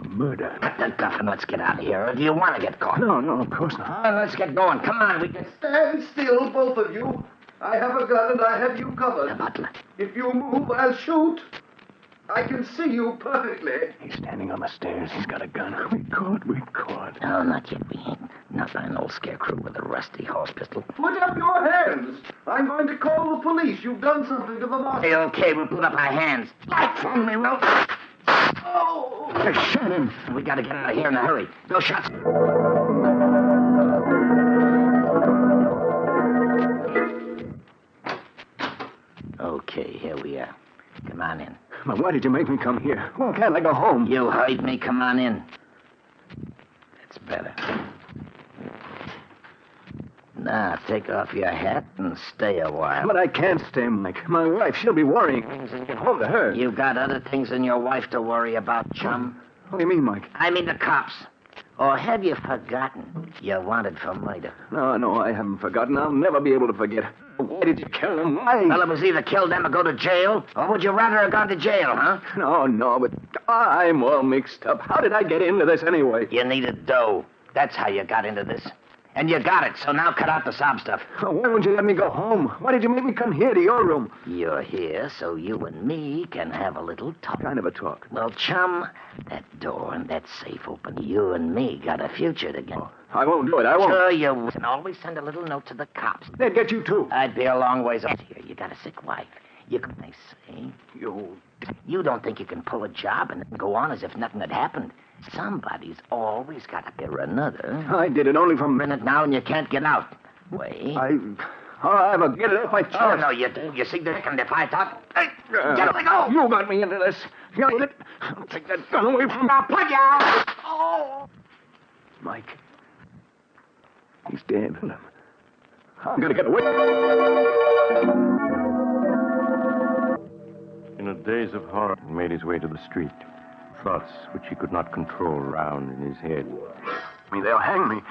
murder. Cut that guff and let's get out of here. Or do you want to get caught? No, of course not. Let's get going. Come on, we can... Stand still, both of you. I have a gun and I have you covered. The butler. If you move, I'll shoot. I can see you perfectly. He's standing on the stairs. He's got a gun. We caught. No, not yet. We ain't. Not by an old scarecrow with a rusty horse pistol. Put up your hands. I'm going to call the police. You've done something to the master. Okay, we'll put up our hands. Light from me, Will. Oh! I shot him. We gotta get out of here in a hurry. No shots. Okay, here we are. Come on in. But why did you make me come here? Why can't I go home? You heard me. Come on in. That's better. Now, take off your hat and stay a while. But I can't stay, Mike. My wife, she'll be worrying. Get home to her. You got other things than your wife to worry about, chum. What do you mean, Mike? I mean the cops. Or have you forgotten you're wanted for murder? No, I haven't forgotten. I'll never be able to forget. Why did you kill him? Why? Well, it was either kill them or go to jail. Or would you rather have gone to jail, huh? No, but I'm all mixed up. How did I get into this anyway? You needed dough. That's how you got into this. And you got it, so now cut out the sob stuff. Why won't you let me go home? Why did you make me come here to your room? You're here so you and me can have a little talk. Kind of a talk. Well, chum, that door and that safe open. You and me got a future together. I won't do it. I won't. Sure you can always send a little note to the cops. They'd get you, too. I'd be a long ways off here. You got a sick wife. You can, they say. You don't think you can pull a job and then go on as if nothing had happened. Somebody's always got to bear another. I did it only for a minute now, and you can't get out. Wait. I'll get it off my chest. Oh, no, you do. You see, Dick, and if I talk... Let me go! You got me into this. You know it. I'll take that gun away from you. I'll plug you out. Oh! Mike. He's dead. I'm going to get away. In a daze of horror, he made his way to the street. Thoughts which he could not control round in his head. They'll hang me.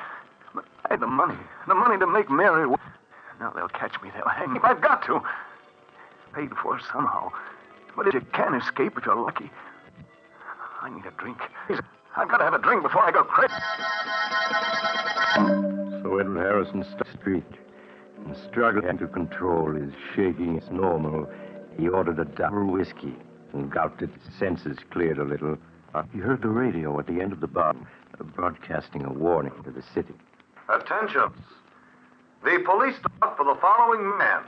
But I had the money to make Mary. Now they'll catch me. They'll hang me. I've got to. Paid for somehow. But if you can escape, if you're lucky. I need a drink. I've got to have a drink before I go crazy. So Edward Harrison stopped the street and struggling to control his shaking as normal. He ordered a double whiskey and gulped it. His senses cleared a little. He heard the radio at the end of the bar, broadcasting a warning to the city. Attention. The police start for the following man.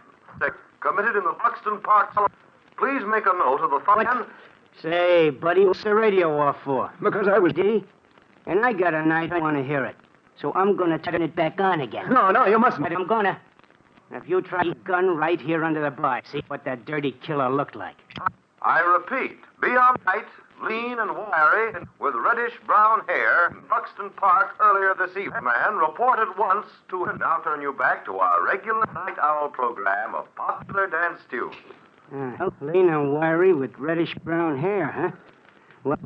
Committed in the Buxton Park. Please make a note of the following. Say, buddy, what's the radio off for? Because I was... Did he? And I got a night I want to hear it. So I'm going to turn it back on again. No, you mustn't. But I'm going to. If you try your gun right here under the bar, see what that dirty killer looked like. I repeat, beyond night, lean and wiry, with reddish-brown hair, in Buxton Park earlier this evening. Man reported once to... Now turn you back to our regular night owl program of popular dance tunes. Lean and wiry with reddish-brown hair, huh? Well,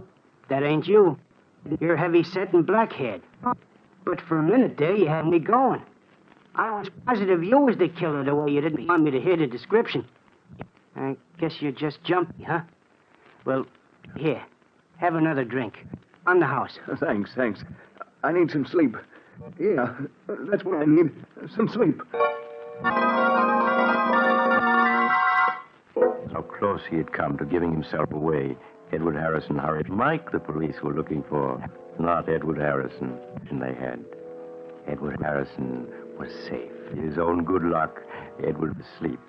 that ain't you. You're heavy-set and black-haired. But for a minute there, you had me going. I was positive you was the killer the way you didn't want me to hear the description. I guess you're just jumpy, huh? Well, here, have another drink. On the house. Thanks. I need some sleep. Yeah, that's what I need. Some sleep. How close he had come to giving himself away. Edward Harrison hurried. Mike, the police were looking for. Not Edward Harrison. And they had. Edward Harrison was safe. His own good luck, Edward was asleep.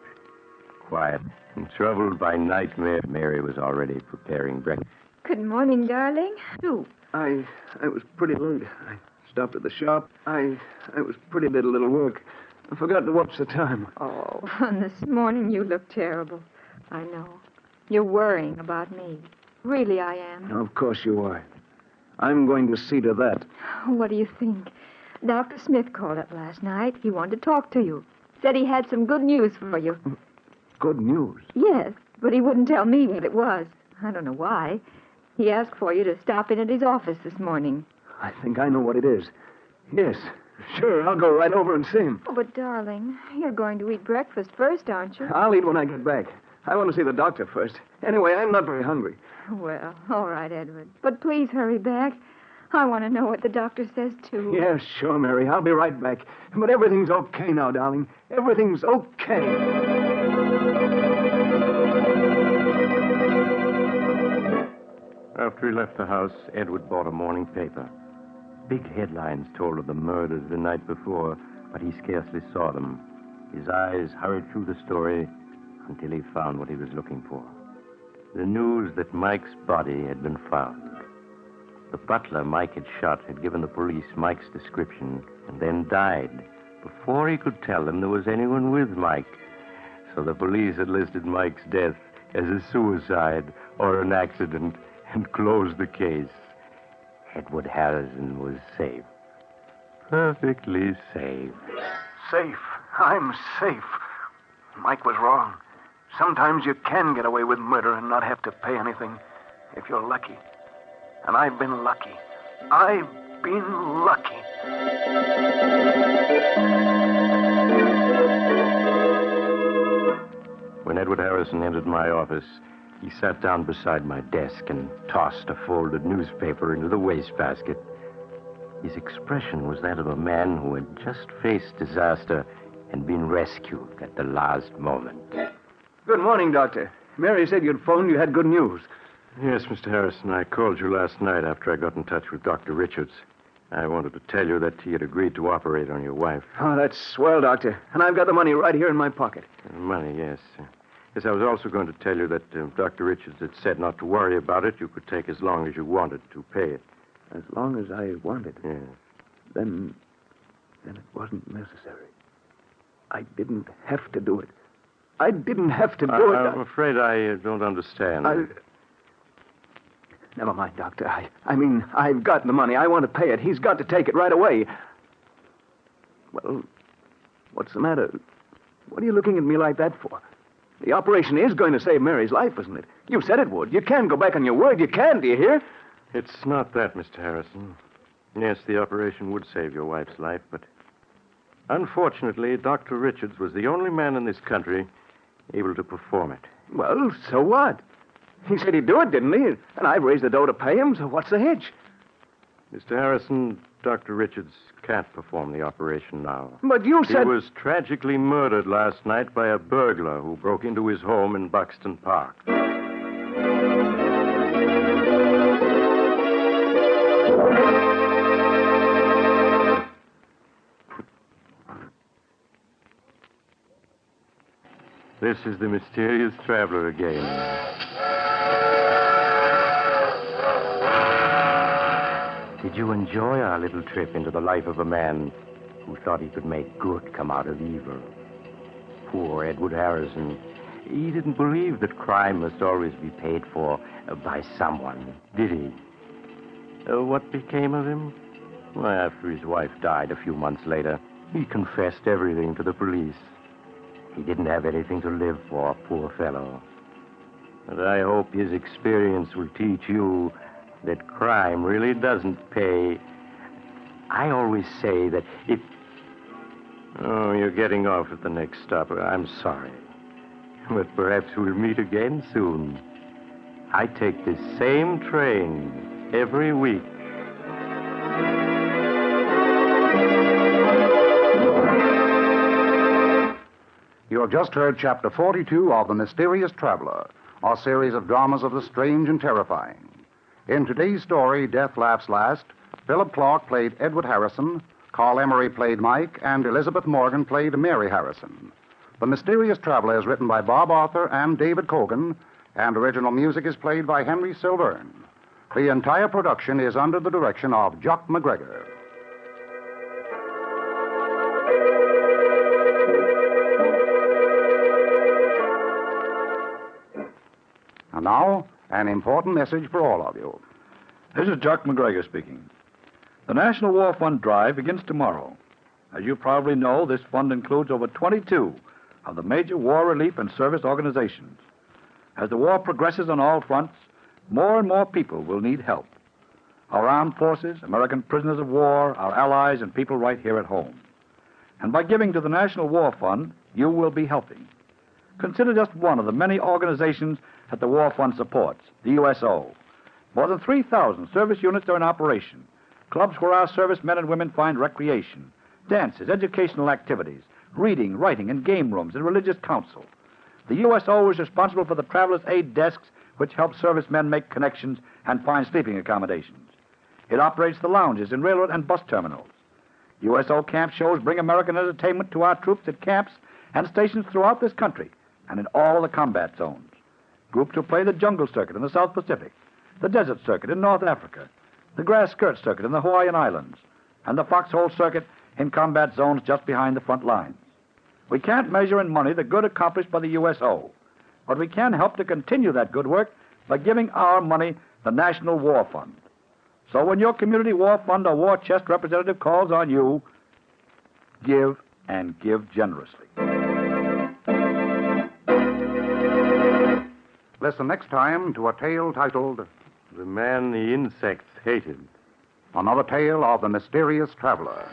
Quiet and troubled by nightmare, Mary was already preparing breakfast. Good morning, darling. Who? I was pretty late. I stopped at the shop. I was pretty late, a little work. I forgot to watch the time. Oh, this morning you look terrible. I know. You're worrying about me. Really, I am. Of course you are. I'm going to see to that. What do you think? Dr. Smith called up last night. He wanted to talk to you. Said he had some good news for you. Good news? Yes, but he wouldn't tell me what it was. I don't know why. He asked for you to stop in at his office this morning. I think I know what it is. Yes, sure, I'll go right over and see him. Oh, but darling, you're going to eat breakfast first, aren't you? I'll eat when I get back. I want to see the doctor first. Anyway, I'm not very hungry. Well, all right, Edward. But please hurry back. I want to know what the doctor says, too. Yeah, sure, Mary. I'll be right back. But everything's okay now, darling. Everything's okay. After he left the house, Edward bought a morning paper. Big headlines told of the murders the night before, but he scarcely saw them. His eyes hurried through the story until he found what he was looking for. The news that Mike's body had been found. The butler Mike had shot had given the police Mike's description and then died before he could tell them there was anyone with Mike. So the police had listed Mike's death as a suicide or an accident and closed the case. Edward Harrison was safe. Perfectly safe. Safe. I'm safe. Mike was wrong. Sometimes you can get away with murder and not have to pay anything if you're lucky. And I've been lucky. I've been lucky. When Edward Harrison entered my office, he sat down beside my desk and tossed a folded newspaper into the wastebasket. His expression was that of a man who had just faced disaster and been rescued at the last moment. Good morning, Doctor. Mary said you'd phoned. You had good news. Yes, Mr. Harrison, I called you last night after I got in touch with Dr. Richards. I wanted to tell you that he had agreed to operate on your wife. Oh, that's swell, Doctor. And I've got the money right here in my pocket. Money, yes. Yes, I was also going to tell you that Dr. Richards had said not to worry about it. You could take as long as you wanted to pay it. As long as I wanted? Yes. Then it wasn't necessary. I didn't have to do it. I didn't have to do it. I'm afraid I don't understand. Never mind, Doctor. I mean, I've got the money. I want to pay it. He's got to take it right away. Well, what's the matter? What are you looking at me like that for? The operation is going to save Mary's life, isn't it? You said it would. You can't go back on your word. You can, do you hear? It's not that, Mr. Harrison. Yes, the operation would save your wife's life, but unfortunately, Dr. Richards was the only man in this country able to perform it. Well, so what? He said he'd do it, didn't he? And I've raised the dough to pay him, so what's the hitch? Mr. Harrison, Dr. Richards can't perform the operation now. But you said... He was tragically murdered last night by a burglar who broke into his home in Buxton Park. This is the mysterious traveler again. Did you enjoy our little trip into the life of a man who thought he could make good come out of evil? Poor Edward Harrison. He didn't believe that crime must always be paid for by someone, did he? What became of him? Well, after his wife died a few months later, he confessed everything to the police. He didn't have anything to live for, poor fellow. But I hope his experience will teach you that crime really doesn't pay. I always say that if... Oh, you're getting off at the next stop. I'm sorry. But perhaps we'll meet again soon. I take this same train every week. You have just heard Chapter 42 of The Mysterious Traveler, a series of dramas of the strange and terrifying. In today's story, Death Laughs Last, Philip Clark played Edward Harrison, Carl Emery played Mike, and Elizabeth Morgan played Mary Harrison. The Mysterious Traveler is written by Bob Arthur and David Cogan, and original music is played by Henry Silverne. The entire production is under the direction of Jock McGregor. And now, an important message for all of you. This is Jock McGregor speaking. The National War Fund drive begins tomorrow. As you probably know, this fund includes over 22 of the major war relief and service organizations. As the war progresses on all fronts, more and more people will need help. Our armed forces, American prisoners of war, our allies, and people right here at home. And by giving to the National War Fund, you will be helping. Consider just one of the many organizations that the War Fund supports, the USO. More than 3,000 service units are in operation, clubs where our servicemen and women find recreation, dances, educational activities, reading, writing, and game rooms, and religious counsel. The USO is responsible for the traveler's aid desks, which help servicemen make connections and find sleeping accommodations. It operates the lounges in railroad and bus terminals. USO camp shows bring American entertainment to our troops at camps and stations throughout this country and in all the combat zones. Groups will play the jungle circuit in the South Pacific, the desert circuit in North Africa, the grass skirt circuit in the Hawaiian Islands, and the foxhole circuit in combat zones just behind the front lines. We can't measure in money the good accomplished by the USO, but we can help to continue that good work by giving our money the National War Fund. So when your community war fund or war chest representative calls on you, give and give generously. Listen next time to a tale titled The Man the Insects Hated. Another tale of the Mysterious Traveler.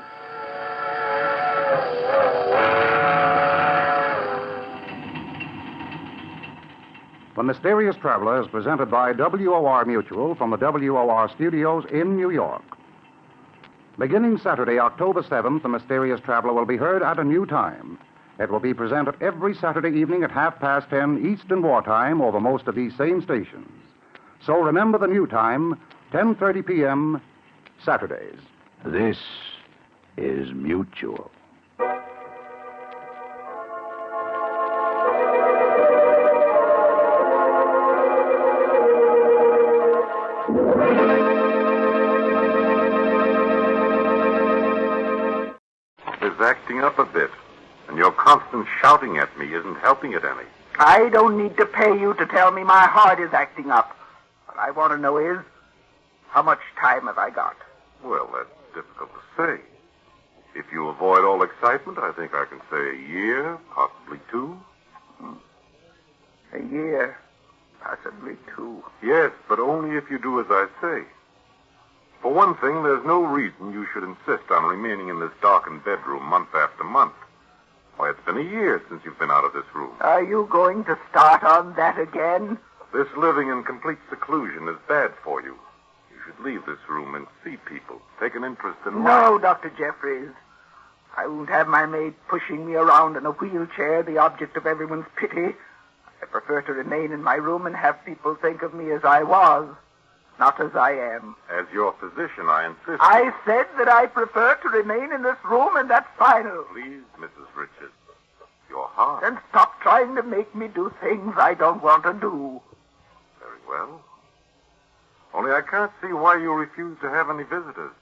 The Mysterious Traveler is presented by WOR Mutual from the WOR studios in New York. Beginning Saturday, October 7th, The Mysterious Traveler will be heard at a new time. It will be presented every Saturday evening at 10:30 Eastern Wartime over most of these same stations. So remember the new time, 10:30 p.m., Saturdays. This is Mutual. Is acting up a bit. And your constant shouting at me isn't helping it any. I don't need to pay you to tell me my heart is acting up. What I want to know is, how much time have I got? Well, that's difficult to say. If you avoid all excitement, I think I can say a year, possibly 2. A year, possibly 2. Yes, but only if you do as I say. For one thing, there's no reason you should insist on remaining in this darkened bedroom month after month. Why, it's been a year since you've been out of this room. Are you going to start on that again? This living in complete seclusion is bad for you. You should leave this room and see people. Take an interest in No, life. Dr. Jeffries. I won't have my maid pushing me around in a wheelchair, the object of everyone's pity. I prefer to remain in my room and have people think of me as I was, not as I am. As your physician, I insist. I said that I prefer to remain in this room, and that's final. Please, Mrs. Richards. Your heart. Then stop trying to make me do things I don't want to do. Very well. Only I can't see why you refuse to have any visitors.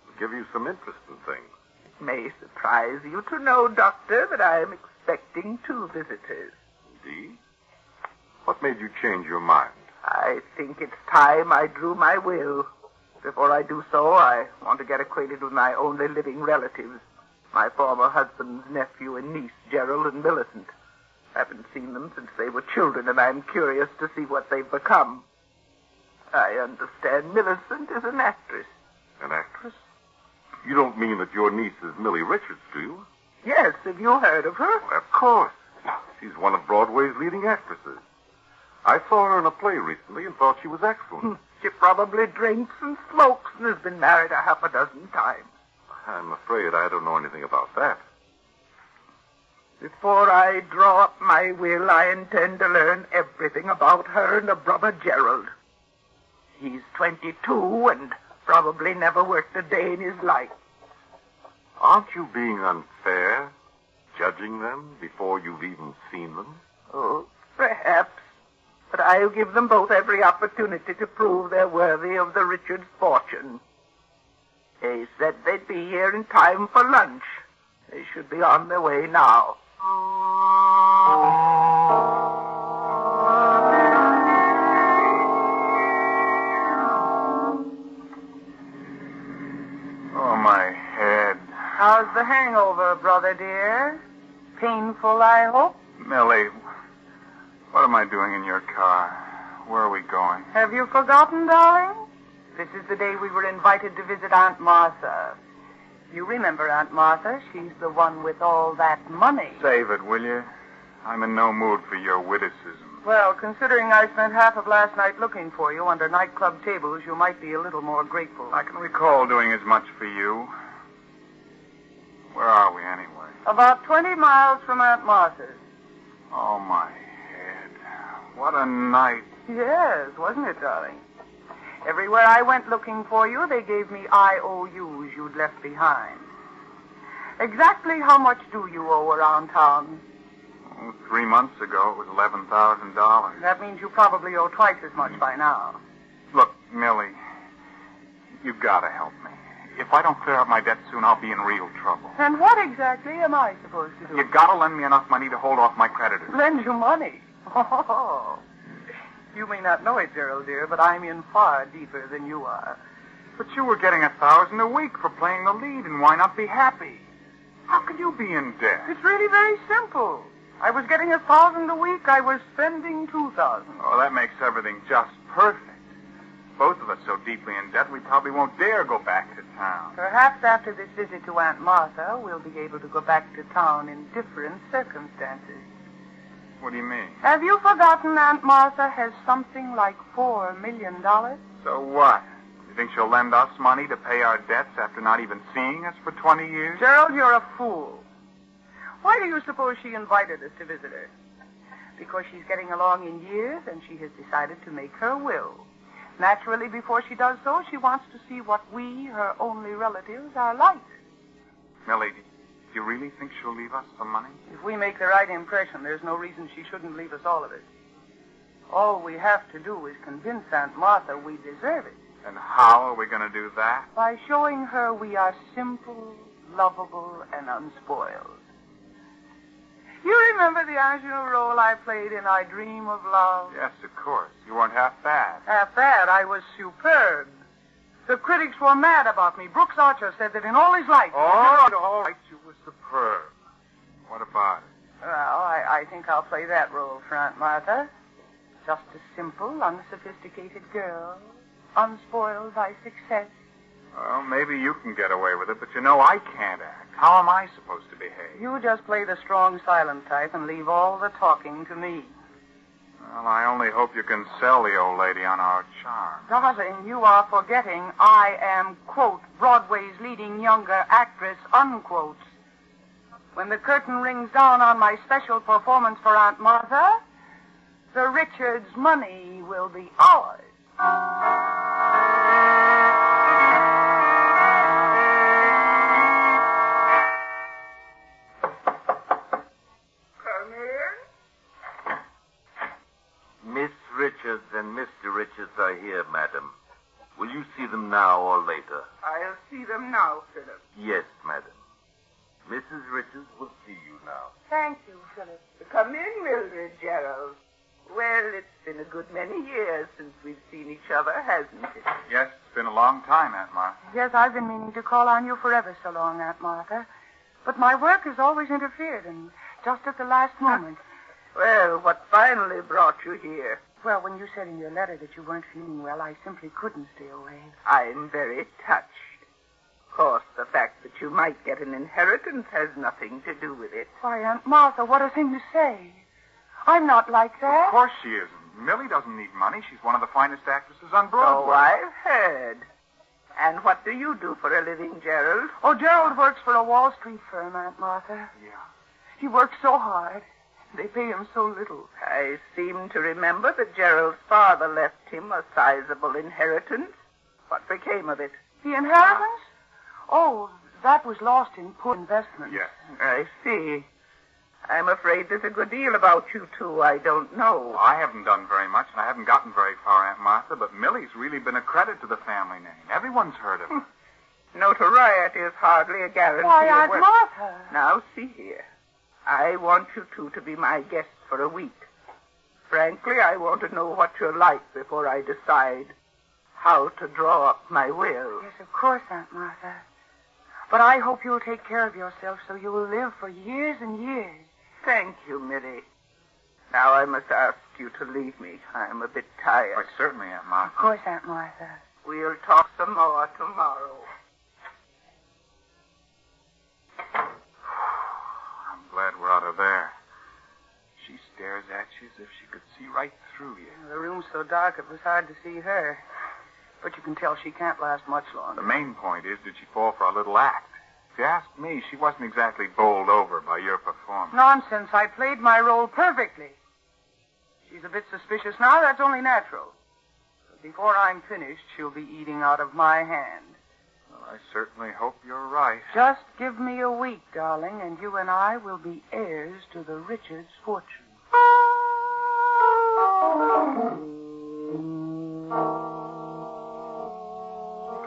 It'll give you some interest in things. It may surprise you to know, Doctor, that I am expecting 2 visitors. Indeed? What made you change your mind? I think it's time I drew my will. Before I do so, I want to get acquainted with my only living relatives, my former husband's nephew and niece, Gerald and Millicent. I haven't seen them since they were children, and I'm curious to see what they've become. I understand Millicent is an actress. An actress? You don't mean that your niece is Millie Richards, do you? Yes, have you heard of her? Well, of course. She's one of Broadway's leading actresses. I saw her in a play recently and thought she was excellent. She probably drinks and smokes and has been married 6 times. I'm afraid I don't know anything about that. Before I draw up my will, I intend to learn everything about her and her brother Gerald. He's 22 and probably never worked a day in his life. Aren't you being unfair, judging them before you've even seen them? Oh, perhaps. But I'll give them both every opportunity to prove they're worthy of the Richards fortune. They said they'd be here in time for lunch. They should be on their way now. Oh, my head. How's the hangover, brother dear? Painful, I hope? Millie, what am I doing in your car? Where are we going? Have you forgotten, darling? This is the day we were invited to visit Aunt Martha. You remember Aunt Martha? She's the one with all that money. Save it, will you? I'm in no mood for your witticism. Well, considering I spent half of last night looking for you under nightclub tables, you might be a little more grateful. I can recall doing as much for you. Where are we, anyway? About 20 miles from Aunt Martha's. Oh, my head. What a night. Yes, wasn't it, darling? Everywhere I went looking for you, they gave me IOUs you'd left behind. Exactly how much do you owe around town? Oh, 3 months ago, it was $11,000. That means you probably owe twice as much by now. Look, Millie, you've got to help me. If I don't clear up my debt soon, I'll be in real trouble. And what exactly am I supposed to do? You've got to lend me enough money to hold off my creditors. Lend you money? Oh. You may not know it, Gerald, dear, but I'm in far deeper than you are. But you were getting $1,000 a week for playing the lead, and why not be happy? How could you be in debt? It's really very simple. I was getting $1,000 a week. I was spending $2,000. Oh, that makes everything just perfect. Both of us so deeply in debt, we probably won't dare go back to town. Perhaps after this visit to Aunt Martha, we'll be able to go back to town in different circumstances. What do you mean? Have you forgotten Aunt Martha has something like $4 million? So what? You think she'll lend us money to pay our debts after not even seeing us for 20 years? Gerald, you're a fool. Why do you suppose she invited us to visit her? Because she's getting along in years and she has decided to make her will. Naturally, before she does so, she wants to see what we, her only relatives, are like. Millie, do you really think she'll leave us some money? If we make the right impression, there's no reason she shouldn't leave us all of it. All we have to do is convince Aunt Martha we deserve it. And how are we going to do that? By showing her we are simple, lovable, and unspoiled. You remember the ingenue role I played in I Dream of Love? Yes, of course. You weren't half bad. Half bad. I was superb. The critics were mad about me. Brooks Archer said that in all his life... All right, you were superb. What about it? Well, I think I'll play that role for Aunt Martha. Just a simple, unsophisticated girl, unspoiled by success. Well, maybe you can get away with it, but you know I can't act. How am I supposed to behave? You just play the strong, silent type and leave all the talking to me. Well, I only hope you can sell the old lady on our charm. Darling, you are forgetting I am, quote, Broadway's leading younger actress, unquote. When the curtain rings down on my special performance for Aunt Martha, the Richards' money will be ours. Miss Richards and Mr. Richards are here, madam. Will you see them now or later? I'll see them now, Philip. Yes, madam. Mrs. Richards will see you now. Thank you, Philip. Come in, Mildred Gerald. Well, it's been a good many years since we've seen each other, hasn't it? Yes, it's been a long time, Aunt Martha. Yes, I've been meaning to call on you for ever so long, Aunt Martha. But my work has always interfered, and just at the last moment. Well, what finally brought you here? Well, when you said in your letter that you weren't feeling well, I simply couldn't stay away. I'm very touched. Of course, the fact that you might get an inheritance has nothing to do with it. Why, Aunt Martha, what a thing to say. I'm not like that. Of course she isn't. Millie doesn't need money. She's one of the finest actresses on Broadway. So I've heard. And what do you do for a living, Gerald? Oh, Gerald works for a Wall Street firm, Aunt Martha. Yeah. He works so hard. They pay him so little. I seem to remember that Gerald's father left him a sizable inheritance. What became of it? The inheritance? Oh, that was lost in poor investments. Yes. I see. I'm afraid there's a good deal about you two I don't know. I haven't done very much, and I haven't gotten very far, Aunt Martha, but Millie's really been a credit to the family name. Everyone's heard of her. Notoriety is hardly a guarantee. Why, of Aunt work. Martha. Now, see here. I want you two to be my guests for a week. Frankly, I want to know what you're like before I decide how to draw up my will. Yes, of course, Aunt Martha. But I hope you'll take care of yourself so you will live for years and years. Thank you, Millie. Now I must ask you to leave me. I'm a bit tired. Why, certainly, Aunt Martha. Of course, Aunt Martha. We'll talk some more tomorrow. I'm glad we're out of there. She stares at you as if she could see right through you. The room's so dark it was hard to see her. But you can tell she can't last much longer. The main point is, did she fall for a little act? If you ask me, she wasn't exactly bowled over by your performance. Nonsense. I played my role perfectly. She's a bit suspicious now. That's only natural. But before I'm finished, she'll be eating out of my hand. Well, I certainly hope you're right. Just give me a week, darling, and you and I will be heirs to the Richards' fortune.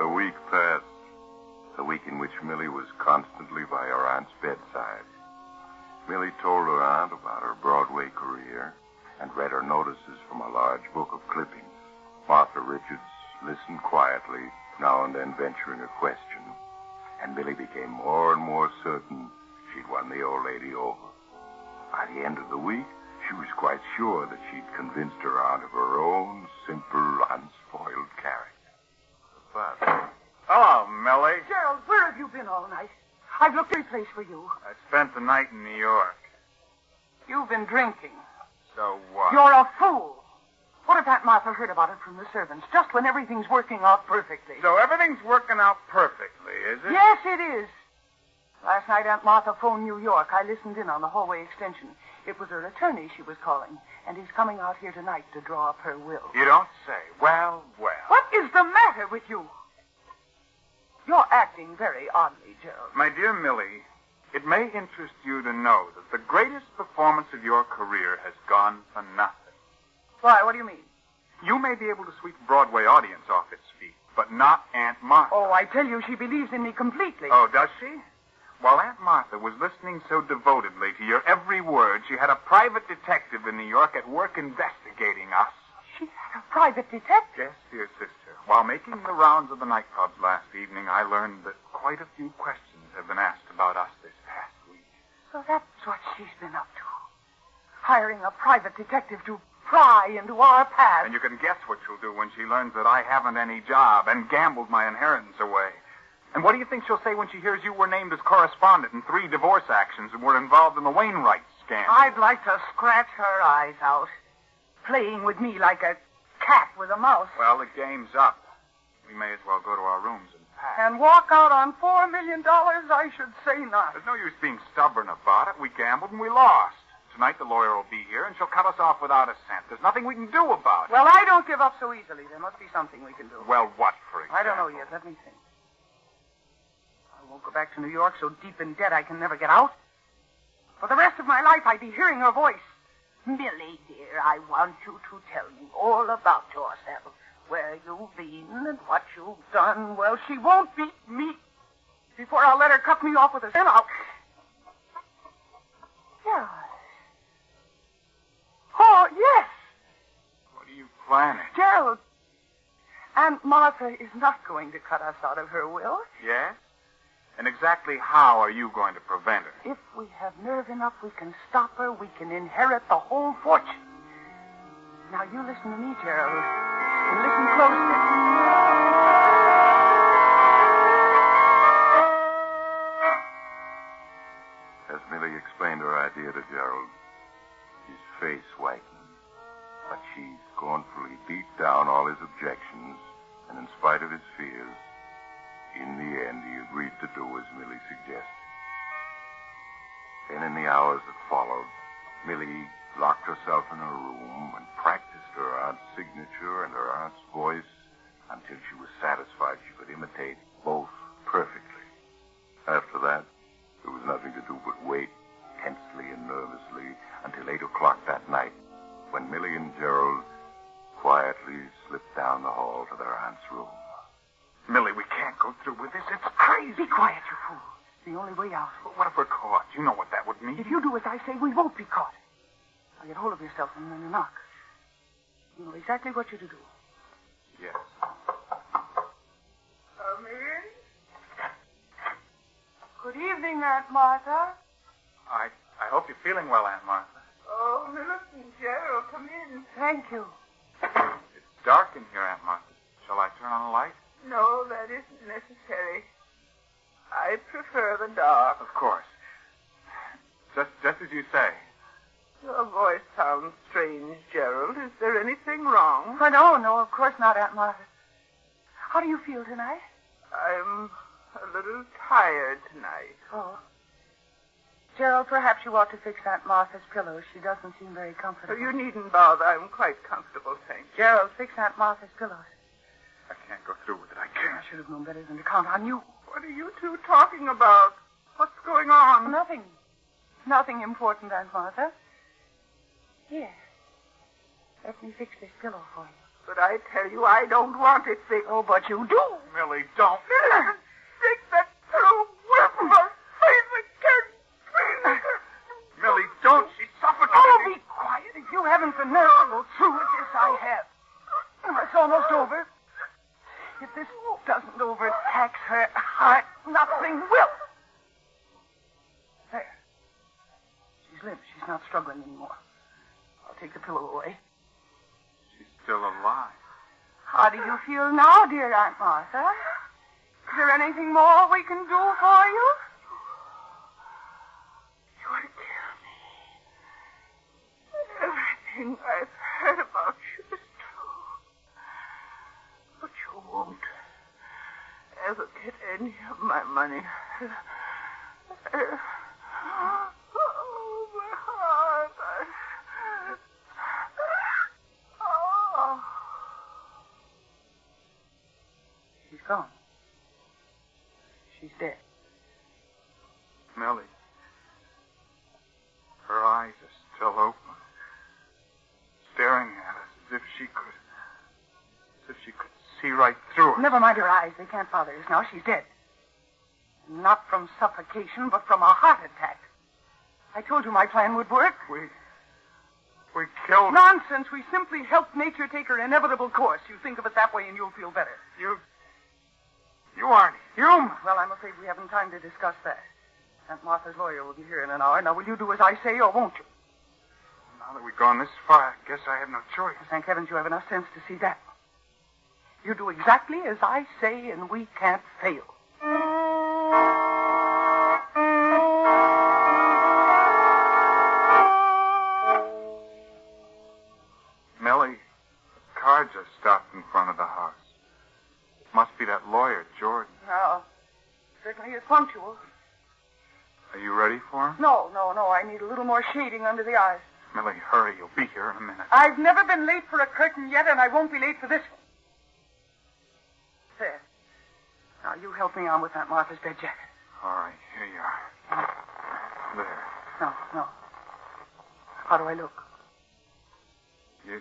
A week passed. A week in which Millie was constantly by her aunt's bedside. Millie told her aunt about her Broadway career and read her notices from a large book of clippings. Martha Richards listened quietly, now and then venturing a question, and Millie became more and more certain she'd won the old lady over. By the end of the week, she was quite sure that she'd convinced her aunt of her own simple, unspoiled character. But... Hello, Millie. Gerald, where have you been all night? I've looked every place for you. I spent the night in New York. You've been drinking. So what? You're a fool. What if Aunt Martha heard about it from the servants, just when everything's working out perfectly? So everything's working out perfectly, is it? Yes, it is. Last night, Aunt Martha phoned New York. I listened in on the hallway extension. It was her attorney she was calling, and he's coming out here tonight to draw up her will. You don't say. Well, well. What is the matter with you? You're acting very oddly, Gerald. My dear Millie, it may interest you to know that the greatest performance of your career has gone for nothing. Why, what do you mean? You may be able to sweep the Broadway audience off its feet, but not Aunt Martha. Oh, I tell you, she believes in me completely. Oh, does she? While Aunt Martha was listening so devotedly to your every word, she had a private detective in New York at work investigating us. She had a private detective? Yes, dear sister. While making the rounds of the nightclubs last evening, I learned that quite a few questions have been asked about us this past week. So that's what she's been up to. Hiring a private detective to pry into our past. And you can guess what she'll do when she learns that I haven't any job and gambled my inheritance away. And what do you think she'll say when she hears you were named as correspondent in 3 divorce actions and were involved in the Wainwright scandal? I'd like to scratch her eyes out. Playing with me like a cat with a mouse. Well, the game's up. We may as well go to our rooms and pack. And walk out on $4 million, I should say not. There's no use being stubborn about it. We gambled and we lost. Tonight the lawyer will be here and she'll cut us off without a cent. There's nothing we can do about it. Well, I don't give up so easily. There must be something we can do. Well, what, for example? I don't know yet. Let me think. I won't go back to New York so deep in debt I can never get out. For the rest of my life, I'd be hearing her voice. Millie, dear, I want you to tell me all about yourself. Where you've been and what you've done. Well, she won't beat me. Before I'll let her cut me off with a pen, I'll... Yeah. Oh, yes. What are you planning? Gerald, Aunt Martha is not going to cut us out of her will. Yes? And exactly how are you going to prevent her? If we have nerve enough, we can stop her. We can inherit the whole fortune. Now, you listen to me, Gerald, and listen closely. As Millie explained her idea to Gerald, his face whitened, but she scornfully beat down all his objections, and in spite of his fears, in the end, he agreed to do as Millie suggested. And in the hours that followed, Millie locked herself in her room and practiced her aunt's signature and her aunt's voice until she was satisfied she could imitate both perfectly. After that, there was nothing to do but wait tensely and nervously until 8 o'clock that night, when Millie and Gerald quietly slipped down the hall to their aunt's room. Millie, we can't go through with this. It's crazy. Be quiet, you fool. It's the only way out. But what if we're caught? You know what that would mean. If you do as I say, we won't be caught. Now get hold of yourself and then you knock. You know exactly what you're to do. Yes. Come in. Good evening, Aunt Martha. I hope you're feeling well, Aunt Martha. Oh, Millicent, Gerald, come in. Thank you. It's dark in here, Aunt Martha. Shall I turn on the light? No, that isn't necessary. I prefer the dark. Of course. Just as you say. Your voice sounds strange, Gerald. Is there anything wrong? Oh, no, of course not, Aunt Martha. How do you feel tonight? I'm a little tired tonight. Oh. Gerald, perhaps you ought to fix Aunt Martha's pillows. She doesn't seem very comfortable. Oh, you needn't bother. I'm quite comfortable, thanks. Gerald, fix Aunt Martha's pillows. I can't go through with it. I can't. I should have known better than to count on you. What are you two talking about? What's going on? Nothing. Nothing important, Aunt Martha. Here. Let me fix this pillow for you. But I tell you, I don't want it fixed. Oh, but you do. Millie, don't. Stick that pillow away from my face again. Millie, don't. She's suffocating. Oh, be quiet. If you haven't the nerve to go through with this, I have. It's almost over. If this doesn't overtax her heart, nothing will. There. She's limp. She's not struggling anymore. I'll take the pillow away. She's still alive. How do you feel now, dear Aunt Martha? Is there anything more we can do for you? You want to kill me. Everything I've heard about you is true. But you won't ever get any of my money. Oh, my heart. Oh. She's gone. She's dead. Millie. Her eyes are still open. Staring at us as if she could see right through us. Never mind her eyes. They can't bother us now. She's dead. Not from suffocation, but from a heart attack. I told you my plan would work. We killed... Nonsense. We simply helped nature take her inevitable course. You think of it that way and you'll feel better. You aren't human. Well, I'm afraid we haven't time to discuss that. Aunt Martha's lawyer will be here in an hour. Now, will you do as I say, or won't you? Now that we've gone this far, I guess I have no choice. Thank heavens you have enough sense to see that. You do exactly as I say, and we can't fail. Millie, the car just stopped in front of the house. Must be that lawyer, Jordan. No. Certainly is punctual. Are you ready for him? No. I need a little more shading under the eyes. Millie, hurry. You'll be here in a minute. I've never been late for a curtain yet, and I won't be late for this one. There. Now, you help me on with Aunt Martha's bed jacket. All right, here you are. There. No. How do I look? You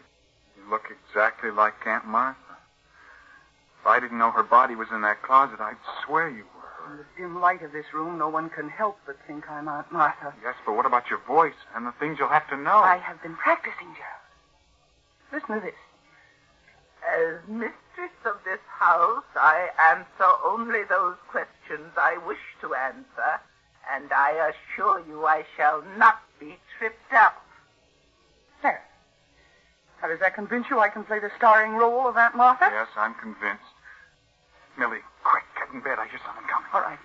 look exactly like Aunt Martha. If I didn't know her body was in that closet, I'd swear you were her. In the dim light of this room, no one can help but think I'm Aunt Martha. Yes, but what about your voice and the things you'll have to know? I have been practicing, Gerald. Listen to this. As mistress of this house, I answer only those questions I wish to answer, and I assure you I shall not be tripped up. There. Now, does that convince you I can play the starring role of Aunt Martha? Yes, I'm convinced. Millie, quick, get in bed. I hear something coming. All right.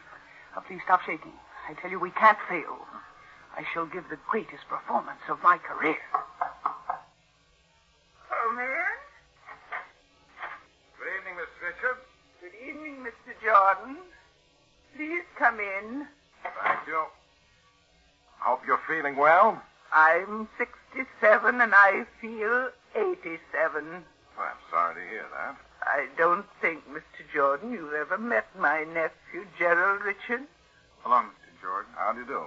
Now, please stop shaking. I tell you, we can't fail. I shall give the greatest performance of my career. Come in. Good evening, Miss Richards. Good evening, Mr. Jordan. Please come in. Thank you. Hope you're feeling well. I'm 67 and I feel 87. Well, I'm sorry to hear that. I don't think, Mr. Jordan, you've ever met my nephew, Gerald Richards. Hello, Mr. Jordan. How do you do?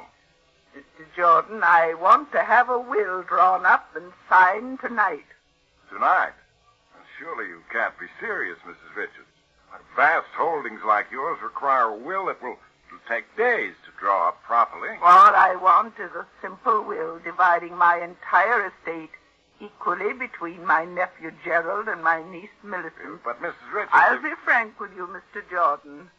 Mr. Jordan, I want to have a will drawn up and signed tonight. Tonight? Well, surely you can't be serious, Mrs. Richards. Vast holdings like yours require a will that will take days to draw up properly. All I want is a simple will dividing my entire estate equally between my nephew Gerald and my niece Millicent. But, Mrs. Richards... I'll be frank with you, Mr. Jordan.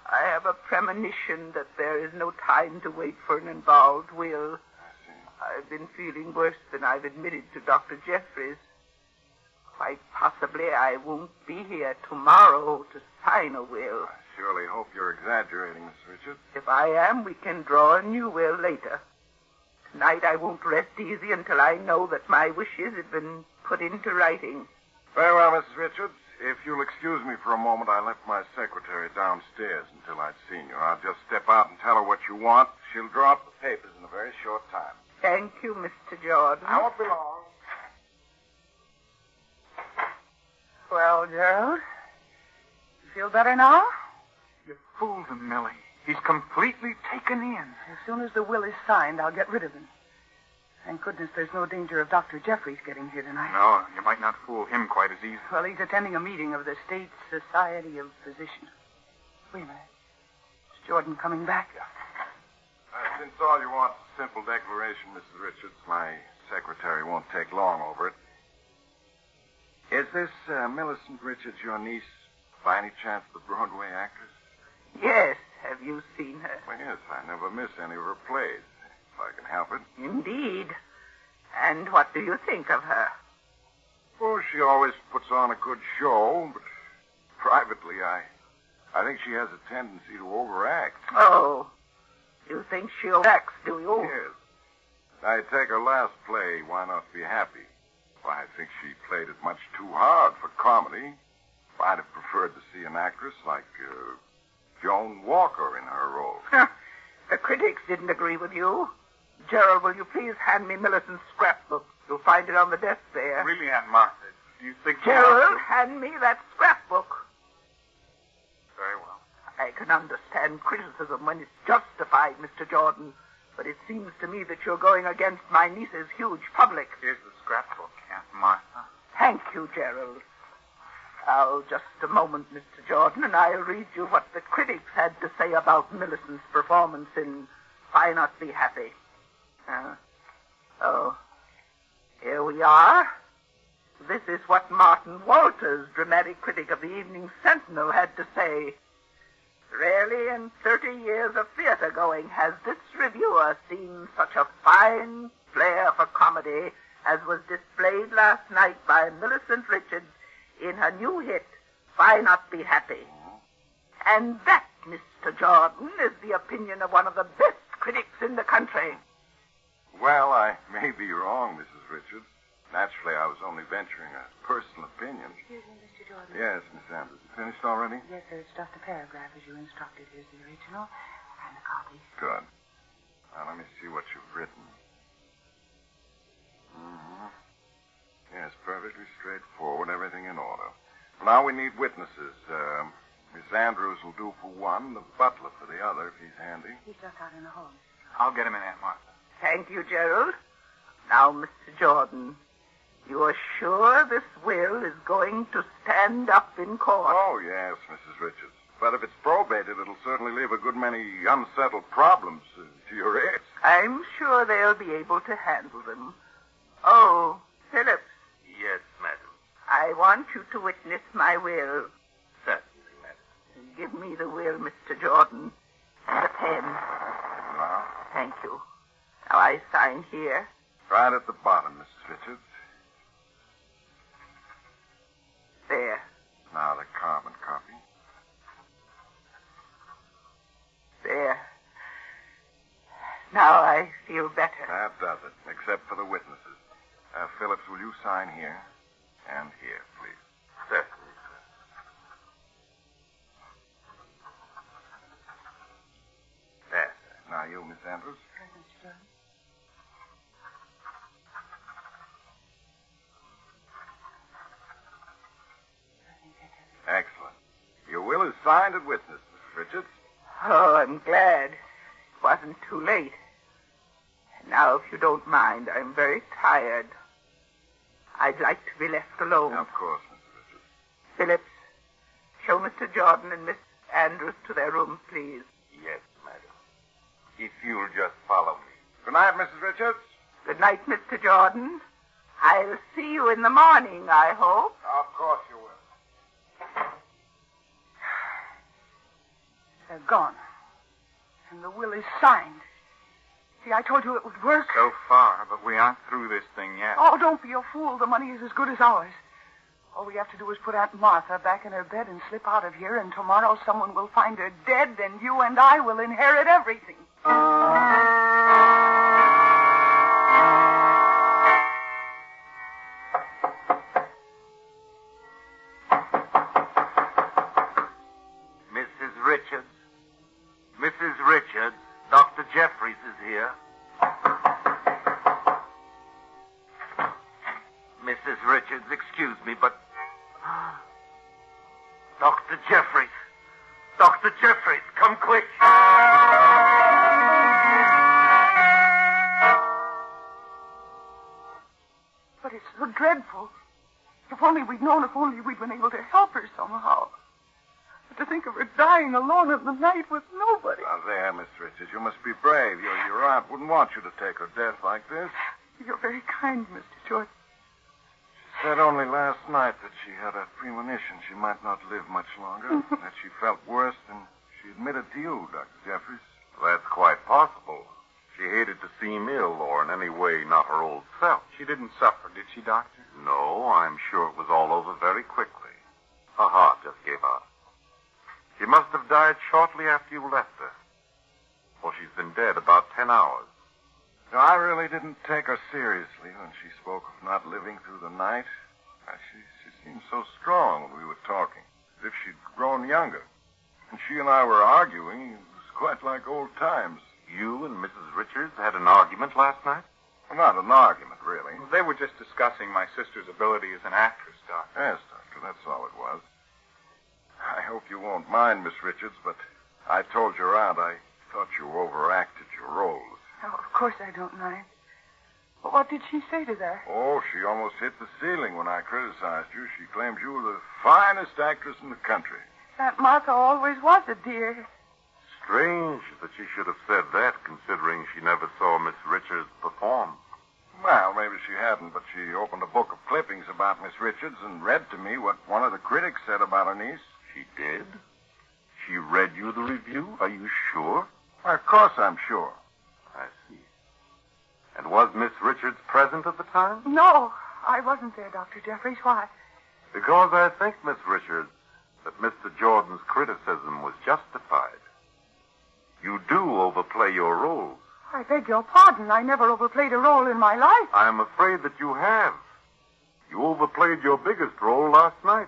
I have a premonition that there is no time to wait for an involved will. I see. I've been feeling worse than I've admitted to Dr. Jeffries. Quite possibly I won't be here tomorrow to sign a will. I surely hope you're exaggerating, Miss Richards. If I am, we can draw a new will later. Tonight I won't rest easy until I know that my wishes have been put into writing. Very well, Mrs. Richards. If you'll excuse me for a moment, I left my secretary downstairs until I'd seen you. I'll just step out and tell her what you want. She'll draw up the papers in a very short time. Thank you, Mr. Jordan. I won't be long. Well, Gerald, you feel better now? You fooled him, Millie. He's completely taken in. As soon as the will is signed, I'll get rid of him. Thank goodness there's no danger of Dr. Jeffries getting here tonight. No, you might not fool him quite as easily. Well, he's attending a meeting of the State Society of Physicians. Wait a minute. Is Jordan coming back? Since all you want is a simple declaration, Mrs. Richards, my secretary won't take long over it. Is this Millicent Richards your niece, by any chance the Broadway actress? Yes. Have you seen her? Well, yes, I never miss any of her plays, if I can help it. Indeed. And what do you think of her? Well, she always puts on a good show, but privately, I think she has a tendency to overact. Oh, you think she overacts, do you? Yes. I take her last play, Why Not Be Happy? Why, I think she played it much too hard for comedy. I'd have preferred to see an actress like Joan Walker in her role. The critics didn't agree with you. Gerald, will you please hand me Millicent's scrapbook? You'll find it on the desk there. Really, Aunt Martha, do you think... Gerald, hand me that scrapbook. Very well. I can understand criticism when it's justified, Mr. Jordan, but it seems to me that you're going against my niece's huge public. Here's the scrapbook, Aunt Martha. Thank you, Gerald. Now, just a moment, Mr. Jordan, and I'll read you what the critics had to say about Millicent's performance in Why Not Be Happy. Here we are. This is what Martin Walters, dramatic critic of the Evening Sentinel, had to say. Rarely in 30 years of theater going has this reviewer seen such a fine flair for comedy as was displayed last night by Millicent Richards in her new hit, Why Not Be Happy? And that, Mr. Jordan, is the opinion of one of the best critics in the country. Well, I may be wrong, Mrs. Richards. Naturally, I was only venturing a personal opinion. Excuse me, Mr. Jordan. Yes, Miss Andrews. You finished already? Yes, sir. It's just a paragraph as you instructed. Here's the original and the copy. Good. Now, let me see what you've written. Mm-hmm. Yes, perfectly straightforward, everything in order. Now we need witnesses. Miss Andrews will do for one, the butler for the other, if he's handy. He's just out in the hall. I'll get him in, Aunt Martha. Thank you, Gerald. Now, Mr. Jordan, you are sure this will is going to stand up in court? Oh, yes, Mrs. Richards. But if it's probated, it'll certainly leave a good many unsettled problems to your heirs. I'm sure they'll be able to handle them. Oh, Phillips. Yes, madam. I want you to witness my will. Certainly, madam. Give me the will, Mr. Jordan. And a pen. Now, Thank you. Now I sign here. right at the bottom, Mrs. Richards. There. Now the carbon copy. There. Now I feel better. That does it, except for the witnesses. Phillips, will you sign here? And here, please. Certainly, sir. There, sir. Now you, Miss Andrews. Mr. Jordan. Excellent. Your will is signed and witnessed, Mrs. Richards. Oh, I'm glad. It wasn't too late. And now, if you don't mind, I'm very tired. I'd like to be left alone. Of course, Mrs. Richards. Phillips, show Mr. Jordan and Miss Andrews to their rooms, please. Yes, madam. If you'll just follow me. Good night, Mrs. Richards. Good night, Mr. Jordan. I'll see you in the morning, I hope. Of course you will. They're gone. And the will is signed. See, I told you it would work. So far, but we aren't through this thing yet. Oh, don't be a fool. The money is as good as ours. All we have to do is put Aunt Martha back in her bed and slip out of here, and tomorrow someone will find her dead, and you and I will inherit everything. Mrs. Richards. Mrs. Richards, Dr. Jeffries is here. Mrs. Richards, excuse me, but... Dr. Jeffries. Dr. Jeffries, come quick. But it's so dreadful. If only we'd known, if only we'd been able to help her somehow. But to think of her dying alone in the night with nobody. Now there, Miss Richards, you must be brave. Your aunt wouldn't want you to take her death like this. You're very kind, Mr. Jordan. She said only last night that she had a premonition she might not live much longer, that she felt worse than she admitted to you, Dr. Jeffries. That's quite possible. She hated to seem ill or in any way not her old self. She didn't suffer, did she, Doctor? No, I'm sure it was all over very quickly. Her heart just gave out. She must have died shortly after you left her. For she's been dead about 10 hours. No, I really didn't take her seriously when she spoke of not living through the night. She seemed so strong when we were talking, as if she'd grown younger. And she and I were arguing. It was quite like old times. You and Mrs. Richards had an argument last night? Well, not an argument, really. Well, they were just discussing my sister's ability as an actress, Doctor. Yes, Doctor, that's all it was. I hope you won't mind, Miss Richards, but I told your aunt I thought you overacted your roles. Oh, of course I don't mind. What did she say to that? Oh, she almost hit the ceiling when I criticized you. She claimed you were the finest actress in the country. Aunt Martha always was a dear. Strange that she should have said that, considering she never saw Miss Richards perform. Well, maybe she hadn't, but she opened a book of clippings about Miss Richards and read to me what one of the critics said about her niece. She did? She read you the review? Are you sure? Why, of course I'm sure. I see. And was Miss Richards present at the time? No, I wasn't there, Dr. Jeffries. Why? Because I think, Miss Richards, that Mr. Jordan's criticism was justified. You do overplay your roles. I beg your pardon. I never overplayed a role in my life. I'm afraid that you have. You overplayed your biggest role last night.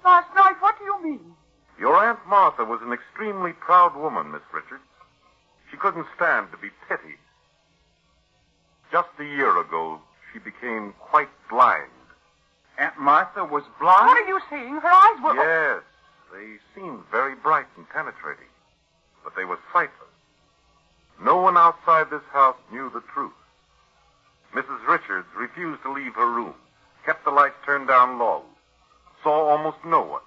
Last night? What do you mean? Your Aunt Martha was an extremely proud woman, Miss Richards. She couldn't stand to be pitied. Just a year ago, she became quite blind. Aunt Martha was blind? What are you saying? Her eyes were... Yes, they seemed very bright and penetrating, but they were sightless. No one outside this house knew the truth. Mrs. Richards refused to leave her room, kept the lights turned down low, saw almost no one.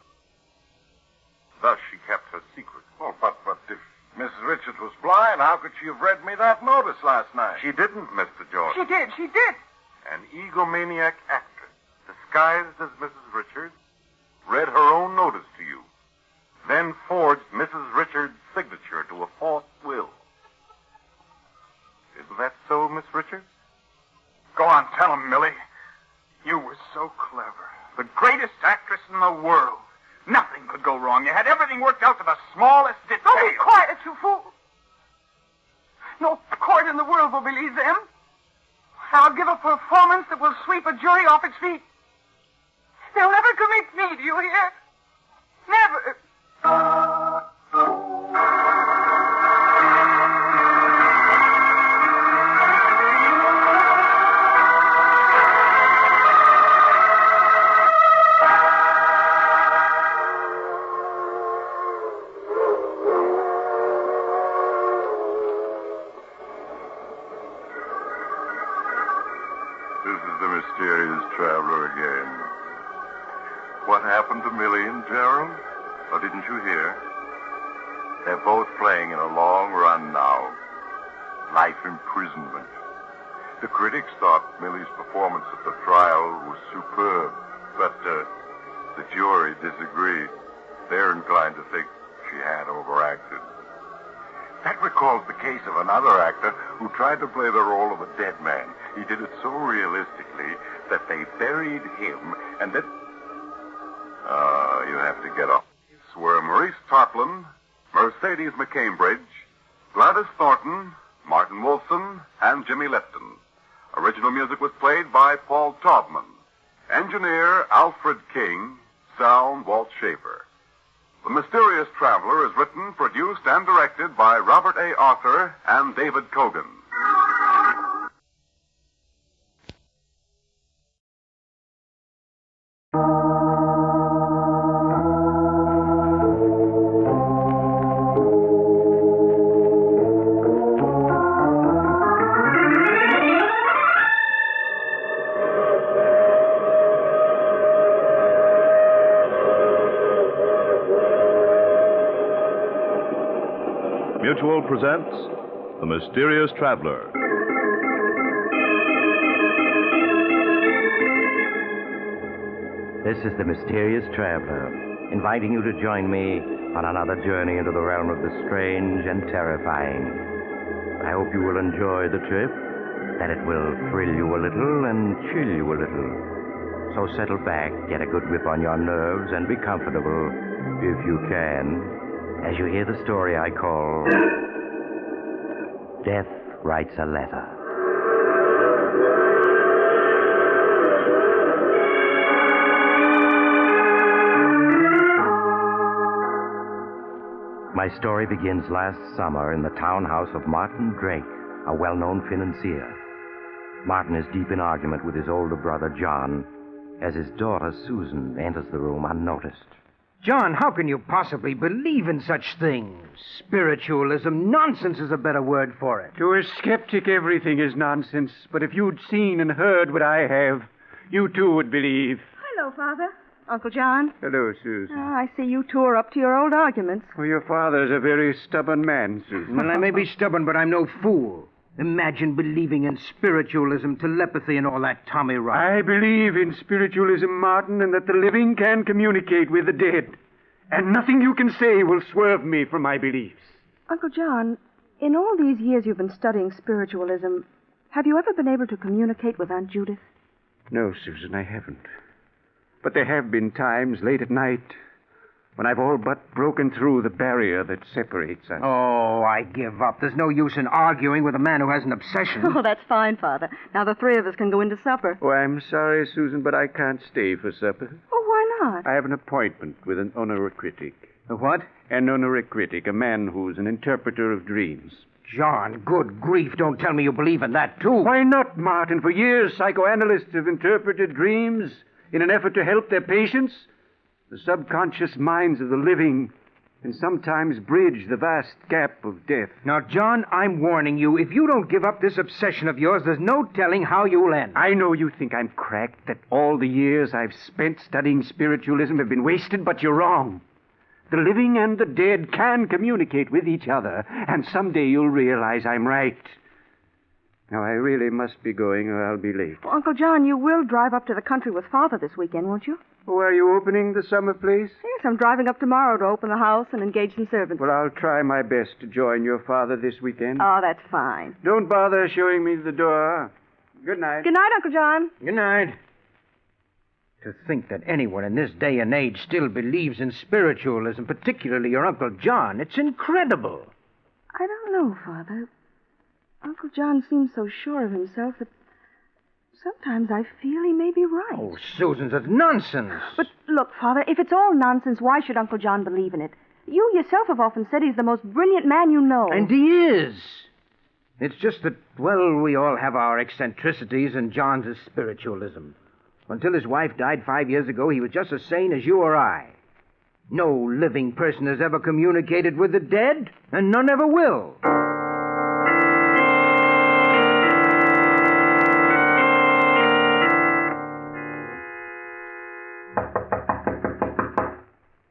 Thus she kept her secret. Oh, but if Mrs. Richards was blind, how could she have read me that notice last night? She didn't, Mr. Jordan. She did. An egomaniac actress, disguised as Mrs. Richards, read her own notice to you, then forged Mrs. Richards' signature to a false will. Isn't that so, Miss Richards? Go on, tell him, Millie. You were so clever. The greatest actress in the world. Nothing could go wrong. You had everything worked out to the smallest detail. Don't be quiet, you fool. No court in the world will believe them. I'll give a performance that will sweep a jury off its feet. They'll never commit me, do you hear? Never. This is the mysterious traveler again. What happened to Millie and Gerald? Oh, didn't you hear? They're both playing in a long run now. Life imprisonment. The critics thought Millie's performance at the trial was superb, but the jury disagreed. They're inclined to think she had overacted. That recalls the case of another actor who tried to play the role of a dead man. He did it so realistically that they buried him and then... you have to get up. It's where Maurice Tarplin, Mercedes McCambridge, Gladys Thornton, Martin Wolfson, and Jimmy Lipton. Original music was played by Paul Taubman. Engineer Alfred King. Sound Walt Schaefer. The Mysterious Traveler is written, produced, and directed by Robert A. Arthur and David Cogan. Mutual presents The Mysterious Traveler. This is The Mysterious Traveler, inviting you to join me on another journey into the realm of the strange and terrifying. I hope you will enjoy the trip, that it will thrill you a little and chill you a little. So settle back, get a good grip on your nerves, and be comfortable, if you can, as you hear the story I call Death Writes a Letter. My story begins last summer in the townhouse of Martin Drake, a well-known financier. Martin is deep in argument with his older brother, John, as his daughter, Susan, enters the room unnoticed. John, how can you possibly believe in such things? Spiritualism, nonsense is a better word for it. To a skeptic, everything is nonsense. But if you'd seen and heard what I have, you too would believe. Hello, Father. Uncle John. Hello, Susan. I see you two are up to your old arguments. Well, your father's a very stubborn man, Susan. Well, I may be stubborn, but I'm no fool. Imagine believing in spiritualism, telepathy, and all that Tommy rot. I believe in spiritualism, Martin, and that the living can communicate with the dead. And nothing you can say will swerve me from my beliefs. Uncle John, in all these years you've been studying spiritualism, have you ever been able to communicate with Aunt Judith? No, Susan, I haven't. But there have been times late at night when I've all but broken through the barrier that separates us. Oh, I give up. There's no use in arguing with a man who has an obsession. Oh, that's fine, Father. Now the three of us can go into supper. Oh, I'm sorry, Susan, but I can't stay for supper. Oh, why not? I have an appointment with an onoricritic. A what? An onoricritic, a man who's an interpreter of dreams. John, good grief, don't tell me you believe in that, too. Why not, Martin? For years, psychoanalysts have interpreted dreams in an effort to help their patients. The subconscious minds of the living can sometimes bridge the vast gap of death. Now, John, I'm warning you. If you don't give up this obsession of yours, there's no telling how you'll end. I know you think I'm cracked, that all the years I've spent studying spiritualism have been wasted, but you're wrong. The living and the dead can communicate with each other, and someday you'll realize I'm right. Now, I really must be going, or I'll be late. Well, Uncle John, you will drive up to the country with Father this weekend, won't you? Oh, are you opening the summer place? Yes, I'm driving up tomorrow to open the house and engage some servants. Well, I'll try my best to join your father this weekend. Oh, that's fine. Don't bother showing me the door. Good night. Good night, Uncle John. Good night. To think that anyone in this day and age still believes in spiritualism, particularly your Uncle John, it's incredible. I don't know, Father. Uncle John seems so sure of himself that sometimes I feel he may be right. Oh, Susan, that's nonsense. But look, Father, if it's all nonsense, why should Uncle John believe in it? You yourself have often said he's the most brilliant man you know. And he is. It's just that, well, we all have our eccentricities, and John's is spiritualism. Until his wife died 5 years ago, he was just as sane as you or I. No living person has ever communicated with the dead, and none ever will.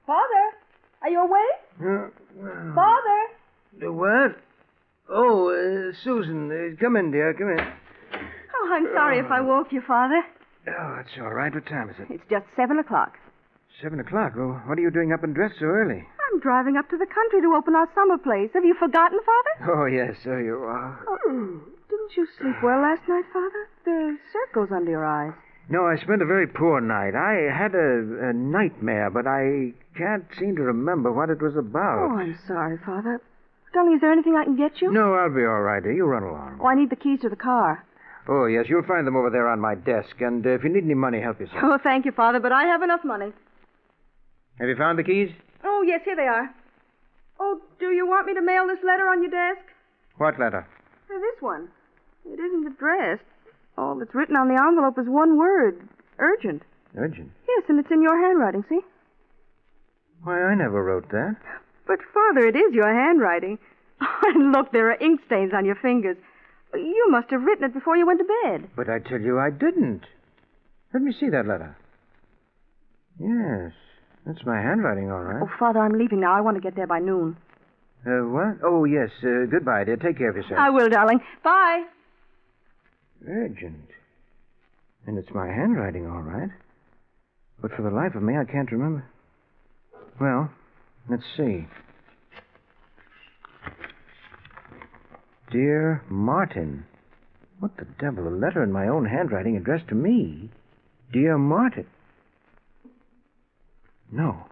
Father, are you awake? Father? The what? Oh, Susan, come in, dear, come in. Oh, I'm sorry if I woke you, Father. Oh, it's all right. What time is it? It's just 7 o'clock. 7 o'clock. Oh, what are you doing up and dressed so early? I'm driving up to the country to open our summer place. Have you forgotten, Father? Oh, yes, so you are. Oh, didn't you sleep well last night, Father? There are circles under your eyes. No, I spent a very poor night. I had a nightmare, but I can't seem to remember what it was about. Oh, I'm sorry, Father. Darling, is there anything I can get you? No, I'll be all right, dear. You run along. Oh, I need the keys to the car. Oh, yes, you'll find them over there on my desk. And if you need any money, help yourself. Oh, thank you, Father, but I have enough money. Have you found the keys? Oh, yes, here they are. Oh, do you want me to mail this letter on your desk? What letter? This one. It isn't addressed. All that's written on the envelope is one word. Urgent. Urgent? Yes, and it's in your handwriting, see? Why, I never wrote that. But, Father, it is your handwriting. And look, there are ink stains on your fingers. You must have written it before you went to bed. But I tell you, I didn't. Let me see that letter. Yes, that's my handwriting, all right. Oh, Father, I'm leaving now. I want to get there by noon. What? Oh, yes. Goodbye, dear. Take care of yourself. I will, darling. Bye. Urgent. And it's my handwriting, all right. But for the life of me, I can't remember. Well, let's see. Dear Martin. What the devil? A letter in my own handwriting addressed to me. Dear Martin. No.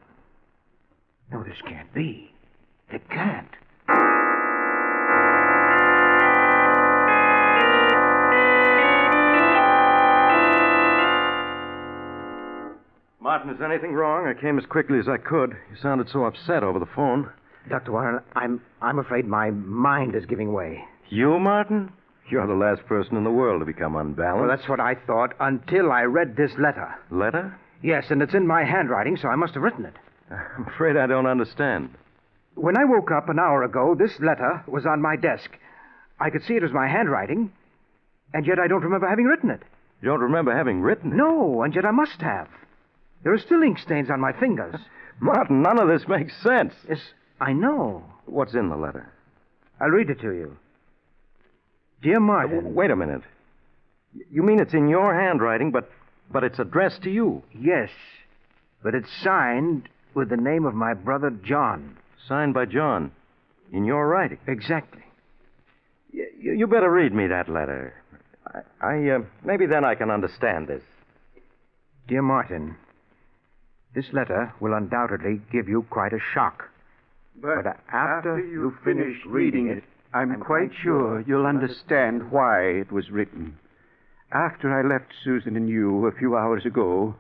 No, this can't be. It can't. Martin, is anything wrong? I came as quickly as I could. You sounded so upset over the phone. Dr. Warren, I'm afraid my mind is giving way. You, Martin? You're the last person in the world to become unbalanced. Well, that's what I thought until I read this letter. Letter? Yes, and it's in my handwriting, so I must have written it. I'm afraid I don't understand. When I woke up an hour ago, this letter was on my desk. I could see it was my handwriting, and yet I don't remember having written it. You don't remember having written it? No, and yet I must have. There are still ink stains on my fingers. Martin, none of this makes sense. Yes, I know. What's in the letter? I'll read it to you. Dear Martin... Wait a minute. You mean it's in your handwriting, but it's addressed to you? Yes, but it's signed with the name of my brother John. Signed by John? In your writing? Exactly. You better read me that letter. Maybe then I can understand this. Dear Martin, this letter will undoubtedly give you quite a shock. But after you finish reading it, I'm quite sure you'll understand why it was written. After I left Susan and you a few hours ago,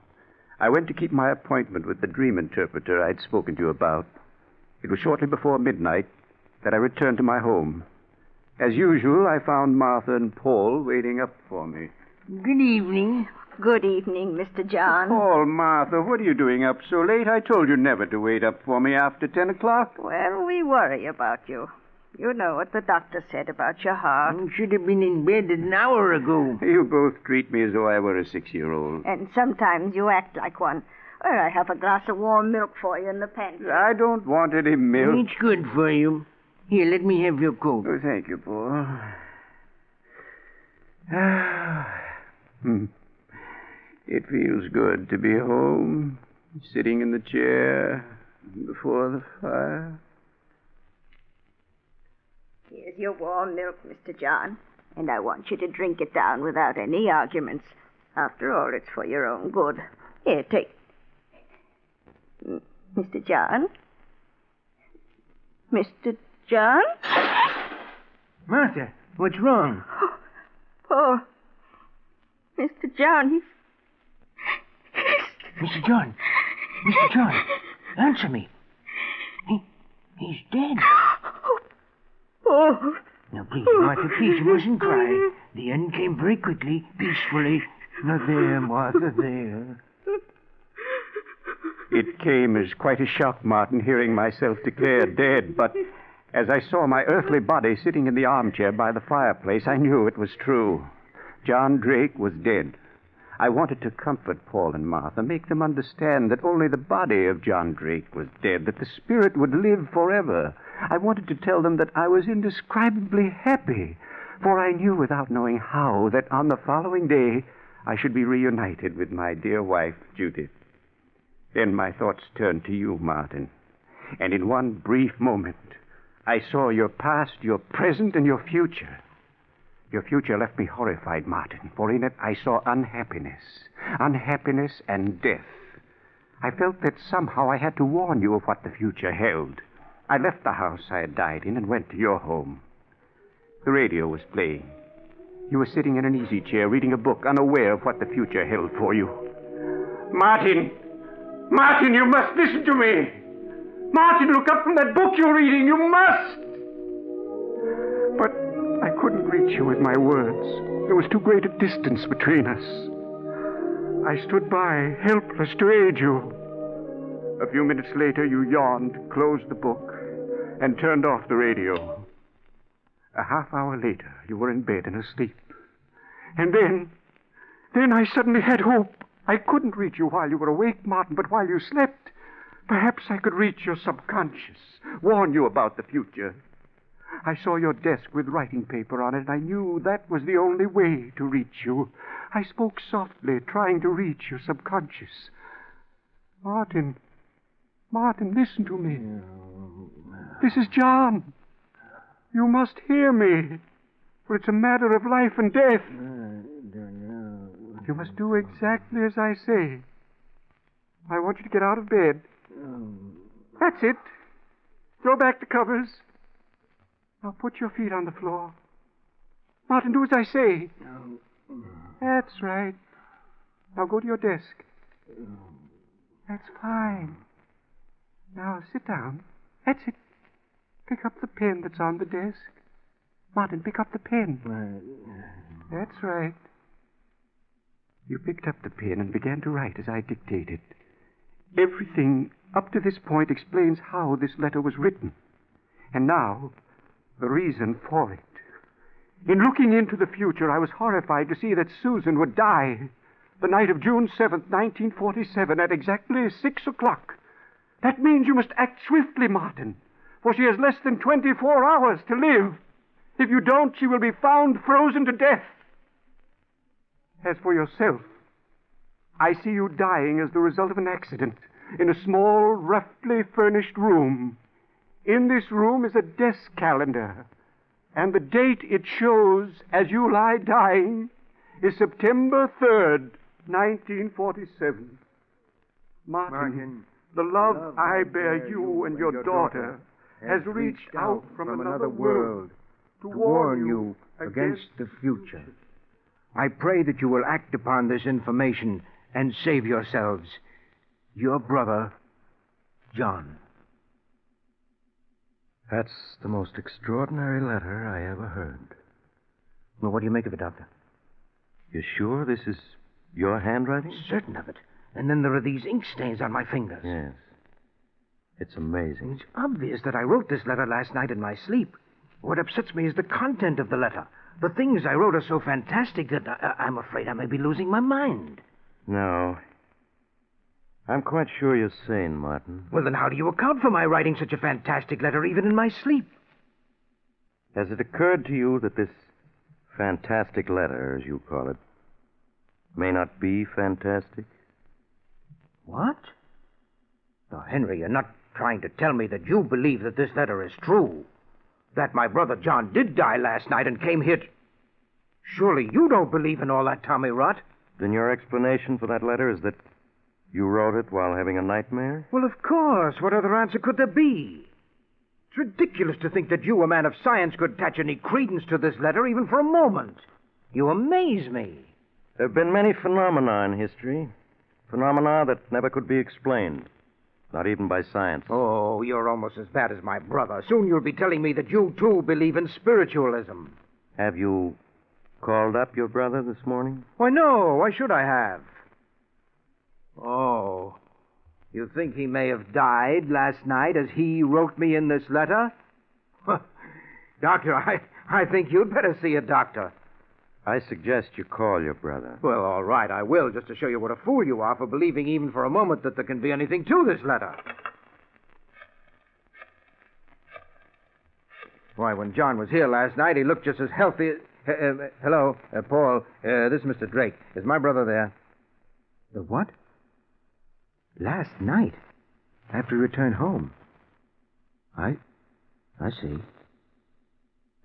I went to keep my appointment with the dream interpreter I'd spoken to you about. It was shortly before midnight that I returned to my home. As usual, I found Martha and Paul waiting up for me. Good evening. Good evening, Mr. John. Paul, Martha, what are you doing up so late? I told you never to wait up for me after 10 o'clock. Well, we worry about you. You know what the doctor said about your heart. You should have been in bed an hour ago. You both treat me as though I were a 6-year-old. And sometimes you act like one. Well, I have a glass of warm milk for you in the pantry. I don't want any milk. It's good for you. Here, let me have your coat. Oh, thank you, Paul. It feels good to be home, sitting in the chair before the fire. Here's your warm milk, Mr. John, and I want you to drink it down without any arguments. After all, it's for your own good. Here, take... Mr. John? Mr. John? Martha, what's wrong? Oh, Mr. John, Mr. John! Mr. John! Answer me! He's dead. Oh. Now, please, Martha, please, you mustn't cry. The end came very quickly, peacefully. Now, there, Martha, there. It came as quite a shock, Martin, hearing myself declared dead, but as I saw my earthly body sitting in the armchair by the fireplace, I knew it was true. John Drake was dead. I wanted to comfort Paul and Martha, make them understand that only the body of John Drake was dead, that the spirit would live forever. I wanted to tell them that I was indescribably happy, for I knew without knowing how that on the following day I should be reunited with my dear wife, Judith. Then my thoughts turned to you, Martin, and in one brief moment I saw your past, your present, and your future. Your future left me horrified, Martin, for in it I saw unhappiness and death. I felt that somehow I had to warn you of what the future held. I left the house I had died in and went to your home. The radio was playing. You were sitting in an easy chair reading a book, unaware of what the future held for you. Martin! Martin, you must listen to me! Martin, look up from that book you're reading. You must! But I couldn't reach you with my words. There was too great a distance between us. I stood by, helpless to aid you. A few minutes later, you yawned, closed the book, and turned off the radio. A half hour later, you were in bed and asleep. And then I suddenly had hope. I couldn't reach you while you were awake, Martin, but while you slept, perhaps I could reach your subconscious, warn you about the future. I saw your desk with writing paper on it, and I knew that was the only way to reach you. I spoke softly, trying to reach your subconscious. Martin, listen to me. This is John. You must hear me, for it's a matter of life and death. You must do exactly as I say. I want you to get out of bed. That's it. Throw back the covers. Now put your feet on the floor. Martin, do as I say. That's right. Now go to your desk. That's fine. Now sit down. That's it. Pick up the pen that's on the desk. Martin, pick up the pen. That's right. You picked up the pen and began to write as I dictated. Everything up to this point explains how this letter was written. And now, the reason for it. In looking into the future, I was horrified to see that Susan would die the night of June 7th, 1947, at exactly 6 o'clock. That means you must act swiftly, Martin, for she has less than 24 hours to live. If you don't, she will be found frozen to death. As for yourself, I see you dying as the result of an accident in a small, roughly furnished room. In this room is a desk calendar, and the date it shows as you lie dying is September 3rd, 1947. Martin, the love I bear you and your daughter has reached out from another world to warn you against the future. I pray that you will act upon this information and save yourselves. Your brother, John. That's the most extraordinary letter I ever heard. Well, what do you make of it, Doctor? You sure this is your handwriting? Certain of it. And then there are these ink stains on my fingers. Yes. It's amazing. It's obvious that I wrote this letter last night in my sleep. What upsets me is the content of the letter. The things I wrote are so fantastic that I'm afraid I may be losing my mind. No. I'm quite sure you're sane, Martin. Well, then how do you account for my writing such a fantastic letter even in my sleep? Has it occurred to you that this fantastic letter, as you call it, may not be fantastic? What? Now, Henry, you're not trying to tell me that you believe that this letter is true. That my brother John did die last night and came here to... Surely you don't believe in all that Tommy rot. Then your explanation for that letter is that you wrote it while having a nightmare? Well, of course. What other answer could there be? It's ridiculous to think that you, a man of science, could attach any credence to this letter even for a moment. You amaze me. There have been many phenomena in history. Phenomena that never could be explained. Not even by science. Oh, you're almost as bad as my brother. Soon you'll be telling me that you, too, believe in spiritualism. Have you called up your brother this morning? Why, no. Why should I have? Oh, you think he may have died last night as he wrote me in this letter? Doctor, I think you'd better see a doctor. I suggest you call your brother. Well, all right, I will, just to show you what a fool you are for believing even for a moment that there can be anything to this letter. Why, when John was here last night, he looked just as healthy as... hello, Paul. This is Mr. Drake. Is my brother there? The what? Last night? After he returned home? I see.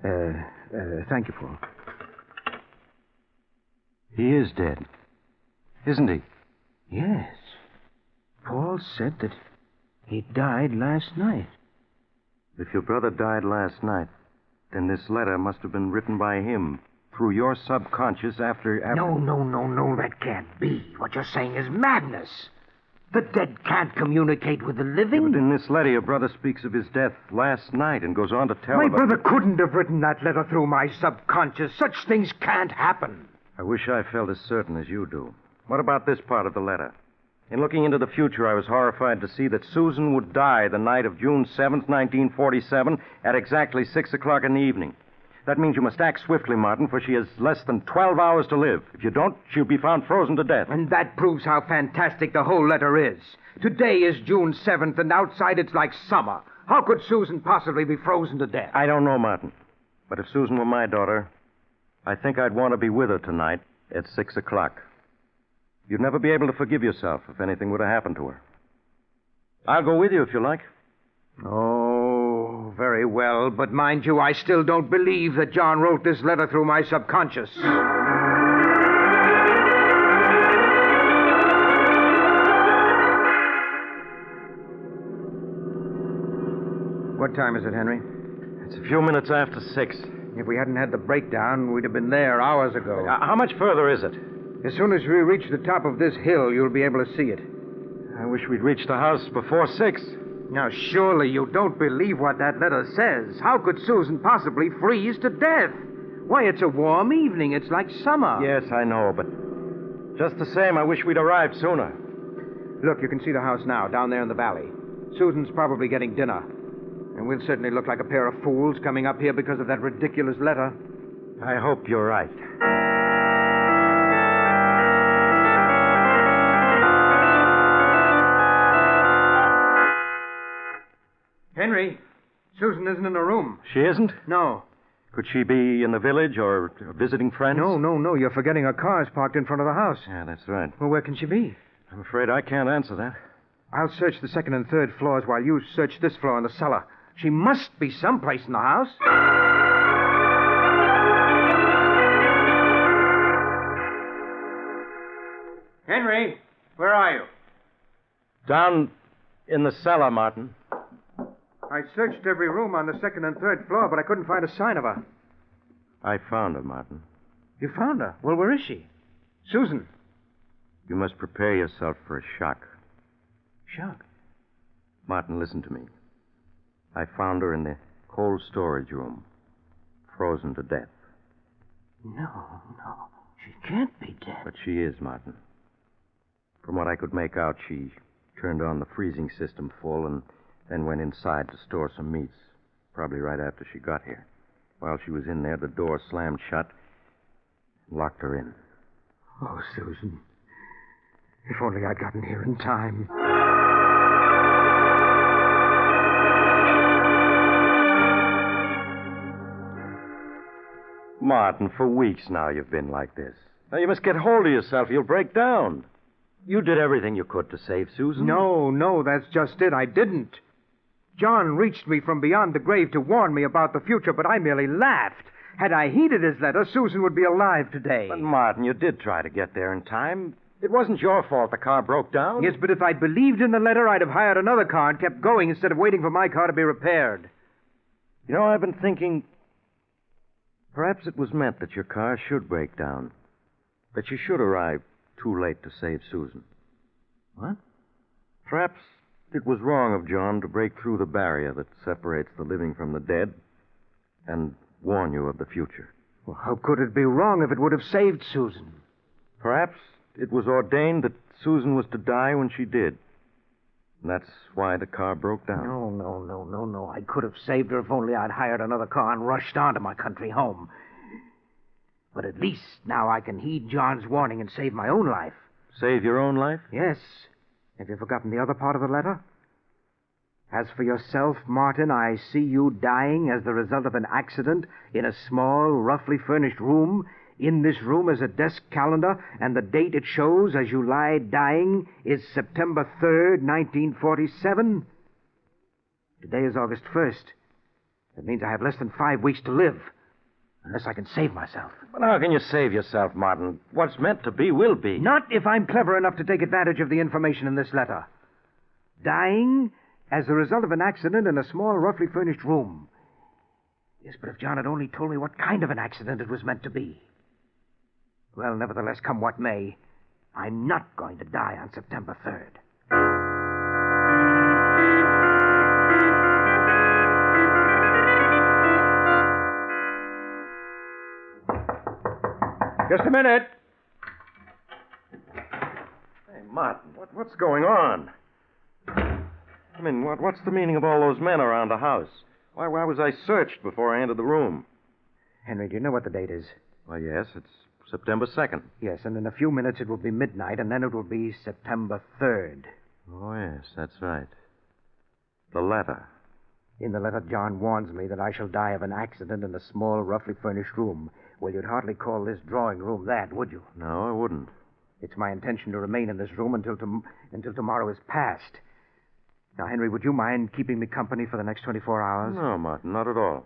Thank you, Paul. He is dead, isn't he? Yes. Paul said that he died last night. If your brother died last night, then this letter must have been written by him through your subconscious after... No, that can't be. What you're saying is madness. The dead can't communicate with the living. Yeah, but in this letter, your brother speaks of his death last night and goes on to tell My about... brother couldn't have written that letter through my subconscious. Such things can't happen. I wish I felt as certain as you do. What about this part of the letter? In looking into the future, I was horrified to see that Susan would die the night of June 7th, 1947, at exactly 6 o'clock in the evening. That means you must act swiftly, Martin, for she has less than 12 hours to live. If you don't, she'll be found frozen to death. And that proves how fantastic the whole letter is. Today is June 7th, and outside it's like summer. How could Susan possibly be frozen to death? I don't know, Martin. But if Susan were my daughter, I think I'd want to be with her tonight at 6 o'clock. You'd never be able to forgive yourself if anything would have happened to her. I'll go with you if you like. Oh, very well. But mind you, I still don't believe that John wrote this letter through my subconscious. What time is it, Henry? It's a few minutes after 6. If we hadn't had the breakdown, we'd have been there hours ago. How much further is it? As soon as we reach the top of this hill, you'll be able to see it. I wish we'd reached the house before 6. Now, surely you don't believe what that letter says. How could Susan possibly freeze to death? Why, it's a warm evening. It's like summer. Yes, I know, but just the same, I wish we'd arrived sooner. Look, you can see the house now, down there in the valley. Susan's probably getting dinner. And we'll certainly look like a pair of fools coming up here because of that ridiculous letter. I hope you're right. Henry, Susan isn't in her room. She isn't? No. Could she be in the village or visiting friends? No. You're forgetting her car's parked in front of the house. Yeah, that's right. Well, where can she be? I'm afraid I can't answer that. I'll search the second and third floors while you search this floor in the cellar. She must be someplace in the house. Henry, where are you? Down in the cellar, Martin. I searched every room on the second and third floor, but I couldn't find a sign of her. I found her, Martin. You found her? Well, where is she? Susan. You must prepare yourself for a shock. Shock? Martin, listen to me. I found her in the cold storage room, frozen to death. No. She can't be dead. But she is, Martin. From what I could make out, she turned on the freezing system full and then went inside to store some meats, probably right after she got here. While she was in there, the door slammed shut and locked her in. Oh, Susan. If only I'd gotten here in time. Martin, for weeks now you've been like this. Now you must get hold of yourself. You'll break down. You did everything you could to save Susan. No, that's just it. I didn't. John reached me from beyond the grave to warn me about the future, but I merely laughed. Had I heeded his letter, Susan would be alive today. But, Martin, you did try to get there in time. It wasn't your fault the car broke down. Yes, but if I'd believed in the letter, I'd have hired another car and kept going instead of waiting for my car to be repaired. You know, I've been thinking perhaps it was meant that your car should break down. That you should arrive too late to save Susan. What? Perhaps it was wrong of John to break through the barrier that separates the living from the dead and warn you of the future. Well, how could it be wrong if it would have saved Susan? Perhaps it was ordained that Susan was to die when she did. And that's why the car broke down. No. I could have saved her if only I'd hired another car and rushed on to my country home. But at least now I can heed John's warning and save my own life. Save your own life? Yes. Have you forgotten the other part of the letter? As for yourself, Martin, I see you dying as the result of an accident in a small, roughly furnished room. In this room is a desk calendar, and the date it shows as you lie dying is September 3rd, 1947. Today is August 1st. That means I have less than 5 weeks to live, unless I can save myself. But how can you save yourself, Martin? What's meant to be will be. Not if I'm clever enough to take advantage of the information in this letter. Dying as the result of an accident in a small, roughly furnished room. Yes, but if John had only told me what kind of an accident it was meant to be. Well, nevertheless, come what may, I'm not going to die on September 3rd. Just a minute. Hey, Martin, what's going on? I mean, what's the meaning of all those men around the house? Why was I searched before I entered the room? Henry, do you know what the date is? Why, yes, it's September 2nd. Yes, and in a few minutes it will be midnight, and then it will be September 3rd. Oh, yes, that's right. The letter. In the letter, John warns me that I shall die of an accident in a small, roughly furnished room. Well, you'd hardly call this drawing room that, would you? No, I wouldn't. It's my intention to remain in this room until tomorrow is past. Now, Henry, would you mind keeping me company for the next 24 hours? No, Martin, not at all.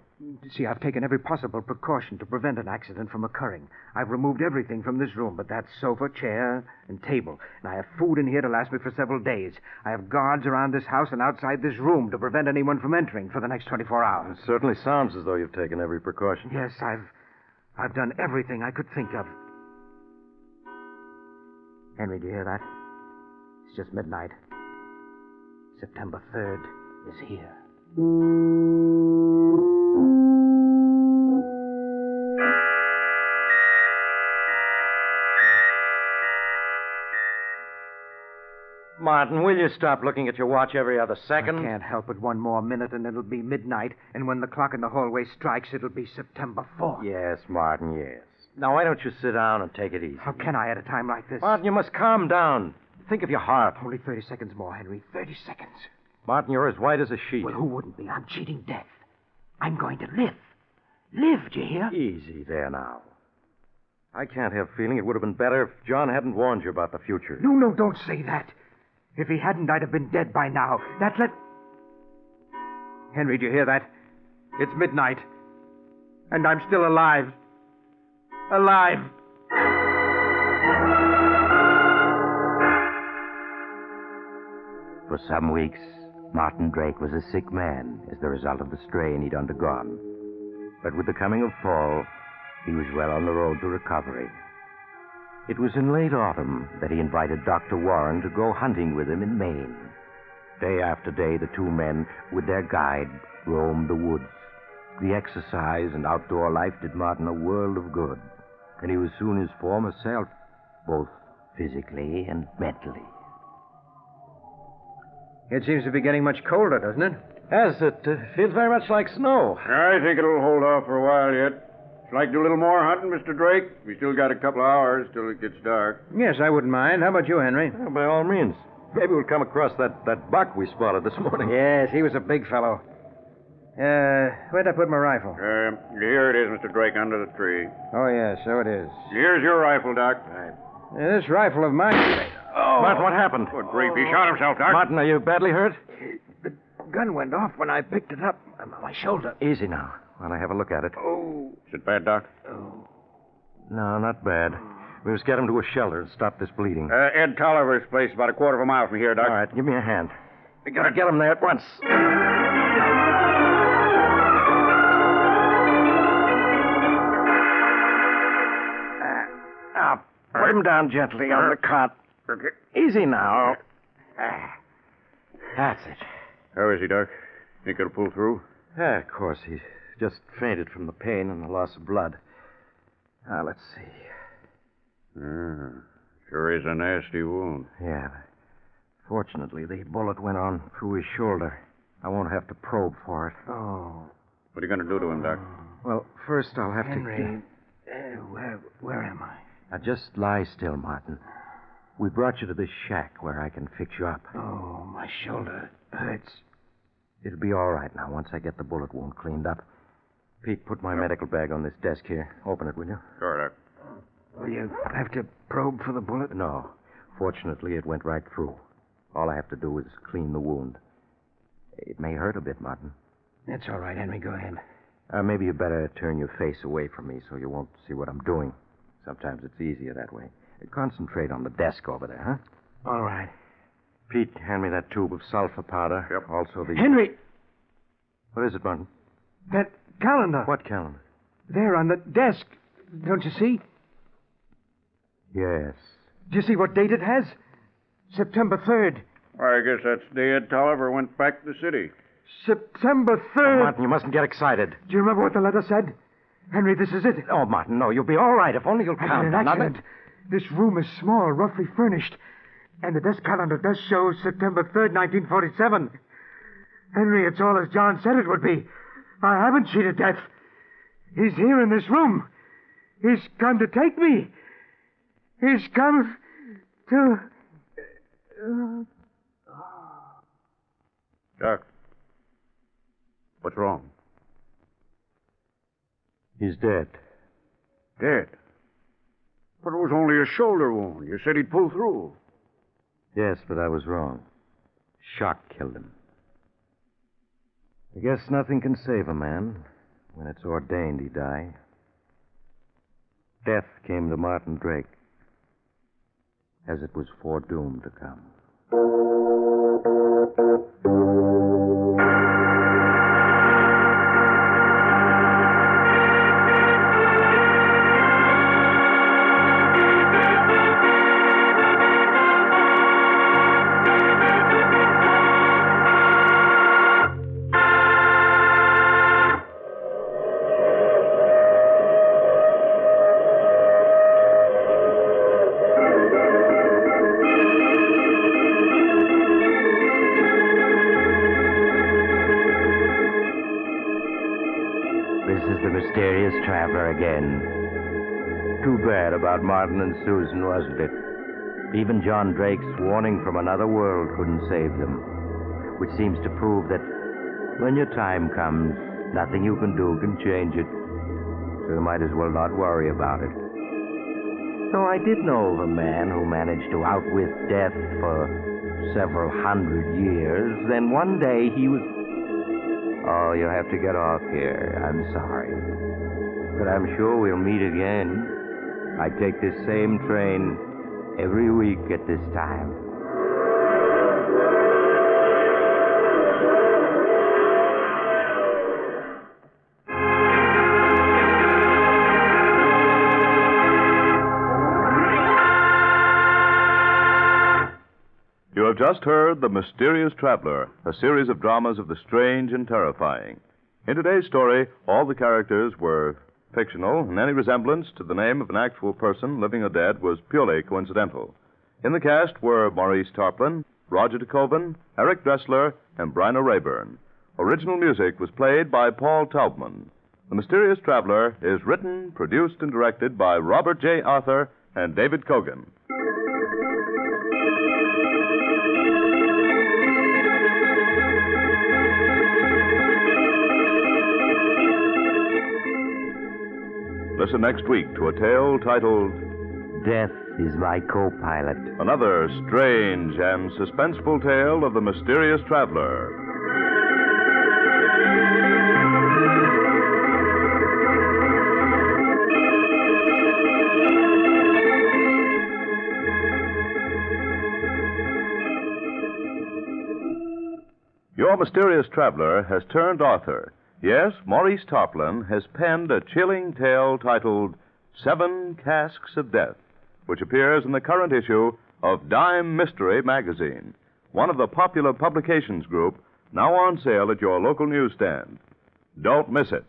See, I've taken every possible precaution to prevent an accident from occurring. I've removed everything from this room but that sofa, chair, and table. And I have food in here to last me for several days. I have guards around this house and outside this room to prevent anyone from entering for the next 24 hours. It certainly sounds as though you've taken every precaution. Yes, I've done everything I could think of. Henry, do you hear that? It's just midnight. September 3rd is here. Martin, will you stop looking at your watch every other second? I can't help it. One more minute and it'll be midnight. And when the clock in the hallway strikes, it'll be September 4th. Yes, Martin, yes. Now, why don't you sit down and take it easy? How can I at a time like this? Martin, you must calm down. Think of your heart. Only 30 seconds more, Henry. 30 seconds. Martin, you're as white as a sheet. Well, who wouldn't be? I'm cheating death. I'm going to live. Live, do you hear? Easy there now. I can't help feeling it would have been better if John hadn't warned you about the future. No, don't say that. If he hadn't, I'd have been dead by now. Henry, do you hear that? It's midnight. And I'm still alive. Alive. For some weeks, Martin Drake was a sick man as the result of the strain he'd undergone. But with the coming of fall, he was well on the road to recovery. It was in late autumn that he invited Dr. Warren to go hunting with him in Maine. Day after day, the two men, with their guide, roamed the woods. The exercise and outdoor life did Martin a world of good, and he was soon his former self, both physically and mentally. It seems to be getting much colder, doesn't it? Yes, it feels very much like snow. I think it'll hold off for a while yet. Like to do a little more hunting, Mr. Drake? We still got a couple of hours till it gets dark. Yes, I wouldn't mind. How about you, Henry? Well, by all means. Maybe we'll come across that buck we spotted this morning. Yes, he was a big fellow. Where'd I put my rifle? Here it is, Mr. Drake, under the tree. Oh, yes, so it is. Here's your rifle, Doc. This rifle of mine... Oh! Martin, what happened? Good grief, he shot himself, Doc. Martin, are you badly hurt? The gun went off when I picked it up on my shoulder. Easy now, while I have a look at it. Oh. Is it bad, Doc? Oh. No, not bad. We must get him to a shelter and stop this bleeding. Ed Tolliver's place, about a quarter of a mile from here, Doc. All right, give me a hand. We gotta get him there at once. Now, put him down gently on the cot. Okay. Easy now. That's it. How is he, Doc? Think he'll pull through? Yeah, of course. He's just fainted from the pain and the loss of blood. Now, let's see. Sure is a nasty wound. Yeah. Fortunately, the bullet went on through his shoulder. I won't have to probe for it. Oh. What are you going to do to him, Doc? Well, first I'll have Henry, where am I? Now, just lie still, Martin. We brought you to this shack where I can fix you up. Oh, my shoulder hurts. It'll be all right now once I get the bullet wound cleaned up. Pete, put my medical bag on this desk here. Open it, will you? Sure, Doc. Will you have to probe for the bullet? No. Fortunately, it went right through. All I have to do is clean the wound. It may hurt a bit, Martin. That's all right, Henry. Go ahead. Maybe you better turn your face away from me so you won't see what I'm doing. Sometimes it's easier that way. Concentrate on the desk over there, huh? All right. Pete, hand me that tube of sulfur powder. Yep. Also the... Henry! What is it, Martin? That calendar. What calendar? There on the desk. Don't you see? Yes. Do you see what date it has? September 3rd. I guess that's the day Ed Tolliver went back to the city. September 3rd. Martin, you mustn't get excited. Do you remember what the letter said? Henry, this is it. Oh, Martin, no. You'll be all right if only you'll I've calm had an down. accident. This room is small, roughly furnished. And the desk calendar does show September 3rd, 1947. Henry, it's all as John said it would be. I haven't cheated death. He's here in this room. He's come to take me. He's come to... Doc, what's wrong? He's dead. Dead? But it was only a shoulder wound. You said he'd pull through. Yes, but I was wrong. Shock killed him. I guess nothing can save a man when it's ordained he die. Death came to Martin Drake as it was foredoomed to come. traveler again. Too bad about Martin and Susan, wasn't it? Even John Drake's warning from another world couldn't save them, which seems to prove that when your time comes, nothing you can do can change it. So you might as well not worry about it. Though I did know of a man who managed to outwit death for several hundred years, then one day he was... Oh, you'll have to get off here. I'm sorry. But I'm sure we'll meet again. I take this same train every week at this time. You have just heard The Mysterious Traveler, a series of dramas of the strange and terrifying. In today's story, all the characters were fictional, and any resemblance to the name of an actual person, living or dead, was purely coincidental. In the cast were Maurice Tarplin, Roger DeKoven, Eric Dressler, and Bryna Rayburn. Original music was played by Paul Taubman. The Mysterious Traveler is written, produced, and directed by Robert J. Arthur and David Kogan. Listen next week to a tale titled Death is My Co-Pilot. Another strange and suspenseful tale of the mysterious traveler. Your mysterious traveler has turned author. Yes, Maurice Tarplin has penned a chilling tale titled 7 Casks of Death, which appears in the current issue of Dime Mystery magazine, one of the popular publications group, now on sale at your local newsstand. Don't miss it.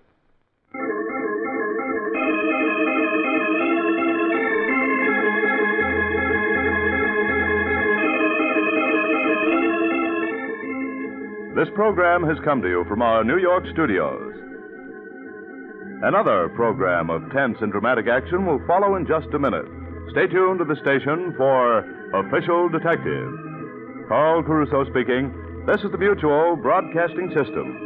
This program has come to you from our New York studios. Another program of tense and dramatic action will follow in just a minute. Stay tuned to the station for Official Detective. Carl Caruso speaking. This is the Mutual Broadcasting System.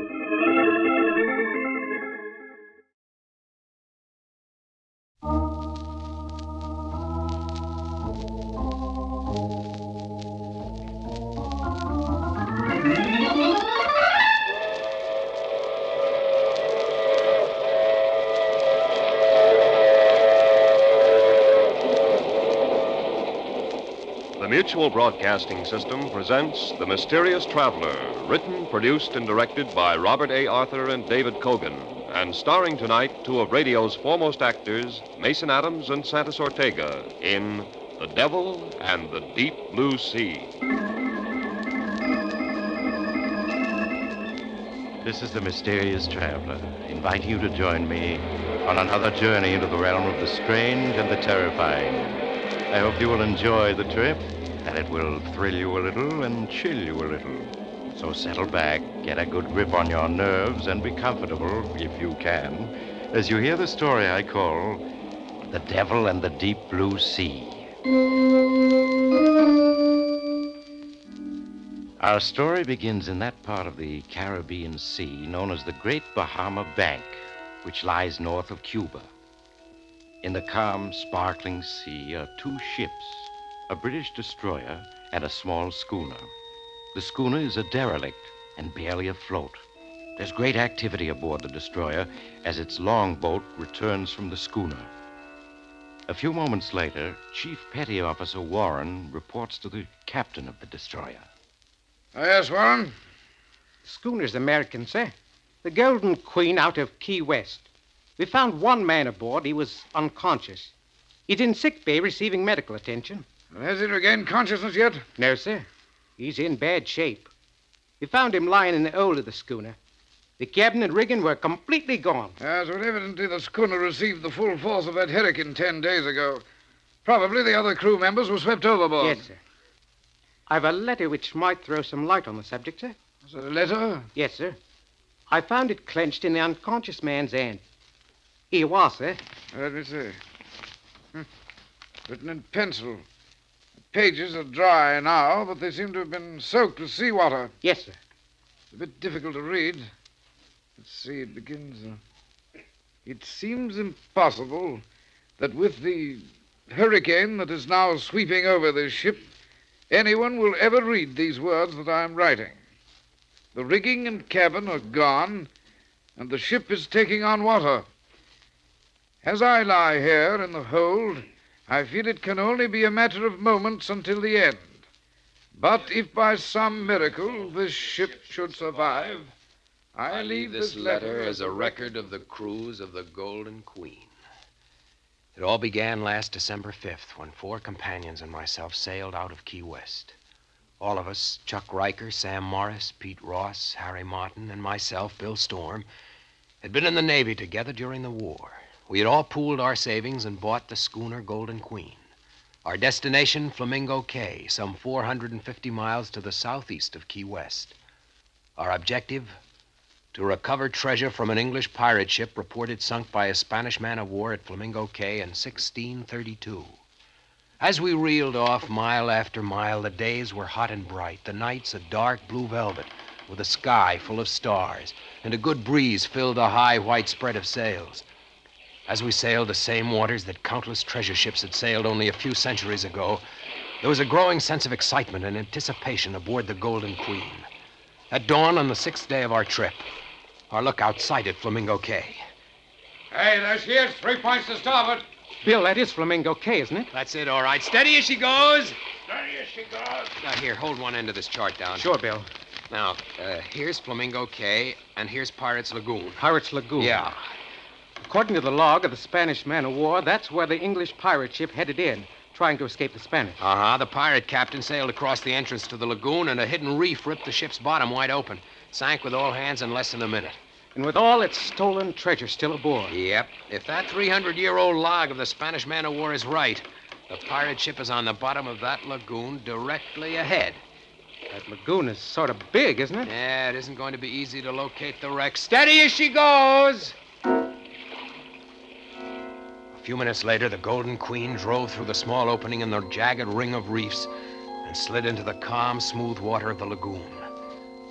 The Mutual Broadcasting System presents The Mysterious Traveler, written, produced, and directed by Robert A. Arthur and David Kogan, and starring tonight two of radio's foremost actors, Mason Adams and Santos Ortega, in The Devil and the Deep Blue Sea. This is The Mysterious Traveler, inviting you to join me on another journey into the realm of the strange and the terrifying. I hope you will enjoy the trip, that it will thrill you a little and chill you a little. So settle back, get a good grip on your nerves, and be comfortable, if you can, as you hear the story I call The Devil and the Deep Blue Sea. Our story begins in that part of the Caribbean Sea known as the Great Bahama Bank, which lies north of Cuba. In the calm, sparkling sea are two ships, a British destroyer and a small schooner. The schooner is a derelict and barely afloat. There's great activity aboard the destroyer as its longboat returns from the schooner. A few moments later, Chief Petty Officer Warren reports to the captain of the destroyer. Yes, Warren? The schooner's American, sir. The Golden Queen out of Key West. We found one man aboard. He was unconscious. He's in sick bay receiving medical attention. Has he regained consciousness yet? No, sir. He's in bad shape. We found him lying in the hold of the schooner. The cabin and rigging were completely gone. Yes, well, evidently the schooner received the full force of that hurricane 10 days ago. Probably the other crew members were swept overboard. Yes, sir. I've a letter which might throw some light on the subject, sir. Is it a letter? Yes, sir. I found it clenched in the unconscious man's hand. Here you are, sir. Let me see. Written in pencil. The pages are dry now, but they seem to have been soaked with seawater. Yes, sir. It's a bit difficult to read. Let's see, it begins. It seems impossible that with the hurricane that is now sweeping over this ship, anyone will ever read these words that I am writing. The rigging and cabin are gone, and the ship is taking on water. As I lie here in the hold, I feel it can only be a matter of moments until the end. But if by some miracle this ship should survive, I leave this letter as a record of the cruise of the Golden Queen. It all began last December 5th when 4 companions and myself sailed out of Key West. All of us, Chuck Riker, Sam Morris, Pete Ross, Harry Martin, and myself, Bill Storm, had been in the Navy together during the war. We had all pooled our savings and bought the schooner Golden Queen. Our destination, Flamingo Cay, some 450 miles to the southeast of Key West. Our objective, to recover treasure from an English pirate ship reported sunk by a Spanish man-of-war at Flamingo Cay in 1632. As we reeled off mile after mile, the days were hot and bright, the nights a dark blue velvet, with a sky full of stars, and a good breeze filled the high white spread of sails. As we sailed the same waters that countless treasure ships had sailed only a few centuries ago, there was a growing sense of excitement and anticipation aboard the Golden Queen. At dawn on the 6th day of our trip, our lookout sighted Flamingo Cay. Hey, there she is. 3 points to starboard. Bill, that is Flamingo Cay, isn't it? That's it, all right. Steady as she goes. Steady as she goes. Now, here, hold one end of this chart down. Sure, Bill. Now, here's Flamingo Cay, and here's Pirates Lagoon. Pirates Lagoon? Yeah. According to the log of the Spanish man-of-war, that's where the English pirate ship headed in, trying to escape the Spanish. Uh-huh. The pirate captain sailed across the entrance to the lagoon, and a hidden reef ripped the ship's bottom wide open. Sank with all hands in less than a minute. And with all its stolen treasure still aboard. Yep. If that 300-year-old log of the Spanish man-of-war is right, the pirate ship is on the bottom of that lagoon directly ahead. That lagoon is sort of big, isn't it? Yeah, it isn't going to be easy to locate the wreck. Steady as she goes! A few minutes later, the Golden Queen drove through the small opening in the jagged ring of reefs and slid into the calm, smooth water of the lagoon.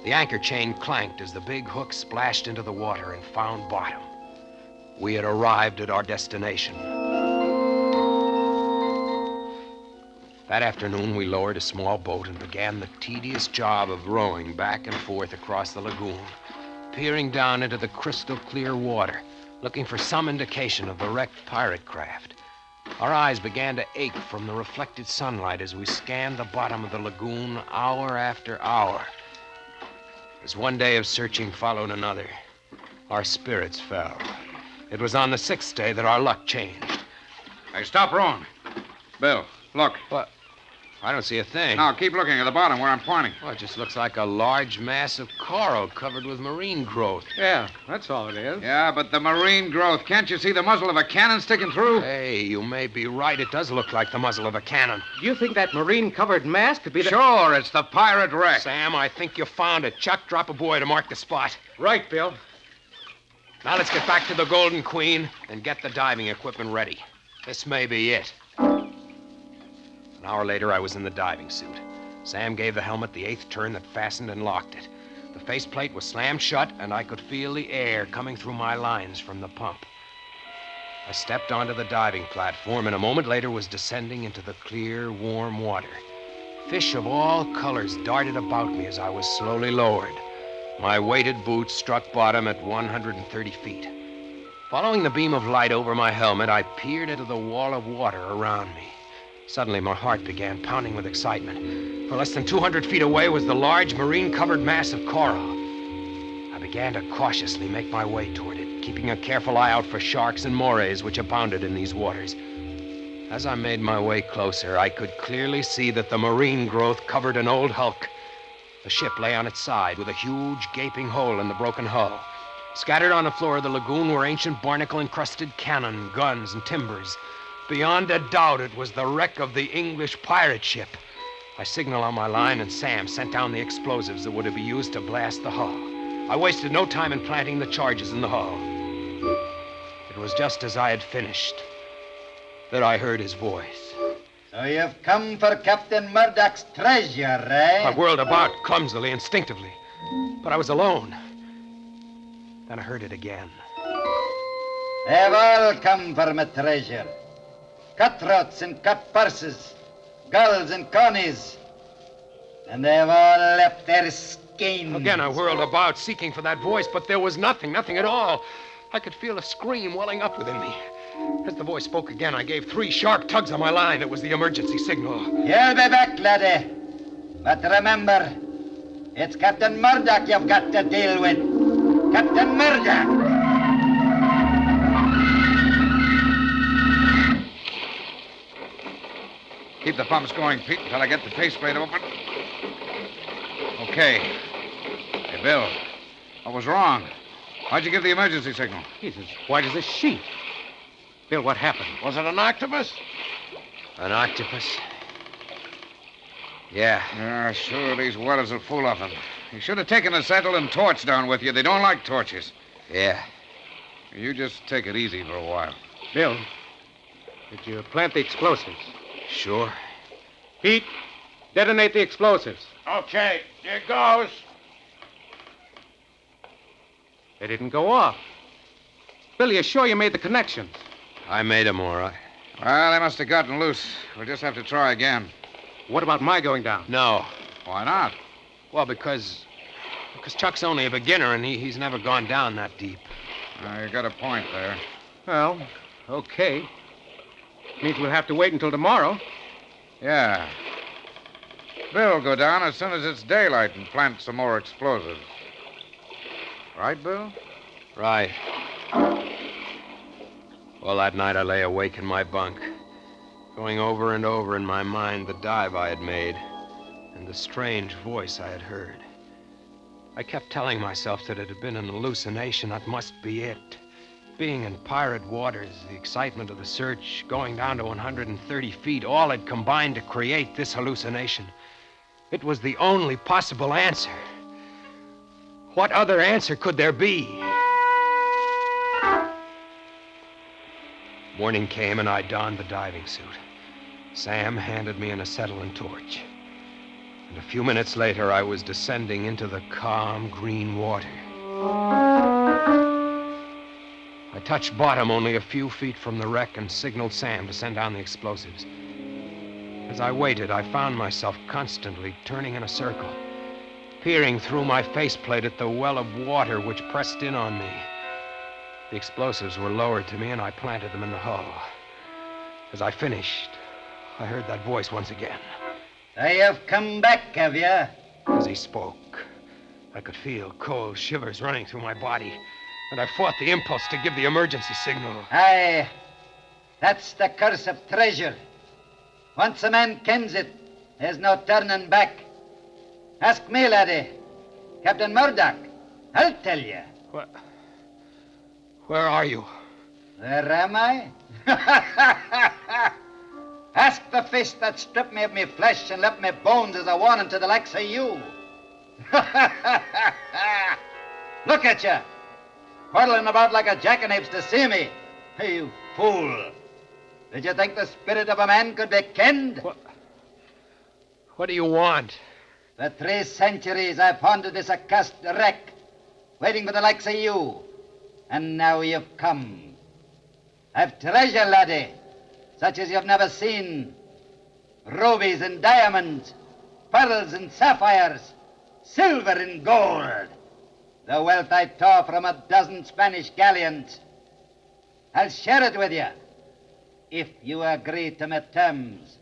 The anchor chain clanked as the big hook splashed into the water and found bottom. We had arrived at our destination. That afternoon, we lowered a small boat and began the tedious job of rowing back and forth across the lagoon, peering down into the crystal clear water, looking for some indication of the wrecked pirate craft. Our eyes began to ache from the reflected sunlight as we scanned the bottom of the lagoon hour after hour. As one day of searching followed another, our spirits fell. It was on the 6th day that our luck changed. Hey, stop rowing. Bill, look. What? I don't see a thing. Now, keep looking at the bottom where I'm pointing. Well, it just looks like a large mass of coral covered with marine growth. Yeah, that's all it is. Yeah, but the marine growth. Can't you see the muzzle of a cannon sticking through? Hey, you may be right. It does look like the muzzle of a cannon. Do you think that marine-covered mass could be the... Sure, it's the pirate wreck. Sam, I think you found it. Chuck, drop a boy to mark the spot. Right, Bill. Now let's get back to the Golden Queen and get the diving equipment ready. This may be it. An hour later, I was in the diving suit. Sam gave the helmet the 8th turn that fastened and locked it. The faceplate was slammed shut, and I could feel the air coming through my lines from the pump. I stepped onto the diving platform, and a moment later was descending into the clear, warm water. Fish of all colors darted about me as I was slowly lowered. My weighted boots struck bottom at 130 feet. Following the beam of light over my helmet, I peered into the wall of water around me. Suddenly, my heart began pounding with excitement. For less than 200 feet away was the large marine-covered mass of coral. I began to cautiously make my way toward it, keeping a careful eye out for sharks and morays which abounded in these waters. As I made my way closer, I could clearly see that the marine growth covered an old hulk. The ship lay on its side with a huge, gaping hole in the broken hull. Scattered on the floor of the lagoon were ancient barnacle-encrusted cannon, guns, and timbers. Beyond a doubt, it was the wreck of the English pirate ship. I signaled on my line, and Sam sent down the explosives that were to be used to blast the hull. I wasted no time in planting the charges in the hull. It it was just as I had finished that I heard his voice. So you've come for Captain Murdoch's treasure, eh? I whirled about clumsily, instinctively, but I was alone. Then I heard it again. They've all come for my treasure. Cutthroats and cut purses, gulls and connies. And they've all left their skins. Again, I whirled about, seeking for that voice, but there was nothing at all. I could feel a scream welling up within me. As the voice spoke again, I gave 3 sharp tugs on my line. It was the emergency signal. You'll be back, laddie. But remember, it's Captain Murdoch you've got to deal with. Captain Murdoch! Keep the pumps going, Pete, until I get the faceplate open. Okay. Hey, Bill, what was wrong? Why'd you give the emergency signal? He's as white as a sheet. Bill, what happened? Was it an octopus? An octopus? Yeah. Sure, these whalers are full of them. You should have taken a settle and torch down with you. They don't like torches. Yeah. You just take it easy for a while. Bill, did you plant the explosives? Sure. Pete, detonate the explosives. Okay, here goes. They didn't go off. Bill, you're sure you made the connections? I made them all right. Well, they must have gotten loose. We'll just have to try again. What about my going down? No. Why not? Well, because Chuck's only a beginner, and he's never gone down that deep. You got a point there. Well, okay. Means we'll have to wait until tomorrow. Yeah. Bill will go down as soon as it's daylight and plant some more explosives. Right, Bill? Right. Well, that night I lay awake in my bunk, going over and over in my mind the dive I had made and the strange voice I had heard. I kept telling myself that it had been an hallucination. That must be it. Being in pirate waters, the excitement of the search, going down to 130 feet, all had combined to create this hallucination. It was the only possible answer. What other answer could there be? Morning came and I donned the diving suit. Sam handed me an acetylene torch. And a few minutes later, I was descending into the calm green water. I touched bottom only a few feet from the wreck and signaled Sam to send down the explosives. As I waited, I found myself constantly turning in a circle, peering through my faceplate at the well of water which pressed in on me. The explosives were lowered to me, and I planted them in the hull. As I finished, I heard that voice once again. So you've come back, have you? As he spoke, I could feel cold shivers running through my body, and I fought the impulse to give the emergency signal. Aye, that's the curse of treasure. Once a man kens it, there's no turning back. Ask me, laddie. Captain Murdoch. I'll tell you. What? Where are you? Where am I? Ask the fish that stripped me of me flesh and left me bones as a warning to the likes of you. Look at you, whirling about like a jackanapes to see me. Hey, you fool. Did you think the spirit of a man could be kenned? What do you want? For 3 centuries I've haunted this accursed wreck, waiting for the likes of you. And now you've come. I've treasure, laddie, such as you've never seen. Rubies and diamonds, pearls and sapphires, silver and gold. The wealth I tore from a dozen Spanish galleons. I'll share it with you, if you agree to my terms.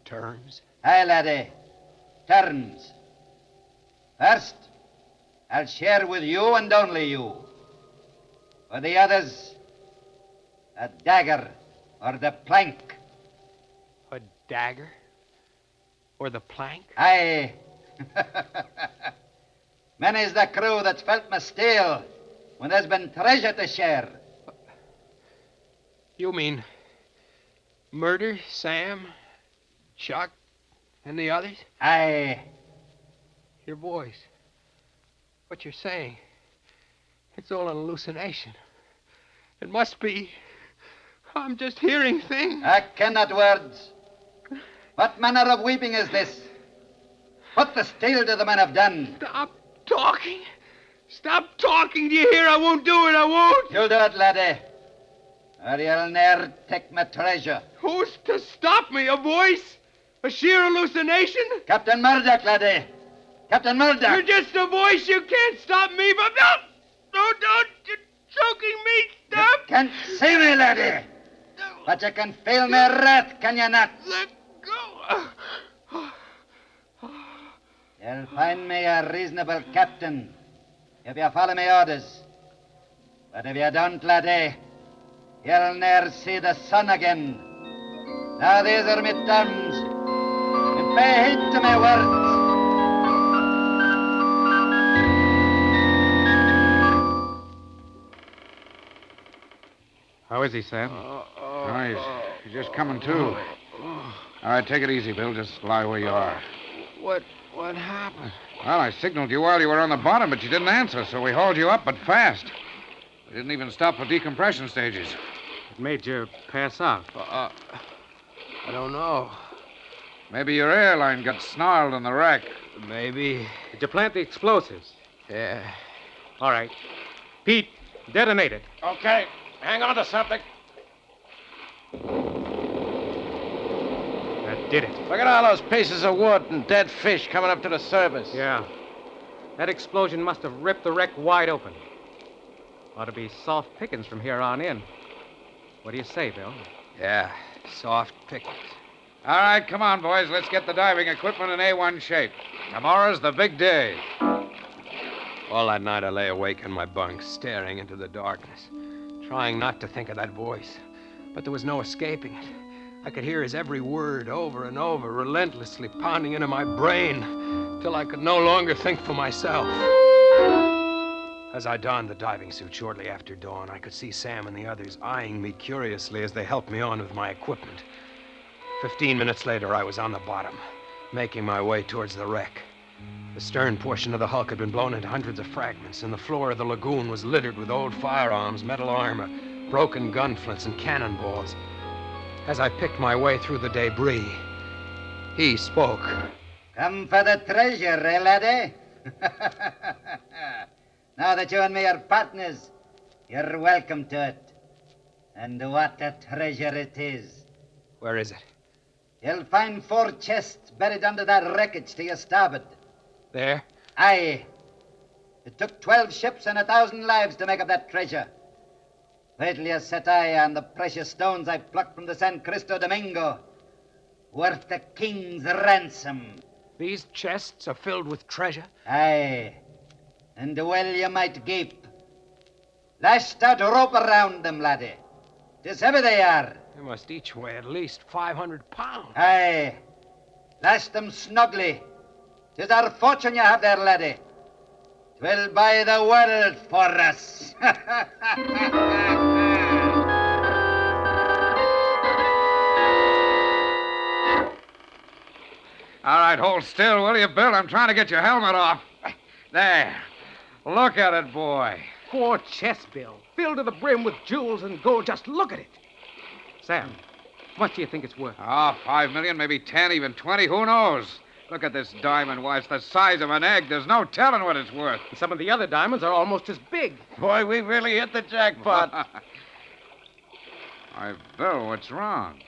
Terms? Aye, laddie, terms. First, I'll share with you and only you. For the others, a dagger or the plank. A dagger? Or the plank? Aye. Many's the crew that's felt my steel when there's been treasure to share. You mean murder Sam, Chuck, and the others? Aye. Your voice. What you're saying. It's all an hallucination. It must be. I'm just hearing things. I cannot words. What manner of weeping is this? What the steel do the men have done? Stop talking. Stop talking. Do you hear? I won't do it. I won't. You'll do it, laddie. Or you'll ne'er take my treasure. Who's to stop me? A voice? A sheer hallucination? Captain Murdoch, laddie. Captain Murdoch. You're just a voice. You can't stop me. But no, don't. You're choking me. Stop. You can't see me, laddie. But you can feel my wrath, can you not? Let go. You'll find me a reasonable captain if you follow my orders. But if you don't, laddie, you'll ne'er see the sun again. Now these are my terms. And pay heed to my words. How is he, Sam? He's just coming to. All right, take it easy, Bill. Just lie where you are. What happened? Well, I signaled you while you were on the bottom, but you didn't answer, so we hauled you up, but fast. We didn't even stop for decompression stages. It made you pass out. I don't know. Maybe your airline got snarled in the wreck. Maybe. Did you plant the explosives? Yeah. All right. Pete, detonate it. Okay. Hang on to something. That did it. Look at all those pieces of wood and dead fish coming up to the surface. Yeah. That explosion must have ripped the wreck wide open. Ought to be soft pickings from here on in. What do you say, Bill? Yeah, soft pickings. All right, come on, boys. Let's get the diving equipment in A1 shape. Tomorrow's the big day. All that night I lay awake in my bunk, staring into the darkness, trying not to think of that voice. But there was no escaping it. I could hear his every word over and over, relentlessly pounding into my brain, till I could no longer think for myself. As I donned the diving suit shortly after dawn, I could see Sam and the others eyeing me curiously as they helped me on with my equipment. 15 minutes later, I was on the bottom, making my way towards the wreck. The stern portion of the hulk had been blown into hundreds of fragments, and the floor of the lagoon was littered with old firearms, metal armor, broken gun flints, and cannonballs. As I picked my way through the debris, he spoke. Come for the treasure, eh, laddie? Now that you and me are partners, you're welcome to it. And what a treasure it is. Where is it? You'll find 4 chests buried under that wreckage to your starboard. There? Aye. It took 12 ships and 1,000 lives to make up that treasure. Wait till you set eye on the precious stones I plucked from the San Cristo Domingo. Worth a king's ransom. These chests are filled with treasure? Aye. And well you might gape. Lash that rope around them, laddie. 'Tis heavy they are. They must each weigh at least 500 pounds. Aye. Lash them snugly. 'Tis our fortune you have there, laddie. 'Twill buy the world for us. All right, hold still, will you, Bill? I'm trying to get your helmet off. There. Look at it, boy. 4 chests, Bill, filled to the brim with jewels and gold. Just look at it. Sam, how much do you think it's worth? Oh, 5 million, maybe 10, even 20. Who knows? Look at this diamond. Why, it's the size of an egg. There's no telling what it's worth. And some of the other diamonds are almost as big. Boy, we really hit the jackpot. Why, Bill, what's wrong?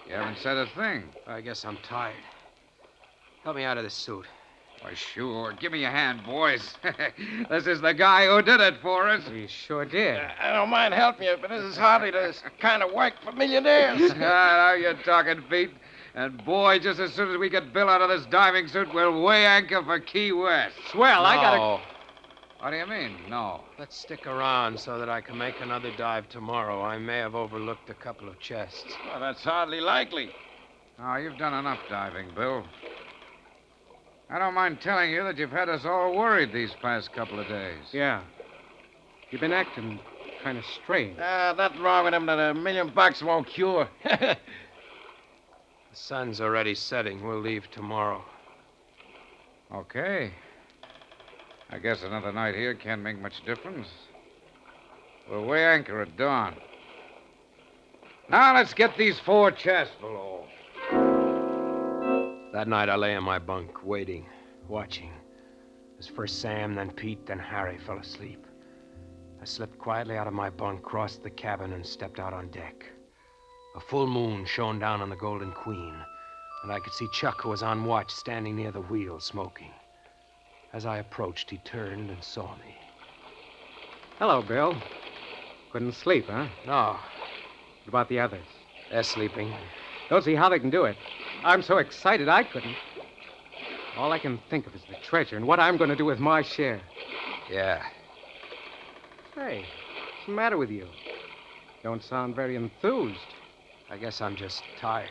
You haven't said a thing. I guess I'm tired. Help me out of this suit. Why, sure. Give me a hand, boys. This is the guy who did it for us. He sure did. I don't mind helping you, but this is hardly the kind of work for millionaires. Now you're talking, Pete. And, boy, just as soon as we get Bill out of this diving suit, we'll weigh anchor for Key West. Swell, I gotta... What do you mean, no? Let's stick around so that I can make another dive tomorrow. I may have overlooked a couple of chests. Well, that's hardly likely. Oh, you've done enough diving, Bill. I don't mind telling you that you've had us all worried these past couple of days. Yeah. You've been acting kind of strange. Nothing wrong with him that $1 million won't cure. The sun's already setting. We'll leave tomorrow. Okay. I guess another night here can't make much difference. We'll weigh anchor at dawn. Now let's get these 4 chests below. That night I lay in my bunk, waiting, watching. As first Sam, then Pete, then Harry fell asleep. I slipped quietly out of my bunk, crossed the cabin, and stepped out on deck. A full moon shone down on the Golden Queen, and I could see Chuck, who was on watch, standing near the wheel, smoking. As I approached, he turned and saw me. Hello, Bill. Couldn't sleep, huh? No. What about the others? They're sleeping. Don't see how they can do it. I'm so excited I couldn't. All I can think of is the treasure and what I'm going to do with my share. Yeah. Hey, what's the matter with you? Don't sound very enthused. I guess I'm just tired.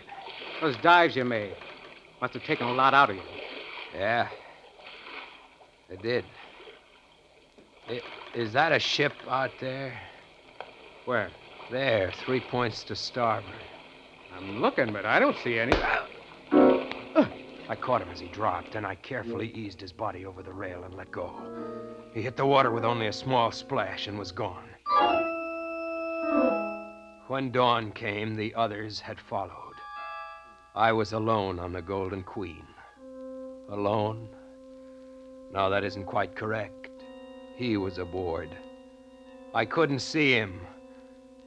Those dives you made must have taken a lot out of you. Yeah. They did. Is that a ship out there? Where? There, 3 points to starboard. I'm looking, but I don't see any. I caught him as he dropped, and I carefully eased his body over the rail and let go. He hit the water with only a small splash and was gone. When dawn came, the others had followed. I was alone on the Golden Queen. Alone? No, that isn't quite correct. He was aboard. I couldn't see him,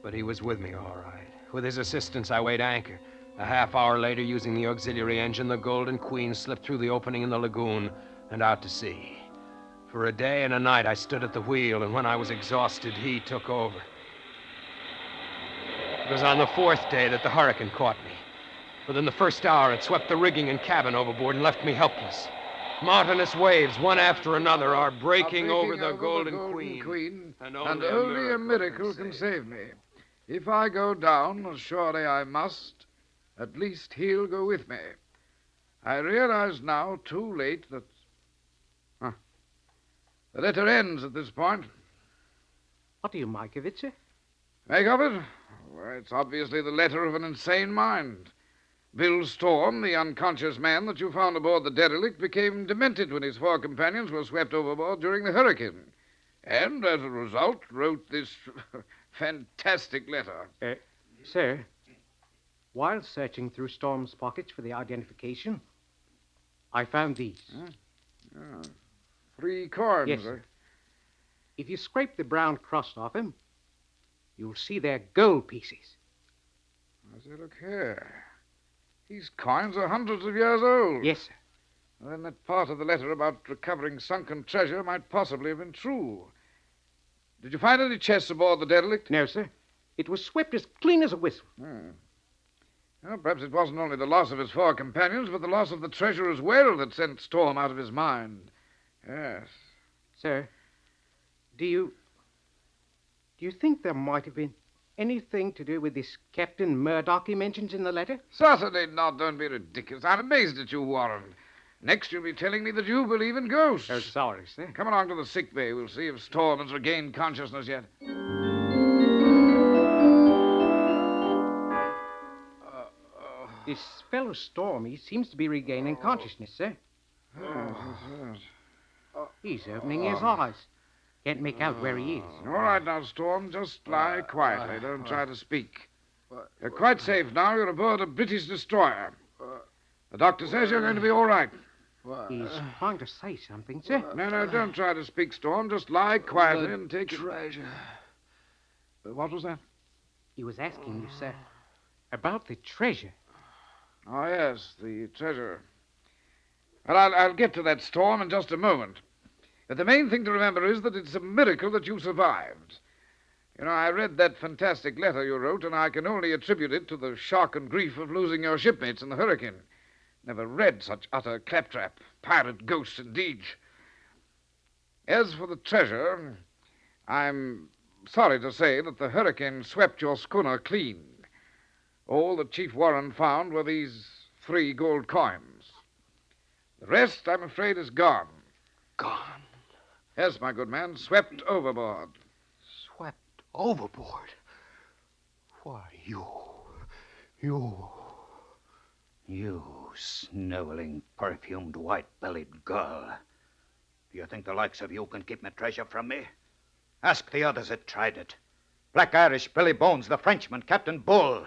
but he was with me all right. With his assistance, I weighed anchor. A half hour later, using the auxiliary engine, the Golden Queen slipped through the opening in the lagoon and out to sea. For a day and a night, I stood at the wheel, and when I was exhausted, he took over. It was on the 4th day that the hurricane caught me. Within the first hour, it swept the rigging and cabin overboard and left me helpless. Mountainous waves, one after another, are breaking over the Golden Queen. And only a miracle can save me. If I go down, as surely I must, at least he'll go with me. I realize now, too late, that... The letter ends at this point. What do you make of it, sir? Make of it? Well, it's obviously the letter of an insane mind. Bill Storm, the unconscious man that you found aboard the derelict, became demented when his 4 companions were swept overboard during the hurricane. And, as a result, wrote this fantastic letter. Sir, while searching through Storm's pockets for the identification, I found these. 3 coins. Yes, sir. If you scrape the brown crust off him, you'll see they're gold pieces. I say, look here. These coins are hundreds of years old. Yes, sir. Then that part of the letter about recovering sunken treasure might possibly have been true. Did you find any chests aboard the derelict? No, sir. It was swept as clean as a whistle. Well, perhaps it wasn't only the loss of his 4 companions, but the loss of the treasure as well that sent Storm out of his mind. Yes. Sir, do you think there might have been anything to do with this Captain Murdoch he mentions in the letter? Certainly not. Don't be ridiculous. I'm amazed at you, Warren. Next, you'll be telling me that you believe in ghosts. Oh, sorry, sir. Come along to the sick bay. We'll see if Storm has regained consciousness yet. This fellow Storm, he seems to be regaining consciousness, sir. He's opening his eyes. Can't make out where he is. All right now, Storm. Just lie quietly. Don't try to speak. You're quite safe now. You're aboard a British destroyer. The doctor says you're going to be all right. He's trying to say something, sir. No, don't try to speak, Storm. Just lie quietly and take treasure. What was that? He was asking you, sir, about the treasure. Oh, yes, the treasure. Well, I'll get to that, Storm, in just a moment. But the main thing to remember is that it's a miracle that you survived. You know, I read that fantastic letter you wrote, and I can only attribute it to the shock and grief of losing your shipmates in the hurricane. Never read such utter claptrap. Pirate ghosts, indeed. As for the treasure, I'm sorry to say that the hurricane swept your schooner clean. All that Chief Warren found were these 3 gold coins. The rest, I'm afraid, is gone. Gone? Yes, my good man, swept overboard. Swept overboard? Why, you... You sniveling, perfumed, white-bellied girl. Do you think the likes of you can keep my treasure from me? Ask the others that tried it. Black Irish, Billy Bones, the Frenchman, Captain Bull.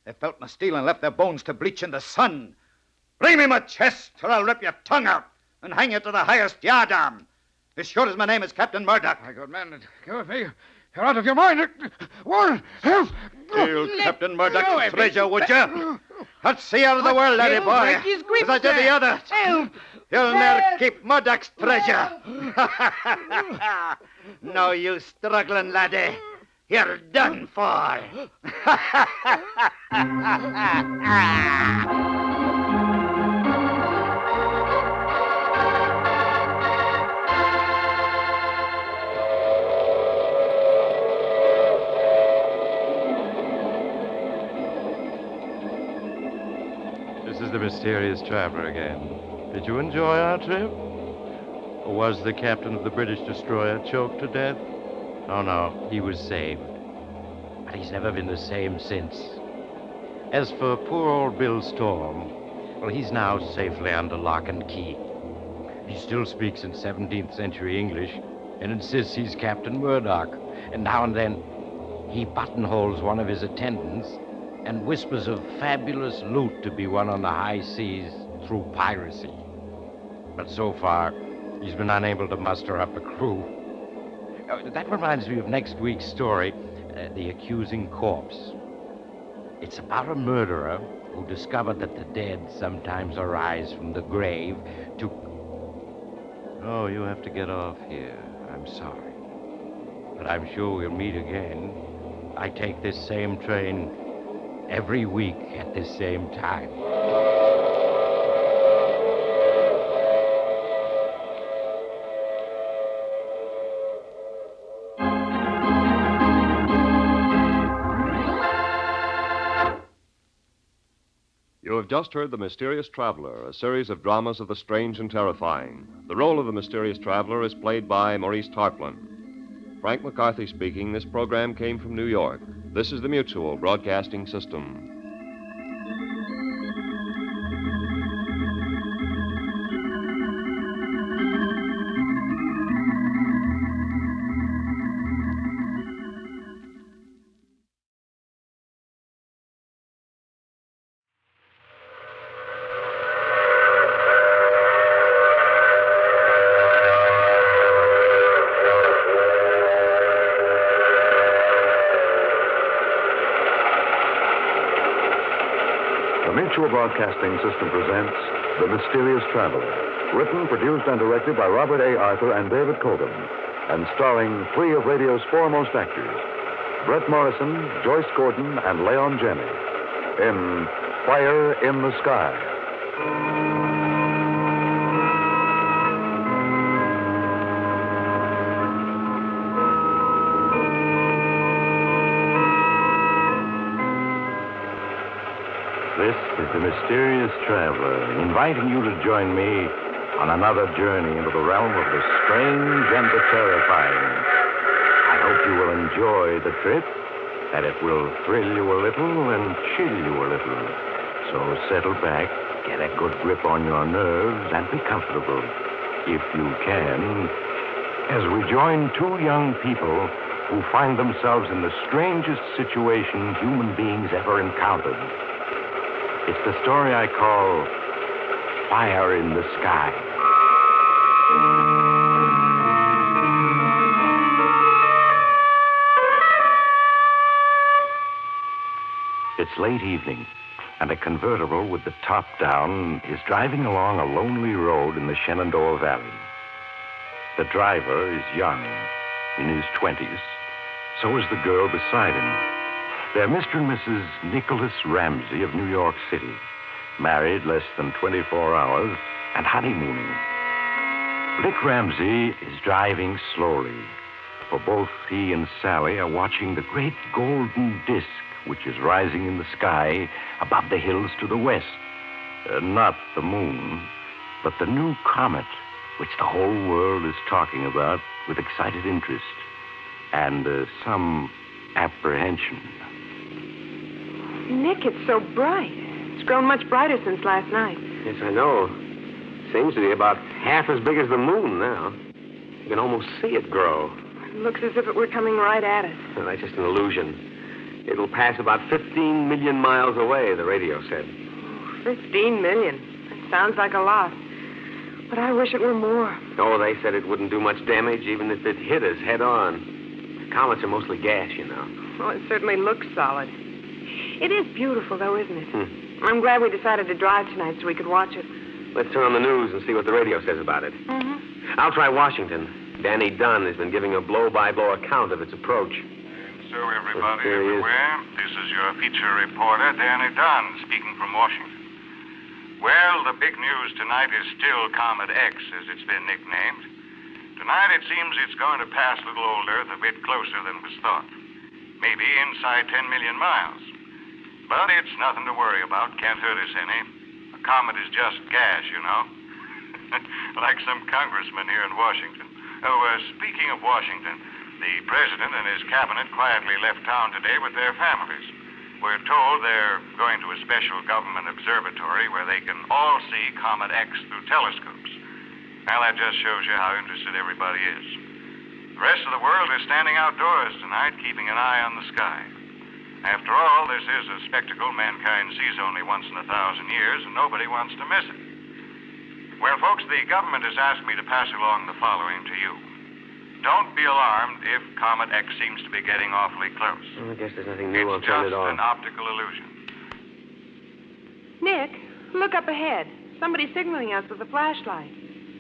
They felt my steel and left their bones to bleach in the sun. Bring me my chest, or I'll rip your tongue out and hang you to the highest yardarm. As sure as my name is Captain Murdoch. My good man, go with me. You're out of your mind. One, help! Steal Captain Murdoch's treasure, would you? Let's see out of the world, laddie boy. As I did the other. Help! You'll never keep Murdoch's treasure. No, you struggling laddie. You're done for. This is the mysterious traveler again. Did you enjoy our trip? Or was the captain of the British destroyer choked to death? Oh, no, he was saved. But he's never been the same since. As for poor old Bill Storm, well, he's now safely under lock and key. He still speaks in 17th century English and insists he's Captain Murdoch. And now and then, he buttonholes one of his attendants and whispers of fabulous loot to be won on the high seas through piracy. But so far, he's been unable to muster up a crew. That reminds me of next week's story, The Accusing Corpse. It's about a murderer who discovered that the dead sometimes arise from the grave to... Oh, you have to get off here. I'm sorry. But I'm sure we'll meet again. I take this same train every week at this same time. You have just heard The Mysterious Traveler, a series of dramas of the strange and terrifying. The role of the mysterious traveler is played by Maurice Tarplin. Frank McCarthy speaking. This program came from New York. This is the Mutual Broadcasting System. The Mutual Broadcasting System presents The Mysterious Traveler, written, produced, and directed by Robert A. Arthur and David Cogan, and starring three of radio's foremost actors, Brett Morrison, Joyce Gordon, and Leon Jenney, in Fire in the Sky. This is the Mysterious Traveler, inviting you to join me on another journey into the realm of the strange and the terrifying. I hope you will enjoy the trip, that it will thrill you a little and chill you a little. So settle back, get a good grip on your nerves, and be comfortable, if you can, as we join two young people who find themselves in the strangest situation human beings ever encountered. It's the story I call Fire in the Sky. It's late evening, and a convertible with the top down is driving along a lonely road in the Shenandoah Valley. The driver is young, in his 20s. So is the girl beside him. They're Mr. and Mrs. Nicholas Ramsey of New York City, married less than 24 hours and honeymooning. Dick Ramsey is driving slowly, for both he and Sally are watching the great golden disk which is rising in the sky above the hills to the west. Not the moon, but the new comet which the whole world is talking about with excited interest and some apprehension. Nick, it's so bright. It's grown much brighter since last night. Yes, I know. Seems to be about half as big as the moon now. You can almost see it grow. Looks as if it were coming right at us. Well, that's just an illusion. It'll pass about 15 million miles away, the radio said. 15 million. That sounds like a lot. But I wish it were more. Oh, they said it wouldn't do much damage even if it hit us head on. Comets are mostly gas, you know. Well, it certainly looks solid. It is beautiful, though, isn't it? I'm glad we decided to drive tonight so we could watch it. Let's turn on the news and see what the radio says about it. Mm-hmm. I'll try Washington. Danny Dunn has been giving a blow-by-blow account of its approach. So, everybody everywhere, this is your feature reporter, Danny Dunn, speaking from Washington. Well, the big news tonight is still Comet X, as it's been nicknamed. Tonight, it seems it's going to pass little old Earth a bit closer than was thought. Maybe inside 10 million miles. But it's nothing to worry about. Can't hurt us any. A comet is just gas, you know. Like some congressman here in Washington. Oh, speaking of Washington, the president and his cabinet quietly left town today with their families. We're told they're going to a special government observatory where they can all see Comet X through telescopes. Well, that just shows you how interested everybody is. The rest of the world is standing outdoors tonight, keeping an eye on the sky. After all, this is a spectacle mankind sees only once in 1,000 years, and nobody wants to miss it. Well, folks, the government has asked me to pass along the following to you. Don't be alarmed if Comet X seems to be getting awfully close. I guess there's nothing new. I'll turn it It's just on. an optical illusion. Nick, look up ahead. Somebody's signaling us with a flashlight.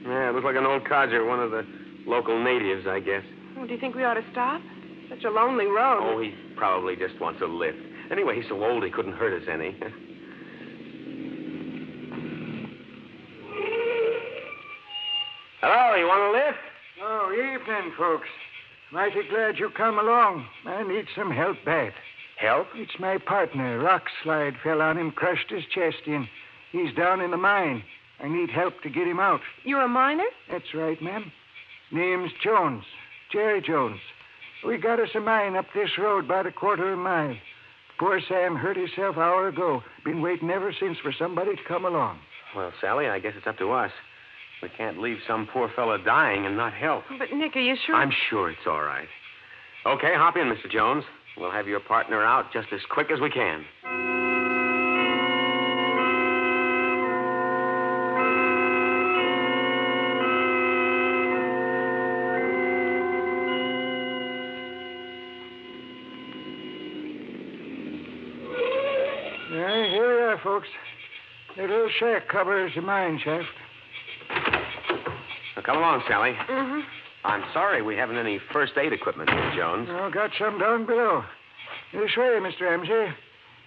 Yeah, it looks like an old codger, one of the local natives, I guess. Oh, do you think we ought to stop? Such a lonely road. Oh, he probably just wants a lift. Anyway, he's so old he couldn't hurt us any. Hello, you want a lift? Oh, evening, folks. Mighty glad you come along. I need some help bad. Help? It's my partner. Rock slide fell on him, crushed his chest in. He's down in the mine. I need help to get him out. You're a miner? That's right, ma'am. Name's Jones. Jerry Jones. We got us a mine up this road about a quarter of a mile. Poor Sam hurt himself an hour ago. Been waiting ever since for somebody to come along. Well, Sally, I guess it's up to us. We can't leave some poor fellow dying and not help. But, Nick, are you sure? I'm sure it's all right. Okay, hop in, Mr. Jones. We'll have your partner out just as quick as we can. Here we are, folks. That little shack covers the mine shaft. Now, come along, Sally. Mm-hmm. I'm sorry we haven't any first aid equipment here, Jones. Oh, got some down below. This way, Mr. Ramsey.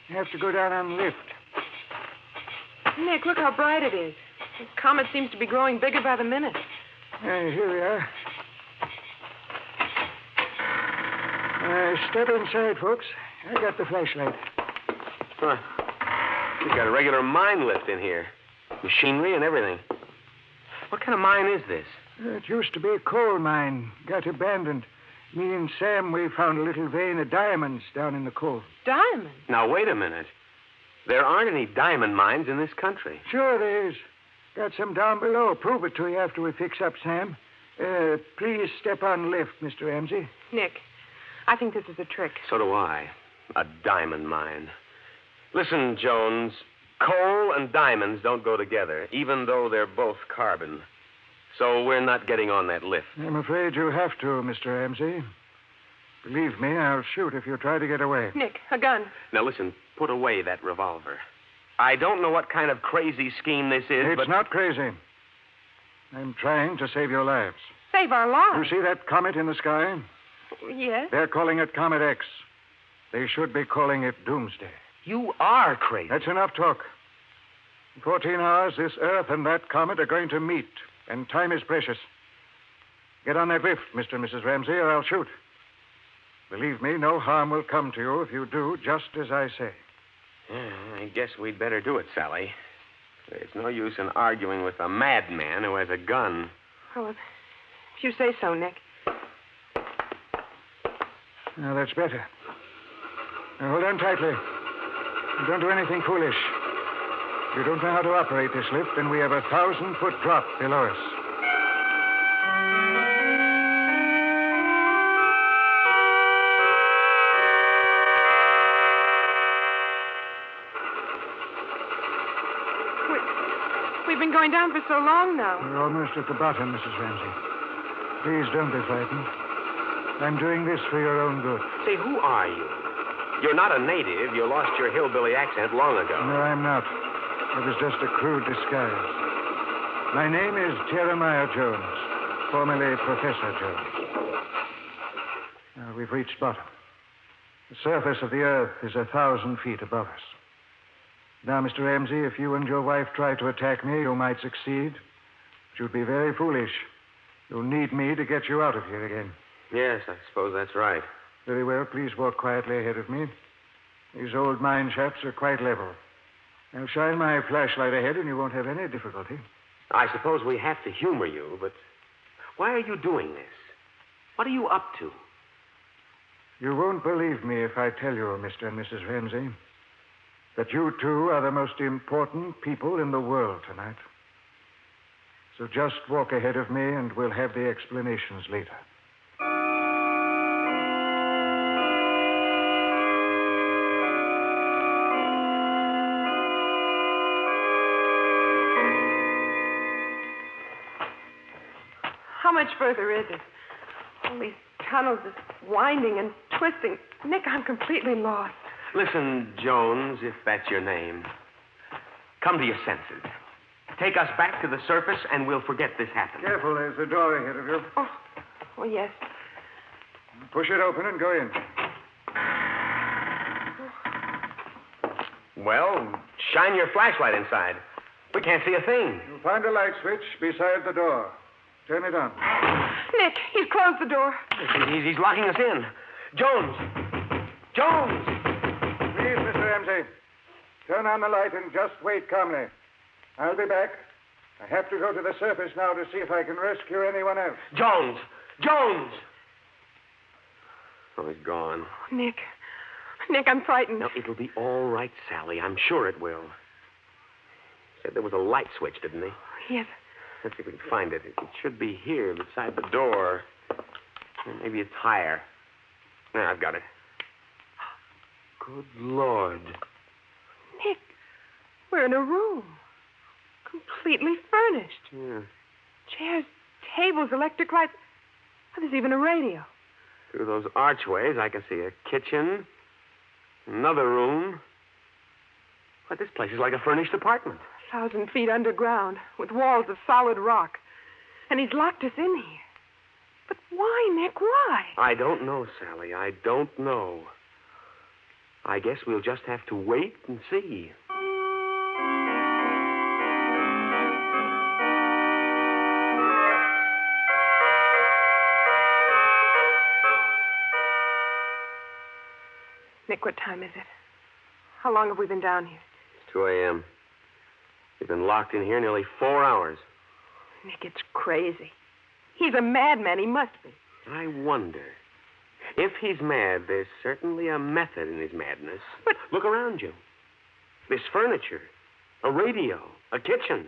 You have to go down on the lift. Nick, look how bright it is. This comet seems to be growing bigger by the minute. Here we are. Step inside, folks. I got the flashlight. Huh. We've got a regular mine lift in here. Machinery and everything. What kind of mine is this? It used to be a coal mine. Got abandoned. Me and Sam, we found a little vein of diamonds down in the coal. Diamonds? Now, wait a minute. There aren't any diamond mines in this country. Sure there is. Got some down below. Prove it to you after we fix up, Sam. Please step on the lift, Mr. Ramsey. Nick, I think this is a trick. So do I. A diamond mine. Listen, Jones, coal and diamonds don't go together, even though they're both carbon. So we're not getting on that lift. I'm afraid you have to, Mr. Ramsey. Believe me, I'll shoot if you try to get away. Nick, a gun. Now, listen, put away that revolver. I don't know what kind of crazy scheme this is, It's not crazy. I'm trying to save your lives. Save our lives? You see that comet in the sky? Yes. They're calling it Comet X. They should be calling it Doomsday. You are crazy. That's enough talk. In 14 hours, this Earth and that comet are going to meet, and time is precious. Get on that lift, Mr. and Mrs. Ramsey, or I'll shoot. Believe me, no harm will come to you if you do just as I say. Yeah, I guess we'd better do it, Sally. There's no use in arguing with a madman who has a gun. Well, if you say so, Nick. Now, that's better. Now, hold on tightly. Don't do anything foolish. If you don't know how to operate this lift, then we have a 1,000-foot drop below us. We've been going down for so long now. We're almost at the bottom, Mrs. Ramsey. Please don't be frightened. I'm doing this for your own good. Say, who are you? You're not a native. You lost your hillbilly accent long ago. No, I'm not. It was just a crude disguise. My name is Jeremiah Jones, formerly Professor Jones. Now, we've reached bottom. The surface of the earth is 1,000 feet above us. Now, Mr. Ramsey, if you and your wife try to attack me, you might succeed. But you'd be very foolish. You'll need me to get you out of here again. Yes, I suppose that's right. Very well. Please walk quietly ahead of me. These old mine shafts are quite level. I'll shine my flashlight ahead and you won't have any difficulty. I suppose we have to humor you, but why are you doing this? What are you up to? You won't believe me if I tell you, Mr. and Mrs. Ramsey, that you two are the most important people in the world tonight. So just walk ahead of me and we'll have the explanations later. How much further is it? All these tunnels is winding and twisting. Nick, I'm completely lost. Listen, Jones, if that's your name. Come to your senses. Take us back to the surface, and we'll forget this happened. Careful, there's a door ahead of you. Oh, yes. Push it open and go in. Well, shine your flashlight inside. We can't see a thing. You'll find a light switch beside the door. Turn it on. Nick, he's closed the door. He's locking us in. Jones! Jones! Please, Mr. Ramsey. Turn on the light and just wait calmly. I'll be back. I have to go to the surface now to see if I can rescue anyone else. Jones! Jones! Oh, he's gone. Nick, I'm frightened. No, it'll be all right, Sally. I'm sure it will. Said there was a light switch, didn't he? Yes. Let's see if we can find it. It should be here beside the door. Maybe it's higher. There, I've got it. Good Lord. Nick, we're in a room. Completely furnished. Yeah. Chairs, tables, electric lights. Oh, there's even a radio. Through those archways, I can see a kitchen, another room. But this place is like a furnished apartment. 1,000 feet underground, with walls of solid rock. And he's locked us in here. But why, Nick, why? I don't know, Sally. I don't know. I guess we'll just have to wait and see. Nick, what time is it? How long have we been down here? It's 2 a.m. We've been locked in here nearly 4 hours. Nick, it's crazy. He's a madman. He must be. I wonder. If he's mad, there's certainly a method in his madness. But look around you. This furniture, a radio, a kitchen.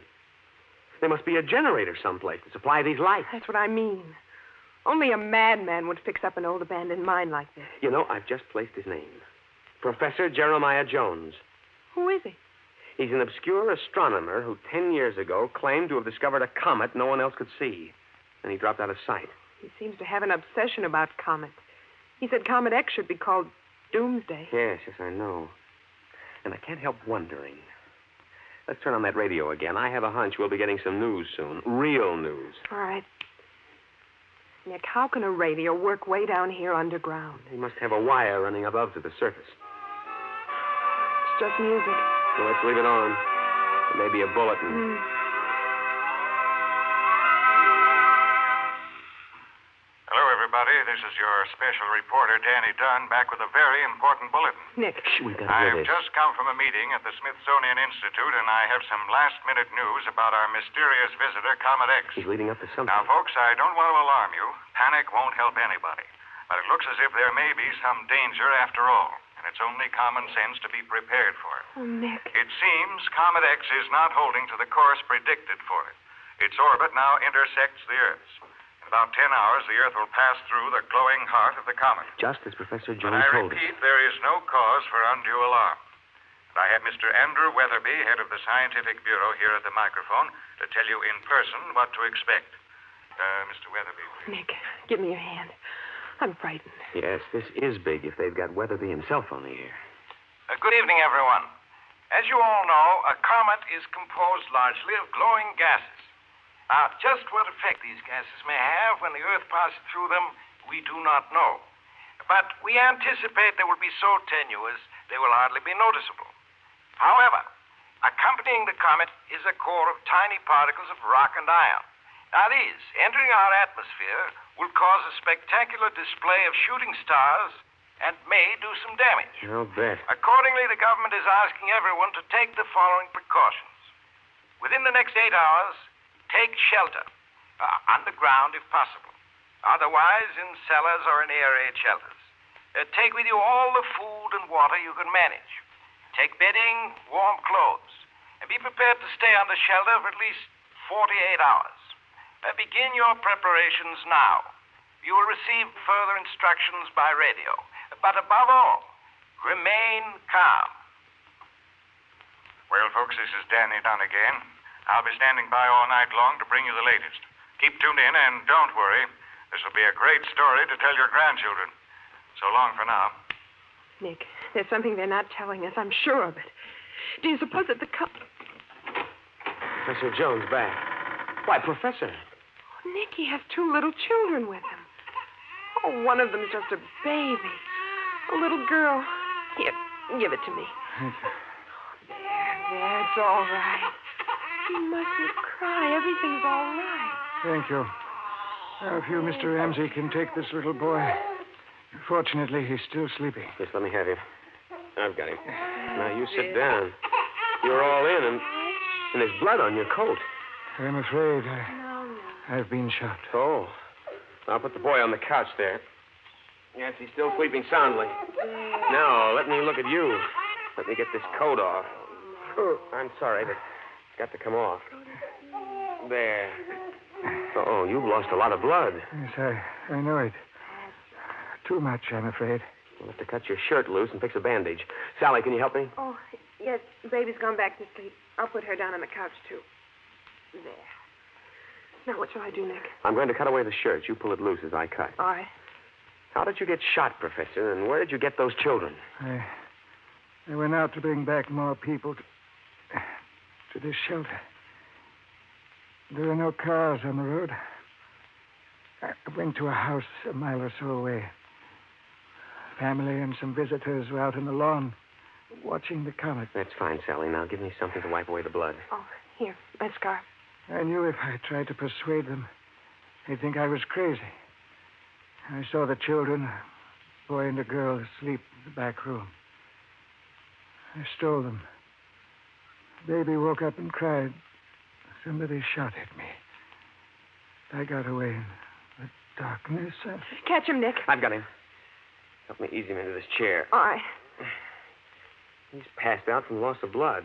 There must be a generator someplace to supply these lights. That's what I mean. Only a madman would fix up an old abandoned mine like this. You know, I've just placed his name. Professor Jeremiah Jones. Who is he? He's an obscure astronomer who 10 years ago claimed to have discovered a comet no one else could see. And he dropped out of sight. He seems to have an obsession about comets. He said Comet X should be called Doomsday. Yes, I know. And I can't help wondering. Let's turn on that radio again. I have a hunch we'll be getting some news soon. Real news. All right. Nick, how can a radio work way down here underground? He must have a wire running above to the surface. It's just music. Well, let's leave it on. There may be a bulletin. Hello, everybody. This is your special reporter, Danny Dunn, back with a very important bulletin. Nick. We've got to hear I've this. just come from a meeting at the Smithsonian Institute, and I have some last-minute news about our mysterious visitor, Comet X. He's leading up to something. Now, folks, I don't want to alarm you. Panic won't help anybody. But it looks as if there may be some danger after all, and it's only common sense to be prepared for it. Oh, Nick. It seems Comet X is not holding to the course predicted for it. Its orbit now intersects the Earth's. In about 10 hours, the Earth will pass through the glowing heart of the comet. Just as Professor But Jones I told us. repeat, there is no cause for undue alarm. I have Mr. Andrew Weatherby, head of the Scientific Bureau, here at the microphone to tell you in person what to expect. Mr. Weatherby. Nick, give me your hand. I'm frightened. Yes, this is big if they've got Weatherby himself on the air. Good evening, everyone. As you all know, a comet is composed largely of glowing gases. Now, just what effect these gases may have when the Earth passes through them, we do not know. But we anticipate they will be so tenuous they will hardly be noticeable. However, accompanying the comet is a core of tiny particles of rock and iron. Now, these, entering our atmosphere, will cause a spectacular display of shooting stars and may do some damage. I'll bet. Accordingly, the government is asking everyone to take the following precautions. Within the next 8 hours, take shelter, underground if possible. Otherwise, in cellars or in air-raid shelters. Take with you all the food and water you can manage. Take bedding, warm clothes, and be prepared to stay under shelter for at least 48 hours. Begin your preparations now. You will receive further instructions by radio. But above all, remain calm. Well, folks, this is Danny Dunn again. I'll be standing by all night long to bring you the latest. Keep tuned in, and don't worry. This will be a great story to tell your grandchildren. So long for now. Nick, there's something they're not telling us. I'm sure of it. Do you suppose that Professor Jones back. Why, Professor. Nick, he has 2 little children with him. Oh, one of them's just a baby. A little girl. Here, give it to me. There, it's all right. You mustn't cry. Everything's all right. Thank you. Now, if you, Mr. Ramsey, can take this little boy. Fortunately, he's still sleeping. Yes, let me have him. I've got him. Now, you sit down. You're all in, and there's blood on your coat. I'm afraid I've been shot. Oh. I'll put the boy on the couch there. Yes, he's still sleeping soundly. Now, let me look at you. Let me get this coat off. Oh, I'm sorry, but it's got to come off. There. Oh, you've lost a lot of blood. Yes, I know it. Too much, I'm afraid. We'll have to cut your shirt loose and fix a bandage. Sally, can you help me? Oh, yes. Baby's gone back to sleep. I'll put her down on the couch, too. There. Now, what shall I do, Nick? I'm going to cut away the shirt. You pull it loose as I cut. All right. How did you get shot, Professor, and where did you get those children? I went out to bring back more people to this shelter. There are no cars on the road. I went to a house a mile or so away. Family and some visitors were out on the lawn watching the comet. That's fine, Sally. Now give me something to wipe away the blood. Oh, here, my scarf. I knew if I tried to persuade them, they'd think I was crazy. I saw the children, a boy and a girl, asleep in the back room. I stole them. The baby woke up and cried. Somebody shot at me. I got away in the darkness. Catch him, Nick. I've got him. Help me ease him into this chair. All right. He's passed out from loss of blood.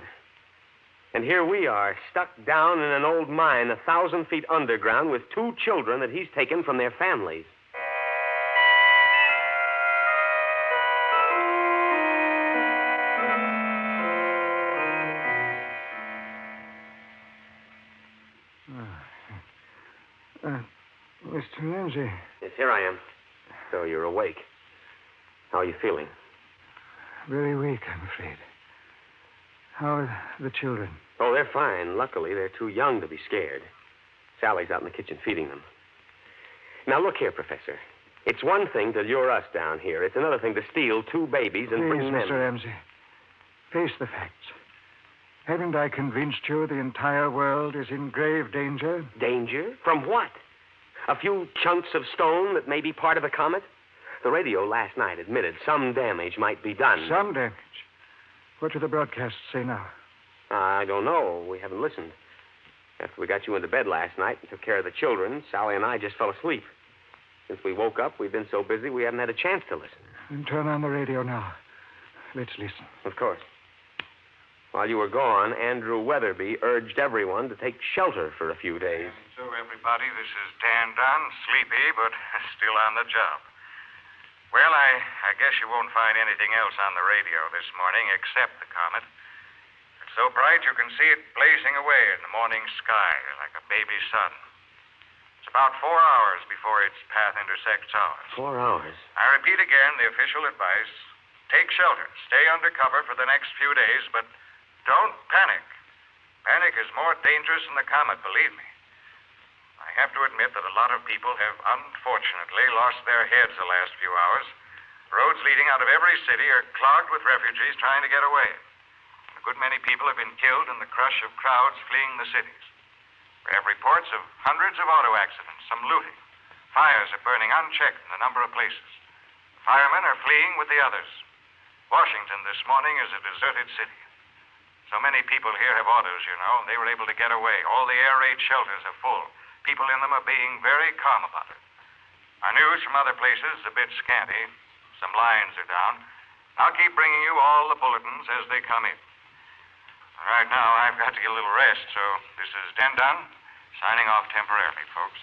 And here we are, stuck down in an old mine 1,000 feet underground with 2 children that he's taken from their families. Mr. Ramsey. Yes, here I am. So you're awake. How are you feeling? Very weak, I'm afraid. How are the children? Oh, they're fine. Luckily, they're too young to be scared. Sally's out in the kitchen feeding them. Now, look here, Professor. It's one thing to lure us down here. It's another thing to steal 2 babies and bring them. Please, Mr. Ramsey. Face the facts. Haven't I convinced you the entire world is in grave danger? Danger? From what? A few chunks of stone that may be part of a comet? The radio last night admitted some damage might be done. Some damage? What do the broadcasts say now? I don't know. We haven't listened. After we got you into bed last night and took care of the children, Sally and I just fell asleep. Since we woke up, we've been so busy we haven't had a chance to listen. Then turn on the radio now. Let's listen. Of course. While you were gone, Andrew Weatherby urged everyone to take shelter for a few days. So, everybody, this is Dan Dunn, sleepy, but still on the job. Well, I guess you won't find anything else on the radio this morning except the comet. It's so bright you can see it blazing away in the morning sky like a baby sun. It's about 4 hours before its path intersects ours. 4 hours? I repeat again the official advice. Take shelter. Stay under cover for the next few days, but don't panic. Panic is more dangerous than the comet, believe me. I have to admit that a lot of people have unfortunately lost their heads the last few hours. Roads leading out of every city are clogged with refugees trying to get away. A good many people have been killed in the crush of crowds fleeing the cities. We have reports of hundreds of auto accidents, some looting. Fires are burning unchecked in a number of places. Firemen are fleeing with the others. Washington this morning is a deserted city. So many people here have autos, you know, and they were able to get away. All the air raid shelters are full. People in them are being very calm about it. Our news from other places is a bit scanty. Some lines are down. I'll keep bringing you all the bulletins as they come in. Right now, I've got to get a little rest, so this is Den Dunn, signing off temporarily, folks.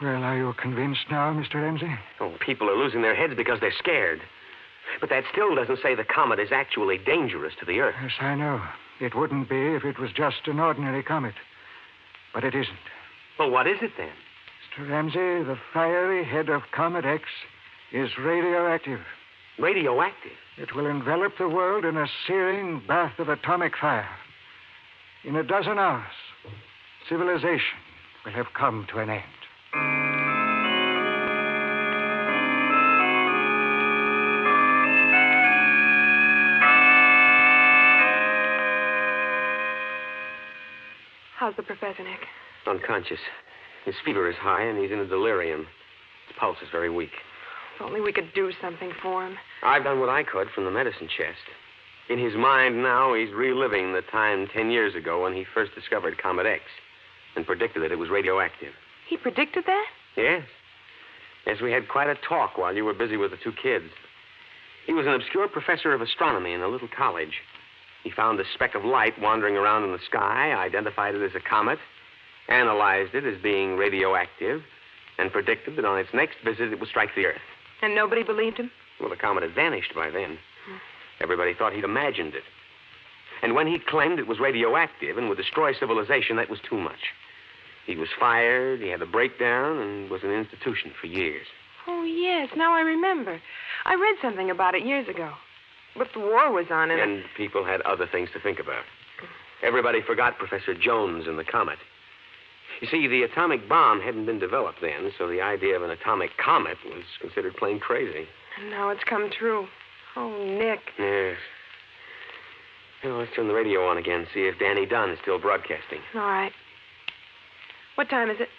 Well, are you convinced now, Mr. Ramsey? Oh, people are losing their heads because they're scared. But that still doesn't say the comet is actually dangerous to the Earth. Yes, I know. It wouldn't be if it was just an ordinary comet. But it isn't. Well, what is it then? Mr. Ramsey, the fiery head of Comet X is radioactive. Radioactive? It will envelop the world in a searing bath of atomic fire. In a dozen hours, civilization will have come to an end. How's the professor, Nick? Unconscious. His fever is high, and he's in a delirium. His pulse is very weak. If only we could do something for him. I've done what I could from the medicine chest. In his mind now, he's reliving the time 10 years ago when he first discovered Comet X and predicted that it was radioactive. He predicted that? Yes. Yes, we had quite a talk while you were busy with the two kids. He was an obscure professor of astronomy in a little college. He found a speck of light wandering around in the sky, identified it as a comet, analyzed it as being radioactive, and predicted that on its next visit it would strike the Earth. And nobody believed him? Well, the comet had vanished by then. Everybody thought he'd imagined it. And when he claimed it was radioactive and would destroy civilization, that was too much. He was fired, he had a breakdown, and was in an institution for years. Oh, yes, now I remember. I read something about it years ago. But the war was on, And people had other things to think about. Everybody forgot Professor Jones and the comet. You see, the atomic bomb hadn't been developed then, so the idea of an atomic comet was considered plain crazy. And now it's come true. Oh, Nick. Yes. Well, let's turn the radio on again, see if Danny Dunn is still broadcasting. All right. What time is it?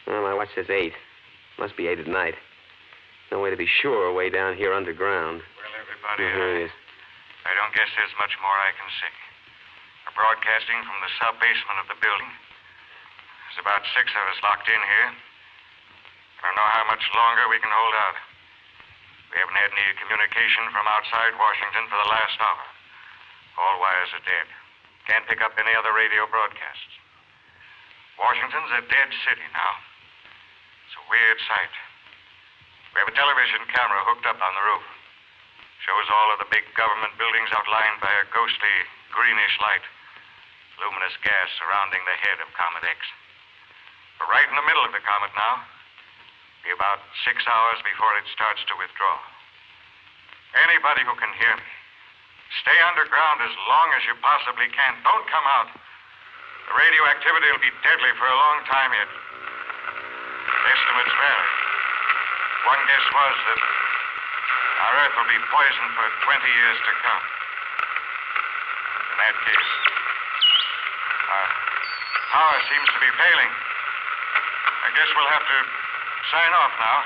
Well, my watch says 8. Must be 8 at night. No way to be sure way down here underground. Well, everybody, Here he is. I don't guess there's much more I can say. We're broadcasting from the sub-basement of the building. There's about 6 of us locked in here. I don't know how much longer we can hold out. We haven't had any communication from outside Washington for the last hour. All wires are dead. Can't pick up any other radio broadcasts. Washington's a dead city now. It's a weird sight. We have a television camera hooked up on the roof. Shows all of the big government buildings outlined by a ghostly greenish light. Luminous gas surrounding the head of Comet X. We're right in the middle of the comet now. Be about 6 hours before it starts to withdraw. Anybody who can hear me, stay underground as long as you possibly can. Don't come out. The radioactivity will be deadly for a long time yet. Estimates vary. One guess was that our Earth will be poisoned for 20 years to come. In that case, our power seems to be failing. I guess we'll have to sign off now.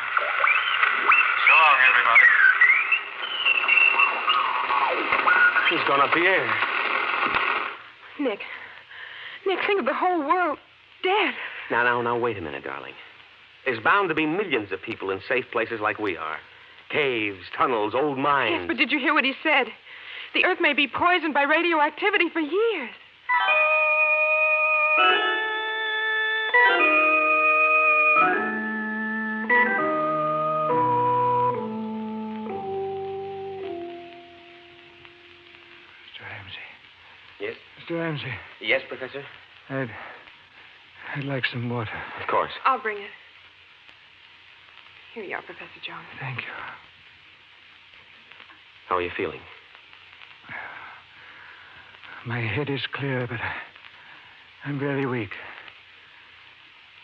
So long, everybody. He's gone up the air. Nick, think of the whole world dead. Now, wait a minute, darling. There's bound to be millions of people in safe places like we are. Caves, tunnels, old mines. Yes, but did you hear what he said? The Earth may be poisoned by radioactivity for years. Mr. Ramsey, Yes, Professor? I'd like some water. Of course. I'll bring it. Here you are, Professor Jones. Thank you. How are you feeling? My head is clear, but I'm very weak.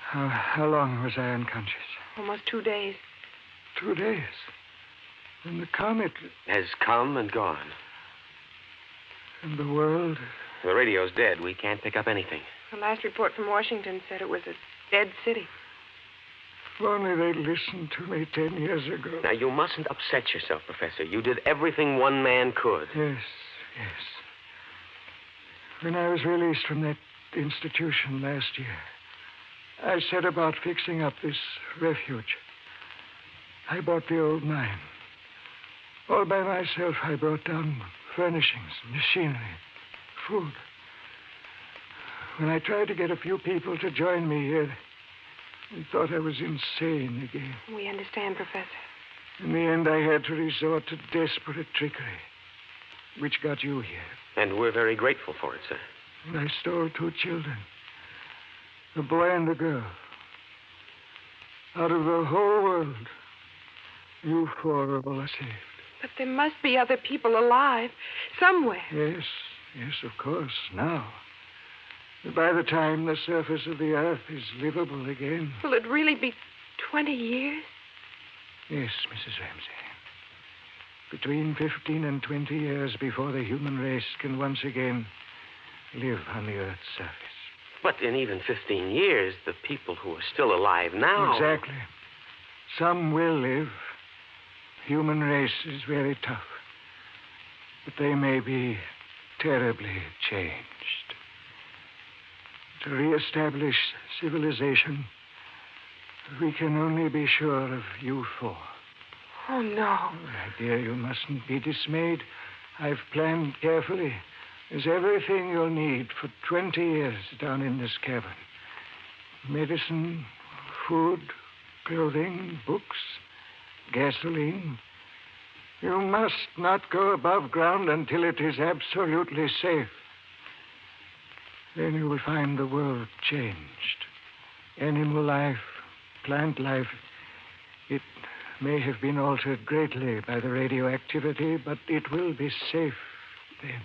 How long was I unconscious? Almost 2 days. 2 days. And the comet Has come and gone. and the world. The radio's dead. We can't pick up anything. The last report from Washington said it was a dead city. If only they'd listened to me 10 years ago. Now, you mustn't upset yourself, Professor. You did everything one man could. Yes. When I was released from that institution last year, I set about fixing up this refuge. I bought the old mine. All by myself, I brought down furnishings, machinery, food. When I tried to get a few people to join me here, they thought I was insane again. We understand, Professor. In the end, I had to resort to desperate trickery, which got you here. And we're very grateful for it, sir. And I stole 2 children, a boy and a girl. Out of the whole world, you 4 are all saved. But there must be other people alive somewhere. Yes, of course, now. By the time the surface of the earth is livable again. Will it really be 20 years? Yes, Mrs. Ramsey. Between 15 and 20 years before the human race can once again live on the earth's surface. But in even 15 years, the people who are still alive now... Exactly. Some will live. Human race is very tough. But they may be terribly changed. To reestablish civilization, we can only be sure of you 4. Oh, no. My dear, you mustn't be dismayed. I've planned carefully. There's everything you'll need for 20 years down in this cabin. Medicine, food, clothing, books, gasoline. You must not go above ground until it is absolutely safe. Then you will find the world changed. Animal life, plant life, it may have been altered greatly by the radioactivity, but it will be safe then.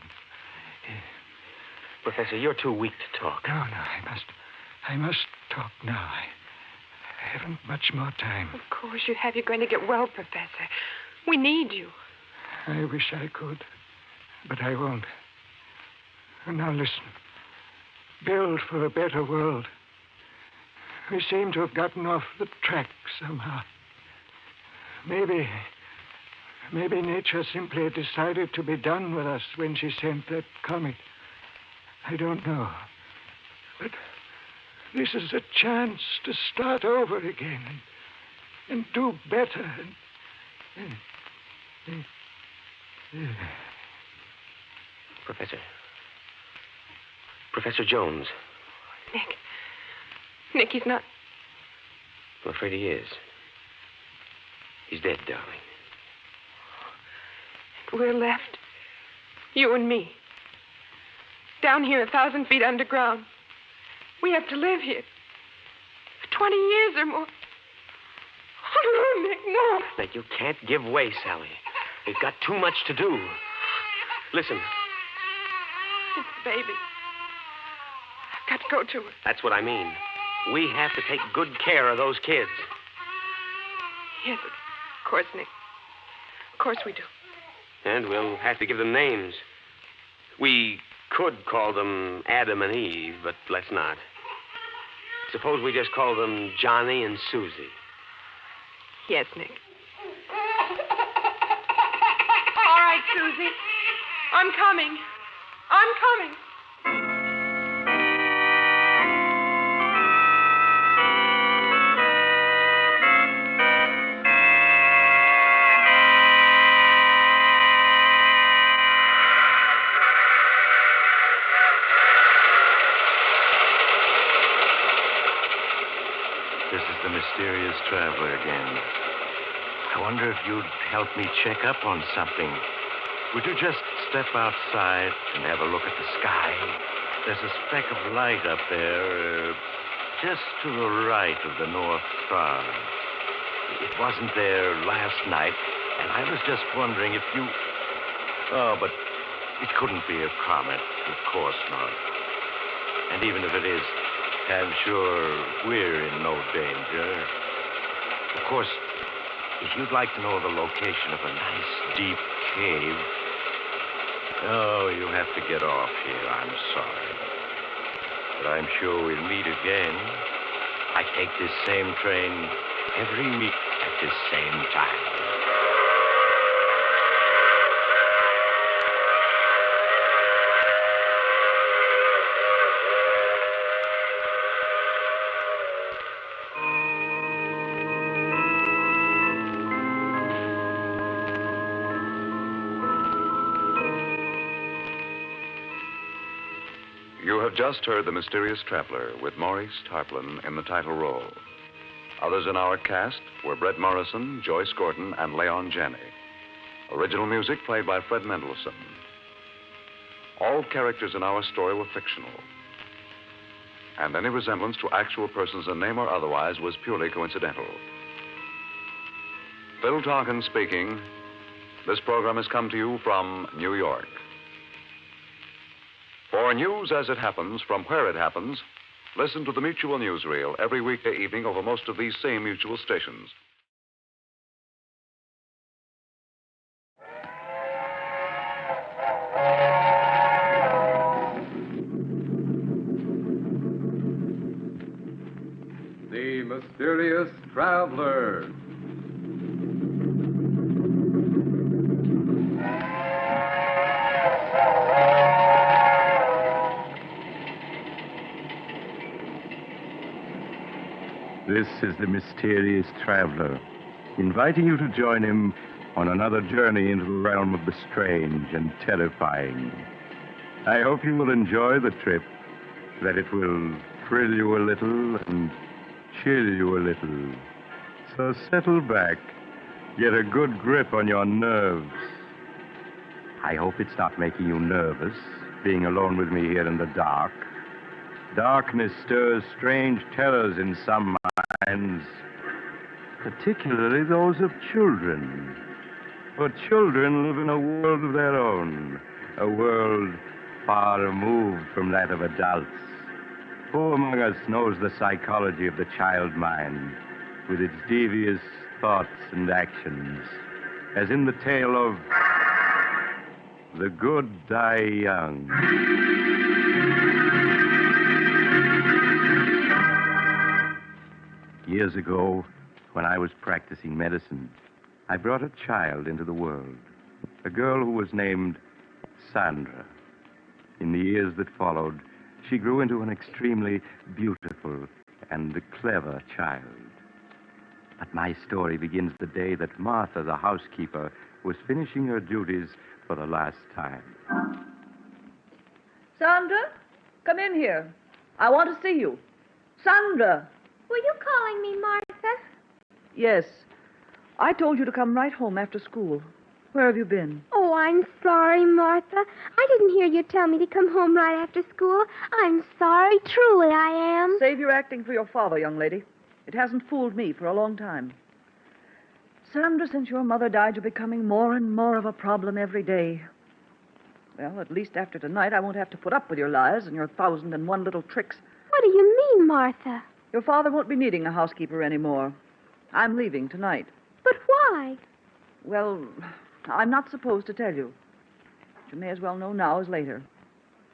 Professor, you're too weak to talk. No, I must talk now. I haven't much more time. Of course you have. You're going to get well, Professor. We need you. I wish I could, but I won't. Now listen. Build for a better world. We seem to have gotten off the track somehow. Maybe nature simply decided to be done with us when she sent that comet. I don't know. But this is a chance to start over again and do better. Professor Jones. Nick, he's not... I'm afraid he is. He's dead, darling. We're left. You and me. Down here 1,000 feet underground. We have to live here. For 20 years or more. Oh, no, Nick, no. Nick, you can't give way, Sally. We've got too much to do. Listen. It's the baby. I've got to go to her. That's what I mean. We have to take good care of those kids. Yes, of course, Nick. Of course we do. And we'll have to give them names. We could call them Adam and Eve, but let's not. Suppose we just call them Johnny and Susie. Yes, Nick. All right, Susie. I'm coming. This is the mysterious traveler again. I wonder if you'd help me check up on something. Would you just step outside and have a look at the sky? There's a speck of light up there, just to the right of the North Star. It wasn't there last night, and I was just wondering if you... Oh, but it couldn't be a comet. Of course not. And even if it is, I'm sure we're in no danger. Of course, if you'd like to know the location of a nice, deep cave... Oh, you have to get off here. I'm sorry. But I'm sure we'll meet again. I take this same train every week at this same time. You have just heard The Mysterious Traveler with Maurice Tarplin in the title role. Others in our cast were Brett Morrison, Joyce Gordon, and Leon Janney. Original music played by Fred Mendelssohn. All characters in our story were fictional, and any resemblance to actual persons in name or otherwise was purely coincidental. Phil Tonkin speaking. This program has come to you from New York. For news as it happens, from where it happens, listen to the Mutual Newsreel every weekday evening over most of these same Mutual stations. The Mysterious Traveler. This is the Mysterious Traveler, inviting you to join him on another journey into the realm of the strange and terrifying. I hope you will enjoy the trip, that it will thrill you a little and chill you a little. So settle back, get a good grip on your nerves. I hope it's not making you nervous, being alone with me here in the dark. Darkness stirs strange terrors in some minds, particularly those of children. For children live in a world of their own, a world far removed from that of adults. Who among us knows the psychology of the child mind, with its devious thoughts and actions, as in the tale of The Good Die Young. Years ago, when I was practicing medicine, I brought a child into the world, a girl who was named Sandra. In the years that followed, she grew into an extremely beautiful and clever child. But my story begins the day that Martha, the housekeeper, was finishing her duties for the last time. Sandra, come in here. I want to see you. Sandra! Were you calling me, Martha? Yes. I told you to come right home after school. Where have you been? Oh, I'm sorry, Martha. I didn't hear you tell me to come home right after school. I'm sorry, truly I am. Save your acting for your father, young lady. It hasn't fooled me for a long time. Sandra, since your mother died, you're becoming more and more of a problem every day. Well, at least after tonight, I won't have to put up with your lies and your 1,001 little tricks. What do you mean, Martha? Your father won't be needing a housekeeper anymore. I'm leaving tonight. But why? Well, I'm not supposed to tell you. But you may as well know now as later.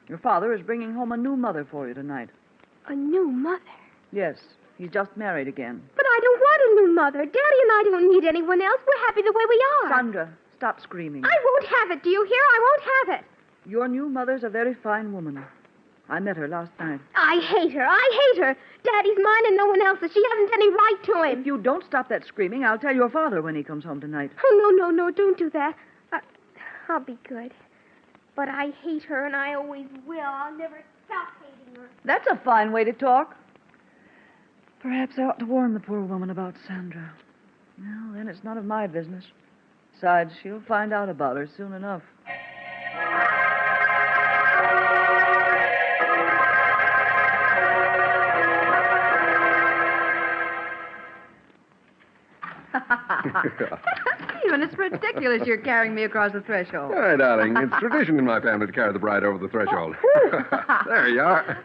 Your father is bringing home a new mother for you tonight. A new mother? Yes, he's just married again. But I don't want a new mother. Daddy and I don't need anyone else. We're happy the way we are. Sandra, stop screaming. I won't have it. Do you hear? I won't have it. Your new mother's a very fine woman. I met her last night. I hate her. I hate her. Daddy's mine and no one else's. She hasn't any right to him. If you don't stop that screaming, I'll tell your father when he comes home tonight. Oh, no, don't do that. I'll be good. But I hate her, and I always will. I'll never stop hating her. That's a fine way to talk. Perhaps I ought to warn the poor woman about Sandra. Well, then it's none of my business. Besides, she'll find out about her soon enough. Stephen, it's ridiculous you're carrying me across the threshold. All right, darling. It's tradition in my family to carry the bride over the threshold. There you are.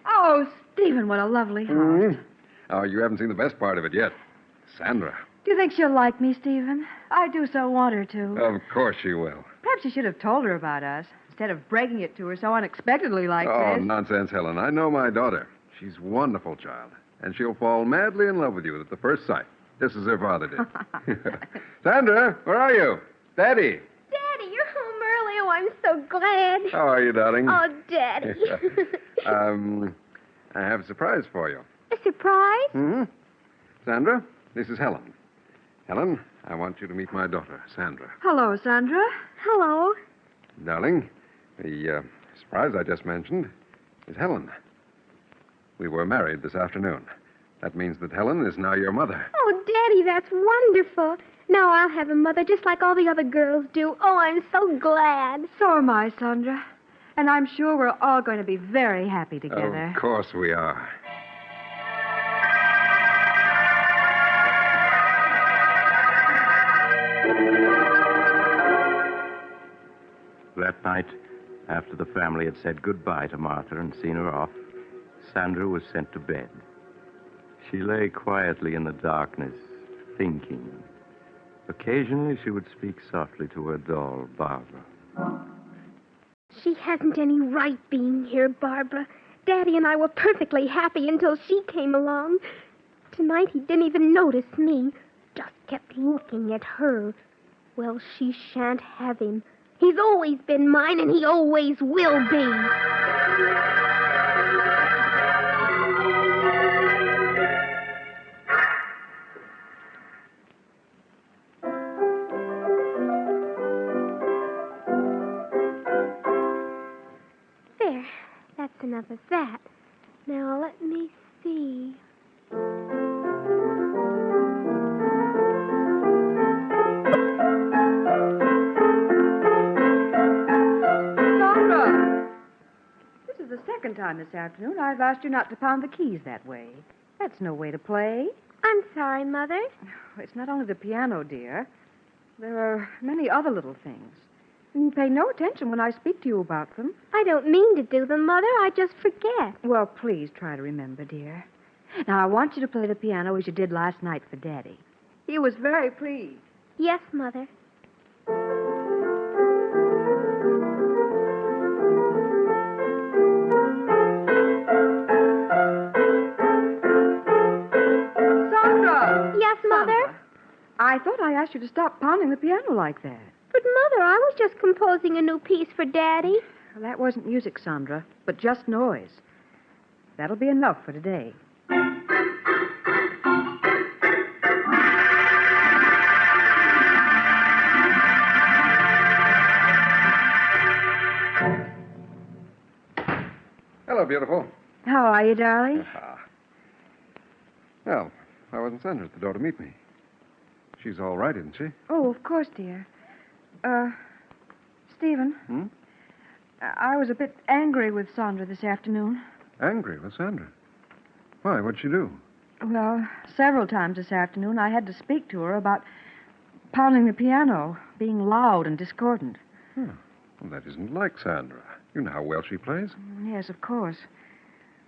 Oh, Stephen, what a lovely house. Mhm. Oh, you haven't seen the best part of it yet. Sandra. Do you think she'll like me, Stephen? I do so want her to. Of course she will. Perhaps you should have told her about us, instead of breaking it to her so unexpectedly like Oh, this. nonsense, Helen. I know my daughter. She's a wonderful child. And she'll fall madly in love with you at the first sight, just as her father did. Sandra, where are you? Daddy. Daddy, you're home early. Oh, I'm so glad. How are you, darling? Oh, Daddy. I have a surprise for you. A surprise? Hmm? Sandra, this is Helen. Helen, I want you to meet my daughter, Sandra. Hello, Sandra. Hello. Darling, the surprise I just mentioned is Helen. We were married this afternoon. That means that Helen is now your mother. Oh, Daddy, that's wonderful. Now I'll have a mother just like all the other girls do. Oh, I'm so glad. So am I, Sandra. And I'm sure we're all going to be very happy together. Of course we are. That night, after the family had said goodbye to Martha and seen her off, Sandra was sent to bed. She lay quietly in the darkness, thinking. Occasionally, she would speak softly to her doll, Barbara. She hasn't any right being here, Barbara. Daddy and I were perfectly happy until she came along. Tonight he didn't even notice me. Just kept looking at her. Well, she shan't have him. He's always been mine, and he always will be. There. That's enough of that. Now, let me see. Sandra! This is the second time this afternoon I've asked you not to pound the keys that way. That's no way to play. I'm sorry, Mother. It's not only the piano, dear. There are many other little things. And you pay no attention when I speak to you about them. I don't mean to do them, Mother. I just forget. Well, please try to remember, dear. Now, I want you to play the piano as you did last night for Daddy. He was very pleased. Yes, Mother. Sandra! Yes, Mother? Sandra, I thought I asked you to stop pounding the piano like that. But, Mother, I was just composing a new piece for Daddy. Well, that wasn't music, Sandra, but just noise. That'll be enough for today. Hello, beautiful. How are you, darling? Well, I wasn't Sandra at the door to meet me. She's all right, isn't she? Oh, of course, dear. Stephen. Hmm? I was a bit angry with Sandra this afternoon. Angry with Sandra? Why? What'd she do? Well, several times this afternoon I had to speak to her about pounding the piano, being loud and discordant. Well, that isn't like Sandra. You know how well she plays. Yes, of course.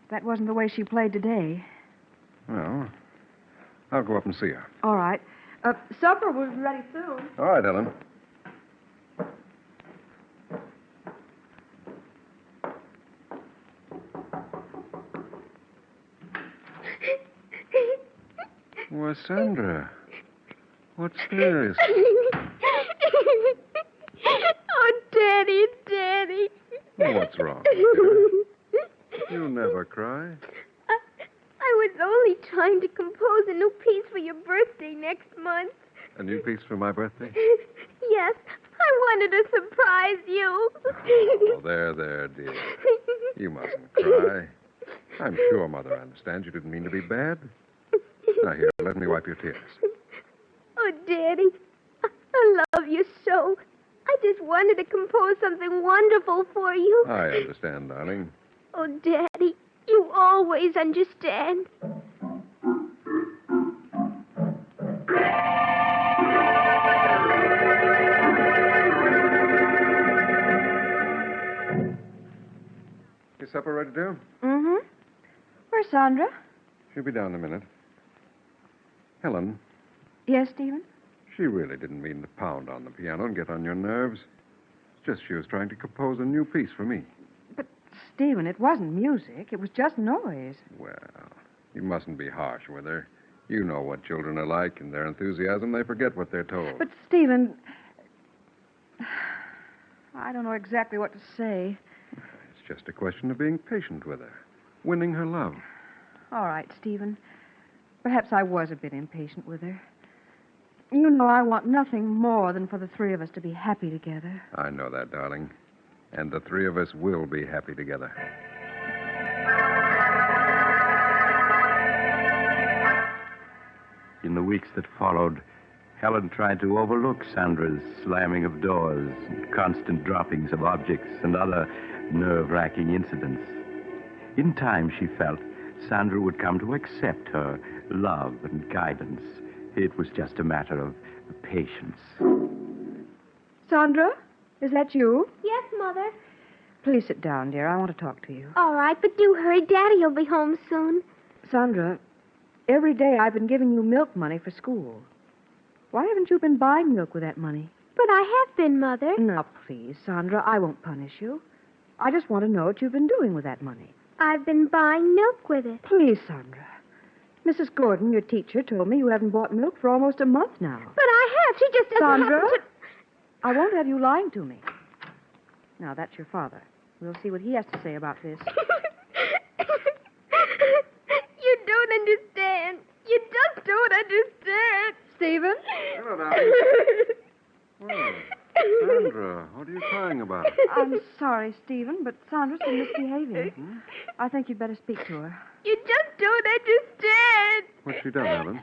That wasn't the way she played today. Well, I'll go up and see her. All right. Supper will be ready soon. All right, Ellen. Why, Sandra, what's this? Oh, Daddy, Daddy. What's wrong? Dear? You never cry. I was only trying to compose a new piece for your birthday next month. A new piece for my birthday? Yes, I wanted to surprise you. Oh, there, dear. You mustn't cry. I'm sure Mother understands you didn't mean to be bad. Now, here, let me wipe your tears. Oh, Daddy, I love you so. I just wanted to compose something wonderful for you. I understand, darling. Oh, Daddy, you always understand. Is supper ready, dear? Mm-hmm. Where's Sandra? She'll be down in a minute. Helen, Yes, Stephen? she really didn't mean to pound on the piano and get on your nerves. It's just she was trying to compose a new piece for me. Stephen, it wasn't music. It was just noise. Well, you mustn't be harsh with her. You know what children are like. In their enthusiasm, they forget what they're told. But, Stephen, I don't know exactly what to say. It's just a question of being patient with her, winning her love. All right, Stephen. Perhaps I was a bit impatient with her. You know I want nothing more than for the three of us to be happy together. I know that, darling. And the three of us will be happy together. In the weeks that followed, Helen tried to overlook Sandra's slamming of doors, constant droppings of objects, and other nerve-wracking incidents. In time, she felt, Sandra would come to accept her love and guidance. It was just a matter of patience. Sandra, is that you? Yes, Mother. Please sit down, dear. I want to talk to you. All right, but do hurry. Daddy'll be home soon. Sandra, every day I've been giving you milk money for school. Why haven't you been buying milk with that money? But I have been, Mother. Now, please, Sandra, I won't punish you. I just want to know what you've been doing with that money. I've been buying milk with it. Please, Sandra. Mrs. Gordon, your teacher, told me you haven't bought milk for almost a month now. But I have. She just doesn't Sandra, happen to... I won't have you lying to me. Now, that's your father. We'll see what he has to say about this. You don't understand. You just don't understand. Stephen? Hello, darling. Oh, Sandra, what are you crying about? I'm sorry, Stephen, but Sandra's been misbehaving. I think you'd better speak to her. You just don't understand. What's she done, Helen?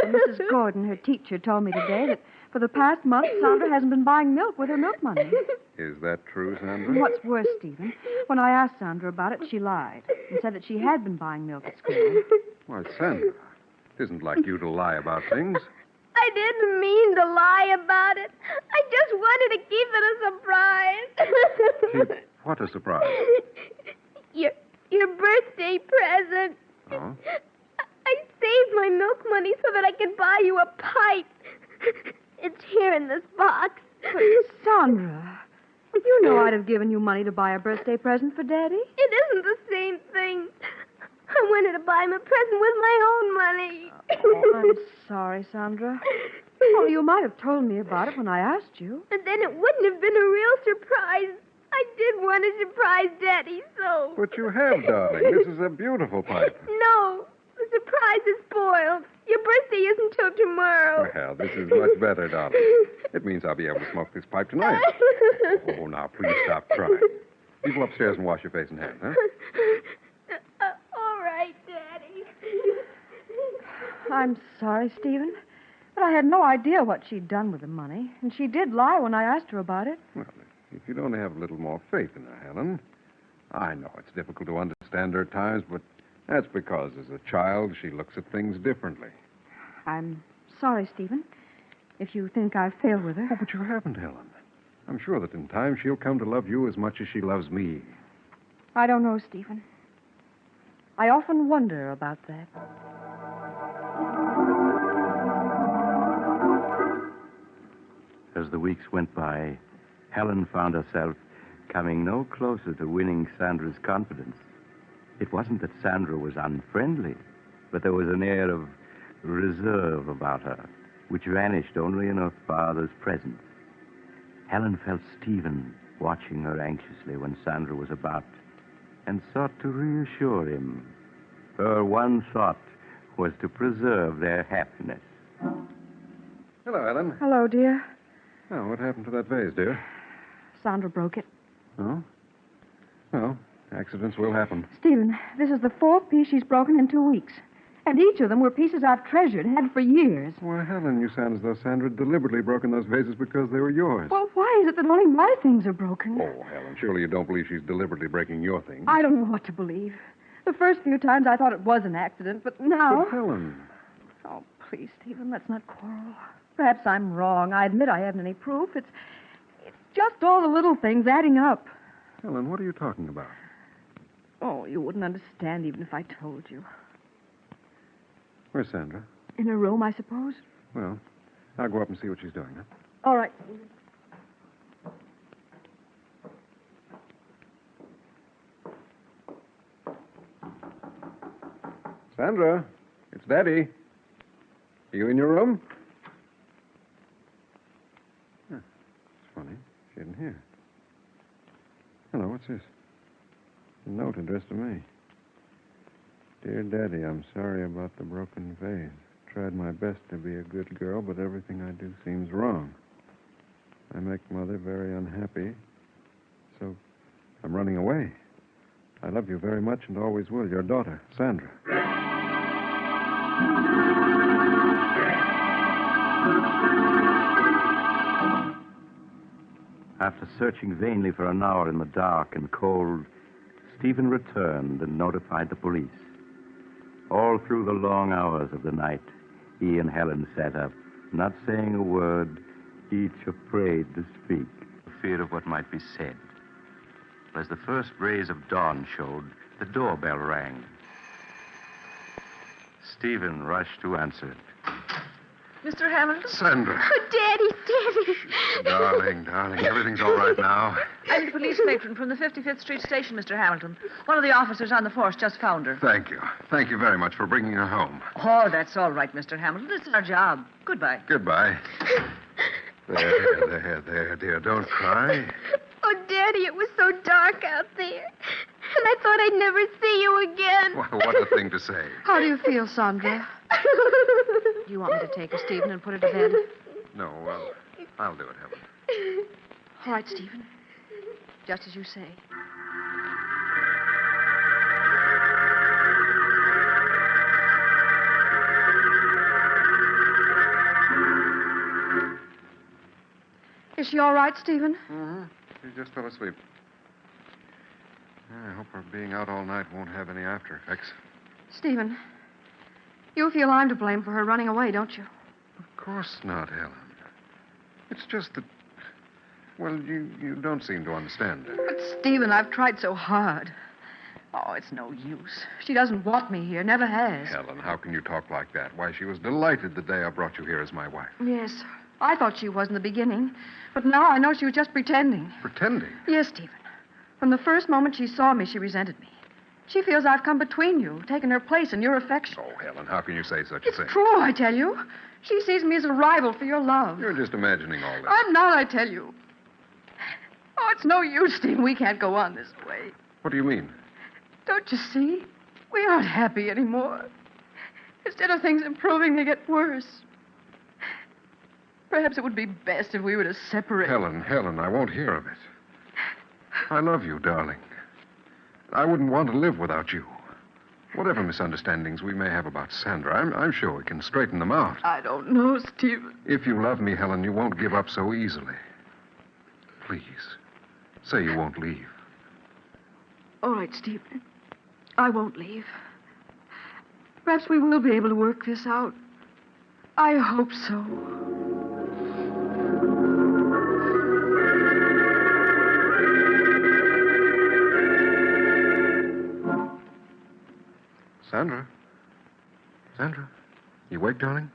Mrs. Gordon, her teacher, told me today that for the past month, Sandra hasn't been buying milk with her milk money. Is that true, Sandra? What's worse, Stephen, when I asked Sandra about it, she lied and said that she had been buying milk at school. Why, Sandra, it isn't like you to lie about things. I didn't mean to lie about it. I just wanted to keep it a surprise. Keep what a surprise? Your birthday present. Oh? I saved my milk money so that I could buy you a pipe. It's here in this box. But, Sandra, you know I'd have given you money to buy a birthday present for Daddy. It isn't the same thing. I wanted to buy him a present with my own money. Oh, I'm sorry, Sandra. Well, you might have told me about it when I asked you. And then it wouldn't have been a real surprise. I did want to surprise Daddy, so... But you have, darling. This is a beautiful pipe. No, the surprise is spoiled. Your birthday isn't till tomorrow. Well, this is much better, darling. It means I'll be able to smoke this pipe tonight. Oh, now, please stop crying. You go upstairs and wash your face and hands, huh? All right, Daddy. I'm sorry, Stephen, but I had no idea what she'd done with the money, and she did lie when I asked her about it. Well, if you'd only have a little more faith in her, Helen. I know it's difficult to understand her at times, but that's because as a child she looks at things differently. I'm sorry, Stephen, if you think I've failed with her. Oh, but you haven't, Helen. I'm sure that in time she'll come to love you as much as she loves me. I don't know, Stephen. I often wonder about that. As the weeks went by, Helen found herself coming no closer to winning Sandra's confidence. It wasn't that Sandra was unfriendly, but there was an air of reserve about her, which vanished only in her father's presence. Helen felt Stephen watching her anxiously when Sandra was about, and sought to reassure him. Her one thought was to preserve their happiness. Hello, Helen. Hello, dear. Oh, what happened to that vase, dear? Sandra broke it. Oh? Well, accidents will happen. Stephen, this is the fourth piece she's broken in 2 weeks. And each of them were pieces I've treasured, had for years. Why, Helen, you sound as though Sandra had deliberately broken those vases because they were yours. Well, why is it that only my things are broken? Oh, Helen, surely you don't believe she's deliberately breaking your things. I don't know what to believe. The first few times I thought it was an accident, but now... But, Helen... Oh, Please, Stephen, let's not quarrel. Perhaps I'm wrong. I admit I haven't any proof. It's just all the little things adding up. Helen, what are you talking about? Oh, you wouldn't understand even if I told you. Where's Sandra? In her room, I suppose. Well, I'll go up and see what she's doing, huh? All right. Sandra, it's Daddy. Are you in your room? Huh. It's funny. She isn't here. Hello, what's this? A note addressed to me. Dear Daddy, I'm sorry about the broken vase. Tried my best to be a good girl, but everything I do seems wrong. I make Mother very unhappy, so I'm running away. I love you very much and always will. Your daughter, Sandra. After searching vainly for an hour in the dark and cold, Stephen returned and notified the police. All through the long hours of the night, he and Helen sat up, not saying a word, each afraid to speak, for fear of what might be said. As the first rays of dawn showed, the doorbell rang. Stephen rushed to answer it. Mr. Hamilton? Sandra. Oh, Daddy. Darling, everything's all right now. I'm the police matron from the 55th Street station, Mr. Hamilton. One of the officers on the force just found her. Thank you. Thank you very much for bringing her home. Oh, that's all right, Mr. Hamilton. It's our job. Goodbye. Goodbye. There, dear. Don't cry. Oh, Daddy, it was so dark out there. And I thought I'd never see you again. What a thing to say. How do you feel, Sandra? Do you want me to take her, Stephen, and put her to bed? No, I'll do it, Helen. All right, Stephen. Just as you say. Is she all right, Stephen? Mm-hmm. She just fell asleep. I hope her being out all night won't have any after effects. Stephen, you feel I'm to blame for her running away, don't you? Of course not, Helen. It's just that, well, you don't seem to understand her. But, Stephen, I've tried so hard. Oh, it's no use. She doesn't want me here, never has. Helen, how can you talk like that? Why, she was delighted the day I brought you here as my wife. Yes, I thought she was in the beginning. But now I know she was just pretending. Pretending? Yes, Stephen. From the first moment she saw me, she resented me. She feels I've come between you, taken her place in your affection. Oh, Helen, how can you say such a thing? It's true, I tell you. She sees me as a rival for your love. You're just imagining all this. I'm not, I tell you. Oh, it's no use, Stephen. We can't go on this way. What do you mean? Don't you see? We aren't happy anymore. Instead of things improving, they get worse. Perhaps it would be best if we were to separate. Helen, I won't hear of it. I love you, darling. I wouldn't want to live without you. Whatever misunderstandings we may have about Sandra, I'm sure we can straighten them out. I don't know, Stephen. If you love me, Helen, you won't give up so easily. Please, say you won't leave. All right, Stephen. I won't leave. Perhaps we will be able to work this out. I hope so. Sandra, you awake, darling?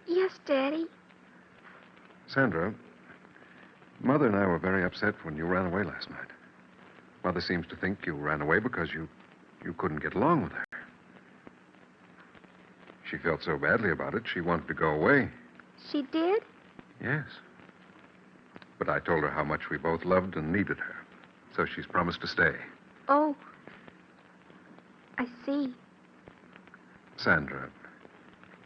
Yes, Daddy. Sandra, Mother and I were very upset when you ran away last night. Mother seems to think you ran away because you couldn't get along with her. She felt so badly about it, she wanted to go away. She did? Yes. But I told her how much we both loved and needed her. So she's promised to stay. Oh. I see. Sandra,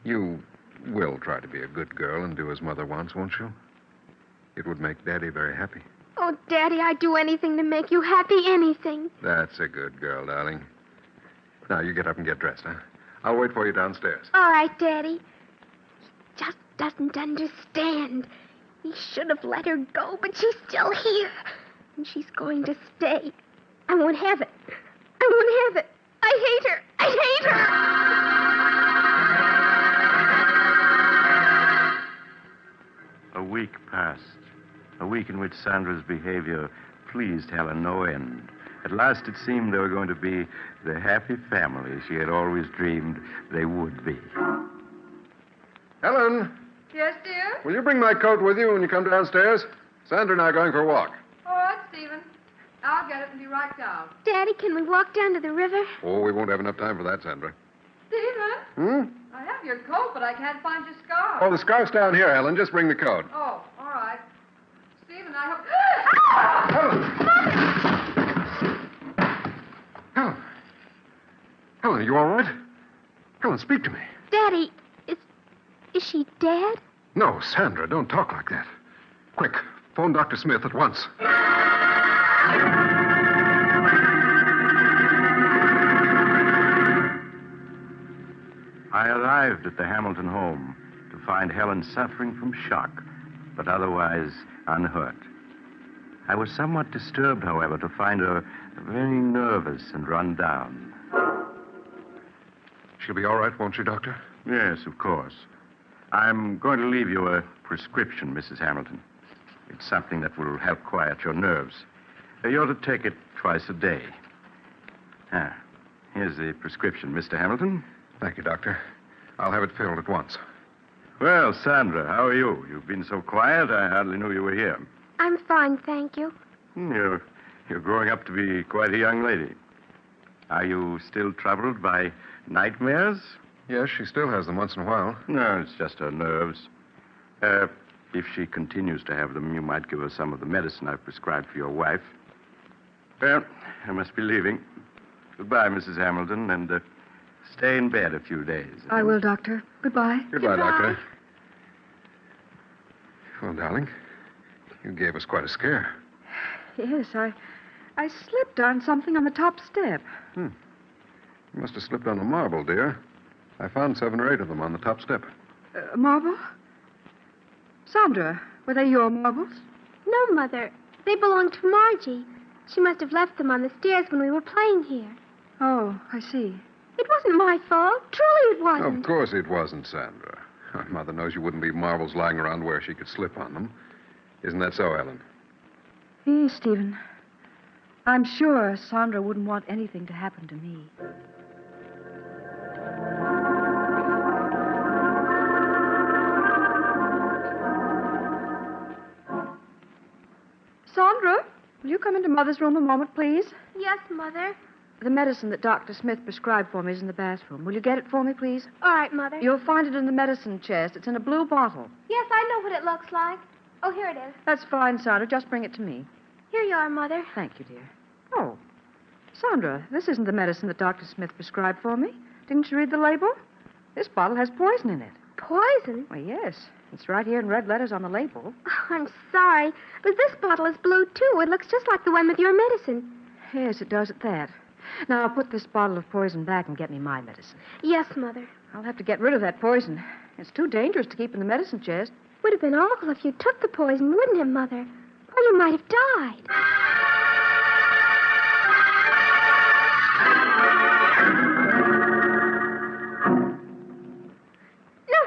you will try to be a good girl and do as Mother wants, won't you? It would make Daddy very happy. Oh, Daddy, I'd do anything to make you happy, anything. That's a good girl, darling. Now, you get up and get dressed, huh? I'll wait for you downstairs. All right, Daddy. He just doesn't understand. He should have let her go, but she's still here. And she's going to stay. I won't have it. I won't have it. I hate her. I hate her. week passed. A week in which Sandra's behavior pleased Helen no end. At last, it seemed they were going to be the happy family she had always dreamed they would be. Helen, Yes, dear? will you bring my coat with you when you come downstairs? Sandra and I are going for a walk. All right, Stephen. I'll get it and be right down. Daddy, can we walk down to the river? Oh, we won't have enough time for that, Sandra. Stephen? Hmm? I have your coat, but I can't find your scarf. Oh, the scarf's down here, Helen. Just bring the coat. Oh, all right. Stephen, I hope... Helen. Helen, are you all right? Helen, speak to me. Daddy, is she dead? No, Sandra, don't talk like that. Quick, phone Dr. Smith at once. I arrived at the Hamilton home to find Helen suffering from shock, but otherwise unhurt. I was somewhat disturbed, however, to find her very nervous and run down. She'll be all right, won't she, Doctor? Yes, of course. I'm going to leave you a prescription, Mrs. Hamilton. It's something that will help quiet your nerves. You ought to take it twice a day. Here's the prescription, Mr. Hamilton. Thank you, Doctor. I'll have it filled at once. Well, Sandra, how are you? You've been so quiet, I hardly knew you were here. I'm fine, thank you. You're growing up to be quite a young lady. Are you still troubled by nightmares? Yes, she still has them once in a while. No, it's just her nerves. If she continues to have them, you might give her some of the medicine I've prescribed for your wife. Well, I must be leaving. Goodbye, Mrs. Hamilton, and stay in bed a few days. I will, Doctor. Goodbye. Goodbye, Doctor. Well, darling, you gave us quite a scare. Yes, I slipped on something on the top step. You must have slipped on a marble, dear. I found 7 or 8 of them on the top step. Marble? Sandra, were they your marbles? No, Mother. They belong to Margie. She must have left them on the stairs when we were playing here. Oh, I see. It wasn't my fault. Truly it wasn't. Of course it wasn't, Sandra. Mother knows you wouldn't leave marbles lying around where she could slip on them. Isn't that so, Ellen? Yes, Stephen. I'm sure Sandra wouldn't want anything to happen to me. Sandra, will you come into Mother's room a moment, please? Yes, Mother. The medicine that Dr. Smith prescribed for me is in the bathroom. Will you get it for me, please? All right, Mother. You'll find it in the medicine chest. It's in a blue bottle. Yes, I know what it looks like. Oh, here it is. That's fine, Sandra. Just bring it to me. Here you are, Mother. Thank you, dear. Oh, Sandra, this isn't the medicine that Dr. Smith prescribed for me. Didn't you read the label? This bottle has poison in it. Poison? Well, yes. It's right here in red letters on the label. Oh, I'm sorry, but this bottle is blue, too. It looks just like the one with your medicine. Yes, it does at that. Now, I'll put this bottle of poison back and get me my medicine. Yes, Mother. I'll have to get rid of that poison. It's too dangerous to keep in the medicine chest. Would have been awful if you took the poison, wouldn't it, Mother? Or you might have died. No,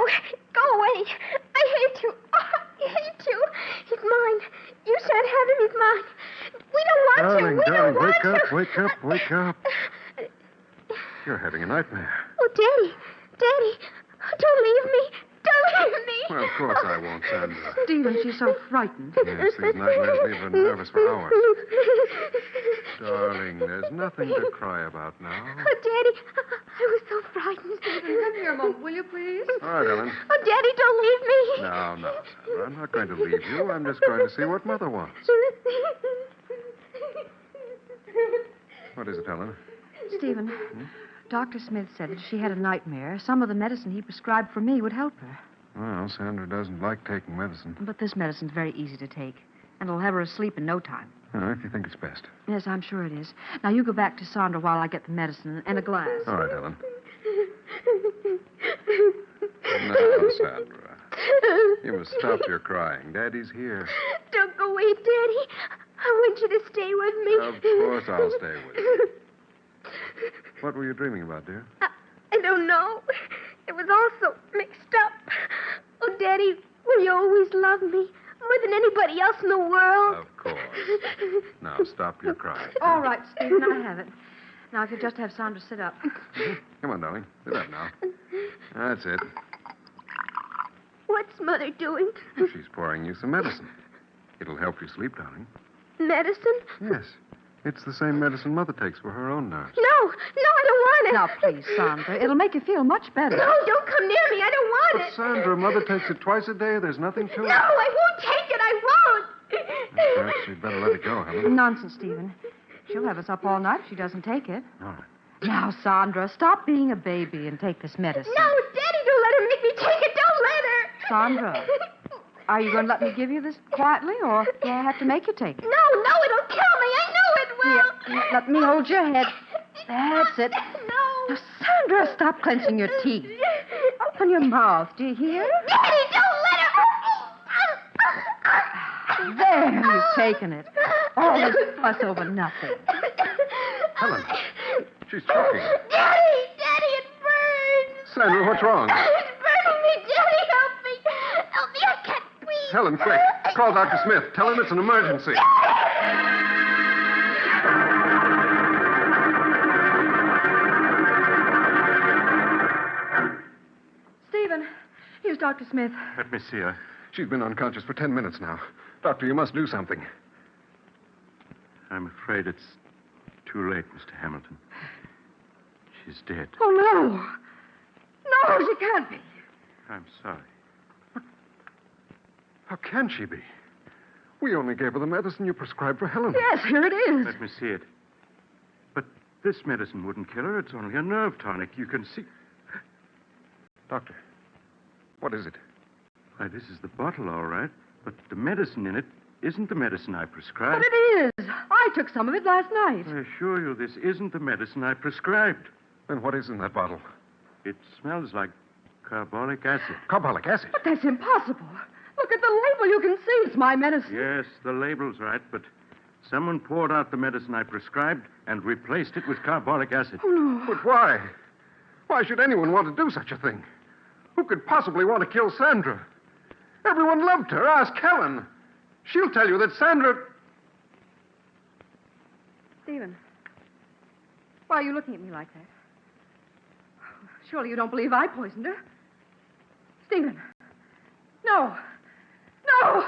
go away. I hate you. Oh, I hate you. He's mine. You shan't have him. He's mine. We don't want you. We don't want wake you. up, wake up, wake up. You're having a nightmare. Oh, Daddy. Daddy. Don't leave me. Don't leave me. Well, of course I won't, Sandra. Stephen, she's so frightened. Yes, these nightmares leave her nervous for hours. Darling, there's nothing to cry about now. Oh, Daddy, I was so frightened. Stephen, come here a moment, will you, please? All right, Ellen. Oh, Daddy, don't leave me. No, Sandra. I'm not going to leave you. I'm just going to see what Mother wants. What is it, Ellen? Stephen, Dr. Smith said if she had a nightmare, some of the medicine he prescribed for me would help her. Well, Sandra doesn't like taking medicine. But this medicine's very easy to take, and it'll have her asleep in no time. If you think it's best. Yes, I'm sure it is. Now, you go back to Sandra while I get the medicine and a glass. All right, Ellen. Now, Sandra, you must stop your crying. Daddy's here. Don't go away, Daddy. I want you to stay with me. Of course I'll stay with you. What were you dreaming about, dear? I don't know. It was all so mixed up. Oh, Daddy, will you always love me? more than anybody else in the world. Of course. Now, stop your crying. All right, Stephen, I have it. Now, if you just have Sandra sit up. Come on, darling. Sit up now. That's it. What's Mother doing? She's pouring you some medicine. It'll help you sleep, darling. Medicine? Yes. It's the same medicine Mother takes for her own nerves. No, I don't want it. Now, please, Sandra. It'll make you feel much better. No, don't come near me. I don't want But, it. Sandra, Mother takes it twice a day. There's nothing to it. No, I won't take it. I won't. Perhaps you'd better let it go, Helen. Nonsense, Stephen. She'll have us up all night if she doesn't take it. All right. Now, Sandra, stop being a baby and take this medicine. No, Daddy, don't let her make me take it. Don't let her. Sandra, are you going to let me give you this quietly, or do I have to make you take it? No, it'll kill me. I know it will. Here, let me hold your head. That's it. No. Now, Sandra, stop clenching your teeth. Open your mouth. Do you hear? Daddy, don't let her. There, you've taken it. All this fuss over nothing. Helen, she's choking. Daddy, it burns. Sandra, what's wrong? It's burning me. Daddy, help me. Help me. I can't breathe. Helen, quick. Call Dr. Smith. Tell him it's an emergency. Stephen, here's Dr. Smith. Let me see her. She's been unconscious for 10 minutes now. Doctor, you must do something. I'm afraid it's too late, Mr. Hamilton. She's dead. Oh, no. No, she can't be. I'm sorry. How can she be? We only gave her the medicine you prescribed for Helen. Yes, here it is. Let me see it. But this medicine wouldn't kill her. It's only a nerve tonic. You can see. Doctor, what is it? Why, this is the bottle, all right. But the medicine in it isn't the medicine I prescribed. But it is. I took some of it last night. I assure you, this isn't the medicine I prescribed. Then what is in that bottle? It smells like carbolic acid. Carbolic acid? But that's impossible. Look at the label. You can see it's my medicine. Yes, the label's right, but someone poured out the medicine I prescribed and replaced it with carbolic acid. Oh, no. But why? Why should anyone want to do such a thing? Who could possibly want to kill Sandra? Everyone loved her. Ask Helen. She'll tell you that Sandra... Stephen, why are you looking at me like that? Surely you don't believe I poisoned her. Stephen. No. No!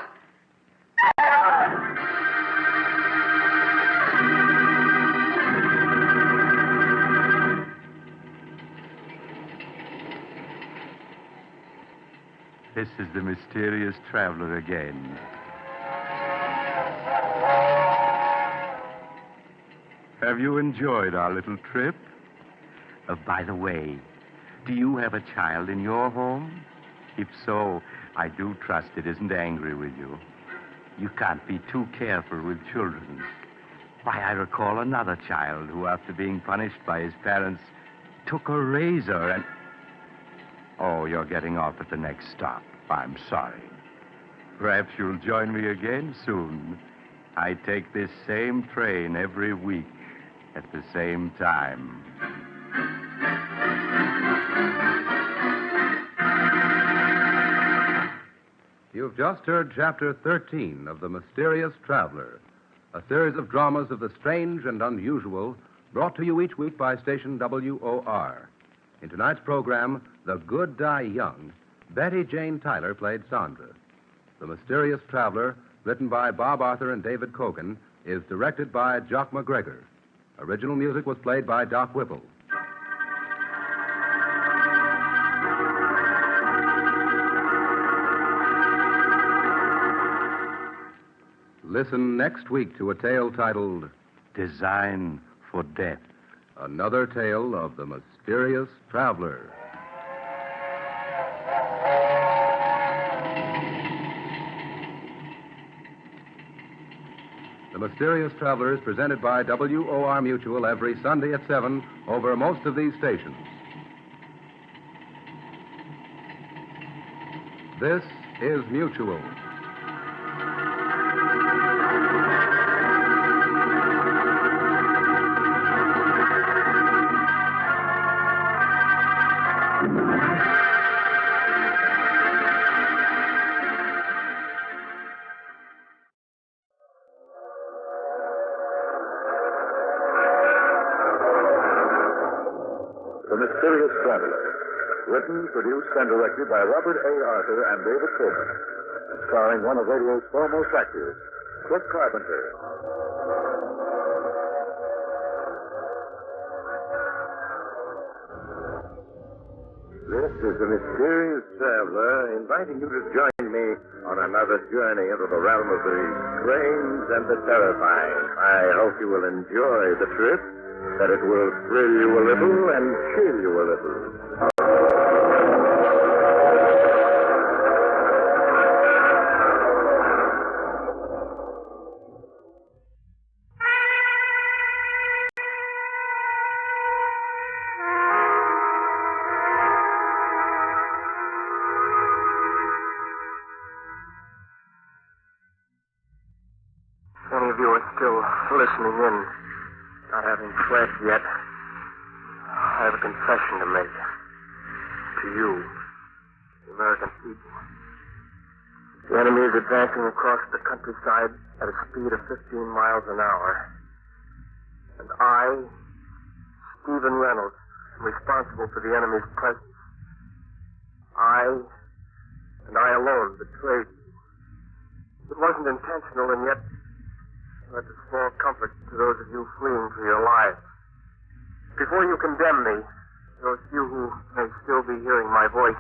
This is the mysterious traveler again. Have you enjoyed our little trip? By the way, do you have a child in your home? If so, I do trust it isn't angry with you. You can't be too careful with children. Why, I recall another child who, after being punished by his parents, took a razor and... Oh, you're getting off at the next stop. I'm sorry. Perhaps you'll join me again soon. I take this same train every week at the same time. You've just heard Chapter 13 of The Mysterious Traveler, a series of dramas of the strange and unusual brought to you each week by station WOR. In tonight's program, The Good Die Young, Betty Jane Tyler played Sandra. The Mysterious Traveler, written by Bob Arthur and David Cogan, is directed by Jock McGregor. Original music was played by Doc Whipple. Listen next week to a tale titled Design for Death. Another tale of the Mysterious Traveler. The Mysterious Traveler is presented by WOR Mutual every Sunday at 7 over most of these stations. This is Mutual. Mysterious Traveler. Written, produced, and directed by Robert A. Arthur and David Cogan. Starring one of radio's foremost actors, Cliff Carpenter. This is the Mysterious Traveler inviting you to join me on another journey into the realm of the strange and the terrifying. I hope you will enjoy the trip, that it will thrill you a little and chill you a little. Any of you are still listening in, not having fled yet, I have a confession to make. To you, the American people. The enemy is advancing across the countryside at a speed of 15 miles an hour. And I, Stephen Reynolds, am responsible for the enemy's presence. I, and I alone, betrayed you. It wasn't intentional, and yet that's a small comfort to those of you fleeing for your lives. Before you condemn me, those few who may still be hearing my voice,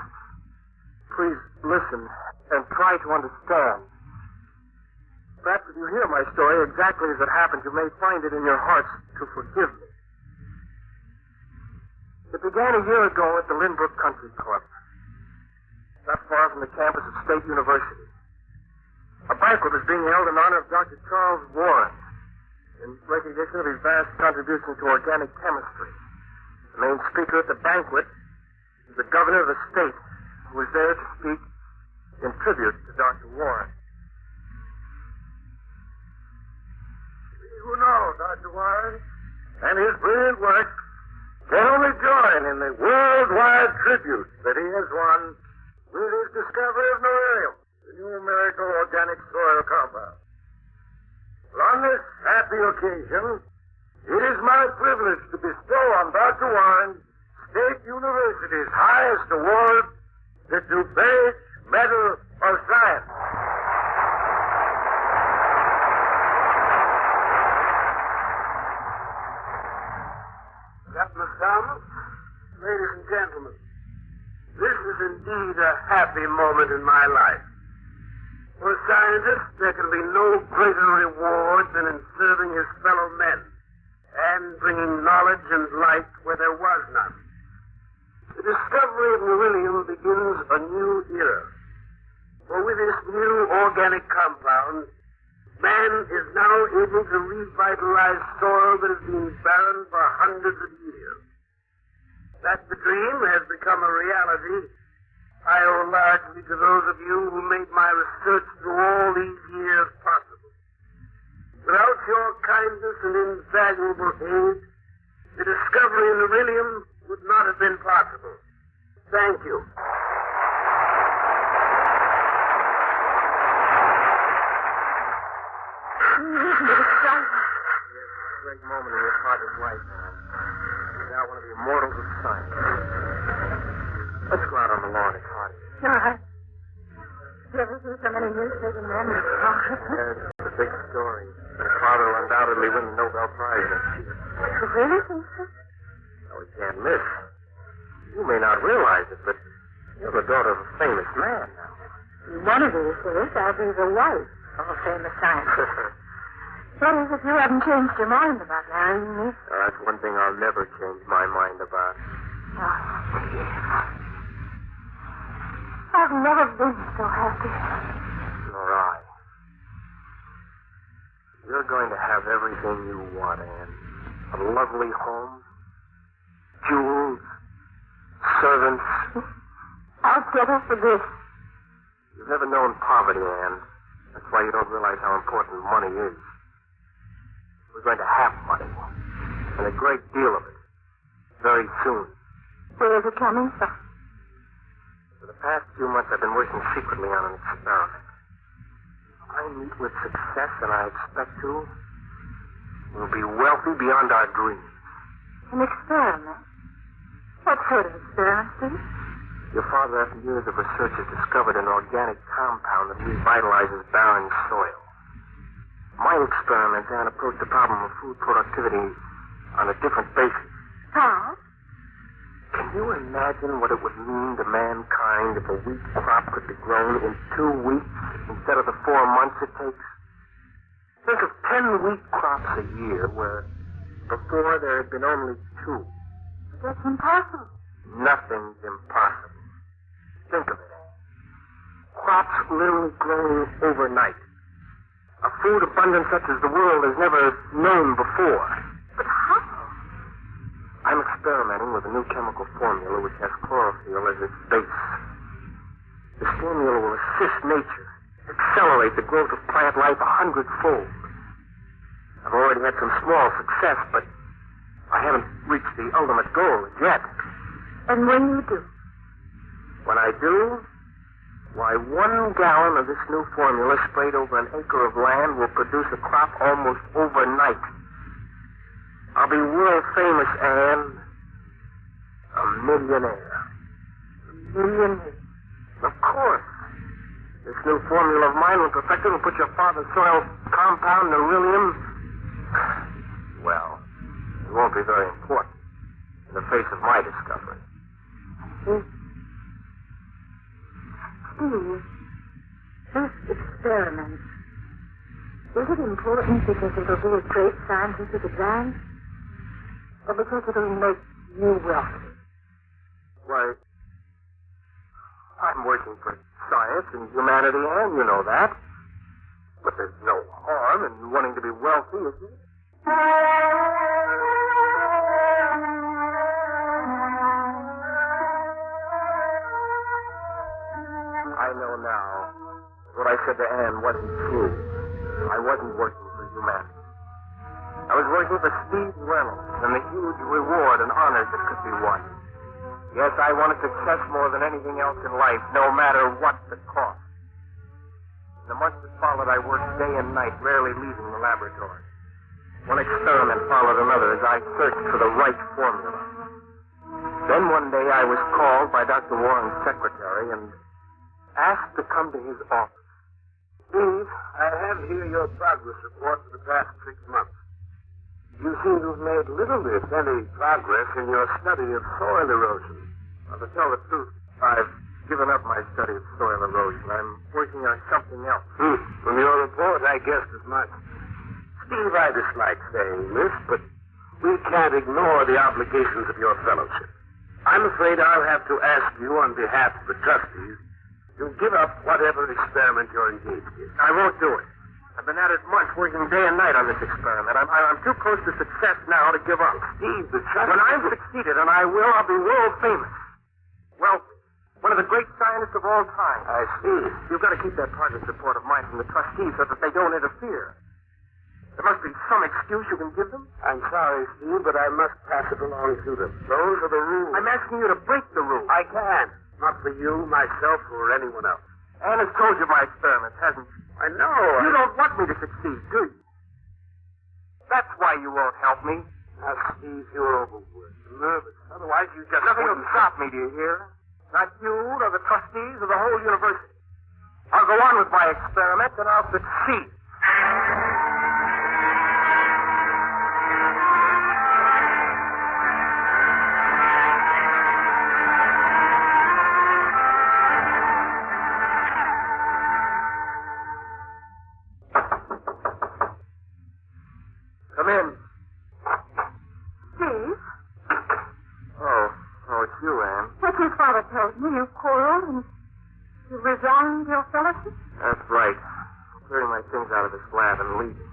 please listen and try to understand. Perhaps if you hear my story exactly as it happened, you may find it in your hearts to forgive me. It began a year ago at the Lynbrook Country Club, not far from the campus of State University. A banquet was being held in honor of Dr. Charles Warren in recognition of his vast contributions to organic chemistry. The main speaker at the banquet was the governor of the state, who was there to speak in tribute to Dr. Warren. You know Dr. Warren and his brilliant work can only join in the worldwide tribute that he has won with his discovery of Norarium, the new miracle organic soil compound. Well, on this happy occasion, it is my privilege to bestow on Dr. Warren State University's highest award, the DuPage Medal of Science. Captain Thomas, ladies and gentlemen, this is indeed a happy moment in my life. For a scientist, there can be no greater reward than in serving his fellow men and bringing knowledge and light where there was none. The discovery of beryllium begins a new era. For with this new organic compound, man is now able to revitalize soil that has been barren for hundreds of years. That the dream has become a reality, I owe largely to those of you who made my research through all these years possible. Without your kindness and invaluable aid, the discovery in beryllium would not have been possible. Thank you. A great moment in your father's life, man. You're now one of the immortals of science. Let's go out on the lawn. It's hot. No, I've never seen so many newspaper men in the car. It's a big story. Your father will undoubtedly win the Nobel Prize next year. You really think so? No, we can't miss. You may not realize it, but you're the daughter of a famous man now. One of these days, I'll be the wife of a famous scientist. That is, if you haven't changed your mind about marrying me. That's one thing I'll never change my mind about. Oh, dear. I've never been so happy. Nor I. You're going to have everything you want, Anne. A lovely home, jewels, servants. I'll settle for this. You've never known poverty, Anne. That's why you don't realize how important money is. We're going to have money, and a great deal of it, very soon. Where is it coming from? For the past few months, I've been working secretly on an experiment. If I meet with success, and I expect to, we'll be wealthy beyond our dreams. An experiment? What sort of experiment, Steve? Your father, after years of research, has discovered an organic compound that revitalizes barren soil. My experiments and approach the problem of food productivity on a different basis. How? Can you imagine what it would mean to mankind if a wheat crop could be grown in 2 weeks instead of the 4 months it takes? Think of 10 wheat crops a year where before there had been only 2. That's impossible. Nothing's impossible. Think of it. Crops literally grown overnight. A food abundance such as the world has never known before. But how? I'm experimenting with a new chemical formula which has chlorophyll as its base. This formula will assist nature, accelerate the growth of plant life 100-fold. I've already had some small success, but I haven't reached the ultimate goal yet. And when you do? When I do, why, 1 gallon of this new formula sprayed over an acre of land will produce a crop almost overnight. I'll be world famous, Anne. A millionaire. A millionaire. Of course. This new formula of mine, when perfected, will put your father's soil compound, beryllium. Well, it won't be very important in the face of my discovery. Steve, this experiment, is it important because it'll be a great scientific advance? Or because it'll make you wealthy? Why, I'm working for science and humanity, and you know that. But there's no harm in wanting to be wealthy, is there? I know now what I said to Anne wasn't true. I wasn't working for humanity. I was working for Steve Reynolds and the huge reward and honors that could be won. Yes, I wanted success more than anything else in life, no matter what the cost. In the months that followed, I worked day and night, rarely leaving the laboratory. One experiment followed another as I searched for the right formula. Then one day I was called by Dr. Warren's secretary and asked to come to his office. Steve, I have here your progress report for the past 6 months. You seem to have made little, if any, progress in your study of soil erosion. Well, to tell the truth, I've given up my study of soil erosion. I'm working on something else. From your report, I guessed as much. Steve, I dislike saying this, but we can't ignore the obligations of your fellowship. I'm afraid I'll have to ask you on behalf of the trustees to give up whatever experiment you're engaged in. I won't do it. I've been at it months, working day and night on this experiment. I'm too close to success now to give up. Steve, the trustees... When I've succeeded, and I will, I'll be world famous. Wealthy. One of the great scientists of all time. I see. You've got to keep that partner support of mine from the trustees so that they don't interfere. There must be some excuse you can give them. I'm sorry, Steve, but I must pass it along to them. Those are the rules. I'm asking you to break the rules. I can. Not for you, myself, or anyone else. Anne has told you my experiments, hasn't she? I know. You don't want me to succeed, do you? That's why you won't help me. Now, Steve, you're overworked. Nervous. Otherwise, you just... Nothing will stop me, do you hear? Not you, nor the trustees, or the whole university. I'll go on with my experiment, and I'll succeed. Come in. Steve? Oh, it's you, Anne. What your father told me, you quarreled and you resigned your fellowship? That's right. I'm clearing my things out of this lab and leaving.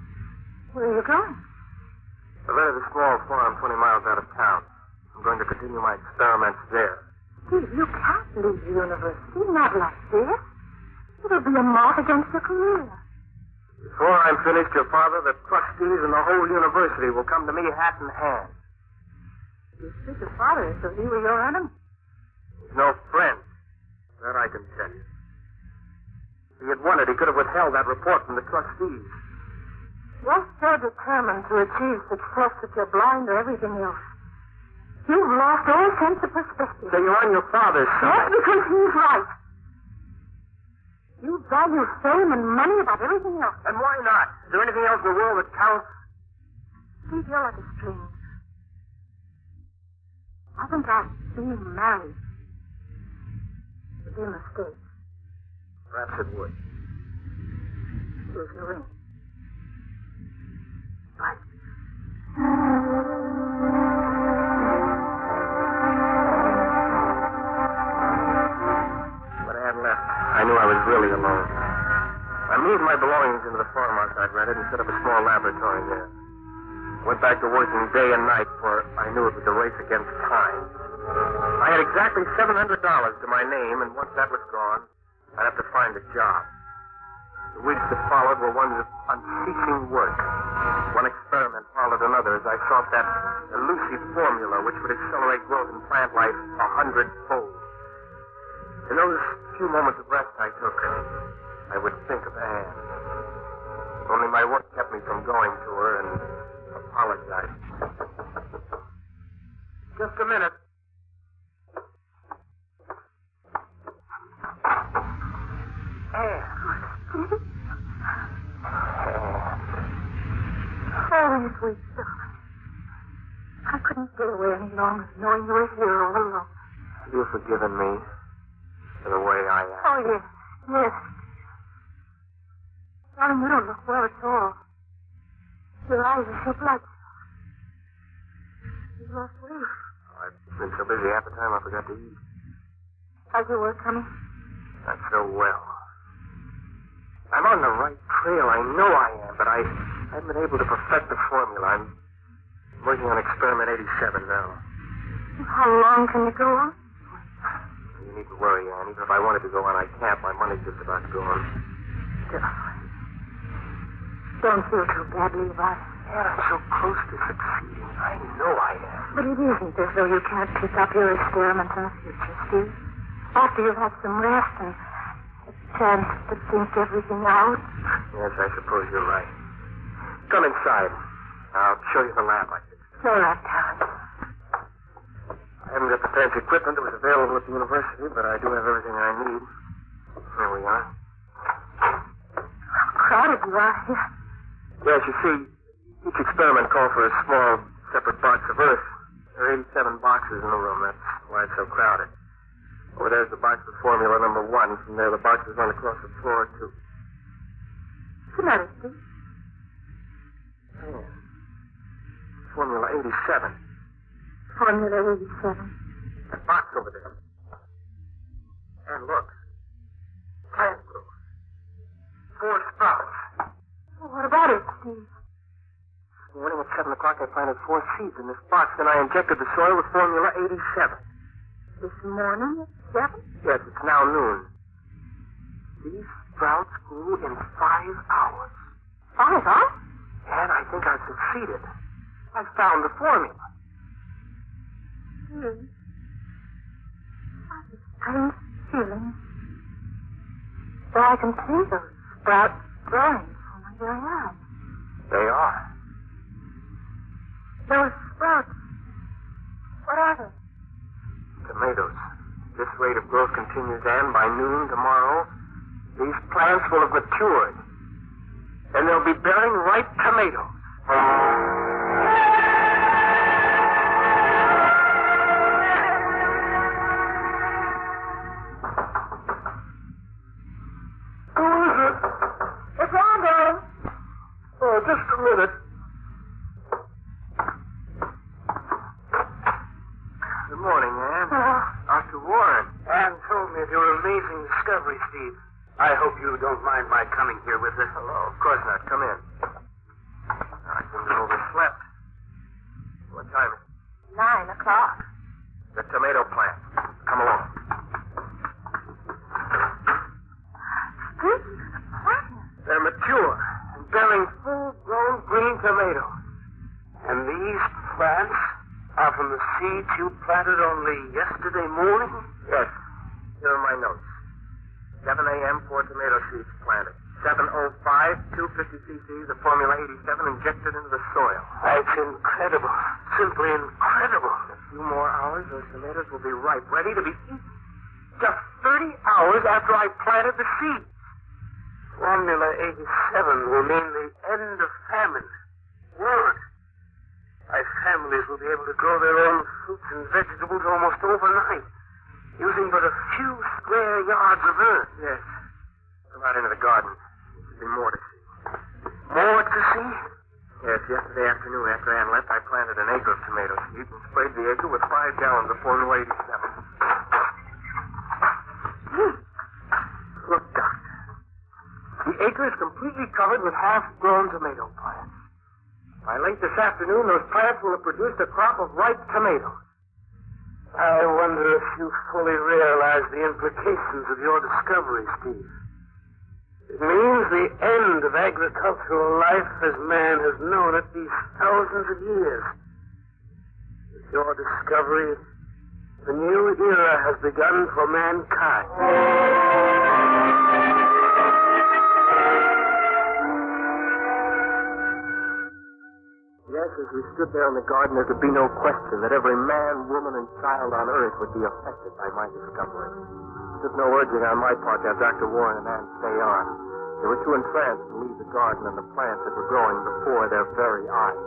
Where are you going? I rented a small farm 20 miles out of town. I'm going to continue my experiments there. Steve, you can't leave the university, not like this. It'll be a mark against your career. Before I'm finished, your father, the trustees, and the whole university will come to me hat in hand. You treat your father as though he were your enemy. He's no friend. That I can tell you. If he had wanted, he could have withheld that report from the trustees. You're so determined to achieve success that you're blind to everything else. You've lost all sense of perspective. So you're on your father's side. Yes, because he's right. You value fame and money above everything else. And why not? Is there anything else in the world that counts? Steve, you're like a stranger. I think our being married would be a mistake. Perhaps it would. Here's your ring. Right. When Ann left, I knew I was really alone. I moved my belongings into the farmhouse I'd rented and set up a small laboratory there. Went back to working day and night, for I knew it was a race against time. I had exactly $700 to my name, and once that was gone, I'd have to find a job. The weeks that followed were ones of unceasing work. One experiment followed another as I sought that elusive formula which would accelerate growth in plant life 100-fold. In those few moments of rest I took, I would think of Anne. Only my work kept me from going to her and apologizing. Just a minute. Oh, you sweet darling. I couldn't stay away any longer knowing you were here all alone. You've forgiven me for the way I am. Oh, yes. Yes. Darling, you don't look well at all. Your eyes are so bloodshot. You lost weight. I've been so busy half the time I forgot to eat. How's your work coming? Not so well. I'm on the right trail, I know I am, but I haven't been able to perfect the formula. I'm working on experiment 87 now. How long can you go on? You needn't worry, Anne. Even if I wanted to go on, I can't. My money's just about gone. Don't feel too badly about it. Anne, I'm so close to succeeding. I know I am. But it isn't as though you can't pick up your experiments in the future, Steve. After you've had some rest and a chance to think everything out. Yes, I suppose you're right. Come inside. I'll show you the lab I did. All right, darling. I haven't got the fancy equipment that was available at the university, but I do have everything I need. Here we are. How crowded you are here. Yes, you see, each experiment called for a small, separate box of Earth. There are 87 boxes in the room. That's why it's so crowded. Over there's the box with formula number 1. From there, the boxes run across the floor, too. What's the matter, Steve? Yeah. Formula 87. Formula 87. That box over there. And look. Plant growth. 4 sprouts. Well, what about it, Steve? This morning at 7 o'clock, I planted 4 seeds in this box. Then I injected the soil with formula 87. This morning at 7? Yes, it's now noon. These sprouts grew in 5 hours. 5 hours? And I think I've succeeded. I found the formula. Steve, I've a strange feeling. Though I can see those sprouts growing before my very eyes. They are. Those sprouts, what are they? Tomatoes. This rate of growth continues, and by noon tomorrow, these plants will have matured. And they'll be bearing ripe tomatoes. Who is it? It's on, darling. Oh, just a minute. Good morning, Anne. Dr. Warren. Anne told me of your amazing discovery, Steve. I hope you don't mind my coming here with us. Hello, of course not. Come in. I seem to have overslept. What time is it? 9 o'clock. The tomato plant. Come along. They're mature and bearing full-grown green tomatoes. And these plants are from the seeds you planted only yesterday morning? Yes. Here are my notes. 7 a.m., 4 tomato seeds planted. 7:05, 250 cc's of formula 87 injected into the soil. That's incredible. Simply incredible. If few more hours, those tomatoes will be ripe, ready to be eaten. Just 30 hours after I planted the seed. Formula 87 will mean the end of famine. Won't. My families will be able to grow their own fruits and vegetables almost overnight, using but a few square yards of earth. Yes. Come out into the garden. There'll be more to see. More to see? Yes, yesterday afternoon after Ann left, I planted an acre of tomato seeds and sprayed the acre with 5 gallons of Formula 87. Look, Doctor. The acre is completely covered with half-grown tomato plants. By late this afternoon, those plants will have produced a crop of ripe tomatoes. I wonder if you fully realize the implications of your discovery, Steve. It means the end of agricultural life as man has known it these thousands of years. With your discovery, the new era has begun for mankind. Yes, as we stood there in the garden, there could be no question that every man, woman, and child on Earth would be affected by my discovery. It took no urging on my part to have Dr. Warren and Ann stay on. They were too entranced to leave the garden and the plants that were growing before their very eyes.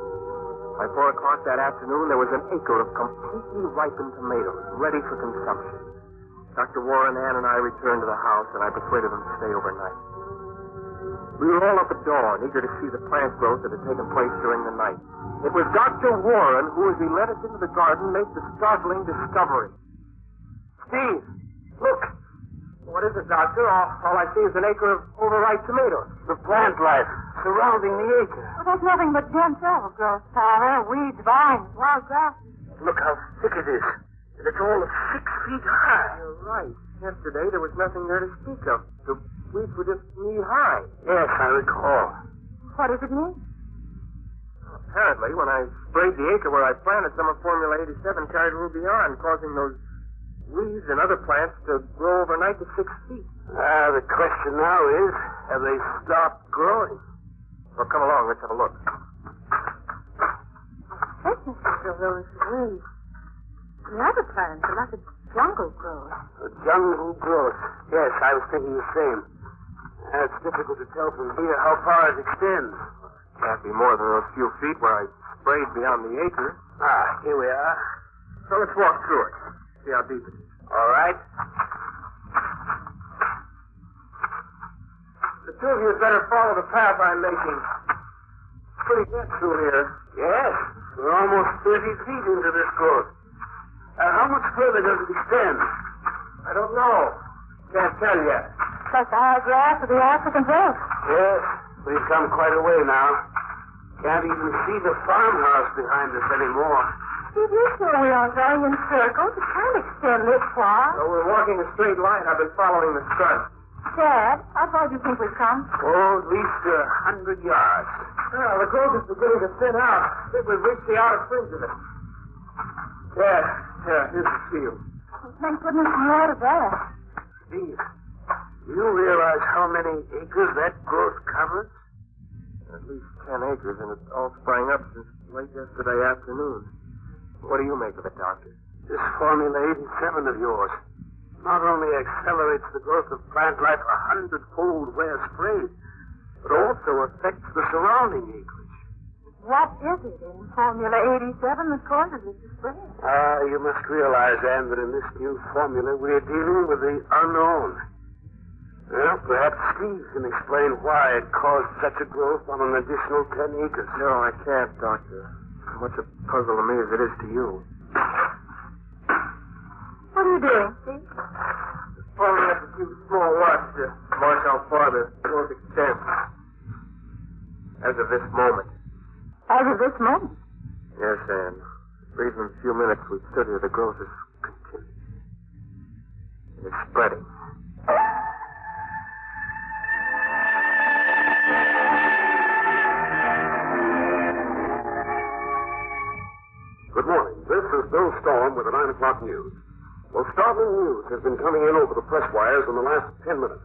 By 4 o'clock that afternoon, there was an acre of completely ripened tomatoes ready for consumption. Dr. Warren, Ann, and I returned to the house, and I persuaded them to stay overnight. We were all up at dawn, eager to see the plant growth that had taken place during the night. It was Dr. Warren who, as he led us into the garden, made the startling discovery. Steve, look. What is it, Doctor? All I see is an acre of overripe tomatoes. The plant life surrounding the acre. Well, there's nothing but dense overgrowth, Father. Weeds, vines, wild grass. Look how thick it is. And it's all of 6 feet high. You're right. Yesterday, there was nothing there to speak of. The weeds were just knee-high. Yes, I recall. What does it mean? Apparently, when I sprayed the acre where I planted, some of Formula 87 carried a little beyond, causing those weeds and other plants to grow overnight to 6 feet. The question now is, have they stopped growing? Well, come along, let's have a look. Thickness of those weeds. The other plants are like a jungle growth. A jungle growth. Yes, I was thinking the same. It's difficult to tell from here how far it extends. Can't be more than those few feet where I sprayed beyond the acre. Here we are. So let's walk through it. See how deep it is. All right. The two of you had better follow the path I'm making. It's pretty wet through here. Yes. We're almost 30 feet into this growth. How much further does it extend? I don't know. Can't tell yet. Like the high grass of the African veldt. Yes. We've come quite a way now. Can't even see the farmhouse behind us anymore. Did you say we aren't going in circles? It can't extend this far. So we're walking a straight line. I've been following the sun. Dad, how far do you think we've come? Oh, at least 100 yards. Well, the growth is beginning to thin out. I think we've reached the outer fringe of it. Yeah, here's the field. Well, thank goodness we're out of that. Steve, do you realize how many acres that growth covers? At least 10 acres, and it all sprang up since late yesterday afternoon. What do you make of it, Doctor? This Formula 87 of yours not only accelerates the growth of plant life 100-fold where sprayed, but also affects the surrounding acreage. What is it in Formula 87 that causes it to spread? You must realize, Anne, that in this new formula we're dealing with the unknown. Well, perhaps Steve can explain why it caused such a growth on an additional 10 acres. No, I can't, Doctor. Much a puzzle to me as it is to you. What are you doing, Steve? Just following up a few small watts to mark how far the growth extends. As of this moment. As of this moment? Yes, Anne. For even a few minutes we've stood here, the growth is continuing. It's spreading. Good morning. This is Bill Storm with the 9 o'clock news. Well, startling news has been coming in over the press wires in the last 10 minutes.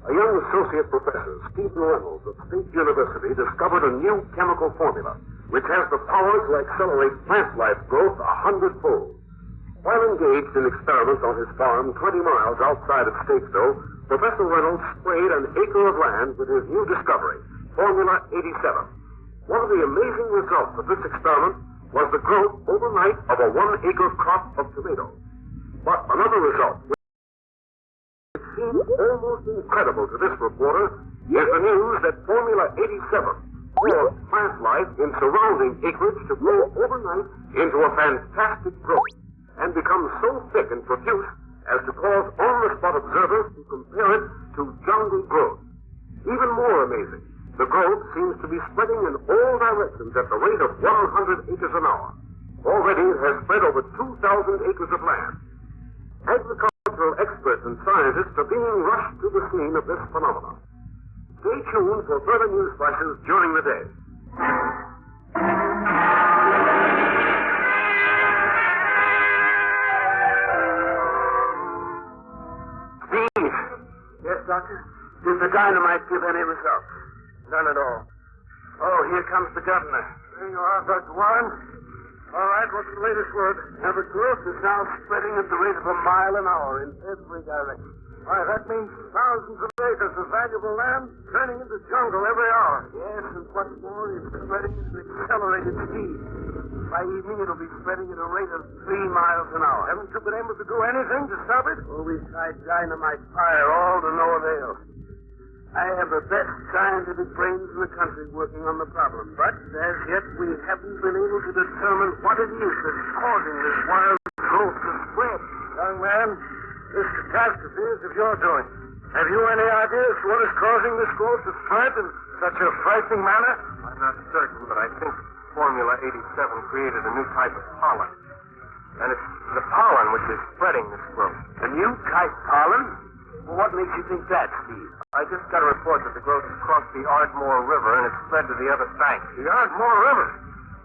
A young associate professor, Stephen Reynolds of State University, discovered a new chemical formula which has the power to accelerate plant life growth 100-fold. While engaged in experiments on his farm 20 miles outside of Statesville, Professor Reynolds sprayed an acre of land with his new discovery, Formula 87. One of the amazing results of this experiment was the growth overnight of a 1-acre crop of tomatoes. But another result, which seemed almost incredible to this reporter, is the news that Formula 87 caused plant life in surrounding acreage to grow overnight into a fantastic growth and become so thick and profuse as to cause on-the-spot observers to compare it to jungle growth. Even more amazing, the growth seems to be spreading in all directions at the rate of 100 acres an hour. Already it has spread over 2,000 acres of land. Agricultural experts and scientists are being rushed to the scene of this phenomenon. Stay tuned for further news flashes during the day. Steve. Yes, Doctor? Did the dynamite give any results? None at all. Oh, here comes the governor. There you are, Dr. Warren. All right, what's the latest word? Now, the growth is now spreading at the rate of a mile an hour in every direction. Why, that means thousands of acres of valuable land turning into jungle every hour. Yes, and what's more, it's spreading at an accelerated speed. By evening, it'll be spreading at a rate of 3 miles an hour. Haven't you been able to do anything to stop it? Oh, we've tried dynamite fire, all to no avail. I have the best scientific brains in the country working on the problem, but as yet we haven't been able to determine what it is that's causing this wild growth to spread. Young man, this catastrophe is of your doing. Have you any idea as to what is causing this growth to spread in such a frightening manner? I'm not certain, but I think Formula 87 created a new type of pollen. And it's the pollen which is spreading this growth. A new type pollen? Well, what makes you think that, Steve? I just got a report that the growth has crossed the Ardmore River and it's spread to the other bank. The Ardmore River?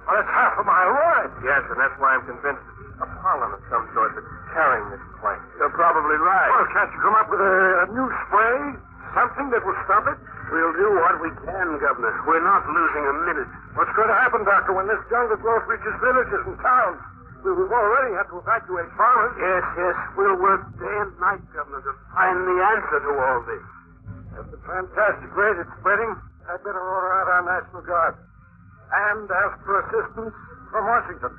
Well, that's half a mile wide. Yes, and that's why I'm convinced it's a pollen of some sort that's carrying this plant. You're probably right. Well, can't you come up with a new spray? Something that will stop it? We'll do what we can, Governor. We're not losing a minute. What's going to happen, Doctor, when this jungle growth reaches villages and towns? We've already had to evacuate farmers. Yes. We'll work day and night, Governor, to find the answer to all this. At the fantastic rate it's spreading, I'd better order out our National Guard. And ask for assistance from Washington.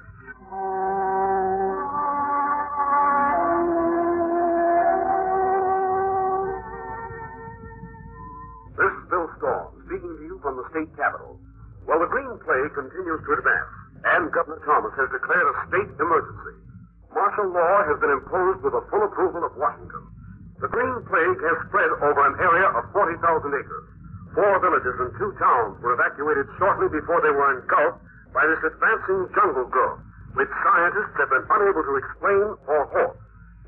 This is Bill Storm, speaking to you from the state capitol. Well, the green plague continues to advance, and Governor Thomas has declared a state emergency. Martial law has been imposed with the full approval of Washington. The green plague has spread over an area of 40,000 acres. 4 villages and 2 towns were evacuated shortly before they were engulfed by this advancing jungle growth, which scientists have been unable to explain or halt.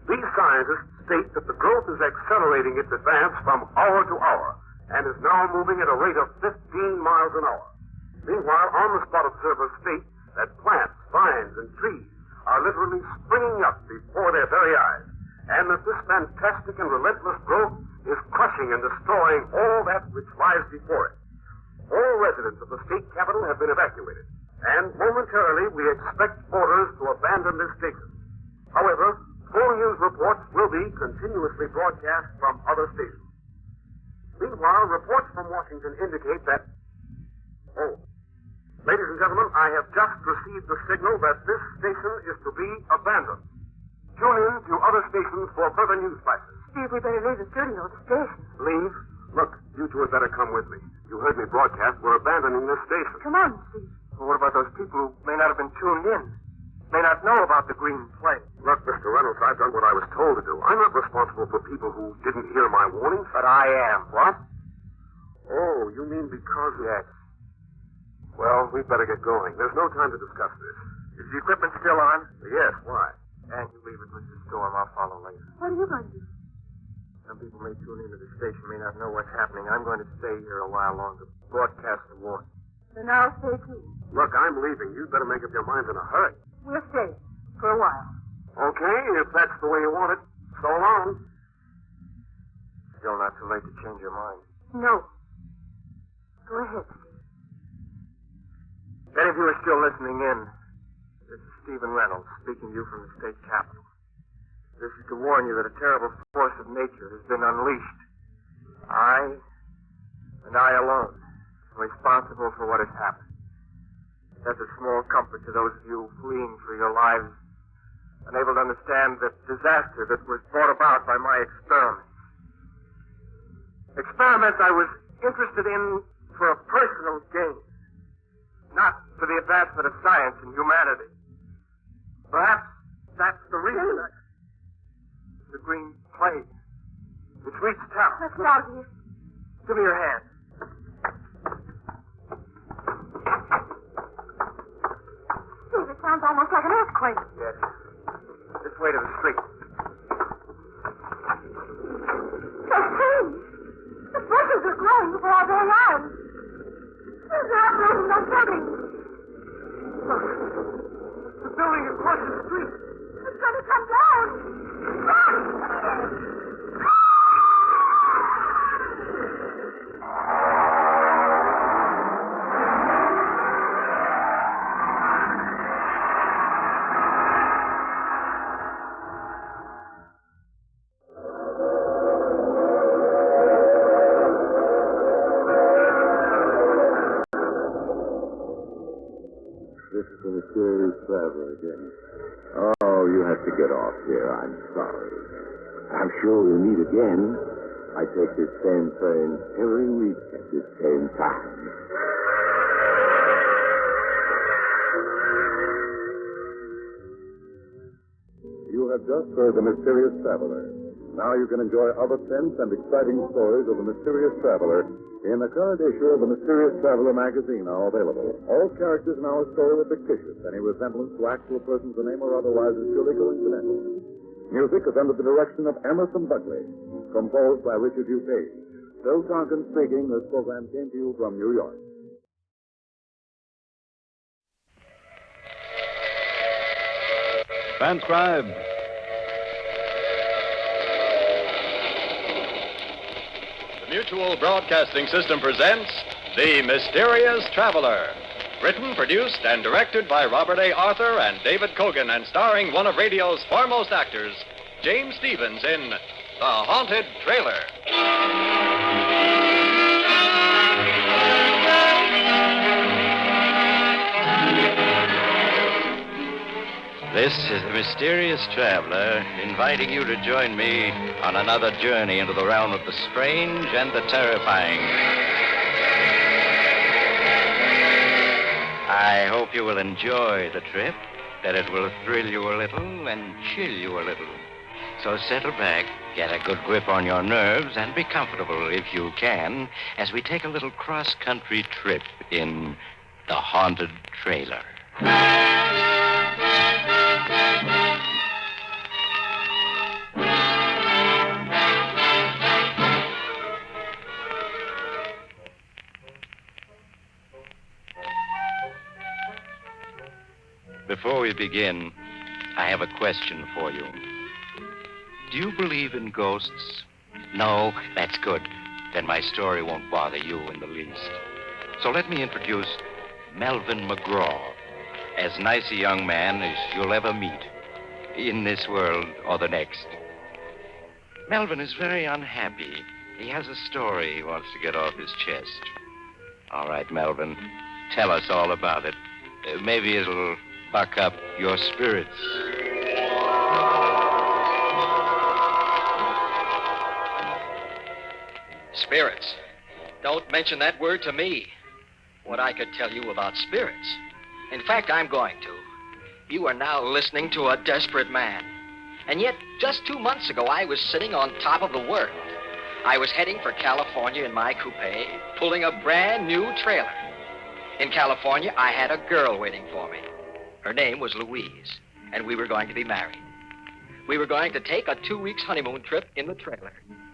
These scientists state that the growth is accelerating its advance from hour to hour and is now moving at a rate of 15 miles an hour. Meanwhile, on-the-spot observers state that plants, vines, and trees are literally springing up before their very eyes, and that this fantastic and relentless growth is crushing and destroying all that which lies before it. All residents of the state capital have been evacuated, and momentarily we expect orders to abandon this station. However, full news reports will be continuously broadcast from other stations. Meanwhile, reports from Washington indicate that... Ladies and gentlemen, I have just received the signal that this station is to be abandoned. Tune in to other stations for further news flashes. Steve, we better leave the studio at the station. Leave? Look, you two had better come with me. You heard me broadcast. We're abandoning this station. Come on, Steve. Well, what about those people who may not have been tuned in? May not know about the green plague? Look, Mr. Reynolds, I've done what I was told to do. I'm not responsible for people who didn't hear my warnings. But I am. What? Oh, you mean because... Yes. Well, we'd better get going. There's no time to discuss this. Is the equipment still on? Yes, why? And you leave it, Mr. Storm. I'll follow later. What are you going to do? Some people may tune into the station, may not know what's happening. I'm going to stay here a while longer, broadcast the warning. Then I'll stay too. Look, I'm leaving. You'd better make up your minds in a hurry. We'll stay for a while. Okay, if that's the way you want it. So long. Still not too late to change your mind. No. Go ahead, Steve. If any of you are still listening in, this is Stephen Reynolds, speaking to you from the state capitol. This is to warn you that a terrible force of nature has been unleashed. I, and I alone, am responsible for what has happened. That's a small comfort to those of you fleeing for your lives, unable to understand the disaster that was brought about by my experiments. Experiments I was interested in for a personal gain, not for the advancement of science and humanity. Perhaps that's the reason. The green plague. It's reached town. Let's get out of here. Give me your hand. Steve, it sounds almost like an earthquake. Yes. This way to the street. So strange. The bushes are growing before our very eyes. They're uprooting those buildings. Look. The building across the street. It's going to come down. This is the mysterious traveler again. Oh, you have to get off here. I'm sorry. I'm sure we'll meet again. I take this same train every week at this same time. You have just heard The Mysterious Traveler. Now you can enjoy other tense and exciting stories of The Mysterious Traveler in the current issue of The Mysterious Traveler magazine, now available. All characters in our story are fictitious. Any resemblance to actual persons, the name or otherwise, is purely coincidental. Music is under the direction of Emerson Buckley, composed by Richard U. Page. Phil Tonkin speaking. This program came to you from New York. Transcribed. The Mutual Broadcasting System presents The Mysterious Traveler. Written, produced, and directed by Robert A. Arthur and David Cogan, and starring one of radio's foremost actors, James Stevens, in The Haunted Trailer. This is the Mysterious Traveler, inviting you to join me on another journey into the realm of the strange and the terrifying. I hope you will enjoy the trip, that it will thrill you a little and chill you a little. So settle back, get a good grip on your nerves, and be comfortable if you can, as we take a little cross-country trip in The Haunted Trailer. Before we begin, I have a question for you. Do you believe in ghosts? No? That's good. Then my story won't bother you in the least. So let me introduce Melvin McGraw, as nice a young man as you'll ever meet, in this world or the next. Melvin is very unhappy. He has a story he wants to get off his chest. All right, Melvin, tell us all about it. Maybe it'll buck up your spirits. Spirits. Don't mention that word to me. What I could tell you about spirits. In fact, I'm going to. You are now listening to a desperate man. And yet, just 2 months ago, I was sitting on top of the world. I was heading for California in my coupe, pulling a brand new trailer. In California, I had a girl waiting for me. Her name was Louise, and we were going to be married. We were going to take a 2 weeks honeymoon trip in the trailer,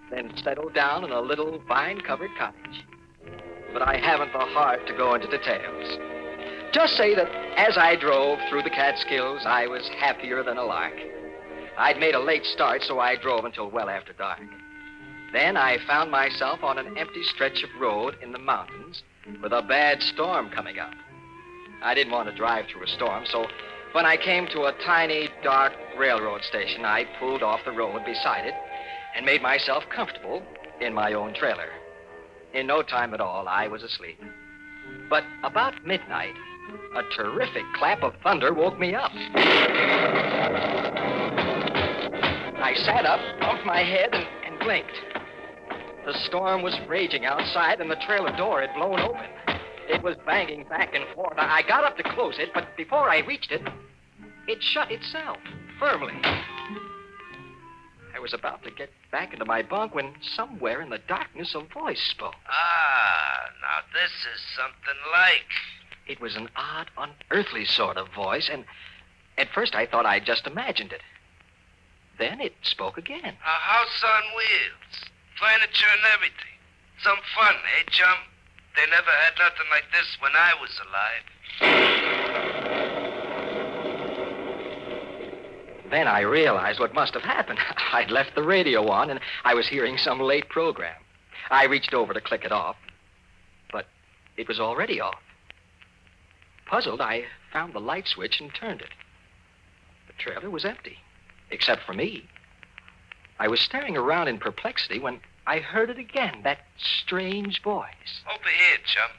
then settle down in a little vine-covered cottage. But I haven't the heart to go into details. Just say that as I drove through the Catskills, I was happier than a lark. I'd made a late start, so I drove until well after dark. Then I found myself on an empty stretch of road in the mountains with a bad storm coming up. I didn't want to drive through a storm, so When I came to a tiny, dark railroad station, I pulled off the road beside it and made myself comfortable in my own trailer. In no time at all, I was asleep. But about midnight, a terrific clap of thunder woke me up. I sat up, bumped my head, and blinked. The storm was raging outside, and the trailer door had blown open. It was banging back and forth. I got up to close it, but before I reached it, it shut itself, firmly. I was about to get back into my bunk when somewhere in the darkness a voice spoke. Ah, now this is something like. It was an odd, unearthly sort of voice, and at first I thought I'd just imagined it. Then it spoke again. A house on wheels, furniture and everything. Some fun, eh, chum? They never had nothing like this when I was alive. Then I realized what must have happened. I'd left the radio on, and I was hearing some late program. I reached over to click it off, but it was already off. Puzzled, I found the light switch and turned it. The trailer was empty, except for me. I was staring around in perplexity when I heard it again, that strange voice. Over here, chum,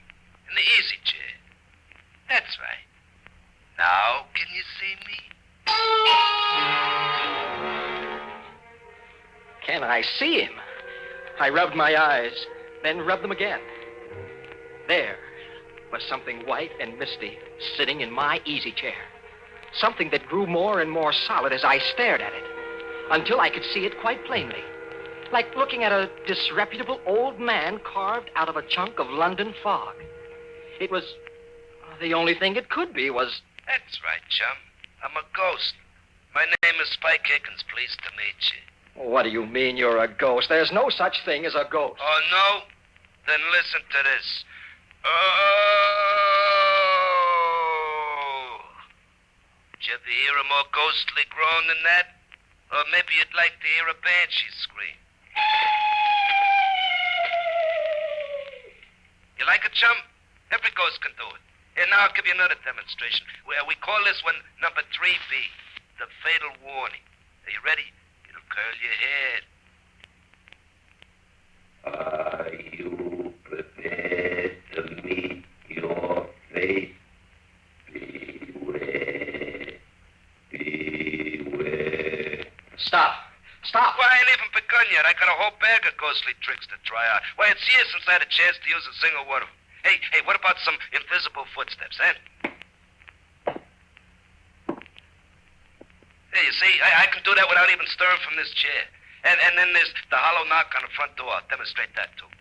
in the easy chair. That's right. Now, can you see me? Can I see him? I rubbed my eyes, then rubbed them again. There was something white and misty sitting in my easy chair. Something that grew more and more solid as I stared at it, until I could see it quite plainly. Like looking at a disreputable old man carved out of a chunk of London fog. It was... the only thing it could be was... That's right, chum. I'm a ghost. My name is Spike Higgins. Pleased to meet you. What do you mean you're a ghost? There's no such thing as a ghost. Oh, no? Then listen to this. Oh! Did you ever hear a more ghostly groan than that? Or maybe you'd like to hear a banshee scream. You like it, chum? Every ghost can do it. Here, now I'll give you another demonstration. We call this one number 3B, the fatal warning. Are you ready? It'll curl your hair. Are you prepared to meet your fate? Beware. Beware. Stop. Stop. Well, I ain't even begun yet. I got a whole bag of ghostly tricks to try out. Why, it's years since I had a chance to use a single one of them. Hey, what about some invisible footsteps, eh? Hey, you see, I can do that without even stirring from this chair. And then there's the hollow knock on the front door. I'll demonstrate that, too.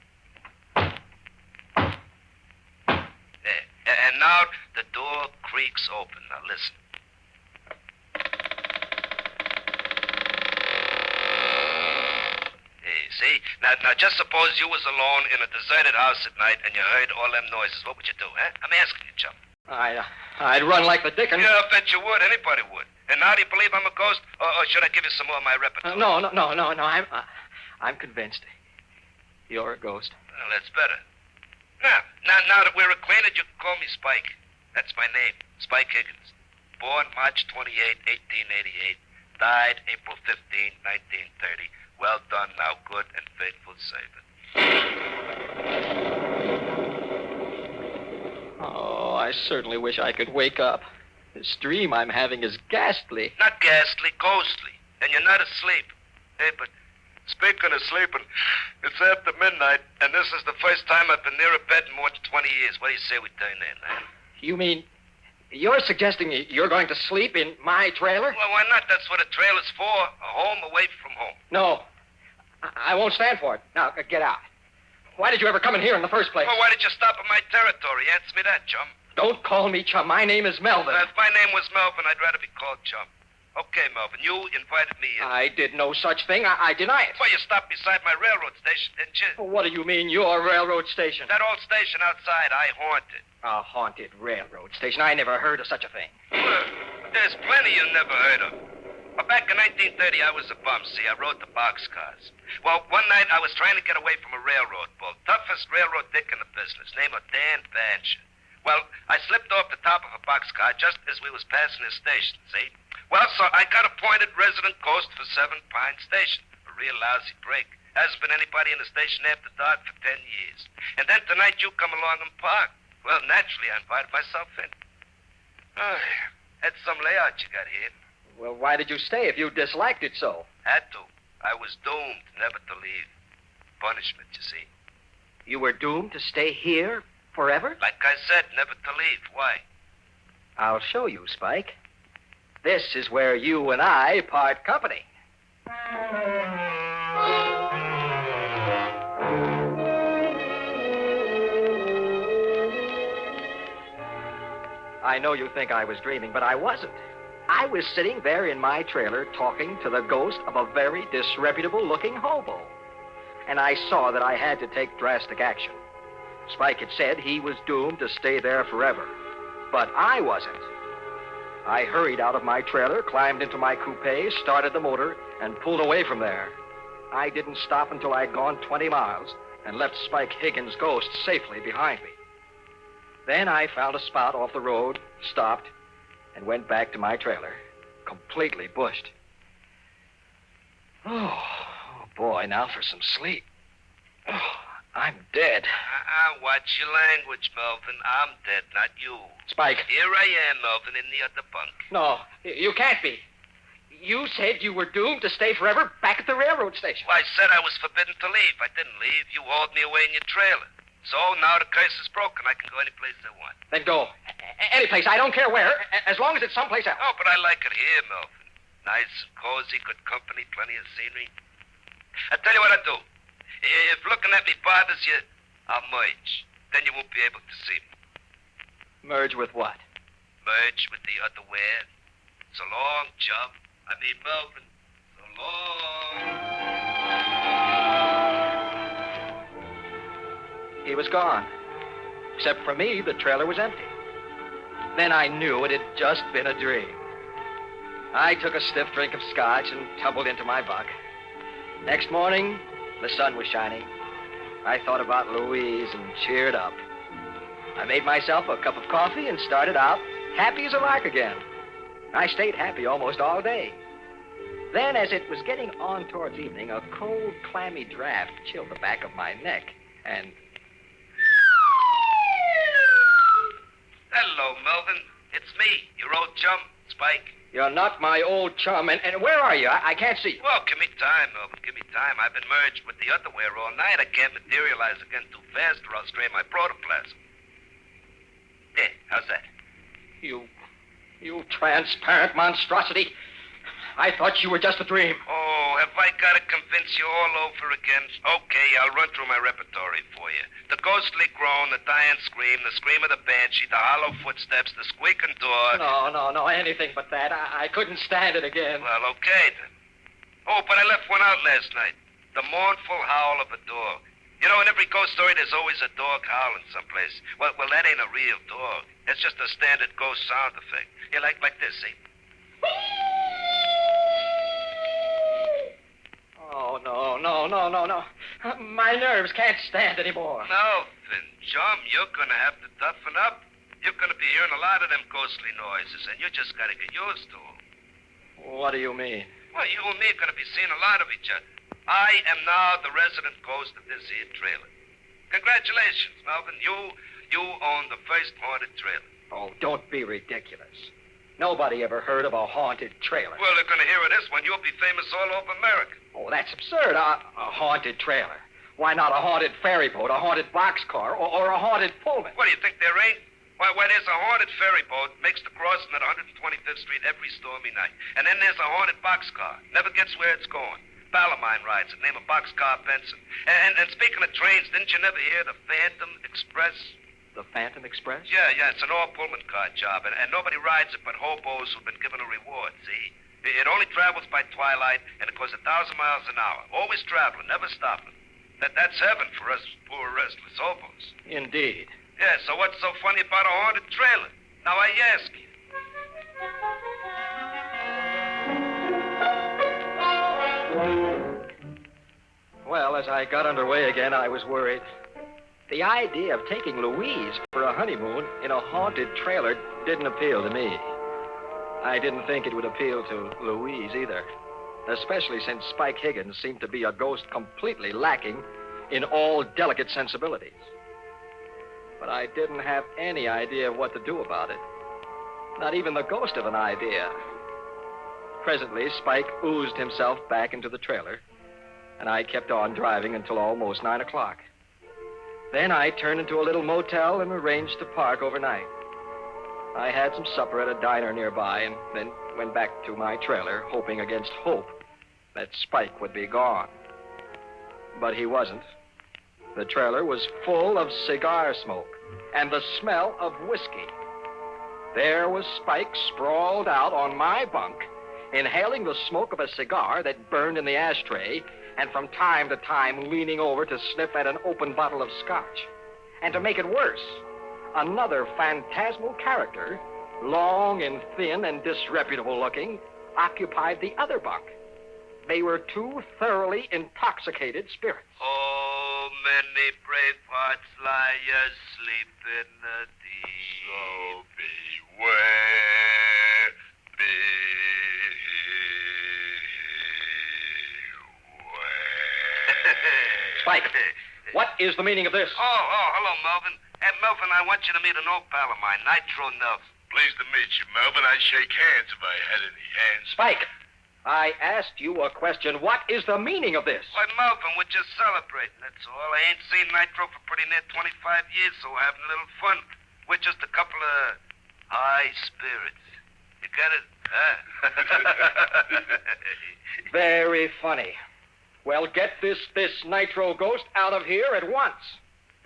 There. And now the door creaks open. Now, listen. See? Now, just suppose you was alone in a deserted house at night and you heard all them noises. What would you do, huh? I'm asking you, chum. I'd run like the dickens. Yeah, I bet you would. Anybody would. And now do you believe I'm a ghost? Or should I give you some more of my repertoire? No. I'm convinced. You're a ghost. Well, that's better. Now that we're acquainted, you can call me Spike. That's my name, Spike Higgins. Born March 28, 1888. Died April 15, 1930. Well done, now good and faithful servant. Oh, I certainly wish I could wake up. This dream I'm having is ghastly. Not ghastly, ghostly. And you're not asleep. Hey, but speaking of sleeping, it's after midnight, and this is the first time I've been near a bed in more than 20 years. What do you say we turn in, huh? You mean you're suggesting you're going to sleep in my trailer? Well, why not? That's what a trailer's for. A home away from home. No. I won't stand for it. Now, get out. Why did you ever come in here in the first place? Well, why did you stop at my territory? Answer me that, chum. Don't call me chum. My name is Melvin. If my name was Melvin, I'd rather be called chum. Okay, Melvin, you invited me in. I did no such thing. I deny it. Well, you stopped beside my railroad station, didn't you? What do you mean, your railroad station? That old station outside, I haunted. A haunted railroad station? I never heard of such a thing. Well, there's plenty you never heard of. Well, back in 1930, I was a bum, see. I rode the boxcars. Well, one night I was trying to get away from a railroad bull. Toughest railroad dick in the business. Name of Dan Bancher. Well, I slipped off the top of a boxcar just as we was passing his station, see? Well, so I got appointed resident ghost for 7 Pine Station. A real lousy break. Hasn't been anybody in the station after dark for 10 years. And then tonight you come along and park. Well, naturally, I invited myself in. Oh, that's some layout you got here. Well, why did you stay if you disliked it so? Had to. I was doomed never to leave. Punishment, you see. You were doomed to stay here forever? Like I said, never to leave. Why? I'll show you, Spike. This is where you and I part company. I know you think I was dreaming, but I wasn't. I was sitting there in my trailer talking to the ghost of a very disreputable-looking hobo. And I saw that I had to take drastic action. Spike had said he was doomed to stay there forever. But I wasn't. I hurried out of my trailer, climbed into my coupe, started the motor, and pulled away from there. I didn't stop until I'd gone 20 miles and left Spike Higgins' ghost safely behind me. Then I found a spot off the road, stopped, and went back to my trailer, completely bushed. Oh, boy, now for some sleep. Oh, I'm dead. Watch your language, Melvin. I'm dead, not you. Spike. Here I am, Melvin, in the other bunk. No, you can't be. You said you were doomed to stay forever back at the railroad station. Well, I said I was forbidden to leave. I didn't leave. You hauled me away in your trailer. So now the curse is broken. I can go any place I want. Then go. Any place. I don't care where, as long as it's someplace else. Oh, but I like it here, Melvin. Nice and cozy, good company, plenty of scenery. I tell you what I'll do. If looking at me bothers you, I'll merge. Then you won't be able to see me. Merge with what? Merge with the other wear. So long, chum. I mean, Melvin. So long. He was gone. Except for me, the trailer was empty. Then I knew it had just been a dream. I took a stiff drink of scotch and tumbled into my bunk. Next morning, the sun was shining. I thought about Louise and cheered up. I made myself a cup of coffee and started out happy as a lark again. I stayed happy almost all day. Then, as it was getting on towards evening, a cold, clammy draft chilled the back of my neck, and... Hello, Melvin. It's me, your old chum, Spike. You're not my old chum, and where are you? I can't see. Well, give me time, Melvin, give me time. I've been merged with the other wear all night. I can't materialize again too fast or I'll strain my protoplasm. There, how's that? You transparent monstrosity. I thought you were just a dream. Oh, have I got to convince you all over again? Okay, I'll run through my repertory for you. The ghostly groan, the dying scream, the scream of the banshee, the hollow footsteps, the squeaking door. No, anything but that. I couldn't stand it again. Well, okay, then. Oh, but I left one out last night. The mournful howl of a dog. You know, in every ghost story, there's always a dog howling someplace. Well, that ain't a real dog. It's just a standard ghost sound effect. Yeah, like this, see? Oh, no. My nerves can't stand anymore. Melvin, chum, you're going to have to toughen up. You're going to be hearing a lot of them ghostly noises, and you just got to get used to them. What do you mean? Well, you and me are going to be seeing a lot of each other. I am now the resident ghost of this here trailer. Congratulations, Melvin. You own the first haunted trailer. Oh, don't be ridiculous. Nobody ever heard of a haunted trailer. Well, they're going to hear of this one. You'll be famous all over America. Oh, that's absurd. A haunted trailer. Why not a haunted ferry boat, a haunted boxcar, or a haunted Pullman? What, do you think there ain't? Why, there's a haunted ferry boat, makes the crossing at 125th Street every stormy night. And then there's a haunted boxcar. Never gets where it's going. Pal of mine rides it, name of Boxcar Benson. And speaking of trains, didn't you never hear the Phantom Express? The Phantom Express? Yeah, it's an all-Pullman car job, and nobody rides it but hobos who've been given a reward, see? It only travels by twilight, and it goes 1,000 miles an hour. Always traveling, never stopping. That's heaven for us poor restless hobos. Indeed. Yeah, so what's so funny about a haunted trailer? Now I ask you. Well, as I got underway again, I was worried. The idea of taking Louise for a honeymoon in a haunted trailer didn't appeal to me. I didn't think it would appeal to Louise either, especially since Spike Higgins seemed to be a ghost completely lacking in all delicate sensibilities. But I didn't have any idea of what to do about it. Not even the ghost of an idea. Presently, Spike oozed himself back into the trailer, and I kept on driving until almost 9 o'clock. Then I turned into a little motel and arranged to park overnight. I had some supper at a diner nearby and then went back to my trailer, hoping against hope that Spike would be gone. But he wasn't. The trailer was full of cigar smoke and the smell of whiskey. There was Spike sprawled out on my bunk, inhaling the smoke of a cigar that burned in the ashtray, and from time to time leaning over to sniff at an open bottle of scotch. And to make it worse, another phantasmal character, long and thin and disreputable looking, occupied the other bunk. They were two thoroughly intoxicated spirits. Oh, many brave hearts lie asleep in the deep. So beware, Spike, what is the meaning of this? Oh, hello, Melvin. Hey, Melvin, I want you to meet an old pal of mine, Nitro Nelson. Pleased to meet you, Melvin. I'd shake hands if I had any hands. Spike, I asked you a question. What is the meaning of this? Why, Melvin, we're just celebrating, that's all. I ain't seen Nitro for pretty near 25 years, so we're having a little fun. We're just a couple of high spirits. You get it? Huh? Very funny. Well, get this Nitro ghost out of here at once.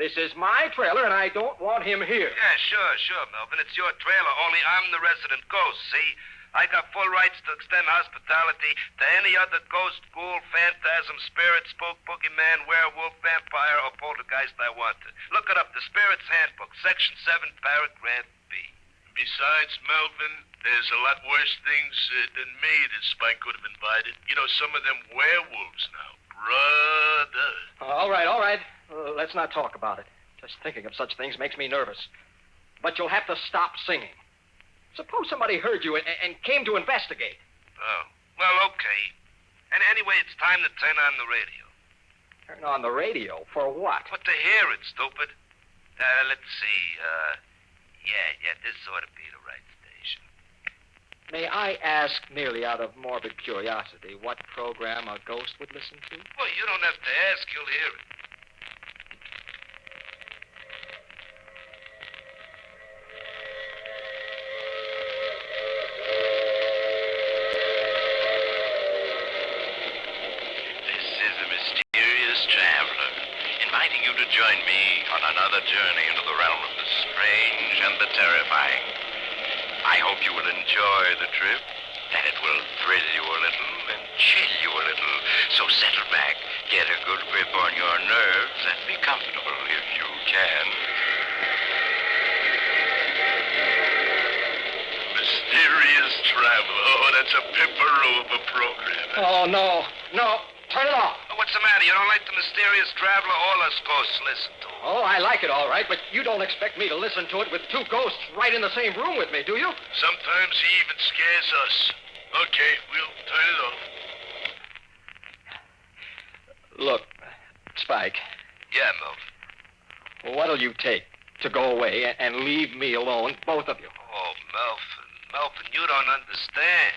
This is my trailer, and I don't want him here. Yeah, sure, Melvin. It's your trailer, only I'm the resident ghost, see? I got full rights to extend hospitality to any other ghost, ghoul, phantasm, spirit, spook, boogeyman, werewolf, vampire, or poltergeist I want to. Look it up, the Spirit's Handbook, Section 7, Paragraph B. Besides, Melvin, there's a lot worse things than me that Spike could have invited. You know, some of them werewolves now. Brother. All right. Let's not talk about it. Just thinking of such things makes me nervous. But you'll have to stop singing. Suppose somebody heard you and came to investigate. Oh, well, okay. And anyway, it's time to turn on the radio. Turn on the radio? For what? But to hear it, stupid. Let's see. Yeah, this ought to be the right station. May I ask, merely out of morbid curiosity, what program a ghost would listen to? Well, you don't have to ask. You'll hear it. This is the Mysterious Traveler, inviting you to join me on another journey into the realm of the strange and the terrifying. I hope you will enjoy the trip, that it will thrill you a little and chill you a little. So settle back, get a good grip on your nerves, and be comfortable if you can. Mysterious Traveler. Oh, that's a pipperoo of a program. Oh, no. Turn it off. What's the matter? You don't like the Mysterious Traveler? All us ghosts listen to it. Oh, I like it all right, but you don't expect me to listen to it with two ghosts right in the same room with me, do you? Sometimes he even scares us. Okay, we'll turn it off. Look, Spike. Yeah, Melvin. What'll you take to go away and leave me alone, both of you? Oh, Melvin, you don't understand.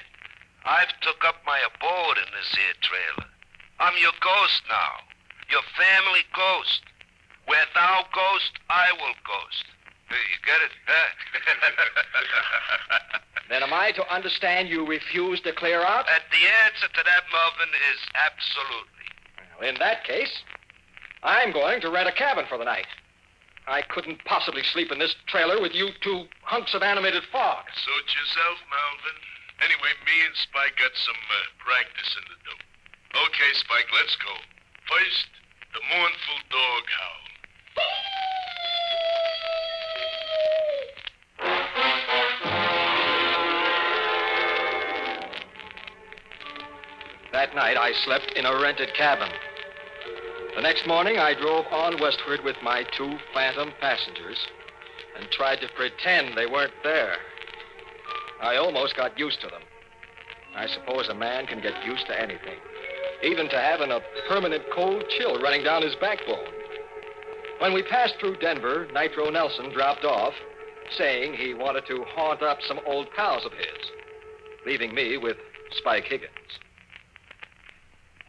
I've took up my abode in this here trailer. I'm your ghost now. Your family ghost. Where thou ghost, I will ghost. Hey, you get it, huh? Then am I to understand you refuse to clear out? The answer to that, Melvin, is absolutely. Well, in that case, I'm going to rent a cabin for the night. I couldn't possibly sleep in this trailer with you two hunks of animated fog. Suit yourself, Melvin. Anyway, me and Spike got some practice in the dope. Okay, Spike, let's go. First, the mournful dog howl. That night, I slept in a rented cabin. The next morning, I drove on westward with my 2 phantom passengers and tried to pretend they weren't there. I almost got used to them. I suppose a man can get used to anything, even to having a permanent cold chill running down his backbone. When we passed through Denver, Nitro Nelson dropped off, saying he wanted to haunt up some old pals of his, leaving me with Spike Higgins.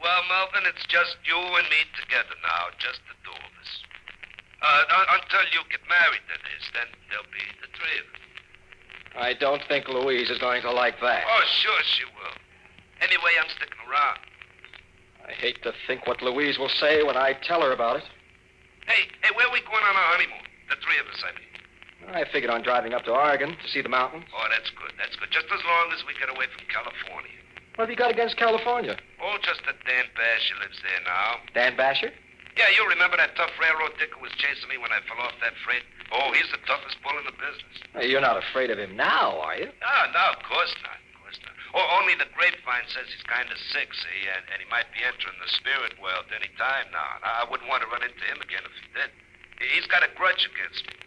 Well, Melvin, it's just you and me together now, just the 2 of us. Until you get married, that is, then there'll be the 3 of us. I don't think Louise is going to like that. Oh, sure she will. Anyway, I'm sticking around. I hate to think what Louise will say when I tell her about it. Hey, where are we going on our honeymoon? The 3 of us, I mean. I figured on driving up to Oregon to see the mountains. Oh, that's good. Just as long as we get away from California. What have you got against California? Oh, just that Dan Basher lives there now. Dan Basher? Yeah, you remember that tough railroad dicker who was chasing me when I fell off that freight? Oh, he's the toughest bull in the business. You're not afraid of him now, are you? No, of course not. Oh, only the grapevine says he's kind of sick, see, and he might be entering the spirit world any time now. And I wouldn't want to run into him again if he did. He's got a grudge against me.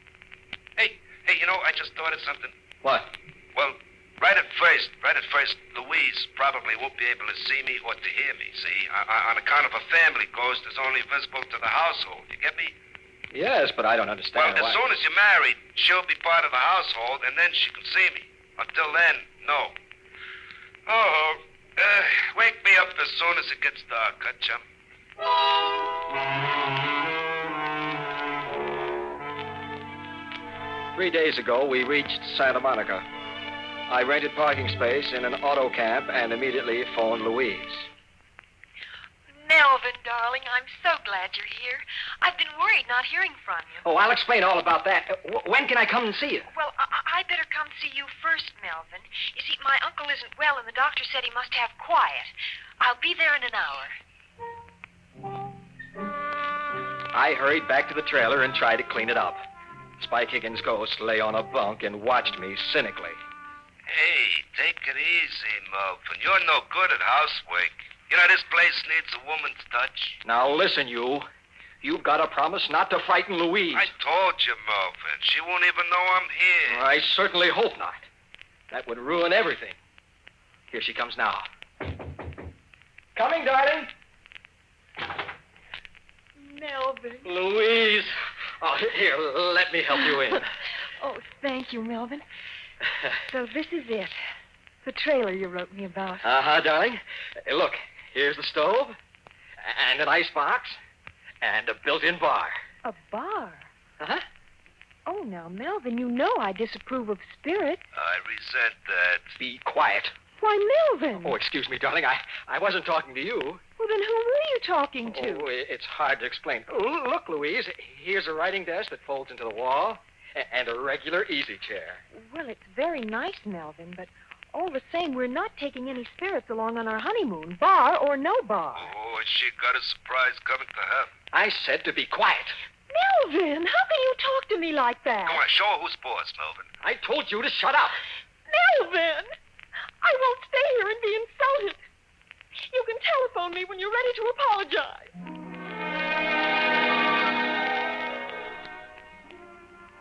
Hey, I just thought of something. What? Well, right at first, Louise probably won't be able to see me or to hear me, see? On account of a family ghost is only visible to the household. You get me? Yes, but I don't understand Well, as soon as you're married, she'll be part of the household, and then she can see me. Until then, no. Oh, wake me up as soon as it gets dark, huh, chum? 3 days ago, we reached Santa Monica. I rented parking space in an auto camp and immediately phoned Louise. Melvin, darling, I'm so glad you're here. I've been worried not hearing from you. Oh, I'll explain all about that. When can I come and see you? Well, I'd better come see you first, Melvin. You see, my uncle isn't well, and the doctor said he must have quiet. I'll be there in an hour. I hurried back to the trailer and tried to clean it up. Spike Higgins' ghost lay on a bunk and watched me cynically. Hey, take it easy, Melvin. You're no good at housework. You know, this place needs a woman's touch. Now, listen, you. You've got to promise not to frighten Louise. I told you, Melvin. She won't even know I'm here. I certainly hope not. That would ruin everything. Here she comes now. Coming, darling. Melvin. Louise. Oh, here, let me help you in. Oh, thank you, Melvin. So this is it. The trailer you wrote me about. Uh-huh, darling. Look, here's the stove, and an icebox, and a built-in bar. A bar? Uh-huh. Oh, now, Melvin, you know I disapprove of spirits. I resent that. Be quiet. Why, Melvin. Oh, excuse me, darling. I wasn't talking to you. Well, then who were you talking to? Oh, it's hard to explain. Look, Louise, here's a writing desk that folds into the wall, and a regular easy chair. Well, it's very nice, Melvin, but all the same, we're not taking any spirits along on our honeymoon, bar or no bar. Oh, she got a surprise coming to her. I said to be quiet. Melvin, how can you talk to me like that? Come on, show her who's boss, Melvin. I told you to shut up. Melvin! I won't stay here and be insulted. You can telephone me when you're ready to apologize.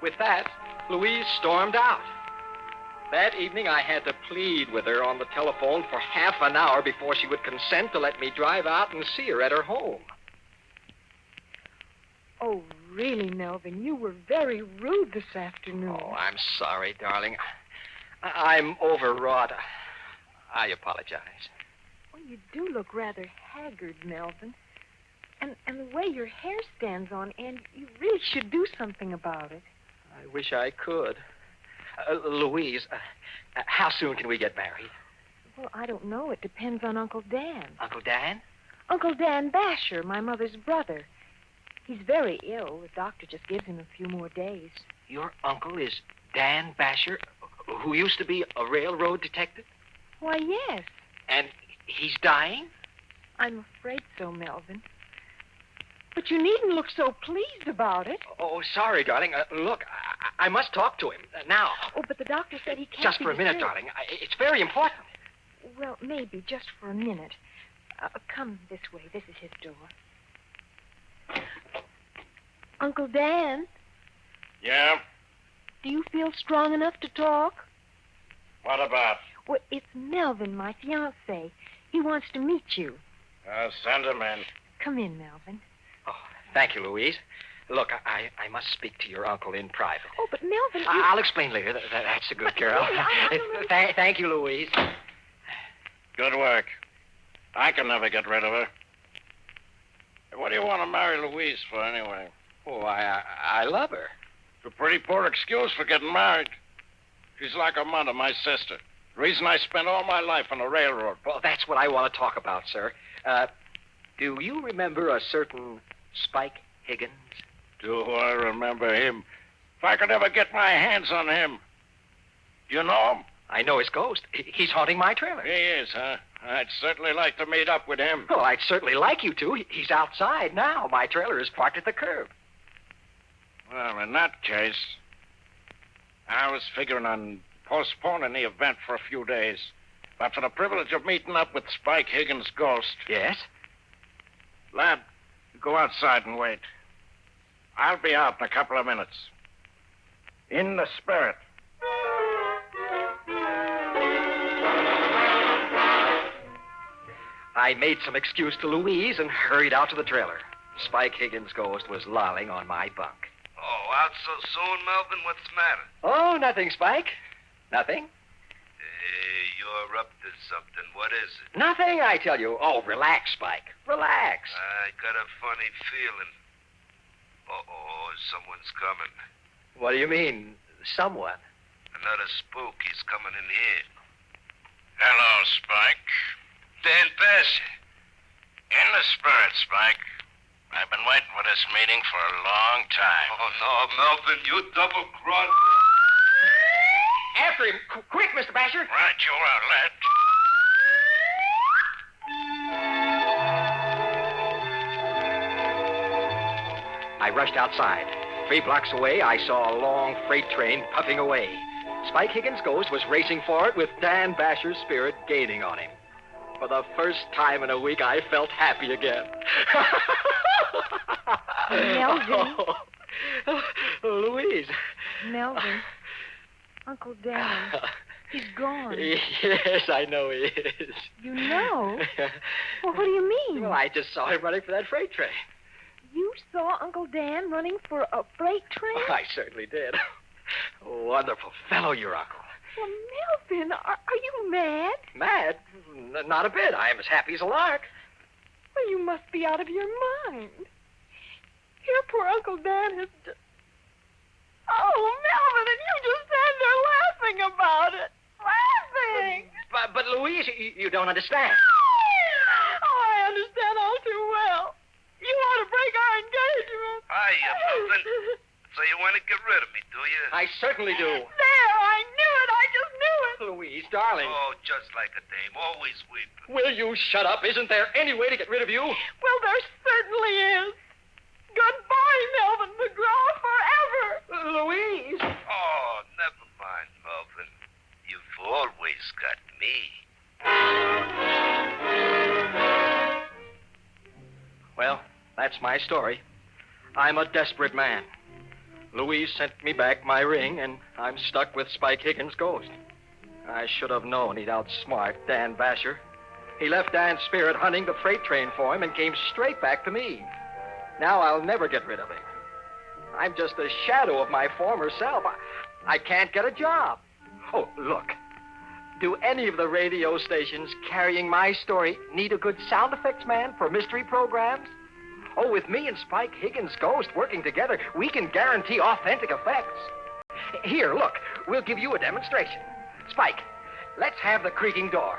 With that, Louise stormed out. That evening, I had to plead with her on the telephone for half an hour before she would consent to let me drive out and see her at her home. Oh, really, Melvin, you were very rude this afternoon. Oh, I'm sorry, darling. I'm overwrought. I apologize. Well, you do look rather haggard, Melvin. And the way your hair stands on end, you really should do something about it. I wish I could. Louise, how soon can we get married? Well, I don't know. It depends on Uncle Dan. Uncle Dan? Uncle Dan Basher, my mother's brother. He's very ill. The doctor just gives him a few more days. Your uncle is Dan Basher, who used to be a railroad detective? Why, yes. And he's dying? I'm afraid so, Melvin. But you needn't look so pleased about it. Oh, sorry, darling. Look, I must talk to him now. Oh, but the doctor said he can't. Just for a minute, darling. It's very important. Well, maybe just for a minute. Come this way. This is his door. Uncle Dan, Yeah? do you feel strong enough to talk? What about? Well, it's Melvin, my fiancé. He wants to meet you. Send him in. Come in, Melvin. Thank you, Louise. Look, I must speak to your uncle in private. Oh, but Melvin, I'll explain later. That's a good girl. Thank you, Louise. Good work. I can never get rid of her. What do you want to marry Louise for, anyway? Oh, I love her. It's a pretty poor excuse for getting married. She's like a mother, my sister. The reason I spent all my life on the railroad. Well, that's what I want to talk about, sir. Do you remember a certain Spike Higgins? Do I remember him? If I could ever get my hands on him. Do you know him? I know his ghost. He's haunting my trailer. He is, huh? I'd certainly like to meet up with him. Well, I'd certainly like you to. He's outside now. My trailer is parked at the curb. Well, in that case, I was figuring on postponing the event for a few days. But for the privilege of meeting up with Spike Higgins' ghost. Yes? Lad, go outside and wait. I'll be out in a couple of minutes. In the spirit. I made some excuse to Louise and hurried out to the trailer. Spike Higgins' ghost was lolling on my bunk. Oh, out so soon, Melvin? What's the matter? Oh, nothing, Spike. Nothing. You're up to something. What is it? Nothing, I tell you. Oh, relax, Spike. Relax. I got a funny feeling. Uh-oh, someone's coming. What do you mean, someone? Another spook. He's coming in here. Hello, Spike. Dan Basher. In the spirit, Spike. I've been waiting for this meeting for a long time. Oh, no, Melvin, you double-crossed. After him. Quick, Mr. Basher. Right, you are, lad. I rushed outside. 3 blocks away, I saw a long freight train puffing away. Spike Higgins' ghost was racing for it with Dan Basher's spirit gaining on him. For the first time in a week, I felt happy again. Melvin. Louise. Melvin. Uncle Dan. He's gone. Yes, I know he is. You know? Well, what do you mean? Well, I just saw him running for that freight train. You saw Uncle Dan running for a freight train? Oh, I certainly did. Wonderful fellow, your uncle. Well, Melvin, are you mad? Mad? Not a bit. I am as happy as a lark. Well, you must be out of your mind. Here, poor Uncle Dan has just... Oh, Melvin, and you just stand there laughing about it. Laughing! But Louise, you don't understand. Oh, I understand all too well. You want to break our engagement. Hiya, Melvin. So you want to get rid of me, do you? I certainly do. There, I knew it. I just knew it. Louise, darling. Oh, just like a dame, always weeping. Will you shut up? Isn't there any way to get rid of you? Well, there certainly is. Goodbye, Melvin McGraw, forever. Louise. Oh, never mind, Melvin. You've always got me. Well, that's my story. I'm a desperate man. Louise sent me back my ring, and I'm stuck with Spike Higgins' ghost. I should have known he'd outsmart Dan Basher. He left Dan's spirit hunting the freight train for him and came straight back to me. Now I'll never get rid of him. I'm just a shadow of my former self. I can't get a job. Oh, look. Do any of the radio stations carrying my story need a good sound effects man for mystery programs? Oh, with me and Spike Higgins' ghost working together, we can guarantee authentic effects. Here, look. We'll give you a demonstration. Spike, let's have the creaking door.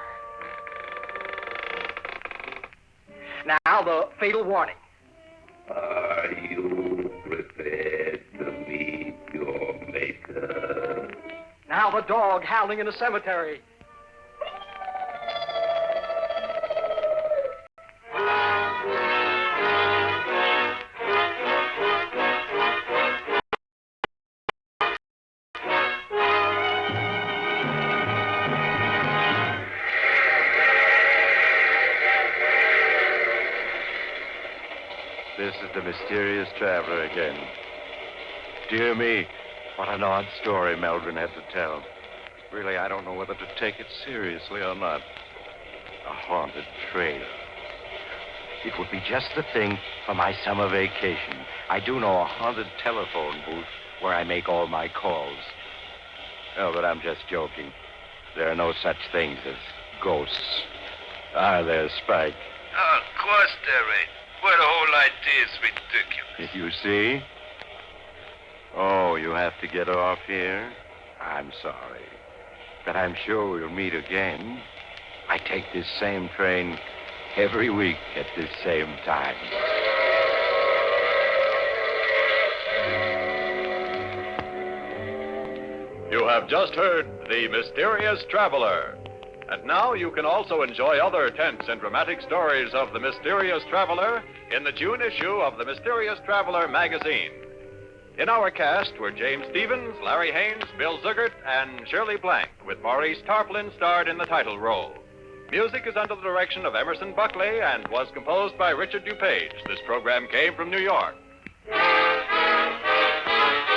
Now, the fatal warning. Are you prepared to meet your maker? Now, the dog howling in the cemetery. This is the mysterious traveler again. Dear me, what an odd story Meldrin had to tell. Really, I don't know whether to take it seriously or not. A haunted trail. It would be just the thing for my summer vacation. I do know a haunted telephone booth where I make all my calls. Oh, but I'm just joking. There are no such things as ghosts. Are there, Spike? Oh, of course there ain't. Well, the whole idea is ridiculous. You see? Oh, you have to get off here? I'm sorry. But I'm sure we'll meet again. I take this same train every week at this same time. You have just heard The Mysterious Traveler. And now you can also enjoy other tense and dramatic stories of The Mysterious Traveler in the June issue of The Mysterious Traveler magazine. In our cast were James Stevens, Larry Haynes, Bill Zugert, and Shirley Blank, with Maurice Tarplin starred in the title role. Music is under the direction of Emerson Buckley and was composed by Richard DuPage. This program came from New York.